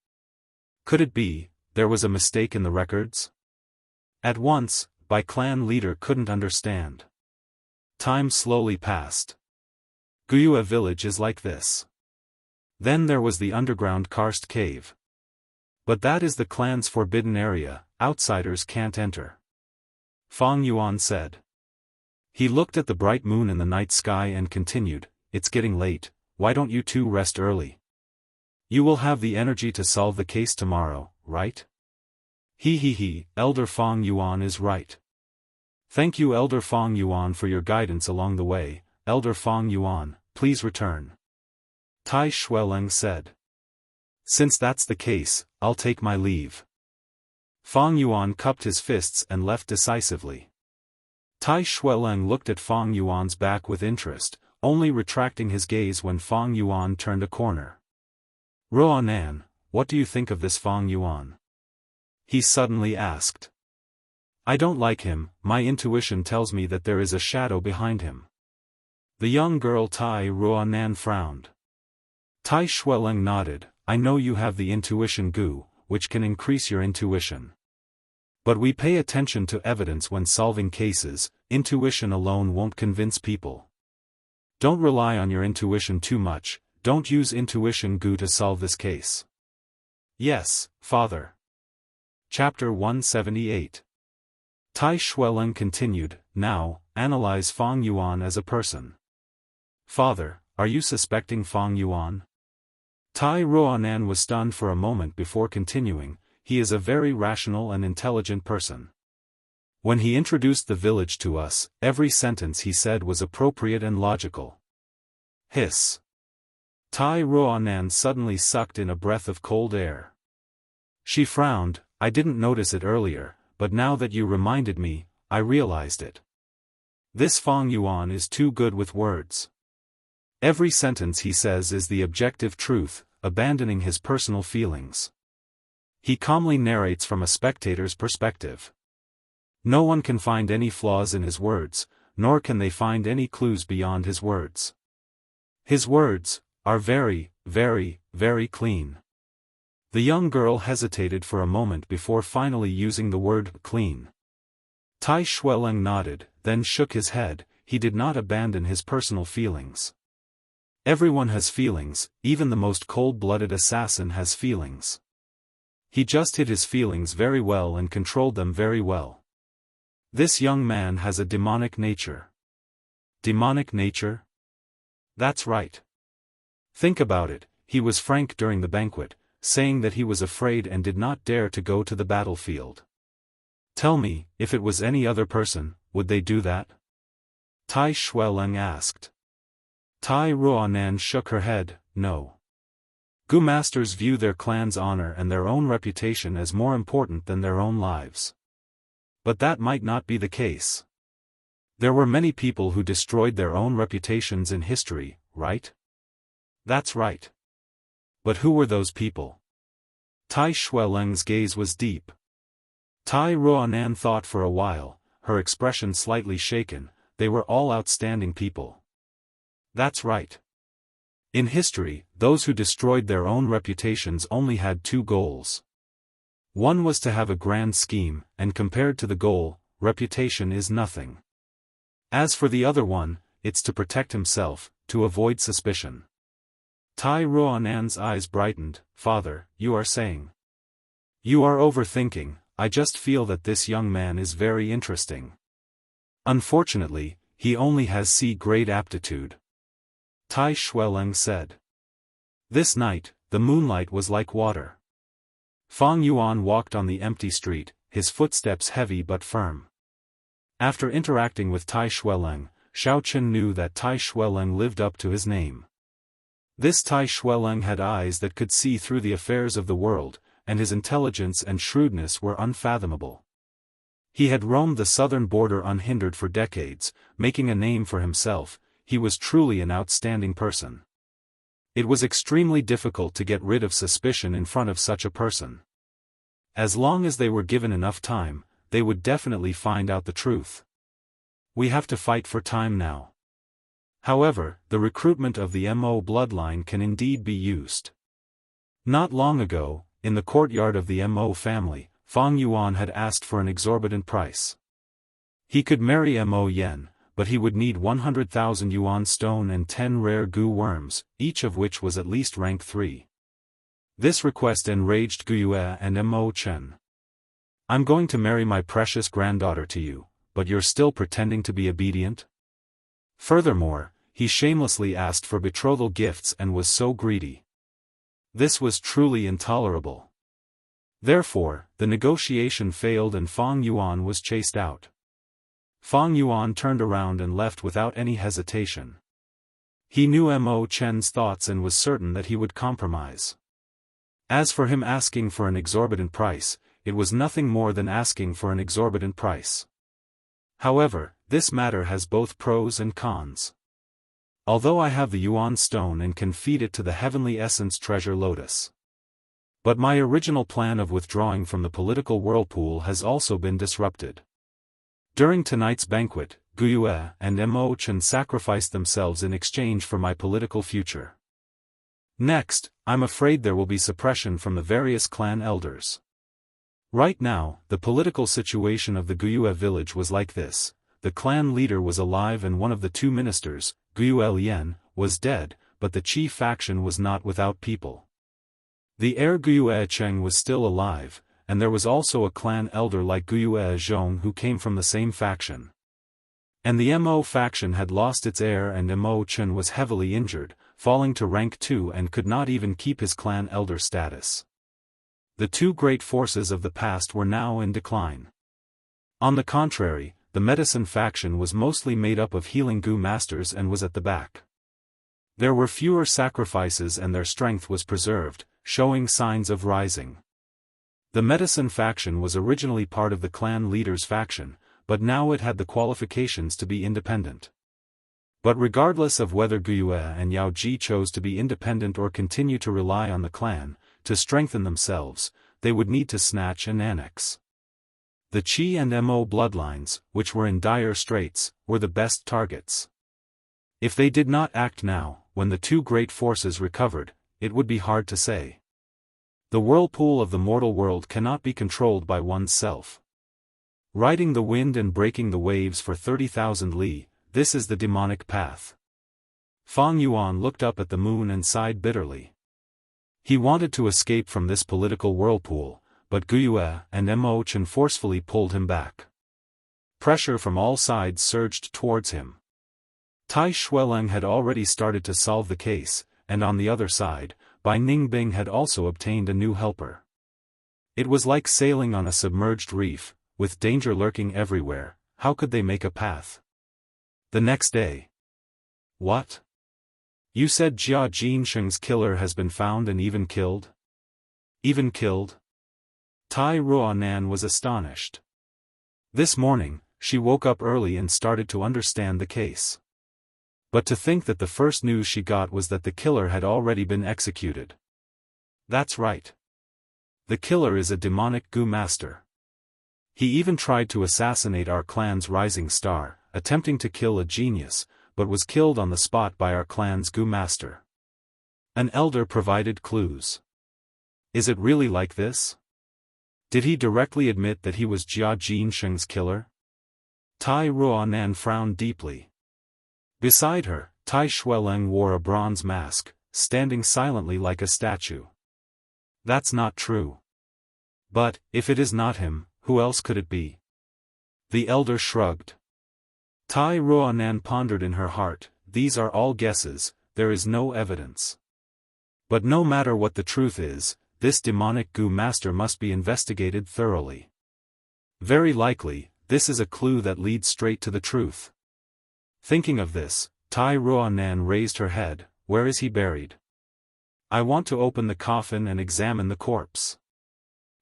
Could it be, there was a mistake in the records? At once, Bai clan leader couldn't understand. Time slowly passed. Guyue village is like this. Then there was the underground karst cave. But that is the clan's forbidden area, outsiders can't enter. Fang Yuan said. He looked at the bright moon in the night sky and continued, it's getting late, why don't you two rest early? You will have the energy to solve the case tomorrow, right? He, Elder Fang Yuan is right. Thank you Elder Fang Yuan for your guidance along the way, Elder Fang Yuan, please return. Tai Shueleng said. Since that's the case, I'll take my leave. Fang Yuan cupped his fists and left decisively. Tai Shueleng looked at Fang Yuan's back with interest, only retracting his gaze when Fang Yuan turned a corner. Ruonan, what do you think of this Fang Yuan? He suddenly asked. I don't like him, my intuition tells me that there is a shadow behind him. The young girl Tai Ruonan frowned. Tai Shueleng nodded, I know you have the intuition Gu, which can increase your intuition. But we pay attention to evidence when solving cases, intuition alone won't convince people. Don't rely on your intuition too much, don't use intuition Gu to solve this case. Yes, Father. Chapter 178. Tai Shueleng continued, now, analyze Fang Yuan as a person. Father, are you suspecting Fang Yuan? Tai Ruonan was stunned for a moment before continuing, he is a very rational and intelligent person. When he introduced the village to us, every sentence he said was appropriate and logical. Hiss. Tai Ruonan suddenly sucked in a breath of cold air. She frowned, I didn't notice it earlier, but now that you reminded me, I realized it. This Fang Yuan is too good with words. Every sentence he says is the objective truth, abandoning his personal feelings. He calmly narrates from a spectator's perspective. No one can find any flaws in his words, nor can they find any clues beyond his words. His words are very, very, very clean. The young girl hesitated for a moment before finally using the word clean. Tai Shueleng nodded, then shook his head, he did not abandon his personal feelings. Everyone has feelings, even the most cold-blooded assassin has feelings. He just hid his feelings very well and controlled them very well. This young man has a demonic nature. Demonic nature? That's right. Think about it, he was frank during the banquet, saying that he was afraid and did not dare to go to the battlefield. Tell me, if it was any other person, would they do that? Tai Shueleng asked. Tai Ruonan shook her head, no. Gu masters view their clan's honor and their own reputation as more important than their own lives. But that might not be the case. There were many people who destroyed their own reputations in history, right? That's right. But who were those people? Tai Shueleng's gaze was deep. Tai Ruonan thought for a while, her expression slightly shaken. They were all outstanding people. That's right. In history, those who destroyed their own reputations only had two goals. One was to have a grand scheme, and compared to the goal, reputation is nothing. As for the other one, it's to protect himself, to avoid suspicion. Tai Ruonan's eyes brightened. Father, you are saying. You are overthinking. I just feel that this young man is very interesting. Unfortunately, he only has C-grade aptitude. Tai Shueleng said. This night, the moonlight was like water. Fang Yuan walked on the empty street, his footsteps heavy but firm. After interacting with Tai Shueleng, Xiao Qin knew that Tai Shueleng lived up to his name. This Tai Shueleng had eyes that could see through the affairs of the world, and his intelligence and shrewdness were unfathomable. He had roamed the southern border unhindered for decades, making a name for himself. He was truly an outstanding person. It was extremely difficult to get rid of suspicion in front of such a person. As long as they were given enough time, they would definitely find out the truth. We have to fight for time now. However, the recruitment of the Mo bloodline can indeed be used. Not long ago, in the courtyard of the Mo family, Fang Yuan had asked for an exorbitant price. He could marry Mo Yen, but he would need 100,000 yuan stone and 10 rare gu worms, each of which was at least rank 3. This request enraged Gu Yue and Mo Chen. I'm going to marry my precious granddaughter to you, but you're still pretending to be obedient? Furthermore, he shamelessly asked for betrothal gifts and was so greedy. This was truly intolerable. Therefore, the negotiation failed and Fang Yuan was chased out. Fang Yuan turned around and left without any hesitation. He knew Mo Chen's thoughts and was certain that he would compromise. As for him asking for an exorbitant price, it was nothing more than asking for an exorbitant price. However, this matter has both pros and cons. Although I have the Yuan stone and can feed it to the heavenly essence treasure lotus. But my original plan of withdrawing from the political whirlpool has also been disrupted. During tonight's banquet, Gu Yue and Mo Chen sacrificed themselves in exchange for my political future. Next, I'm afraid there will be suppression from the various clan elders. Right now, the political situation of the Gu Yue village was like this. The clan leader was alive and one of the two ministers, Gu Yue Lian, was dead, but the Qi faction was not without people. The heir Gu Yue Cheng was still alive, and there was also a clan elder like Gu Yue Zhong who came from the same faction. And the Mo faction had lost its heir and Mo Chen was heavily injured, falling to rank 2 and could not even keep his clan elder status. The two great forces of the past were now in decline. On the contrary, the medicine faction was mostly made up of healing Gu masters and was at the back. There were fewer sacrifices and their strength was preserved, showing signs of rising. The medicine faction was originally part of the clan leader's faction, but now it had the qualifications to be independent. But regardless of whether Gu Yue and Yao Ji chose to be independent or continue to rely on the clan, to strengthen themselves, they would need to snatch and annex. The Qi and Mo bloodlines, which were in dire straits, were the best targets. If they did not act now, when the two great forces recovered, it would be hard to say. The whirlpool of the mortal world cannot be controlled by oneself. Riding the wind and breaking the waves for 30,000 li, this is the demonic path. Fang Yuan looked up at the moon and sighed bitterly. He wanted to escape from this political whirlpool, but Gu Yue and Mo Chen forcefully pulled him back. Pressure from all sides surged towards him. Tai Xueleng had already started to solve the case, and on the other side, Bai Ningbing had also obtained a new helper. It was like sailing on a submerged reef, with danger lurking everywhere. How could they make a path? The next day. What? You said Jia Jinsheng's killer has been found and even killed? Even killed? Tai Ruonan was astonished. This morning, she woke up early and started to understand the case. But to think that the first news she got was that the killer had already been executed. That's right. The killer is a demonic Gu master. He even tried to assassinate our clan's rising star, attempting to kill a genius, but was killed on the spot by our clan's Gu master. An elder provided clues. Is it really like this? Did he directly admit that he was Jia Jinsheng's killer? Tai Ruonan frowned deeply. Beside her, Tai Xueleng wore a bronze mask, standing silently like a statue. That's not true. But, if it is not him, who else could it be? The elder shrugged. Tai Ruonan pondered in her heart, these are all guesses, there is no evidence. But no matter what the truth is, this demonic Gu master must be investigated thoroughly. Very likely, this is a clue that leads straight to the truth. Thinking of this, Tai Ruonan raised her head. Where is he buried? I want to open the coffin and examine the corpse.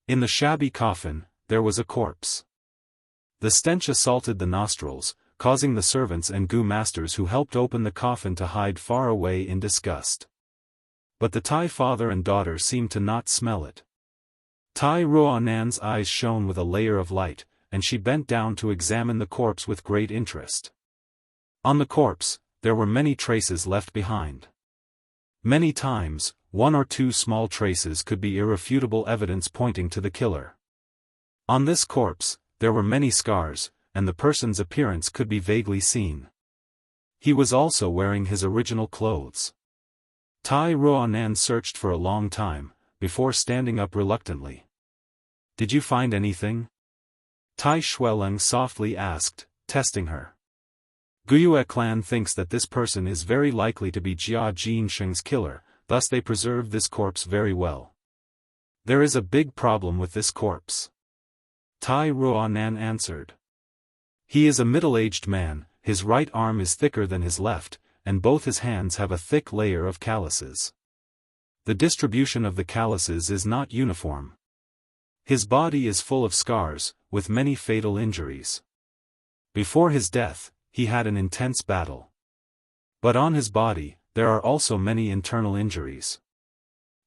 In the shabby coffin, there was a corpse. The stench assaulted the nostrils, causing the servants and Gu masters who helped open the coffin to hide far away in disgust. But the Tai father and daughter seemed to not smell it. Tai Ruonan's eyes shone with a layer of light, and she bent down to examine the corpse with great interest. On the corpse, there were many traces left behind. Many times, one or two small traces could be irrefutable evidence pointing to the killer. On this corpse, there were many scars, and the person's appearance could be vaguely seen. He was also wearing his original clothes. Tai Ruonan searched for a long time, before standing up reluctantly. Did you find anything? Tai Xueleng softly asked, testing her. Guyue clan thinks that this person is very likely to be Jia Jinsheng's killer, thus they preserve this corpse very well. There is a big problem with this corpse. Tai Ruonan answered. He is a middle-aged man, his right arm is thicker than his left, and both his hands have a thick layer of calluses. The distribution of the calluses is not uniform. His body is full of scars, with many fatal injuries. Before his death, he had an intense battle. But on his body, there are also many internal injuries.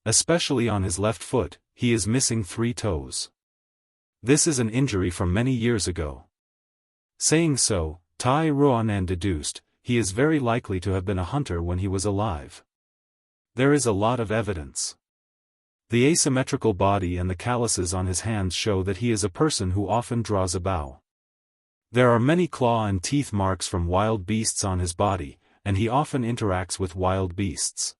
Especially on his left foot, he is missing 3 toes. This is an injury from many years ago. Saying so, Tai Ruonan deduced, he is very likely to have been a hunter when he was alive. There is a lot of evidence. The asymmetrical body and the calluses on his hands show that he is a person who often draws a bow. There are many claw and teeth marks from wild beasts on his body, and he often interacts with wild beasts.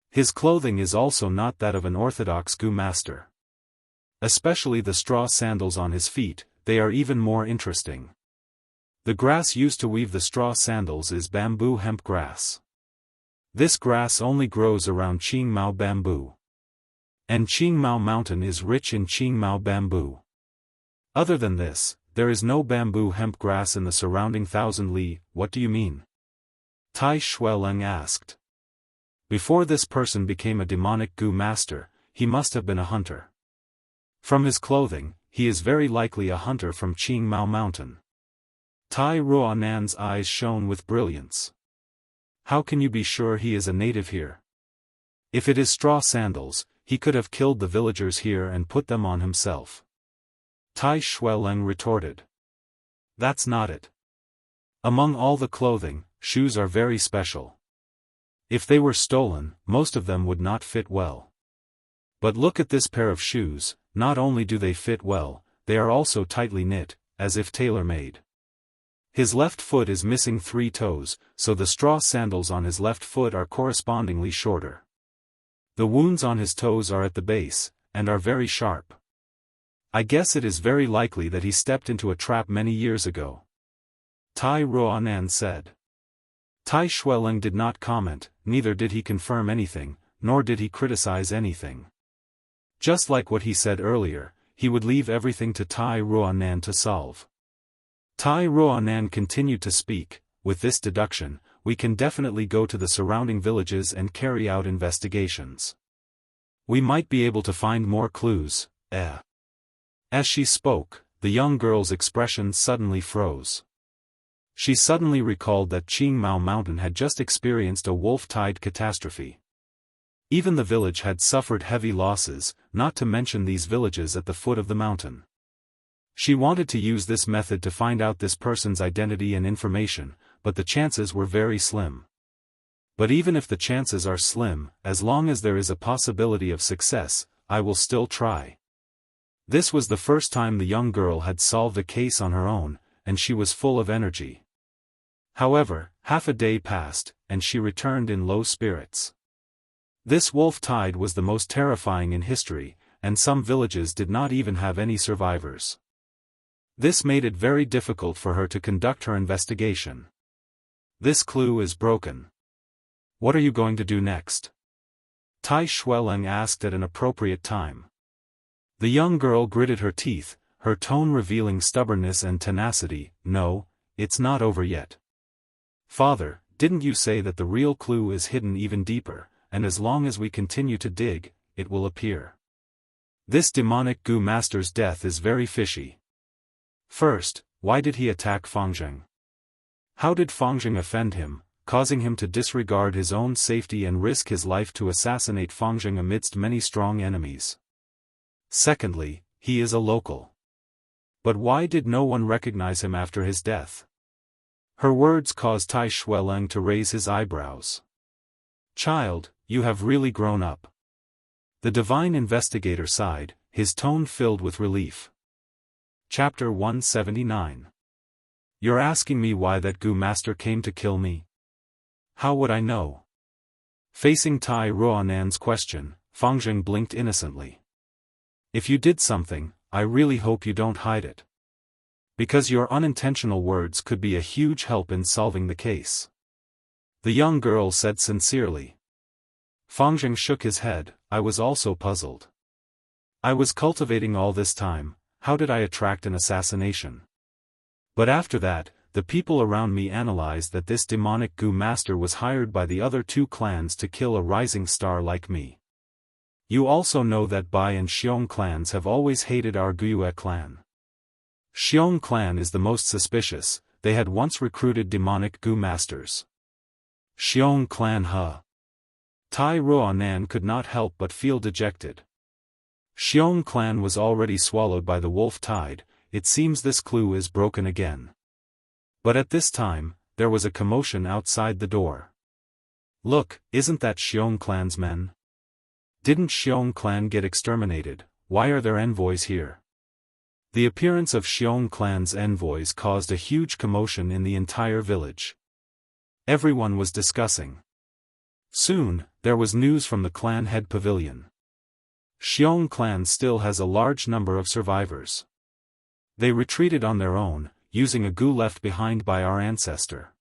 His clothing is also not that of an orthodox Gu master. Especially the straw sandals on his feet, they are even more interesting. The grass used to weave the straw sandals is bamboo hemp grass. This grass only grows around Qingmao bamboo. And Qingmao mountain is rich in Qingmao bamboo. Other than this, there is no bamboo hemp grass in the surrounding 1,000 li. What do you mean? Tai Xueleng asked. Before this person became a demonic Gu master, he must have been a hunter. From his clothing, he is very likely a hunter from Qingmao mountain. Tai Ruonan's eyes shone with brilliance. How can you be sure he is a native here? If it is straw sandals, he could have killed the villagers here and put them on himself. Tai Xueleng retorted. That's not it. Among all the clothing, shoes are very special. If they were stolen, most of them would not fit well. But look at this pair of shoes, not only do they fit well, they are also tightly knit, as if tailor-made. His left foot is missing 3 toes, so the straw sandals on his left foot are correspondingly shorter. The wounds on his toes are at the base, and are very sharp. I guess it is very likely that he stepped into a trap many years ago. Tai Ruonan said. Tai Xueleng did not comment, neither did he confirm anything, nor did he criticize anything. Just like what he said earlier, he would leave everything to Tai Ruonan to solve. Tai Ruonan continued to speak. With this deduction, we can definitely go to the surrounding villages and carry out investigations. We might be able to find more clues. As she spoke, the young girl's expression suddenly froze. She suddenly recalled that Qingmao Mountain had just experienced a wolf tide catastrophe. Even the village had suffered heavy losses, not to mention these villages at the foot of the mountain. She wanted to use this method to find out this person's identity and information, but the chances were very slim. But even if the chances are slim, as long as there is a possibility of success, I will still try. This was the first time the young girl had solved a case on her own, and she was full of energy. However, half a day passed, and she returned in low spirits. This wolf tide was the most terrifying in history, and some villages did not even have any survivors. This made it very difficult for her to conduct her investigation. This clue is broken. What are you going to do next? Tai Xueleng asked at an appropriate time. The young girl gritted her teeth, her tone revealing stubbornness and tenacity. No, it's not over yet. Father, didn't you say that the real clue is hidden even deeper, and as long as we continue to dig, it will appear? This demonic Gu master's death is very fishy. First, why did he attack Fangzheng? How did Fangzheng offend him, causing him to disregard his own safety and risk his life to assassinate Fangzheng amidst many strong enemies? Secondly, he is a local. But why did no one recognize him after his death? Her words caused Tai Xueleng to raise his eyebrows. Child, you have really grown up. The divine investigator sighed, his tone filled with relief. Chapter 179. You're asking me why that Gu master came to kill me? How would I know? Facing Tai Ruonan's question, Fangzheng blinked innocently. If you did something, I really hope you don't hide it. Because your unintentional words could be a huge help in solving the case. The young girl said sincerely. Fangzheng shook his head. I was also puzzled. I was cultivating all this time, how did I attract an assassination? But after that, the people around me analyzed that this demonic Gu master was hired by the other two clans to kill a rising star like me. You also know that Bai and Xiong clans have always hated our Guiyue clan. Xiong clan is the most suspicious, they had once recruited demonic Gu masters. Xiong clan Tai Ruonan could not help but feel dejected. Xiong clan was already swallowed by the wolf tide, it seems this clue is broken again. But at this time, there was a commotion outside the door. Look, isn't that Xiong clan's men? Didn't Xiong clan get exterminated? Why are their envoys here? The appearance of Xiong clan's envoys caused a huge commotion in the entire village. Everyone was discussing. Soon, there was news from the clan head pavilion. Xiong clan still has a large number of survivors. They retreated on their own, using a Gu left behind by our ancestor.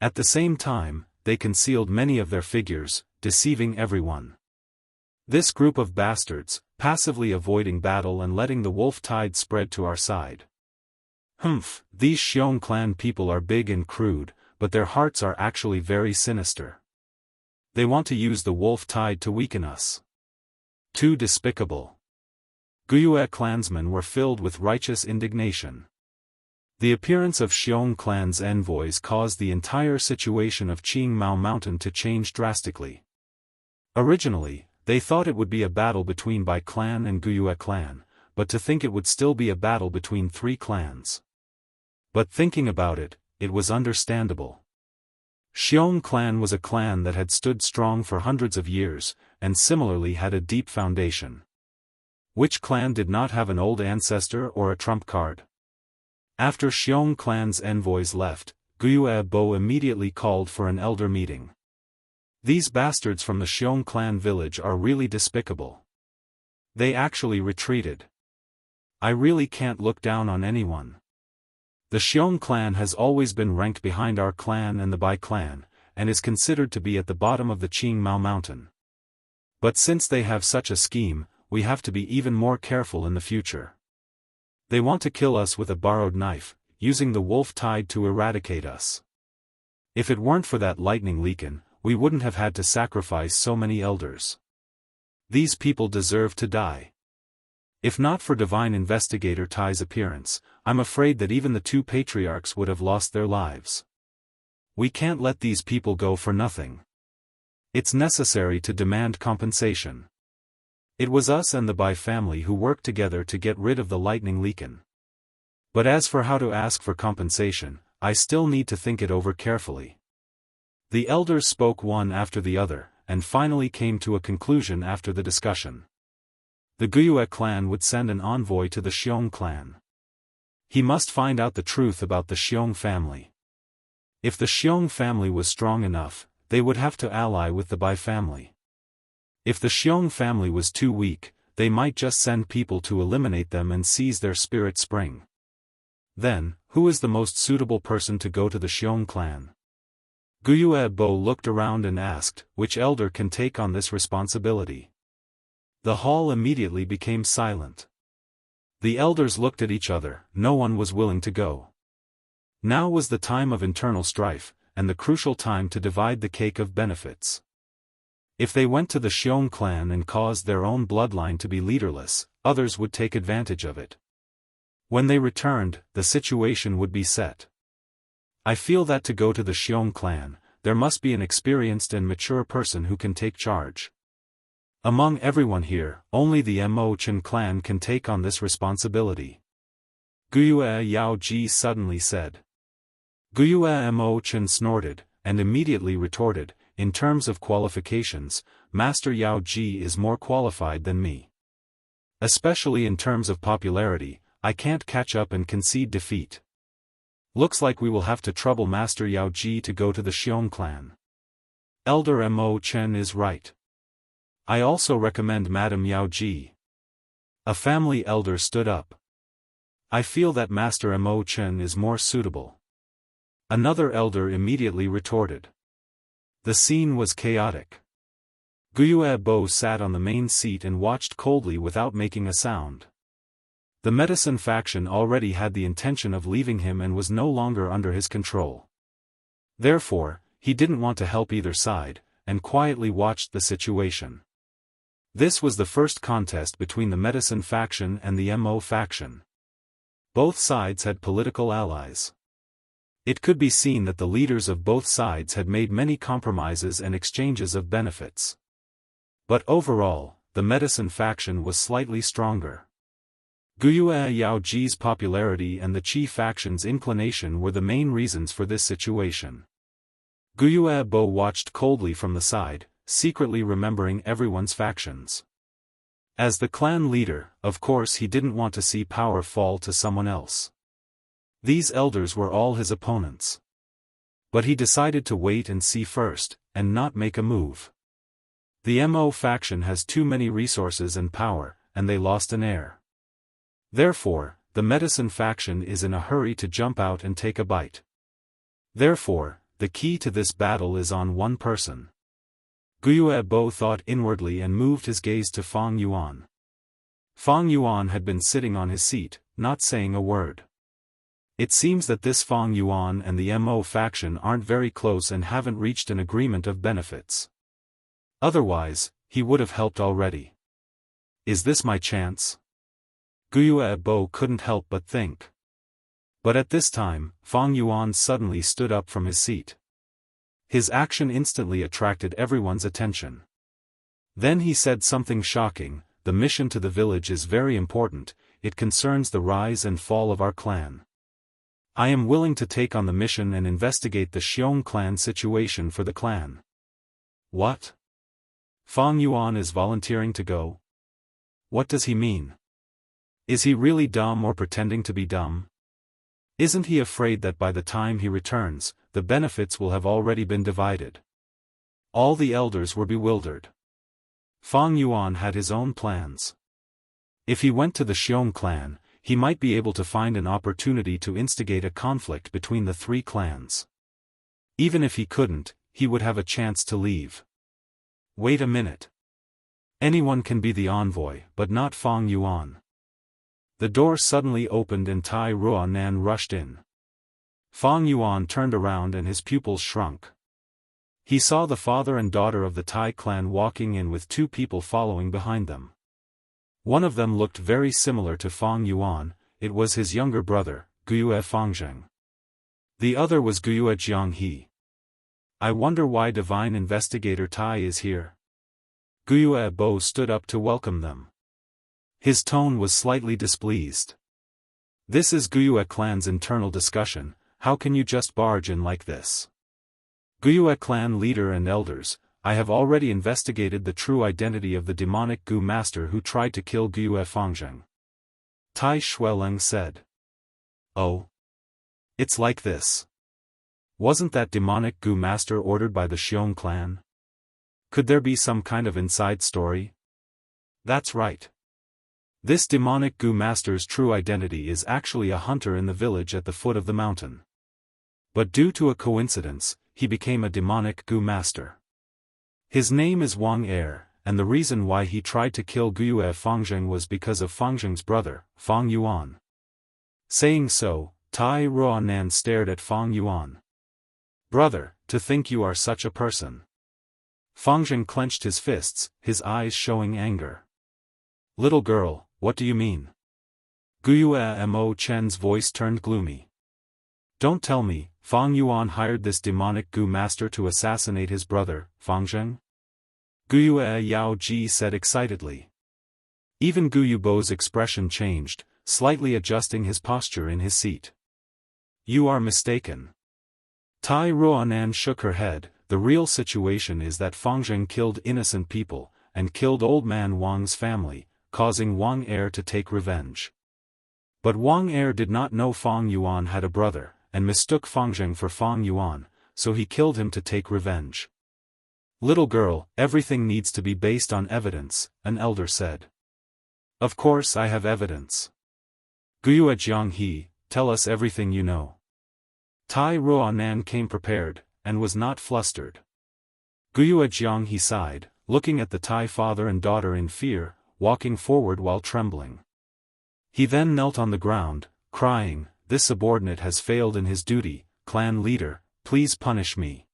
At the same time, they concealed many of their figures, deceiving everyone. This group of bastards, passively avoiding battle and letting the wolf tide spread to our side. These Xiong clan people are big and crude, but their hearts are actually very sinister. They want to use the wolf tide to weaken us. Too despicable. Guiyue clansmen were filled with righteous indignation. The appearance of Xiong clan's envoys caused the entire situation of Qingmao Mountain to change drastically. Originally, they thought it would be a battle between Bai clan and Guiyue clan, but to think it would still be a battle between three clans. But thinking about it, it was understandable. Xiong clan was a clan that had stood strong for hundreds of years, and similarly had a deep foundation. Which clan did not have an old ancestor or a trump card? After Xiong clan's envoys left, Guiyue Bo immediately called for an elder meeting. These bastards from the Xiong clan village are really despicable. They actually retreated. I really can't look down on anyone. The Xiong clan has always been ranked behind our clan and the Bai clan, and is considered to be at the bottom of the Qingmao mountain. But since they have such a scheme, we have to be even more careful in the future. They want to kill us with a borrowed knife, using the wolf tide to eradicate us. If it weren't for that lightning leakin, we wouldn't have had to sacrifice so many elders. These people deserve to die. If not for Divine Investigator Tai's appearance, I'm afraid that even the two patriarchs would have lost their lives. We can't let these people go for nothing. It's necessary to demand compensation. It was us and the Bai family who worked together to get rid of the lightning leakin. But as for how to ask for compensation, I still need to think it over carefully. The elders spoke one after the other, and finally came to a conclusion after the discussion. The Guyue clan would send an envoy to the Xiong clan. He must find out the truth about the Xiong family. If the Xiong family was strong enough, they would have to ally with the Bai family. If the Xiong family was too weak, they might just send people to eliminate them and seize their spirit spring. Then, who is the most suitable person to go to the Xiong clan? Guyue Bo looked around and asked, which elder can take on this responsibility? The hall immediately became silent. The elders looked at each other, no one was willing to go. Now was the time of internal strife, and the crucial time to divide the cake of benefits. If they went to the Xiong clan and caused their own bloodline to be leaderless, others would take advantage of it. When they returned, the situation would be set. I feel that to go to the Xiong clan, there must be an experienced and mature person who can take charge. Among everyone here, only the Mo Chen clan can take on this responsibility. Guyue Yao Ji suddenly said. Guyue Mo Chen snorted, and immediately retorted, in terms of qualifications, Master Yao Ji is more qualified than me. Especially in terms of popularity, I can't catch up and concede defeat. Looks like we will have to trouble Master Yao Ji to go to the Xiong clan. Elder Mo Chen is right. I also recommend Madam Yao Ji. A family elder stood up. I feel that Master Mo Chen is more suitable. Another elder immediately retorted. The scene was chaotic. Guyue Bo sat on the main seat and watched coldly without making a sound. The medicine faction already had the intention of leaving him and was no longer under his control. Therefore, he didn't want to help either side, and quietly watched the situation. This was the first contest between the medicine faction and the Mo faction. Both sides had political allies. It could be seen that the leaders of both sides had made many compromises and exchanges of benefits. But overall, the medicine faction was slightly stronger. Guyue Yao Ji's popularity and the Qi faction's inclination were the main reasons for this situation. Guyue Bo watched coldly from the side, secretly remembering everyone's factions. As the clan leader, of course he didn't want to see power fall to someone else. These elders were all his opponents. But he decided to wait and see first, and not make a move. The Mo faction has too many resources and power, and they lost an heir. Therefore, the medicine faction is in a hurry to jump out and take a bite. Therefore, the key to this battle is on one person. Guyue Bo thought inwardly and moved his gaze to Fang Yuan. Fang Yuan had been sitting on his seat, not saying a word. It seems that this Fang Yuan and the Mo faction aren't very close and haven't reached an agreement of benefits. Otherwise, he would have helped already. Is this my chance? Guyue Bo couldn't help but think. But at this time, Fang Yuan suddenly stood up from his seat. His action instantly attracted everyone's attention. Then he said something shocking. The mission to the village is very important, it concerns the rise and fall of our clan. I am willing to take on the mission and investigate the Xiong clan situation for the clan. What? Fang Yuan is volunteering to go? What does he mean? Is he really dumb or pretending to be dumb? Isn't he afraid that by the time he returns, the benefits will have already been divided? All the elders were bewildered. Fang Yuan had his own plans. If he went to the Xiong clan, he might be able to find an opportunity to instigate a conflict between the three clans. Even if he couldn't, he would have a chance to leave. Wait a minute. Anyone can be the envoy, but not Fang Yuan. The door suddenly opened and Tai Ruonan rushed in. Fang Yuan turned around and his pupils shrunk. He saw the father and daughter of the Tai clan walking in with two people following behind them. One of them looked very similar to Fang Yuan, it was his younger brother, Guyue Fangzheng. The other was Guyue Jianghu. I wonder why Divine Investigator Tai is here. Guyue Bo stood up to welcome them. His tone was slightly displeased. This is Guyue clan's internal discussion, how can you just barge in like this? Guyue clan leader and elders, I have already investigated the true identity of the demonic Gu master who tried to kill Guyue Fangzheng. Tai Shueleng said. Oh. It's like this. Wasn't that demonic Gu master ordered by the Xiong clan? Could there be some kind of inside story? That's right. This demonic Gu master's true identity is actually a hunter in the village at the foot of the mountain. But due to a coincidence, he became a demonic Gu master. His name is Wang Er, and the reason why he tried to kill Guyue Fangzheng was because of Fangzheng's brother, Fang Yuan. Saying so, Tai Ruonan stared at Fang Yuan. Brother, to think you are such a person. Fangzheng clenched his fists, his eyes showing anger. Little girl, what do you mean? Guyue Mo Chen's voice turned gloomy. Don't tell me, Fang Yuan hired this demonic Gu master to assassinate his brother, Fangzheng? Guyue Yao Ji said excitedly. Even Guyue Bo's expression changed, slightly adjusting his posture in his seat. You are mistaken. Tai Ruonan shook her head, the real situation is that Fangzheng killed innocent people, and killed old man Wang's family, causing Wang Er to take revenge. But Wang Er did not know Fang Yuan had a brother, and mistook Fangzheng for Fang Yuan, so he killed him to take revenge. Little girl, everything needs to be based on evidence, an elder said. Of course I have evidence. Guyue Jianghu, tell us everything you know. Tai Ruonan came prepared, and was not flustered. Guyue Jianghu sighed, looking at the Tai father and daughter in fear, walking forward while trembling. He then knelt on the ground, crying, this subordinate has failed in his duty, clan leader, please punish me.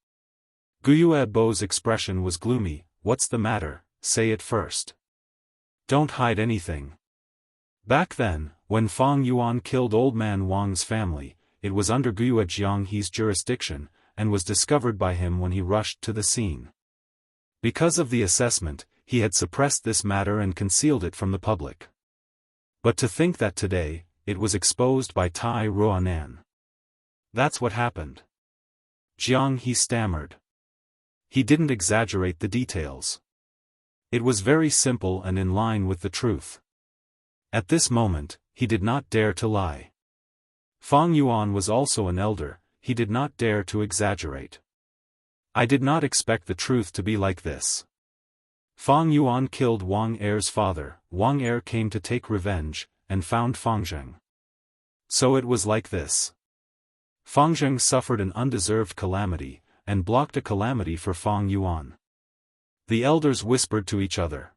Guyue Bo's expression was gloomy, what's the matter, say it first. Don't hide anything. Back then, when Fang Yuan killed old man Wang's family, it was under Guyue Jianghu's jurisdiction, and was discovered by him when he rushed to the scene. Because of the assessment, he had suppressed this matter and concealed it from the public. But to think that today, it was exposed by Tai Ruonan. That's what happened. Jianghu stammered. He didn't exaggerate the details. It was very simple and in line with the truth. At this moment, he did not dare to lie. Fang Yuan was also an elder, he did not dare to exaggerate. I did not expect the truth to be like this. Fang Yuan killed Wang Er's father, Wang Er came to take revenge, and found Fangzheng. So it was like this. Fangzheng suffered an undeserved calamity, and blocked a calamity for Fang Yuan. The elders whispered to each other.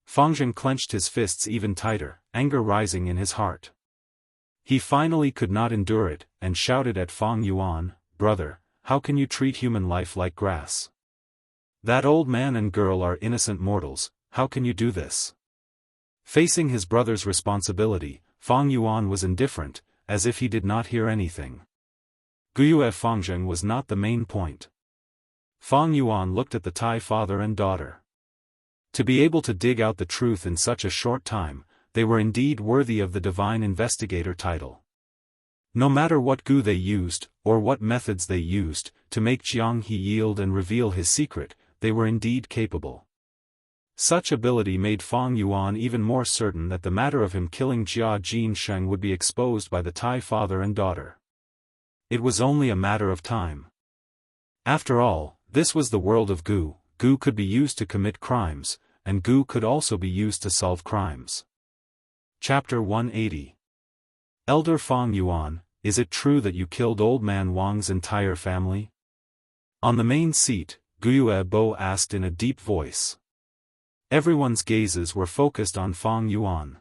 Fangzheng clenched his fists even tighter, anger rising in his heart. He finally could not endure it, and shouted at Fang Yuan, brother, how can you treat human life like grass? That old man and girl are innocent mortals, how can you do this? Facing his brother's responsibility, Fang Yuan was indifferent, as if he did not hear anything. Guyue Fangzheng was not the main point. Fang Yuan looked at the Tai father and daughter. To be able to dig out the truth in such a short time, they were indeed worthy of the Divine Investigator title. No matter what Gu they used, or what methods they used, to make Jianghu yield and reveal his secret, they were indeed capable. Such ability made Fang Yuan even more certain that the matter of him killing Jia Jinsheng would be exposed by the Tai father and daughter. It was only a matter of time. After all, this was the world of Gu. Gu could be used to commit crimes, and Gu could also be used to solve crimes. Chapter 180 Elder Fang Yuan, is it true that you killed old man Wang's entire family? On the main seat, Guyue Bo asked in a deep voice. Everyone's gazes were focused on Fang Yuan.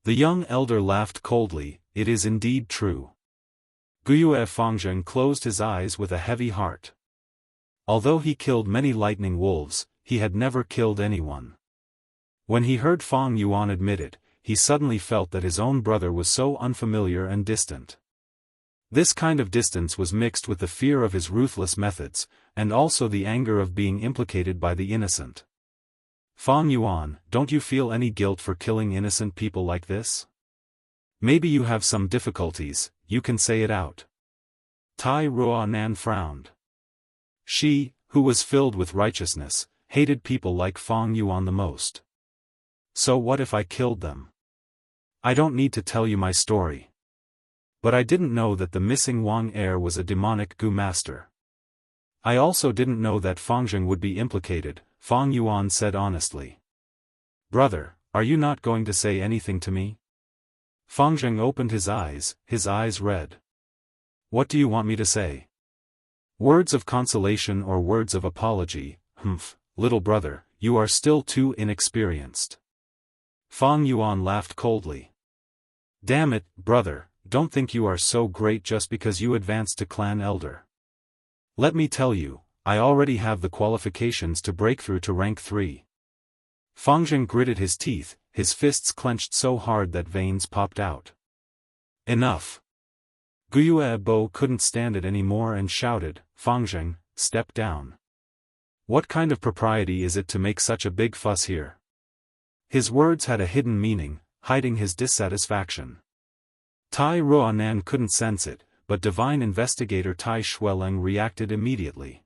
The young elder laughed coldly, it is indeed true. Guyue Fangzheng closed his eyes with a heavy heart. Although he killed many lightning wolves, he had never killed anyone. When he heard Fang Yuan admit it, he suddenly felt that his own brother was so unfamiliar and distant. This kind of distance was mixed with the fear of his ruthless methods, and also the anger of being implicated by the innocent. Fang Yuan, don't you feel any guilt for killing innocent people like this? Maybe you have some difficulties, you can say it out. Tai Ruonan frowned. She, who was filled with righteousness, hated people like Fang Yuan the most. So what if I killed them? I don't need to tell you my story. But I didn't know that the missing Wang heir was a demonic Gu master. I also didn't know that Fangzheng would be implicated, Fang Yuan said honestly. Brother, are you not going to say anything to me? Fangzheng opened his eyes red. What do you want me to say? Words of consolation or words of apology? Little brother, you are still too inexperienced. Fang Yuan laughed coldly. Damn it, brother, don't think you are so great just because you advanced to clan elder. Let me tell you, I already have the qualifications to break through to rank 3. Fangzheng gritted his teeth, his fists clenched so hard that veins popped out. Enough. Guyue Bo couldn't stand it anymore and shouted, Fangzheng, step down. What kind of propriety is it to make such a big fuss here? His words had a hidden meaning, hiding his dissatisfaction. Tai Ruonan couldn't sense it, but divine investigator Tai Xueleng reacted immediately.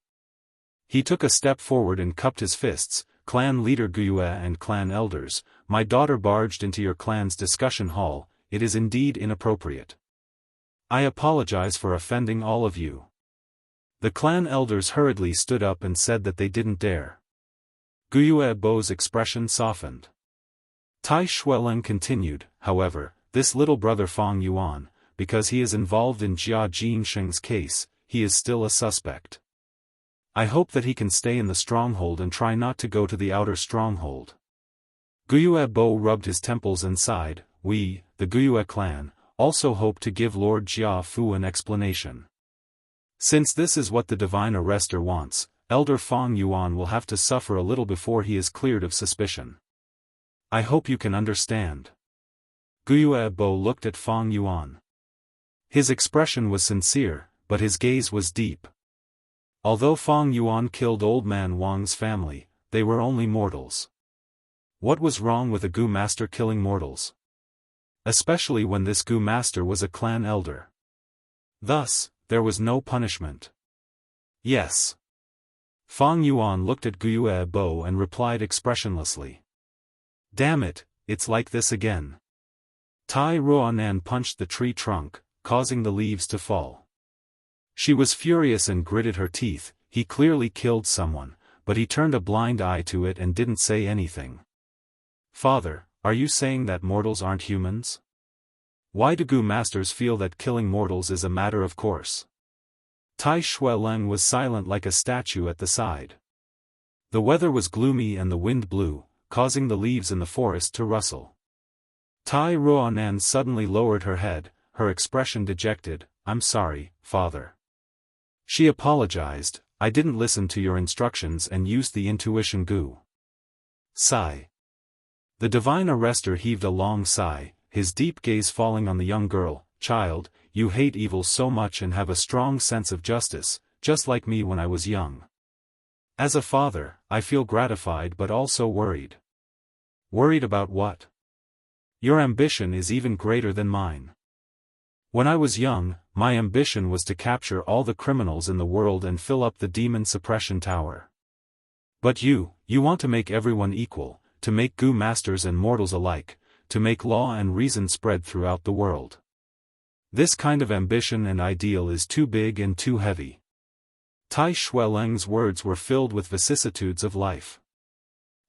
He took a step forward and cupped his fists. Clan leader Guyue and clan elders, my daughter barged into your clan's discussion hall, it is indeed inappropriate. I apologize for offending all of you. The clan elders hurriedly stood up and said that they didn't dare. Guyue Bo's expression softened. Tai Xueleng continued, however, this little brother Fang Yuan, because he is involved in Jia Jinsheng's case, he is still a suspect. I hope that he can stay in the stronghold and try not to go to the outer stronghold. Guyue Bo rubbed his temples and sighed, we, the Guyue clan, also hope to give Lord Jia Fu an explanation. Since this is what the divine arrestor wants, Elder Fang Yuan will have to suffer a little before he is cleared of suspicion. I hope you can understand. Guyue Bo looked at Fang Yuan. His expression was sincere, but his gaze was deep. Although Fang Yuan killed old man Wang's family, they were only mortals. What was wrong with a Gu master killing mortals? Especially when this Gu master was a clan elder. Thus, there was no punishment. Yes. Fang Yuan looked at Guyue Bo and replied expressionlessly. Damn it, it's like this again. Tai Ruonan punched the tree trunk, causing the leaves to fall. She was furious and gritted her teeth, he clearly killed someone, but he turned a blind eye to it and didn't say anything. Father, are you saying that mortals aren't humans? Why do Gu masters feel that killing mortals is a matter of course? Tai Xueleng was silent like a statue at the side. The weather was gloomy and the wind blew, causing the leaves in the forest to rustle. Tai Ruonan suddenly lowered her head, her expression dejected, I'm sorry, father. She apologized, I didn't listen to your instructions and used the intuition Gu. Sigh. The divine arrestor heaved a long sigh, his deep gaze falling on the young girl. Child, you hate evil so much and have a strong sense of justice, just like me when I was young. As a father, I feel gratified but also worried. Worried about what? Your ambition is even greater than mine. When I was young, my ambition was to capture all the criminals in the world and fill up the demon suppression tower. But you want to make everyone equal, to make Gu masters and mortals alike, to make law and reason spread throughout the world. This kind of ambition and ideal is too big and too heavy. Tai Xueleng's words were filled with vicissitudes of life.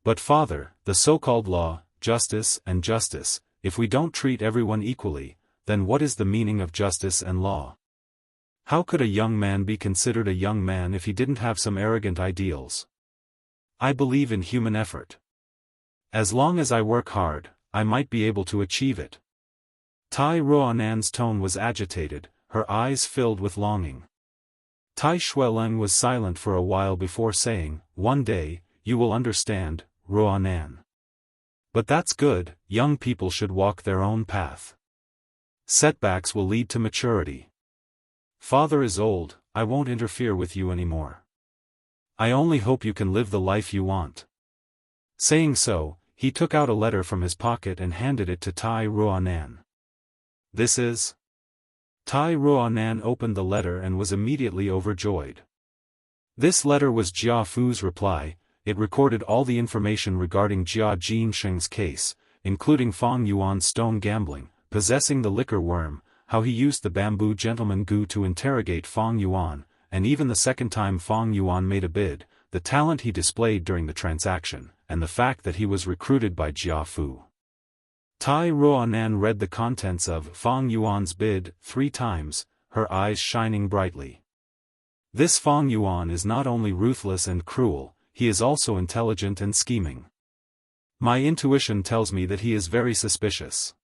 But father, the so-called law, justice, if we don't treat everyone equally, then what is the meaning of justice and law? How could a young man be considered a young man if he didn't have some arrogant ideals? I believe in human effort. As long as I work hard, I might be able to achieve it. Tai Ruonan's tone was agitated, her eyes filled with longing. Tai Xueleng was silent for a while before saying, "One day, you will understand, Ruonan. But that's good, young people should walk their own path. Setbacks will lead to maturity. Father is old, I won't interfere with you anymore. I only hope you can live the life you want." Saying so, he took out a letter from his pocket and handed it to Tai Ruonan. "This is?" Tai Ruonan opened the letter and was immediately overjoyed. This letter was Jia Fu's reply. It recorded all the information regarding Jia Jinsheng's case, including Fang Yuan's stone gambling, possessing the liquor worm, how he used the bamboo gentleman Gu to interrogate Fang Yuan, and even the second time Fang Yuan made a bid, the talent he displayed during the transaction, and the fact that he was recruited by Jia Fu. Tai Ruonan read the contents of Fang Yuan's bid 3 times, her eyes shining brightly. This Fang Yuan is not only ruthless and cruel, he is also intelligent and scheming. My intuition tells me that he is very suspicious.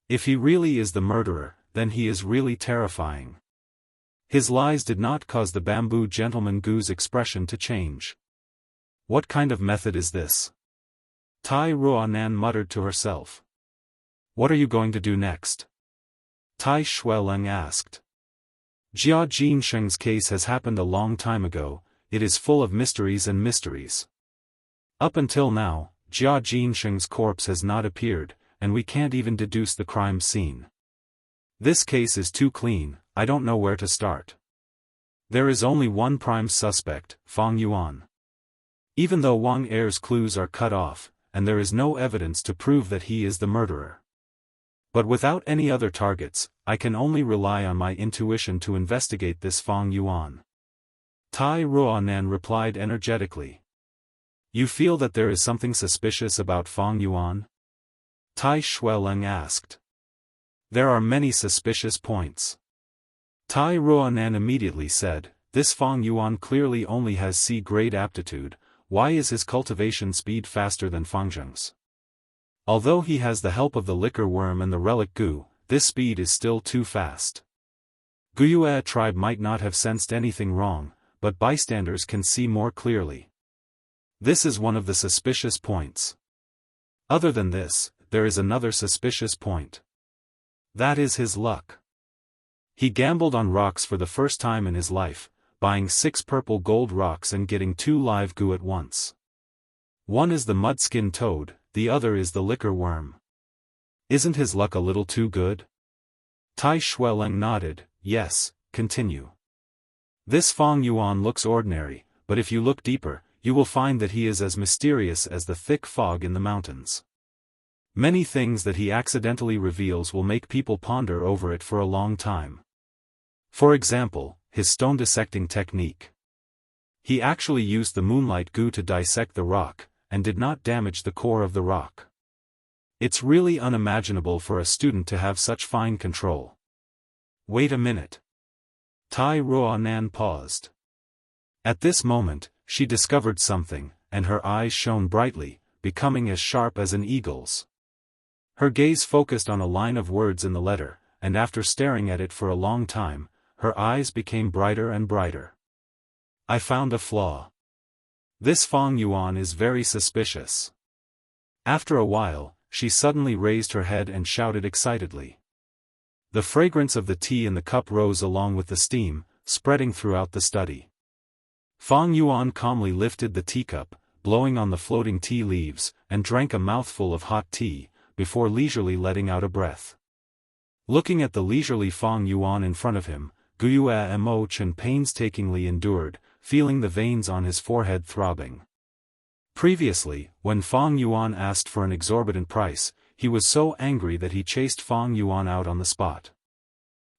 If he really is the murderer, then he is really terrifying. His lies did not cause the bamboo gentleman Gu's expression to change. What kind of method is this? Tai Ruonan muttered to herself. What are you going to do next? Tai Xueleng asked. Jia Jinsheng's case has happened a long time ago, it is full of mysteries and mysteries. Up until now, Jia Jinsheng's corpse has not appeared, and we can't even deduce the crime scene. This case is too clean, I don't know where to start. There is only one prime suspect, Fang Yuan. Even though Wang Er's clues are cut off, and there is no evidence to prove that he is the murderer. But without any other targets, I can only rely on my intuition to investigate this Fang Yuan. Tai Ruonan replied energetically. You feel that there is something suspicious about Fang Yuan? Tai Xueleng asked. There are many suspicious points. Tai Ruonan immediately said, this Fang Yuan clearly only has C-grade aptitude, why is his cultivation speed faster than Fang Zheng's? Although he has the help of the liquor worm and the relic Gu, this speed is still too fast. Guyue tribe might not have sensed anything wrong, but bystanders can see more clearly. This is one of the suspicious points. Other than this, there is another suspicious point. That is his luck. He gambled on rocks for the first time in his life, buying 6 purple gold rocks and getting 2 live Gu at once. One is the mud-skin toad, the other is the liquor worm. Isn't his luck a little too good? Tai Xueleng nodded, yes, continue. This Fang Yuan looks ordinary, but if you look deeper, you will find that he is as mysterious as the thick fog in the mountains. Many things that he accidentally reveals will make people ponder over it for a long time. For example, his stone dissecting technique. He actually used the moonlight Gu to dissect the rock, and did not damage the core of the rock. It's really unimaginable for a student to have such fine control. Wait a minute. Tai Ruonan paused. At this moment, she discovered something, and her eyes shone brightly, becoming as sharp as an eagle's. Her gaze focused on a line of words in the letter, and after staring at it for a long time, her eyes became brighter and brighter. I found a flaw. This Fang Yuan is very suspicious. After a while, she suddenly raised her head and shouted excitedly. The fragrance of the tea in the cup rose along with the steam, spreading throughout the study. Fang Yuan calmly lifted the teacup, blowing on the floating tea leaves, and drank a mouthful of hot tea, before leisurely letting out a breath. Looking at the leisurely Fang Yuan in front of him, Guyue Mo Chen painstakingly endured, feeling the veins on his forehead throbbing. Previously, when Fang Yuan asked for an exorbitant price, he was so angry that he chased Fang Yuan out on the spot.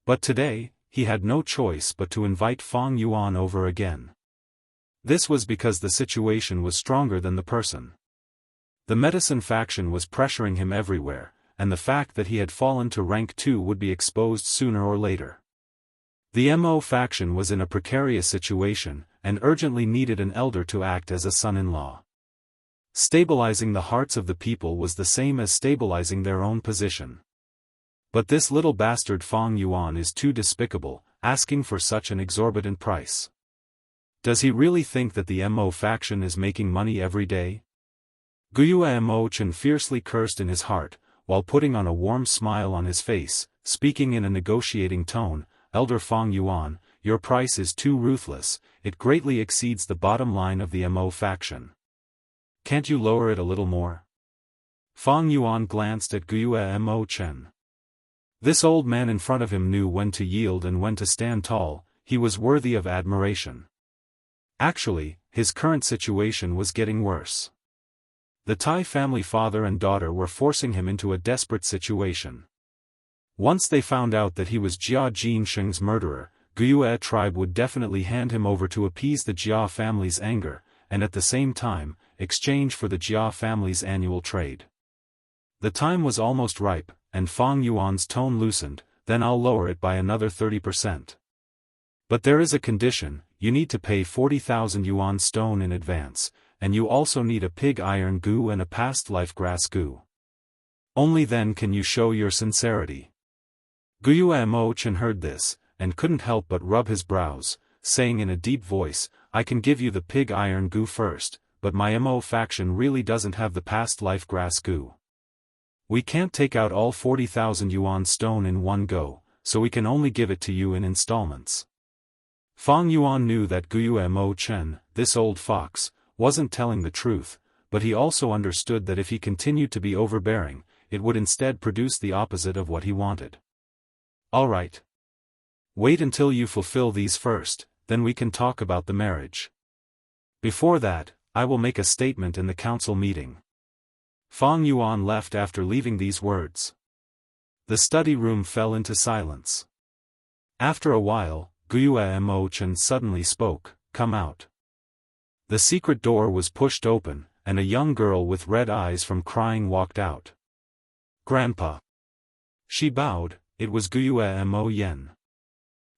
But today, he had no choice but to invite Fang Yuan over again. This was because the situation was stronger than the person. The medicine faction was pressuring him everywhere, and the fact that he had fallen to rank 2 would be exposed sooner or later. The Mo faction was in a precarious situation, and urgently needed an elder to act as a son-in-law. Stabilizing the hearts of the people was the same as stabilizing their own position. But this little bastard Fang Yuan is too despicable, asking for such an exorbitant price. Does he really think that the Mo faction is making money every day? Guiyue Mo Chen fiercely cursed in his heart, while putting on a warm smile on his face, speaking in a negotiating tone, "Elder Fang Yuan, your price is too ruthless, it greatly exceeds the bottom line of the Mo faction. Can't you lower it a little more?" Fang Yuan glanced at Guiyue Mo Chen. This old man in front of him knew when to yield and when to stand tall, he was worthy of admiration. Actually, his current situation was getting worse. The Tai family father and daughter were forcing him into a desperate situation. Once they found out that he was Jia Jinsheng's murderer, Guiyue tribe would definitely hand him over to appease the Jia family's anger, and at the same time, exchange for the Jia family's annual trade. The time was almost ripe, and Fang Yuan's tone loosened, "Then I'll lower it by another 30%. But there is a condition, you need to pay 40,000 yuan stone in advance, and you also need a pig iron goo and a past life grass goo. Only then can you show your sincerity." Guiyue Mo Chen heard this, and couldn't help but rub his brows, saying in a deep voice, "I can give you the pig iron goo first, but my Mo faction really doesn't have the past life grass goo. We can't take out all 40,000 yuan stone in one go, so we can only give it to you in installments." Fang Yuan knew that Guiyue Mo Chen, this old fox, wasn't telling the truth, but he also understood that if he continued to be overbearing, it would instead produce the opposite of what he wanted. "All right. Wait until you fulfill these first, then we can talk about the marriage. Before that, I will make a statement in the council meeting." Fang Yuan left after leaving these words. The study room fell into silence. After a while, Guiyue Mo Chen suddenly spoke, "Come out." The secret door was pushed open, and a young girl with red eyes from crying walked out. "Grandpa." She bowed, it was Guiyue Mo Yen.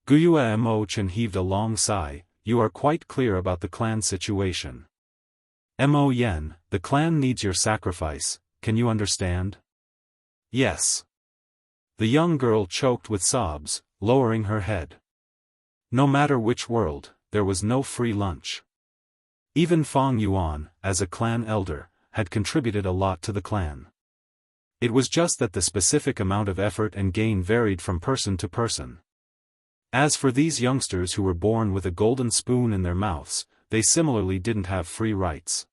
Guiyue Mo Chen heaved a long sigh, "You are quite clear about the clan situation. Mo Yen, the clan needs your sacrifice, can you understand?" "Yes." The young girl choked with sobs, lowering her head. No matter which world, there was no free lunch. Even Fang Yuan, as a clan elder, had contributed a lot to the clan. It was just that the specific amount of effort and gain varied from person to person. As for these youngsters who were born with a golden spoon in their mouths, they similarly didn't have free rights.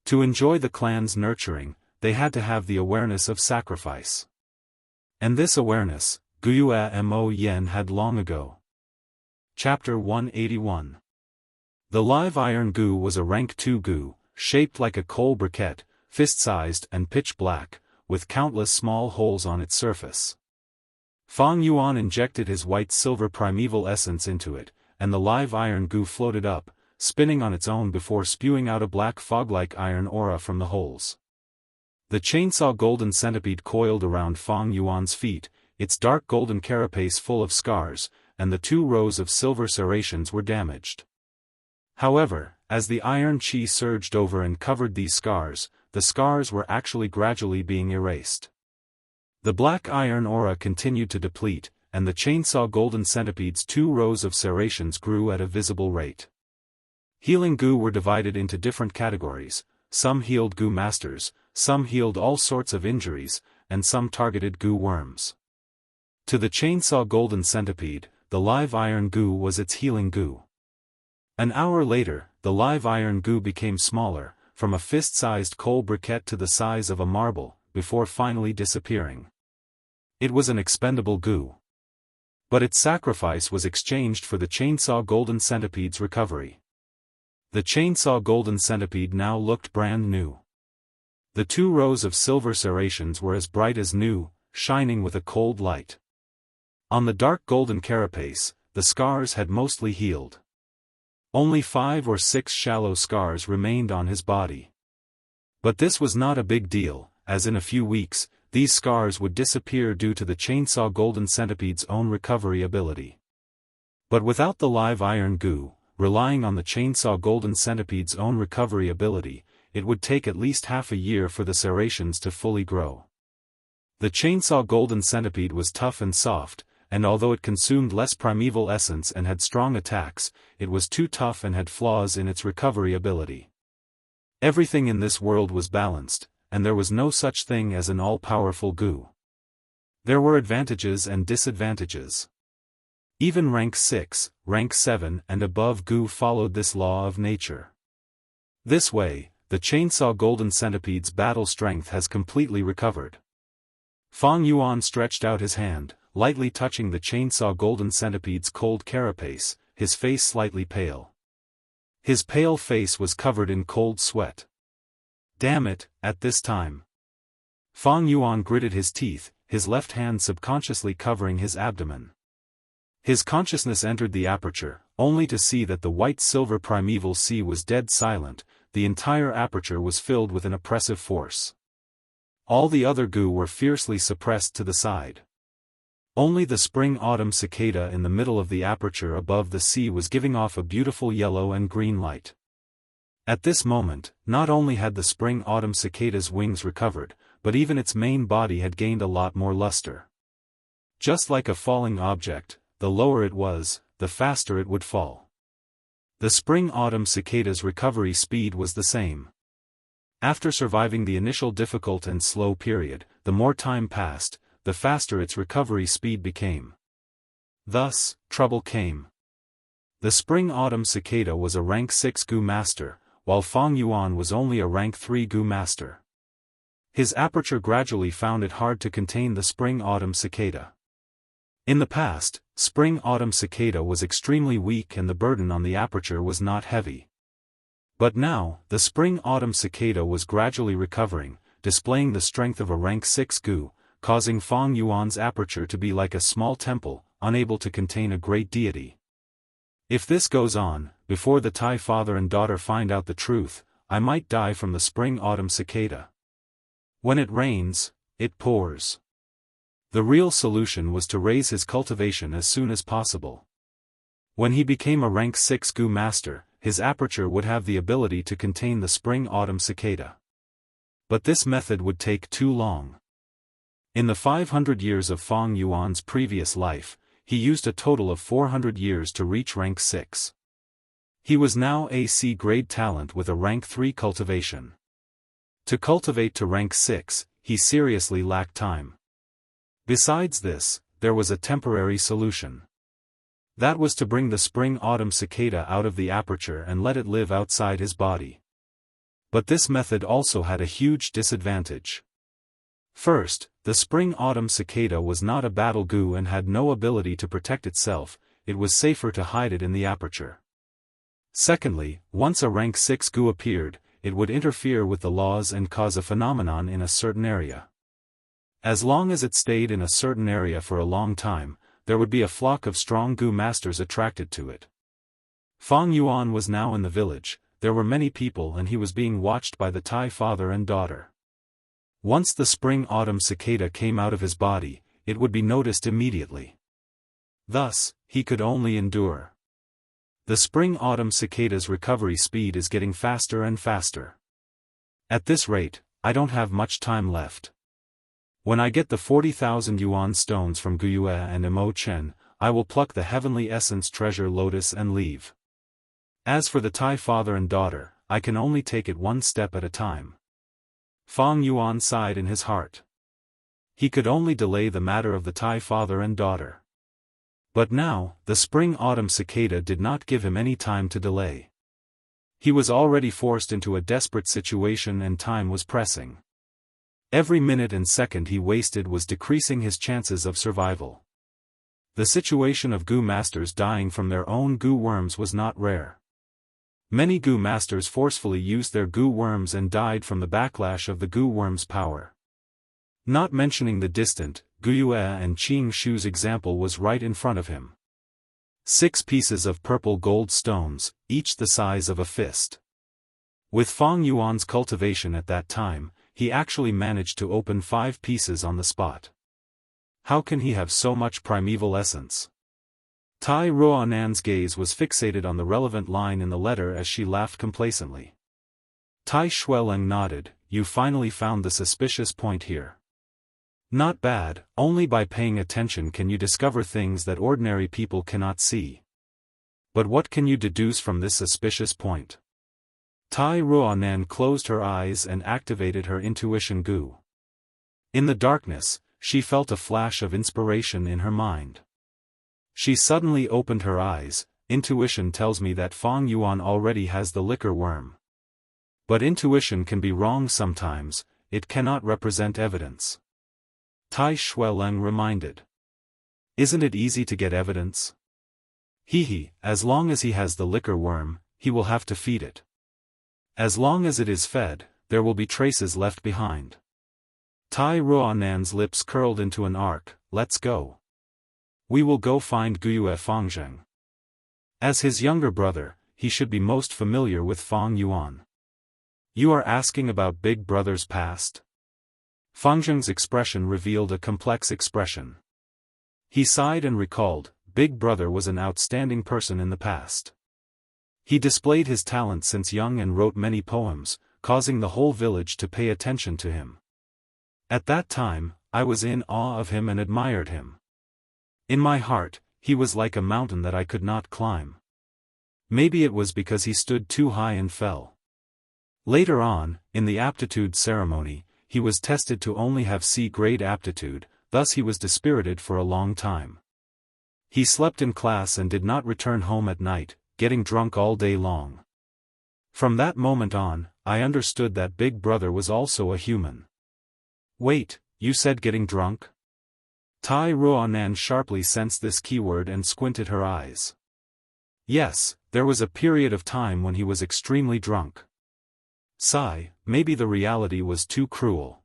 To enjoy the clan's nurturing, they had to have the awareness of sacrifice. And this awareness, Guiyue Mo Yen had long ago. Chapter 181. The live iron goo was a rank 2 goo, shaped like a coal briquette, fist-sized and pitch black, with countless small holes on its surface. Fang Yuan injected his white-silver primeval essence into it, and the live iron goo floated up, spinning on its own before spewing out a black fog-like iron aura from the holes. The chainsaw golden centipede coiled around Fang Yuan's feet, its dark golden carapace full of scars, and the 2 rows of silver serrations were damaged. However, as the iron chi surged over and covered these scars, the scars were actually gradually being erased. The black iron aura continued to deplete, and the chainsaw golden centipede's 2 rows of serrations grew at a visible rate. Healing goo were divided into different categories, some healed goo masters, some healed all sorts of injuries, and some targeted goo worms. To the chainsaw golden centipede, the live iron goo was its healing goo. An hour later, the live iron goo became smaller, from a fist-sized coal briquette to the size of a marble, before finally disappearing. It was an expendable goo. But its sacrifice was exchanged for the chainsaw golden centipede's recovery. The chainsaw golden centipede now looked brand new. The 2 rows of silver serrations were as bright as new, shining with a cold light. On the dark golden carapace, the scars had mostly healed. Only 5 or 6 shallow scars remained on his body. But this was not a big deal, as in a few weeks, these scars would disappear due to the chainsaw golden centipede's own recovery ability. But without the live iron goo, relying on the chainsaw golden centipede's own recovery ability, it would take at least half a year for the serrations to fully grow. The chainsaw golden centipede was tough and soft, and although it consumed less primeval essence and had strong attacks, it was too tough and had flaws in its recovery ability. Everything in this world was balanced, and there was no such thing as an all-powerful goo. There were advantages and disadvantages. Even rank 6, rank 7 and above goo followed this law of nature. This way, the chainsaw golden centipede's battle strength has completely recovered. Fang Yuan stretched out his hand, lightly touching the chainsaw golden centipede's cold carapace, his face slightly pale. His pale face was covered in cold sweat. Damn it, at this time. Fang Yuan gritted his teeth, his left hand subconsciously covering his abdomen. His consciousness entered the aperture, only to see that the white-silver primeval sea was dead silent. The entire aperture was filled with an oppressive force. All the other goo were fiercely suppressed to the side. Only the spring-autumn cicada in the middle of the aperture above the sea was giving off a beautiful yellow and green light. At this moment, not only had the spring-autumn cicada's wings recovered, but even its main body had gained a lot more luster. Just like a falling object, the lower it was, the faster it would fall. The spring-autumn cicada's recovery speed was the same. After surviving the initial difficult and slow period, the more time passed, the faster its recovery speed became. Thus, trouble came. The spring-autumn cicada was a rank 6 goo master, while Fang Yuan was only a rank 3 goo master. His aperture gradually found it hard to contain the spring-autumn cicada. In the past, spring-autumn cicada was extremely weak and the burden on the aperture was not heavy. But now, the spring-autumn cicada was gradually recovering, displaying the strength of a rank 6 goo, causing Fang Yuan's aperture to be like a small temple, unable to contain a great deity. If this goes on, before the Tai father and daughter find out the truth, I might die from the spring-autumn cicada. When it rains, it pours. The real solution was to raise his cultivation as soon as possible. When he became a rank 6 goo master, his aperture would have the ability to contain the spring-autumn cicada. But this method would take too long. In the 500 years of Fang Yuan's previous life, he used a total of 400 years to reach rank 6. He was now a C-grade talent with a rank 3 cultivation. To cultivate to rank 6, he seriously lacked time. Besides this, there was a temporary solution. That was to bring the spring-autumn cicada out of the aperture and let it live outside his body. But this method also had a huge disadvantage. First, the spring-autumn cicada was not a battle goo and had no ability to protect itself, it was safer to hide it in the aperture. Secondly, once a rank 6 goo appeared, it would interfere with the laws and cause a phenomenon in a certain area. As long as it stayed in a certain area for a long time, there would be a flock of strong goo masters attracted to it. Fang Yuan was now in the village, there were many people and he was being watched by the Tai father and daughter. Once the spring-autumn cicada came out of his body, it would be noticed immediately. Thus, he could only endure. The spring-autumn cicada's recovery speed is getting faster and faster. At this rate, I don't have much time left. When I get the 40,000 yuan stones from Guyue and Imo Chen, I will pluck the heavenly essence treasure lotus and leave. As for the Tai father and daughter, I can only take it one step at a time. Fang Yuan sighed in his heart. He could only delay the matter of the Tai father and daughter. But now, the spring-autumn cicada did not give him any time to delay. He was already forced into a desperate situation and time was pressing. Every minute and second he wasted was decreasing his chances of survival. The situation of goo masters dying from their own goo worms was not rare. Many goo masters forcefully used their goo worms and died from the backlash of the goo worm's power. Not mentioning the distant, Guyue and Qing Shu's example was right in front of him. 6 pieces of purple gold stones, each the size of a fist. With Fang Yuan's cultivation at that time, he actually managed to open 5 pieces on the spot. How can he have so much primeval essence? Tai Ruonan's gaze was fixated on the relevant line in the letter as she laughed complacently. Tai Xueleng nodded. You finally found the suspicious point here. Not bad, only by paying attention can you discover things that ordinary people cannot see. But what can you deduce from this suspicious point? Tai Ruonan closed her eyes and activated her intuition goo. In the darkness, she felt a flash of inspiration in her mind. She suddenly opened her eyes. Intuition tells me that Fang Yuan already has the liquor worm. But intuition can be wrong sometimes, it cannot represent evidence. Tai Xueleng reminded. Isn't it easy to get evidence? As long as he has the liquor worm, he will have to feed it. As long as it is fed, there will be traces left behind. Tai Ruonan's lips curled into an arc. Let's go. We will go find Guyue Fangzheng. As his younger brother, he should be most familiar with Fang Yuan. You are asking about Big Brother's past? Fangzheng's expression revealed a complex expression. He sighed and recalled, Big Brother was an outstanding person in the past. He displayed his talent since young and wrote many poems, causing the whole village to pay attention to him. At that time, I was in awe of him and admired him. In my heart, he was like a mountain that I could not climb. Maybe it was because he stood too high and fell. Later on, in the aptitude ceremony, he was tested to only have C-grade aptitude, thus he was dispirited for a long time. He slept in class and did not return home at night, getting drunk all day long. From that moment on, I understood that Big Brother was also a human. Wait, you said getting drunk? Tai Ruonan sharply sensed this keyword and squinted her eyes. Yes, there was a period of time when he was extremely drunk. Sigh, maybe the reality was too cruel.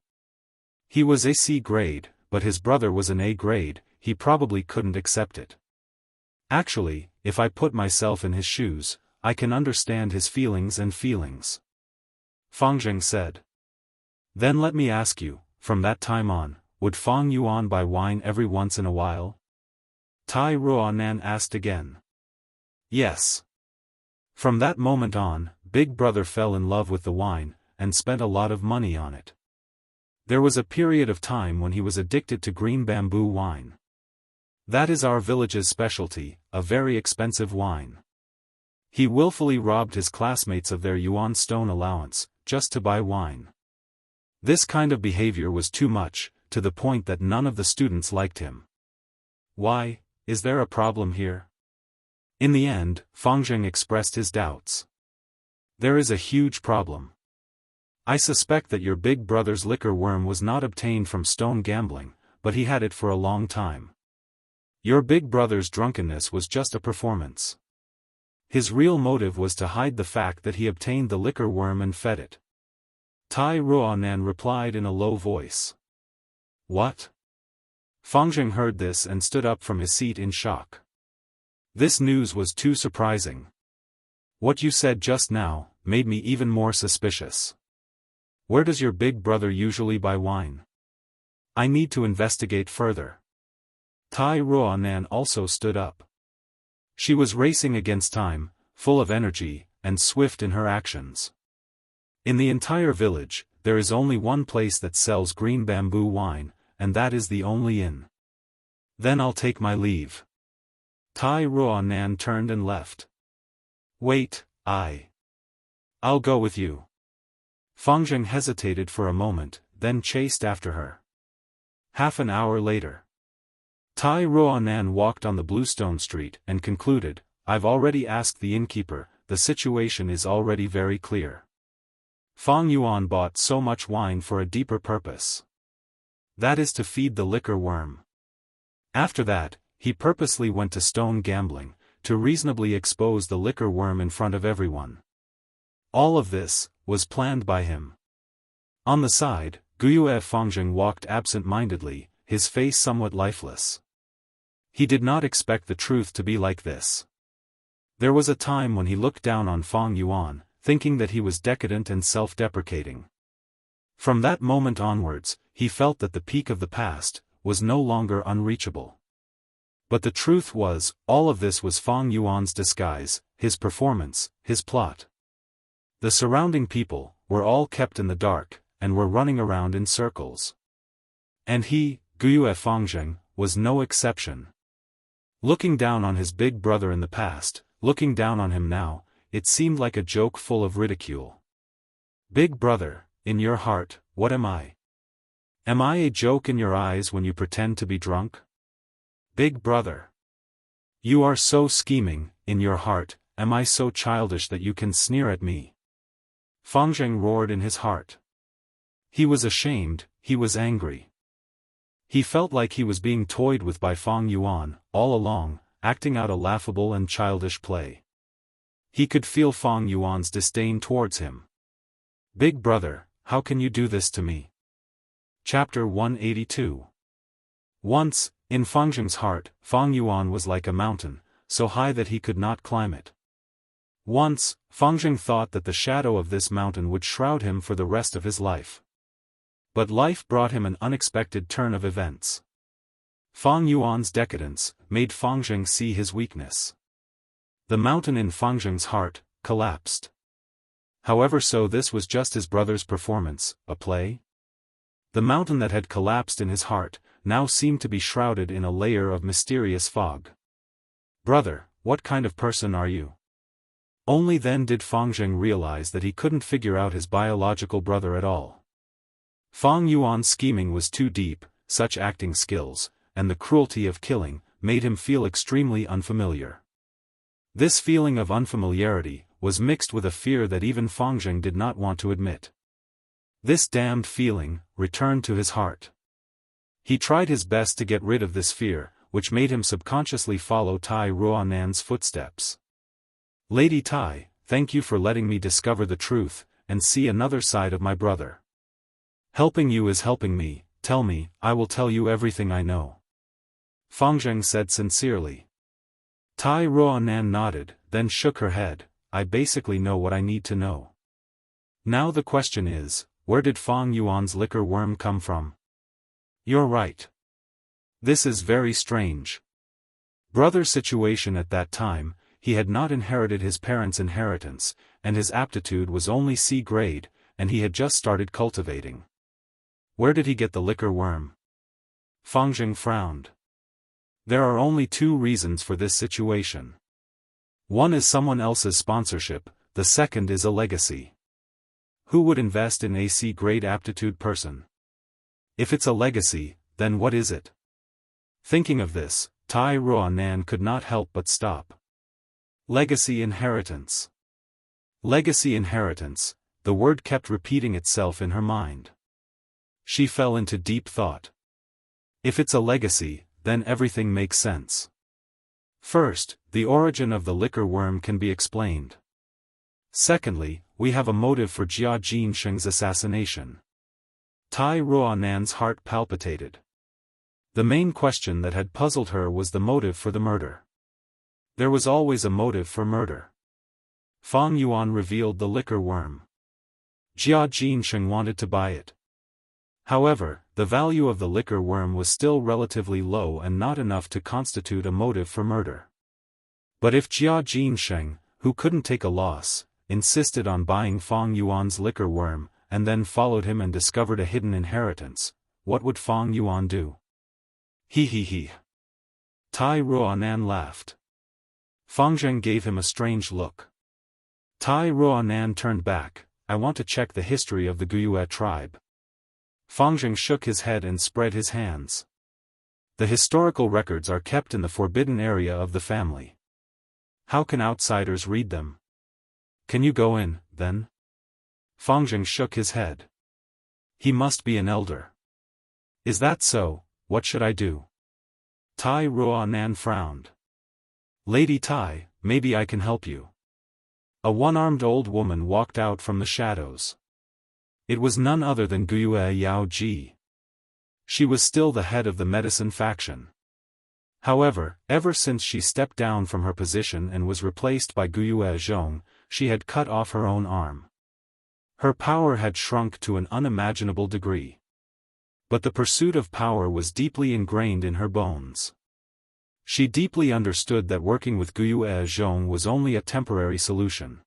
He was a C grade, but his brother was an A grade, he probably couldn't accept it. Actually, if I put myself in his shoes, I can understand his feelings. Fangzheng said. Then let me ask you, from that time on, would Fang Yuan buy wine every once in a while? Tai Ruonan asked again. Yes. From that moment on, Big Brother fell in love with the wine, and spent a lot of money on it. There was a period of time when he was addicted to green bamboo wine. That is our village's specialty, a very expensive wine. He willfully robbed his classmates of their yuan stone allowance, just to buy wine. This kind of behavior was too much, to the point that none of the students liked him. Why, is there a problem here? In the end, Fangzheng expressed his doubts. There is a huge problem. I suspect that your Big Brother's liquor worm was not obtained from stone gambling, but he had it for a long time. Your Big Brother's drunkenness was just a performance. His real motive was to hide the fact that he obtained the liquor worm and fed it. Tai Ruonan replied in a low voice. What? Fangzheng heard this and stood up from his seat in shock. This news was too surprising. What you said just now made me even more suspicious. Where does your Big Brother usually buy wine? I need to investigate further. Tai Ruonan also stood up. She was racing against time, full of energy, and swift in her actions. In the entire village, there is only one place that sells green bamboo wine, and that is the only inn. Then I'll take my leave. Tai Ruonan turned and left. Wait, I'll go with you. Fangzheng hesitated for a moment, then chased after her. Half an hour later. Tai Ruonan walked on the bluestone street and concluded, I've already asked the innkeeper, the situation is already very clear. Fang Yuan bought so much wine for a deeper purpose. That is to feed the liquor worm. After that, he purposely went to stone gambling, to reasonably expose the liquor worm in front of everyone. All of this was planned by him. On the side, Guyue Fangzheng walked absent-mindedly, his face somewhat lifeless. He did not expect the truth to be like this. There was a time when he looked down on Fang Yuan, thinking that he was decadent and self-deprecating. From that moment onwards, he felt that the peak of the past was no longer unreachable. But the truth was, all of this was Fang Yuan's disguise, his performance, his plot. The surrounding people were all kept in the dark, and were running around in circles. And he, Guiyue Fangjing, was no exception. Looking down on his big brother in the past, looking down on him now, it seemed like a joke full of ridicule. Big brother, in your heart, what am I? Am I a joke in your eyes when you pretend to be drunk? Big brother. You are so scheming, in your heart, am I so childish that you can sneer at me? Fangjing roared in his heart. He was ashamed, he was angry. He felt like he was being toyed with by Fang Yuan, all along, acting out a laughable and childish play. He could feel Fang Yuan's disdain towards him. Big brother, how can you do this to me? Chapter 182. Once, in Fangjing's heart, Fang Yuan was like a mountain, so high that he could not climb it. Once, Fangjing thought that the shadow of this mountain would shroud him for the rest of his life. But life brought him an unexpected turn of events. Fang Yuan's decadence made Fangjing see his weakness. The mountain in Fangjing's heart collapsed. However, so this was just his brother's performance, a play? The mountain that had collapsed in his heart now seemed to be shrouded in a layer of mysterious fog. Brother, what kind of person are you? Only then did Fangjing realize that he couldn't figure out his biological brother at all. Fang Yuan's scheming was too deep, such acting skills, and the cruelty of killing, made him feel extremely unfamiliar. This feeling of unfamiliarity was mixed with a fear that even Fangjing did not want to admit. This damned feeling returned to his heart. He tried his best to get rid of this fear, which made him subconsciously follow Tai Ruonan's footsteps. Lady Tai, thank you for letting me discover the truth, and see another side of my brother. Helping you is helping me, tell me, I will tell you everything I know. Fangjing said sincerely. Tai Ruonan nodded, then shook her head, I basically know what I need to know. Now the question is, where did Fang Yuan's liquor worm come from? You're right. This is very strange. Brother's situation at that time, he had not inherited his parents' inheritance, and his aptitude was only C grade, and he had just started cultivating. Where did he get the liquor worm? Fangjing frowned. There are only two reasons for this situation. One is someone else's sponsorship, the second is a legacy. Who would invest in a C-grade aptitude person? If it's a legacy, then what is it? Thinking of this, Tai Ruonan could not help but stop. Legacy inheritance. Legacy inheritance, the word kept repeating itself in her mind. She fell into deep thought. If it's a legacy, then everything makes sense. First, the origin of the liquor worm can be explained. Secondly, we have a motive for Jia Jinsheng's assassination. Tai Ruonan's heart palpitated. The main question that had puzzled her was the motive for the murder. There was always a motive for murder. Fang Yuan revealed the liquor worm. Jia Jinsheng wanted to buy it. However, the value of the liquor worm was still relatively low and not enough to constitute a motive for murder. But if Jia Jinsheng, who couldn't take a loss, insisted on buying Fang Yuan's liquor worm, and then followed him and discovered a hidden inheritance, what would Fang Yuan do? He. Tai Ruonan laughed. Fangjing gave him a strange look. Tai Ruonan turned back, I want to check the history of the Guiyue tribe. Fangjing shook his head and spread his hands. The historical records are kept in the forbidden area of the family. How can outsiders read them? Can you go in, then? Fangjing shook his head. He must be an elder. Is that so? What should I do? Tai Ruonan frowned. Lady Tai, maybe I can help you. A one-armed old woman walked out from the shadows. It was none other than Guiyue Yaoji. She was still the head of the medicine faction. However, ever since she stepped down from her position and was replaced by Guiyue Zhong, she had cut off her own arm. Her power had shrunk to an unimaginable degree. But the pursuit of power was deeply ingrained in her bones. She deeply understood that working with Wuxia Xianxia was only a temporary solution.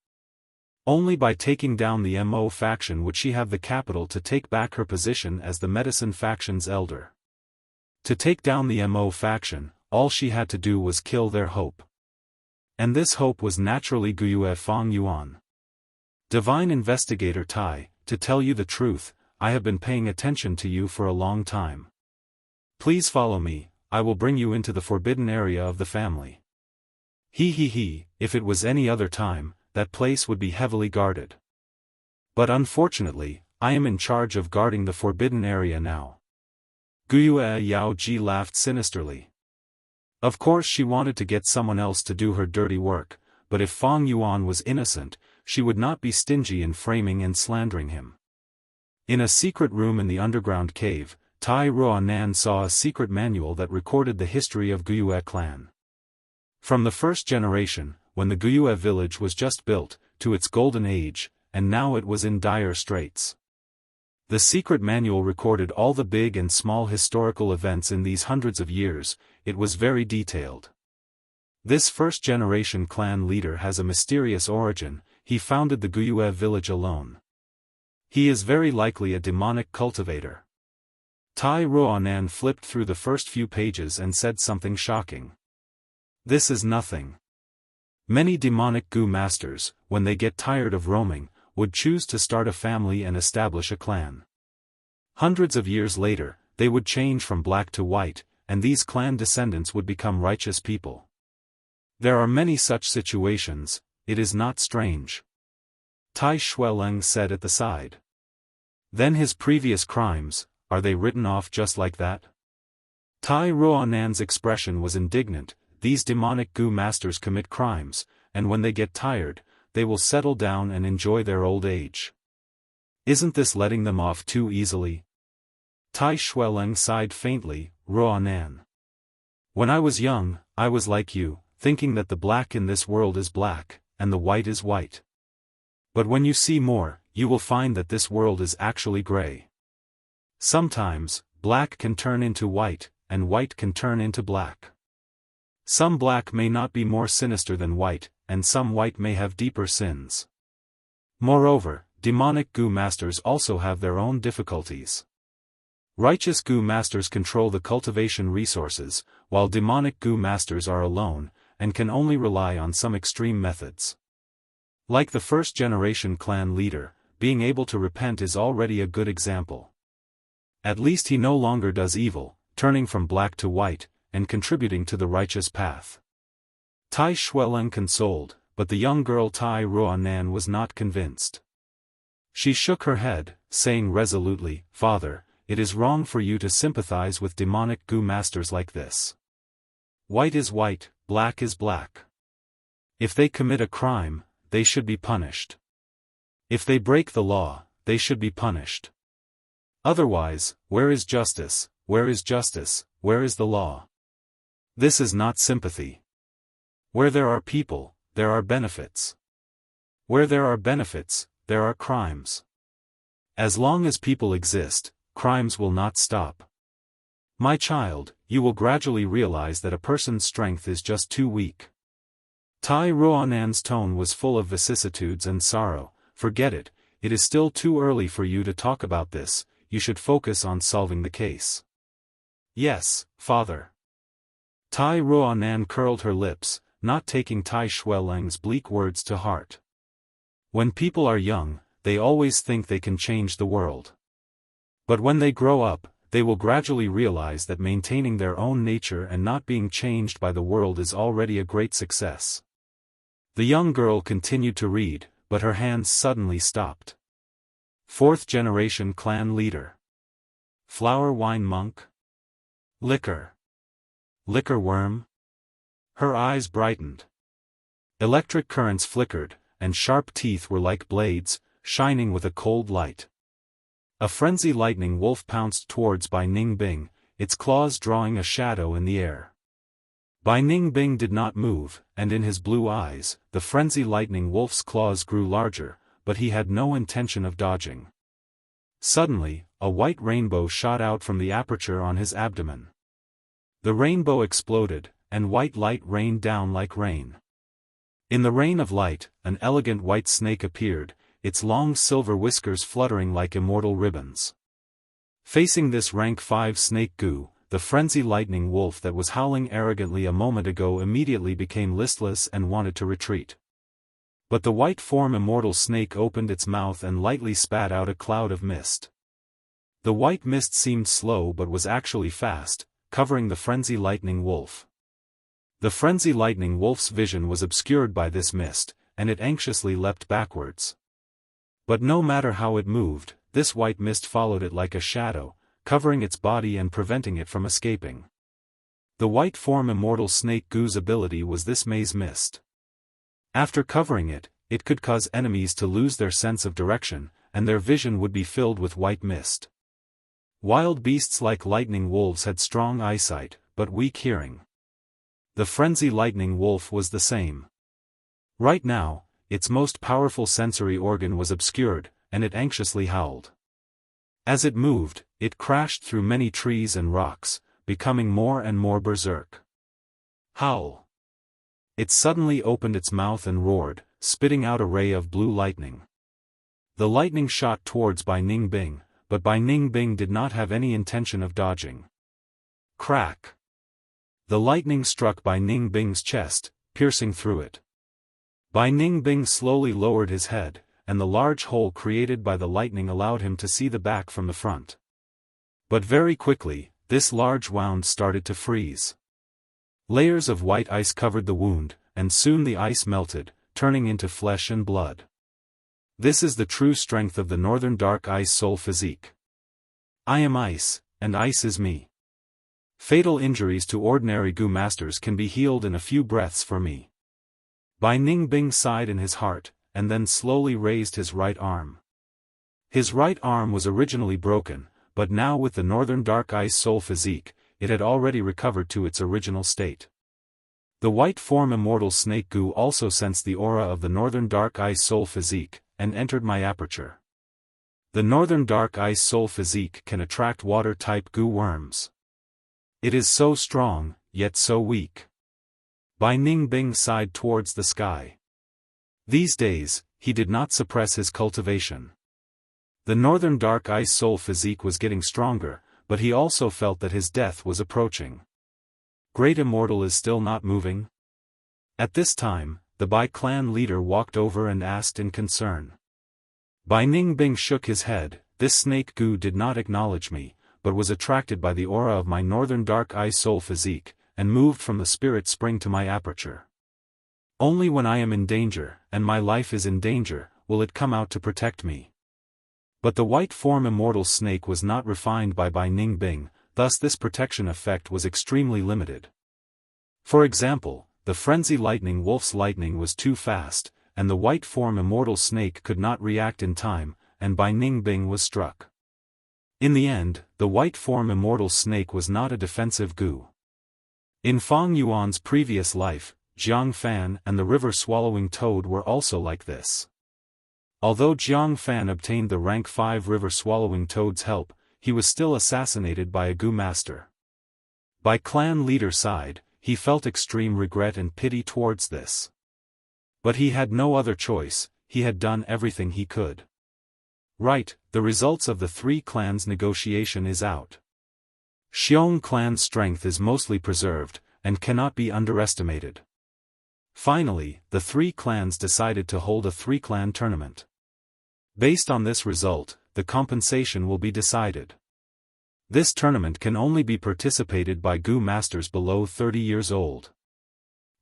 Only by taking down the Mo faction would she have the capital to take back her position as the medicine faction's elder. To take down the Mo faction, all she had to do was kill their hope. And this hope was naturally Wuxia Fang Yuan. Divine Investigator Tai, to tell you the truth, I have been paying attention to you for a long time. Please follow me, I will bring you into the forbidden area of the family. If it was any other time, that place would be heavily guarded. But unfortunately, I am in charge of guarding the forbidden area now. Wuxia Xianxia laughed sinisterly. Of course she wanted to get someone else to do her dirty work, but if Fang Yuan was innocent, she would not be stingy in framing and slandering him. In a secret room in the underground cave, Tai Ruonan saw a secret manual that recorded the history of Wuxia clan. From the first generation, when the Wuxia village was just built, to its golden age, and now it was in dire straits. The secret manual recorded all the big and small historical events in these hundreds of years. It was very detailed. This first-generation clan leader has a mysterious origin. He founded the Wuxia village alone. He is very likely a demonic cultivator. Tai Ruonan flipped through the first few pages and said something shocking. This is nothing. Many demonic Gu masters, when they get tired of roaming, would choose to start a family and establish a clan. Hundreds of years later, they would change from black to white, and these clan descendants would become righteous people. There are many such situations, it is not strange. Tai Shueleng said at the side. Then his previous crimes, are they written off just like that? Tai Ruonan's expression was indignant. These demonic Gu masters commit crimes, and when they get tired, they will settle down and enjoy their old age. Isn't this letting them off too easily? Tai Shueleng sighed faintly. Ruonan. When I was young, I was like you, thinking that the black in this world is black, and the white is white. But when you see more, you will find that this world is actually gray. Sometimes, black can turn into white, and white can turn into black. Some black may not be more sinister than white, and some white may have deeper sins. Moreover, demonic Gu masters also have their own difficulties. Righteous Gu masters control the cultivation resources, while demonic Gu masters are alone, and can only rely on some extreme methods. Like the first-generation clan leader, being able to repent is already a good example. At least he no longer does evil, turning from black to white, and contributing to the righteous path. Tai Shueleng consoled, but the young girl Tai Ruonan was not convinced. She shook her head, saying resolutely, "Father, it is wrong for you to sympathize with demonic Gu masters like this. White is white, black is black. If they commit a crime, they should be punished. If they break the law, they should be punished. Otherwise, where is justice, where is justice, where is the law? This is not sympathy. Where there are people, there are benefits. Where there are benefits, there are crimes. As long as people exist, crimes will not stop. My child, you will gradually realize that a person's strength is just too weak." Tai Ruonan's tone was full of vicissitudes and sorrow. "Forget it, it is still too early for you to talk about this, you should focus on solving the case." "Yes, father." Tai Ruonan curled her lips, not taking Tai Shueleng's bleak words to heart. When people are young, they always think they can change the world. But when they grow up, they will gradually realize that maintaining their own nature and not being changed by the world is already a great success. The young girl continued to read, but her hands suddenly stopped. Fourth-generation clan leader. Flower wine monk? Liquor. Liquor worm? Her eyes brightened. Electric currents flickered, and sharp teeth were like blades, shining with a cold light. A frenzy lightning wolf pounced towards Bai Ningbing, its claws drawing a shadow in the air. Bai Ningbing did not move, and in his blue eyes, the frenzy lightning wolf's claws grew larger, but he had no intention of dodging. Suddenly, a white rainbow shot out from the aperture on his abdomen. The rainbow exploded, and white light rained down like rain. In the rain of light, an elegant white snake appeared, its long silver whiskers fluttering like immortal ribbons. Facing this rank 5 snake Gu, the frenzy lightning wolf that was howling arrogantly a moment ago immediately became listless and wanted to retreat. But the white form immortal snake opened its mouth and lightly spat out a cloud of mist. The white mist seemed slow but was actually fast, covering the frenzy lightning wolf. The frenzy lightning wolf's vision was obscured by this mist, and it anxiously leapt backwards. But no matter how it moved, this white mist followed it like a shadow, covering its body and preventing it from escaping. The white form immortal snake Gu's ability was this maze mist. After covering it, it could cause enemies to lose their sense of direction, and their vision would be filled with white mist. Wild beasts like lightning wolves had strong eyesight, but weak hearing. The frenzy lightning wolf was the same. Right now, its most powerful sensory organ was obscured, and it anxiously howled. As it moved, it crashed through many trees and rocks, becoming more and more berserk. Howl! It suddenly opened its mouth and roared, spitting out a ray of blue lightning. The lightning shot towards Bai Ningbing, but Bai Ningbing did not have any intention of dodging. Crack! The lightning struck Bai Ningbing's chest, piercing through it. Bai Ningbing slowly lowered his head, and the large hole created by the lightning allowed him to see the back from the front. But very quickly, this large wound started to freeze. Layers of white ice covered the wound, and soon the ice melted, turning into flesh and blood. This is the true strength of the Northern Dark Ice Soul physique. I am ice, and ice is me. Fatal injuries to ordinary Gu masters can be healed in a few breaths for me. Bai Ningbing sighed in his heart, and then slowly raised his right arm. His right arm was originally broken, but now with the Northern Dark Ice Soul physique, it had already recovered to its original state. The white form immortal snake Gu also sensed the aura of the Northern Dark Ice Soul physique, and entered my aperture. The Northern Dark Ice Soul physique can attract water-type Gu worms. It is so strong, yet so weak. Bai Ningbing sighed towards the sky. These days, he did not suppress his cultivation. The Northern Dark Ice Soul physique was getting stronger, but he also felt that his death was approaching. Great Immortal is still not moving? At this time, the Bai clan leader walked over and asked in concern. Bai Ningbing shook his head. This snake Gu did not acknowledge me, but was attracted by the aura of my Northern Dark Ice Soul physique, and moved from the spirit spring to my aperture. Only when I am in danger, and my life is in danger, will it come out to protect me. But the white form immortal snake was not refined by Bai Ningbing, thus this protection effect was extremely limited. For example, the frenzy lightning wolf's lightning was too fast, and the white form immortal snake could not react in time, and Bai Ningbing was struck. In the end, the white form immortal snake was not a defensive Gu. In Fang Yuan's previous life, Jiang Fan and the river-swallowing toad were also like this. Although Jiang Fan obtained the rank 5 river-swallowing toad's help, he was still assassinated by a Gu master. By clan leader side, he felt extreme regret and pity towards this. But he had no other choice, he had done everything he could. Right, the results of the 3 clans' negotiation is out. Xiong clan's strength is mostly preserved, and cannot be underestimated. Finally, the 3 clans decided to hold a 3-clan tournament. Based on this result, the compensation will be decided. This tournament can only be participated by Gu masters below 30 years old.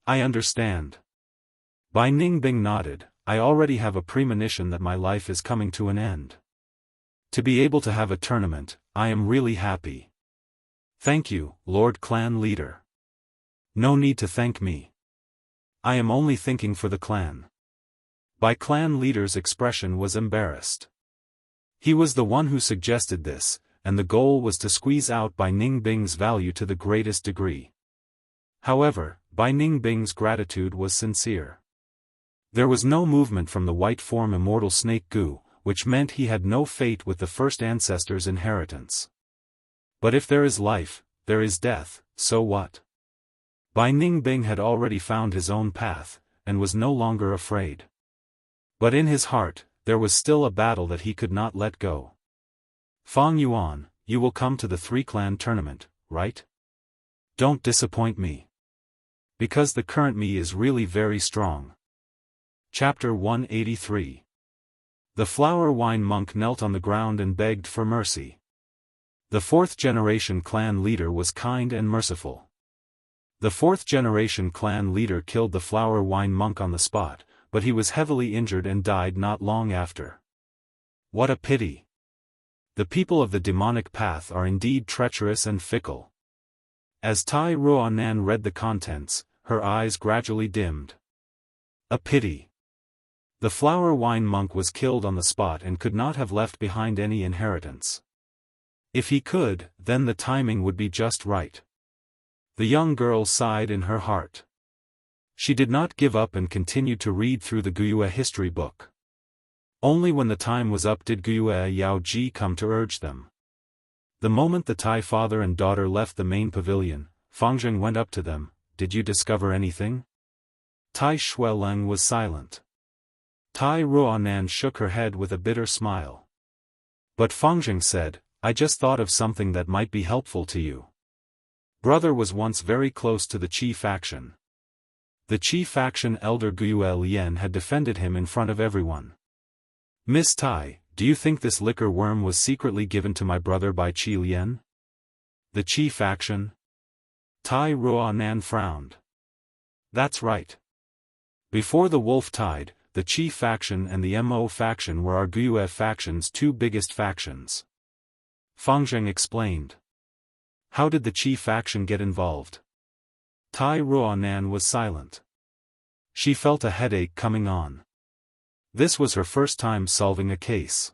I understand. Bai Ningbing nodded. I already have a premonition that my life is coming to an end. To be able to have a tournament, I am really happy. Thank you, Lord Clan Leader. No need to thank me. I am only thinking for the clan. Bai Clan Leader's expression was embarrassed. He was the one who suggested this, and the goal was to squeeze out Bai Ningbing's value to the greatest degree. However, Bai Ningbing's gratitude was sincere. There was no movement from the white form immortal snake goo, which meant he had no fate with the first ancestor's inheritance. But if there is life, there is death, so what? Bai Ningbing had already found his own path, and was no longer afraid. But in his heart, there was still a battle that he could not let go. Fang Yuan, you will come to the three-clan tournament, right? Don't disappoint me. Because the current me is really very strong. Chapter 183. The flower wine monk knelt on the ground and begged for mercy. The fourth-generation clan leader was kind and merciful. The fourth-generation clan leader killed the flower wine monk on the spot, but he was heavily injured and died not long after. What a pity! The people of the demonic path are indeed treacherous and fickle. As Tai Ruonan read the contents, her eyes gradually dimmed. A pity. The flower wine monk was killed on the spot and could not have left behind any inheritance. If he could, then the timing would be just right. The young girl sighed in her heart. She did not give up and continued to read through the Guiyue history book. Only when the time was up did Guiyue Yaoji come to urge them. The moment the Tai father and daughter left the main pavilion, Fangzheng went up to them. Did you discover anything? Tai Shueleng was silent. Tai Ruonan shook her head with a bitter smile. But Fangzheng said, I just thought of something that might be helpful to you. Brother was once very close to the Qi faction. The Qi faction elder Guiyue Lian had defended him in front of everyone. Miss Tai, do you think this liquor worm was secretly given to my brother by Qi Lian? The Qi faction? Tai Ruonan frowned. That's right. Before the wolf tide, the Qi faction and the Mo faction were our Guiyue faction's two biggest factions. Fangzheng explained. How did the Qi faction get involved? Tai Ruonan was silent. She felt a headache coming on. This was her first time solving a case.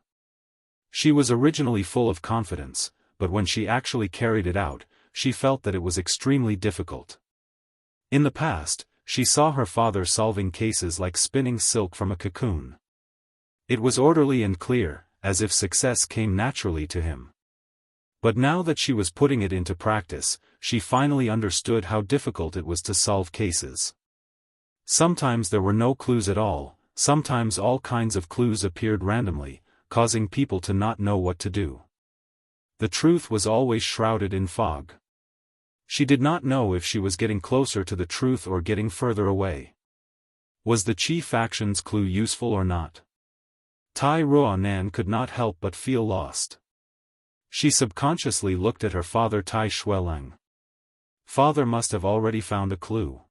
She was originally full of confidence, but when she actually carried it out, she felt that it was extremely difficult. In the past, she saw her father solving cases like spinning silk from a cocoon. It was orderly and clear, as if success came naturally to him. But now that she was putting it into practice, she finally understood how difficult it was to solve cases. Sometimes there were no clues at all, sometimes all kinds of clues appeared randomly, causing people to not know what to do. The truth was always shrouded in fog. She did not know if she was getting closer to the truth or getting further away. Was the Qi faction's clue useful or not? Tai Ruonan could not help but feel lost. She subconsciously looked at her father Tai Shueleng. Father must have already found a clue.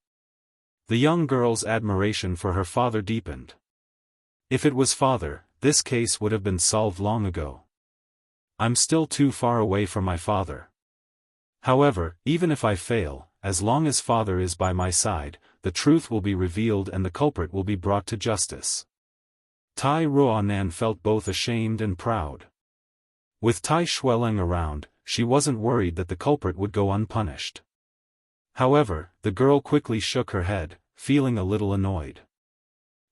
The young girl's admiration for her father deepened. If it was father, this case would have been solved long ago. I'm still too far away from my father. However, even if I fail, as long as father is by my side, the truth will be revealed and the culprit will be brought to justice. Tai Ruonan felt both ashamed and proud. With Tai Shueleng around, she wasn't worried that the culprit would go unpunished. However, the girl quickly shook her head, feeling a little annoyed.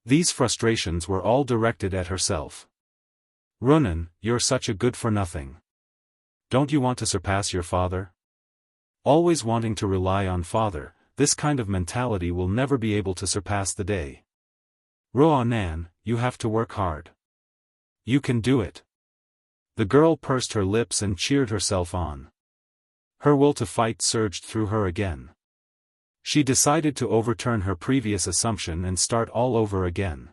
These frustrations were all directed at herself. Runan, you're such a good-for-nothing. Don't you want to surpass your father? Always wanting to rely on father, this kind of mentality will never be able to surpass the day. Ruonan, you have to work hard. You can do it. The girl pursed her lips and cheered herself on. Her will to fight surged through her again. She decided to overturn her previous assumption and start all over again.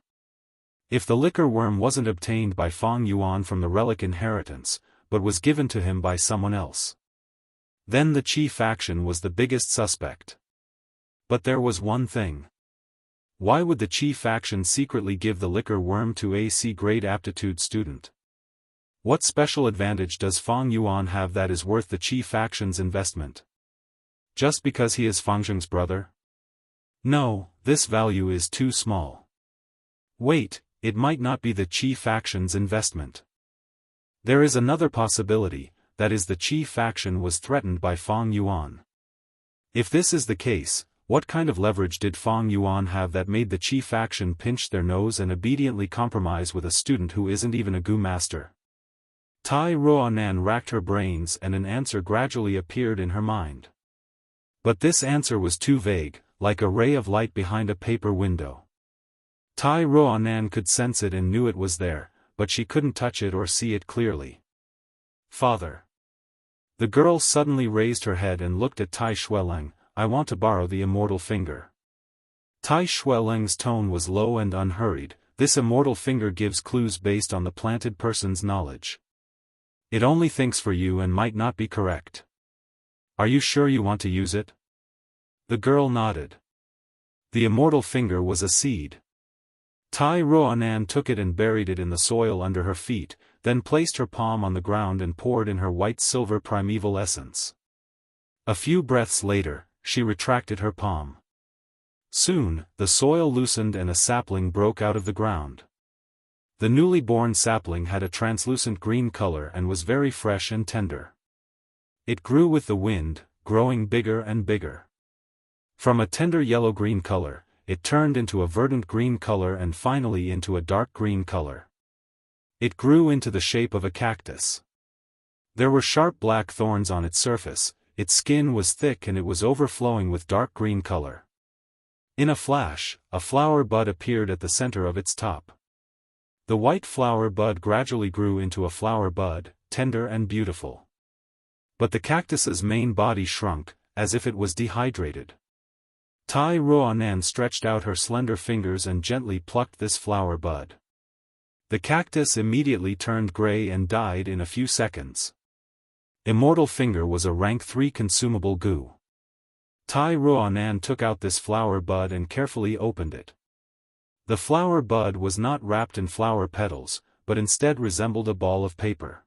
If the liquor worm wasn't obtained by Fang Yuan from the relic inheritance, but was given to him by someone else, then the Qi faction was the biggest suspect. But there was one thing. Why would the Qi faction secretly give the liquor worm to a C-grade aptitude student? What special advantage does Fang Yuan have that is worth the Qi faction's investment? Just because he is Fangzheng's brother? No, this value is too small. Wait, it might not be the Qi faction's investment. There is another possibility, that is the Qi faction was threatened by Fang Yuan. If this is the case, what kind of leverage did Fang Yuan have that made the Qi faction pinch their nose and obediently compromise with a student who isn't even a Gu master? Tai Ruonan racked her brains and an answer gradually appeared in her mind. But this answer was too vague, like a ray of light behind a paper window. Tai Ruonan could sense it and knew it was there, but she couldn't touch it or see it clearly. Father. The girl suddenly raised her head and looked at Tai Xueleng. I want to borrow the immortal finger. Tai Xueleng's tone was low and unhurried. This immortal finger gives clues based on the planted person's knowledge. It only thinks for you and might not be correct. Are you sure you want to use it? The girl nodded. The immortal finger was a seed. Tai Ruonan took it and buried it in the soil under her feet, then placed her palm on the ground and poured in her white-silver primeval essence. A few breaths later, she retracted her palm. Soon, the soil loosened and a sapling broke out of the ground. The newly born sapling had a translucent green color and was very fresh and tender. It grew with the wind, growing bigger and bigger. From a tender yellow-green color, it turned into a verdant green color and finally into a dark green color. It grew into the shape of a cactus. There were sharp black thorns on its surface, its skin was thick and it was overflowing with dark green color. In a flash, a flower bud appeared at the center of its top. The white flower bud gradually grew into a flower bud, tender and beautiful. But the cactus's main body shrunk, as if it was dehydrated. Tai Ruonan stretched out her slender fingers and gently plucked this flower bud. The cactus immediately turned gray and died in a few seconds. Immortal Finger was a rank 3 consumable goo. Tai Ruonan took out this flower bud and carefully opened it. The flower bud was not wrapped in flower petals, but instead resembled a ball of paper.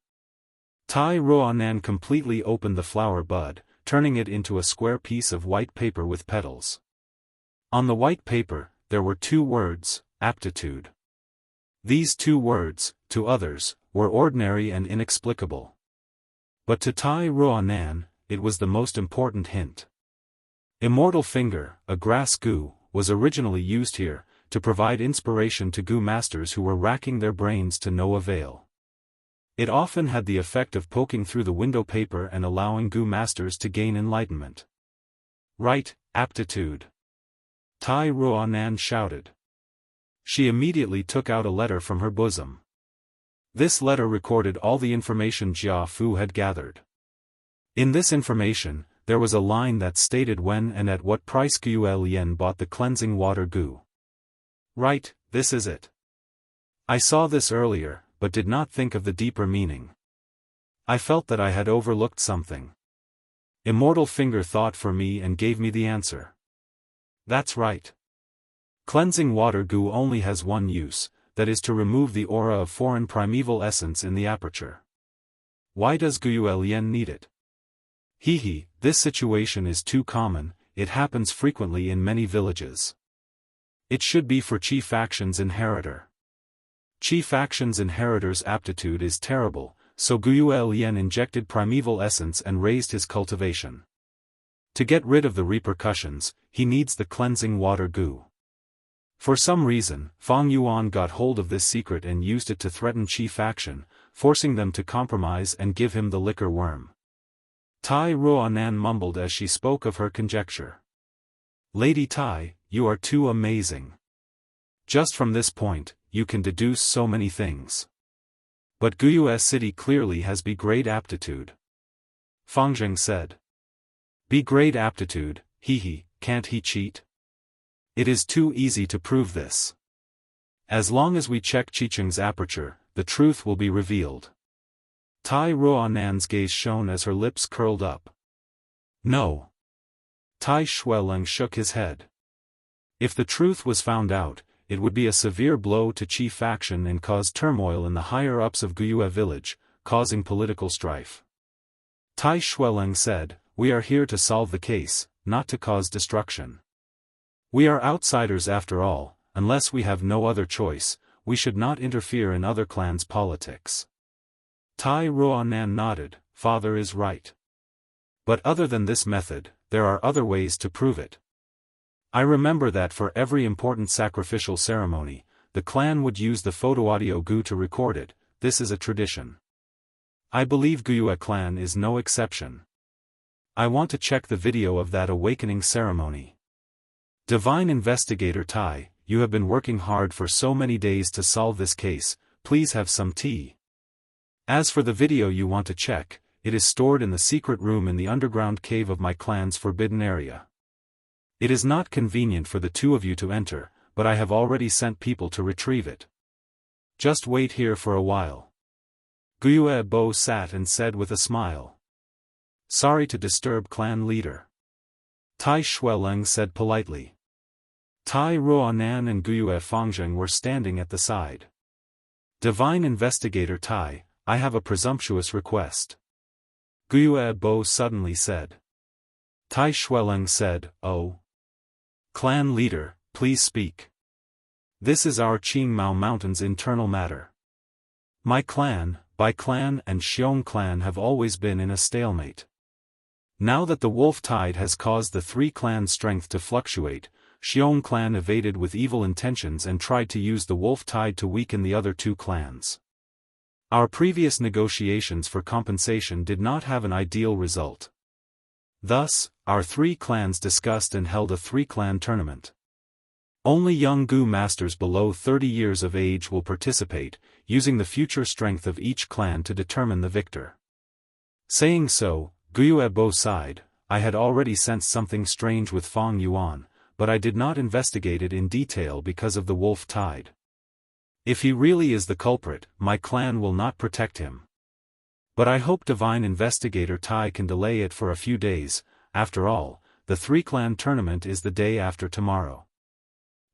Tai Ruonan completely opened the flower bud, turning it into a square piece of white paper with petals. On the white paper, there were 2 words, aptitude. These 2 words, to others, were ordinary and inexplicable. But to Tai Ruonan, it was the most important hint. Immortal Finger, a grass goo, was originally used here, to provide inspiration to goo masters who were racking their brains to no avail. It often had the effect of poking through the window paper and allowing goo masters to gain enlightenment. Right, aptitude. Tai Ruonan shouted. She immediately took out a letter from her bosom. This letter recorded all the information Jia Fu had gathered. In this information, there was a line that stated when and at what price Gu Lian bought the cleansing water goo. Right, this is it. I saw this earlier, but did not think of the deeper meaning. I felt that I had overlooked something. Immortal Finger thought for me and gave me the answer. That's right. Cleansing water goo only has one use, that is to remove the aura of foreign primeval essence in the aperture. Why does Gu Lian need it? This situation is too common, it happens frequently in many villages. It should be for Qi faction's inheritor. Qi faction's inheritor's aptitude is terrible, so Gu Lian injected primeval essence and raised his cultivation. To get rid of the repercussions, he needs the cleansing water goo. For some reason, Fang Yuan got hold of this secret and used it to threaten Qi faction, forcing them to compromise and give him the liquor worm. Tai Ruonan mumbled as she spoke of her conjecture. Lady Tai, you are too amazing. Just from this point, you can deduce so many things. But Guyu's city clearly has B-grade aptitude. Fangjing said. B-grade aptitude, can't he cheat? It is too easy to prove this. As long as we check Qicheng's aperture, the truth will be revealed. Tai Ruonan's gaze shone as her lips curled up. No. Tai Xueleng shook his head. If the truth was found out, it would be a severe blow to Qi faction and cause turmoil in the higher-ups of Guyue village, causing political strife. Tai Xueleng said, we are here to solve the case, not to cause destruction. We are outsiders after all, unless we have no other choice, we should not interfere in other clans' politics. Tai Ruonan nodded, father is right. But other than this method, there are other ways to prove it. I remember that for every important sacrificial ceremony, the clan would use the photo audio gu to record it. This is a tradition. I believe Wuxia clan is no exception. I want to check the video of that awakening ceremony. Divine Investigator Tai, you have been working hard for so many days to solve this case, please have some tea. As for the video you want to check, it is stored in the secret room in the underground cave of my clan's forbidden area. It is not convenient for the two of you to enter, but I have already sent people to retrieve it. Just wait here for a while. Wuxia Bo sat and said with a smile. Sorry to disturb clan leader. Tai Shueleng said politely. Tai Ruonan and Wuxia Fangzheng were standing at the side. Divine Investigator Tai, I have a presumptuous request. Wuxia Bo suddenly said. Tai Shueleng said, Oh. Clan leader, please speak. This is our Qingmao Mountain's internal matter. My clan, Bai clan and Xiong clan have always been in a stalemate. Now that the wolf tide has caused the three clans' strength to fluctuate, Xiong clan evaded with evil intentions and tried to use the wolf tide to weaken the other two clans. Our previous negotiations for compensation did not have an ideal result. Thus, our three clans discussed and held a three-clan tournament. Only young Gu masters below 30 years of age will participate, using the future strength of each clan to determine the victor. Saying so, Wuxia Bo sighed. I had already sensed something strange with Fang Yuan, but I did not investigate it in detail because of the wolf tide. If he really is the culprit, my clan will not protect him. But I hope Divine Investigator Tai can delay it for a few days. After all, the three-clan tournament is the day after tomorrow.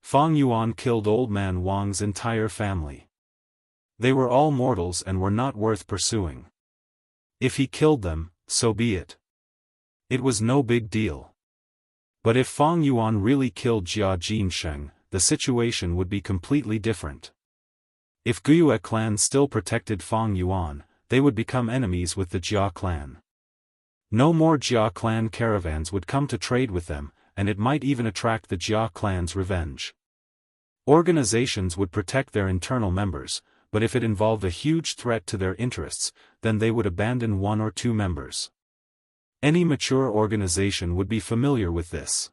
Fang Yuan killed Old Man Wang's entire family. They were all mortals and were not worth pursuing. If he killed them, so be it. It was no big deal. But if Fang Yuan really killed Jia Jinsheng, the situation would be completely different. If Wuxia clan still protected Fang Yuan, they would become enemies with the Jia clan. No more Jia clan caravans would come to trade with them, and it might even attract the Jia clan's revenge. Organizations would protect their internal members, but if it involved a huge threat to their interests, then they would abandon one or two members. Any mature organization would be familiar with this.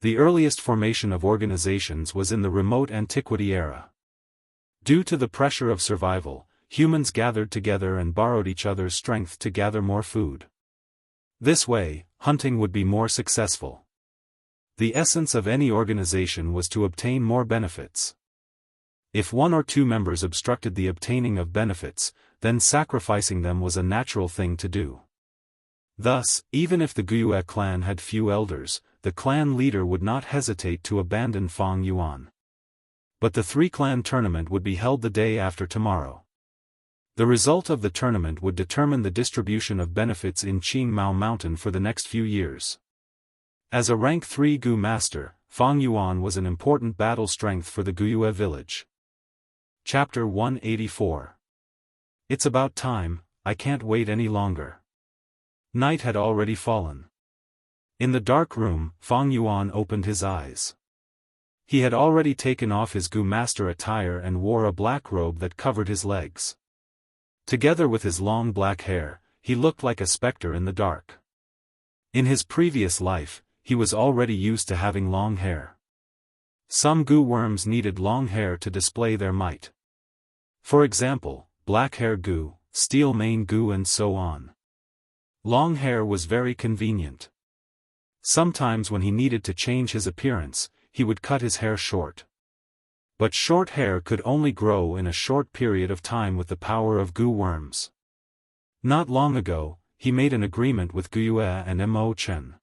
The earliest formation of organizations was in the remote antiquity era. Due to the pressure of survival, humans gathered together and borrowed each other's strength to gather more food. This way, hunting would be more successful. The essence of any organization was to obtain more benefits. If one or two members obstructed the obtaining of benefits, then sacrificing them was a natural thing to do. Thus, even if the Wuxia clan had few elders, the clan leader would not hesitate to abandon Fang Yuan. But the three-clan tournament would be held the day after tomorrow. The result of the tournament would determine the distribution of benefits in Qingmao Mountain for the next few years. As a rank 3 Gu master, Fang Yuan was an important battle strength for the Wuxia village. Chapter 184. It's about time, I can't wait any longer. Night had already fallen. In the dark room, Fang Yuan opened his eyes. He had already taken off his Gu master attire and wore a black robe that covered his legs. Together with his long black hair, he looked like a specter in the dark. In his previous life, he was already used to having long hair. Some Gu worms needed long hair to display their might. For example, black hair Gu, steel mane Gu and so on. Long hair was very convenient. Sometimes when he needed to change his appearance, he would cut his hair short. But short hair could only grow in a short period of time with the power of Gu worms. Not long ago, he made an agreement with Wuxia and Mo Chen.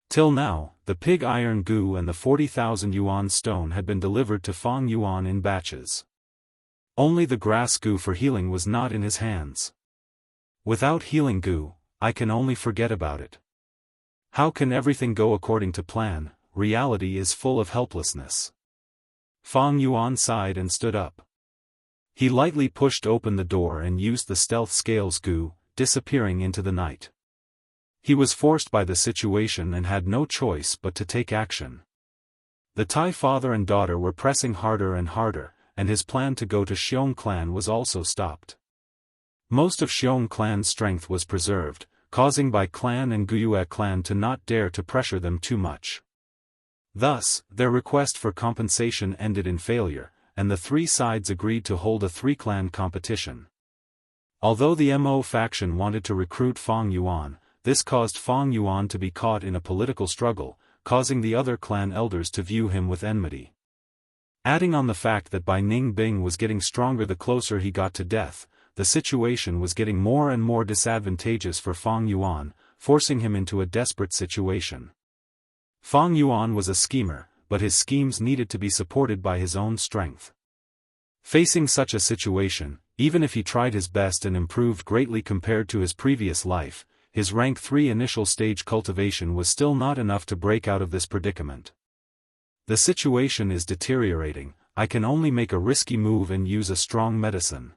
Till now, the pig iron Gu and the 40,000 yuan stone had been delivered to Fang Yuan in batches. Only the grass Gu for healing was not in his hands. Without healing Gu, I can only forget about it. How can everything go according to plan? Reality is full of helplessness. Fang Yuan sighed and stood up. He lightly pushed open the door and used the stealth scales Gu, disappearing into the night. He was forced by the situation and had no choice but to take action. The Tai father and daughter were pressing harder and harder, and his plan to go to Xiong clan was also stopped. Most of Xiong clan's strength was preserved, causing Bai clan and Guyue clan to not dare to pressure them too much. Thus, their request for compensation ended in failure, and the three sides agreed to hold a three-clan competition. Although the Mo faction wanted to recruit Fang Yuan, this caused Fang Yuan to be caught in a political struggle, causing the other clan elders to view him with enmity. Adding on the fact that Bai Ningbing was getting stronger the closer he got to death, the situation was getting more and more disadvantageous for Fang Yuan, forcing him into a desperate situation. Fang Yuan was a schemer, but his schemes needed to be supported by his own strength. Facing such a situation, even if he tried his best and improved greatly compared to his previous life, his rank 3 initial stage cultivation was still not enough to break out of this predicament. The situation is deteriorating, I can only make a risky move and use a strong medicine.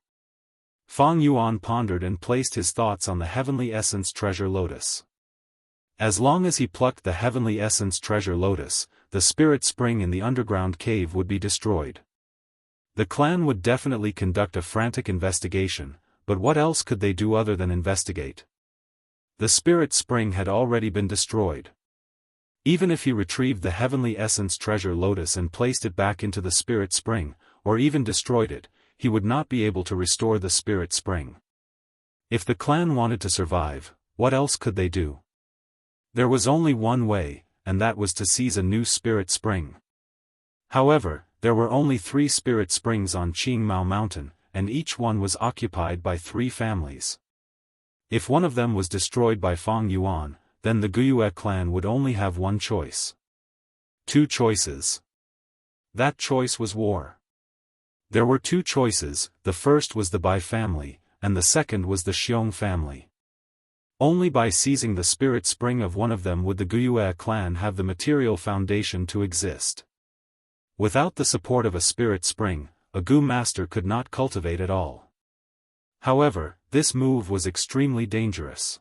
Fang Yuan pondered and placed his thoughts on the Heavenly Essence Treasure Lotus. As long as he plucked the Heavenly Essence Treasure Lotus, the spirit spring in the underground cave would be destroyed. The clan would definitely conduct a frantic investigation, but what else could they do other than investigate? The spirit spring had already been destroyed. Even if he retrieved the Heavenly Essence Treasure Lotus and placed it back into the spirit spring, or even destroyed it, he would not be able to restore the spirit spring. If the clan wanted to survive, what else could they do? There was only one way, and that was to seize a new spirit spring. However, there were only 3 spirit springs on Qingmao Mountain, and each one was occupied by 3 families. If one of them was destroyed by Fang Yuan, then the Guyue clan would only have one choice. 2 choices. That choice was war. There were 2 choices, the first was the Bai family, and the second was the Xiong family. Only by seizing the spirit spring of one of them would the Guyue clan have the material foundation to exist. Without the support of a spirit spring, a Gu master could not cultivate at all. However, this move was extremely dangerous.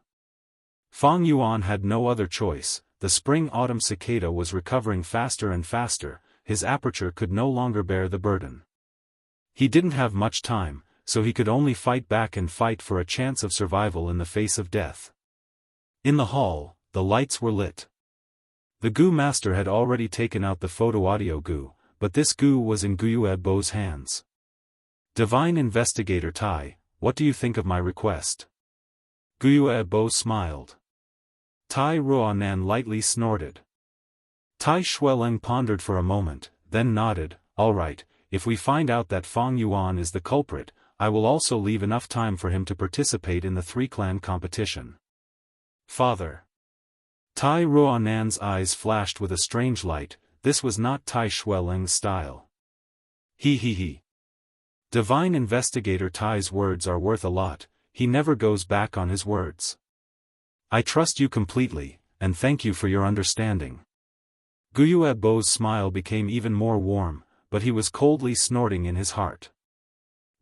Fang Yuan had no other choice, the spring autumn cicada was recovering faster and faster, his aperture could no longer bear the burden. He didn't have much time, so he could only fight back and fight for a chance of survival in the face of death. In the hall, the lights were lit. The Gu master had already taken out the photo audio Gu, but this Gu was in Guyue Bo's hands. Divine Investigator Tai, what do you think of my request? Guyue Bo smiled. Tai Ruonan lightly snorted. Tai Xueleng pondered for a moment, then nodded, all right, if we find out that Fang Yuan is the culprit, I will also leave enough time for him to participate in the 3-clan competition. Father. Tai Ruonan's eyes flashed with a strange light, this was not Tai Xueleng's style. He. Divine Investigator Tai's words are worth a lot, he never goes back on his words. I trust you completely, and thank you for your understanding. Guyue Bo's smile became even more warm, but he was coldly snorting in his heart.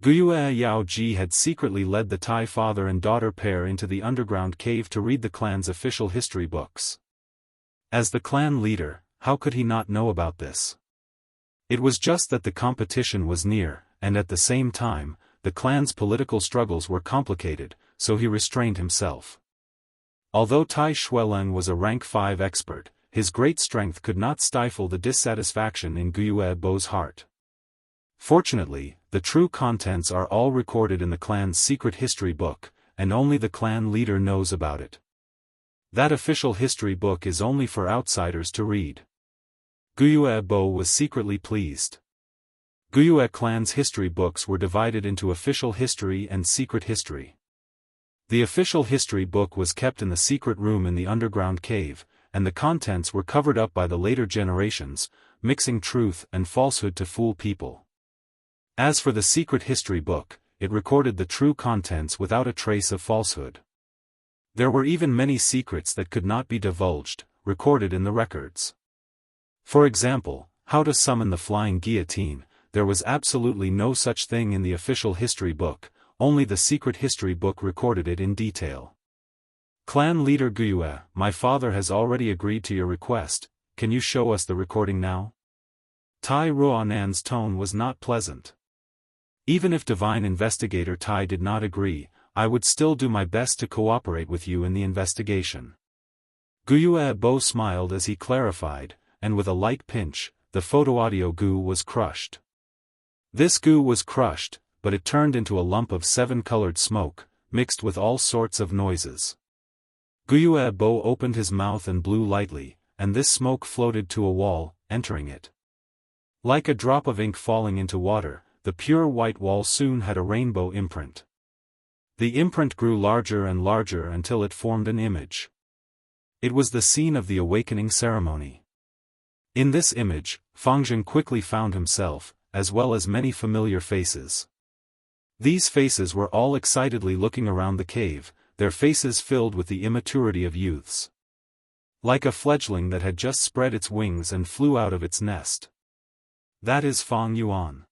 Guyue Yaoji had secretly led the Tai father and daughter pair into the underground cave to read the clan's official history books. As the clan leader, how could he not know about this? It was just that the competition was near, and at the same time, the clan's political struggles were complicated, so he restrained himself. Although Tai Xueleng was a rank 5 expert, his great strength could not stifle the dissatisfaction in Guyue Bo's heart. Fortunately, the true contents are all recorded in the clan's secret history book, and only the clan leader knows about it. That official history book is only for outsiders to read. Guyue Bo was secretly pleased. Guyue clan's history books were divided into official history and secret history. The official history book was kept in the secret room in the underground cave, and the contents were covered up by the later generations, mixing truth and falsehood to fool people. As for the secret history book, it recorded the true contents without a trace of falsehood. There were even many secrets that could not be divulged, recorded in the records. For example, how to summon the flying guillotine. There was absolutely no such thing in the official history book, only the secret history book recorded it in detail. Clan leader Guyue, my father has already agreed to your request, can you show us the recording now? Tai Ruonan's tone was not pleasant. Even if Divine Investigator Tai did not agree, I would still do my best to cooperate with you in the investigation. Guyue Bo smiled as he clarified, and with a light pinch, the photo-audio goo was crushed. This goo was crushed, but it turned into a lump of 7-colored smoke, mixed with all sorts of noises. Guyue Bo opened his mouth and blew lightly, and this smoke floated to a wall, entering it. Like a drop of ink falling into water, the pure white wall soon had a rainbow imprint. The imprint grew larger and larger until it formed an image. It was the scene of the awakening ceremony. In this image, Fangjing quickly found himself, as well as many familiar faces. These faces were all excitedly looking around the cave, their faces filled with the immaturity of youths. Like a fledgling that had just spread its wings and flew out of its nest. That is Fang Yuan.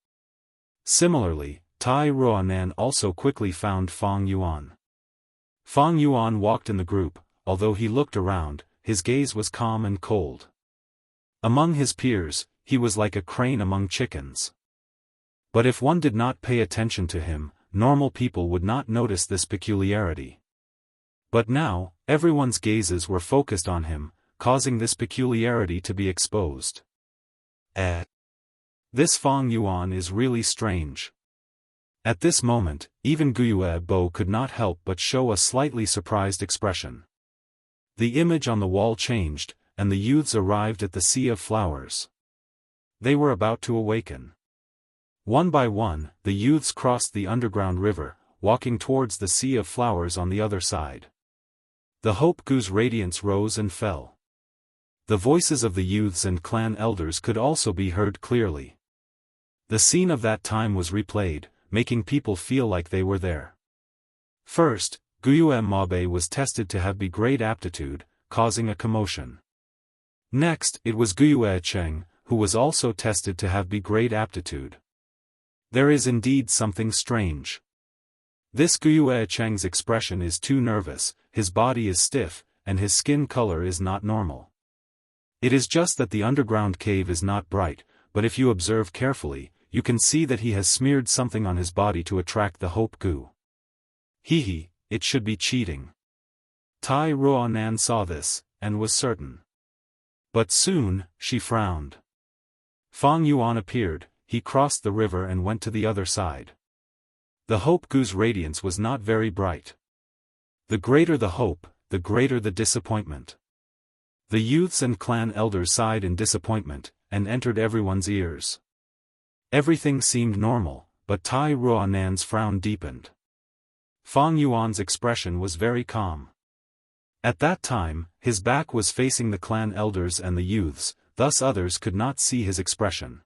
Similarly, Tai Ruonan also quickly found Fang Yuan. Fang Yuan walked in the group, although he looked around, his gaze was calm and cold. Among his peers, he was like a crane among chickens. But if one did not pay attention to him, normal people would not notice this peculiarity. But now, everyone's gazes were focused on him, causing this peculiarity to be exposed. This Fang Yuan is really strange. At this moment, even Guyue Bo could not help but show a slightly surprised expression. The image on the wall changed, and the youths arrived at the Sea of Flowers. They were about to awaken. One by one, the youths crossed the underground river, walking towards the Sea of Flowers on the other side. The Hope Goo's radiance rose and fell. The voices of the youths and clan elders could also be heard clearly. The scene of that time was replayed, making people feel like they were there. First, Guyue Mabe was tested to have B-grade aptitude, causing a commotion. Next, it was Guyue Cheng, who was also tested to have B-grade aptitude. There is indeed something strange. This Guyue Cheng's expression is too nervous, his body is stiff, and his skin color is not normal. It is just that the underground cave is not bright, but if you observe carefully, you can see that he has smeared something on his body to attract the Hope Goo. Hehe, it should be cheating. Tai Ruonan saw this, and was certain. But soon, she frowned. Fang Yuan appeared, he crossed the river and went to the other side. The Hope Goo's radiance was not very bright. The greater the hope, the greater the disappointment. The youths and clan elders sighed in disappointment, and entered everyone's ears. Everything seemed normal, but Tai Ruonan's frown deepened. Fang Yuan's expression was very calm. At that time, his back was facing the clan elders and the youths, thus others could not see his expression.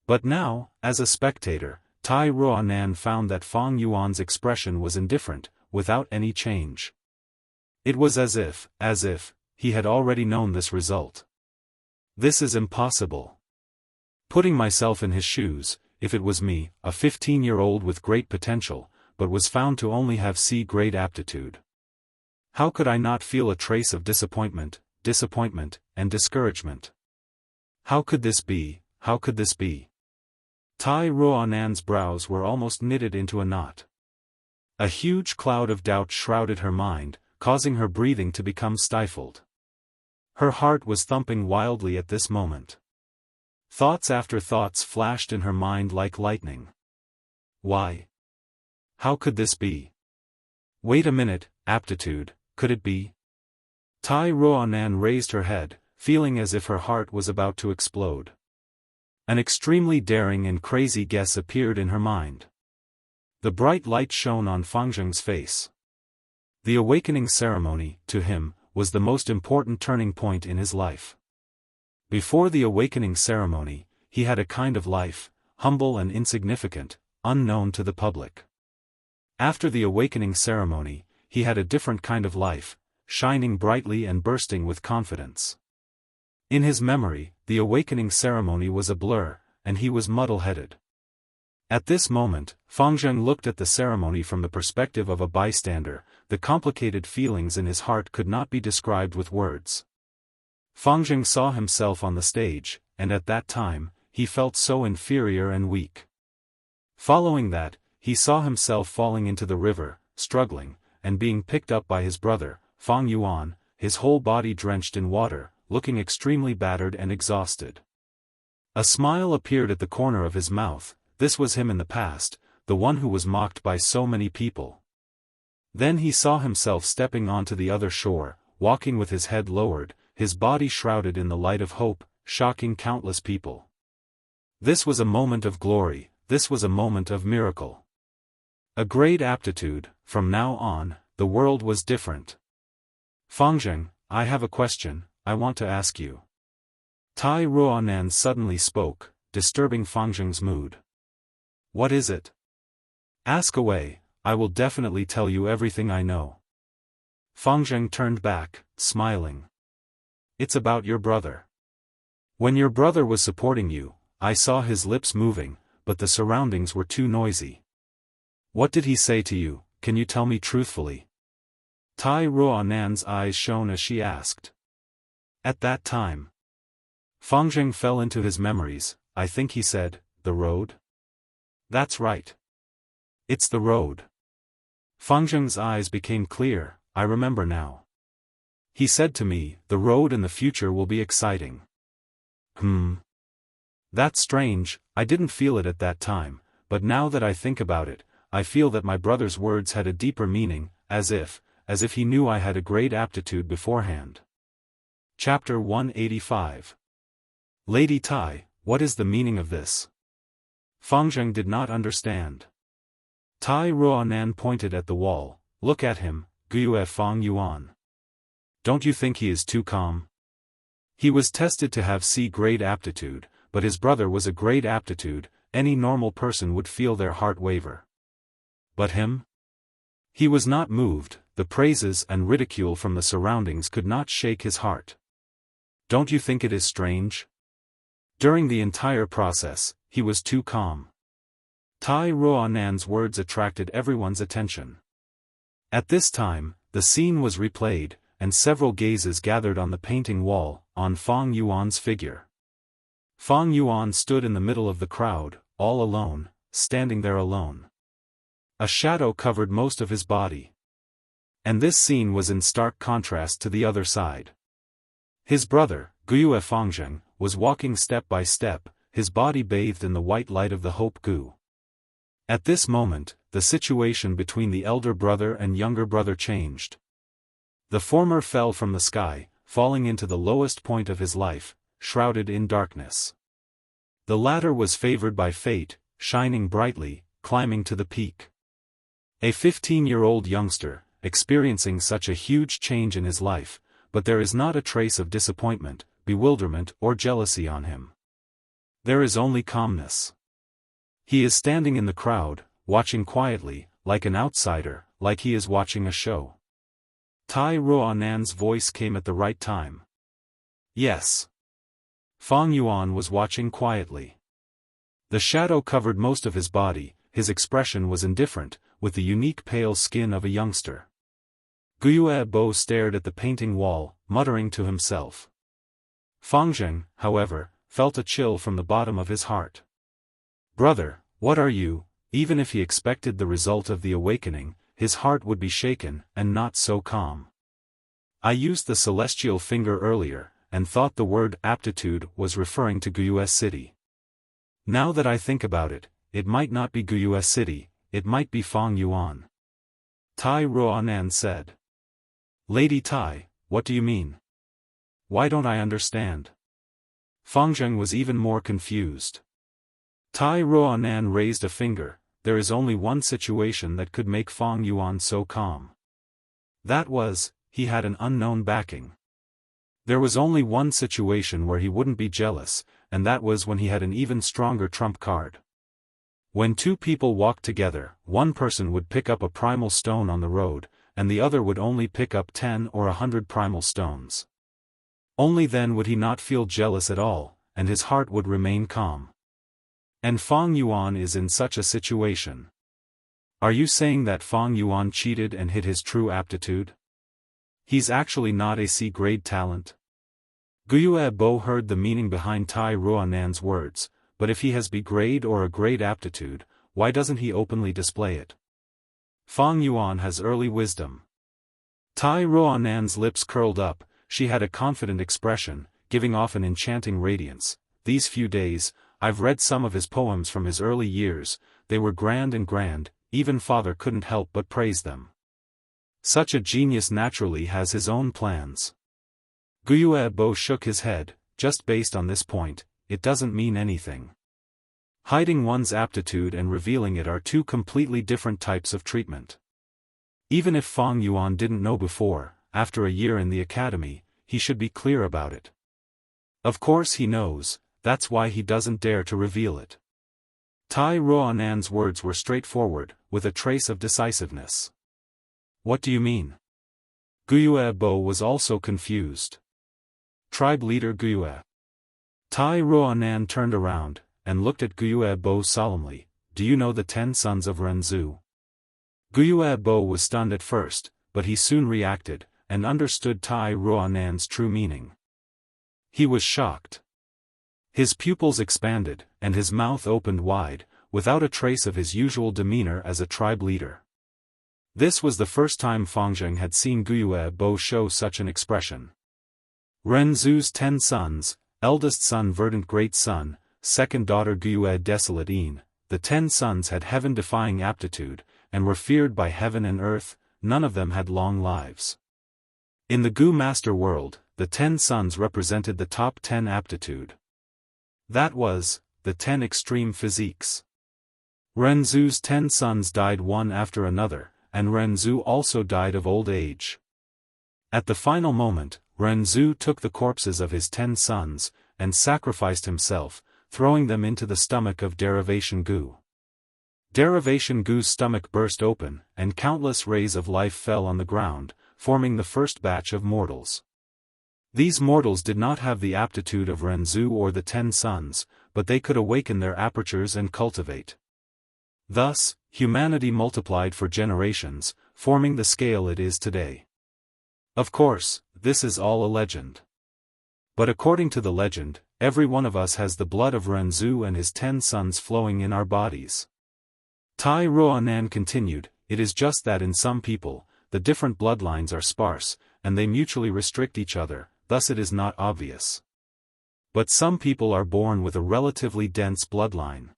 But now, as a spectator, Tai Ruonan found that Fang Yuan's expression was indifferent, without any change. It was as if, he had already known this result. This is impossible. Putting myself in his shoes, if it was me, a 15-year-old with great potential, but was found to only have C-grade aptitude. How could I not feel a trace of disappointment, and discouragement? How could this be, how could this be? Tai Ruonan's brows were almost knitted into a knot. A huge cloud of doubt shrouded her mind, causing her breathing to become stifled. Her heart was thumping wildly at this moment. Thoughts after thoughts flashed in her mind like lightning. Why? How could this be? Wait a minute, aptitude, could it be? Tai Ruonan raised her head, feeling as if her heart was about to explode. An extremely daring and crazy guess appeared in her mind. The bright light shone on Fangjing's face. The awakening ceremony, to him, was the most important turning point in his life. Before the awakening ceremony, he had a kind of life, humble and insignificant, unknown to the public. After the awakening ceremony, he had a different kind of life, shining brightly and bursting with confidence. In his memory, the awakening ceremony was a blur, and he was muddle-headed. At this moment, Fang Zheng looked at the ceremony from the perspective of a bystander. The complicated feelings in his heart could not be described with words. Fang Zheng saw himself on the stage, and at that time, he felt so inferior and weak. Following that, he saw himself falling into the river, struggling, and being picked up by his brother, Fang Yuan, his whole body drenched in water, looking extremely battered and exhausted. A smile appeared at the corner of his mouth. This was him in the past, the one who was mocked by so many people. Then he saw himself stepping onto the other shore, walking with his head lowered, his body shrouded in the light of hope, shocking countless people. This was a moment of glory, this was a moment of miracle. A great aptitude. From now on, the world was different. Fang Zheng, I have a question, I want to ask you. Tai Ruonan suddenly spoke, disturbing Fang Zheng's mood. What is it? Ask away, I will definitely tell you everything I know. Fang Zheng turned back, smiling. It's about your brother. When your brother was supporting you, I saw his lips moving, but the surroundings were too noisy. What did he say to you, can you tell me truthfully? Tai Ruonan's eyes shone as she asked. At that time, Fang Zheng fell into his memories. I think he said, the road? That's right. It's the road. Fang Zheng's eyes became clear, I remember now. He said to me, the road in the future will be exciting. That's strange, I didn't feel it at that time, but now that I think about it, I feel that my brother's words had a deeper meaning, as if he knew I had a great aptitude beforehand. Chapter 185. Lady Tai, what is the meaning of this? Fang Zheng did not understand. Tai Ruonan pointed at the wall, look at him, Guyue Fang Yuan. Don't you think he is too calm? He was tested to have C-grade aptitude, but his brother was a great aptitude, any normal person would feel their heart waver. But him? He was not moved, the praises and ridicule from the surroundings could not shake his heart. Don't you think it is strange? During the entire process, he was too calm. Tai Ruonan's words attracted everyone's attention. At this time, the scene was replayed, and several gazes gathered on the painting wall, on Fang Yuan's figure. Fang Yuan stood in the middle of the crowd, all alone, standing there alone. A shadow covered most of his body. And this scene was in stark contrast to the other side. His brother, Guyue Fang Zheng, was walking step by step, his body bathed in the white light of the Hope Gu. At this moment, the situation between the elder brother and younger brother changed. The former fell from the sky, falling into the lowest point of his life, shrouded in darkness. The latter was favored by fate, shining brightly, climbing to the peak. A 15-year-old youngster, experiencing such a huge change in his life, but there is not a trace of disappointment, bewilderment or jealousy on him. There is only calmness. He is standing in the crowd, watching quietly, like an outsider, like he is watching a show. Tai Ruonan's voice came at the right time. Yes. Fang Yuan was watching quietly. The shadow covered most of his body, his expression was indifferent, with the unique pale skin of a youngster. Guyue Bo stared at the painting wall, muttering to himself. Fang Zheng, however, felt a chill from the bottom of his heart. Brother, what are you? Even if he expected the result of the awakening, his heart would be shaken, and not so calm. I used the celestial finger earlier, and thought the word aptitude was referring to Guyue City. Now that I think about it, it might not be Guyue City, it might be Fang Yuan. Tai Ruonan said. Lady Tai, what do you mean? Why don't I understand? Fang Zheng was even more confused. Tai Ruonan raised a finger. There is only one situation that could make Fang Yuan so calm. That was, he had an unknown backing. There was only one situation where he wouldn't be jealous, and that was when he had an even stronger trump card. When two people walked together, one person would pick up a primal stone on the road, and the other would only pick up 10 or 100 primal stones. Only then would he not feel jealous at all, and his heart would remain calm. And Fang Yuan is in such a situation. Are you saying that Fang Yuan cheated and hid his true aptitude? He's actually not a C-grade talent. Guyue Bo heard the meaning behind Tai Ruanan's words, but if he has B-grade or a grade aptitude, why doesn't he openly display it? Fang Yuan has early wisdom. Tai Ruanan's lips curled up, she had a confident expression, giving off an enchanting radiance. These few days, I've read some of his poems from his early years, they were grand and grand, even father couldn't help but praise them. Such a genius naturally has his own plans. Guyue Bo shook his head, just based on this point, it doesn't mean anything. Hiding one's aptitude and revealing it are two completely different types of treatment. Even if Fang Yuan didn't know before, after a year in the academy, he should be clear about it. Of course he knows, that's why he doesn't dare to reveal it. Tai Ruanan's words were straightforward, with a trace of decisiveness. What do you mean? Guyue Bo was also confused. Tribe leader Guyue. Tai Ruanan turned around, and looked at Guyue Bo solemnly. Do you know the 10 sons of Renzu? Guyue Bo was stunned at first, but he soon reacted, and understood Tai Ruanan's true meaning. He was shocked. His pupils expanded, and his mouth opened wide, without a trace of his usual demeanor as a tribe leader. This was the first time Fangzheng had seen Guyue Bo show such an expression. Renzu's 10 sons, eldest son Verdant Great Son, second daughter Guyue Desolate Een, the 10 sons had heaven-defying aptitude, and were feared by heaven and earth, none of them had long lives. In the Gu Master world, the 10 sons represented the top 10 aptitude. That was, the 10 extreme physiques. Renzu's 10 sons died one after another, and Renzu also died of old age. At the final moment, Renzu took the corpses of his 10 sons, and sacrificed himself, throwing them into the stomach of Derivation Gu. Derivation Gu's stomach burst open, and countless rays of life fell on the ground, forming the first batch of mortals. These mortals did not have the aptitude of Renzu or the 10 sons, but they could awaken their apertures and cultivate. Thus, humanity multiplied for generations, forming the scale it is today. Of course, this is all a legend. But according to the legend, every one of us has the blood of Renzu and his 10 sons flowing in our bodies. Tai Ruanan continued, it is just that in some people, the different bloodlines are sparse, and they mutually restrict each other, thus it is not obvious. But some people are born with a relatively dense bloodline.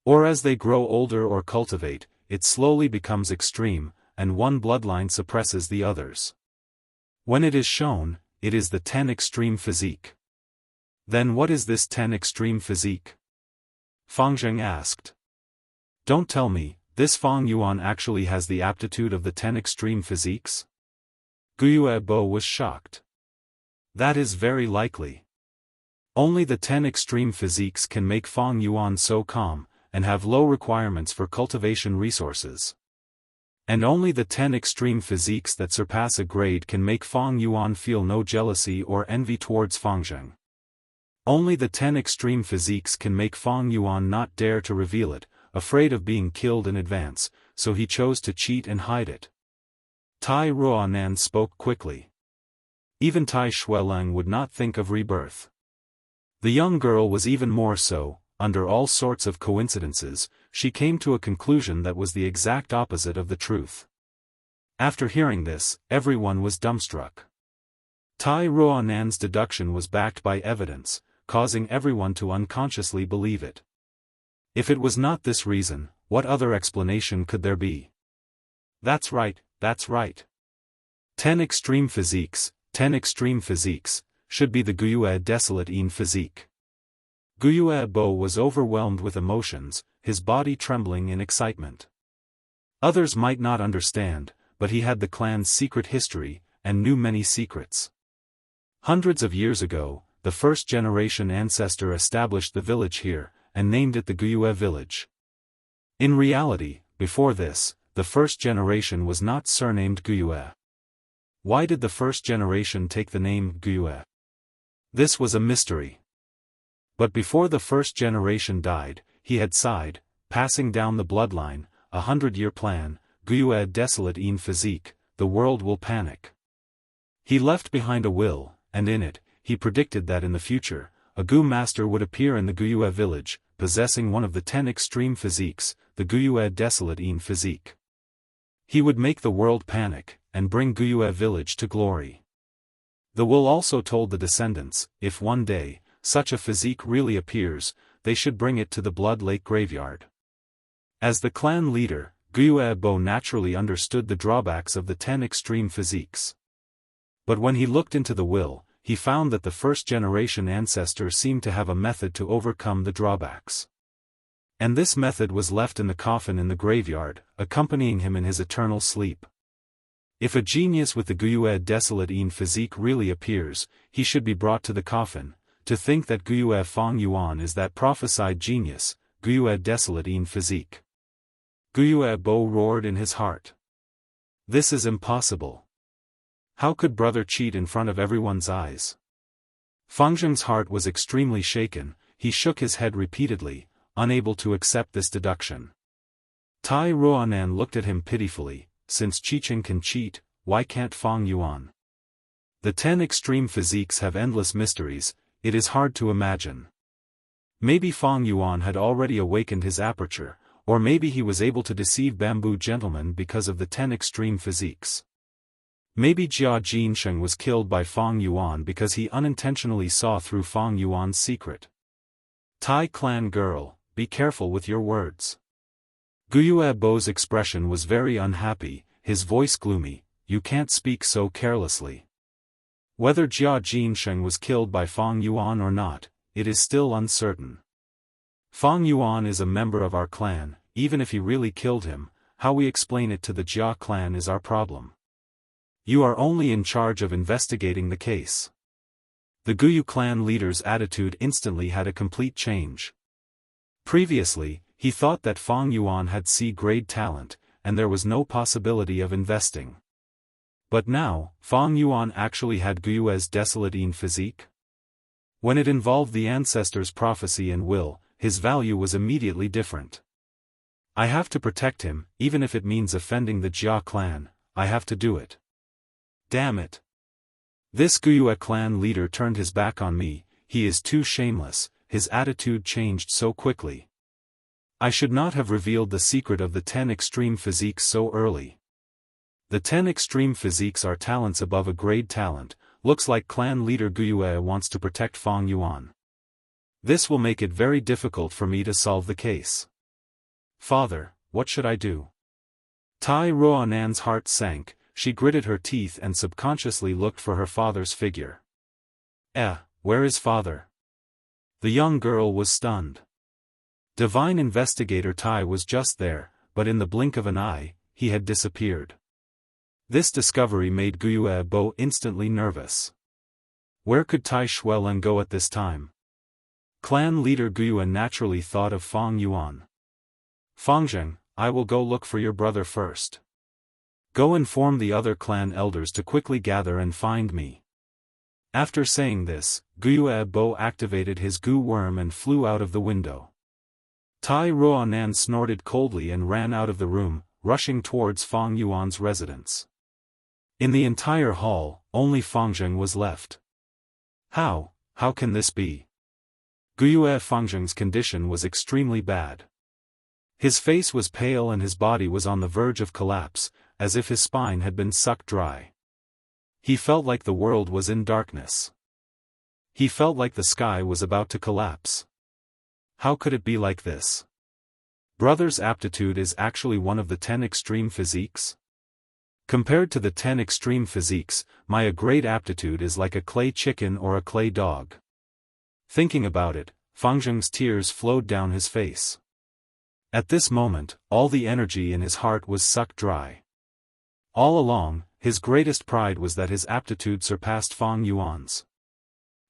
Or as they grow older or cultivate, it slowly becomes extreme, and one bloodline suppresses the others. When it is shown, it is the 10 extreme physique. Then what is this 10 extreme physique? Fangzheng asked. Don't tell me, this Fang Yuan actually has the aptitude of the 10 extreme physiques? Guyue Bo was shocked. That is very likely. Only the 10 extreme physiques can make Fang Yuan so calm, and have low requirements for cultivation resources. And only the 10 extreme physiques that surpass a grade can make Fang Yuan feel no jealousy or envy towards Fangzheng. Only the 10 extreme physiques can make Fang Yuan not dare to reveal it, afraid of being killed in advance, so he chose to cheat and hide it. Tai Ruanan spoke quickly. Even Tai Shueleng would not think of rebirth. The young girl was even more so. Under all sorts of coincidences, she came to a conclusion that was the exact opposite of the truth. After hearing this, everyone was dumbstruck. Tai Ruanan's deduction was backed by evidence, causing everyone to unconsciously believe it. If it was not this reason, what other explanation could there be? That's right, that's right. 10 extreme physiques, 10 extreme physiques, should be the Guyue Desolate Een physique. Guyue Bo was overwhelmed with emotions, his body trembling in excitement. Others might not understand, but he had the clan's secret history, and knew many secrets. Hundreds of years ago, the first-generation ancestor established the village here, and named it the Guyue village. In reality, before this, the first generation was not surnamed Guyue. Why did the first generation take the name Guyue? This was a mystery. But before the first generation died, he had sighed, passing down the bloodline, 100-year plan, Guiyue desolate in physique, the world will panic. He left behind a will, and in it, he predicted that in the future, a Gu master would appear in the Guiyue village, possessing one of the 10 extreme physiques, the Guiyue desolate in physique. He would make the world panic, and bring Guiyue village to glory. The will also told the descendants, if one day, such a physique really appears, they should bring it to the Blood Lake graveyard. As the clan leader, Guiyue Bo naturally understood the drawbacks of the 10 extreme physiques. But when he looked into the will, he found that the first-generation ancestor seemed to have a method to overcome the drawbacks. And this method was left in the coffin in the graveyard, accompanying him in his eternal sleep. If a genius with the Guiyue desolate in physique really appears, he should be brought to the coffin. To think that Guiyue Feng Yuan is that prophesied genius, Guiyue desolate in physique. Guiyue Bo roared in his heart. This is impossible. How could brother cheat in front of everyone's eyes? Fengzheng's heart was extremely shaken, he shook his head repeatedly, unable to accept this deduction. Tai Ruonan looked at him pitifully, since Qiqing can cheat, why can't Feng Yuan? The 10 extreme physiques have endless mysteries, it is hard to imagine. Maybe Feng Yuan had already awakened his aperture, or maybe he was able to deceive bamboo gentlemen because of the 10 extreme physiques. Maybe Jia Jinsheng was killed by Feng Yuan because he unintentionally saw through Feng Yuan's secret. Tai clan girl, be careful with your words. Guiyue Bo's expression was very unhappy, his voice gloomy, you can't speak so carelessly. Whether Jia Jinsheng was killed by Feng Yuan or not, it is still uncertain. Feng Yuan is a member of our clan, even if he really killed him, how we explain it to the Jia clan is our problem. You are only in charge of investigating the case. The Guyu clan leader's attitude instantly had a complete change. Previously, he thought that Feng Yuan had C-grade talent, and there was no possibility of investing. But now, Feng Yuan actually had Guiyue's desolate in physique? When it involved the ancestor's prophecy and will, his value was immediately different. I have to protect him, even if it means offending the Jia clan, I have to do it. Damn it. This Guiyue clan leader turned his back on me, he is too shameless, his attitude changed so quickly. I should not have revealed the secret of the 10 extreme physiques so early. The 10 extreme physiques are talents above a grade talent, looks like clan leader Guiyue wants to protect Feng Yuan. This will make it very difficult for me to solve the case. Father, what should I do? Tai Ruonan's heart sank, she gritted her teeth and subconsciously looked for her father's figure. Where is father? The young girl was stunned. Divine investigator Tai was just there, but in the blink of an eye, he had disappeared. This discovery made Guiyue Bo instantly nervous. Where could Tai Shuelen go at this time? Clan leader Guiyue naturally thought of Feng Yuan. Fengzheng, I will go look for your brother first. Go inform the other clan elders to quickly gather and find me. After saying this, Guiyue Bo activated his Gu worm and flew out of the window. Tai Ruonan snorted coldly and ran out of the room, rushing towards Feng Yuan's residence. In the entire hall, only Fengzheng was left. How can this be? Guiyue Fengzheng's condition was extremely bad. His face was pale and his body was on the verge of collapse, as if his spine had been sucked dry. He felt like the world was in darkness. He felt like the sky was about to collapse. How could it be like this? Brother's aptitude is actually one of the 10 extreme physiques? Compared to the 10 extreme physiques, my great aptitude is like a clay chicken or a clay dog. Thinking about it, Fengzheng's tears flowed down his face. At this moment, all the energy in his heart was sucked dry. All along, his greatest pride was that his aptitude surpassed Feng Yuan's.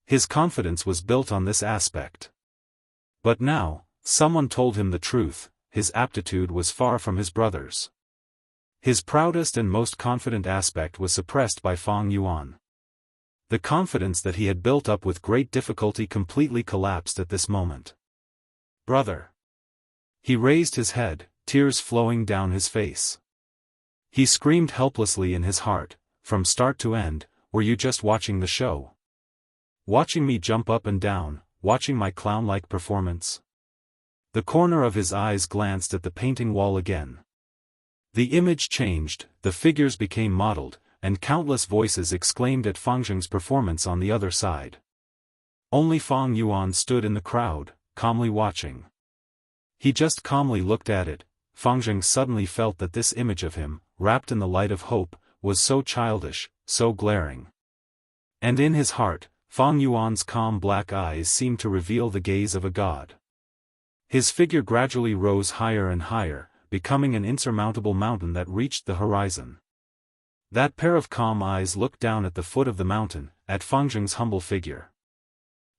His confidence was built on this aspect. But now, someone told him the truth, his aptitude was far from his brother's. His proudest and most confident aspect was suppressed by Feng Yuan. The confidence that he had built up with great difficulty completely collapsed at this moment. Brother. He raised his head, tears flowing down his face. He screamed helplessly in his heart, from start to end, were you just watching the show? Watching me jump up and down, watching my clown-like performance? The corner of his eyes glanced at the painting wall again. The image changed, the figures became modeled, and countless voices exclaimed at Fang Zheng's performance on the other side. Only Fang Yuan stood in the crowd, calmly watching. He just calmly looked at it. Fang Zheng suddenly felt that this image of him, wrapped in the light of hope, was so childish, so glaring. And in his heart, Fang Yuan's calm black eyes seemed to reveal the gaze of a god. His figure gradually rose higher and higher, becoming an insurmountable mountain that reached the horizon. That pair of calm eyes looked down at the foot of the mountain, at Fang Zheng's humble figure.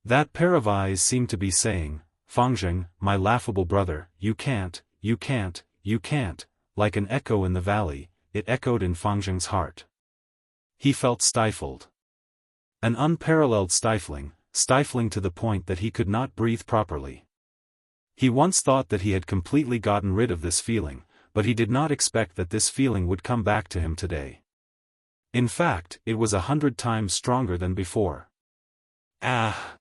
That pair of eyes seemed to be saying, Fang Zheng, my laughable brother, you can't, you can't, you can't. Like an echo in the valley, it echoed in Fang Zheng's heart. He felt stifled. An unparalleled stifling to the point that he could not breathe properly. He once thought that he had completely gotten rid of this feeling, but he did not expect that this feeling would come back to him today. In fact, it was 100 times stronger than before. Ah!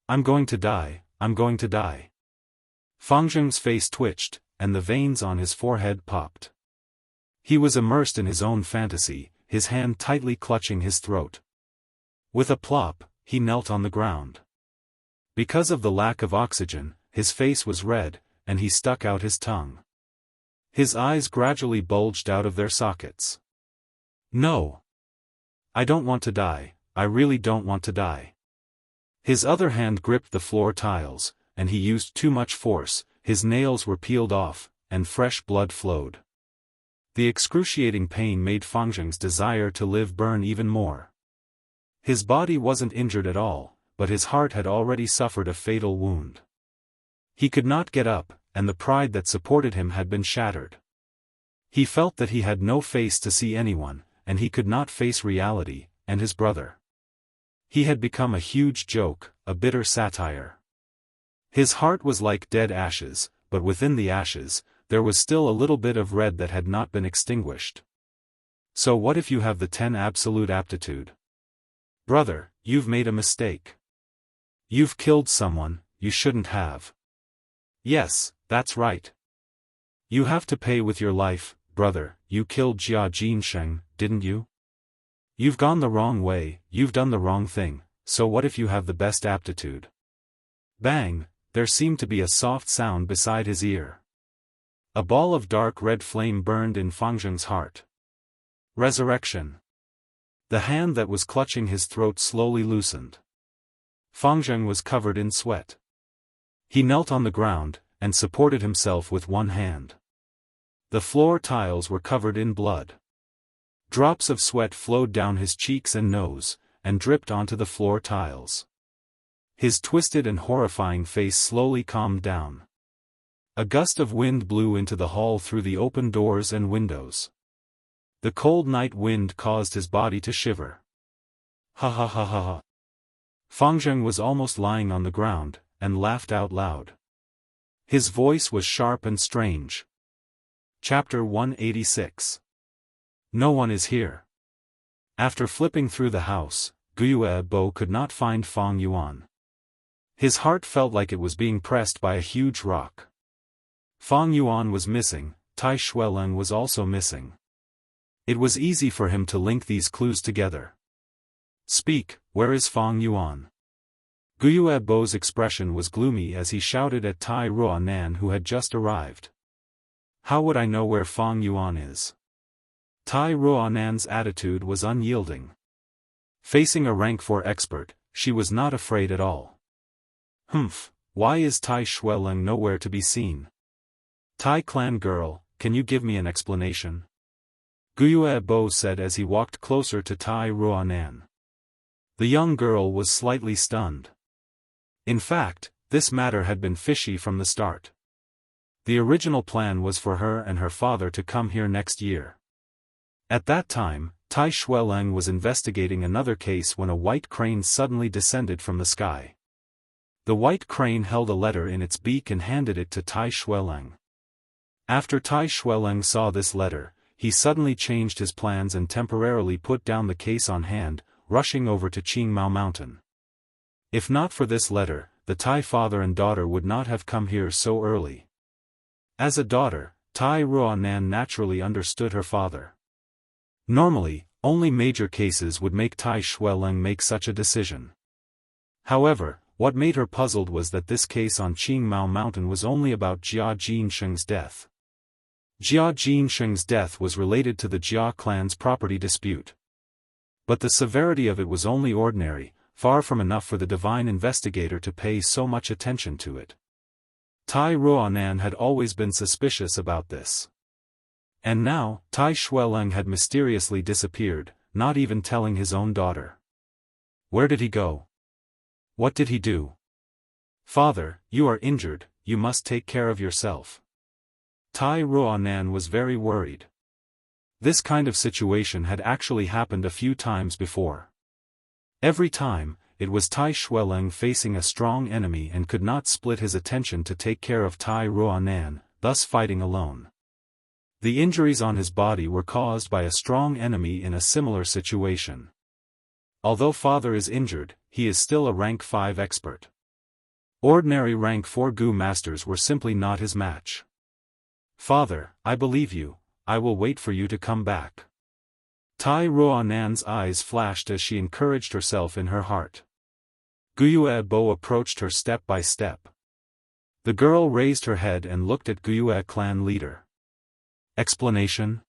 I'm going to die, I'm going to die. Fang Zheng's face twitched, and the veins on his forehead popped. He was immersed in his own fantasy, his hand tightly clutching his throat. With a plop, he knelt on the ground. Because of the lack of oxygen, his face was red, and he stuck out his tongue. His eyes gradually bulged out of their sockets. No! I don't want to die, I really don't want to die. His other hand gripped the floor tiles, and he used too much force. His nails were peeled off, and fresh blood flowed. The excruciating pain made Fang Zheng's desire to live burn even more. His body wasn't injured at all, but his heart had already suffered a fatal wound. He could not get up, and the pride that supported him had been shattered. He felt that he had no face to see anyone, and he could not face reality, and his brother. He had become a huge joke, a bitter satire. His heart was like dead ashes, but within the ashes, there was still a little bit of red that had not been extinguished. So what if you have the 10 absolute aptitude? Brother, you've made a mistake. You've killed someone you shouldn't have. Yes, that's right. You have to pay with your life, brother. You killed Jia Jinsheng, didn't you? You've gone the wrong way, you've done the wrong thing, so what if you have the best aptitude? Bang! There seemed to be a soft sound beside his ear. A ball of dark red flame burned in Fang Zheng's heart. Resurrection. The hand that was clutching his throat slowly loosened. Fang Zheng was covered in sweat. He knelt on the ground, and supported himself with one hand. The floor tiles were covered in blood. Drops of sweat flowed down his cheeks and nose, and dripped onto the floor tiles. His twisted and horrifying face slowly calmed down. A gust of wind blew into the hall through the open doors and windows. The cold night wind caused his body to shiver. Ha ha ha ha ha. Fang Zheng was almost lying on the ground, and laughed out loud. His voice was sharp and strange. Chapter 186. No one is here. After flipping through the house, Guiyue Bo could not find Fang Yuan. His heart felt like it was being pressed by a huge rock. Fang Yuan was missing, Tai Xueleng was also missing. It was easy for him to link these clues together. Speak, where is Fang Yuan? Guiyue Bo's expression was gloomy as he shouted at Tai Ruanan who had just arrived. How would I know where Fang Yuan is? Tai Ruanan's attitude was unyielding. Facing a rank 4 expert, she was not afraid at all. Humph, why is Tai Xueleng nowhere to be seen? Tai clan girl, can you give me an explanation? Guiyue Bo said as he walked closer to Tai Ruanan. The young girl was slightly stunned. In fact, this matter had been fishy from the start. The original plan was for her and her father to come here next year. At that time, Tai Xueleng was investigating another case when a white crane suddenly descended from the sky. The white crane held a letter in its beak and handed it to Tai Xueleng. After Tai Xueleng saw this letter, he suddenly changed his plans and temporarily put down the case on hand, rushing over to Qingmao Mountain. If not for this letter, the Tai father and daughter would not have come here so early. As a daughter, Tai Ruonan naturally understood her father. Normally, only major cases would make Tai Xueleng make such a decision. However, what made her puzzled was that this case on Qingmao Mountain was only about Jia Jinsheng's death. Jia Jinsheng's death was related to the Jia clan's property dispute. But the severity of it was only ordinary, far from enough for the divine investigator to pay so much attention to it. Tai Ruonan had always been suspicious about this. And now, Tai Xueleng had mysteriously disappeared, not even telling his own daughter. Where did he go? What did he do? Father, you are injured, you must take care of yourself. Tai Ruonan was very worried. This kind of situation had actually happened a few times before. Every time, it was Tai Xueleng facing a strong enemy and could not split his attention to take care of Tai Ruonan, thus fighting alone. The injuries on his body were caused by a strong enemy in a similar situation. Although father is injured, he is still a rank 5 expert. Ordinary rank 4 Gu masters were simply not his match. Father, I believe you, I will wait for you to come back. Tai Ruonan's eyes flashed as she encouraged herself in her heart. Guyue Bo approached her step by step. The girl raised her head and looked at Guyue clan leader. Explanation?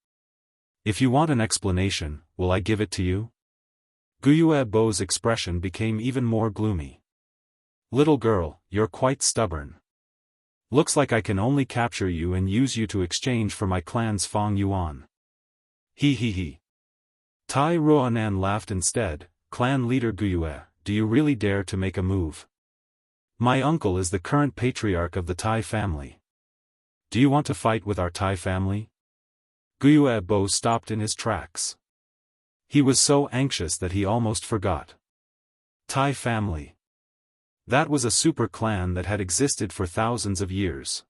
If you want an explanation, will I give it to you? Guyue Bo's expression became even more gloomy. Little girl, you're quite stubborn. Looks like I can only capture you and use you to exchange for my clan's Fang Yuan. He. Tai Ruonan laughed instead. Clan leader Guyue, do you really dare to make a move? My uncle is the current patriarch of the Tai family. Do you want to fight with our Tai family? Guyue Bo stopped in his tracks. He was so anxious that he almost forgot. Tai family. That was a super clan that had existed for thousands of years.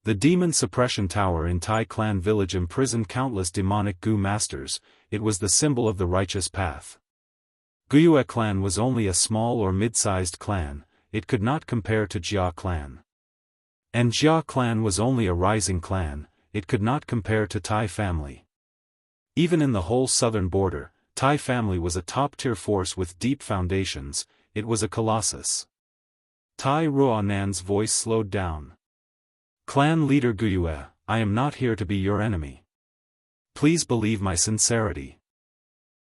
The demon suppression tower in Tai clan village imprisoned countless demonic Gu masters. It was the symbol of the righteous path. Guyue clan was only a small or mid-sized clan, it could not compare to Jia clan. And Jia clan was only a rising clan, it could not compare to Tai family. Even in the whole southern border, Tai family was a top-tier force with deep foundations. It was a colossus. Tai Ruonan's voice slowed down. Clan leader Guyue, I am not here to be your enemy. Please believe my sincerity.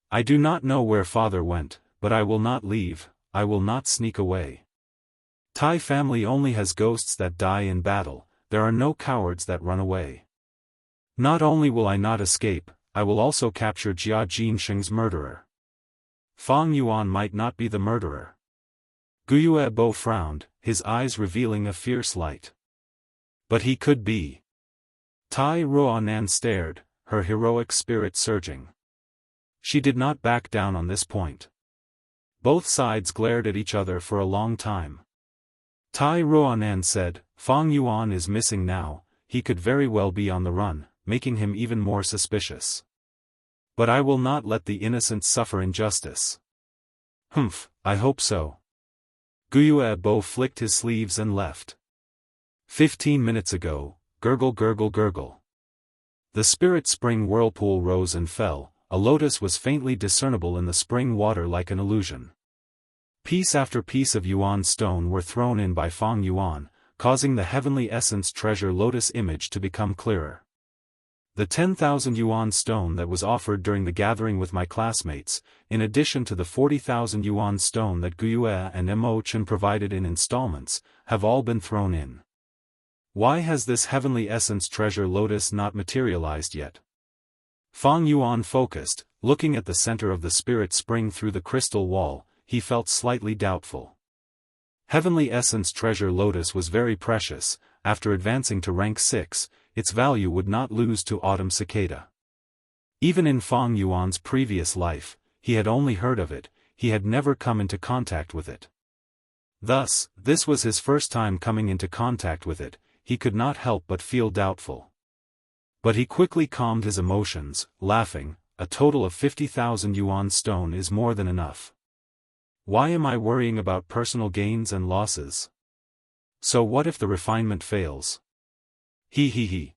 I do not know where father went, but I will not leave, I will not sneak away. Tai family only has ghosts that die in battle, there are no cowards that run away. Not only will I not escape, I will also capture Jia Jinsheng's murderer. Fang Yuan might not be the murderer. Guyue Bo frowned, his eyes revealing a fierce light. But he could be. Tai Ruonan stared, her heroic spirit surging. She did not back down on this point. Both sides glared at each other for a long time. Tai Ruonan said, Fang Yuan is missing now, he could very well be on the run, making him even more suspicious. But I will not let the innocent suffer injustice. Humph, I hope so. Guyue Bo flicked his sleeves and left. 15 minutes ago, gurgle gurgle gurgle. The spirit spring whirlpool rose and fell, a lotus was faintly discernible in the spring water like an illusion. Piece after piece of Yuan stone were thrown in by Fang Yuan, causing the heavenly essence treasure lotus image to become clearer. The 10,000 yuan stone that was offered during the gathering with my classmates, in addition to the 40,000 yuan stone that Guyue and Mo Chen provided in installments, have all been thrown in. Why has this heavenly essence treasure lotus not materialized yet? Fang Yuan focused, looking at the center of the spirit spring through the crystal wall, he felt slightly doubtful. Heavenly essence treasure lotus was very precious, after advancing to rank 6, its value would not lose to autumn cicada. Even in Fang Yuan's previous life, he had only heard of it, he had never come into contact with it. Thus, this was his first time coming into contact with it. He could not help but feel doubtful. But he quickly calmed his emotions, laughing, a total of 50,000 yuan stone is more than enough. Why am I worrying about personal gains and losses? So what if the refinement fails? He.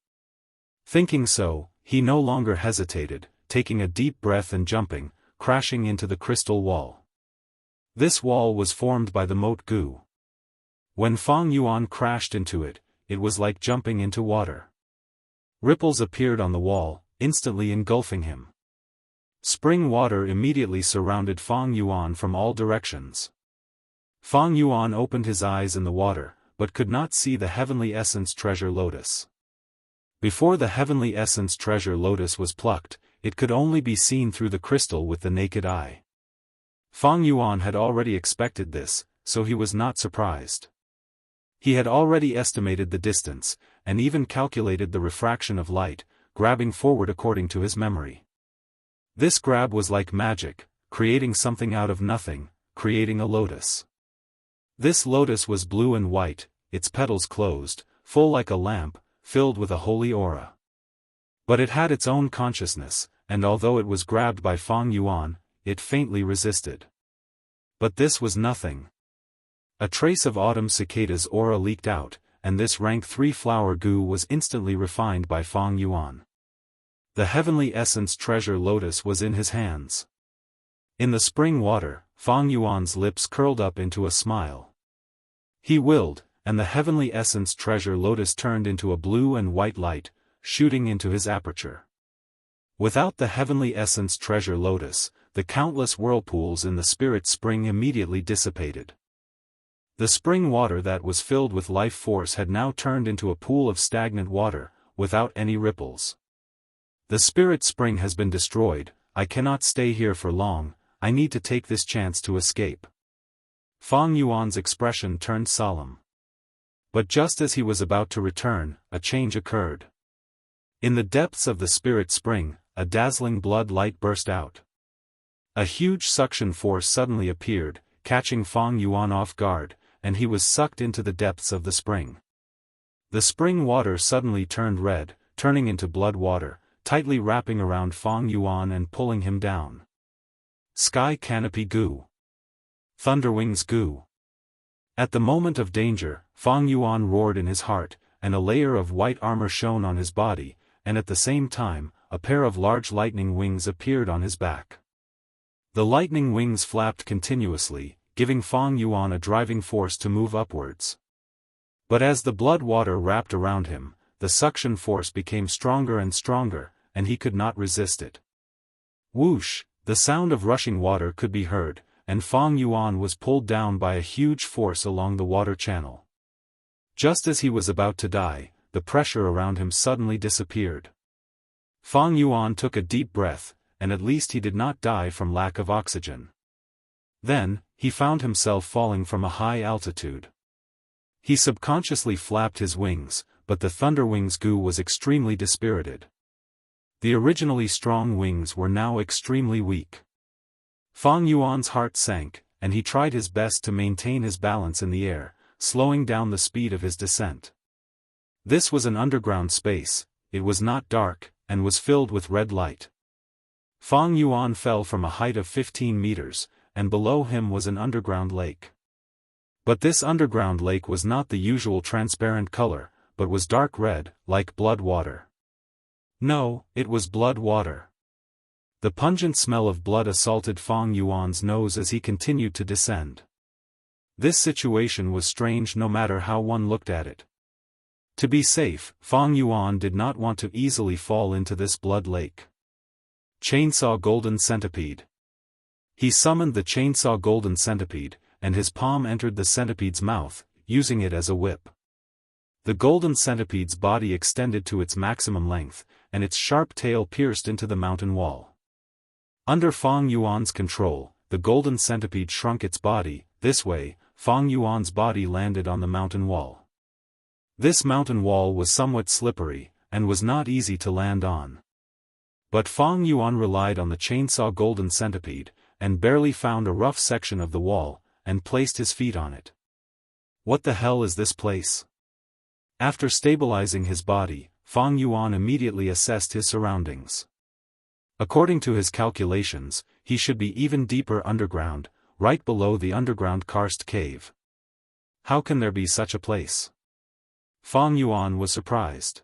Thinking so, he no longer hesitated, taking a deep breath and jumping, crashing into the crystal wall. This wall was formed by the moat goo. When Fang Yuan crashed into it, it was like jumping into water. Ripples appeared on the wall, instantly engulfing him. Spring water immediately surrounded Fang Yuan from all directions. Fang Yuan opened his eyes in the water, but could not see the heavenly essence treasure lotus. Before the heavenly essence treasure lotus was plucked, it could only be seen through the crystal with the naked eye. Fang Yuan had already expected this, so he was not surprised. He had already estimated the distance, and even calculated the refraction of light, grabbing forward according to his memory. This grab was like magic, creating something out of nothing, creating a lotus. This lotus was blue and white, its petals closed, full like a lamp, filled with a holy aura. But it had its own consciousness, and although it was grabbed by Fang Yuan, it faintly resisted. But this was nothing. A trace of autumn cicada's aura leaked out, and this rank 3 flower goo was instantly refined by Fang Yuan. The heavenly essence treasure lotus was in his hands. In the spring water, Fang Yuan's lips curled up into a smile. He willed, and the heavenly essence treasure lotus turned into a blue and white light, shooting into his aperture. Without the heavenly essence treasure lotus, the countless whirlpools in the spirit spring immediately dissipated. The spring water that was filled with life force had now turned into a pool of stagnant water, without any ripples. The spirit spring has been destroyed, I cannot stay here for long, I need to take this chance to escape. Fang Yuan's expression turned solemn. But just as he was about to return, a change occurred. In the depths of the spirit spring, a dazzling blood light burst out. A huge suction force suddenly appeared, catching Fang Yuan off guard, and he was sucked into the depths of the spring. The spring water suddenly turned red, turning into blood water, tightly wrapping around Fang Yuan and pulling him down. Sky canopy goo. Thunderwings goo. At the moment of danger, Fang Yuan roared in his heart, and a layer of white armor shone on his body, and at the same time, a pair of large lightning wings appeared on his back. The lightning wings flapped continuously, giving Fang Yuan a driving force to move upwards. But as the blood water wrapped around him, the suction force became stronger and stronger, and he could not resist it. Whoosh, the sound of rushing water could be heard, and Fang Yuan was pulled down by a huge force along the water channel. Just as he was about to die, the pressure around him suddenly disappeared. Fang Yuan took a deep breath, and at least he did not die from lack of oxygen. Then, he found himself falling from a high altitude. He subconsciously flapped his wings, but the Thunderwings goo was extremely dispirited. The originally strong wings were now extremely weak. Fang Yuan's heart sank, and he tried his best to maintain his balance in the air, slowing down the speed of his descent. This was an underground space, it was not dark, and was filled with red light. Fang Yuan fell from a height of 15 meters, and below him was an underground lake. But this underground lake was not the usual transparent color, but was dark red, like blood water. No, it was blood water. The pungent smell of blood assaulted Fang Yuan's nose as he continued to descend. This situation was strange no matter how one looked at it. To be safe, Fang Yuan did not want to easily fall into this blood lake. Chainsaw Golden Centipede. He summoned the Chainsaw Golden Centipede, and his palm entered the centipede's mouth, using it as a whip. The golden centipede's body extended to its maximum length, and its sharp tail pierced into the mountain wall. Under Fang Yuan's control, the golden centipede shrunk its body. This way, Fang Yuan's body landed on the mountain wall. This mountain wall was somewhat slippery, and was not easy to land on. But Fang Yuan relied on the Chainsaw Golden Centipede, and barely found a rough section of the wall, and placed his feet on it. What the hell is this place? After stabilizing his body, Fang Yuan immediately assessed his surroundings. According to his calculations, he should be even deeper underground, right below the underground karst cave. How can there be such a place? Fang Yuan was surprised.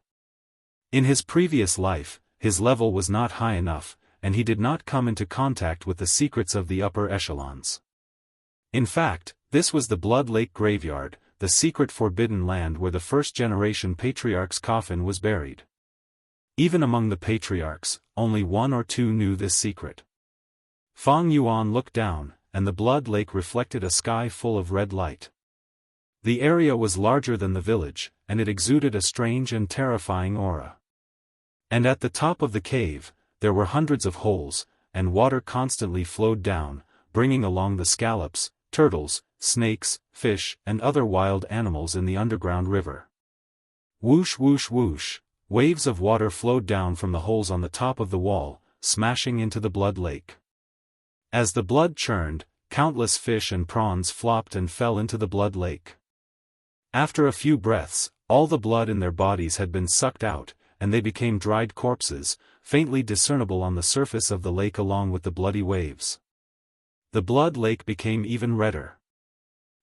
In his previous life, his level was not high enough, and he did not come into contact with the secrets of the upper echelons. In fact, this was the Blood Lake Graveyard, the secret forbidden land where the first-generation patriarch's coffin was buried. Even among the patriarchs, only one or two knew this secret. Fang Yuan looked down, and the Blood Lake reflected a sky full of red light. The area was larger than the village, and it exuded a strange and terrifying aura. And at the top of the cave, there were hundreds of holes, and water constantly flowed down, bringing along the scallops, turtles, snakes, fish, and other wild animals in the underground river. Whoosh whoosh whoosh, waves of water flowed down from the holes on the top of the wall, smashing into the blood lake. As the blood churned, countless fish and prawns flopped and fell into the blood lake. After a few breaths, all the blood in their bodies had been sucked out, and they became dried corpses, faintly discernible on the surface of the lake along with the bloody waves. The blood lake became even redder.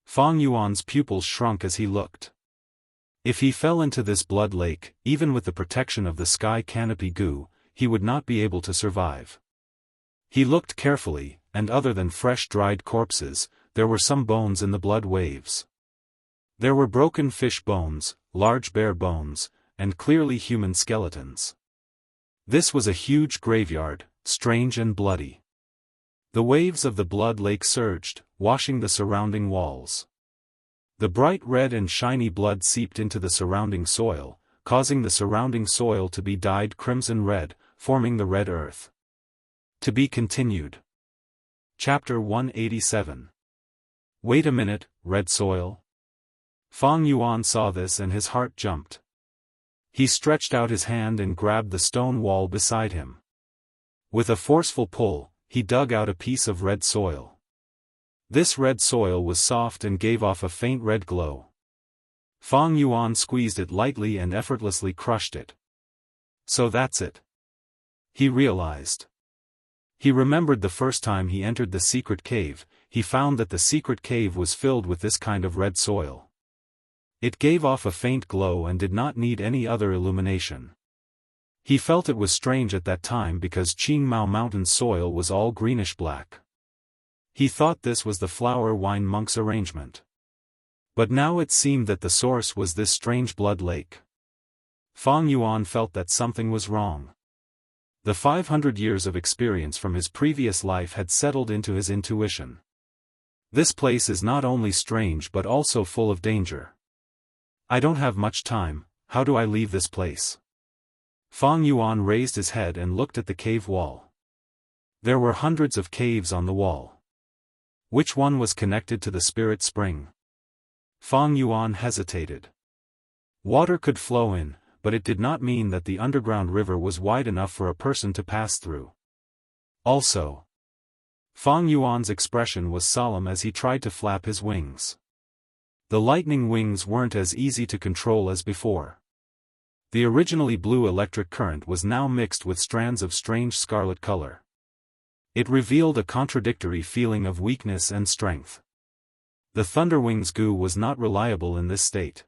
Fang Yuan's pupils shrunk as he looked. If he fell into this blood lake, even with the protection of the sky canopy goo, he would not be able to survive. He looked carefully, and other than fresh dried corpses, there were some bones in the blood waves. There were broken fish bones, large bear bones, and clearly human skeletons. This was a huge graveyard, strange and bloody. The waves of the blood lake surged, washing the surrounding walls. The bright red and shiny blood seeped into the surrounding soil, causing the surrounding soil to be dyed crimson red, forming the red earth. To be continued. Chapter 187. Wait a minute, red soil? Fang Yuan saw this and his heart jumped. He stretched out his hand and grabbed the stone wall beside him. With a forceful pull, he dug out a piece of red soil. This red soil was soft and gave off a faint red glow. Fang Yuan squeezed it lightly and effortlessly crushed it. So that's it. He realized. He remembered the first time he entered the secret cave, he found that the secret cave was filled with this kind of red soil. It gave off a faint glow and did not need any other illumination. He felt it was strange at that time because Qingmao Mountain soil was all greenish-black. He thought this was the flower wine monk's arrangement. But now it seemed that the source was this strange blood lake. Fang Yuan felt that something was wrong. The 500 years of experience from his previous life had settled into his intuition. This place is not only strange but also full of danger. I don't have much time, how do I leave this place? Fang Yuan raised his head and looked at the cave wall. There were hundreds of caves on the wall. Which one was connected to the spirit spring? Fang Yuan hesitated. Water could flow in, but it did not mean that the underground river was wide enough for a person to pass through. Also, Fang Yuan's expression was solemn as he tried to flap his wings. The lightning wings weren't as easy to control as before. The originally blue electric current was now mixed with strands of strange scarlet color. It revealed a contradictory feeling of weakness and strength. The Thunderwing's goo was not reliable in this state.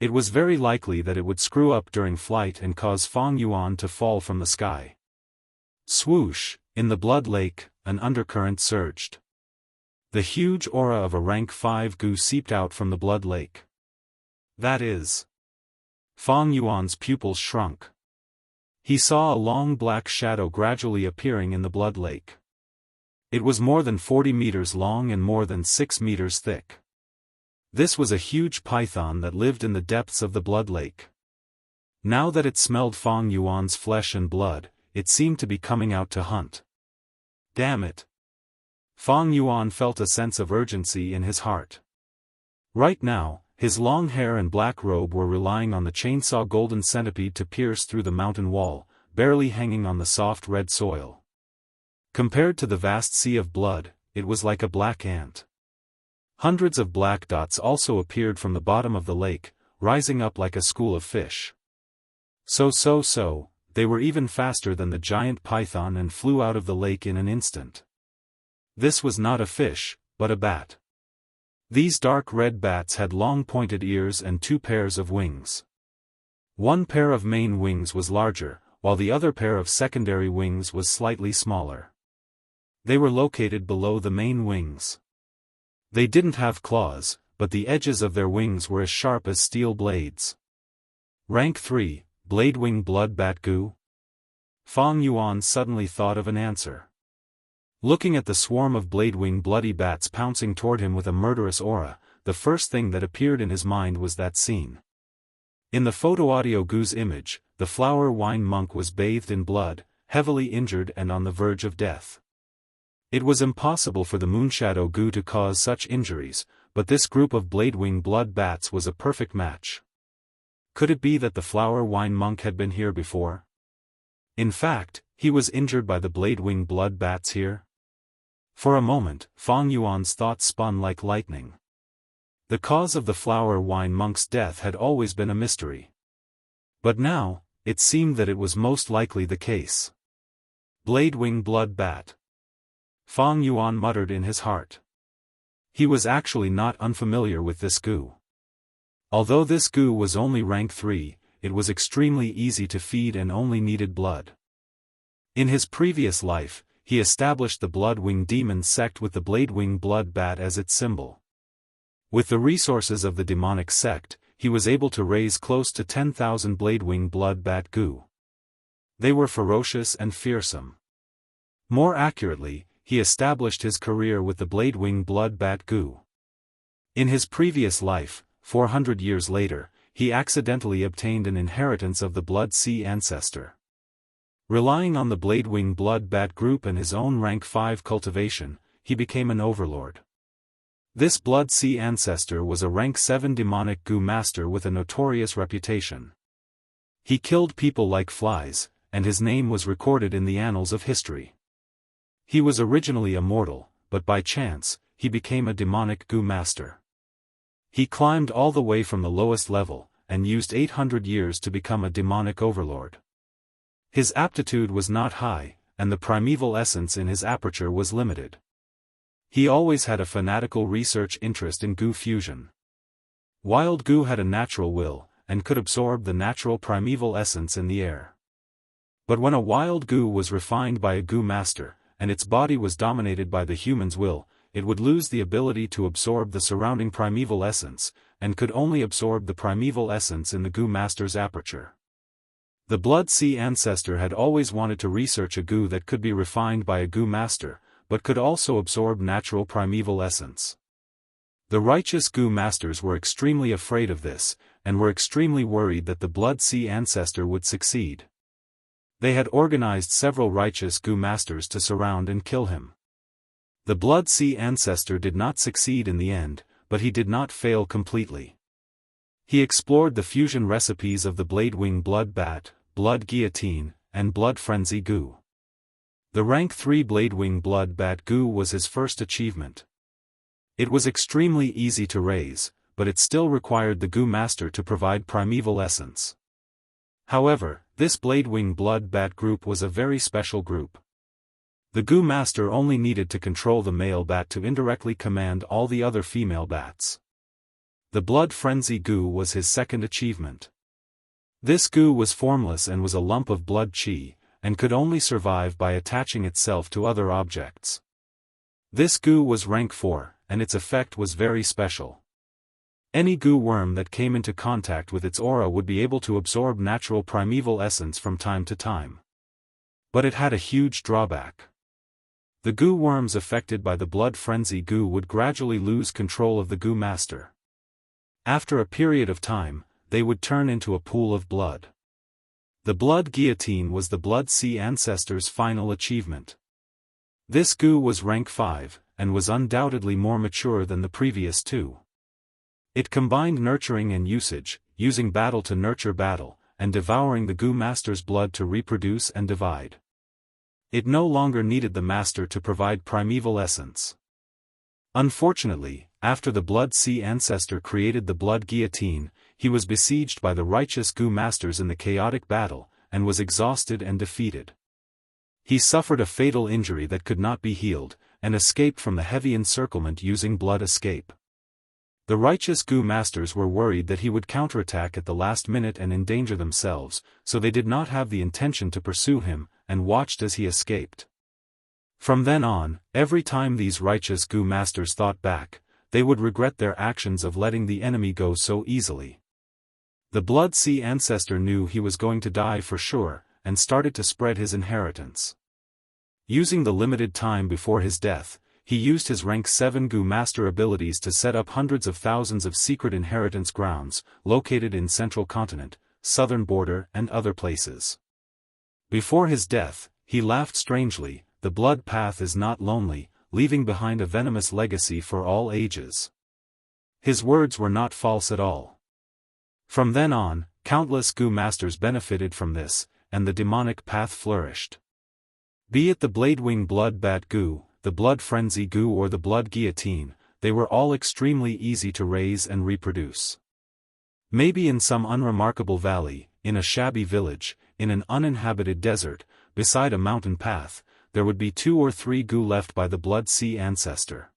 It was very likely that it would screw up during flight and cause Fang Yuan to fall from the sky. Swoosh, in the blood lake, an undercurrent surged. The huge aura of a rank 5 goo seeped out from the blood lake. That is. Fang Yuan's pupils shrunk. He saw a long black shadow gradually appearing in the blood lake. It was more than 40 meters long and more than 6 meters thick. This was a huge python that lived in the depths of the blood lake. Now that it smelled Fang Yuan's flesh and blood, it seemed to be coming out to hunt. Damn it! Fang Yuan felt a sense of urgency in his heart. Right now, his long hair and black robe were relying on the chainsaw golden centipede to pierce through the mountain wall, barely hanging on the soft red soil. Compared to the vast sea of blood, it was like a black ant. Hundreds of black dots also appeared from the bottom of the lake, rising up like a school of fish. They were even faster than the giant python and flew out of the lake in an instant. This was not a fish, but a bat. These dark red bats had long pointed ears and 2 pairs of wings. One pair of main wings was larger, while the other pair of secondary wings was slightly smaller. They were located below the main wings. They didn't have claws, but the edges of their wings were as sharp as steel blades. Rank 3, Bladewing Blood Bat Gu? Fang Yuan suddenly thought of an answer. Looking at the swarm of Bladewing bloody bats pouncing toward him with a murderous aura, the first thing that appeared in his mind was that scene. In the photo audio Gu's image, the flower wine monk was bathed in blood, heavily injured and on the verge of death. It was impossible for the Moonshadow Gu to cause such injuries, but this group of Bladewing blood bats was a perfect match. Could it be that the flower wine monk had been here before? In fact, he was injured by the Bladewing blood bats here? For a moment, Fang Yuan's thoughts spun like lightning. The cause of the flower wine monk's death had always been a mystery. But now, it seemed that it was most likely the case. Bladewing blood bat. Fang Yuan muttered in his heart. He was actually not unfamiliar with this Gu. Although this Gu was only rank 3, it was extremely easy to feed and only needed blood. In his previous life, he established the Bloodwing Demon sect with the Bladewing blood bat as its symbol. With the resources of the demonic sect, he was able to raise close to 10,000 Bladewing blood bat Gu. They were ferocious and fearsome. More accurately, he established his career with the Bladewing blood bat Gu. In his previous life, 400 years later, he accidentally obtained an inheritance of the Blood Sea ancestor. Relying on the Bladewing blood bat group and his own rank 5 cultivation, he became an overlord. This Blood Sea ancestor was a rank 7 demonic Gu master with a notorious reputation. He killed people like flies, and his name was recorded in the annals of history. He was originally immortal, but by chance, he became a demonic Gu master. He climbed all the way from the lowest level, and used 800 years to become a demonic overlord. His aptitude was not high, and the primeval essence in his aperture was limited. He always had a fanatical research interest in Gu fusion. Wild Gu had a natural will, and could absorb the natural primeval essence in the air. But when a wild Gu was refined by a Gu master, and its body was dominated by the human's will, it would lose the ability to absorb the surrounding primeval essence, and could only absorb the primeval essence in the Gu master's aperture. The Blood Sea ancestor had always wanted to research a Gu that could be refined by a Gu master, but could also absorb natural primeval essence. The righteous Gu masters were extremely afraid of this, and were extremely worried that the Blood Sea ancestor would succeed. They had organized several righteous Gu masters to surround and kill him. The Blood Sea ancestor did not succeed in the end, but he did not fail completely. He explored the fusion recipes of the Bladewing blood bat, blood guillotine, and blood frenzy Gu. The rank 3 Bladewing blood bat Gu was his first achievement. It was extremely easy to raise, but it still required the Gu master to provide primeval essence. However, this Bladewing blood bat group was a very special group. The Gu master only needed to control the male bat to indirectly command all the other female bats. The blood frenzy Gu was his second achievement. This Gu was formless and was a lump of blood chi, and could only survive by attaching itself to other objects. This Gu was rank 4, and its effect was very special. Any Gu worm that came into contact with its aura would be able to absorb natural primeval essence from time to time. But it had a huge drawback. The Gu worms affected by the blood frenzy Gu would gradually lose control of the Gu master. After a period of time, they would turn into a pool of blood. The blood guillotine was the Blood Sea ancestor's final achievement. This Gu was rank 5, and was undoubtedly more mature than the previous 2. It combined nurturing and usage, using battle to nurture battle, and devouring the Gu master's blood to reproduce and divide. It no longer needed the master to provide primeval essence. Unfortunately, after the Blood Sea ancestor created the Blood Guillotine, he was besieged by the righteous Gu masters in the chaotic battle, and was exhausted and defeated. He suffered a fatal injury that could not be healed, and escaped from the heavy encirclement using blood escape. The righteous Gu masters were worried that he would counterattack at the last minute and endanger themselves, so they did not have the intention to pursue him, and watched as he escaped. From then on, every time these righteous Gu masters thought back, they would regret their actions of letting the enemy go so easily. The Blood Sea ancestor knew he was going to die for sure, and started to spread his inheritance. Using the limited time before his death, he used his rank 7 Gu master abilities to set up hundreds of thousands of secret inheritance grounds, located in Central Continent, Southern Border and other places. Before his death, he laughed strangely, "The blood path is not lonely, leaving behind a venomous legacy for all ages." His words were not false at all. From then on, countless Gu masters benefited from this, and the demonic path flourished. Be it the Bladewing Blood Bat Gu, the Blood Frenzy Gu or the Blood Guillotine, they were all extremely easy to raise and reproduce. Maybe in some unremarkable valley, in a shabby village, in an uninhabited desert, beside a mountain path, there would be 2 or 3 Gu left by the Blood Sea ancestor.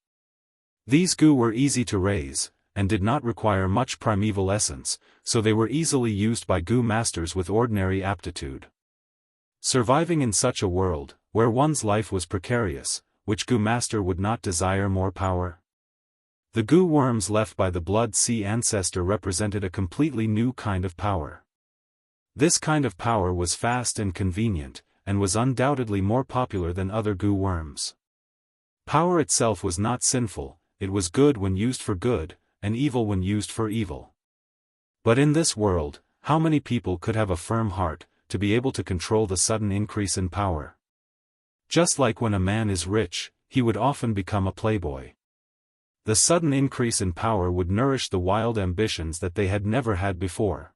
These Gu were easy to raise, and did not require much primeval essence, so they were easily used by Gu masters with ordinary aptitude. Surviving in such a world, where one's life was precarious, which Gu master would not desire more power? The Gu worms left by the Blood Sea ancestor represented a completely new kind of power. This kind of power was fast and convenient, and was undoubtedly more popular than other Gu worms. Power itself was not sinful, it was good when used for good, and evil when used for evil. But in this world, how many people could have a firm heart, to be able to control the sudden increase in power? Just like when a man is rich, he would often become a playboy. The sudden increase in power would nourish the wild ambitions that they had never had before.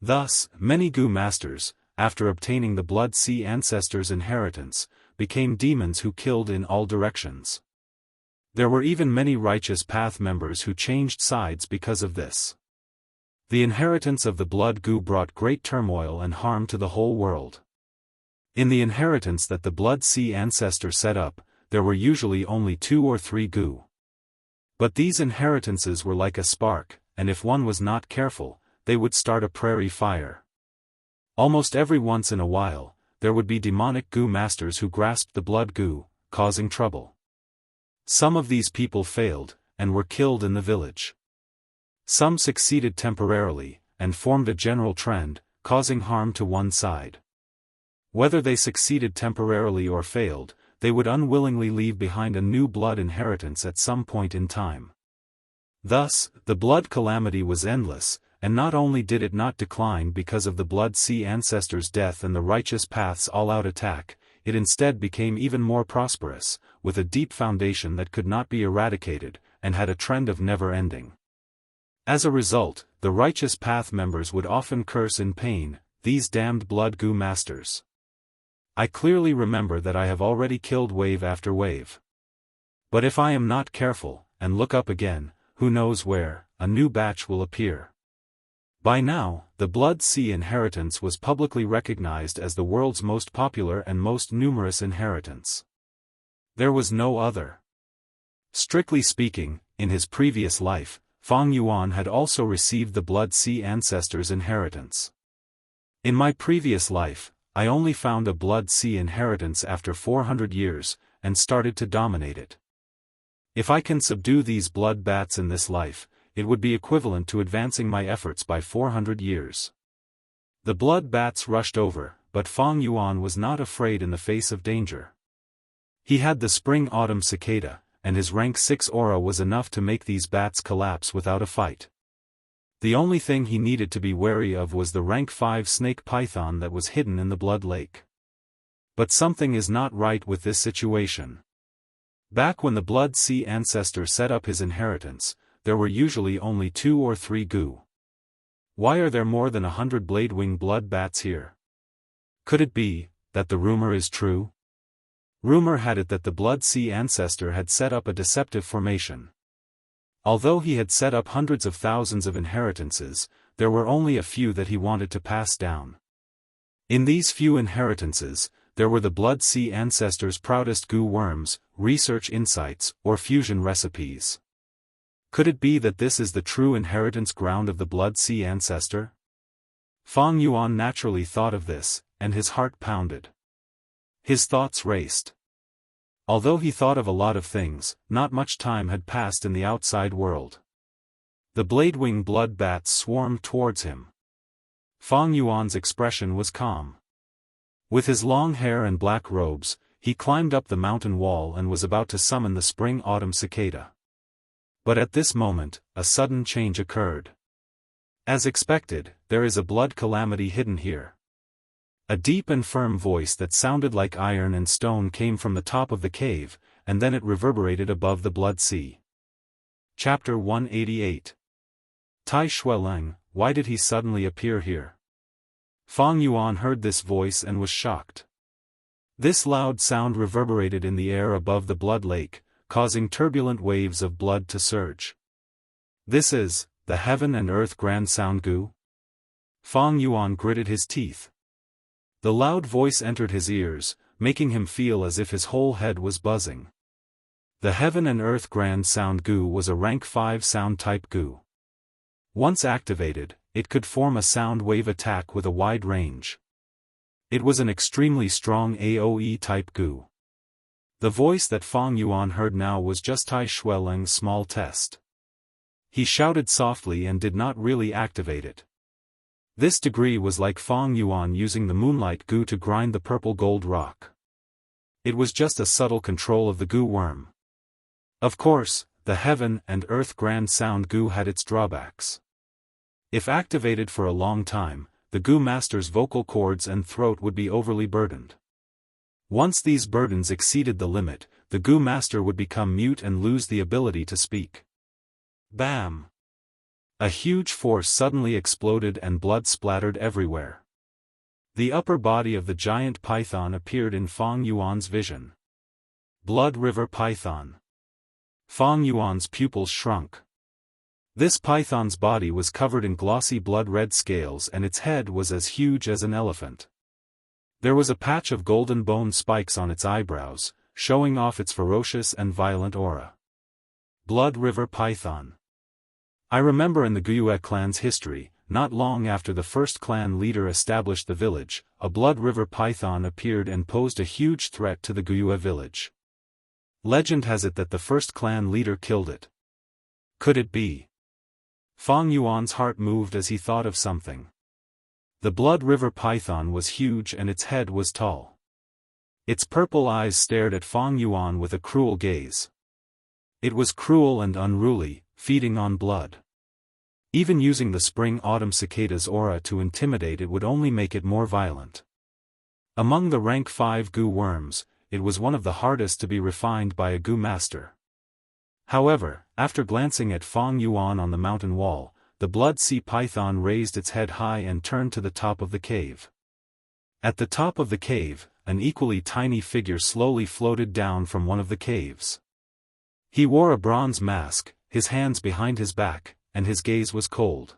Thus, many Gu masters, after obtaining the Blood Sea ancestors' inheritance, became demons who killed in all directions. There were even many righteous path members who changed sides because of this. The inheritance of the Blood Gu brought great turmoil and harm to the whole world. In the inheritance that the Blood Sea ancestor set up, there were usually only 2 or 3 Gu. But these inheritances were like a spark, and if one was not careful, they would start a prairie fire. Almost every once in a while, there would be demonic Gu masters who grasped the Blood Gu, causing trouble. Some of these people failed, and were killed in the village. Some succeeded temporarily, and formed a general trend, causing harm to one side. Whether they succeeded temporarily or failed, they would unwillingly leave behind a new blood inheritance at some point in time. Thus, the blood calamity was endless, and not only did it not decline because of the Blood Sea ancestor's death and the righteous path's all-out attack, it instead became even more prosperous, with a deep foundation that could not be eradicated, and had a trend of never-ending. As a result, the righteous path members would often curse in pain, "These damned Blood Gu masters." I clearly remember that I have already killed wave after wave. But if I am not careful, and look up again, who knows where, a new batch will appear. By now, the Blood Sea inheritance was publicly recognized as the world's most popular and most numerous inheritance. There was no other. Strictly speaking, in his previous life, Fang Yuan had also received the Blood Sea ancestors' inheritance. In my previous life, I only found a Blood Sea inheritance after 400 years, and started to dominate it. If I can subdue these blood bats in this life, it would be equivalent to advancing my efforts by 400 years. The blood bats rushed over, but Fang Yuan was not afraid in the face of danger. He had the spring-autumn cicada, and his rank 6 aura was enough to make these bats collapse without a fight. The only thing he needed to be wary of was the rank 5 snake python that was hidden in the blood lake. But something is not right with this situation. Back when the Blood Sea ancestor set up his inheritance, there were usually only 2 or 3 Gu. Why are there more than 100 Bladewing blood bats here? Could it be that the rumor is true? Rumor had it that the Blood Sea ancestor had set up a deceptive formation. Although he had set up hundreds of thousands of inheritances, there were only a few that he wanted to pass down. In these few inheritances, there were the Blood Sea ancestors' proudest goo worms, research insights, or fusion recipes. Could it be that this is the true inheritance ground of the Blood Sea ancestor? Fang Yuan naturally thought of this, and his heart pounded. His thoughts raced. Although he thought of a lot of things, not much time had passed in the outside world. The blade-wing blood bats swarmed towards him. Fang Yuan's expression was calm. With his long hair and black robes, he climbed up the mountain wall and was about to summon the spring-autumn cicada. But at this moment, a sudden change occurred. As expected, there is a blood calamity hidden here. A deep and firm voice that sounded like iron and stone came from the top of the cave, and then it reverberated above the Blood Sea. Chapter 188. Tai Shueleng, why did he suddenly appear here? Fang Yuan heard this voice and was shocked. This loud sound reverberated in the air above the blood lake, causing turbulent waves of blood to surge. This is the heaven and earth grand sound goo? Fang Yuan gritted his teeth. The loud voice entered his ears, making him feel as if his whole head was buzzing. The heaven and earth grand sound goo was a rank 5 sound type goo. Once activated, it could form a sound wave attack with a wide range. It was an extremely strong AoE type goo. The voice that Fang Yuan heard now was just Tai Shueleng's small test. He shouted softly and did not really activate it. This degree was like Fang Yuan using the moonlight goo to grind the purple gold rock. It was just a subtle control of the goo worm. Of course, the heaven and earth grand sound goo had its drawbacks. If activated for a long time, the goo master's vocal cords and throat would be overly burdened. Once these burdens exceeded the limit, the goo master would become mute and lose the ability to speak. Bam! A huge force suddenly exploded and blood splattered everywhere. The upper body of the giant python appeared in Fang Yuan's vision. Blood River Python. Fang Yuan's pupils shrunk. This python's body was covered in glossy blood-red scales and its head was as huge as an elephant. There was a patch of golden bone spikes on its eyebrows, showing off its ferocious and violent aura. Blood River Python. I remember in the Guyue clan's history, not long after the first clan leader established the village, a Blood River Python appeared and posed a huge threat to the Guyue village. Legend has it that the first clan leader killed it. Could it be? Fang Yuan's heart moved as he thought of something. The Blood River Python was huge and its head was tall. Its purple eyes stared at Fang Yuan with a cruel gaze. It was cruel and unruly, feeding on blood. Even using the spring-autumn cicada's aura to intimidate it would only make it more violent. Among the rank 5 goo worms, it was one of the hardest to be refined by a goo master. However, after glancing at Fang Yuan on the mountain wall, the Blood Sea Python raised its head high and turned to the top of the cave. At the top of the cave, an equally tiny figure slowly floated down from one of the caves. He wore a bronze mask, his hands behind his back, and his gaze was cold.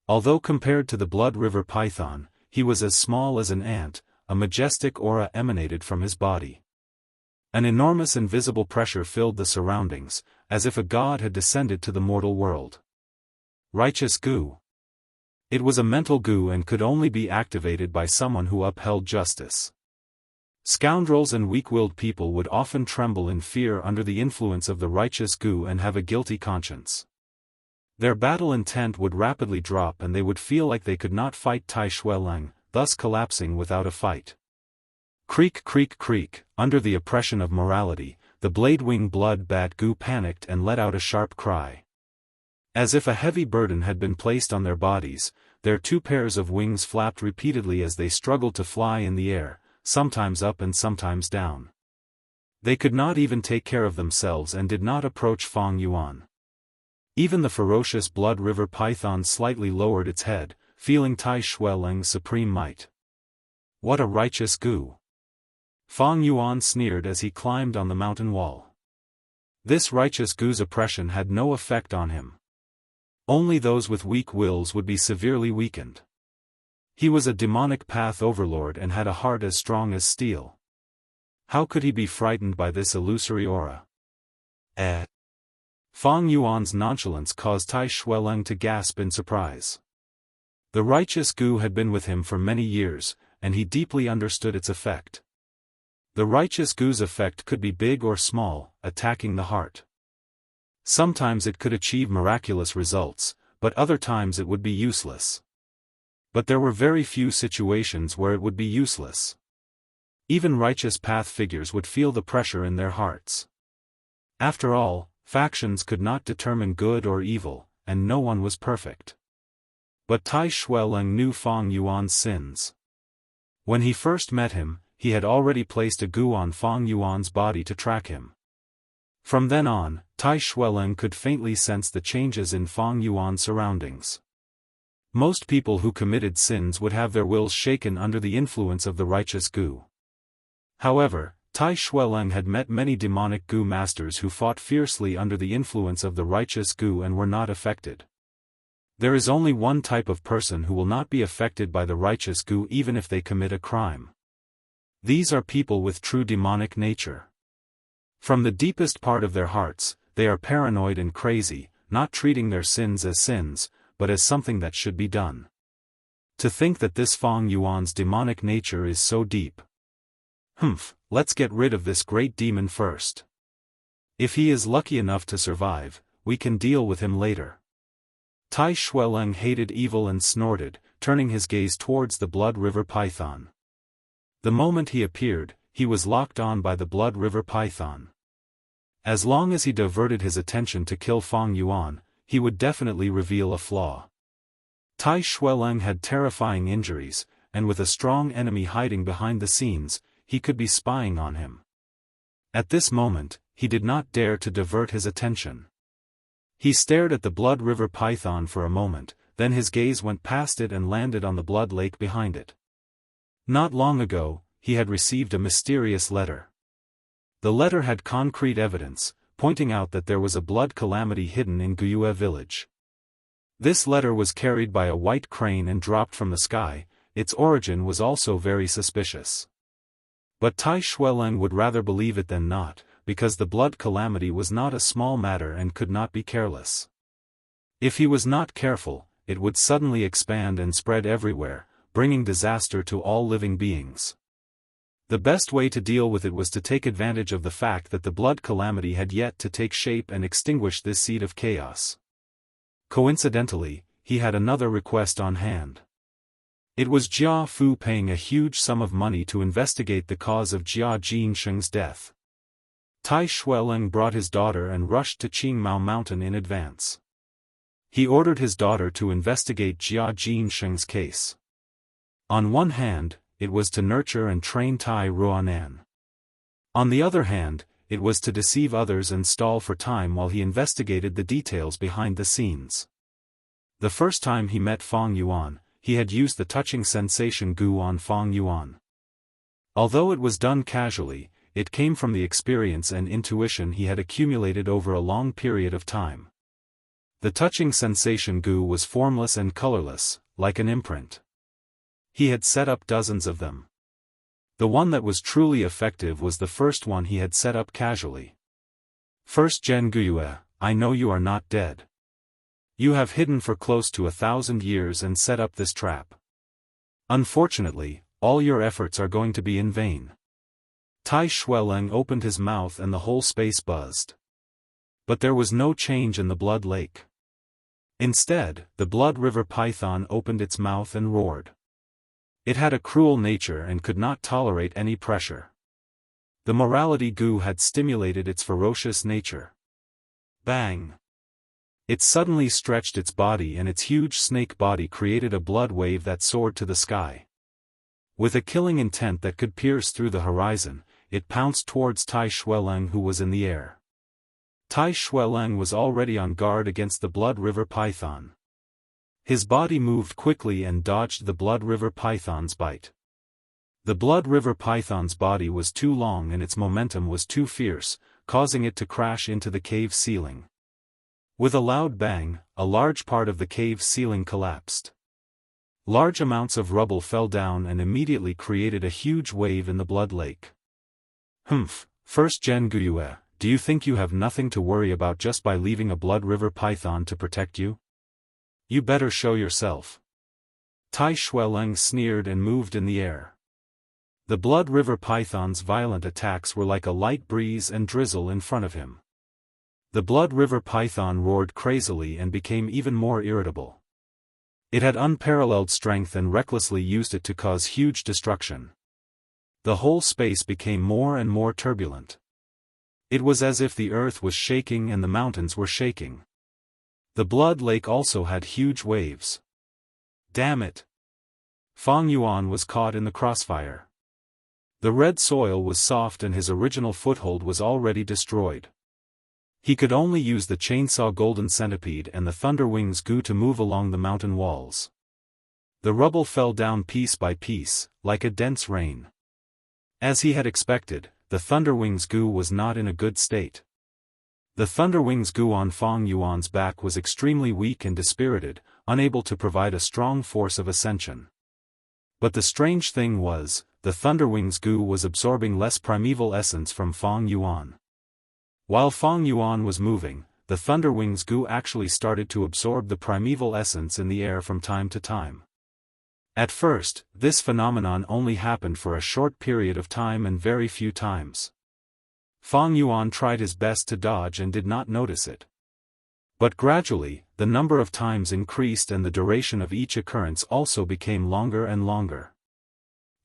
Although compared to the Blood River Python, he was as small as an ant, a majestic aura emanated from his body. An enormous invisible pressure filled the surroundings, as if a god had descended to the mortal world. Righteous goo. It was a mental goo and could only be activated by someone who upheld justice. Scoundrels and weak-willed people would often tremble in fear under the influence of the righteous goo and have a guilty conscience. Their battle intent would rapidly drop and they would feel like they could not fight Tai Shueleng, thus collapsing without a fight. Creak creak creak, under the oppression of morality, the blade-wing blood bat goo panicked and let out a sharp cry. As if a heavy burden had been placed on their bodies, their 2 pairs of wings flapped repeatedly as they struggled to fly in the air, sometimes up and sometimes down. They could not even take care of themselves and did not approach Fang Yuan. Even the ferocious Blood River Python slightly lowered its head, feeling Tai Shueleng's supreme might. What a righteous goo! Fang Yuan sneered as he climbed on the mountain wall. This righteous Gu's oppression had no effect on him. Only those with weak wills would be severely weakened. He was a demonic path overlord and had a heart as strong as steel. How could he be frightened by this illusory aura? Fang Yuan's nonchalance caused Tai Shueleng to gasp in surprise. The righteous Gu had been with him for many years, and he deeply understood its effect. The righteous Gu's effect could be big or small, attacking the heart. Sometimes it could achieve miraculous results, but other times it would be useless. But there were very few situations where it would be useless. Even righteous path figures would feel the pressure in their hearts. After all, factions could not determine good or evil, and no one was perfect. But Tai Shueleng knew Fang Yuan's sins. When he first met him, he had already placed a Gu on Fang Yuan's body to track him. From then on, Tai Shueleng could faintly sense the changes in Fang Yuan's surroundings. Most people who committed sins would have their wills shaken under the influence of the righteous Gu. However, Tai Shueleng had met many demonic Gu masters who fought fiercely under the influence of the righteous Gu and were not affected. There is only one type of person who will not be affected by the righteous Gu even if they commit a crime. These are people with true demonic nature. From the deepest part of their hearts, they are paranoid and crazy, not treating their sins as sins, but as something that should be done. To think that this Fang Yuan's demonic nature is so deep. Let's get rid of this great demon first. If he is lucky enough to survive, we can deal with him later. Tai Shueleng hated evil and snorted, turning his gaze towards the Blood River Python. The moment he appeared, he was locked on by the Blood River Python. As long as he diverted his attention to kill Fang Yuan, he would definitely reveal a flaw. Tai Shueleng had terrifying injuries, and with a strong enemy hiding behind the scenes, he could be spying on him. At this moment, he did not dare to divert his attention. He stared at the Blood River Python for a moment, then his gaze went past it and landed on the blood lake behind it. Not long ago, he had received a mysterious letter. The letter had concrete evidence, pointing out that there was a blood calamity hidden in Guyue village. This letter was carried by a white crane and dropped from the sky. Its origin was also very suspicious. But Tai Shueleng would rather believe it than not, because the blood calamity was not a small matter and could not be careless. If he was not careful, it would suddenly expand and spread everywhere, bringing disaster to all living beings. The best way to deal with it was to take advantage of the fact that the blood calamity had yet to take shape and extinguish this seed of chaos. Coincidentally, he had another request on hand. It was Jia Fu paying a huge sum of money to investigate the cause of Jia Jinsheng's death. Tai Shueleng brought his daughter and rushed to Qingmao Mountain in advance. He ordered his daughter to investigate Jia Jinsheng's case. On one hand, it was to nurture and train Tai Ruanan. On the other hand, it was to deceive others and stall for time while he investigated the details behind the scenes. The first time he met Fang Yuan, he had used the touching sensation Gu on Fang Yuan. Although it was done casually, it came from the experience and intuition he had accumulated over a long period of time. The touching sensation Gu was formless and colorless, like an imprint. He had set up dozens of them. The one that was truly effective was the first one he had set up casually. First Gen Guyue, I know you are not dead. You have hidden for close to 1,000 years and set up this trap. Unfortunately, all your efforts are going to be in vain. Tai Shueleng opened his mouth and the whole space buzzed. But there was no change in the blood lake. Instead, the Blood River Python opened its mouth and roared. It had a cruel nature and could not tolerate any pressure. The morality Gu had stimulated its ferocious nature. Bang! It suddenly stretched its body and its huge snake body created a blood wave that soared to the sky. With a killing intent that could pierce through the horizon, it pounced towards Tai Shueleng who was in the air. Tai Shueleng was already on guard against the Blood River Python. His body moved quickly and dodged the Blood River Python's bite. The Blood River Python's body was too long and its momentum was too fierce, causing it to crash into the cave ceiling. With a loud bang, a large part of the cave ceiling collapsed. Large amounts of rubble fell down and immediately created a huge wave in the blood lake. Humph, First Gen Guyue, do you think you have nothing to worry about just by leaving a blood river python to protect you? You better show yourself. Tai Shueleng sneered and moved in the air. The blood river python's violent attacks were like a light breeze and drizzle in front of him. The blood river python roared crazily and became even more irritable. It had unparalleled strength and recklessly used it to cause huge destruction. The whole space became more and more turbulent. It was as if the earth was shaking and the mountains were shaking. The blood lake also had huge waves. Damn it! Fang Yuan was caught in the crossfire. The red soil was soft and his original foothold was already destroyed. He could only use the chainsaw golden centipede and the thunderwings goo to move along the mountain walls. The rubble fell down piece by piece, like a dense rain. As he had expected, the thunderwings goo was not in a good state. The thunderwings goo on Fang Yuan's back was extremely weak and dispirited, unable to provide a strong force of ascension. But the strange thing was, the thunderwings goo was absorbing less primeval essence from Fang Yuan. While Fang Yuan was moving, the thunderwings goo actually started to absorb the primeval essence in the air from time to time. At first, this phenomenon only happened for a short period of time and very few times. Fang Yuan tried his best to dodge and did not notice it. But gradually, the number of times increased and the duration of each occurrence also became longer and longer.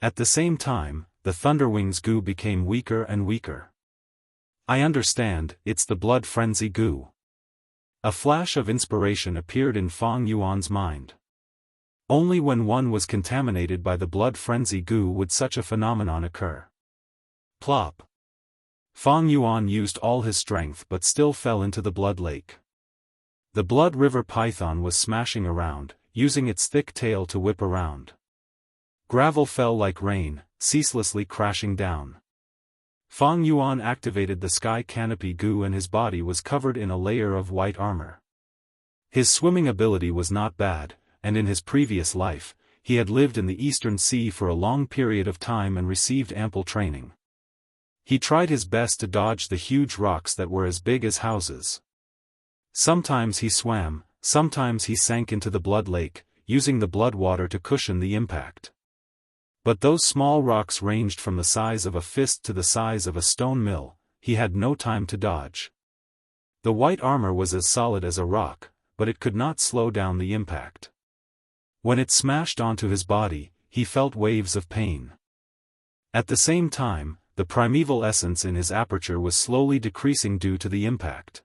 At the same time, the thunderwings goo became weaker and weaker. I understand, it's the blood frenzy goo. A flash of inspiration appeared in Fang Yuan's mind. Only when one was contaminated by the blood frenzy goo would such a phenomenon occur. Plop. Fang Yuan used all his strength but still fell into the blood lake. The blood river python was smashing around, using its thick tail to whip around. Gravel fell like rain, ceaselessly crashing down. Fang Yuan activated the sky canopy goo and his body was covered in a layer of white armor. His swimming ability was not bad, and in his previous life, he had lived in the Eastern Sea for a long period of time and received ample training. He tried his best to dodge the huge rocks that were as big as houses. Sometimes he swam, sometimes he sank into the blood lake, using the blood water to cushion the impact. But those small rocks ranged from the size of a fist to the size of a stone mill, he had no time to dodge. The white armor was as solid as a rock, but it could not slow down the impact. When it smashed onto his body, he felt waves of pain. At the same time, the primeval essence in his aperture was slowly decreasing due to the impact.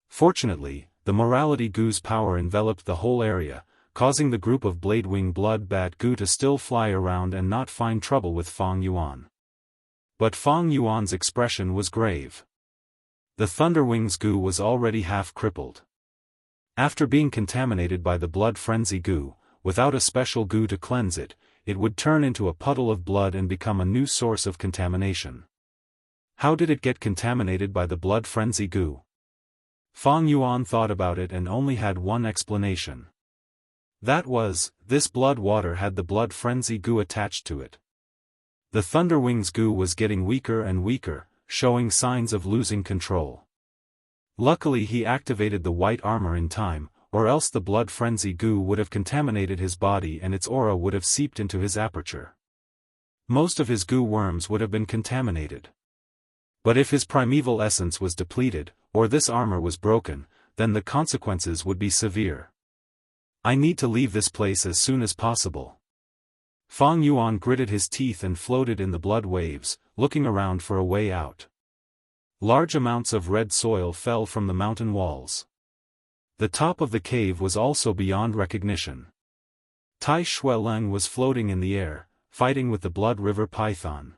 Fortunately, the morality goo's power enveloped the whole area, causing the group of Bladewing blood bat goo to still fly around and not find trouble with Fang Yuan. But Fang Yuan's expression was grave. The thunderwings goo was already half crippled. After being contaminated by the blood frenzy goo, without a special goo to cleanse it, it would turn into a puddle of blood and become a new source of contamination. How did it get contaminated by the blood frenzy goo? Fang Yuan thought about it and only had one explanation. That was, this blood water had the blood frenzy goo attached to it. The thunderwings goo was getting weaker and weaker, showing signs of losing control. Luckily he activated the white armor in time, or else the blood frenzy goo would have contaminated his body and its aura would have seeped into his aperture. Most of his goo worms would have been contaminated. But if his primeval essence was depleted, or this armor was broken, then the consequences would be severe. I need to leave this place as soon as possible. Fang Yuan gritted his teeth and floated in the blood waves, looking around for a way out. Large amounts of red soil fell from the mountain walls. The top of the cave was also beyond recognition. Tai Shueleng was floating in the air, fighting with the blood river python.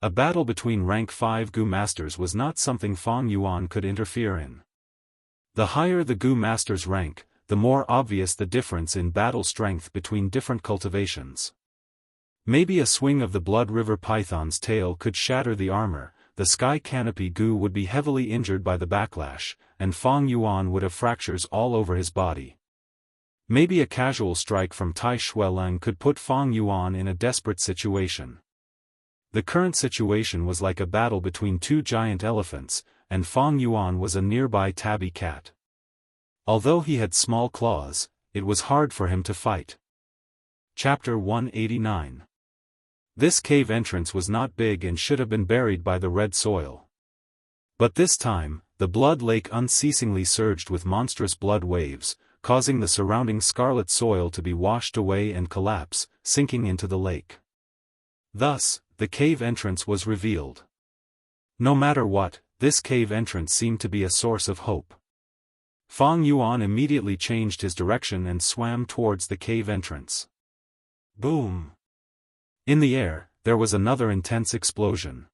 A battle between rank 5 goo masters was not something Fang Yuan could interfere in. The higher the goo master's rank, the more obvious the difference in battle strength between different cultivations. Maybe a swing of the blood river python's tail could shatter the armor, the sky canopy Gu would be heavily injured by the backlash, and Fang Yuan would have fractures all over his body. Maybe a casual strike from Tai Shueleng could put Fang Yuan in a desperate situation. The current situation was like a battle between two giant elephants, and Fang Yuan was a nearby tabby cat. Although he had small claws, it was hard for him to fight. Chapter 189. This cave entrance was not big and should have been buried by the red soil. But this time, the blood lake unceasingly surged with monstrous blood waves, causing the surrounding scarlet soil to be washed away and collapse, sinking into the lake. Thus, the cave entrance was revealed. No matter what, this cave entrance seemed to be a source of hope. Fang Yuan immediately changed his direction and swam towards the cave entrance. Boom! In the air, there was another intense explosion.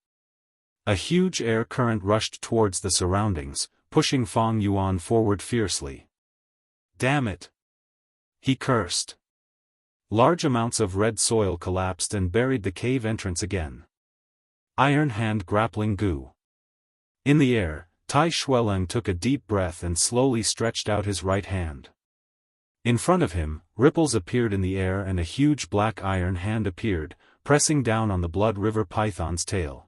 A huge air current rushed towards the surroundings, pushing Fang Yuan forward fiercely. Damn it! He cursed. Large amounts of red soil collapsed and buried the cave entrance again. Iron Hand grappling Gu. In the air, Tai Shueleng took a deep breath and slowly stretched out his right hand. In front of him, ripples appeared in the air and a huge black iron hand appeared, pressing down on the Blood River Python's tail.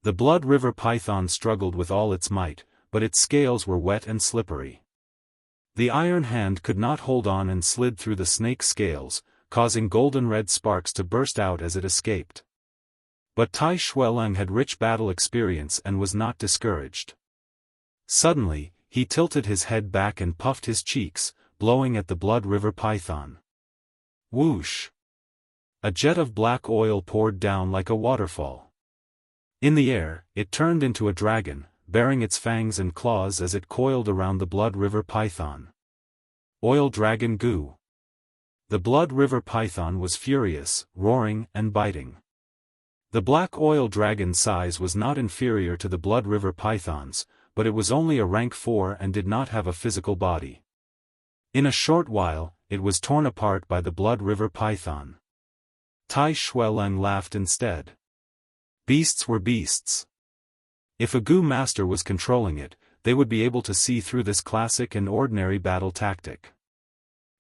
The Blood River Python struggled with all its might, but its scales were wet and slippery. The iron hand could not hold on and slid through the snake's scales, causing golden red sparks to burst out as it escaped. But Tai Shueleng had rich battle experience and was not discouraged. Suddenly, he tilted his head back and puffed his cheeks, blowing at the Blood River Python. Whoosh! A jet of black oil poured down like a waterfall. In the air, it turned into a dragon, baring its fangs and claws as it coiled around the Blood River Python. Oil Dragon Gu. The Blood River Python was furious, roaring and biting. The black oil dragon's size was not inferior to the Blood River Python's, but it was only a rank 4 and did not have a physical body. In a short while, it was torn apart by the Blood River Python. Tai Shueleng laughed instead. Beasts were beasts. If a Gu master was controlling it, they would be able to see through this classic and ordinary battle tactic.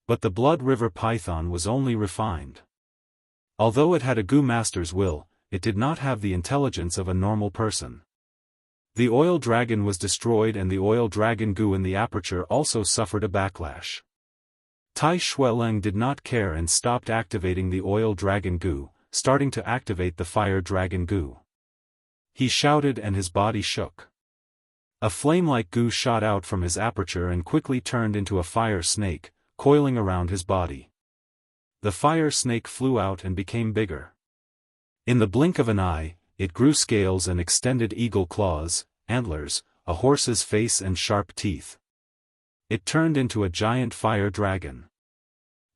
But the Blood River Python was only refined. Although it had a Gu master's will, it did not have the intelligence of a normal person. The oil dragon was destroyed and the oil dragon Gu in the aperture also suffered a backlash. Tai Shueleng did not care and stopped activating the oil dragon Gu, starting to activate the fire dragon Gu. He shouted and his body shook. A flame-like Gu shot out from his aperture and quickly turned into a fire snake, coiling around his body. The fire snake flew out and became bigger. In the blink of an eye, it grew scales and extended eagle claws, antlers, a horse's face and sharp teeth. It turned into a giant fire dragon.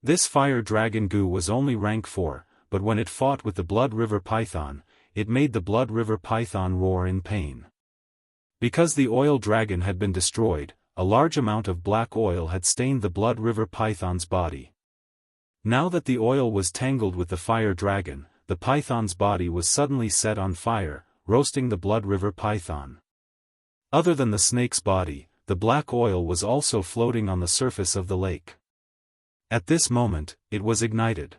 This fire dragon Gu was only rank 4, but when it fought with the Blood River Python, it made the Blood River Python roar in pain. Because the oil dragon had been destroyed, a large amount of black oil had stained the Blood River Python's body. Now that the oil was tangled with the fire dragon, the python's body was suddenly set on fire, roasting the Blood River Python. Other than the snake's body, the black oil was also floating on the surface of the lake. At this moment, it was ignited.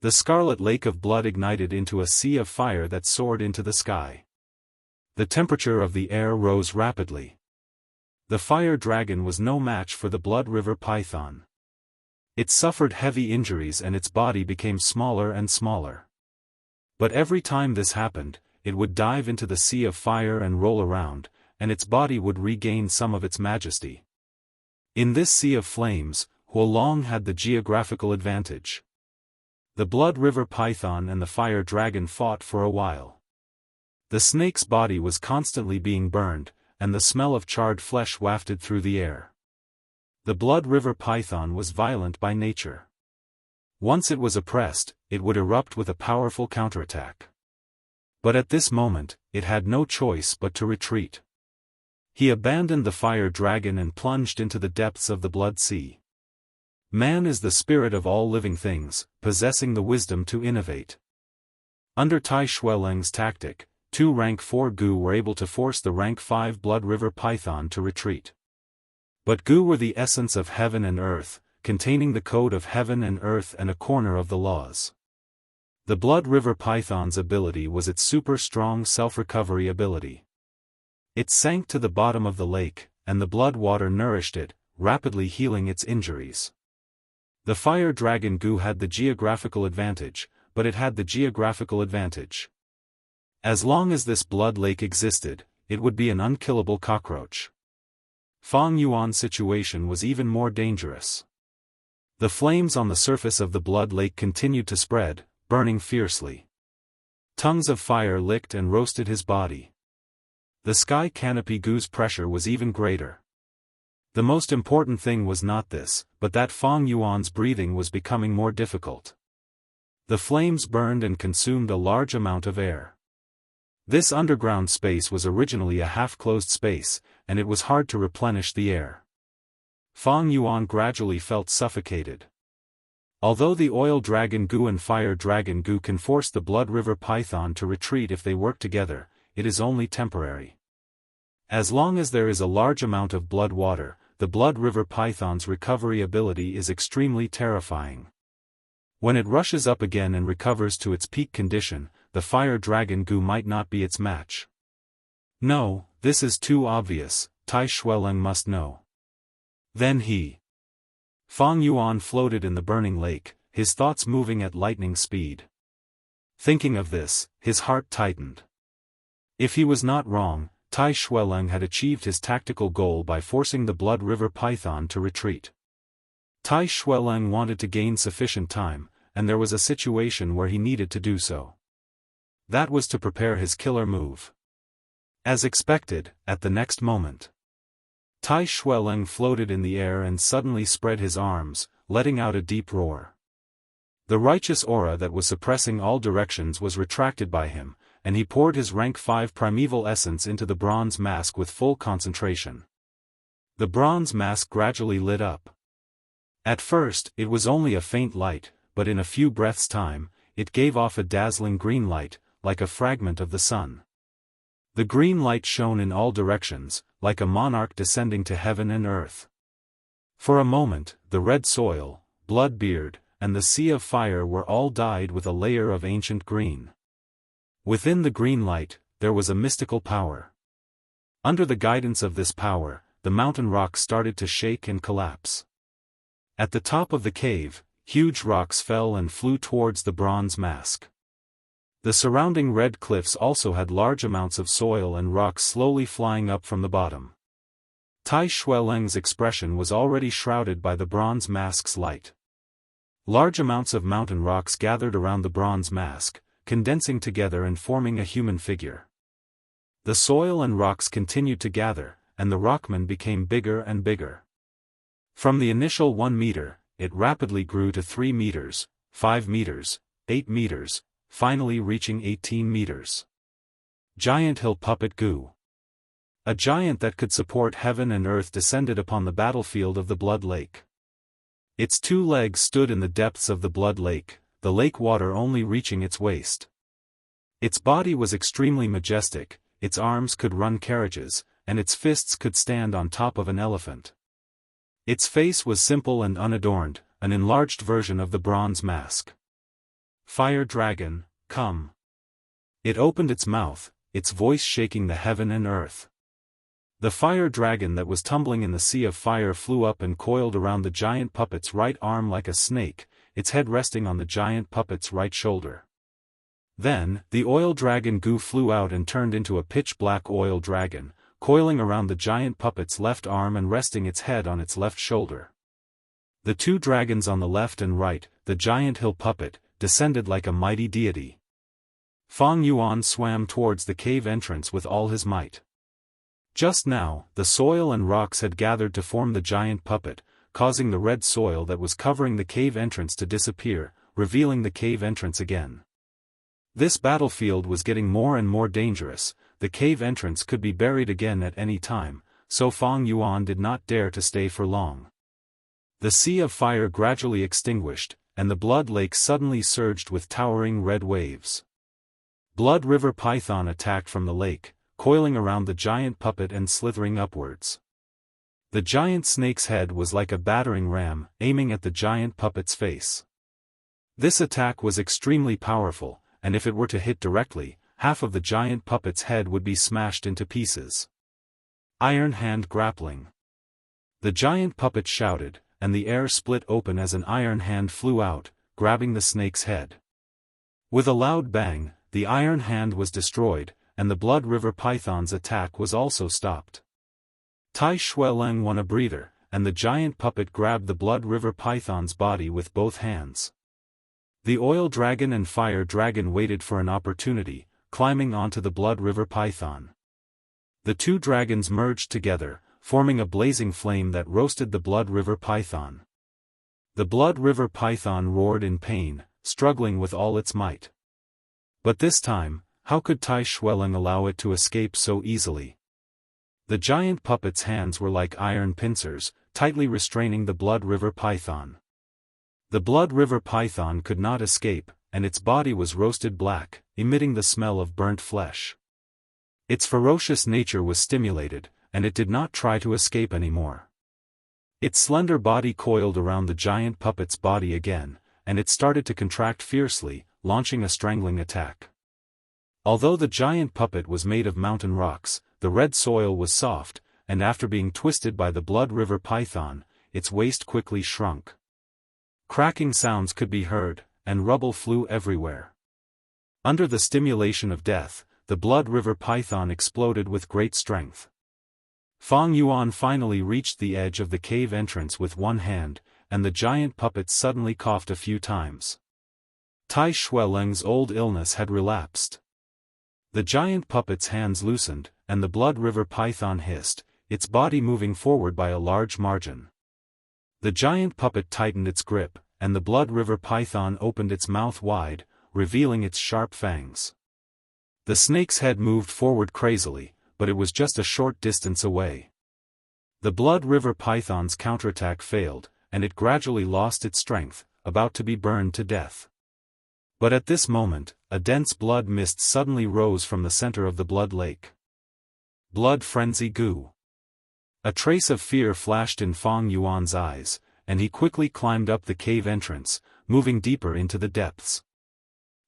The scarlet lake of blood ignited into a sea of fire that soared into the sky. The temperature of the air rose rapidly. The fire dragon was no match for the Blood River Python. It suffered heavy injuries and its body became smaller and smaller. But every time this happened, it would dive into the sea of fire and roll around, and its body would regain some of its majesty. In this sea of flames, Huolong had the geographical advantage. The Blood River Python and the fire dragon fought for a while. The snake's body was constantly being burned, and the smell of charred flesh wafted through the air. The Blood River Python was violent by nature. Once it was oppressed, it would erupt with a powerful counterattack. But at this moment, it had no choice but to retreat. He abandoned the fire dragon and plunged into the depths of the blood sea. Man is the spirit of all living things, possessing the wisdom to innovate. Under Tai Shueleng's tactic, two rank 4 Gu were able to force the rank 5 Blood River Python to retreat. But Gu were the essence of heaven and earth, containing the code of heaven and earth and a corner of the laws. The Blood River Python's ability was its super strong self-recovery ability. It sank to the bottom of the lake, and the blood water nourished it, rapidly healing its injuries. The Fire Dragon Gu had the geographical advantage, but it had the geographical advantage. As long as this blood lake existed, it would be an unkillable cockroach. Fang Yuan's situation was even more dangerous. The flames on the surface of the blood lake continued to spread, burning fiercely. Tongues of fire licked and roasted his body. The sky canopy Gu's pressure was even greater. The most important thing was not this, but that Fang Yuan's breathing was becoming more difficult. The flames burned and consumed a large amount of air. This underground space was originally a half-closed space, and it was hard to replenish the air. Fang Yuan gradually felt suffocated. Although the Oil Dragon Gu and Fire Dragon Gu can force the Blood River Python to retreat if they work together, it is only temporary. As long as there is a large amount of blood water, the Blood River Python's recovery ability is extremely terrifying. When it rushes up again and recovers to its peak condition, the Fire Dragon Gu might not be its match. No, this is too obvious, Tai Shueleng must know. Then Fang Yuan floated in the burning lake, his thoughts moving at lightning speed. Thinking of this, his heart tightened. If he was not wrong, Tai Shueleng had achieved his tactical goal by forcing the Blood River Python to retreat. Tai Shueleng wanted to gain sufficient time, and there was a situation where he needed to do so. That was to prepare his killer move. As expected, at the next moment, Tai Shueleng floated in the air and suddenly spread his arms, letting out a deep roar. The righteous aura that was suppressing all directions was retracted by him, and he poured his rank 5 primeval essence into the bronze mask with full concentration. The bronze mask gradually lit up. At first, it was only a faint light, but in a few breaths' time, it gave off a dazzling green light, like a fragment of the sun. The green light shone in all directions, like a monarch descending to heaven and earth. For a moment, the red soil, Bloodbeard, and the sea of fire were all dyed with a layer of ancient green. Within the green light, there was a mystical power. Under the guidance of this power, the mountain rocks started to shake and collapse. At the top of the cave, huge rocks fell and flew towards the bronze mask. The surrounding red cliffs also had large amounts of soil and rocks slowly flying up from the bottom. Tai Shueleng's expression was already shrouded by the bronze mask's light. Large amounts of mountain rocks gathered around the bronze mask, condensing together and forming a human figure. The soil and rocks continued to gather, and the rockman became bigger and bigger. From the initial 1 meter, it rapidly grew to 3 meters, 5 meters, 8 meters, finally reaching 18 meters. Giant Hill Puppet Gu. A giant that could support heaven and earth descended upon the battlefield of the Blood Lake. Its 2 legs stood in the depths of the Blood Lake, the lake water only reaching its waist. Its body was extremely majestic, its arms could run carriages, and its fists could stand on top of an elephant. Its face was simple and unadorned, an enlarged version of the bronze mask. Fire Dragon, come. It opened its mouth, its voice shaking the heaven and earth. The fire dragon that was tumbling in the sea of fire flew up and coiled around the giant puppet's right arm like a snake, its head resting on the giant puppet's right shoulder. Then, the oil dragon Gu flew out and turned into a pitch-black oil dragon, coiling around the giant puppet's left arm and resting its head on its left shoulder. The 2 dragons on the left and right, the giant hill puppet, descended like a mighty deity. Fang Yuan swam towards the cave entrance with all his might. Just now, the soil and rocks had gathered to form the giant puppet, causing the red soil that was covering the cave entrance to disappear, revealing the cave entrance again. This battlefield was getting more and more dangerous, the cave entrance could be buried again at any time, so Fang Yuan did not dare to stay for long. The sea of fire gradually extinguished, and the blood lake suddenly surged with towering red waves. Blood River Python attacked from the lake, coiling around the giant puppet and slithering upwards. The giant snake's head was like a battering ram, aiming at the giant puppet's face. This attack was extremely powerful, and if it were to hit directly, half of the giant puppet's head would be smashed into pieces. Iron Hand Grappling. The giant puppet shouted, and the air split open as an iron hand flew out, grabbing the snake's head. With a loud bang, the iron hand was destroyed, and the Blood River Python's attack was also stopped. Tai Shueleng won a breather, and the giant puppet grabbed the Blood River Python's body with both hands. The Oil Dragon and Fire Dragon waited for an opportunity, climbing onto the Blood River Python. The two dragons merged together, forming a blazing flame that roasted the Blood River Python. The Blood River Python roared in pain, struggling with all its might. But this time, how could Tai Shueleng allow it to escape so easily? The giant puppet's hands were like iron pincers, tightly restraining the Blood River Python. The Blood River Python could not escape, and its body was roasted black, emitting the smell of burnt flesh. Its ferocious nature was stimulated, and it did not try to escape anymore. Its slender body coiled around the giant puppet's body again, and it started to contract fiercely, launching a strangling attack. Although the giant puppet was made of mountain rocks, the red soil was soft, and after being twisted by the Blood River Python, its waist quickly shrunk. Cracking sounds could be heard, and rubble flew everywhere. Under the stimulation of death, the Blood River Python exploded with great strength. Fang Yuan finally reached the edge of the cave entrance with one hand, and the giant puppet suddenly coughed a few times. Tai Shueleng's old illness had relapsed. The giant puppet's hands loosened, and the Blood River Python hissed, its body moving forward by a large margin. The giant puppet tightened its grip, and the Blood River Python opened its mouth wide, revealing its sharp fangs. The snake's head moved forward crazily, but it was just a short distance away. The Blood River Python's counterattack failed, and it gradually lost its strength, about to be burned to death. But at this moment, a dense blood mist suddenly rose from the center of the blood lake. Blood Frenzy Goo. A trace of fear flashed in Fang Yuan's eyes, and he quickly climbed up the cave entrance, moving deeper into the depths.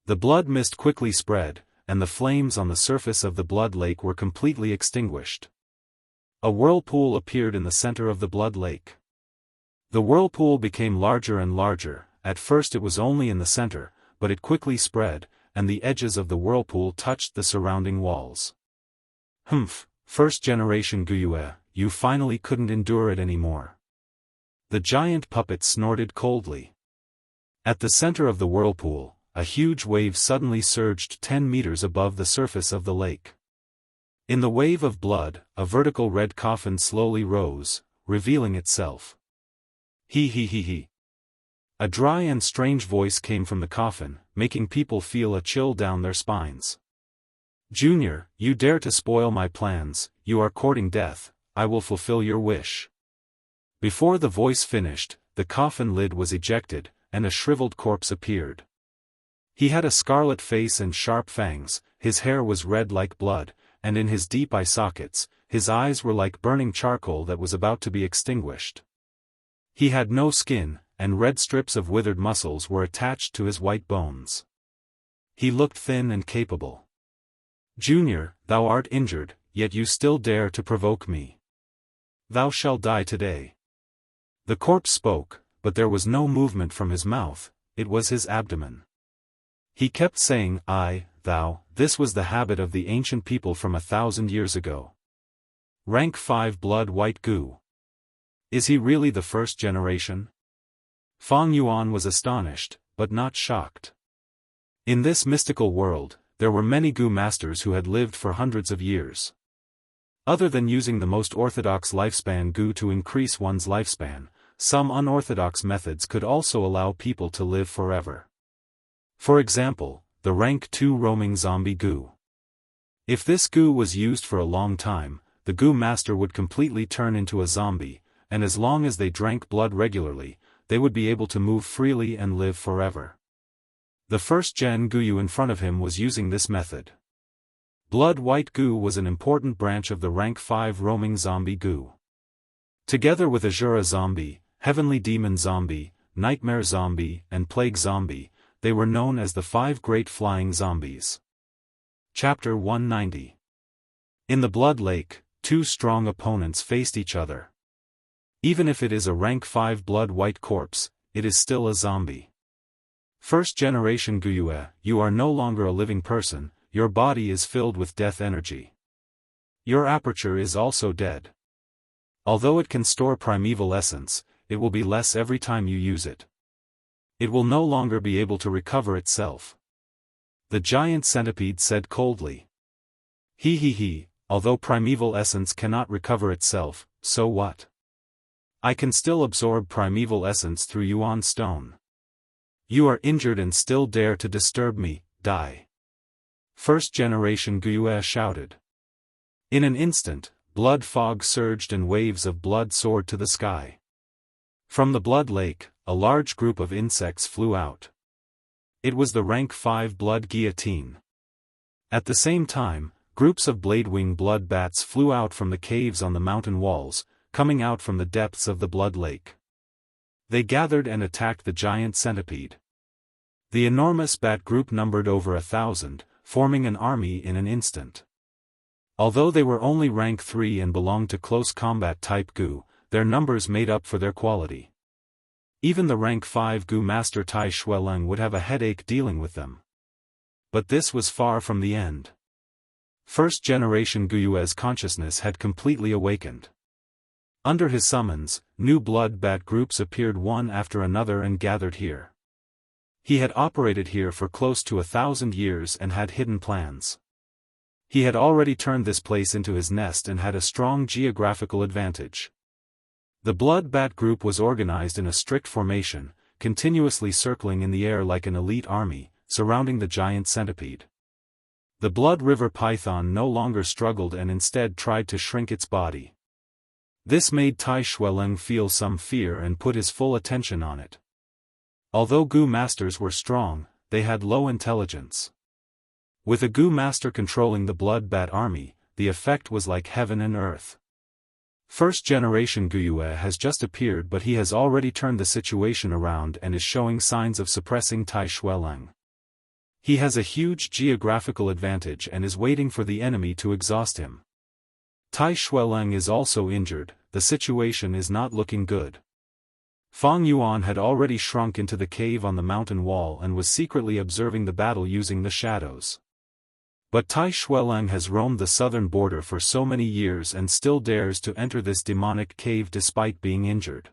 The blood mist quickly spread, and the flames on the surface of the blood lake were completely extinguished. A whirlpool appeared in the center of the blood lake. The whirlpool became larger and larger. At first it was only in the center, but it quickly spread, and the edges of the whirlpool touched the surrounding walls. Humph, first generation Guyue, you finally couldn't endure it anymore. The giant puppet snorted coldly. At the center of the whirlpool, a huge wave suddenly surged 10 meters above the surface of the lake. In the wave of blood, a vertical red coffin slowly rose, revealing itself. He. A dry and strange voice came from the coffin, making people feel a chill down their spines. Junior, you dare to spoil my plans, you are courting death, I will fulfill your wish. Before the voice finished, the coffin lid was ejected, and a shriveled corpse appeared. He had a scarlet face and sharp fangs, his hair was red like blood, and in his deep eye sockets, his eyes were like burning charcoal that was about to be extinguished. He had no skin, and red strips of withered muscles were attached to his white bones. He looked thin and capable. Junior, thou art injured, yet you still dare to provoke me. Thou shalt die today. The corpse spoke, but there was no movement from his mouth, it was his abdomen. He kept saying, I, thou, this was the habit of the ancient people from 1,000 years ago. Rank 5 Blood White Goo. Is he really the first generation? Fang Yuan was astonished, but not shocked. In this mystical world, there were many Goo masters who had lived for hundreds of years. Other than using the most orthodox lifespan Goo to increase one's lifespan, some unorthodox methods could also allow people to live forever. For example, the rank 2 roaming zombie Goo. If this Goo was used for a long time, the Goo master would completely turn into a zombie, and as long as they drank blood regularly, they would be able to move freely and live forever. The first Gen Guyu in front of him was using this method. Blood White Gu was an important branch of the rank 5 roaming zombie Gu. Together with Azura Zombie, Heavenly Demon Zombie, Nightmare Zombie, and Plague Zombie, they were known as the 5 Great Flying Zombies. Chapter 190. In the Blood Lake, 2 strong opponents faced each other. Even if it is a rank 5 Blood White corpse, it is still a zombie. First generation Guyue, you are no longer a living person, your body is filled with death energy. Your aperture is also dead. Although it can store primeval essence, it will be less every time you use it. It will no longer be able to recover itself. The giant centipede said coldly. He, although primeval essence cannot recover itself, so what? I can still absorb primeval essence through Yuan stone. You are injured and still dare to disturb me, die. First generation Guyue shouted. In an instant, blood fog surged and waves of blood soared to the sky. From the blood lake, a large group of insects flew out. It was the rank 5 blood guillotine. At the same time, groups of bladewing blood bats flew out from the caves on the mountain walls, coming out from the depths of the blood lake. They gathered and attacked the giant centipede. The enormous bat group numbered over 1,000, forming an army in an instant. Although they were only rank 3 and belonged to close combat type Gu, their numbers made up for their quality. Even the rank 5 Gu master Tai Shueleng would have a headache dealing with them. But this was far from the end. First generation Guyue's consciousness had completely awakened. Under his summons, new blood bat groups appeared one after another and gathered here. He had operated here for close to 1,000 years and had hidden plans. He had already turned this place into his nest and had a strong geographical advantage. The blood bat group was organized in a strict formation, continuously circling in the air like an elite army, surrounding the giant centipede. The blood river python no longer struggled and instead tried to shrink its body. This made Tai Shueleng feel some fear and put his full attention on it. Although Gu masters were strong, they had low intelligence. With a Gu master controlling the blood bat army, the effect was like heaven and earth. First generation Guyue has just appeared, but he has already turned the situation around and is showing signs of suppressing Tai Shueleng. He has a huge geographical advantage and is waiting for the enemy to exhaust him. Tai Shueleng is also injured, the situation is not looking good. Fang Yuan had already shrunk into the cave on the mountain wall and was secretly observing the battle using the shadows. But Tai Shueleng has roamed the southern border for so many years and still dares to enter this demonic cave despite being injured.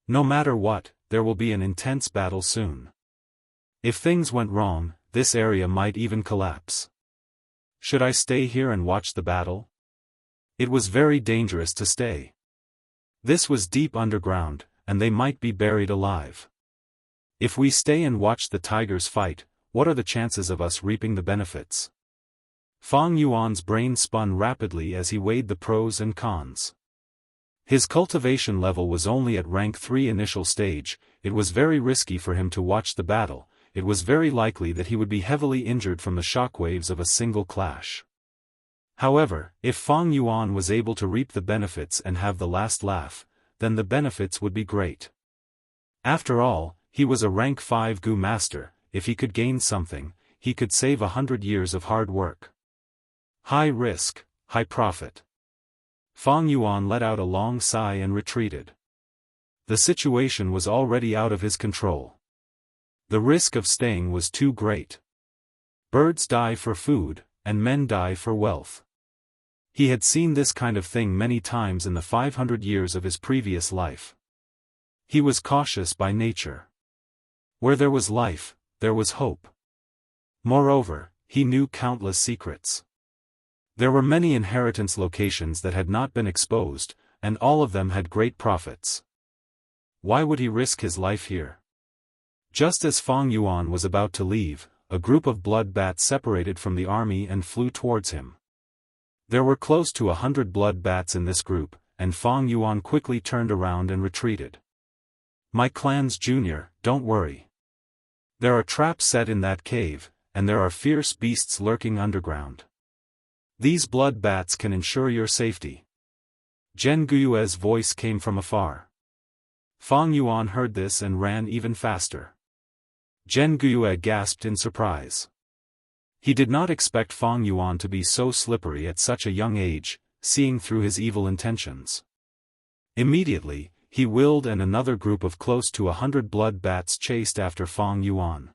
No matter what, there will be an intense battle soon. If things went wrong, this area might even collapse. Should I stay here and watch the battle? It was very dangerous to stay. This was deep underground, and they might be buried alive. If we stay and watch the tigers fight, what are the chances of us reaping the benefits? Fang Yuan's brain spun rapidly as he weighed the pros and cons. His cultivation level was only at rank 3 initial stage, it was very risky for him to watch the battle, it was very likely that he would be heavily injured from the shockwaves of a single clash. However, if Fang Yuan was able to reap the benefits and have the last laugh, then the benefits would be great. After all, he was a rank 5 Gu master, if he could gain something, he could save 100 years of hard work. High risk, high profit. Fang Yuan let out a long sigh and retreated. The situation was already out of his control. The risk of staying was too great. Birds die for food, and men die for wealth. He had seen this kind of thing many times in the 500 years of his previous life. He was cautious by nature. Where there was life, there was hope. Moreover, he knew countless secrets. There were many inheritance locations that had not been exposed, and all of them had great profits. Why would he risk his life here? Just as Fang Yuan was about to leave, a group of blood bats separated from the army and flew towards him. There were close to 100 blood bats in this group, and Fang Yuan quickly turned around and retreated. My clan's junior, don't worry. There are traps set in that cave, and there are fierce beasts lurking underground. These blood bats can ensure your safety. Zhen Guyue's voice came from afar. Fang Yuan heard this and ran even faster. Zhen Guyue gasped in surprise. He did not expect Fang Yuan to be so slippery at such a young age, seeing through his evil intentions. Immediately, he willed and another group of close to 100 blood bats chased after Fang Yuan.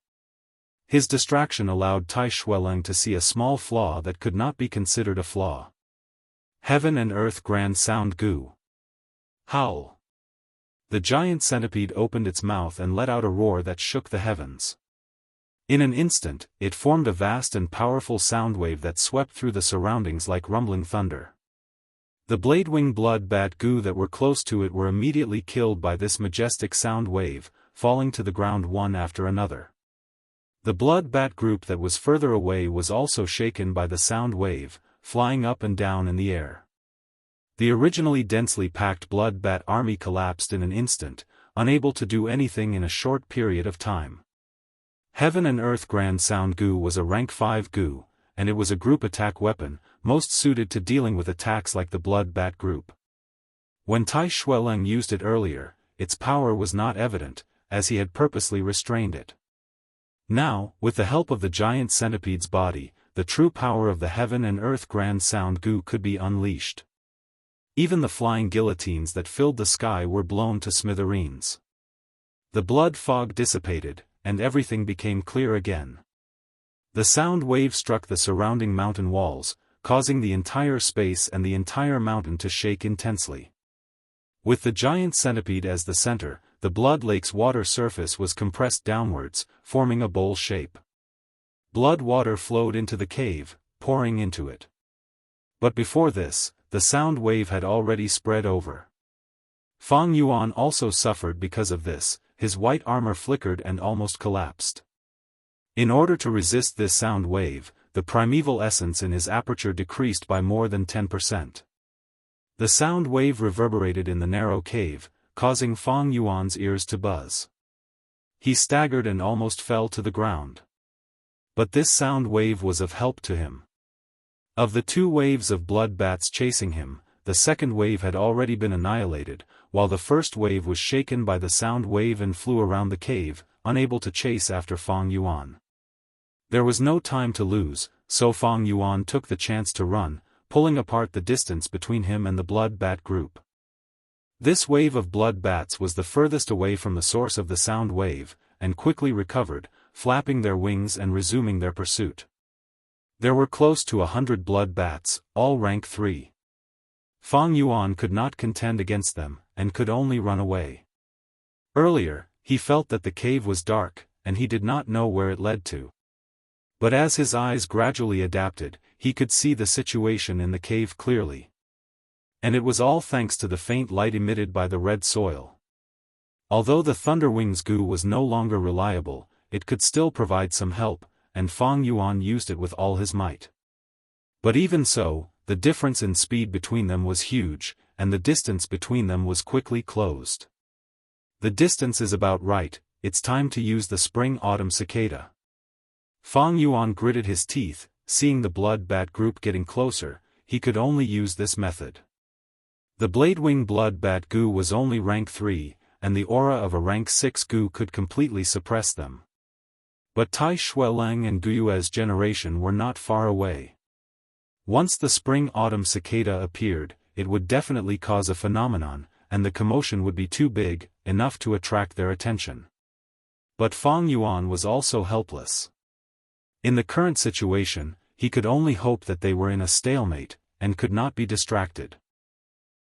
His distraction allowed Tai Shueleng to see a small flaw that could not be considered a flaw. Heaven and Earth Grand Sound Gu. Howl. The giant centipede opened its mouth and let out a roar that shook the heavens. In an instant, it formed a vast and powerful sound wave that swept through the surroundings like rumbling thunder. The blade-wing blood bat Gu that were close to it were immediately killed by this majestic sound wave, falling to the ground one after another. The blood bat group that was further away was also shaken by the sound wave, flying up and down in the air. The originally densely packed blood bat army collapsed in an instant, unable to do anything in a short period of time. Heaven and Earth Grand Sound Gu was a rank 5 Gu, and it was a group attack weapon, most suited to dealing with attacks like the blood bat group. When Tai Shueleng used it earlier, its power was not evident, as he had purposely restrained it. Now, with the help of the giant centipede's body, the true power of the Heaven and Earth Grand Sound Gu could be unleashed. Even the flying guillotines that filled the sky were blown to smithereens. The blood fog dissipated, and everything became clear again. The sound wave struck the surrounding mountain walls, causing the entire space and the entire mountain to shake intensely. With the giant centipede as the center, the blood lake's water surface was compressed downwards, forming a bowl shape. Blood water flowed into the cave, pouring into it. But before this, the sound wave had already spread over. Fang Yuan also suffered because of this, his white armor flickered and almost collapsed. In order to resist this sound wave, the primeval essence in his aperture decreased by more than 10%. The sound wave reverberated in the narrow cave, causing Fang Yuan's ears to buzz. He staggered and almost fell to the ground. But this sound wave was of help to him. Of the two waves of blood bats chasing him, the second wave had already been annihilated, while the first wave was shaken by the sound wave and flew around the cave, unable to chase after Fang Yuan. There was no time to lose, so Fang Yuan took the chance to run, pulling apart the distance between him and the blood bat group. This wave of blood bats was the furthest away from the source of the sound wave, and quickly recovered, flapping their wings and resuming their pursuit. There were close to 100 blood bats, all rank 3. Fang Yuan could not contend against them, and could only run away. Earlier, he felt that the cave was dark, and he did not know where it led to. But as his eyes gradually adapted, he could see the situation in the cave clearly. And it was all thanks to the faint light emitted by the red soil. Although the Thunderwings Gu was no longer reliable, it could still provide some help, and Fang Yuan used it with all his might. But even so, the difference in speed between them was huge, and the distance between them was quickly closed. The distance is about right, it's time to use the spring-autumn cicada. Fang Yuan gritted his teeth, seeing the blood bat group getting closer, he could only use this method. The Bladewing blood bat Gu was only rank 3, and the aura of a rank 6 Gu could completely suppress them. But Tai Shueleng and Guyue's generation were not far away. Once the spring-autumn cicada appeared, it would definitely cause a phenomenon, and the commotion would be too big, enough to attract their attention. But Fang Yuan was also helpless. In the current situation, he could only hope that they were in a stalemate, and could not be distracted.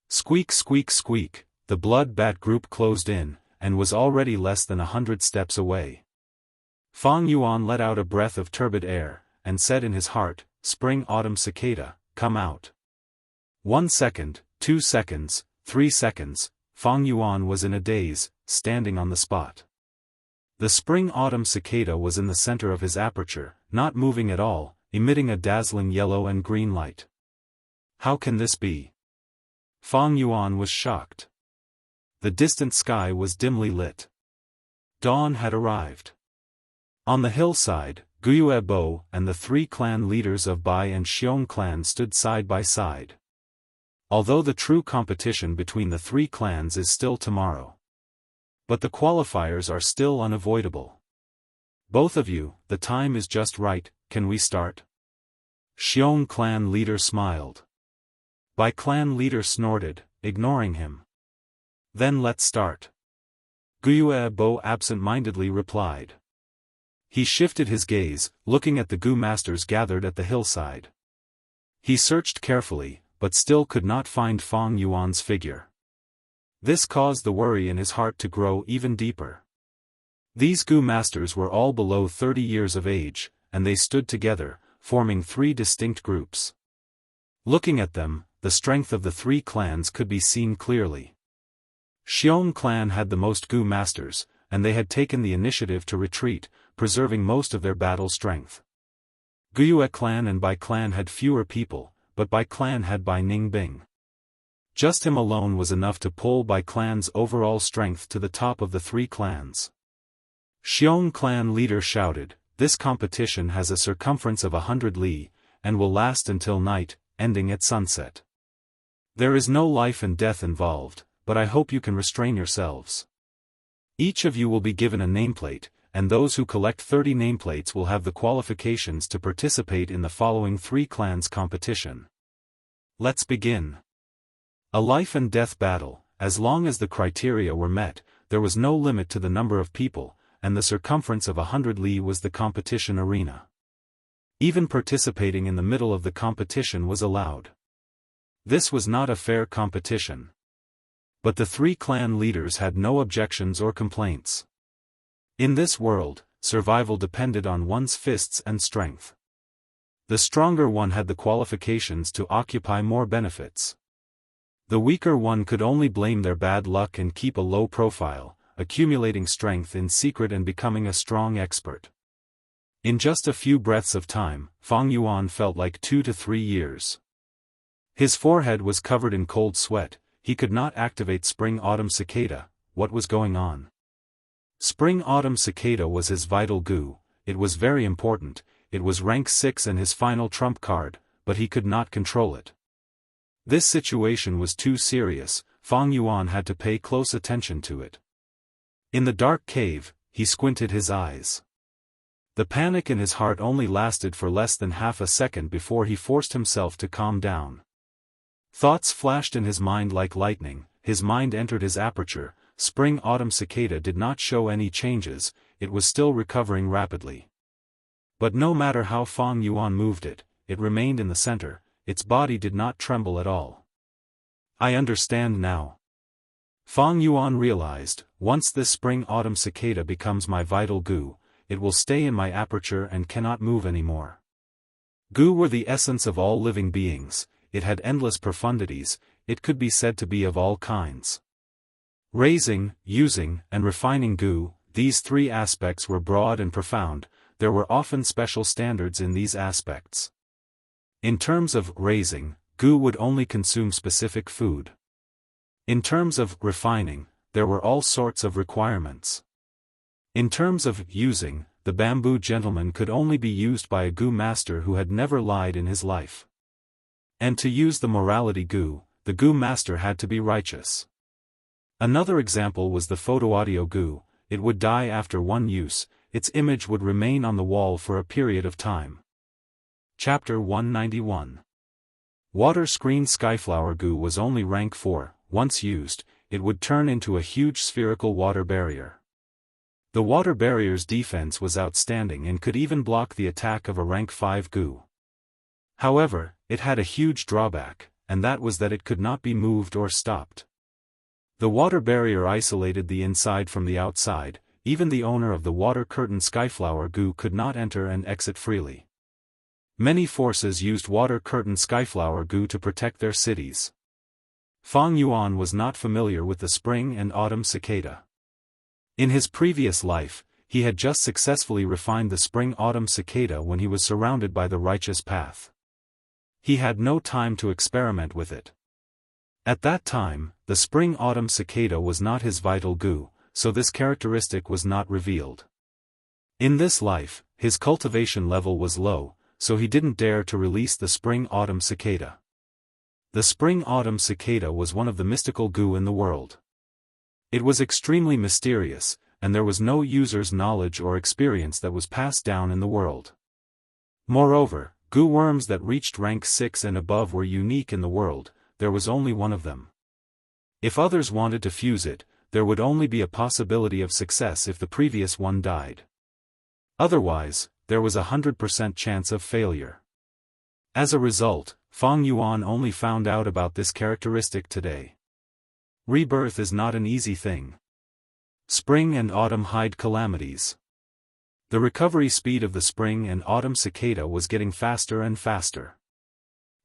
Squeak squeak squeak, the blood bat group closed in, and was already less than 100 steps away. Fang Yuan let out a breath of turbid air, and said in his heart, "Spring-autumn cicada, come out." 1 second, 2 seconds, 3 seconds, Fang Yuan was in a daze, standing on the spot. The spring-autumn cicada was in the center of his aperture, not moving at all, emitting a dazzling yellow and green light. How can this be? Fang Yuan was shocked. The distant sky was dimly lit. Dawn had arrived. On the hillside, Guyue Bo and the three clan leaders of Bai and Xiong clan stood side by side. Although the true competition between the three clans is still tomorrow. But the qualifiers are still unavoidable. Both of you, the time is just right, can we start? Xiong clan leader smiled. Bai clan leader snorted, ignoring him. Then let's start. Guyue Bo absent-mindedly replied. He shifted his gaze, looking at the Gu masters gathered at the hillside. He searched carefully, but still could not find Fang Yuan's figure. This caused the worry in his heart to grow even deeper. These Gu masters were all below 30 years of age, and they stood together, forming three distinct groups. Looking at them, the strength of the three clans could be seen clearly. Xiong clan had the most Gu masters, and they had taken the initiative to retreat, preserving most of their battle strength. Guyue clan and Bai clan had fewer people, but Bai clan had Bai Ningbing. Just him alone was enough to pull Bai clan's overall strength to the top of the three clans. Xiong clan leader shouted, "This competition has a circumference of 100 li, and will last until night, ending at sunset. There is no life and death involved, but I hope you can restrain yourselves. Each of you will be given a nameplate, and those who collect 30 nameplates will have the qualifications to participate in the following three clans competition. Let's begin." A life and death battle. As long as the criteria were met, there was no limit to the number of people, and the circumference of 100 li was the competition arena. Even participating in the middle of the competition was allowed. This was not a fair competition. But the three clan leaders had no objections or complaints. In this world, survival depended on one's fists and strength. The stronger one had the qualifications to occupy more benefits. The weaker one could only blame their bad luck and keep a low profile, accumulating strength in secret and becoming a strong expert. In just a few breaths of time, Fang Yuan felt like 2 to 3 years. His forehead was covered in cold sweat. He could not activate Spring-Autumn Cicada. What was going on? Spring-Autumn Cicada was his vital Gu. It was very important. It was rank 6 and his final trump card, but he could not control it. This situation was too serious. Fang Yuan had to pay close attention to it. In the dark cave, he squinted his eyes. The panic in his heart only lasted for less than half a second before he forced himself to calm down. Thoughts flashed in his mind like lightning. His mind entered his aperture. Spring-Autumn Cicada did not show any changes, it was still recovering rapidly. But no matter how Fang Yuan moved it, it remained in the center, its body did not tremble at all. I understand now. Fang Yuan realized, once this Spring-Autumn Cicada becomes my vital Gu, it will stay in my aperture and cannot move anymore. Gu were the essence of all living beings, it had endless profundities, it could be said to be of all kinds. Raising, using, and refining Gu, these three aspects were broad and profound. There were often special standards in these aspects. In terms of raising, Gu would only consume specific food. In terms of refining, there were all sorts of requirements. In terms of using, the bamboo gentleman could only be used by a Gu master who had never lied in his life. And to use the morality Gu, the Gu master had to be righteous. Another example was the photo-audio Gu. It would die after one use, its image would remain on the wall for a period of time. Chapter 191. Water Screen Skyflower Gu was only rank 4, once used, it would turn into a huge spherical water barrier. The water barrier's defense was outstanding and could even block the attack of a rank 5 Gu. However, it had a huge drawback, and that was that it could not be moved or stopped. The water barrier isolated the inside from the outside, even the owner of the water curtain Skyflower Gu could not enter and exit freely. Many forces used water curtain Skyflower Gu to protect their cities. Fang Yuan was not familiar with the spring and autumn cicada. In his previous life, he had just successfully refined the spring-autumn cicada when he was surrounded by the righteous path. He had no time to experiment with it. At that time, the spring-autumn cicada was not his vital Gu, so this characteristic was not revealed. In this life, his cultivation level was low, so he didn't dare to release the spring-autumn cicada. The spring-autumn cicada was one of the mystical goo in the world. It was extremely mysterious, and there was no user's knowledge or experience that was passed down in the world. Moreover, goo worms that reached rank 6 and above were unique in the world, there was only one of them. If others wanted to fuse it, there would only be a possibility of success if the previous one died. Otherwise, there was a 100% chance of failure. As a result, Fang Yuan only found out about this characteristic today. Rebirth is not an easy thing. Spring and autumn hide calamities. The recovery speed of the spring and autumn cicada was getting faster and faster.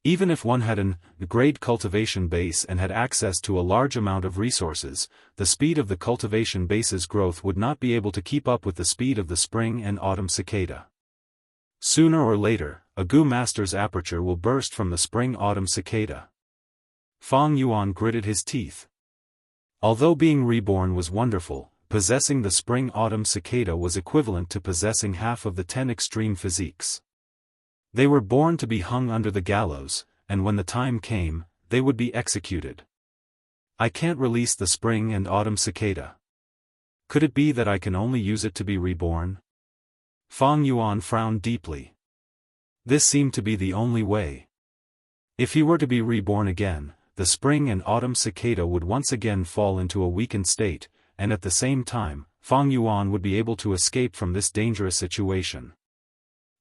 Even if one had an upgrade cultivation base and had access to a large amount of resources, the speed of the cultivation base's growth would not be able to keep up with the speed of the spring and autumn cicada. Sooner or later, a goo master's aperture will burst from the spring-autumn cicada. Fang Yuan gritted his teeth. Although being reborn was wonderful, possessing the spring-autumn cicada was equivalent to possessing half of the 10 extreme physiques. They were born to be hung under the gallows, and when the time came, they would be executed. I can't release the spring and autumn cicada. Could it be that I can only use it to be reborn? Fang Yuan frowned deeply. This seemed to be the only way. If he were to be reborn again, the spring and autumn cicada would once again fall into a weakened state, and at the same time, Fang Yuan would be able to escape from this dangerous situation.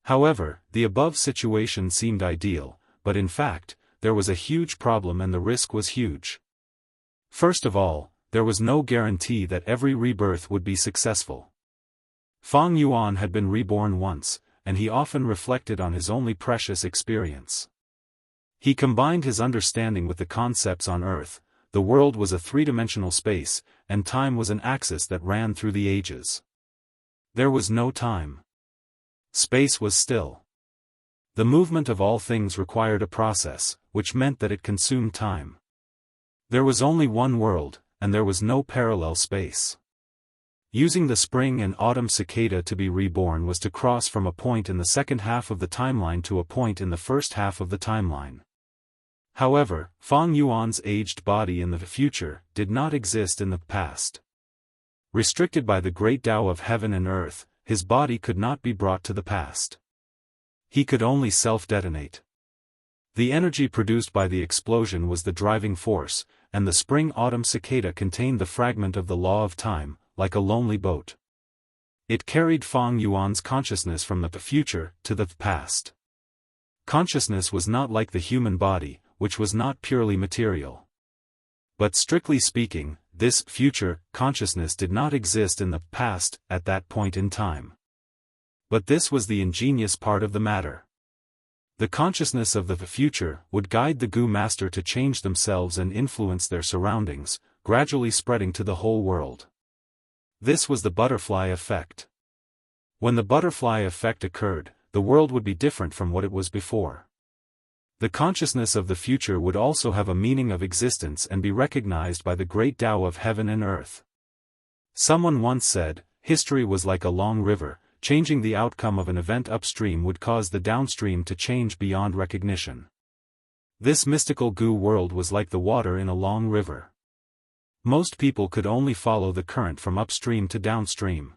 However, the above situation seemed ideal, but in fact, there was a huge problem and the risk was huge. First of all, there was no guarantee that every rebirth would be successful. Fang Yuan had been reborn once, and he often reflected on his only precious experience. He combined his understanding with the concepts on Earth. The world was a three-dimensional space, and time was an axis that ran through the ages. There was no time. Space was still. The movement of all things required a process, which meant that it consumed time. There was only one world, and there was no parallel space. Using the spring and autumn cicada to be reborn was to cross from a point in the second half of the timeline to a point in the first half of the timeline. However, Fang Yuan's aged body in the future did not exist in the past. Restricted by the great Tao of heaven and earth, his body could not be brought to the past. He could only self-detonate. The energy produced by the explosion was the driving force, and the spring-autumn cicada contained the fragment of the law of time, like a lonely boat. It carried Fang Yuan's consciousness from the future to the past. Consciousness was not like the human body, which was not purely material. But strictly speaking, this future consciousness did not exist in the past at that point in time. But this was the ingenious part of the matter. The consciousness of the future would guide the goo master to change themselves and influence their surroundings, gradually spreading to the whole world. This was the butterfly effect. When the butterfly effect occurred, the world would be different from what it was before. The consciousness of the future would also have a meaning of existence and be recognized by the great Tao of heaven and earth. Someone once said, history was like a long river, changing the outcome of an event upstream would cause the downstream to change beyond recognition. This mystical goo world was like the water in a long river. Most people could only follow the current from upstream to downstream.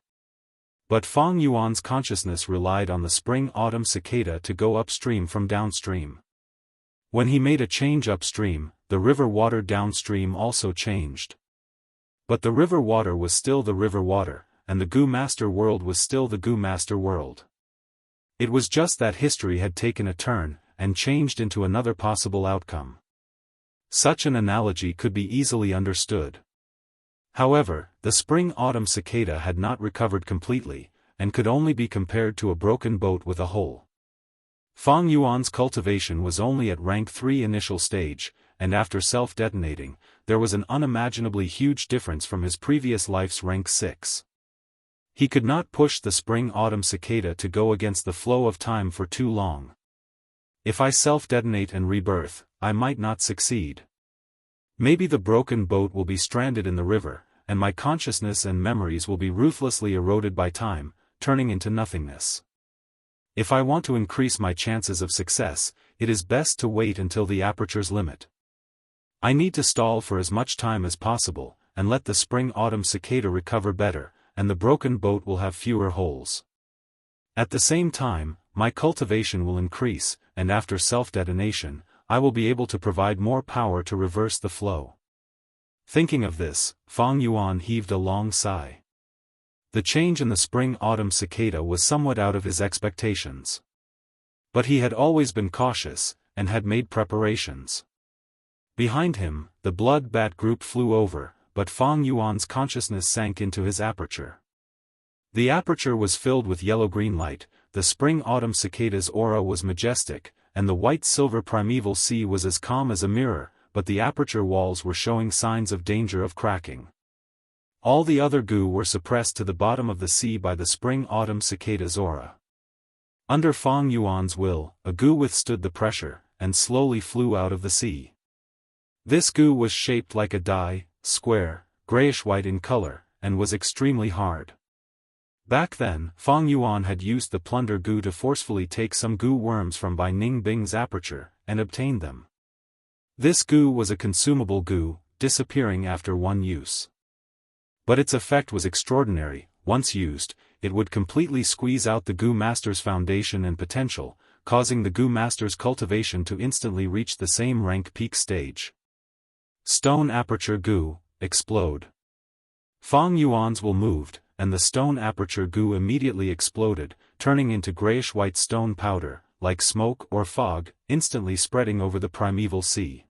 But Fang Yuan's consciousness relied on the spring-autumn cicada to go upstream from downstream. When he made a change upstream, the river water downstream also changed. But the river water was still the river water, and the goo master world was still the goo master world. It was just that history had taken a turn, and changed into another possible outcome. Such an analogy could be easily understood. However, the spring-autumn cicada had not recovered completely, and could only be compared to a broken boat with a hole. Fang Yuan's cultivation was only at rank 3 initial stage, and after self-detonating, there was an unimaginably huge difference from his previous life's rank 6. He could not push the spring-autumn cicada to go against the flow of time for too long. If I self-detonate and rebirth, I might not succeed. Maybe the broken boat will be stranded in the river, and my consciousness and memories will be ruthlessly eroded by time, turning into nothingness. If I want to increase my chances of success, it is best to wait until the aperture's limit. I need to stall for as much time as possible, and let the spring-autumn cicada recover better, and the broken boat will have fewer holes. At the same time, my cultivation will increase, and after self-detonation, I will be able to provide more power to reverse the flow. Thinking of this, Fang Yuan heaved a long sigh. The change in the spring-autumn cicada was somewhat out of his expectations. But he had always been cautious, and had made preparations. Behind him, the blood bat group flew over, but Fang Yuan's consciousness sank into his aperture. The aperture was filled with yellow-green light, the spring-autumn cicada's aura was majestic, and the white-silver primeval sea was as calm as a mirror, but the aperture walls were showing signs of danger of cracking. All the other goo were suppressed to the bottom of the sea by the spring-autumn cicada's aura. Under Fang Yuan's will, a goo withstood the pressure, and slowly flew out of the sea. This goo was shaped like a die, square, grayish-white in color, and was extremely hard. Back then, Fang Yuan had used the plunder goo to forcefully take some goo worms from Bai Ningbing's aperture, and obtained them. This goo was a consumable goo, disappearing after one use. But its effect was extraordinary. Once used, it would completely squeeze out the goo master's foundation and potential, causing the goo master's cultivation to instantly reach the same rank peak stage. Stone aperture goo, explode. Fang Yuan's will moved, and the stone aperture goo immediately exploded, turning into grayish-white stone powder, like smoke or fog, instantly spreading over the primeval sea.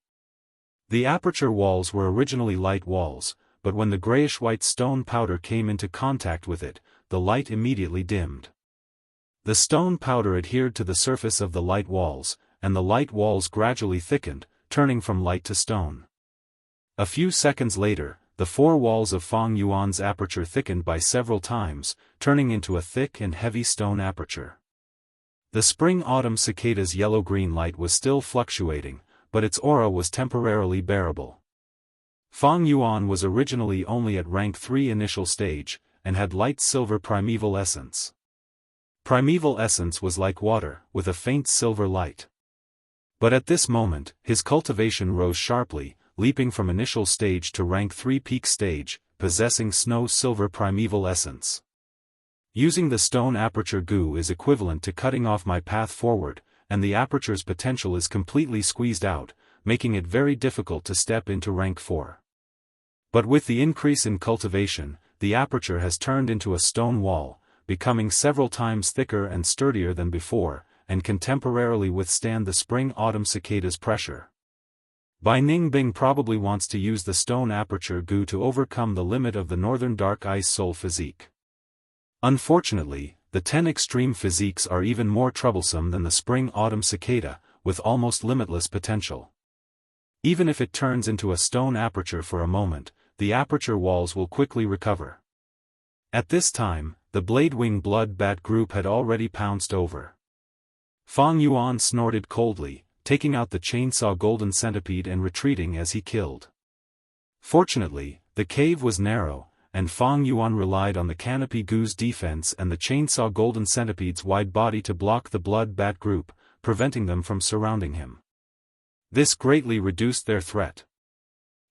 The aperture walls were originally light walls, but when the grayish-white stone powder came into contact with it, the light immediately dimmed. The stone powder adhered to the surface of the light walls, and the light walls gradually thickened, turning from light to stone. A few seconds later, the four walls of Fang Yuan's aperture thickened by several times, turning into a thick and heavy stone aperture. The spring-autumn cicada's yellow-green light was still fluctuating, but its aura was temporarily bearable. Fang Yuan was originally only at rank 3 initial stage, and had light silver primeval essence. Primeval essence was like water, with a faint silver light. But at this moment, his cultivation rose sharply, leaping from initial stage to rank 3 peak stage, possessing snow silver primeval essence. Using the stone aperture goo is equivalent to cutting off my path forward, and the aperture's potential is completely squeezed out, making it very difficult to step into rank 4. But with the increase in cultivation, the aperture has turned into a stone wall, becoming several times thicker and sturdier than before, and can temporarily withstand the spring-autumn cicada's pressure. Bai Ningbing probably wants to use the stone aperture goo to overcome the limit of the northern dark ice soul physique. Unfortunately, the 10 extreme physiques are even more troublesome than the spring-autumn cicada, with almost limitless potential. Even if it turns into a stone aperture for a moment, the aperture walls will quickly recover. At this time, the Bladewing blood bat group had already pounced over. Fang Yuan snorted coldly, taking out the chainsaw golden centipede and retreating as he killed. Fortunately, the cave was narrow, and Fang Yuan relied on the canopy goo's defense and the chainsaw golden centipede's wide body to block the blood bat group, preventing them from surrounding him. This greatly reduced their threat.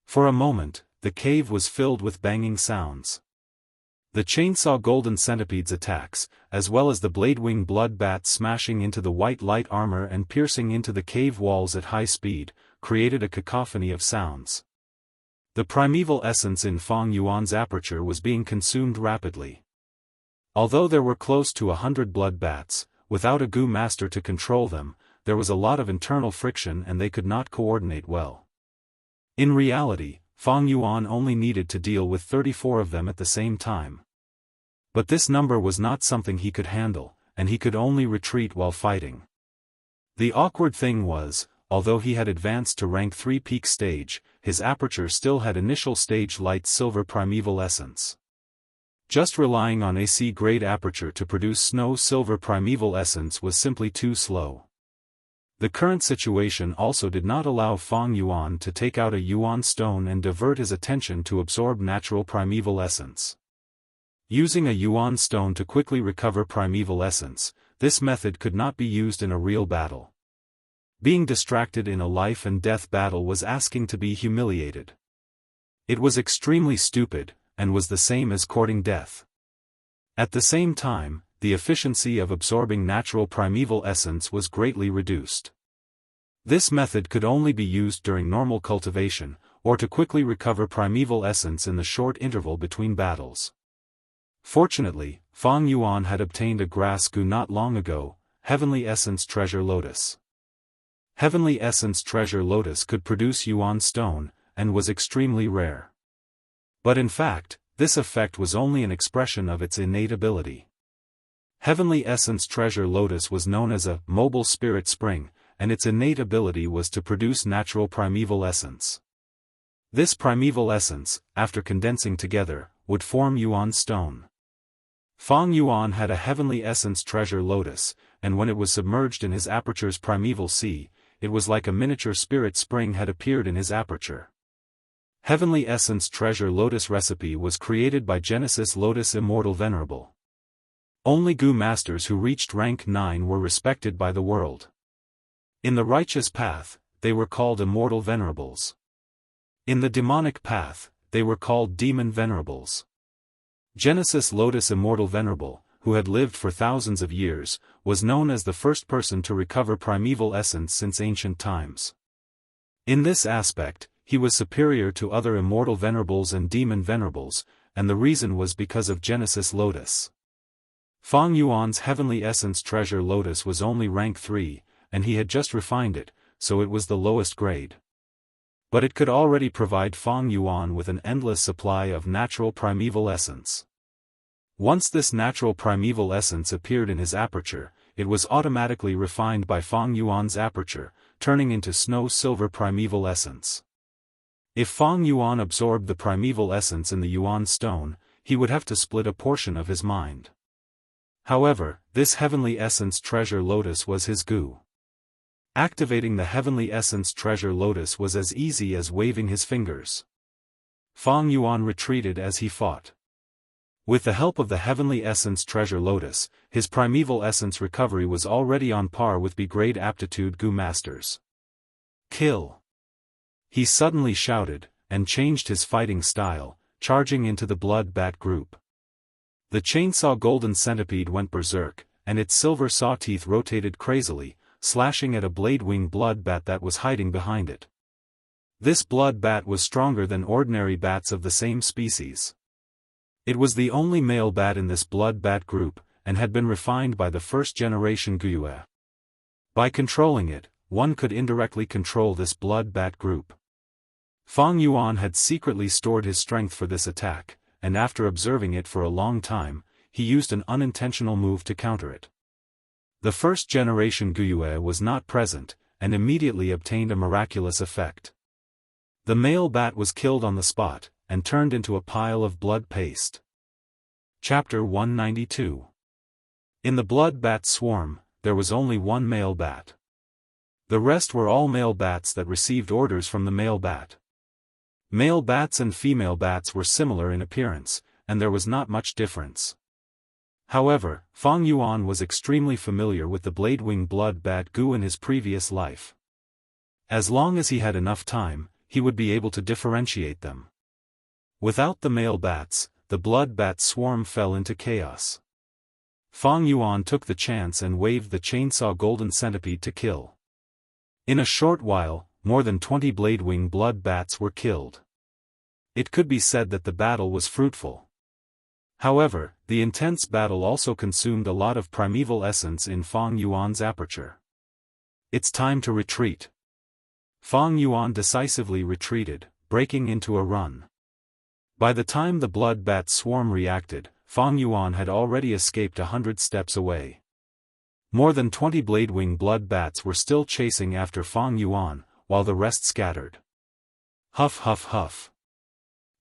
For a moment, the cave was filled with banging sounds. The chainsaw golden centipede's attacks, as well as the bladewing blood bat smashing into the white light armor and piercing into the cave walls at high speed, created a cacophony of sounds. The primeval essence in Fang Yuan's aperture was being consumed rapidly. Although there were close to 100 blood bats, without a goo master to control them, there was a lot of internal friction and they could not coordinate well. In reality, Fang Yuan only needed to deal with 34 of them at the same time. But this number was not something he could handle, and he could only retreat while fighting. The awkward thing was, although he had advanced to rank 3 peak stage, his aperture still had initial stage light silver primeval essence. Just relying on AC grade aperture to produce snow silver primeval essence was simply too slow. The current situation also did not allow Fang Yuan to take out a yuan stone and divert his attention to absorb natural primeval essence. Using a yuan stone to quickly recover primeval essence, this method could not be used in a real battle. Being distracted in a life and death battle was asking to be humiliated. It was extremely stupid, and was the same as courting death. At the same time, the efficiency of absorbing natural primeval essence was greatly reduced. This method could only be used during normal cultivation, or to quickly recover primeval essence in the short interval between battles. Fortunately, Fang Yuan had obtained a grass goo not long ago, Heavenly Essence Treasure Lotus. Heavenly Essence Treasure Lotus could produce yuan stone, and was extremely rare. But in fact, this effect was only an expression of its innate ability. Heavenly Essence Treasure Lotus was known as a mobile spirit spring, and its innate ability was to produce natural primeval essence. This primeval essence, after condensing together, would form yuan stone. Fang Yuan had a Heavenly Essence Treasure Lotus, and when it was submerged in his aperture's primeval sea, it was like a miniature spirit spring had appeared in his aperture. Heavenly Essence Treasure Lotus recipe was created by Genesis Lotus Immortal Venerable. Only Gu masters who reached rank 9 were respected by the world. In the righteous path, they were called Immortal Venerables. In the demonic path, they were called Demon Venerables. Genesis Lotus Immortal Venerable, who had lived for thousands of years, was known as the first person to recover primeval essence since ancient times. In this aspect, he was superior to other Immortal Venerables and Demon Venerables, and the reason was because of Genesis Lotus. Fang Yuan's Heavenly Essence Treasure Lotus was only rank 3, and he had just refined it, so it was the lowest grade. But it could already provide Fang Yuan with an endless supply of natural primeval essence. Once this natural primeval essence appeared in his aperture, it was automatically refined by Fang Yuan's aperture, turning into snow-silver primeval essence. If Fang Yuan absorbed the primeval essence in the yuan stone, he would have to split a portion of his mind. However, this Heavenly Essence Treasure Lotus was his goo. Activating the Heavenly Essence Treasure Lotus was as easy as waving his fingers. Fang Yuan retreated as he fought. With the help of the Heavenly Essence Treasure Lotus, his primeval essence recovery was already on par with B-grade aptitude Gu masters. Kill! He suddenly shouted, and changed his fighting style, charging into the blood bat group. The chainsaw golden centipede went berserk, and its silver saw teeth rotated crazily, slashing at a blade-wing blood bat that was hiding behind it. This blood bat was stronger than ordinary bats of the same species. It was the only male bat in this blood bat group, and had been refined by the first-generation Guiyue. By controlling it, one could indirectly control this blood bat group. Fang Yuan had secretly stored his strength for this attack, and after observing it for a long time, he used an unintentional move to counter it. The first-generation Guiyue was not present, and immediately obtained a miraculous effect. The male bat was killed on the spot, and turned into a pile of blood paste. Chapter 192. In the blood bat swarm, there was only one male bat. The rest were all male bats that received orders from the male bat. Male bats and female bats were similar in appearance, and there was not much difference. However, Fang Yuan was extremely familiar with the blade-wing blood bat Gu in his previous life. As long as he had enough time, he would be able to differentiate them. Without the male bats, the blood bat swarm fell into chaos. Fang Yuan took the chance and waved the chainsaw golden centipede to kill. In a short while, more than 20 blade-wing blood bats were killed. It could be said that the battle was fruitful. However, the intense battle also consumed a lot of primeval essence in Fang Yuan's aperture. It's time to retreat. Fang Yuan decisively retreated, breaking into a run. By the time the blood bat swarm reacted, Fang Yuan had already escaped 100 steps away. More than 20 blade-wing blood bats were still chasing after Fang Yuan, while the rest scattered. Huff huff huff.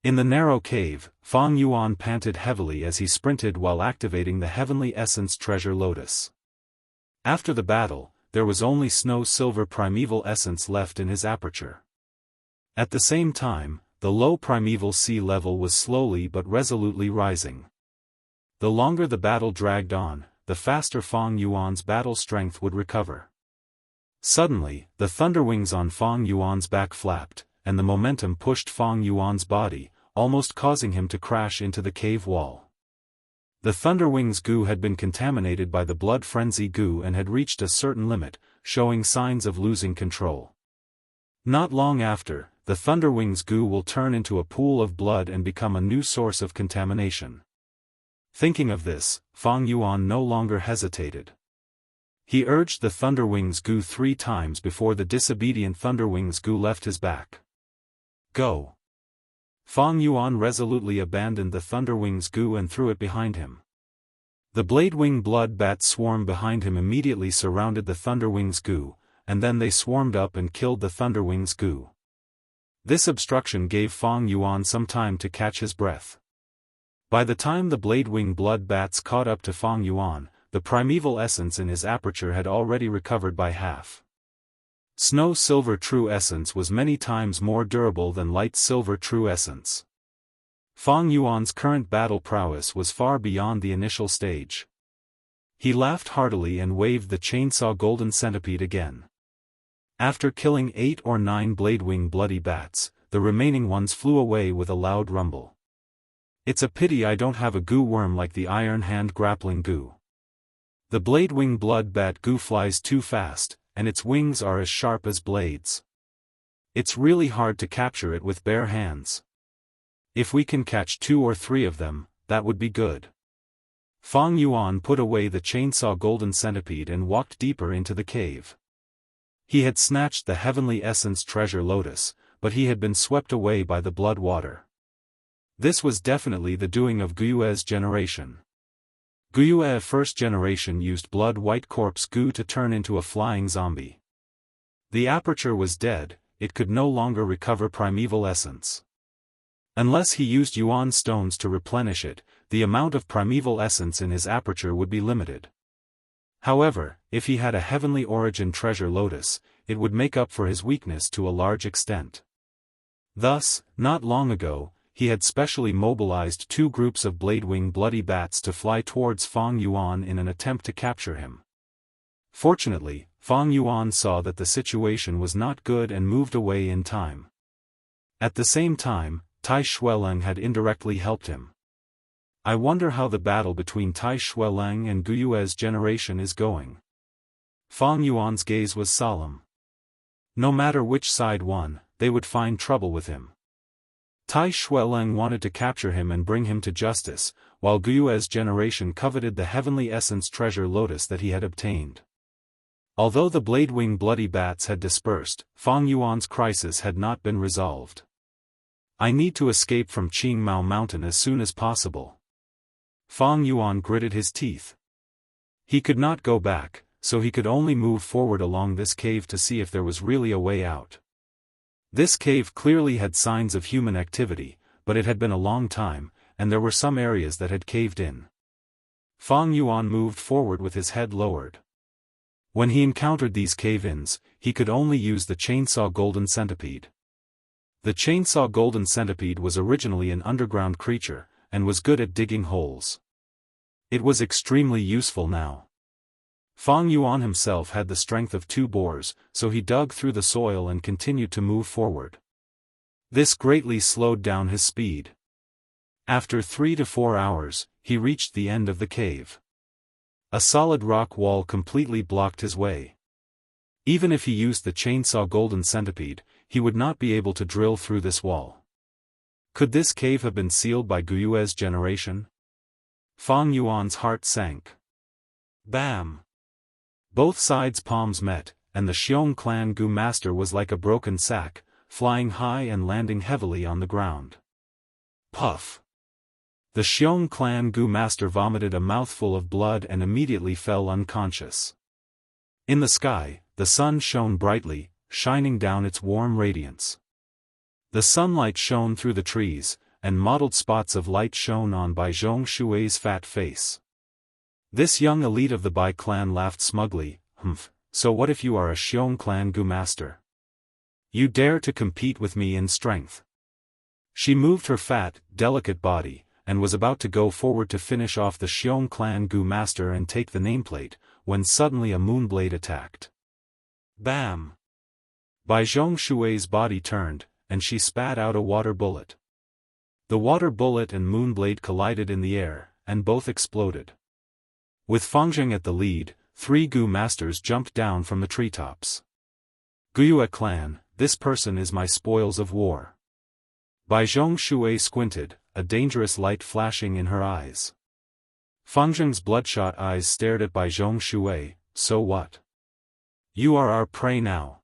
In the narrow cave, Fang Yuan panted heavily as he sprinted while activating the Heavenly Essence Treasure Lotus. After the battle, there was only snow-silver primeval essence left in his aperture. At the same time, the low primeval sea level was slowly but resolutely rising. the longer the battle dragged on, the faster Fang Yuan's battle strength would recover. Suddenly, the thunder wings on Fang Yuan's back flapped, and the momentum pushed Fang Yuan's body, almost causing him to crash into the cave wall. The thunder wings goo had been contaminated by the blood frenzy goo and had reached a certain limit, showing signs of losing control. Not long after, the thunder wings goo will turn into a pool of blood and become a new source of contamination. Thinking of this, Fang Yuan no longer hesitated. He urged the thunder wings goo 3 times before the disobedient thunder wings goo left his back. Go! Fang Yuan resolutely abandoned the thunder wings goo and threw it behind him. The blade wing blood bat swarm behind him immediately surrounded the thunder wings goo, and then they swarmed up and killed the thunder wings goo. This obstruction gave Fang Yuan some time to catch his breath. By the time the blade wing blood bats caught up to Fang Yuan, the primeval essence in his aperture had already recovered by half. Snow silver true essence was many times more durable than light silver true essence. Fang Yuan's current battle prowess was far beyond the initial stage. He laughed heartily and waved the chainsaw golden centipede again. After killing 8 or 9 blade-wing bloody bats, the remaining ones flew away with a loud rumble. It's a pity I don't have a goo worm like the iron hand grappling goo. The blade-wing blood bat goo flies too fast, and its wings are as sharp as blades. It's really hard to capture it with bare hands. If we can catch 2 or 3 of them, that would be good. Fang Yuan put away the chainsaw golden centipede and walked deeper into the cave. He had snatched the heavenly essence treasure lotus, but he had been swept away by the blood water. This was definitely the doing of Guyue's generation. Guyue's first generation used blood white corpse goo to turn into a flying zombie. The aperture was dead, it could no longer recover primeval essence. Unless he used yuan stones to replenish it, the amount of primeval essence in his aperture would be limited. However, if he had a heavenly origin treasure lotus, it would make up for his weakness to a large extent. Thus, not long ago, he had specially mobilized 2 groups of blade-wing bloody bats to fly towards Fang Yuan in an attempt to capture him. Fortunately, Fang Yuan saw that the situation was not good and moved away in time. At the same time, Tai Shueleng had indirectly helped him. I wonder how the battle between Tai Shueleng and Guyue's generation is going. Fang Yuan's gaze was solemn. No matter which side won, they would find trouble with him. Tai Shueleng wanted to capture him and bring him to justice, while Guyue's generation coveted the heavenly essence treasure lotus that he had obtained. Although the blade-wing bloody bats had dispersed, Fang Yuan's crisis had not been resolved. I need to escape from Qingmao Mountain as soon as possible. Fang Yuan gritted his teeth. He could not go back, so he could only move forward along this cave to see if there was really a way out. This cave clearly had signs of human activity, but it had been a long time, and there were some areas that had caved in. Fang Yuan moved forward with his head lowered. When he encountered these cave-ins, he could only use the chainsaw golden centipede. The chainsaw golden centipede was originally an underground creature, and was good at digging holes. It was extremely useful now. Fang Yuan himself had the strength of 2 boars, so he dug through the soil and continued to move forward. This greatly slowed down his speed. After 3 to 4 hours, he reached the end of the cave. A solid rock wall completely blocked his way. Even if he used the chainsaw golden centipede, he would not be able to drill through this wall. Could this cave have been sealed by Guyue's generation? Fang Yuan's heart sank. Bam! Both sides' palms met, and the Xiong clan Gu master was like a broken sack, flying high and landing heavily on the ground. Puff! The Xiong clan Gu master vomited a mouthful of blood and immediately fell unconscious. In the sky, the sun shone brightly, shining down its warm radiance. The sunlight shone through the trees, and mottled spots of light shone on Bai Zhong Shui's fat face. This young elite of the Bai clan laughed smugly. So what if you are a Xiong clan Gu master? You dare to compete with me in strength. She moved her fat, delicate body, and was about to go forward to finish off the Xiong clan Gu master and take the nameplate, when suddenly a moonblade attacked. Bam! Bai Zhongshui's body turned, and she spat out a water bullet. The water bullet and moonblade collided in the air, and both exploded. With Fangjing at the lead, 3 Gu masters jumped down from the treetops. Guyue clan, this person is my spoils of war. Bai Zhongshui squinted, a dangerous light flashing in her eyes. Fangjing's bloodshot eyes stared at Bai Zhongshui, so what? You are our prey now.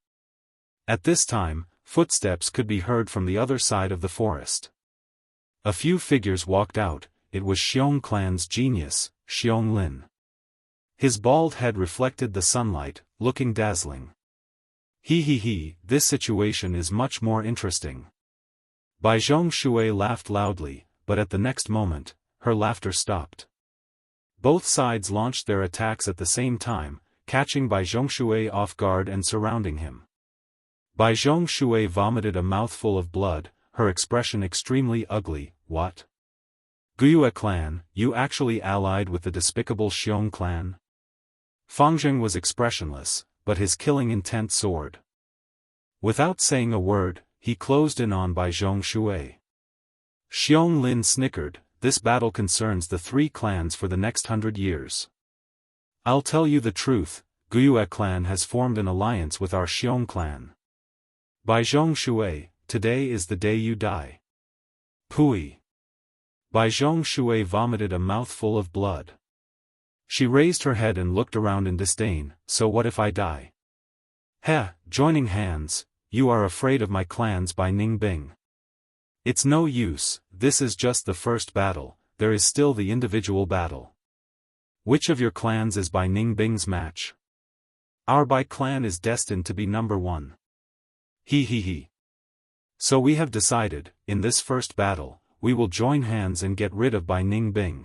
At this time, footsteps could be heard from the other side of the forest. A few figures walked out. It was Xiong clan's genius, Xiong Lin. His bald head reflected the sunlight, looking dazzling. He, this situation is much more interesting. Bai Zhongshui laughed loudly, but at the next moment, her laughter stopped. Both sides launched their attacks at the same time, catching Bai Zhongshui off guard and surrounding him. Bai Zhongshui vomited a mouthful of blood, her expression extremely ugly. What? Guyue clan, you actually allied with the despicable Xiong clan? Fangjing was expressionless, but his killing intent soared. Without saying a word, he closed in on Bai Zhongshui. Xiong Lin snickered, this battle concerns the 3 clans for the next 100 years. I'll tell you the truth, Guyue clan has formed an alliance with our Xiong clan. Bai Zhongshui, today is the day you die. Pui. Bai Zhongshui vomited a mouthful of blood. She raised her head and looked around in disdain, so what if I die? Heh, joining hands, you are afraid of my clans Bai Ningbing. It's no use, this is just the first battle, there is still the individual battle. Which of your clans is Bai Ningbing's match? Our Bai clan is destined to be number 1. He. So we have decided, in this first battle, we will join hands and get rid of Bai Ningbing.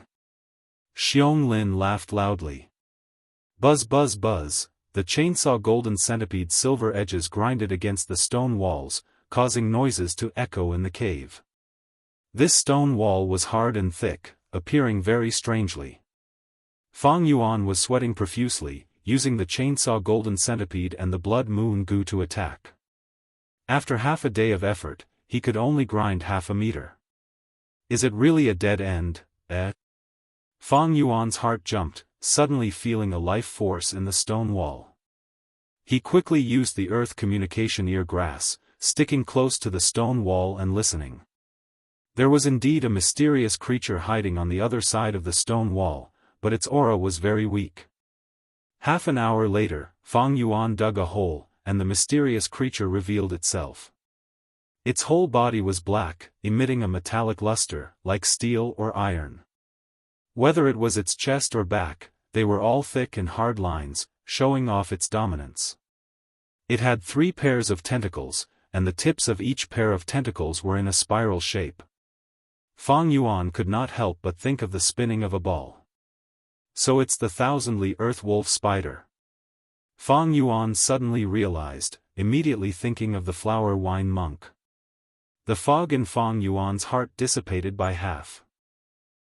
Xiong Lin laughed loudly. Buzz buzz buzz, the chainsaw golden centipede silver edges grinded against the stone walls, causing noises to echo in the cave. This stone wall was hard and thick, appearing very strangely. Fang Yuan was sweating profusely, using the chainsaw golden centipede and the blood moon gu to attack. After half a day of effort, he could only grind half a meter. Is it really a dead end, eh? Fang Yuan's heart jumped, suddenly feeling a life force in the stone wall. He quickly used the earth communication ear grass, sticking close to the stone wall and listening. There was indeed a mysterious creature hiding on the other side of the stone wall, but its aura was very weak. Half an hour later, Fang Yuan dug a hole, and the mysterious creature revealed itself. Its whole body was black, emitting a metallic luster, like steel or iron. Whether it was its chest or back, they were all thick and hard lines, showing off its dominance. It had 3 pairs of tentacles, and the tips of each pair of tentacles were in a spiral shape. Fang Yuan could not help but think of the spinning of a ball. So it's the thousandly earth wolf spider. Fang Yuan suddenly realized, immediately thinking of the flower wine monk. The fog in Fang Yuan's heart dissipated by half.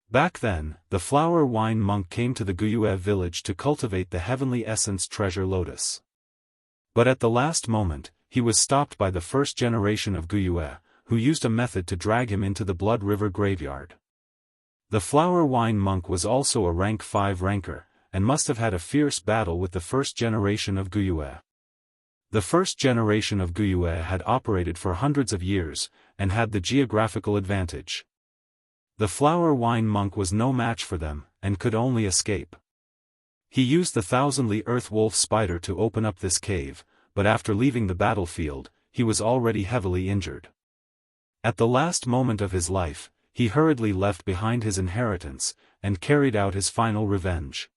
Back then, the flower wine monk came to the Guyue village to cultivate the heavenly essence treasure lotus. But at the last moment, he was stopped by the first generation of Guyue, who used a method to drag him into the Blood River graveyard. The flower wine monk was also a rank 5 ranker, and must have had a fierce battle with the first generation of Guyue. The first generation of Guyue had operated for hundreds of years, and had the geographical advantage. The flower wine monk was no match for them, and could only escape. He used the thousandly earth wolf spider to open up this cave, but after leaving the battlefield, he was already heavily injured. At the last moment of his life, he hurriedly left behind his inheritance, and carried out his final revenge.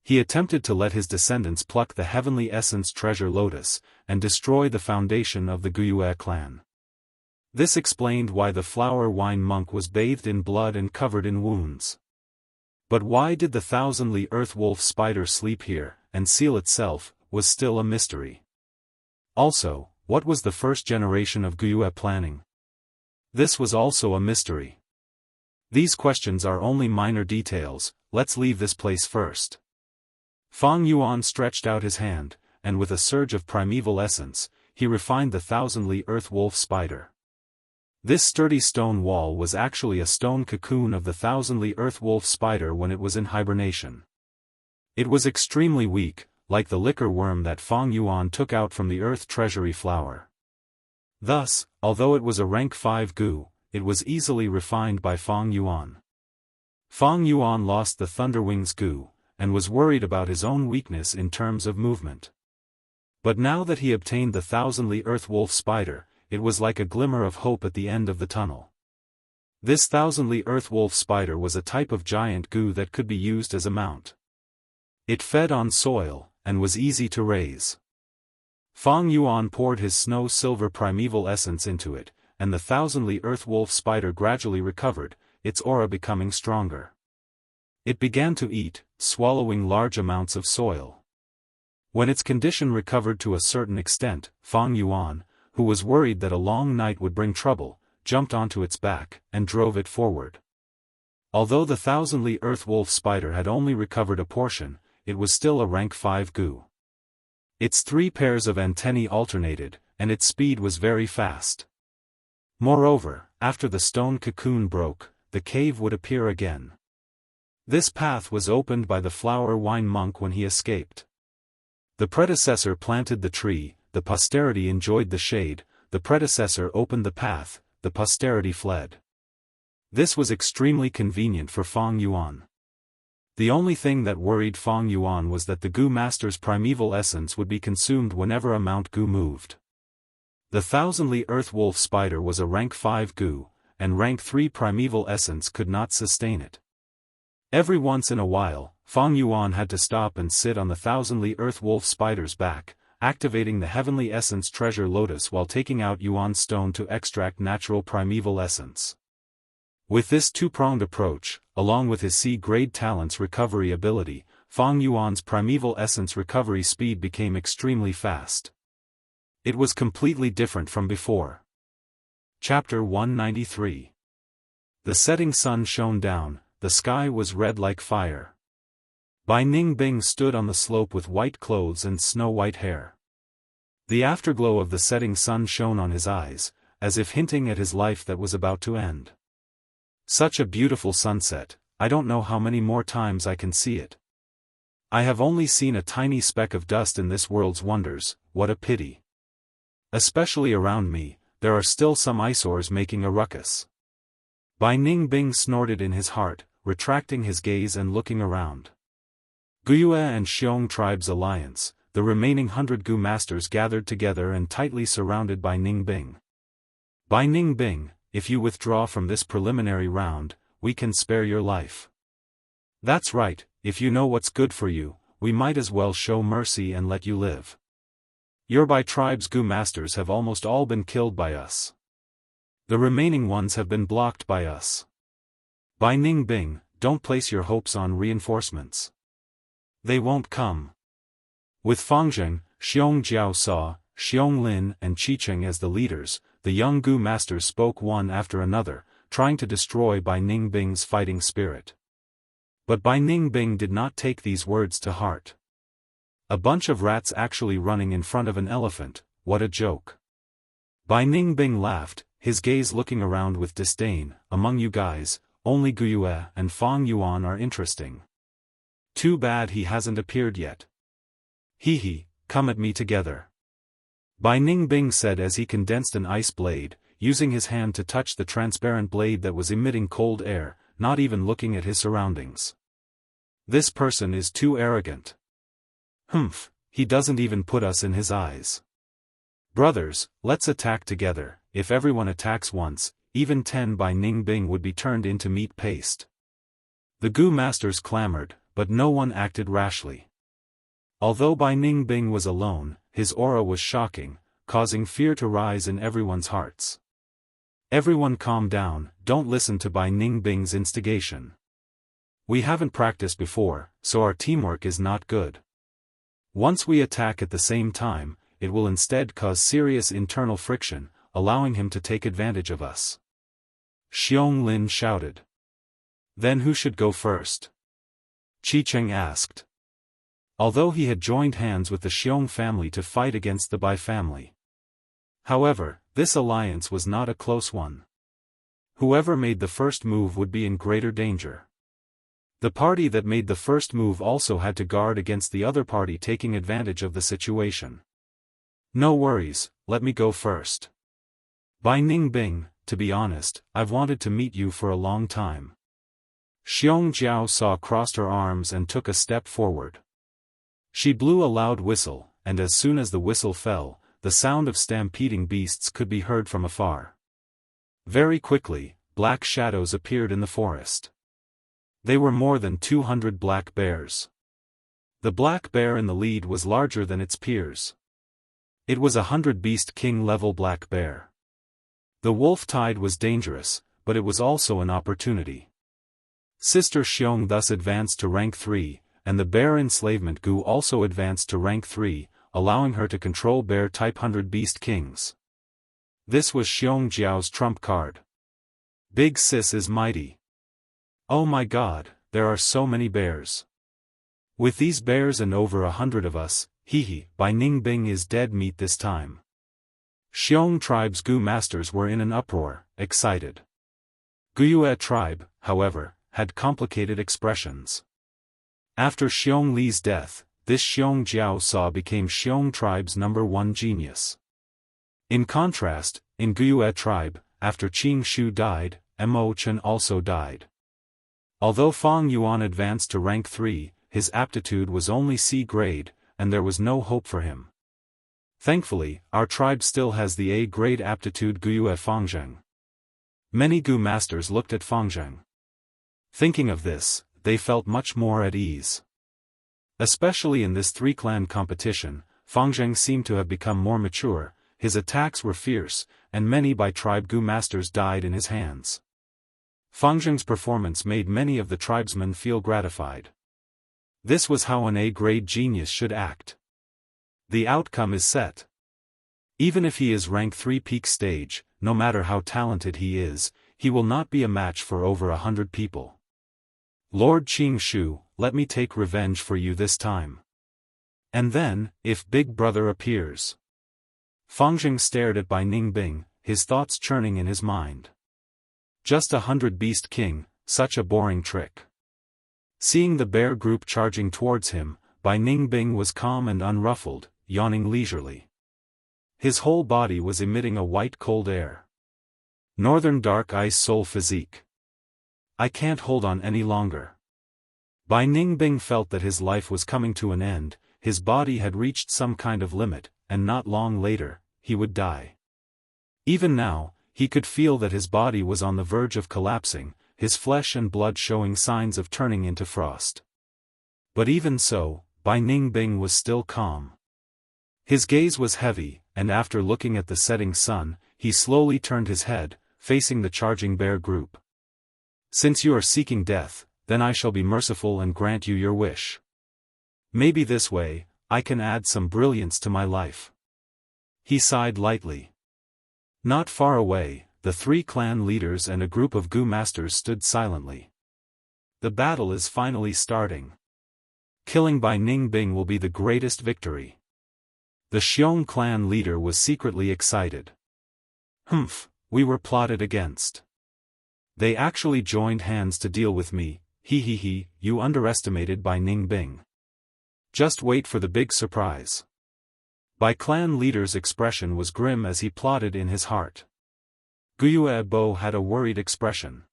He attempted to let his descendants pluck the heavenly essence treasure lotus, and destroy the foundation of the Guyue clan. This explained why the flower wine monk was bathed in blood and covered in wounds. But why did the thousandly earth wolf spider sleep here, and seal itself, was still a mystery. Also, what was the first generation of Guyue planning? This was also a mystery. These questions are only minor details, let's leave this place first. Fang Yuan stretched out his hand, and with a surge of primeval essence, he refined the thousandly earth wolf spider. This sturdy stone wall was actually a stone cocoon of the thousandly earth wolf spider when it was in hibernation. It was extremely weak, like the liquor worm that Fang Yuan took out from the earth treasury flower. Thus, although it was a rank 5 goo, it was easily refined by Fang Yuan. Fang Yuan lost the Thunderwings goo, and was worried about his own weakness in terms of movement. But now that he obtained the thousandly earth wolf spider, it was like a glimmer of hope at the end of the tunnel. This thousandly earth wolf spider was a type of giant goo that could be used as a mount. It fed on soil, and was easy to raise. Fang Yuan poured his snow-silver primeval essence into it, and the thousandly earth wolf spider gradually recovered, its aura becoming stronger. It began to eat, swallowing large amounts of soil. When its condition recovered to a certain extent, Fang Yuan, who was worried that a long night would bring trouble, jumped onto its back, and drove it forward. Although the thousandly earth wolf spider had only recovered a portion, it was still a rank 5 goo. Its 3 pairs of antennae alternated, and its speed was very fast. Moreover, after the stone cocoon broke, the cave would appear again. This path was opened by the flower wine monk when he escaped. The predecessor planted the tree, the posterity enjoyed the shade, the predecessor opened the path, the posterity fled. This was extremely convenient for Fang Yuan. The only thing that worried Fang Yuan was that the goo master's primeval essence would be consumed whenever a mount goo moved. The thousandly earth wolf spider was a rank 5 goo, and rank 3 primeval essence could not sustain it. Every once in a while, Fang Yuan had to stop and sit on the thousandly earth wolf spider's back, activating the heavenly essence treasure lotus while taking out Yuan stone to extract natural primeval essence. With this two-pronged approach, along with his C-grade talent's recovery ability, Fang Yuan's primeval essence recovery speed became extremely fast. It was completely different from before. Chapter 193. The setting sun shone down, the sky was red like fire. Bai Ningbing stood on the slope with white clothes and snow-white hair. The afterglow of the setting sun shone on his eyes, as if hinting at his life that was about to end. Such a beautiful sunset, I don't know how many more times I can see it. I have only seen a tiny speck of dust in this world's wonders, what a pity. Especially around me, there are still some eyesores making a ruckus. Bai Ningbing snorted in his heart, retracting his gaze and looking around. Guyue and Xiong tribes alliance, the remaining 100 goo masters gathered together and tightly surrounded Bai Ningbing. Bai Ningbing, if you withdraw from this preliminary round, we can spare your life. That's right, if you know what's good for you, we might as well show mercy and let you live. Your Bai tribe's goo masters have almost all been killed by us. The remaining ones have been blocked by us. Bai Ningbing, don't place your hopes on reinforcements. They won't come. With Fangzheng, Xiong Jiao Sa, Xiong Lin and Qicheng as the leaders, the young goo masters spoke one after another, trying to destroy Bai Ningbing's fighting spirit. But Bai Ningbing did not take these words to heart. A bunch of rats actually running in front of an elephant, what a joke. Bai Ningbing laughed, his gaze looking around with disdain. Among you guys, only Guyue and Fang Yuan are interesting. Too bad he hasn't appeared yet. Hee, come at me together. Bai Ningbing said as he condensed an ice blade, using his hand to touch the transparent blade that was emitting cold air, not even looking at his surroundings. This person is too arrogant. Humph, he doesn't even put us in his eyes. Brothers, let's attack together. If everyone attacks once, even 10 Bai Ningbing would be turned into meat paste. The goo masters clamored, but no one acted rashly. Although Bai Ningbing was alone, his aura was shocking, causing fear to rise in everyone's hearts. Everyone calm down, don't listen to Bai Ningbing's instigation. We haven't practiced before, so our teamwork is not good. Once we attack at the same time, it will instead cause serious internal friction, allowing him to take advantage of us. Xiong Lin shouted. Then who should go first? Qi Cheng asked. Although he had joined hands with the Xiong family to fight against the Bai family. However, this alliance was not a close one. Whoever made the first move would be in greater danger. The party that made the first move also had to guard against the other party taking advantage of the situation. No worries, let me go first. Bai Ningbing, to be honest, I've wanted to meet you for a long time. Xiong Jiao Sa crossed her arms and took a step forward. She blew a loud whistle, and as soon as the whistle fell, the sound of stampeding beasts could be heard from afar. Very quickly, black shadows appeared in the forest. They were more than 200 black bears. The black bear in the lead was larger than its peers. It was a 100-beast king-level black bear. The wolf tide was dangerous, but it was also an opportunity. Sister Xiong thus advanced to rank 3, and the bear enslavement Gu also advanced to rank 3, allowing her to control bear-type 100-beast kings. This was Xiong Jiao's trump card. Big sis is mighty. Oh my god, there are so many bears. With these bears and over 100 of us, Bai Ningbing is dead meat this time. Xiong tribe's Gu masters were in an uproar, excited. Guyue tribe, however, had complicated expressions. After Xiong Li's death, this Xiong Jiao Sa became Xiong tribe's #1 genius. In contrast, in Guyue tribe, after Qing Shu died, Mo Chen also died. Although Fang Yuan advanced to rank 3, his aptitude was only C grade, and there was no hope for him. Thankfully, our tribe still has the A-grade aptitude Guyue Fangzheng. Many Gu masters looked at Fangzheng. Thinking of this, they felt much more at ease. Especially in this 3-clan competition, Fangzheng seemed to have become more mature, his attacks were fierce, and many Bai tribe Gu masters died in his hands. Fangzheng's performance made many of the tribesmen feel gratified. This was how an A-grade genius should act. The outcome is set. Even if he is rank 3 peak stage, no matter how talented he is, he will not be a match for over 100 people. Lord Qing Shu, let me take revenge for you this time. And then, if Big Brother appears. Fangzheng stared at Bai Ningbing, his thoughts churning in his mind. Just 100-beast king, such a boring trick. Seeing the bear group charging towards him, Bai Ningbing was calm and unruffled, yawning leisurely. His whole body was emitting a white cold air. Northern dark ice soul physique. I can't hold on any longer. Bai Ningbing felt that his life was coming to an end, his body had reached some kind of limit, and not long later, he would die. Even now, he could feel that his body was on the verge of collapsing, his flesh and blood showing signs of turning into frost. But even so, Bai Ningbing was still calm. His gaze was heavy, and after looking at the setting sun, he slowly turned his head, facing the charging bear group. Since you are seeking death, then I shall be merciful and grant you your wish. Maybe this way, I can add some brilliance to my life. He sighed lightly. Not far away, the 3 clan leaders and a group of Gu masters stood silently. The battle is finally starting. Killing Bai Ningbing will be the greatest victory. The Xiong clan leader was secretly excited. Humph, we were plotted against. They actually joined hands to deal with me, you underestimated Bai Ningbing. Just wait for the big surprise. Bai clan leader's expression was grim as he plotted in his heart. Guyue Bo had a worried expression.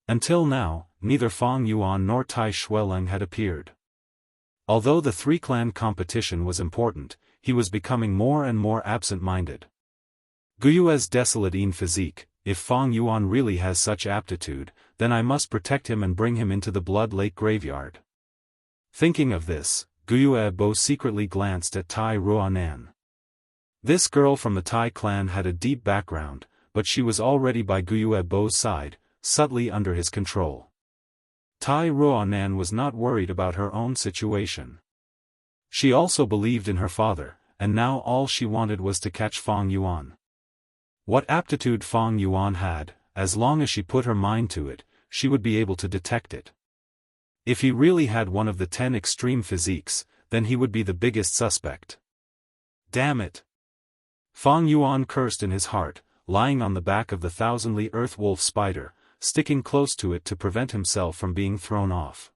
Until now, neither Fang Yuan nor Tai Shueleng had appeared. Although the 3-clan competition was important, he was becoming more and more absent-minded. Guyue's desolate physique, if Fang Yuan really has such aptitude, then I must protect him and bring him into the Blood Lake graveyard. Thinking of this, Guyue Bo secretly glanced at Tai Ruanan. This girl from the Tai clan had a deep background, but she was already by Guyue Bo's side, subtly under his control. Tai Ruanan was not worried about her own situation. She also believed in her father, and now all she wanted was to catch Fang Yuan. What aptitude Fang Yuan had, as long as she put her mind to it, she would be able to detect it. If he really had one of the 10 extreme physiques, then he would be the biggest suspect. Damn it! Fang Yuan cursed in his heart, lying on the back of the thousandly earth wolf spider, sticking close to it to prevent himself from being thrown off.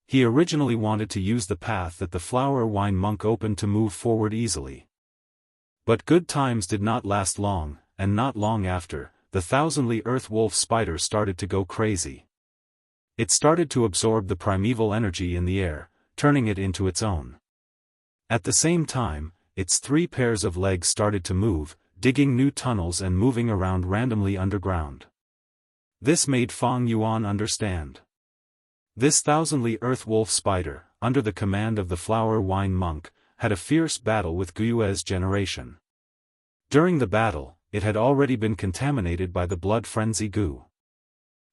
He originally wanted to use the path that the flower wine monk opened to move forward easily. But good times did not last long, and not long after, the thousandly earth wolf spider started to go crazy. It started to absorb the primeval energy in the air, turning it into its own. At the same time, its 3 pairs of legs started to move, digging new tunnels and moving around randomly underground. This made Fang Yuan understand. This thousandly earth wolf spider, under the command of the flower wine monk, had a fierce battle with Guyue's generation. During the battle, it had already been contaminated by the blood frenzy Gu.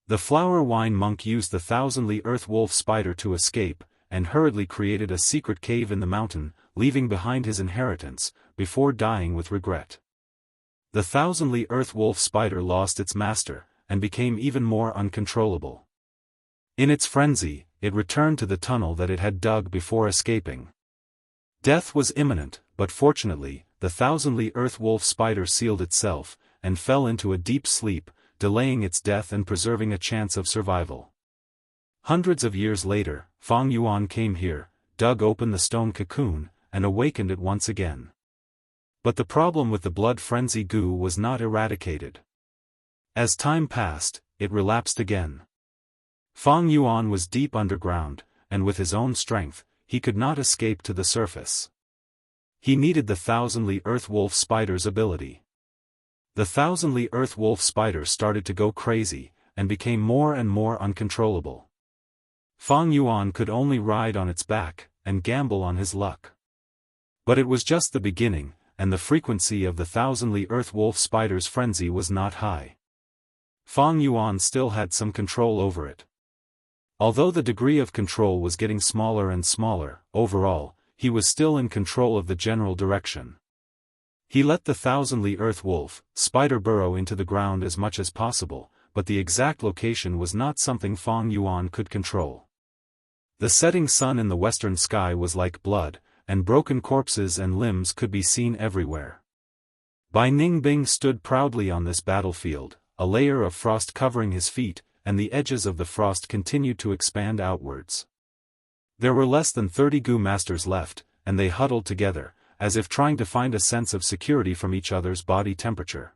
The flower wine monk used the thousandly earth wolf spider to escape, and hurriedly created a secret cave in the mountain, leaving behind his inheritance, before dying with regret. The thousandly earth wolf spider lost its master, and became even more uncontrollable. In its frenzy, it returned to the tunnel that it had dug before escaping. Death was imminent, but fortunately, the thousandly earth wolf spider sealed itself, and fell into a deep sleep, delaying its death and preserving a chance of survival. Hundreds of years later, Fang Yuan came here, dug open the stone cocoon, and awakened it once again. But the problem with the blood frenzy Gu was not eradicated. As time passed, it relapsed again. Fang Yuan was deep underground, and with his own strength, he could not escape to the surface. He needed the thousandly earth wolf spider's ability. The thousandly earth wolf spider started to go crazy, and became more and more uncontrollable. Fang Yuan could only ride on its back, and gamble on his luck. But it was just the beginning, and the frequency of the thousandly earth wolf spider's frenzy was not high. Fang Yuan still had some control over it. Although the degree of control was getting smaller and smaller, overall, he was still in control of the general direction. He let the thousandly earth wolf spider burrow into the ground as much as possible, but the exact location was not something Fang Yuan could control. The setting sun in the western sky was like blood, and broken corpses and limbs could be seen everywhere. Bai Ningbing stood proudly on this battlefield, a layer of frost covering his feet, and the edges of the frost continued to expand outwards. There were less than 30 Gu masters left, and they huddled together, as if trying to find a sense of security from each other's body temperature.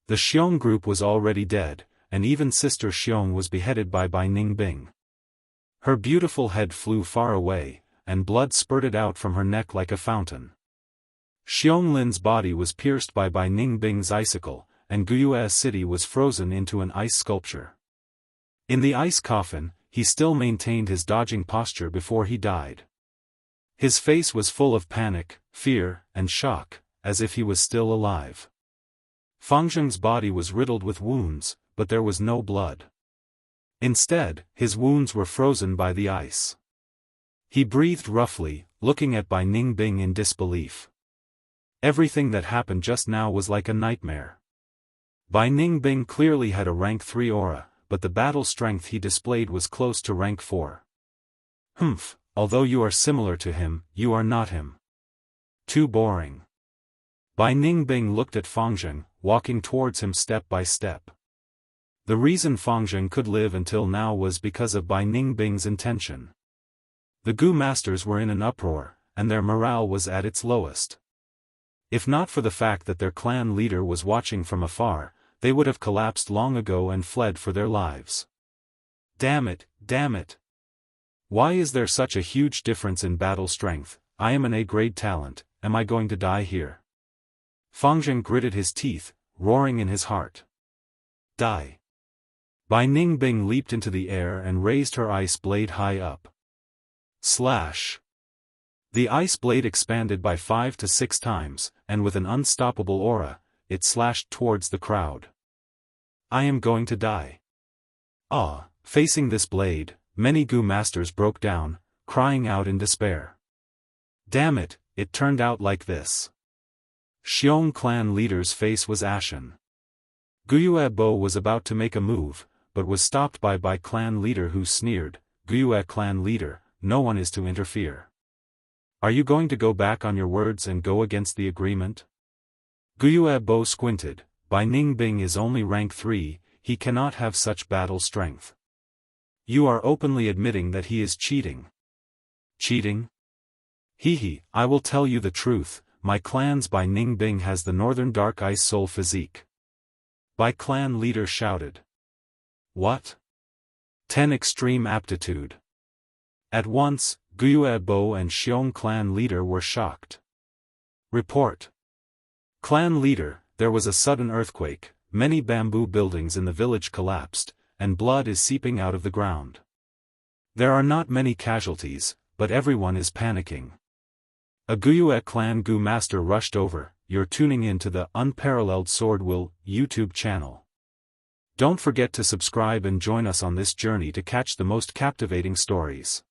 The Xiong group was already dead, and even Sister Xiong was beheaded by Bai Ningbing. Her beautiful head flew far away, and blood spurted out from her neck like a fountain. Xiong Lin's body was pierced by Bai Ningbing's icicle, and Guyue's city was frozen into an ice sculpture. In the ice coffin, he still maintained his dodging posture before he died. His face was full of panic, fear, and shock, as if he was still alive. Fangzheng's body was riddled with wounds, but there was no blood. Instead, his wounds were frozen by the ice. He breathed roughly, looking at Bai Ningbing in disbelief. Everything that happened just now was like a nightmare. Bai Ningbing clearly had a rank 3 aura, but the battle strength he displayed was close to rank 4. Humph, although you are similar to him, you are not him. Too boring. Bai Ningbing looked at Fangzheng, walking towards him step by step. The reason Fangzheng could live until now was because of Bai Ningbing's intention. The Gu masters were in an uproar, and their morale was at its lowest. If not for the fact that their clan leader was watching from afar, they would have collapsed long ago and fled for their lives. Damn it, damn it. Why is there such a huge difference in battle strength? I am an A-grade talent, am I going to die here? Fangzheng gritted his teeth, roaring in his heart. Die. Bai Ningbing leaped into the air and raised her ice blade high up. Slash. The ice blade expanded by 5 to 6 times, and with an unstoppable aura, it slashed towards the crowd. I am going to die. Ah, facing this blade, many Gu masters broke down, crying out in despair. Damn it, it turned out like this. Xiong clan leader's face was ashen. Guyue Bo was about to make a move, but was stopped by clan leader who sneered, "Guyue clan leader, no one is to interfere. Are you going to go back on your words and go against the agreement?" Guyue Bo squinted. "Bai Ningbing is only rank 3, he cannot have such battle strength." "You are openly admitting that he is cheating." "Cheating? Hehe, I will tell you the truth, my clan's Bai Ningbing has the northern dark ice soul physique." Bai clan leader shouted. "What? 10 extreme aptitude." At once, Guyue Bo and Xiong clan leader were shocked. Report. Clan leader, there was a sudden earthquake, many bamboo buildings in the village collapsed, and blood is seeping out of the ground. There are not many casualties, but everyone is panicking. A Guyue clan Gu master rushed over. You're tuning in to the UnparalleledSwordWill YouTube channel. Don't forget to subscribe and join us on this journey to catch the most captivating stories.